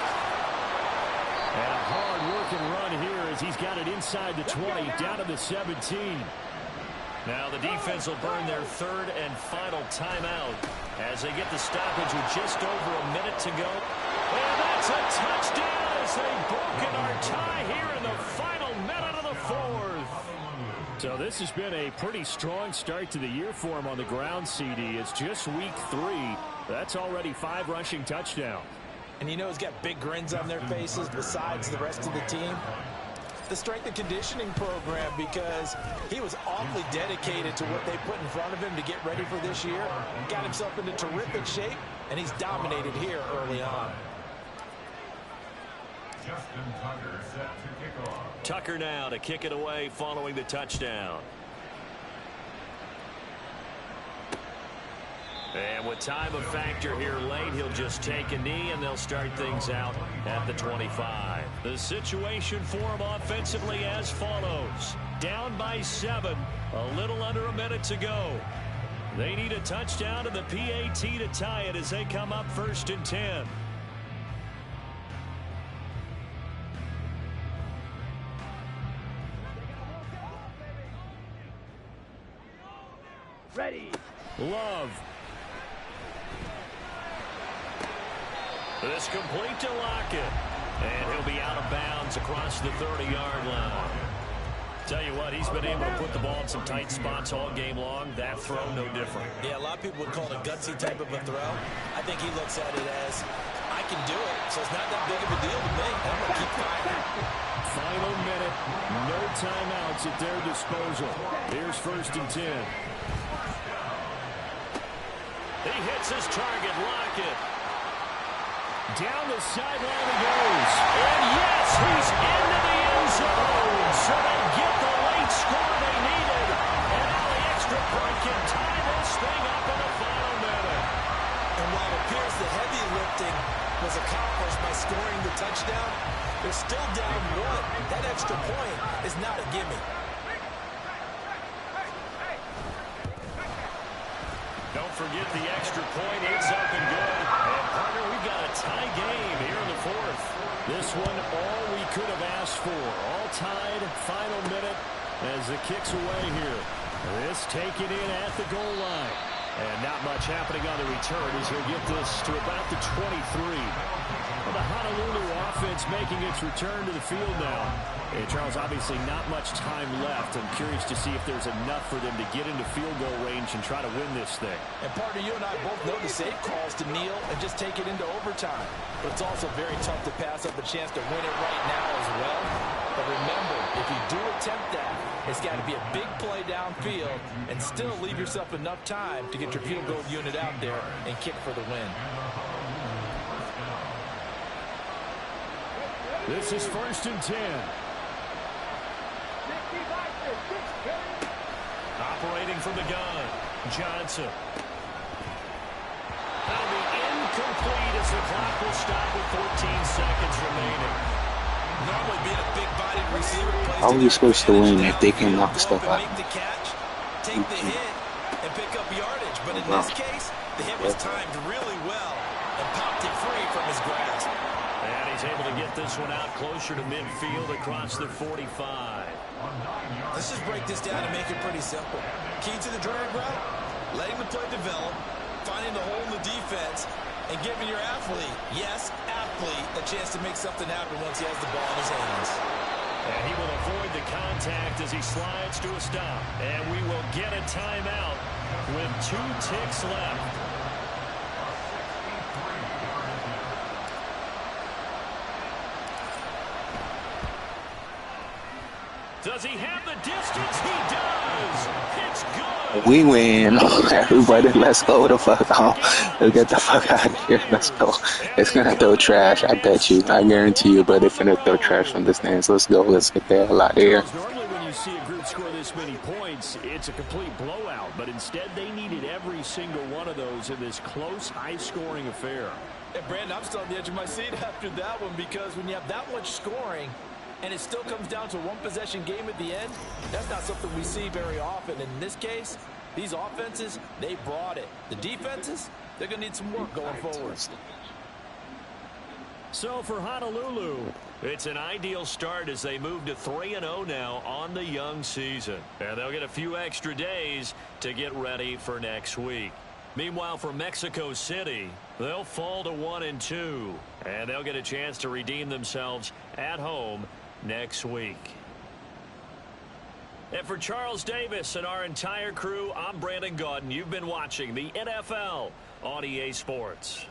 And a hard-working run here as he's got it inside the 20, down to the 17. Now the defense will burn their 3rd and final timeout as they get the stoppage with just over a minute to go. And that's a touchdown as they've broken our tie here in the final minute of the 4th. So this has been a pretty strong start to the year for him on the ground, CD. It's just week 3. That's already 5 rushing touchdowns. And you know he's got big grins on their faces besides the rest of the team. The strength and conditioning program, because he was awfully dedicated to what they put in front of him to get ready for this year. Got himself into terrific shape, and he's dominated here early on. Justin Tucker set to kick off. Tucker now to kick it away following the touchdown. And with time of factor here late, he'll just take a knee, and they'll start things out at the 25. The situation for him offensively as follows. Down by 7, a little under a minute to go. They need a touchdown and the PAT to tie it as they come up 1st and 10. Ready. Love. This complete to Lockett. And he'll be out of bounds across the 30-yard line. Tell you what, he's been able to put the ball in some tight spots all game long. That throw, no different. Yeah, a lot of people would call it a gutsy type of a throw. I think he looks at it as, I can do it, so it's not that big of a deal to me. I'm going to keep firing. Final minute. No timeouts at their disposal. Here's 1st and 10. He hits his target, Lockett. Down the sideline he goes. And yes, he's into the end zone. So they get the late score they needed. And now the extra point can tie this thing up in the final minute. And while it appears the heavy lifting was accomplished by scoring the touchdown, they're still down 1. That extra point is not a gimme. Don't forget the extra point. It's up and good. And partner, we've got a tie game here in the 4th. This one all we could have asked for. All tied, final minute as the kick's away here. This taken in at the goal line. And not much happening on the return as he'll get this to about the 23. Well, the Honolulu offense making its return to the field now. And Charles, obviously not much time left. I'm curious to see if there's enough for them to get into field goal range and try to win this thing. And partner, you and I both know the safe calls to kneel and just take it into overtime. But it's also very tough to pass up a chance to win it right now as well. But remember, if you do attempt that, it's got to be a big play downfield and still leave yourself enough time to get your field goal unit out there and kick for the win. This is 1st and 10. Operating from the gun, Johnson. That'll be incomplete as the clock will stop with 14 seconds remaining. Normally being a big-bodied receiver plays. How are you supposed to win if they can knock stuff out? Make the catch, take the hit, and pick up yardage. But in this case, the hit was timed really well and popped it free from his grasp. And he's able to get this one out closer to midfield across the 45. Let's just break this down and make it pretty simple. Key to the drag route, letting the play develop, finding the hole in the defense, and giving your athlete, yes, athlete, a chance to make something happen once he has the ball in his hands. And he will avoid the contact as he slides to a stop. And we will get a timeout with 2 ticks left. Does he have the distance? He does. It's good. We win. Everybody, let's go the fuck on. Let's get the fuck out of here. Let's go. It's gonna throw trash. I bet you. I guarantee you, but it's gonna throw trash from the stands. Let's go. Let's get the hell out of here. Normally when you see a group score this many points, it's a complete blowout. But instead, they needed every single one of those in this close, high-scoring affair. And Brandon, I'm still on the edge of my seat after that one because when you have that much scoring, and it still comes down to a one-possession game at the end, that's not something we see very often. In this case, these offenses, they brought it. The defenses, they're going to need some work going forward. So for Honolulu, it's an ideal start as they move to 3-0 now on the young season. And they'll get a few extra days to get ready for next week. Meanwhile, for Mexico City, they'll fall to 1-2. And they'll get a chance to redeem themselves at home next week. And for Charles Davis and our entire crew, I'm Brandon Gaudin. You've been watching the NFL on EA Sports.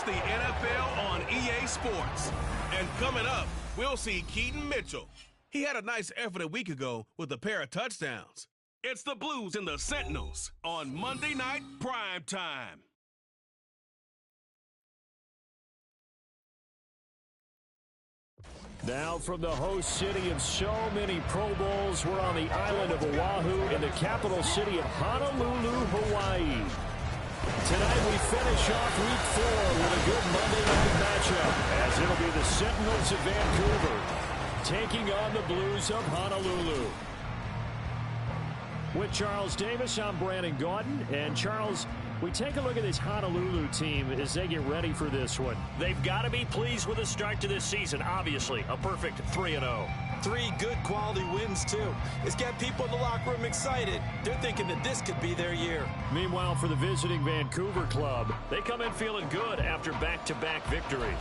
the NFL on EA Sports. And coming up, we'll see Keaton Mitchell. He had a nice effort a week ago with a pair of touchdowns. It's the Blues and the Sentinels on Monday Night Prime Time. Now from the host city of so many Pro Bowls, we're on the island of Oahu in the capital city of Honolulu, Hawaii. Tonight we finish off Week 4 with a good Monday night matchup, as it'll be the Sentinels of Vancouver taking on the Blues of Honolulu. With Charles Davis, I'm Brandon Gaudin. And Charles, we take a look at this Honolulu team as they get ready for this one. They've got to be pleased with the start to this season. Obviously, a perfect 3-0. 3 good quality wins, too. It's got people in the locker room excited. They're thinking that this could be their year. Meanwhile, for the visiting Vancouver club, they come in feeling good after back-to-back victories.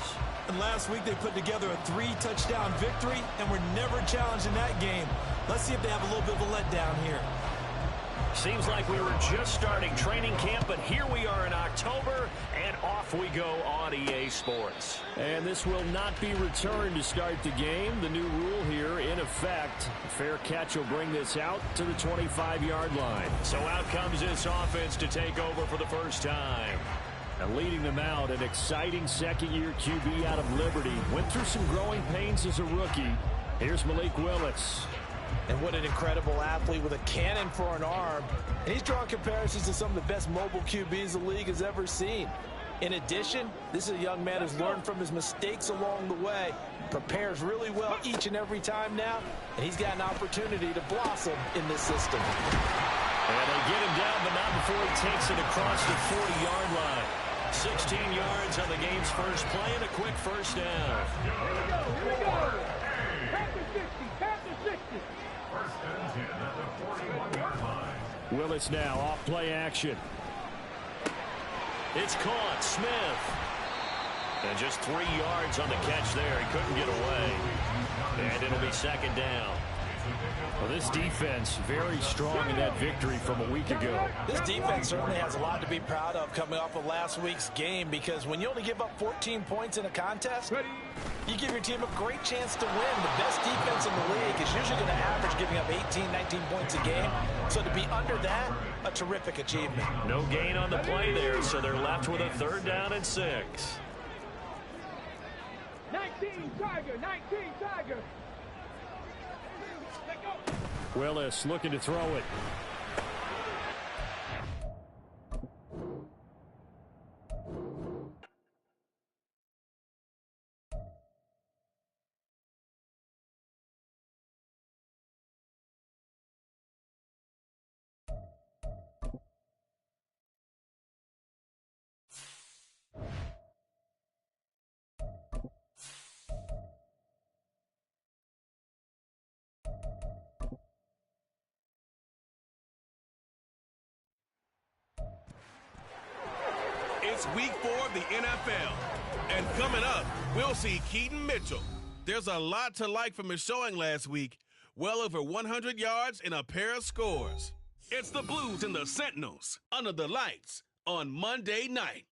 And last week, they put together a 3-touchdown victory, and were never challenged in that game. Let's see if they have a little bit of a letdown here. Seems like we were just starting training camp, but here we are in October, and off we go on EA Sports. And this will not be returned to start the game. The new rule here in effect. A fair catch will bring this out to the 25-yard line. So out comes this offense to take over for the first time. And leading them out, an exciting second-year QB out of Liberty. Went through some growing pains as a rookie. Here's Malik Willis. And what an incredible athlete with a cannon for an arm. And he's drawing comparisons to some of the best mobile QBs the league has ever seen. In addition, this is a young man who's learned from his mistakes along the way, prepares really well each and every time now, and he's got an opportunity to blossom in this system. And they get him down, but not before he takes it across the 40-yard line. 16 yards on the game's first play and a quick first down. Here we go, here we go. Panther 60, Panther 60. First and 10 at the 41-yard line. Willis now off play action. It's caught. Smith. And just 3 yards on the catch there. He couldn't get away. And it'll be second down. Well, this defense very strong in that victory from a week ago. This defense certainly has a lot to be proud of coming off of last week's game, because when you only give up 14 points in a contest, you give your team a great chance to win. The best defense in the league is usually going to average giving up 18, 19 points a game. So to be under that, a terrific achievement. No gain on the play there, so they're left with a 3rd down and 6. 19 Tiger, 19 Tiger. Willis looking to throw it. It's Week 4 of the NFL. And coming up, we'll see Keaton Mitchell. There's a lot to like from his showing last week. Well over 100 yards and a pair of scores. It's the Blues and the Sentinels under the lights on Monday night.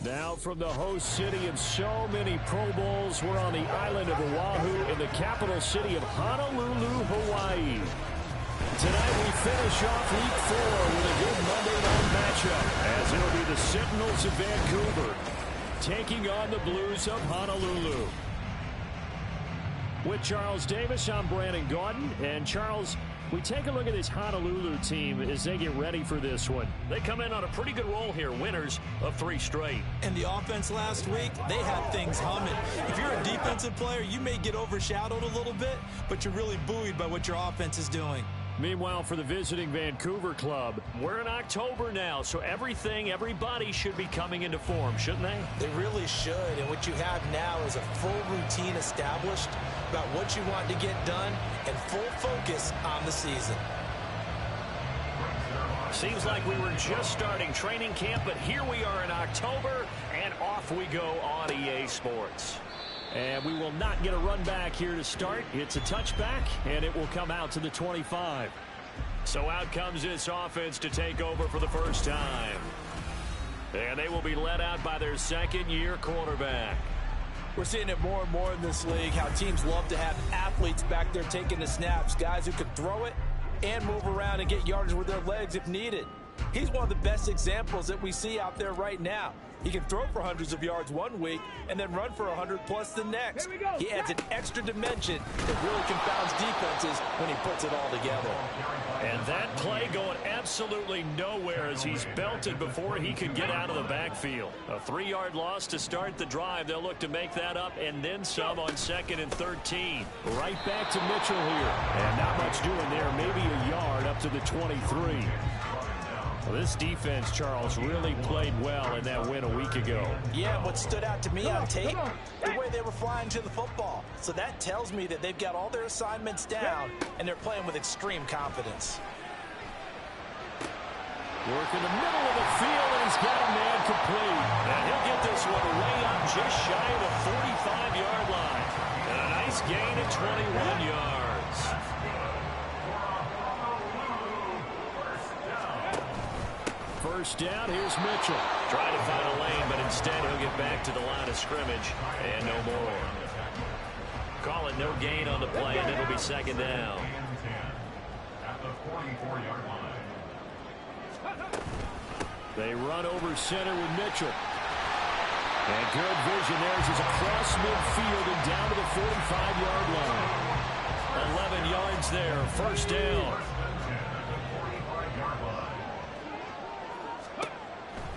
Now from the host city of so many Pro Bowls, we're on the island of Oahu in the capital city of Honolulu, Hawaii. Tonight we finish off Week 4 with a good Monday night matchup, as it'll be the Sentinels of Vancouver taking on the Blues of Honolulu. With Charles Davis, I'm Brandon Gaudin. And Charles, we take a look at this Honolulu team as they get ready for this one. They come in on a pretty good roll here, winners of 3 straight. And the offense last week, they had things humming. If you're a defensive player, you may get overshadowed a little bit, but you're really buoyed by what your offense is doing. Meanwhile, for the visiting Vancouver club, we're in October now, so everybody should be coming into form, shouldn't they? They really should, and what you have now is a full routine established about what you want to get done and full focus on the season. Seems like we were just starting training camp, but here we are in October, and off we go on EA Sports. And we will not get a run back here to start. It's a touchback, and it will come out to the 25. So out comes this offense to take over for the first time. And they will be led out by their second-year quarterback. We're seeing it more and more in this league, how teams love to have athletes back there taking the snaps, guys who can throw it and move around and get yardage with their legs if needed. He's one of the best examples that we see out there right now. He can throw for hundreds of yards one week and then run for 100+ the next. He adds an extra dimension that really confounds defenses when he puts it all together. And that play going absolutely nowhere as he's belted before he could get out of the backfield. A 3-yard loss to start the drive. They'll look to make that up and then some on 2nd and 13. Right back to Mitchell here. And not much doing there. Maybe a yard up to the 23. Well, this defense, Charles, really played well in that win a week ago. Yeah, what stood out to me on tape, the way they were flying to the football. So that tells me that they've got all their assignments down, and they're playing with extreme confidence. Work in the middle of the field, and he's got a man complete. And he'll get this one way up just shy of the 45-yard line. And a nice gain of 21 yards. First down, here's Mitchell. Trying to find a lane, but instead he'll get back to the line of scrimmage. And no more. Call it no gain on the play, and it'll be 2nd down. At the 44-yard line. They run over center with Mitchell. And good vision there as he's across midfield and down to the 45-yard line. 11 yards there, first down.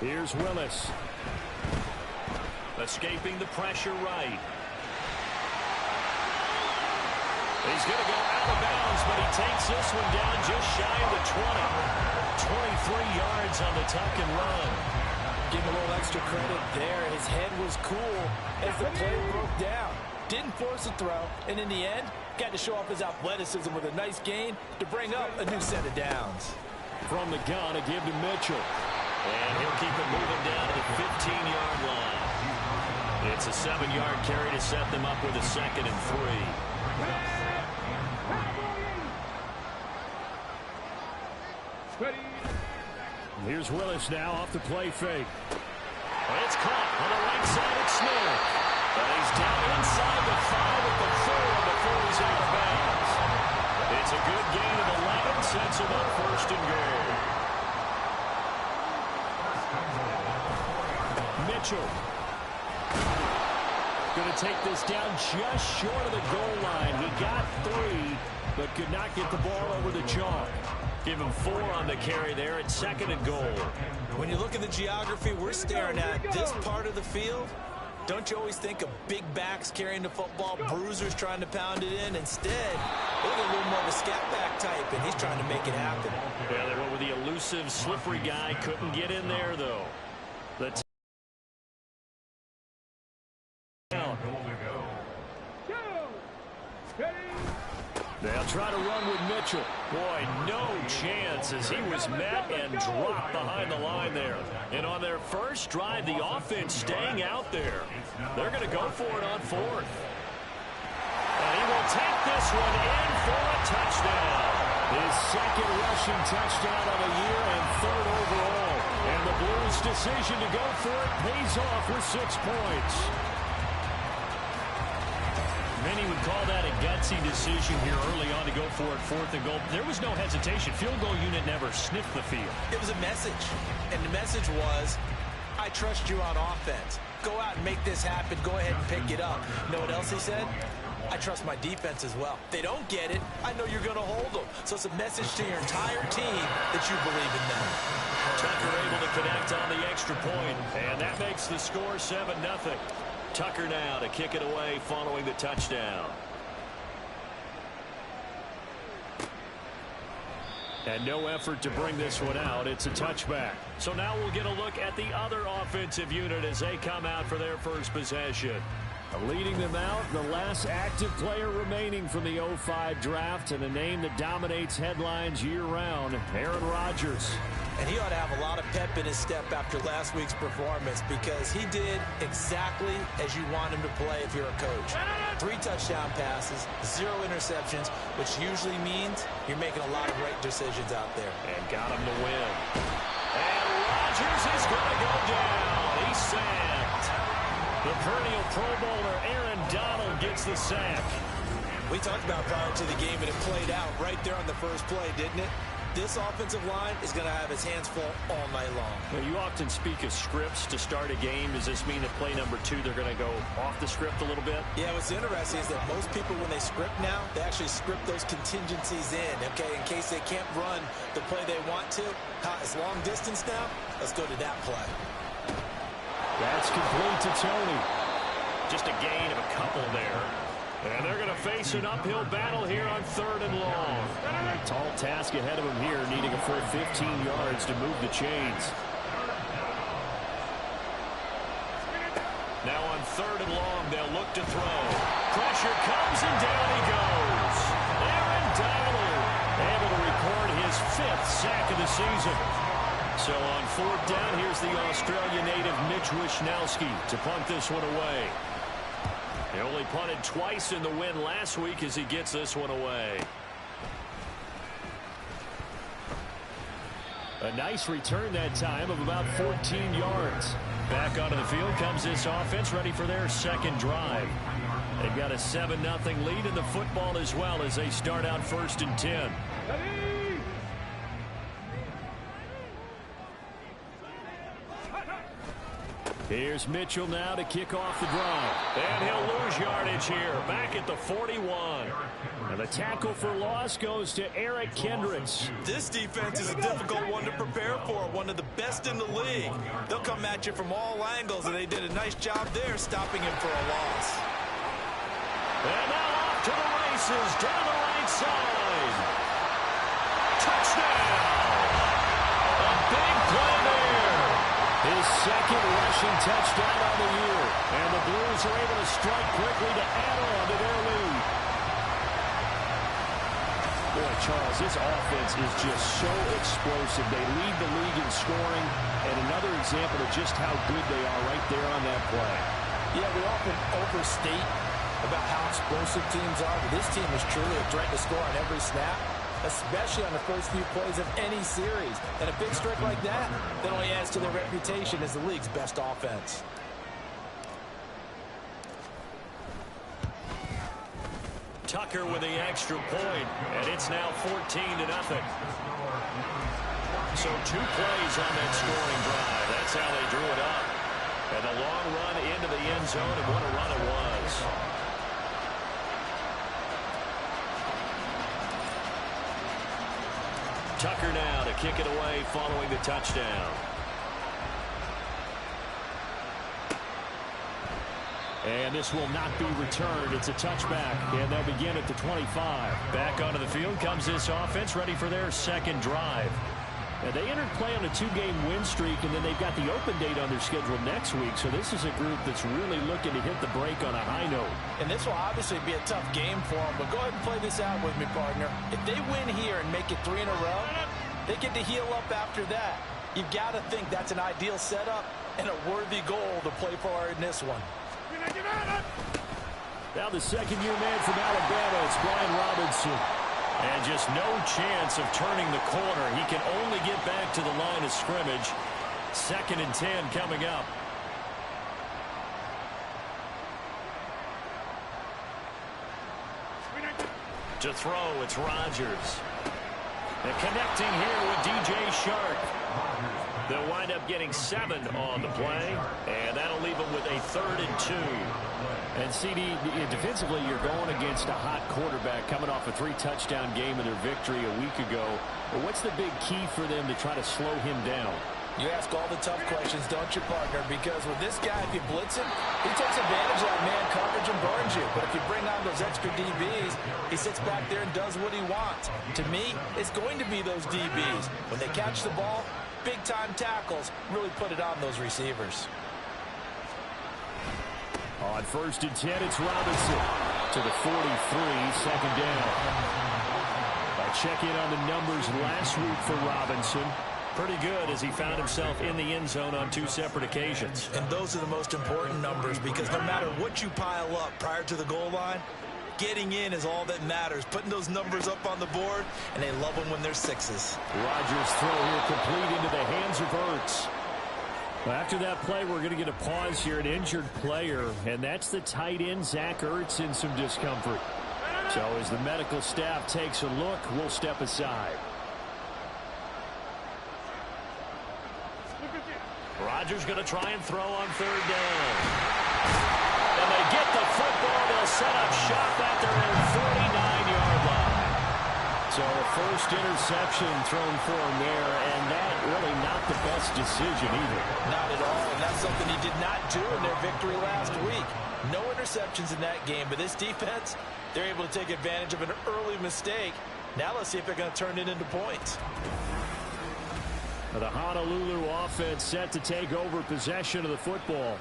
Here's Willis. Escaping the pressure right. He's going to go out of bounds, but he takes this one down just shy of the 20. 23 yards on the tuck and run. Give him a little extra credit there. His head was cool as the play broke down. Didn't force a throw, and in the end, got to show off his athleticism with a nice gain to bring up a new set of downs. From the gun, a give to Mitchell. And he'll keep it moving down to the 15-yard line. It's a 7-yard carry to set them up with a 2nd and 3. Here's Willis now off the play fake. It's caught on the right side at Smith. But he's down inside the 5 at the 4 before he's out of bounds. It's a good gain of 11, sets him up 1st and goal. Mitchell. Going to take this down just short of the goal line. He got 3, but could not get the ball over the chalk. Give him 4 on the carry there at 2nd and goal. When you look at the geography we're staring at, this part of the field, don't you always think of big backs carrying the football, bruisers trying to pound it in? Instead, look at a little more of a scat back type, and he's trying to make it happen. Yeah, they went with the elusive, slippery guy. Couldn't get in there, though. They'll try to run with Mitchell. Boy, no chance as he was met and dropped behind the line there. And on their first drive, the offense staying out there. They're going to go for it on 4th. And he will take this one in for a touchdown. His 2nd rushing touchdown of the year and 3rd overall. And the Blues' decision to go for it pays off with 6 points. Many would call that a gutsy decision here early on to go for it 4th and goal. There was no hesitation. Field goal unit never sniffed the field. It was a message, and the message was, I trust you on offense. Go out and make this happen. Go ahead and pick it up. You know what else he said? I trust my defense as well. They don't get it. I know you're going to hold them. So it's a message to your entire team that you believe in them. Tucker able to connect on the extra point, and that makes the score 7-0. Tucker now to kick it away following the touchdown. And no effort to bring this one out. It's a touchback. So now we'll get a look at the other offensive unit as they come out for their first possession. Leading them out, the last active player remaining from the 05 draft and a name that dominates headlines year-round, Aaron Rodgers. And he ought to have a lot of pep in his step after last week's performance because he did exactly as you want him to play if you're a coach. 3 touchdown passes, 0 interceptions, which usually means you're making a lot of right decisions out there. And got him to win. And Rodgers is going to go down. He's sacked. The perennial Pro Bowler Aaron Donald gets the sack. We talked about prior to the game, and it played out right there on the first play, didn't it? This offensive line is going to have his hands full all night long. Well, you often speak of scripts to start a game. Does this mean that play number 2, they're going to go off the script a little bit? Yeah, what's interesting is that most people, when they script now, they actually script those contingencies in, okay, in case they can't run the play they want to. It's long distance now. Let's go to that play. That's complete to Tony. Just a gain of a couple there. And they're going to face an uphill battle here on 3rd and long. Tall task ahead of them here, needing a full 15 yards to move the chains. Now on 3rd and long, they'll look to throw. Pressure comes, and down he goes. Aaron Donald able to record his 5th sack of the season. So on 4th down, here's the Australia native Mitch Wishnowski to punt this one away. He only punted twice in the win last week as he gets this one away. A nice return that time of about 14 yards. Back onto the field comes this offense, ready for their 2nd drive. They've got a 7-0 lead in the football as well as they start out 1st and 10. Here's Mitchell now to kick off the drive. And he'll lose yardage here, back at the 41. And the tackle for loss goes to Eric Kendricks. This defense is a difficult one to prepare for, one of the best in the league. They'll come at you from all angles, and they did a nice job there stopping him for a loss. And now off to the races, down the right side. Touchdown! A big play there. His 2nd rushing touchdown on the year. And the Blues are able to strike quickly to add on to their lead. Boy, Charles, this offense is just so explosive. They lead the league in scoring, and another example of just how good they are right there on that play. Yeah, we often overstate about how explosive teams are, but this team is truly a threat to score on every snap, especially on the first few plays of any series. And a big streak like that only adds to their reputation as the league's best offense. Tucker with the extra point, and it's now 14-0. So 2 plays on that scoring drive. That's how they drew it up. And a long run into the end zone, and what a run it was. Tucker now to kick it away following the touchdown. And this will not be returned. It's a touchback, and they'll begin at the 25. Back onto the field comes this offense, ready for their 2nd drive. And they entered play on a 2-game win streak, and then they've got the open date on their schedule next week. So this is a group that's really looking to hit the break on a high note. And this will obviously be a tough game for them, but go ahead and play this out with me, partner. If they win here and make it 3 in a row, they get to heal up after that. You've got to think that's an ideal setup and a worthy goal to play for in this one. Now the 2nd-year man from Alabama, it's Brian Robinson. And just no chance of turning the corner. He can only get back to the line of scrimmage. 2nd and 10 coming up. To throw, it's Rodgers. And connecting here with DJ Shark. They'll wind up getting 7 on the play, and that'll leave them with a 3rd and 2. And CD, defensively, you're going against a hot quarterback coming off a 3-touchdown game in their victory a week ago. But what's the big key for them to try to slow him down? You ask all the tough questions, don't you, partner? Because with this guy, if you blitz him, he takes advantage of that man coverage and burns you. But if you bring on those extra DBs, he sits back there and does what he wants. To me, it's going to be those DBs. When they catch the ball, big-time tackles really put it on those receivers. On 1st and 10, it's Robinson to the 43, 2nd down. I check in on the numbers last week for Robinson. Pretty good, as he found himself in the end zone on 2 separate occasions. And those are the most important numbers, because no matter what you pile up prior to the goal line, getting in is all that matters. Putting those numbers up on the board, and they love them when they're 6s. Rodgers' throw here complete into the hands of Ertz. Well, after that play, we're going to get a pause here, an injured player, and that's the tight end, Zach Ertz, in some discomfort. So as the medical staff takes a look, we'll step aside. Rodgers going to try and throw on 3rd down. And they get the football. They'll set up shop at their own 49-yard line. So the first interception thrown for him there, and that really not the best decision either. Not at all, and that's something he did not do in their victory last week. No interceptions in that game, but this defense, they're able to take advantage of an early mistake. Now let's see if they're going to turn it into points. The Honolulu offense set to take over possession of the football.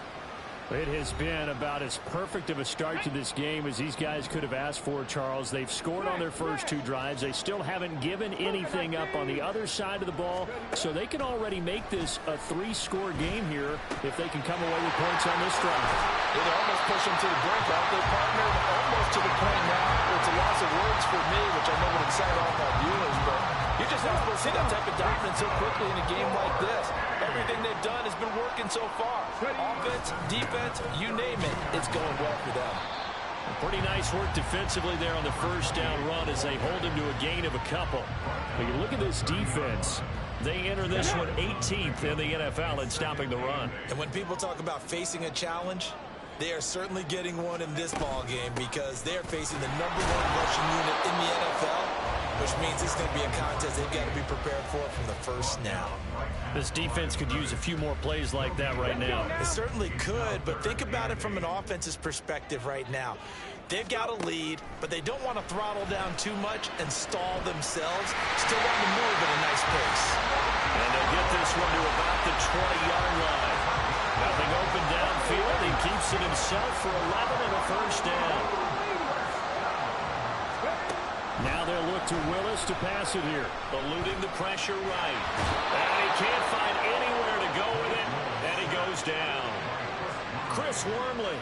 It has been about as perfect of a start to this game as these guys could have asked for, Charles. They've scored on their first 2 drives. They still haven't given anything up on the other side of the ball, so they can already make this a 3-score game here if they can come away with points on this drive. They almost push them to the brink, aren't they, partner? Almost to the point now where it's a loss of words for me, which I know would excite all my viewers, but you're just not supposed to see that type of dominance so quickly in a game like this. Everything they've done has been working so far. Offense, defense, you name it, it's going well for them. Pretty nice work defensively there on the first down run as they hold him to a gain of a couple. But you look at this defense. They enter this one 18th in the NFL in stopping the run. And when people talk about facing a challenge, they are certainly getting one in this ball game, because they are facing the #1 rushing unit in the NFL, which means it's going to be a contest they've got to be prepared for from the first snap. This defense could use a few more plays like that right now. It certainly could, but think about it from an offense's perspective right now. They've got a lead, but they don't want to throttle down too much and stall themselves. Still want to move at a nice pace. And they'll get this one to about the 20-yard line. Nothing open downfield. He keeps it himself for 11 and a first down. Now they'll look to Willis to pass it here. Eluding the pressure right. And he can't find anywhere to go with it. And he goes down. Chris Wormley.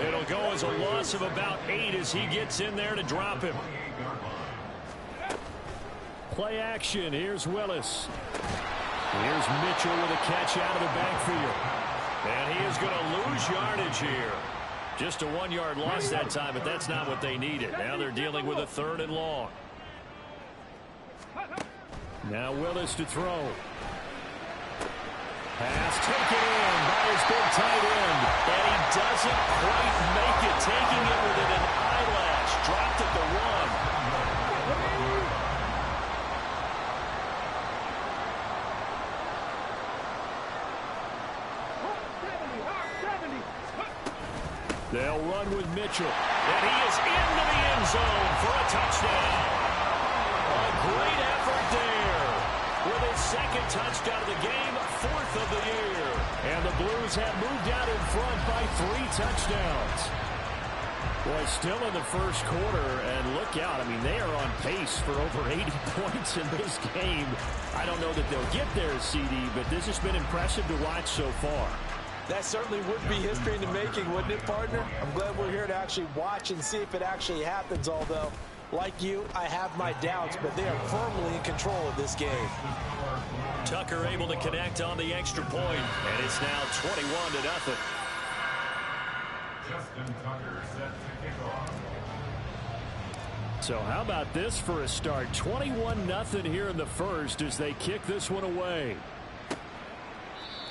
It'll go as a loss of about 8 as he gets in there to drop him. Play action. Here's Willis. Here's Mitchell with a catch out of the backfield. And he is going to lose yardage here. Just a 1-yard loss that time, but that's not what they needed. Now they're dealing with a 3rd and long. Now Willis to throw. Pass taken in by his big tight end. And he doesn't quite make it, taking it within an eyelash. Dropped at the 1. They'll run with Mitchell. And he is into the end zone for a touchdown. A great effort there. With his 2nd touchdown of the game, 4th of the year. And the Blues have moved out in front by 3 touchdowns. Boy, still in the first quarter, and look out. I mean, they are on pace for over 80 points in this game. I don't know that they'll get there, CD, but this has been impressive to watch so far. That certainly would be history in the making, wouldn't it, partner? I'm glad we're here to actually watch and see if it actually happens, although, like you, I have my doubts, but they are firmly in control of this game. Tucker able to connect on the extra point, and it's now 21-0. Justin Tucker set to kick off. So how about this for a start? 21-0 here in the first as they kick this one away.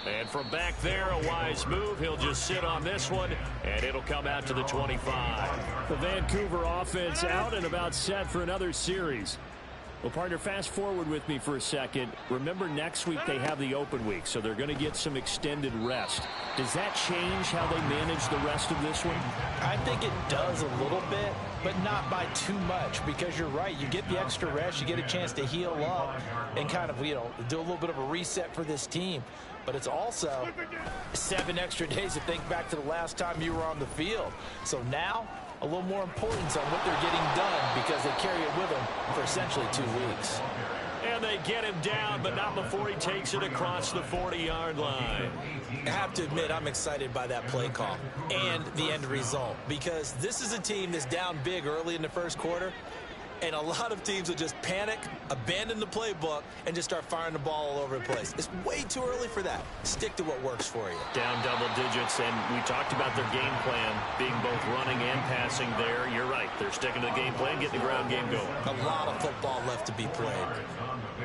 And from back there, a wise move. He'll just sit on this one, and it'll come out to the 25. The Vancouver offense out and about set for another series. Well, partner, fast forward with me for a second. Remember, next week they have the open week, so they're going to get some extended rest. Does that change how they manage the rest of this one? I think it does a little bit, but not by too much, because you're right. You get the extra rest, you get a chance to heal up and kind of, do a little bit of a reset for this team. But it's also 7 extra days to think back to the last time you were on the field. So now, a little more importance on what they're getting done because they carry it with them for essentially 2 weeks. And And they get him down, but not before he takes it across the 40-yard line. I have to admit, I'm excited by that play call and the end result, because this is a team that's down big early in the first quarter, and a lot of teams will just panic, abandon the playbook, and just start firing the ball all over the place. It's way too early for that. Stick to what works for you. Down double digits, and we talked about their game plan being both running and passing there. You're right. They're sticking to the game plan, getting the ground game going. A lot of football left to be played.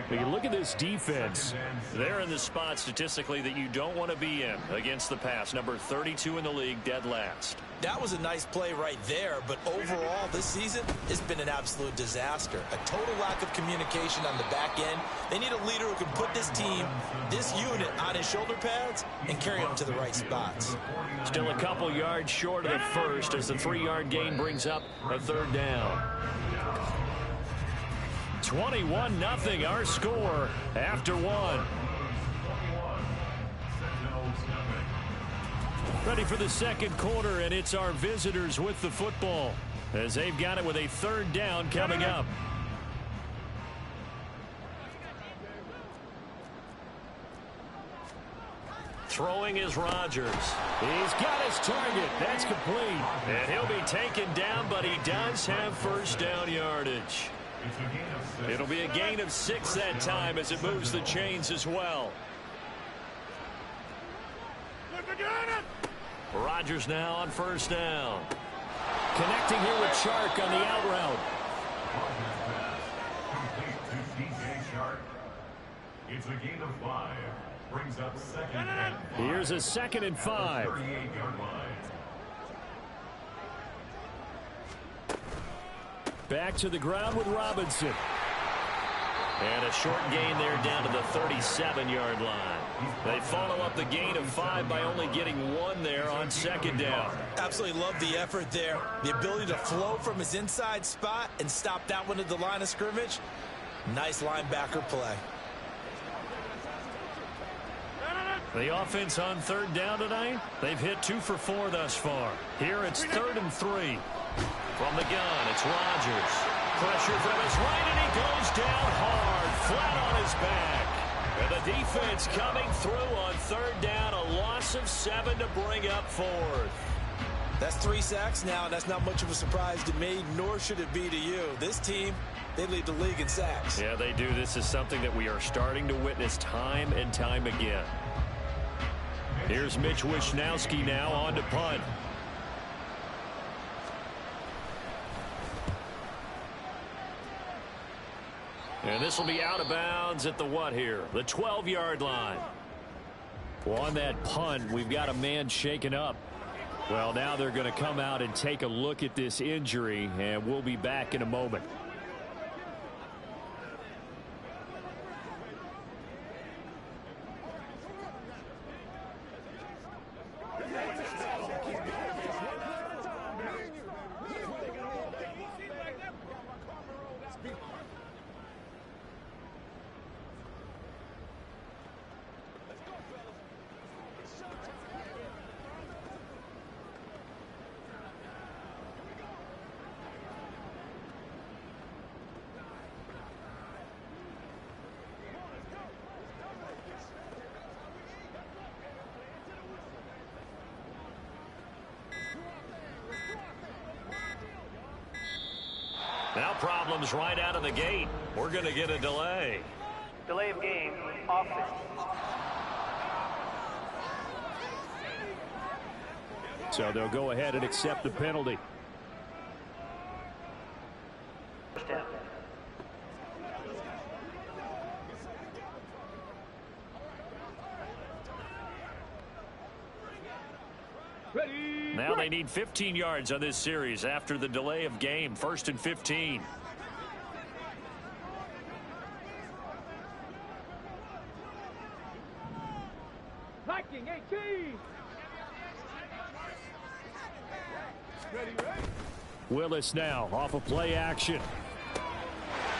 When you look at this defense, they're in the spot statistically that you don't want to be in against the pass. Number 32 in the league, dead last. That was a nice play right there, but overall this season, it's been an absolute disaster. A total lack of communication on the back end. They need a leader who can put this team, this unit, on his shoulder pads and carry them to the right spots. Still a couple yards short of the first as the 3-yard gain brings up a third down. 21-0 our score after one. Ready for the second quarter, and it's our visitors with the football as they've got it with a third down coming up. Throwing is Rodgers. He's got his target. That's complete. And he'll be taken down, but he does have first down yardage. It'll be a gain of 6 that time as it moves the chains as well. Rodgers now on first down. Connecting here with Chark on the out route. It's a gain of 5. Brings up second and 5. Here's a 2nd and 5. 38-yard line. Back to the ground with Robinson. And a short gain there down to the 37-yard line. They follow up the gain of 5 by only getting 1 there on second down. Absolutely love the effort there. The ability to flow from his inside spot and stop that one at the line of scrimmage. Nice linebacker play. The offense on third down tonight, they've hit 2 for 4 thus far. Here it's 3rd and 3. From the gun, it's Rodgers. Pressure from his right, and he goes down hard, flat on his back. And the defense coming through on third down, a loss of 7 to bring up 4th. That's 3 sacks now, and that's not much of a surprise to me, nor should it be to you. This team, they lead the league in sacks. Yeah, they do. This is something that we are starting to witness time and time again. Here's Mitch Wishnowski now on to punt. And this will be out of bounds at the what here? The 12-yard line. Well, on that punt, we've got a man shaken up. Well, now they're going to come out and take a look at this injury, and we'll be back in a moment. Now problems right out of the gate. We're going to get a delay. Delay of game, offense. So they'll go ahead and accept the penalty. First down. Now they need 15 yards on this series after the delay of game. 1st and 15. Viking 18. Ready. Willis now off of play action.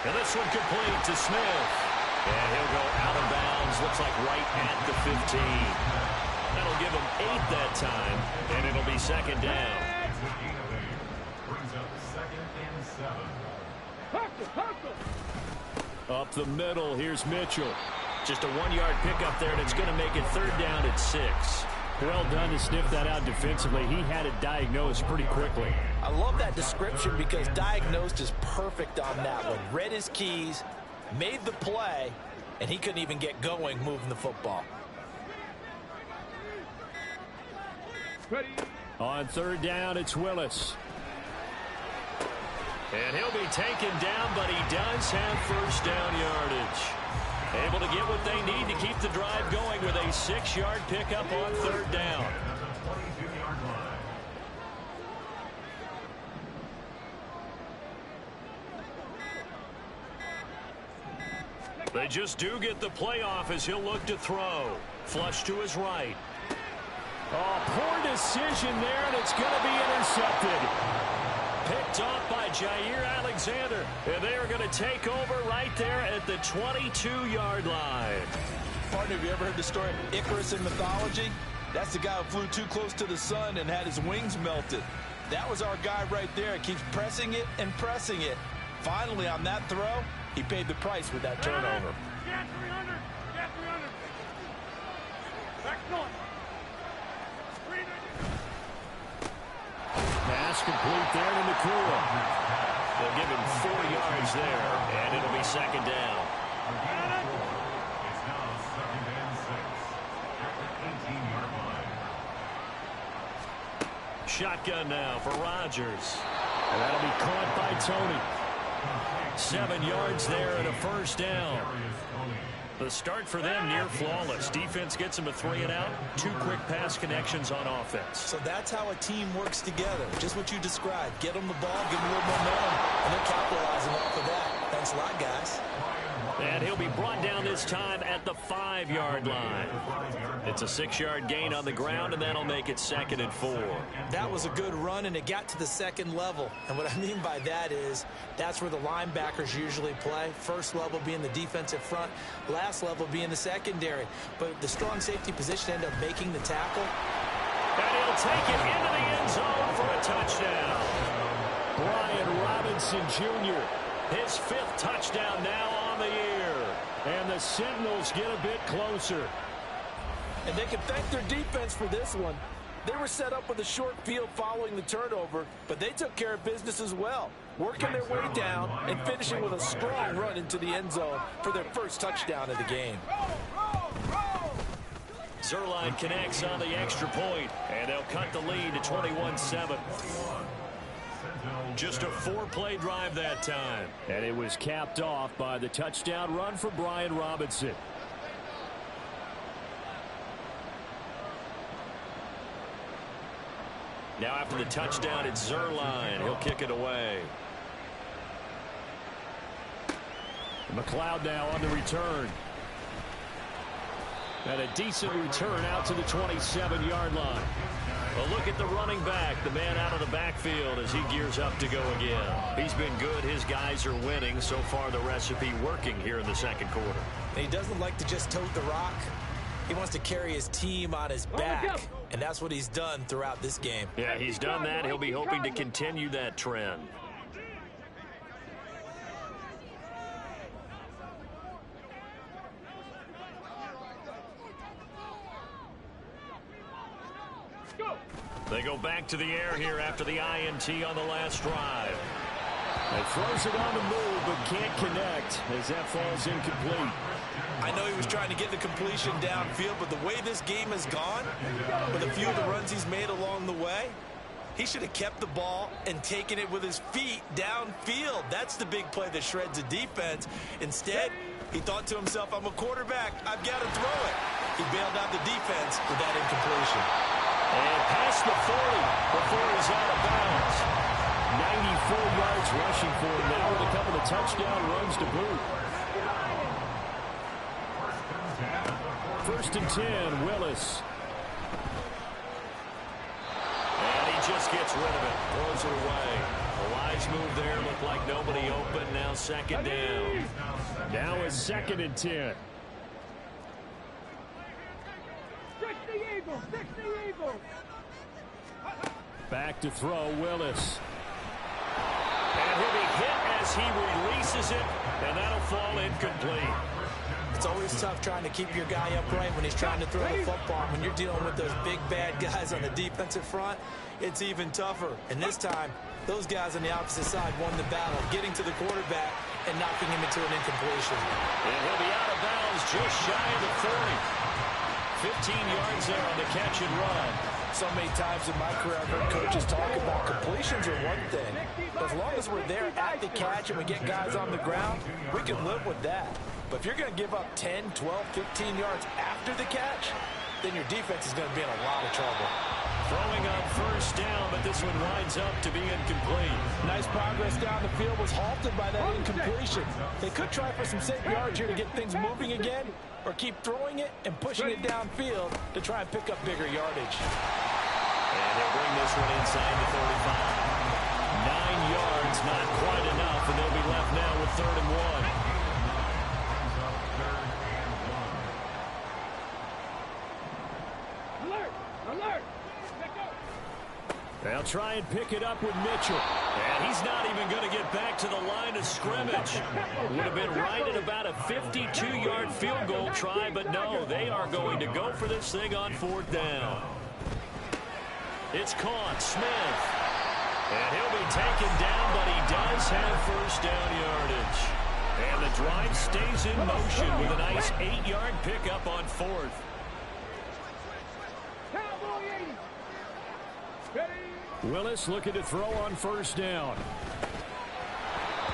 And this one complete to Smith. And he'll go out of bounds. Looks like right at the 15. That'll give him 8 that time, and it'll be second down. Brings up 2nd and 7. Up the middle, here's Mitchell. Just a 1-yard pickup there, and it's going to make it 3rd down at 6. Well done to sniff that out defensively. He had it diagnosed pretty quickly. I love that description because diagnosed is perfect on that one. Read his keys, made the play, and he couldn't even get going moving the football. Ready. On 3rd down, it's Willis. And he'll be taken down, but he does have 1st down yardage. Able to get what they need to keep the drive going with a 6-yard pickup on 3rd down. They just do get the play off as he'll look to throw. Flush to his right. Oh, poor decision there, and it's going to be intercepted. Picked off by Jair Alexander. And they are going to take over right there at the 22-yard line. Partner, have you ever heard the story of Icarus in mythology? That's the guy who flew too close to the sun and had his wings melted. That was our guy right there. Keeps pressing it and pressing it. Finally, on that throw, he paid the price with that turnover. Get 300. Get 300. Back going. Pass complete there to Nakua. They'll give him 4 yards there, and it'll be 2nd down. It's now 2nd and 6 at the 18-yard line. Shotgun now for Rodgers. And that'll be caught by Tony. 7 yards there and a 1st down. The start for them near flawless. Defense gets them a 3-and-out. 2 quick pass connections on offense. So that's how a team works together. Just what you described. Get them the ball, give them a little momentum, and they're capitalizing off of that. Thanks a lot, guys. And he'll be brought down this time at the 5-yard line. It's a 6-yard gain on the ground, and that'll make it 2nd and 4. That was a good run, and it got to the 2nd level. And what I mean by that is that's where the linebackers usually play. First level being the defensive front, last level being the secondary. But the strong safety position ended up making the tackle. And he'll take it into the end zone for a touchdown. Brian Robinson Jr. His 5th touchdown now on the year. And the Sentinels get a bit closer. And they can thank their defense for this one. They were set up with a short field following the turnover, but they took care of business as well, working their way down and finishing with a strong run into the end zone for their 1st touchdown of the game. Zerline connects on the extra point, and they'll cut the lead to 21-7. Just a 4-play drive that time. And it was capped off by the touchdown run for Brian Robinson. Now after the touchdown, it's Zerline. He'll kick it away. McLeod now on the return. And a decent return out to the 27-yard line. Well, look at the running back, the man out of the backfield as he gears up to go again. He's been good. His guys are winning. So far, the recipe working here in the 2nd quarter. And he doesn't like to just tote the rock. He wants to carry his team on his back, and that's what he's done throughout this game. Yeah, he's done that. He'll be hoping to continue that trend. They go back to the air here after the INT on the last drive. He throws it on the move, but can't connect as that falls incomplete. I know he was trying to get the completion downfield, but the way this game has gone, with a few of the runs he's made along the way, he should have kept the ball and taken it with his feet downfield. That's the big play that shreds a defense. Instead, he thought to himself, I'm a quarterback, I've got to throw it. He bailed out the defense with that incompletion. And past the 40 before he's out of bounds. 94 yards rushing for him now with a couple of touchdown runs to boot. 1st and 10, Willis. And he just gets rid of it, throws it away. A wise move there, looked like nobody open, now 2nd down. Now it's 2nd and 10. Back to throw, Willis. And he'll be hit as he releases it, and that'll fall incomplete. It's always tough trying to keep your guy upright when he's trying to throw the football. When you're dealing with those big, bad guys on the defensive front, it's even tougher. And this time, those guys on the opposite side won the battle, getting to the quarterback and knocking him into an incompletion. And he'll be out of bounds just shy of the 40. 15 yards there on the catch and run. So many times in my career, I've heard coaches talk about completions are one thing. But as long as we're there at the catch and we get guys on the ground, we can live with that. But if you're going to give up 10, 12, 15 yards after the catch, then your defense is going to be in a lot of trouble. Throwing on first down, but this one winds up to be incomplete. Nice progress down the field was halted by that incompletion. They could try for some safe yards here to get things moving again, or keep throwing it and pushing it downfield to try and pick up bigger yardage. And they'll bring this one inside the 35. 9 yards, not quite enough, and they'll be left now with 3rd and 1. They'll try and pick it up with Mitchell. And he's not even going to get back to the line of scrimmage. Would have been right at about a 52-yard field goal try, but no, they are going to go for this thing on 4th down. It's caught, Smith. And he'll be taken down, but he does have first down yardage. And the drive stays in motion with a nice 8-yard pickup on 4th. Willis looking to throw on first down.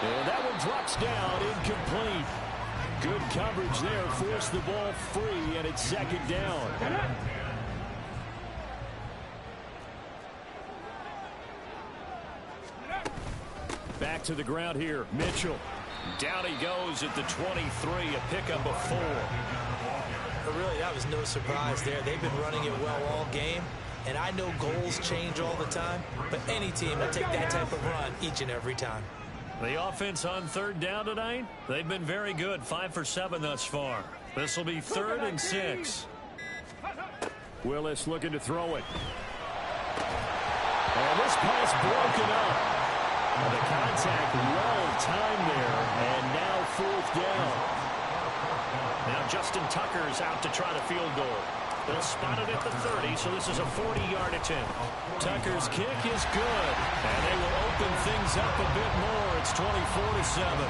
And that one drops down, incomplete. Good coverage there, forced the ball free, and it's 2nd down. Back to the ground here, Mitchell. Down he goes at the 23, a pickup of 4. But really, that was no surprise there. They've been running it well all game. And I know goals change all the time, but any team will take that type of run each and every time. The offense on 3rd down tonight, they've been very good, 5 for 7 thus far. This will be 3rd and 6. Willis looking to throw it. And this pass broken up. The contact well timed there, and now 4th down. Now Justin Tucker's out to try the field goal. They'll spot it at the 30, so this is a 40-yard attempt. Tucker's kick is good, and they will open things up a bit more. It's 24-7.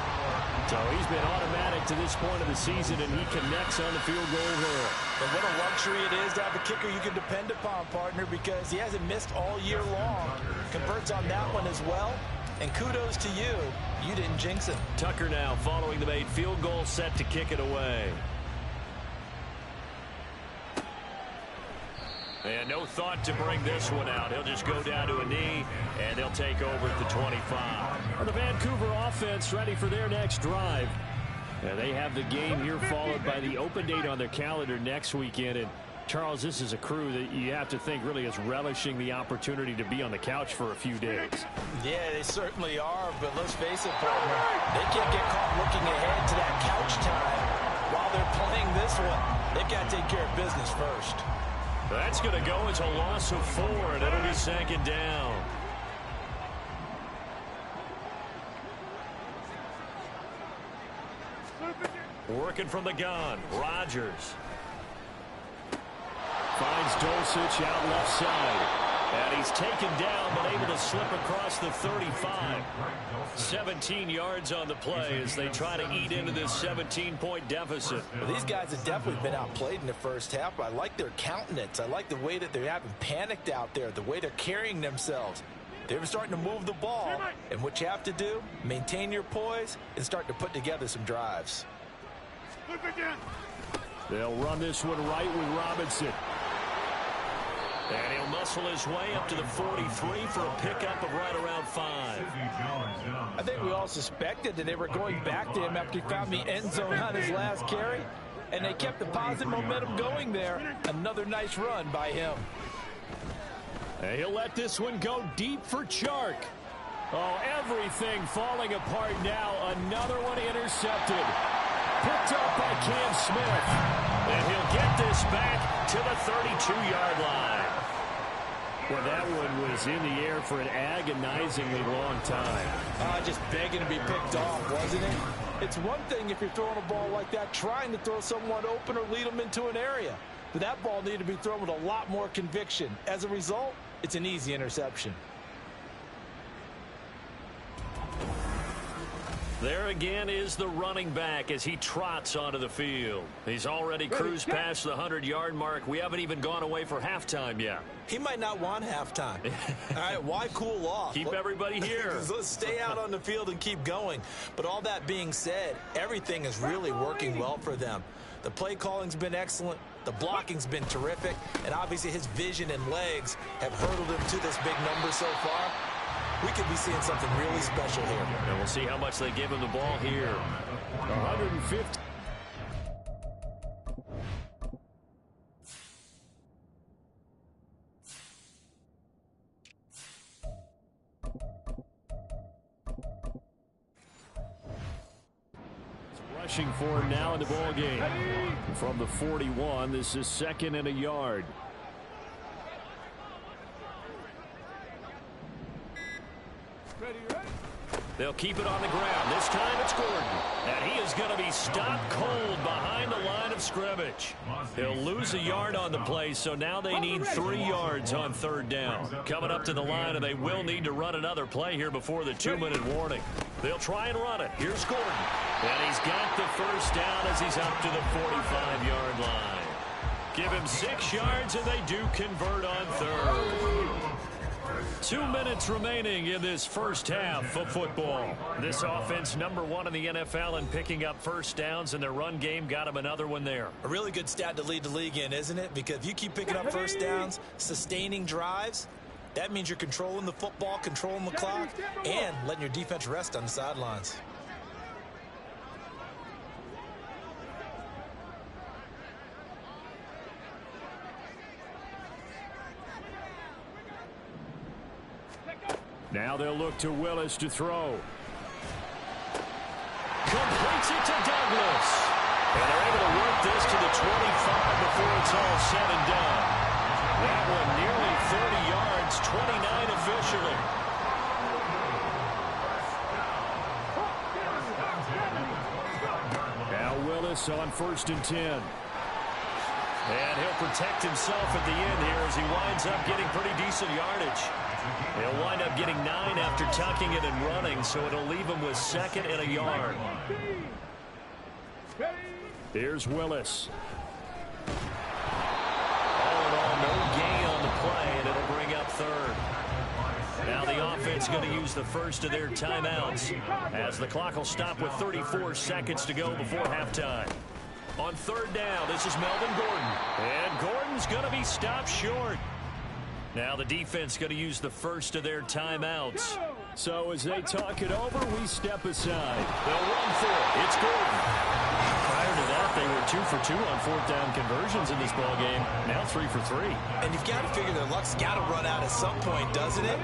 So he's been automatic to this point of the season, and he connects on the field goal there. And what a luxury it is to have a kicker you can depend upon, partner, because he hasn't missed all year long. Converts on that one as well. And kudos to you. You didn't jinx it. Tucker now following the made field goal, set to kick it away. And no thought to bring this one out. He'll just go down to a knee, and they'll take over at the 25. Well, the Vancouver offense ready for their next drive. And they have the game here followed by the open date on their calendar next weekend. And Charles, this is a crew that you have to think really is relishing the opportunity to be on the couch for a few days. Yeah, they certainly are, but let's face it, partner, they can't get caught looking ahead to that couch time while they're playing this one. They've got to take care of business first. That's going to go as a loss of 4, and it'll be 2nd down. Working from the gun, Rodgers. Finds Dulcich out left side. And he's taken down, but able to slip across the 35. 17 yards on the play as they try to eat into this 17-point deficit. Well, these guys have definitely been outplayed in the first half. I like their countenance. I like the way that they haven't panicked out there, the way they're carrying themselves. They're starting to move the ball. And what you have to do, maintain your poise and start to put together some drives. They'll run this one right with Robinson. And he'll muscle his way up to the 43 for a pickup of right around 5. I think we all suspected that they were going back to him after he found the end zone on his last carry. And they kept the positive momentum going there. Another nice run by him. And he'll let this one go deep for Chark. Oh, everything falling apart now. Another one intercepted. Picked up by Cam Smith. And he'll get this back to the 32-yard line. Well, that one was in the air for an agonizingly long time. Just begging to be picked off, wasn't it? It's one thing if you're throwing a ball like that, trying to throw someone open or lead them into an area. But that ball needed to be thrown with a lot more conviction. As a result, it's an easy interception. There again is the running back as he trots onto the field. He's already cruised past the 100-yard mark. We haven't even gone away for halftime yet. He might not want halftime. All right, why cool off? Keep everybody here. Let's stay out on the field and keep going. But all that being said, everything is really working well for them. The play calling's been excellent. The blocking's been terrific. And obviously his vision and legs have hurdled him to this big number so far. We could be seeing something really special here. And we'll see how much they give him the ball here. 150. Rushing for him now in the ball game. From the 41, this is 2nd and a yard. They'll keep it on the ground. This time it's Gordon. And he is going to be stopped cold behind the line of scrimmage. They'll lose a yard on the play, so now they need 3 yards on 3rd down. Coming up to the line, and they will need to run another play here before the 2-minute warning. They'll try and run it. Here's Gordon. And he's got the 1st down as he's up to the 45-yard line. Give him 6 yards, and they do convert on 3rd. 2 minutes remaining in this first half of football. This offense #1 in the NFL in picking up 1st downs, and their run game got him another one there. A really good stat to lead the league in, isn't it? Because if you keep picking up 1st downs, sustaining drives, that means you're controlling the football, controlling the clock, and letting your defense rest on the sidelines. Now they'll look to Willis to throw. Completes it to Douglas. And they're able to work this to the 25 before it's all said and done. That one nearly 30 yards, 29 officially. Now Willis on 1st and 10. And he'll protect himself at the end here as he winds up getting pretty decent yardage. He'll wind up getting 9 after tucking it and running, so it'll leave him with 2nd and a yard. Here's Willis. All in all, no gain on the play, and it'll bring up 3rd. Now the offense going to use the first of their timeouts as the clock will stop with 34 seconds to go before halftime. On 3rd down, this is Melvin Gordon. And Gordon's going to be stopped short. Now the defense going to use the first of their timeouts. So as they talk it over, we step aside. They'll run for it. It's Gordon. Prior to that, they were 2 for 2 on 4th down conversions in this ball game. Now 3 for 3. And you've got to figure their luck's got to run out at some point, doesn't it?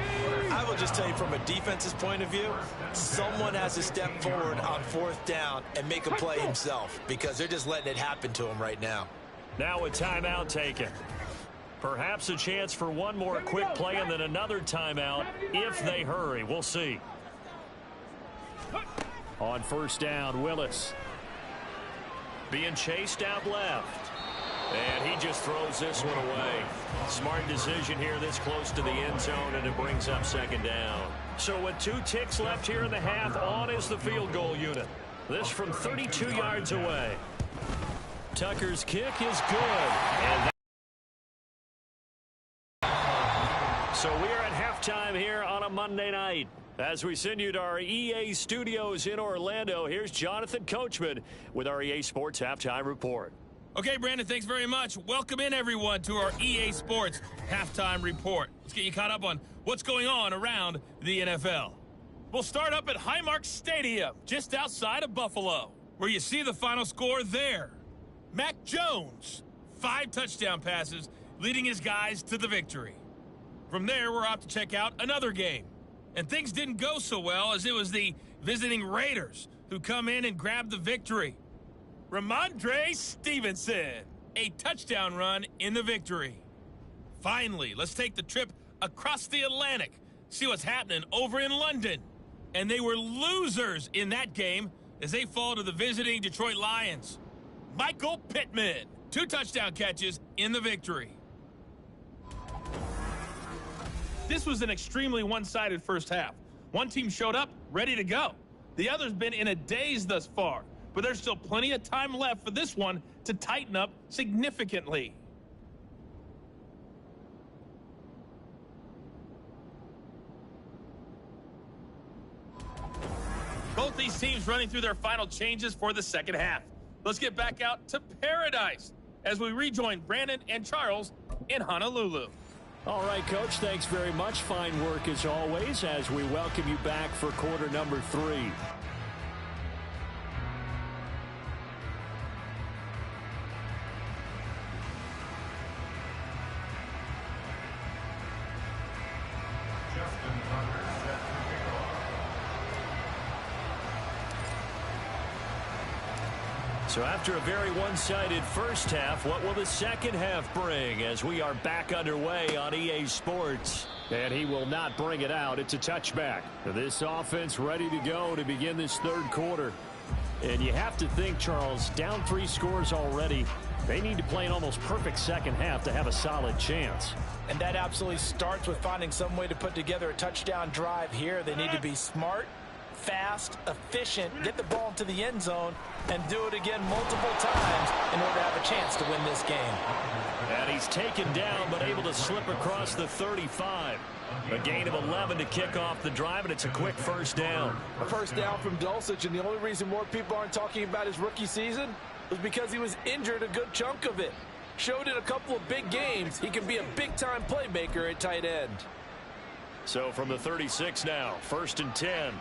I will just tell you from a defense's point of view, someone has to step forward on 4th down and make a play himself because they're just letting it happen to him right now. Now a timeout taken. Perhaps a chance for one more quick play and then another timeout if they hurry. We'll see. On 1st down, Willis. Being chased out left. And he just throws this one away. Smart decision here this close to the end zone, and it brings up 2nd down. So with 2 ticks left here in the half, on is the field goal unit. This from 32 yards away. Tucker's kick is good. And so we are at halftime here on a Monday night. As we send you to our EA studios in Orlando, here's Jonathan Coachman with our EA Sports Halftime Report. Okay, Brandon, thanks very much. Welcome in, everyone, to our EA Sports Halftime Report. Let's get you caught up on what's going on around the NFL. We'll start up at Highmark Stadium, just outside of Buffalo, where you see the final score there. Mac Jones, 5 touchdown passes, leading his guys to the victory. From there, we're off to check out another game. And things didn't go so well as it was the visiting Raiders who come in and grab the victory. Ramondre Stevenson, a touchdown run in the victory. Finally, let's take the trip across the Atlantic. See what's happening over in London. And they were losers in that game as they fall to the visiting Detroit Lions. Michael Pittman, 2 touchdown catches in the victory. This was an extremely one-sided first half. One team showed up ready to go. The other's been in a daze thus far, but there's still plenty of time left for this one to tighten up significantly. Both these teams running through their final changes for the second half. Let's get back out to paradise as we rejoin Brandon and Charles in Honolulu. All right, Coach, thanks very much. Fine work as always as we welcome you back for quarter number 3. So after a very one-sided first half, what will the second half bring as we are back underway on EA Sports? And he will not bring it out. It's a touchback. This offense ready to go to begin this third quarter. And you have to think, Charles, down 3 scores already. They need to play an almost perfect second half to have a solid chance. And that absolutely starts with finding some way to put together a touchdown drive here. They need to be smart, fast, efficient, get the ball into the end zone, and do it again multiple times in order to have a chance to win this game. And he's taken down, but able to slip across the 35. A gain of 11 to kick off the drive, and it's a quick first down. A first down from Dulcich, and the only reason more people aren't talking about his rookie season was because he was injured a good chunk of it. Showed in a couple of big games he can be a big-time playmaker at tight end. So from the 36 now, 1st and 10.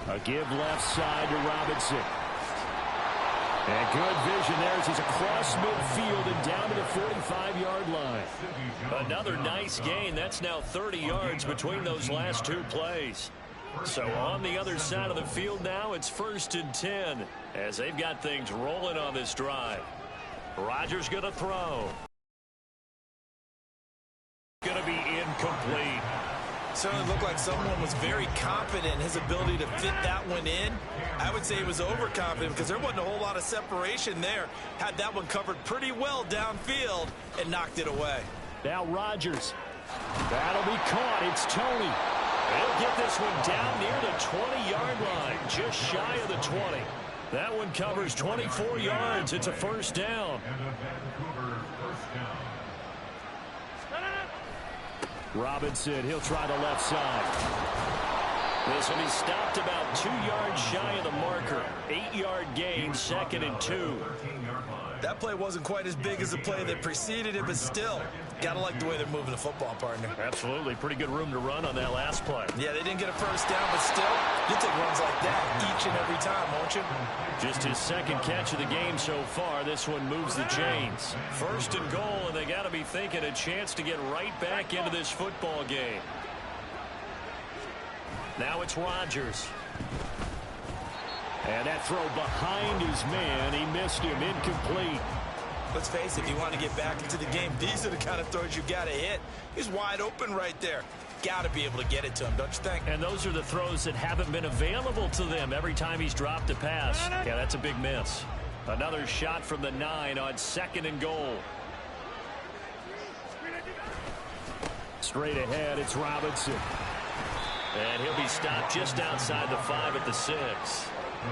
A give left side to Robinson. And good vision there as he's across midfield and down to the 45-yard line. Another nice gain. That's now 30 yards between those last 2 plays. So on the other side of the field now, it's 1st and 10 as they've got things rolling on this drive. Rodgers going to throw. Going to be incomplete. Certainly looked like someone was very confident in his ability to fit that one in. I would say he was overconfident because there wasn't a whole lot of separation there. Had that one covered pretty well downfield and knocked it away. Now Rodgers. That'll be caught. It's Tony. He'll get this one down near the 20-yard line, just shy of the 20. That one covers 24 yards. It's a first down. Robinson, he'll try the left side. This will be stopped about 2 yards shy of the marker. 8-yard gain, 2nd and 2. That play wasn't quite as big as the play that preceded it, but still, gotta like the way they're moving the football, partner. Absolutely. Pretty good room to run on that last play. Yeah, they didn't get a first down, but still, you'll take runs like that each and every time, won't you? Just his 2nd catch of the game so far. This one moves the chains. 1st and goal, and they got to be thinking a chance to get right back into this football game. Now it's Rodgers. And that throw behind his man. He missed him. Incomplete. Let's face it, if you want to get back into the game, these are the kind of throws you got to hit. He's wide open right there. Got to be able to get it to him, don't you think? And those are the throws that haven't been available to them every time he's dropped a pass. Yeah, that's a big miss. Another shot from the 9 on 2nd and goal. Straight ahead, it's Robinson. And he'll be stopped just outside the 5 at the 6.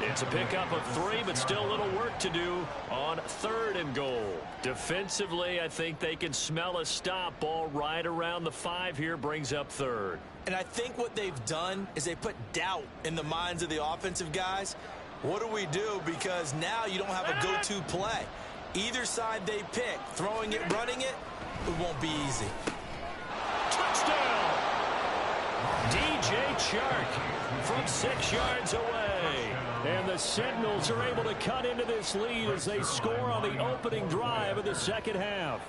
It's a pickup of 3, but still a little work to do on 3rd and goal. Defensively, I think they can smell a stop. Ball right around the 5 here, brings up 3rd. And I think what they've done is they put doubt in the minds of the offensive guys. What do we do? Because now you don't have a go-to play. Either side they pick, throwing it, running it, it won't be easy. Touchdown! DJ Chark from 6 yards away. And the Sentinels are able to cut into this lead as they score on the opening drive of the second half.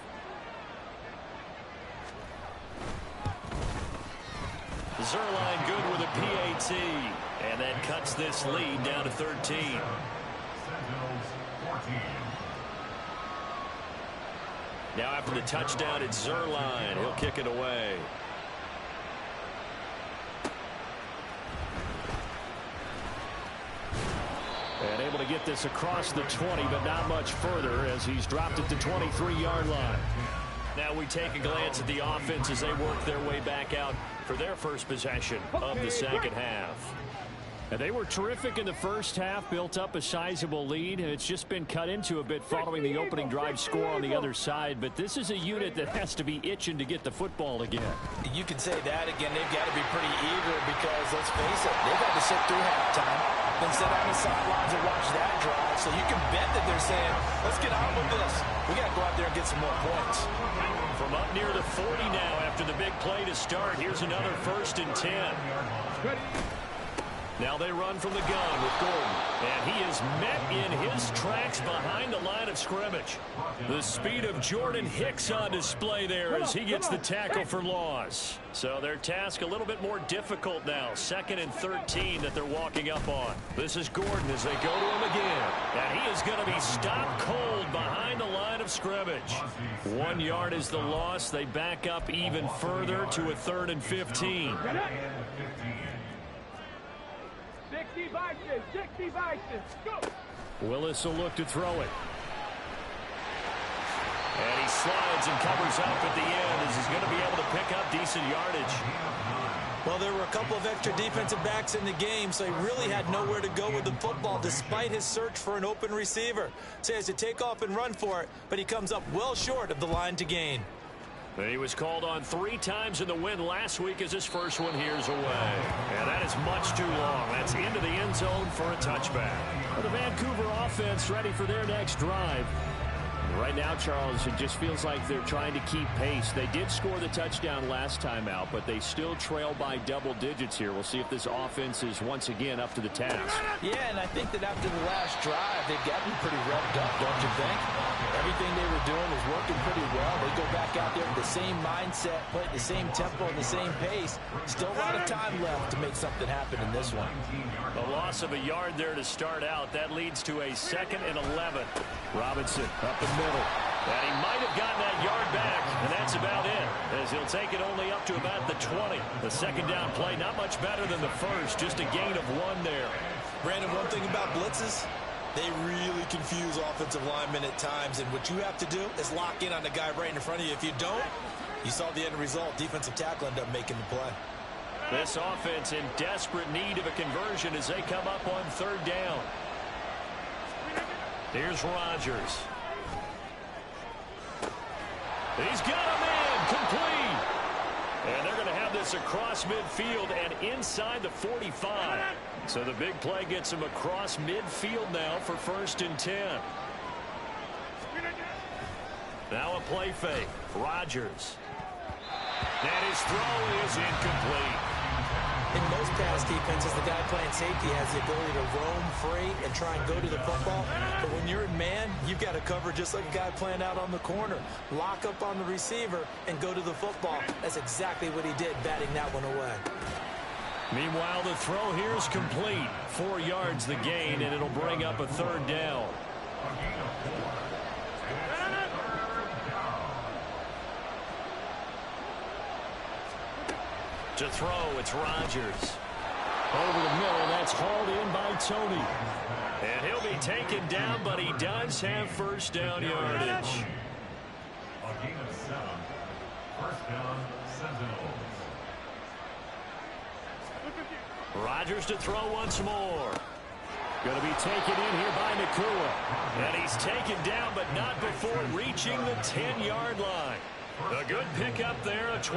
Zerline good with a PAT. And that cuts this lead down to 13. Now after the touchdown, it's Zerline. He'll kick it away. And able to get this across the 20, but not much further as he's dropped it to 23-yard line. Now we take a glance at the offense as they work their way back out for their first possession of the second half. And they were terrific in the first half, built up a sizable lead. It's just been cut into a bit following the opening drive score on the other side. But this is a unit that has to be itching to get the football again. You can say that again. They've got to be pretty eager because, let's face it, they've had to sit through halftime, then sit on the sidelines and watch that drive. So you can bet that they're saying, let's get on with this. We got to go out there and get some more points. From up near the 40 now after the big play to start, here's another 1st and 10. Now they run from the gun with Gordon, and he is met in his tracks behind the line of scrimmage. The speed of Jordan Hicks on display there as he gets the tackle for loss. So their task a little bit more difficult now. 2nd and 13 that they're walking up on. This is Gordon as they go to him again. And he is going to be stopped cold behind the line of scrimmage. 1 yard is the loss. They back up even further to a 3rd and 15. 60 Vikings, go! Willis will look to throw it. And he slides and covers up at the end as he's going to be able to pick up decent yardage. Well, there were a couple of extra defensive backs in the game, so he really had nowhere to go with the football despite his search for an open receiver. So he has to take off and run for it, but he comes up well short of the line to gain. And he was called on 3 times in the win last week as his first one here's away. And that is much too long. That's into the end zone for a touchback. Well, the Vancouver offense ready for their next drive. Right now, Charles, it just feels like they're trying to keep pace. They did score the touchdown last time out, but they still trail by double digits here. We'll see if this offense is once again up to the task. Yeah, and I think that after the last drive, they've got to be pretty revved up, don't you think? Everything they were doing was working pretty well. They go back out there with the same mindset, play at the same tempo and the same pace. Still a lot of time left to make something happen in this one. A loss of a yard there to start out. That leads to a 2nd and 11. Robinson up the middle. And he might have gotten that yard back, and that's about it, as he'll take it only up to about the 20. The 2nd down play, not much better than the first, just a gain of 1 there. Brandon, one thing about blitzes, they really confuse offensive linemen at times, and what you have to do is lock in on the guy right in front of you. If you don't, you saw the end result. Defensive tackle ended up making the play. This offense in desperate need of a conversion as they come up on 3rd down. Here's Rodgers. He's got a man complete. And they're going to have this across midfield and inside the 45. So the big play gets him across midfield now for 1st and 10. Now a play fake. Rodgers. And his throw is incomplete. In most pass defenses, the guy playing safety has the ability to roam free and try and go to the football. But when you're in man, you've got to cover just like a guy playing out on the corner. Lock up on the receiver and go to the football. That's exactly what he did, batting that one away. Meanwhile, the throw here is complete. 4 yards the gain, and it'll bring up a 3rd down. To throw, it's Rodgers. Over the middle, that's hauled in by Tony. And he'll be taken down, but he does have 1st down yardage. A gain of 7. 1st down, Sentinels. Rodgers to throw once more. Going to be taken in here by Nakua. And he's taken down, but not before reaching the 10-yard line. A good pickup there.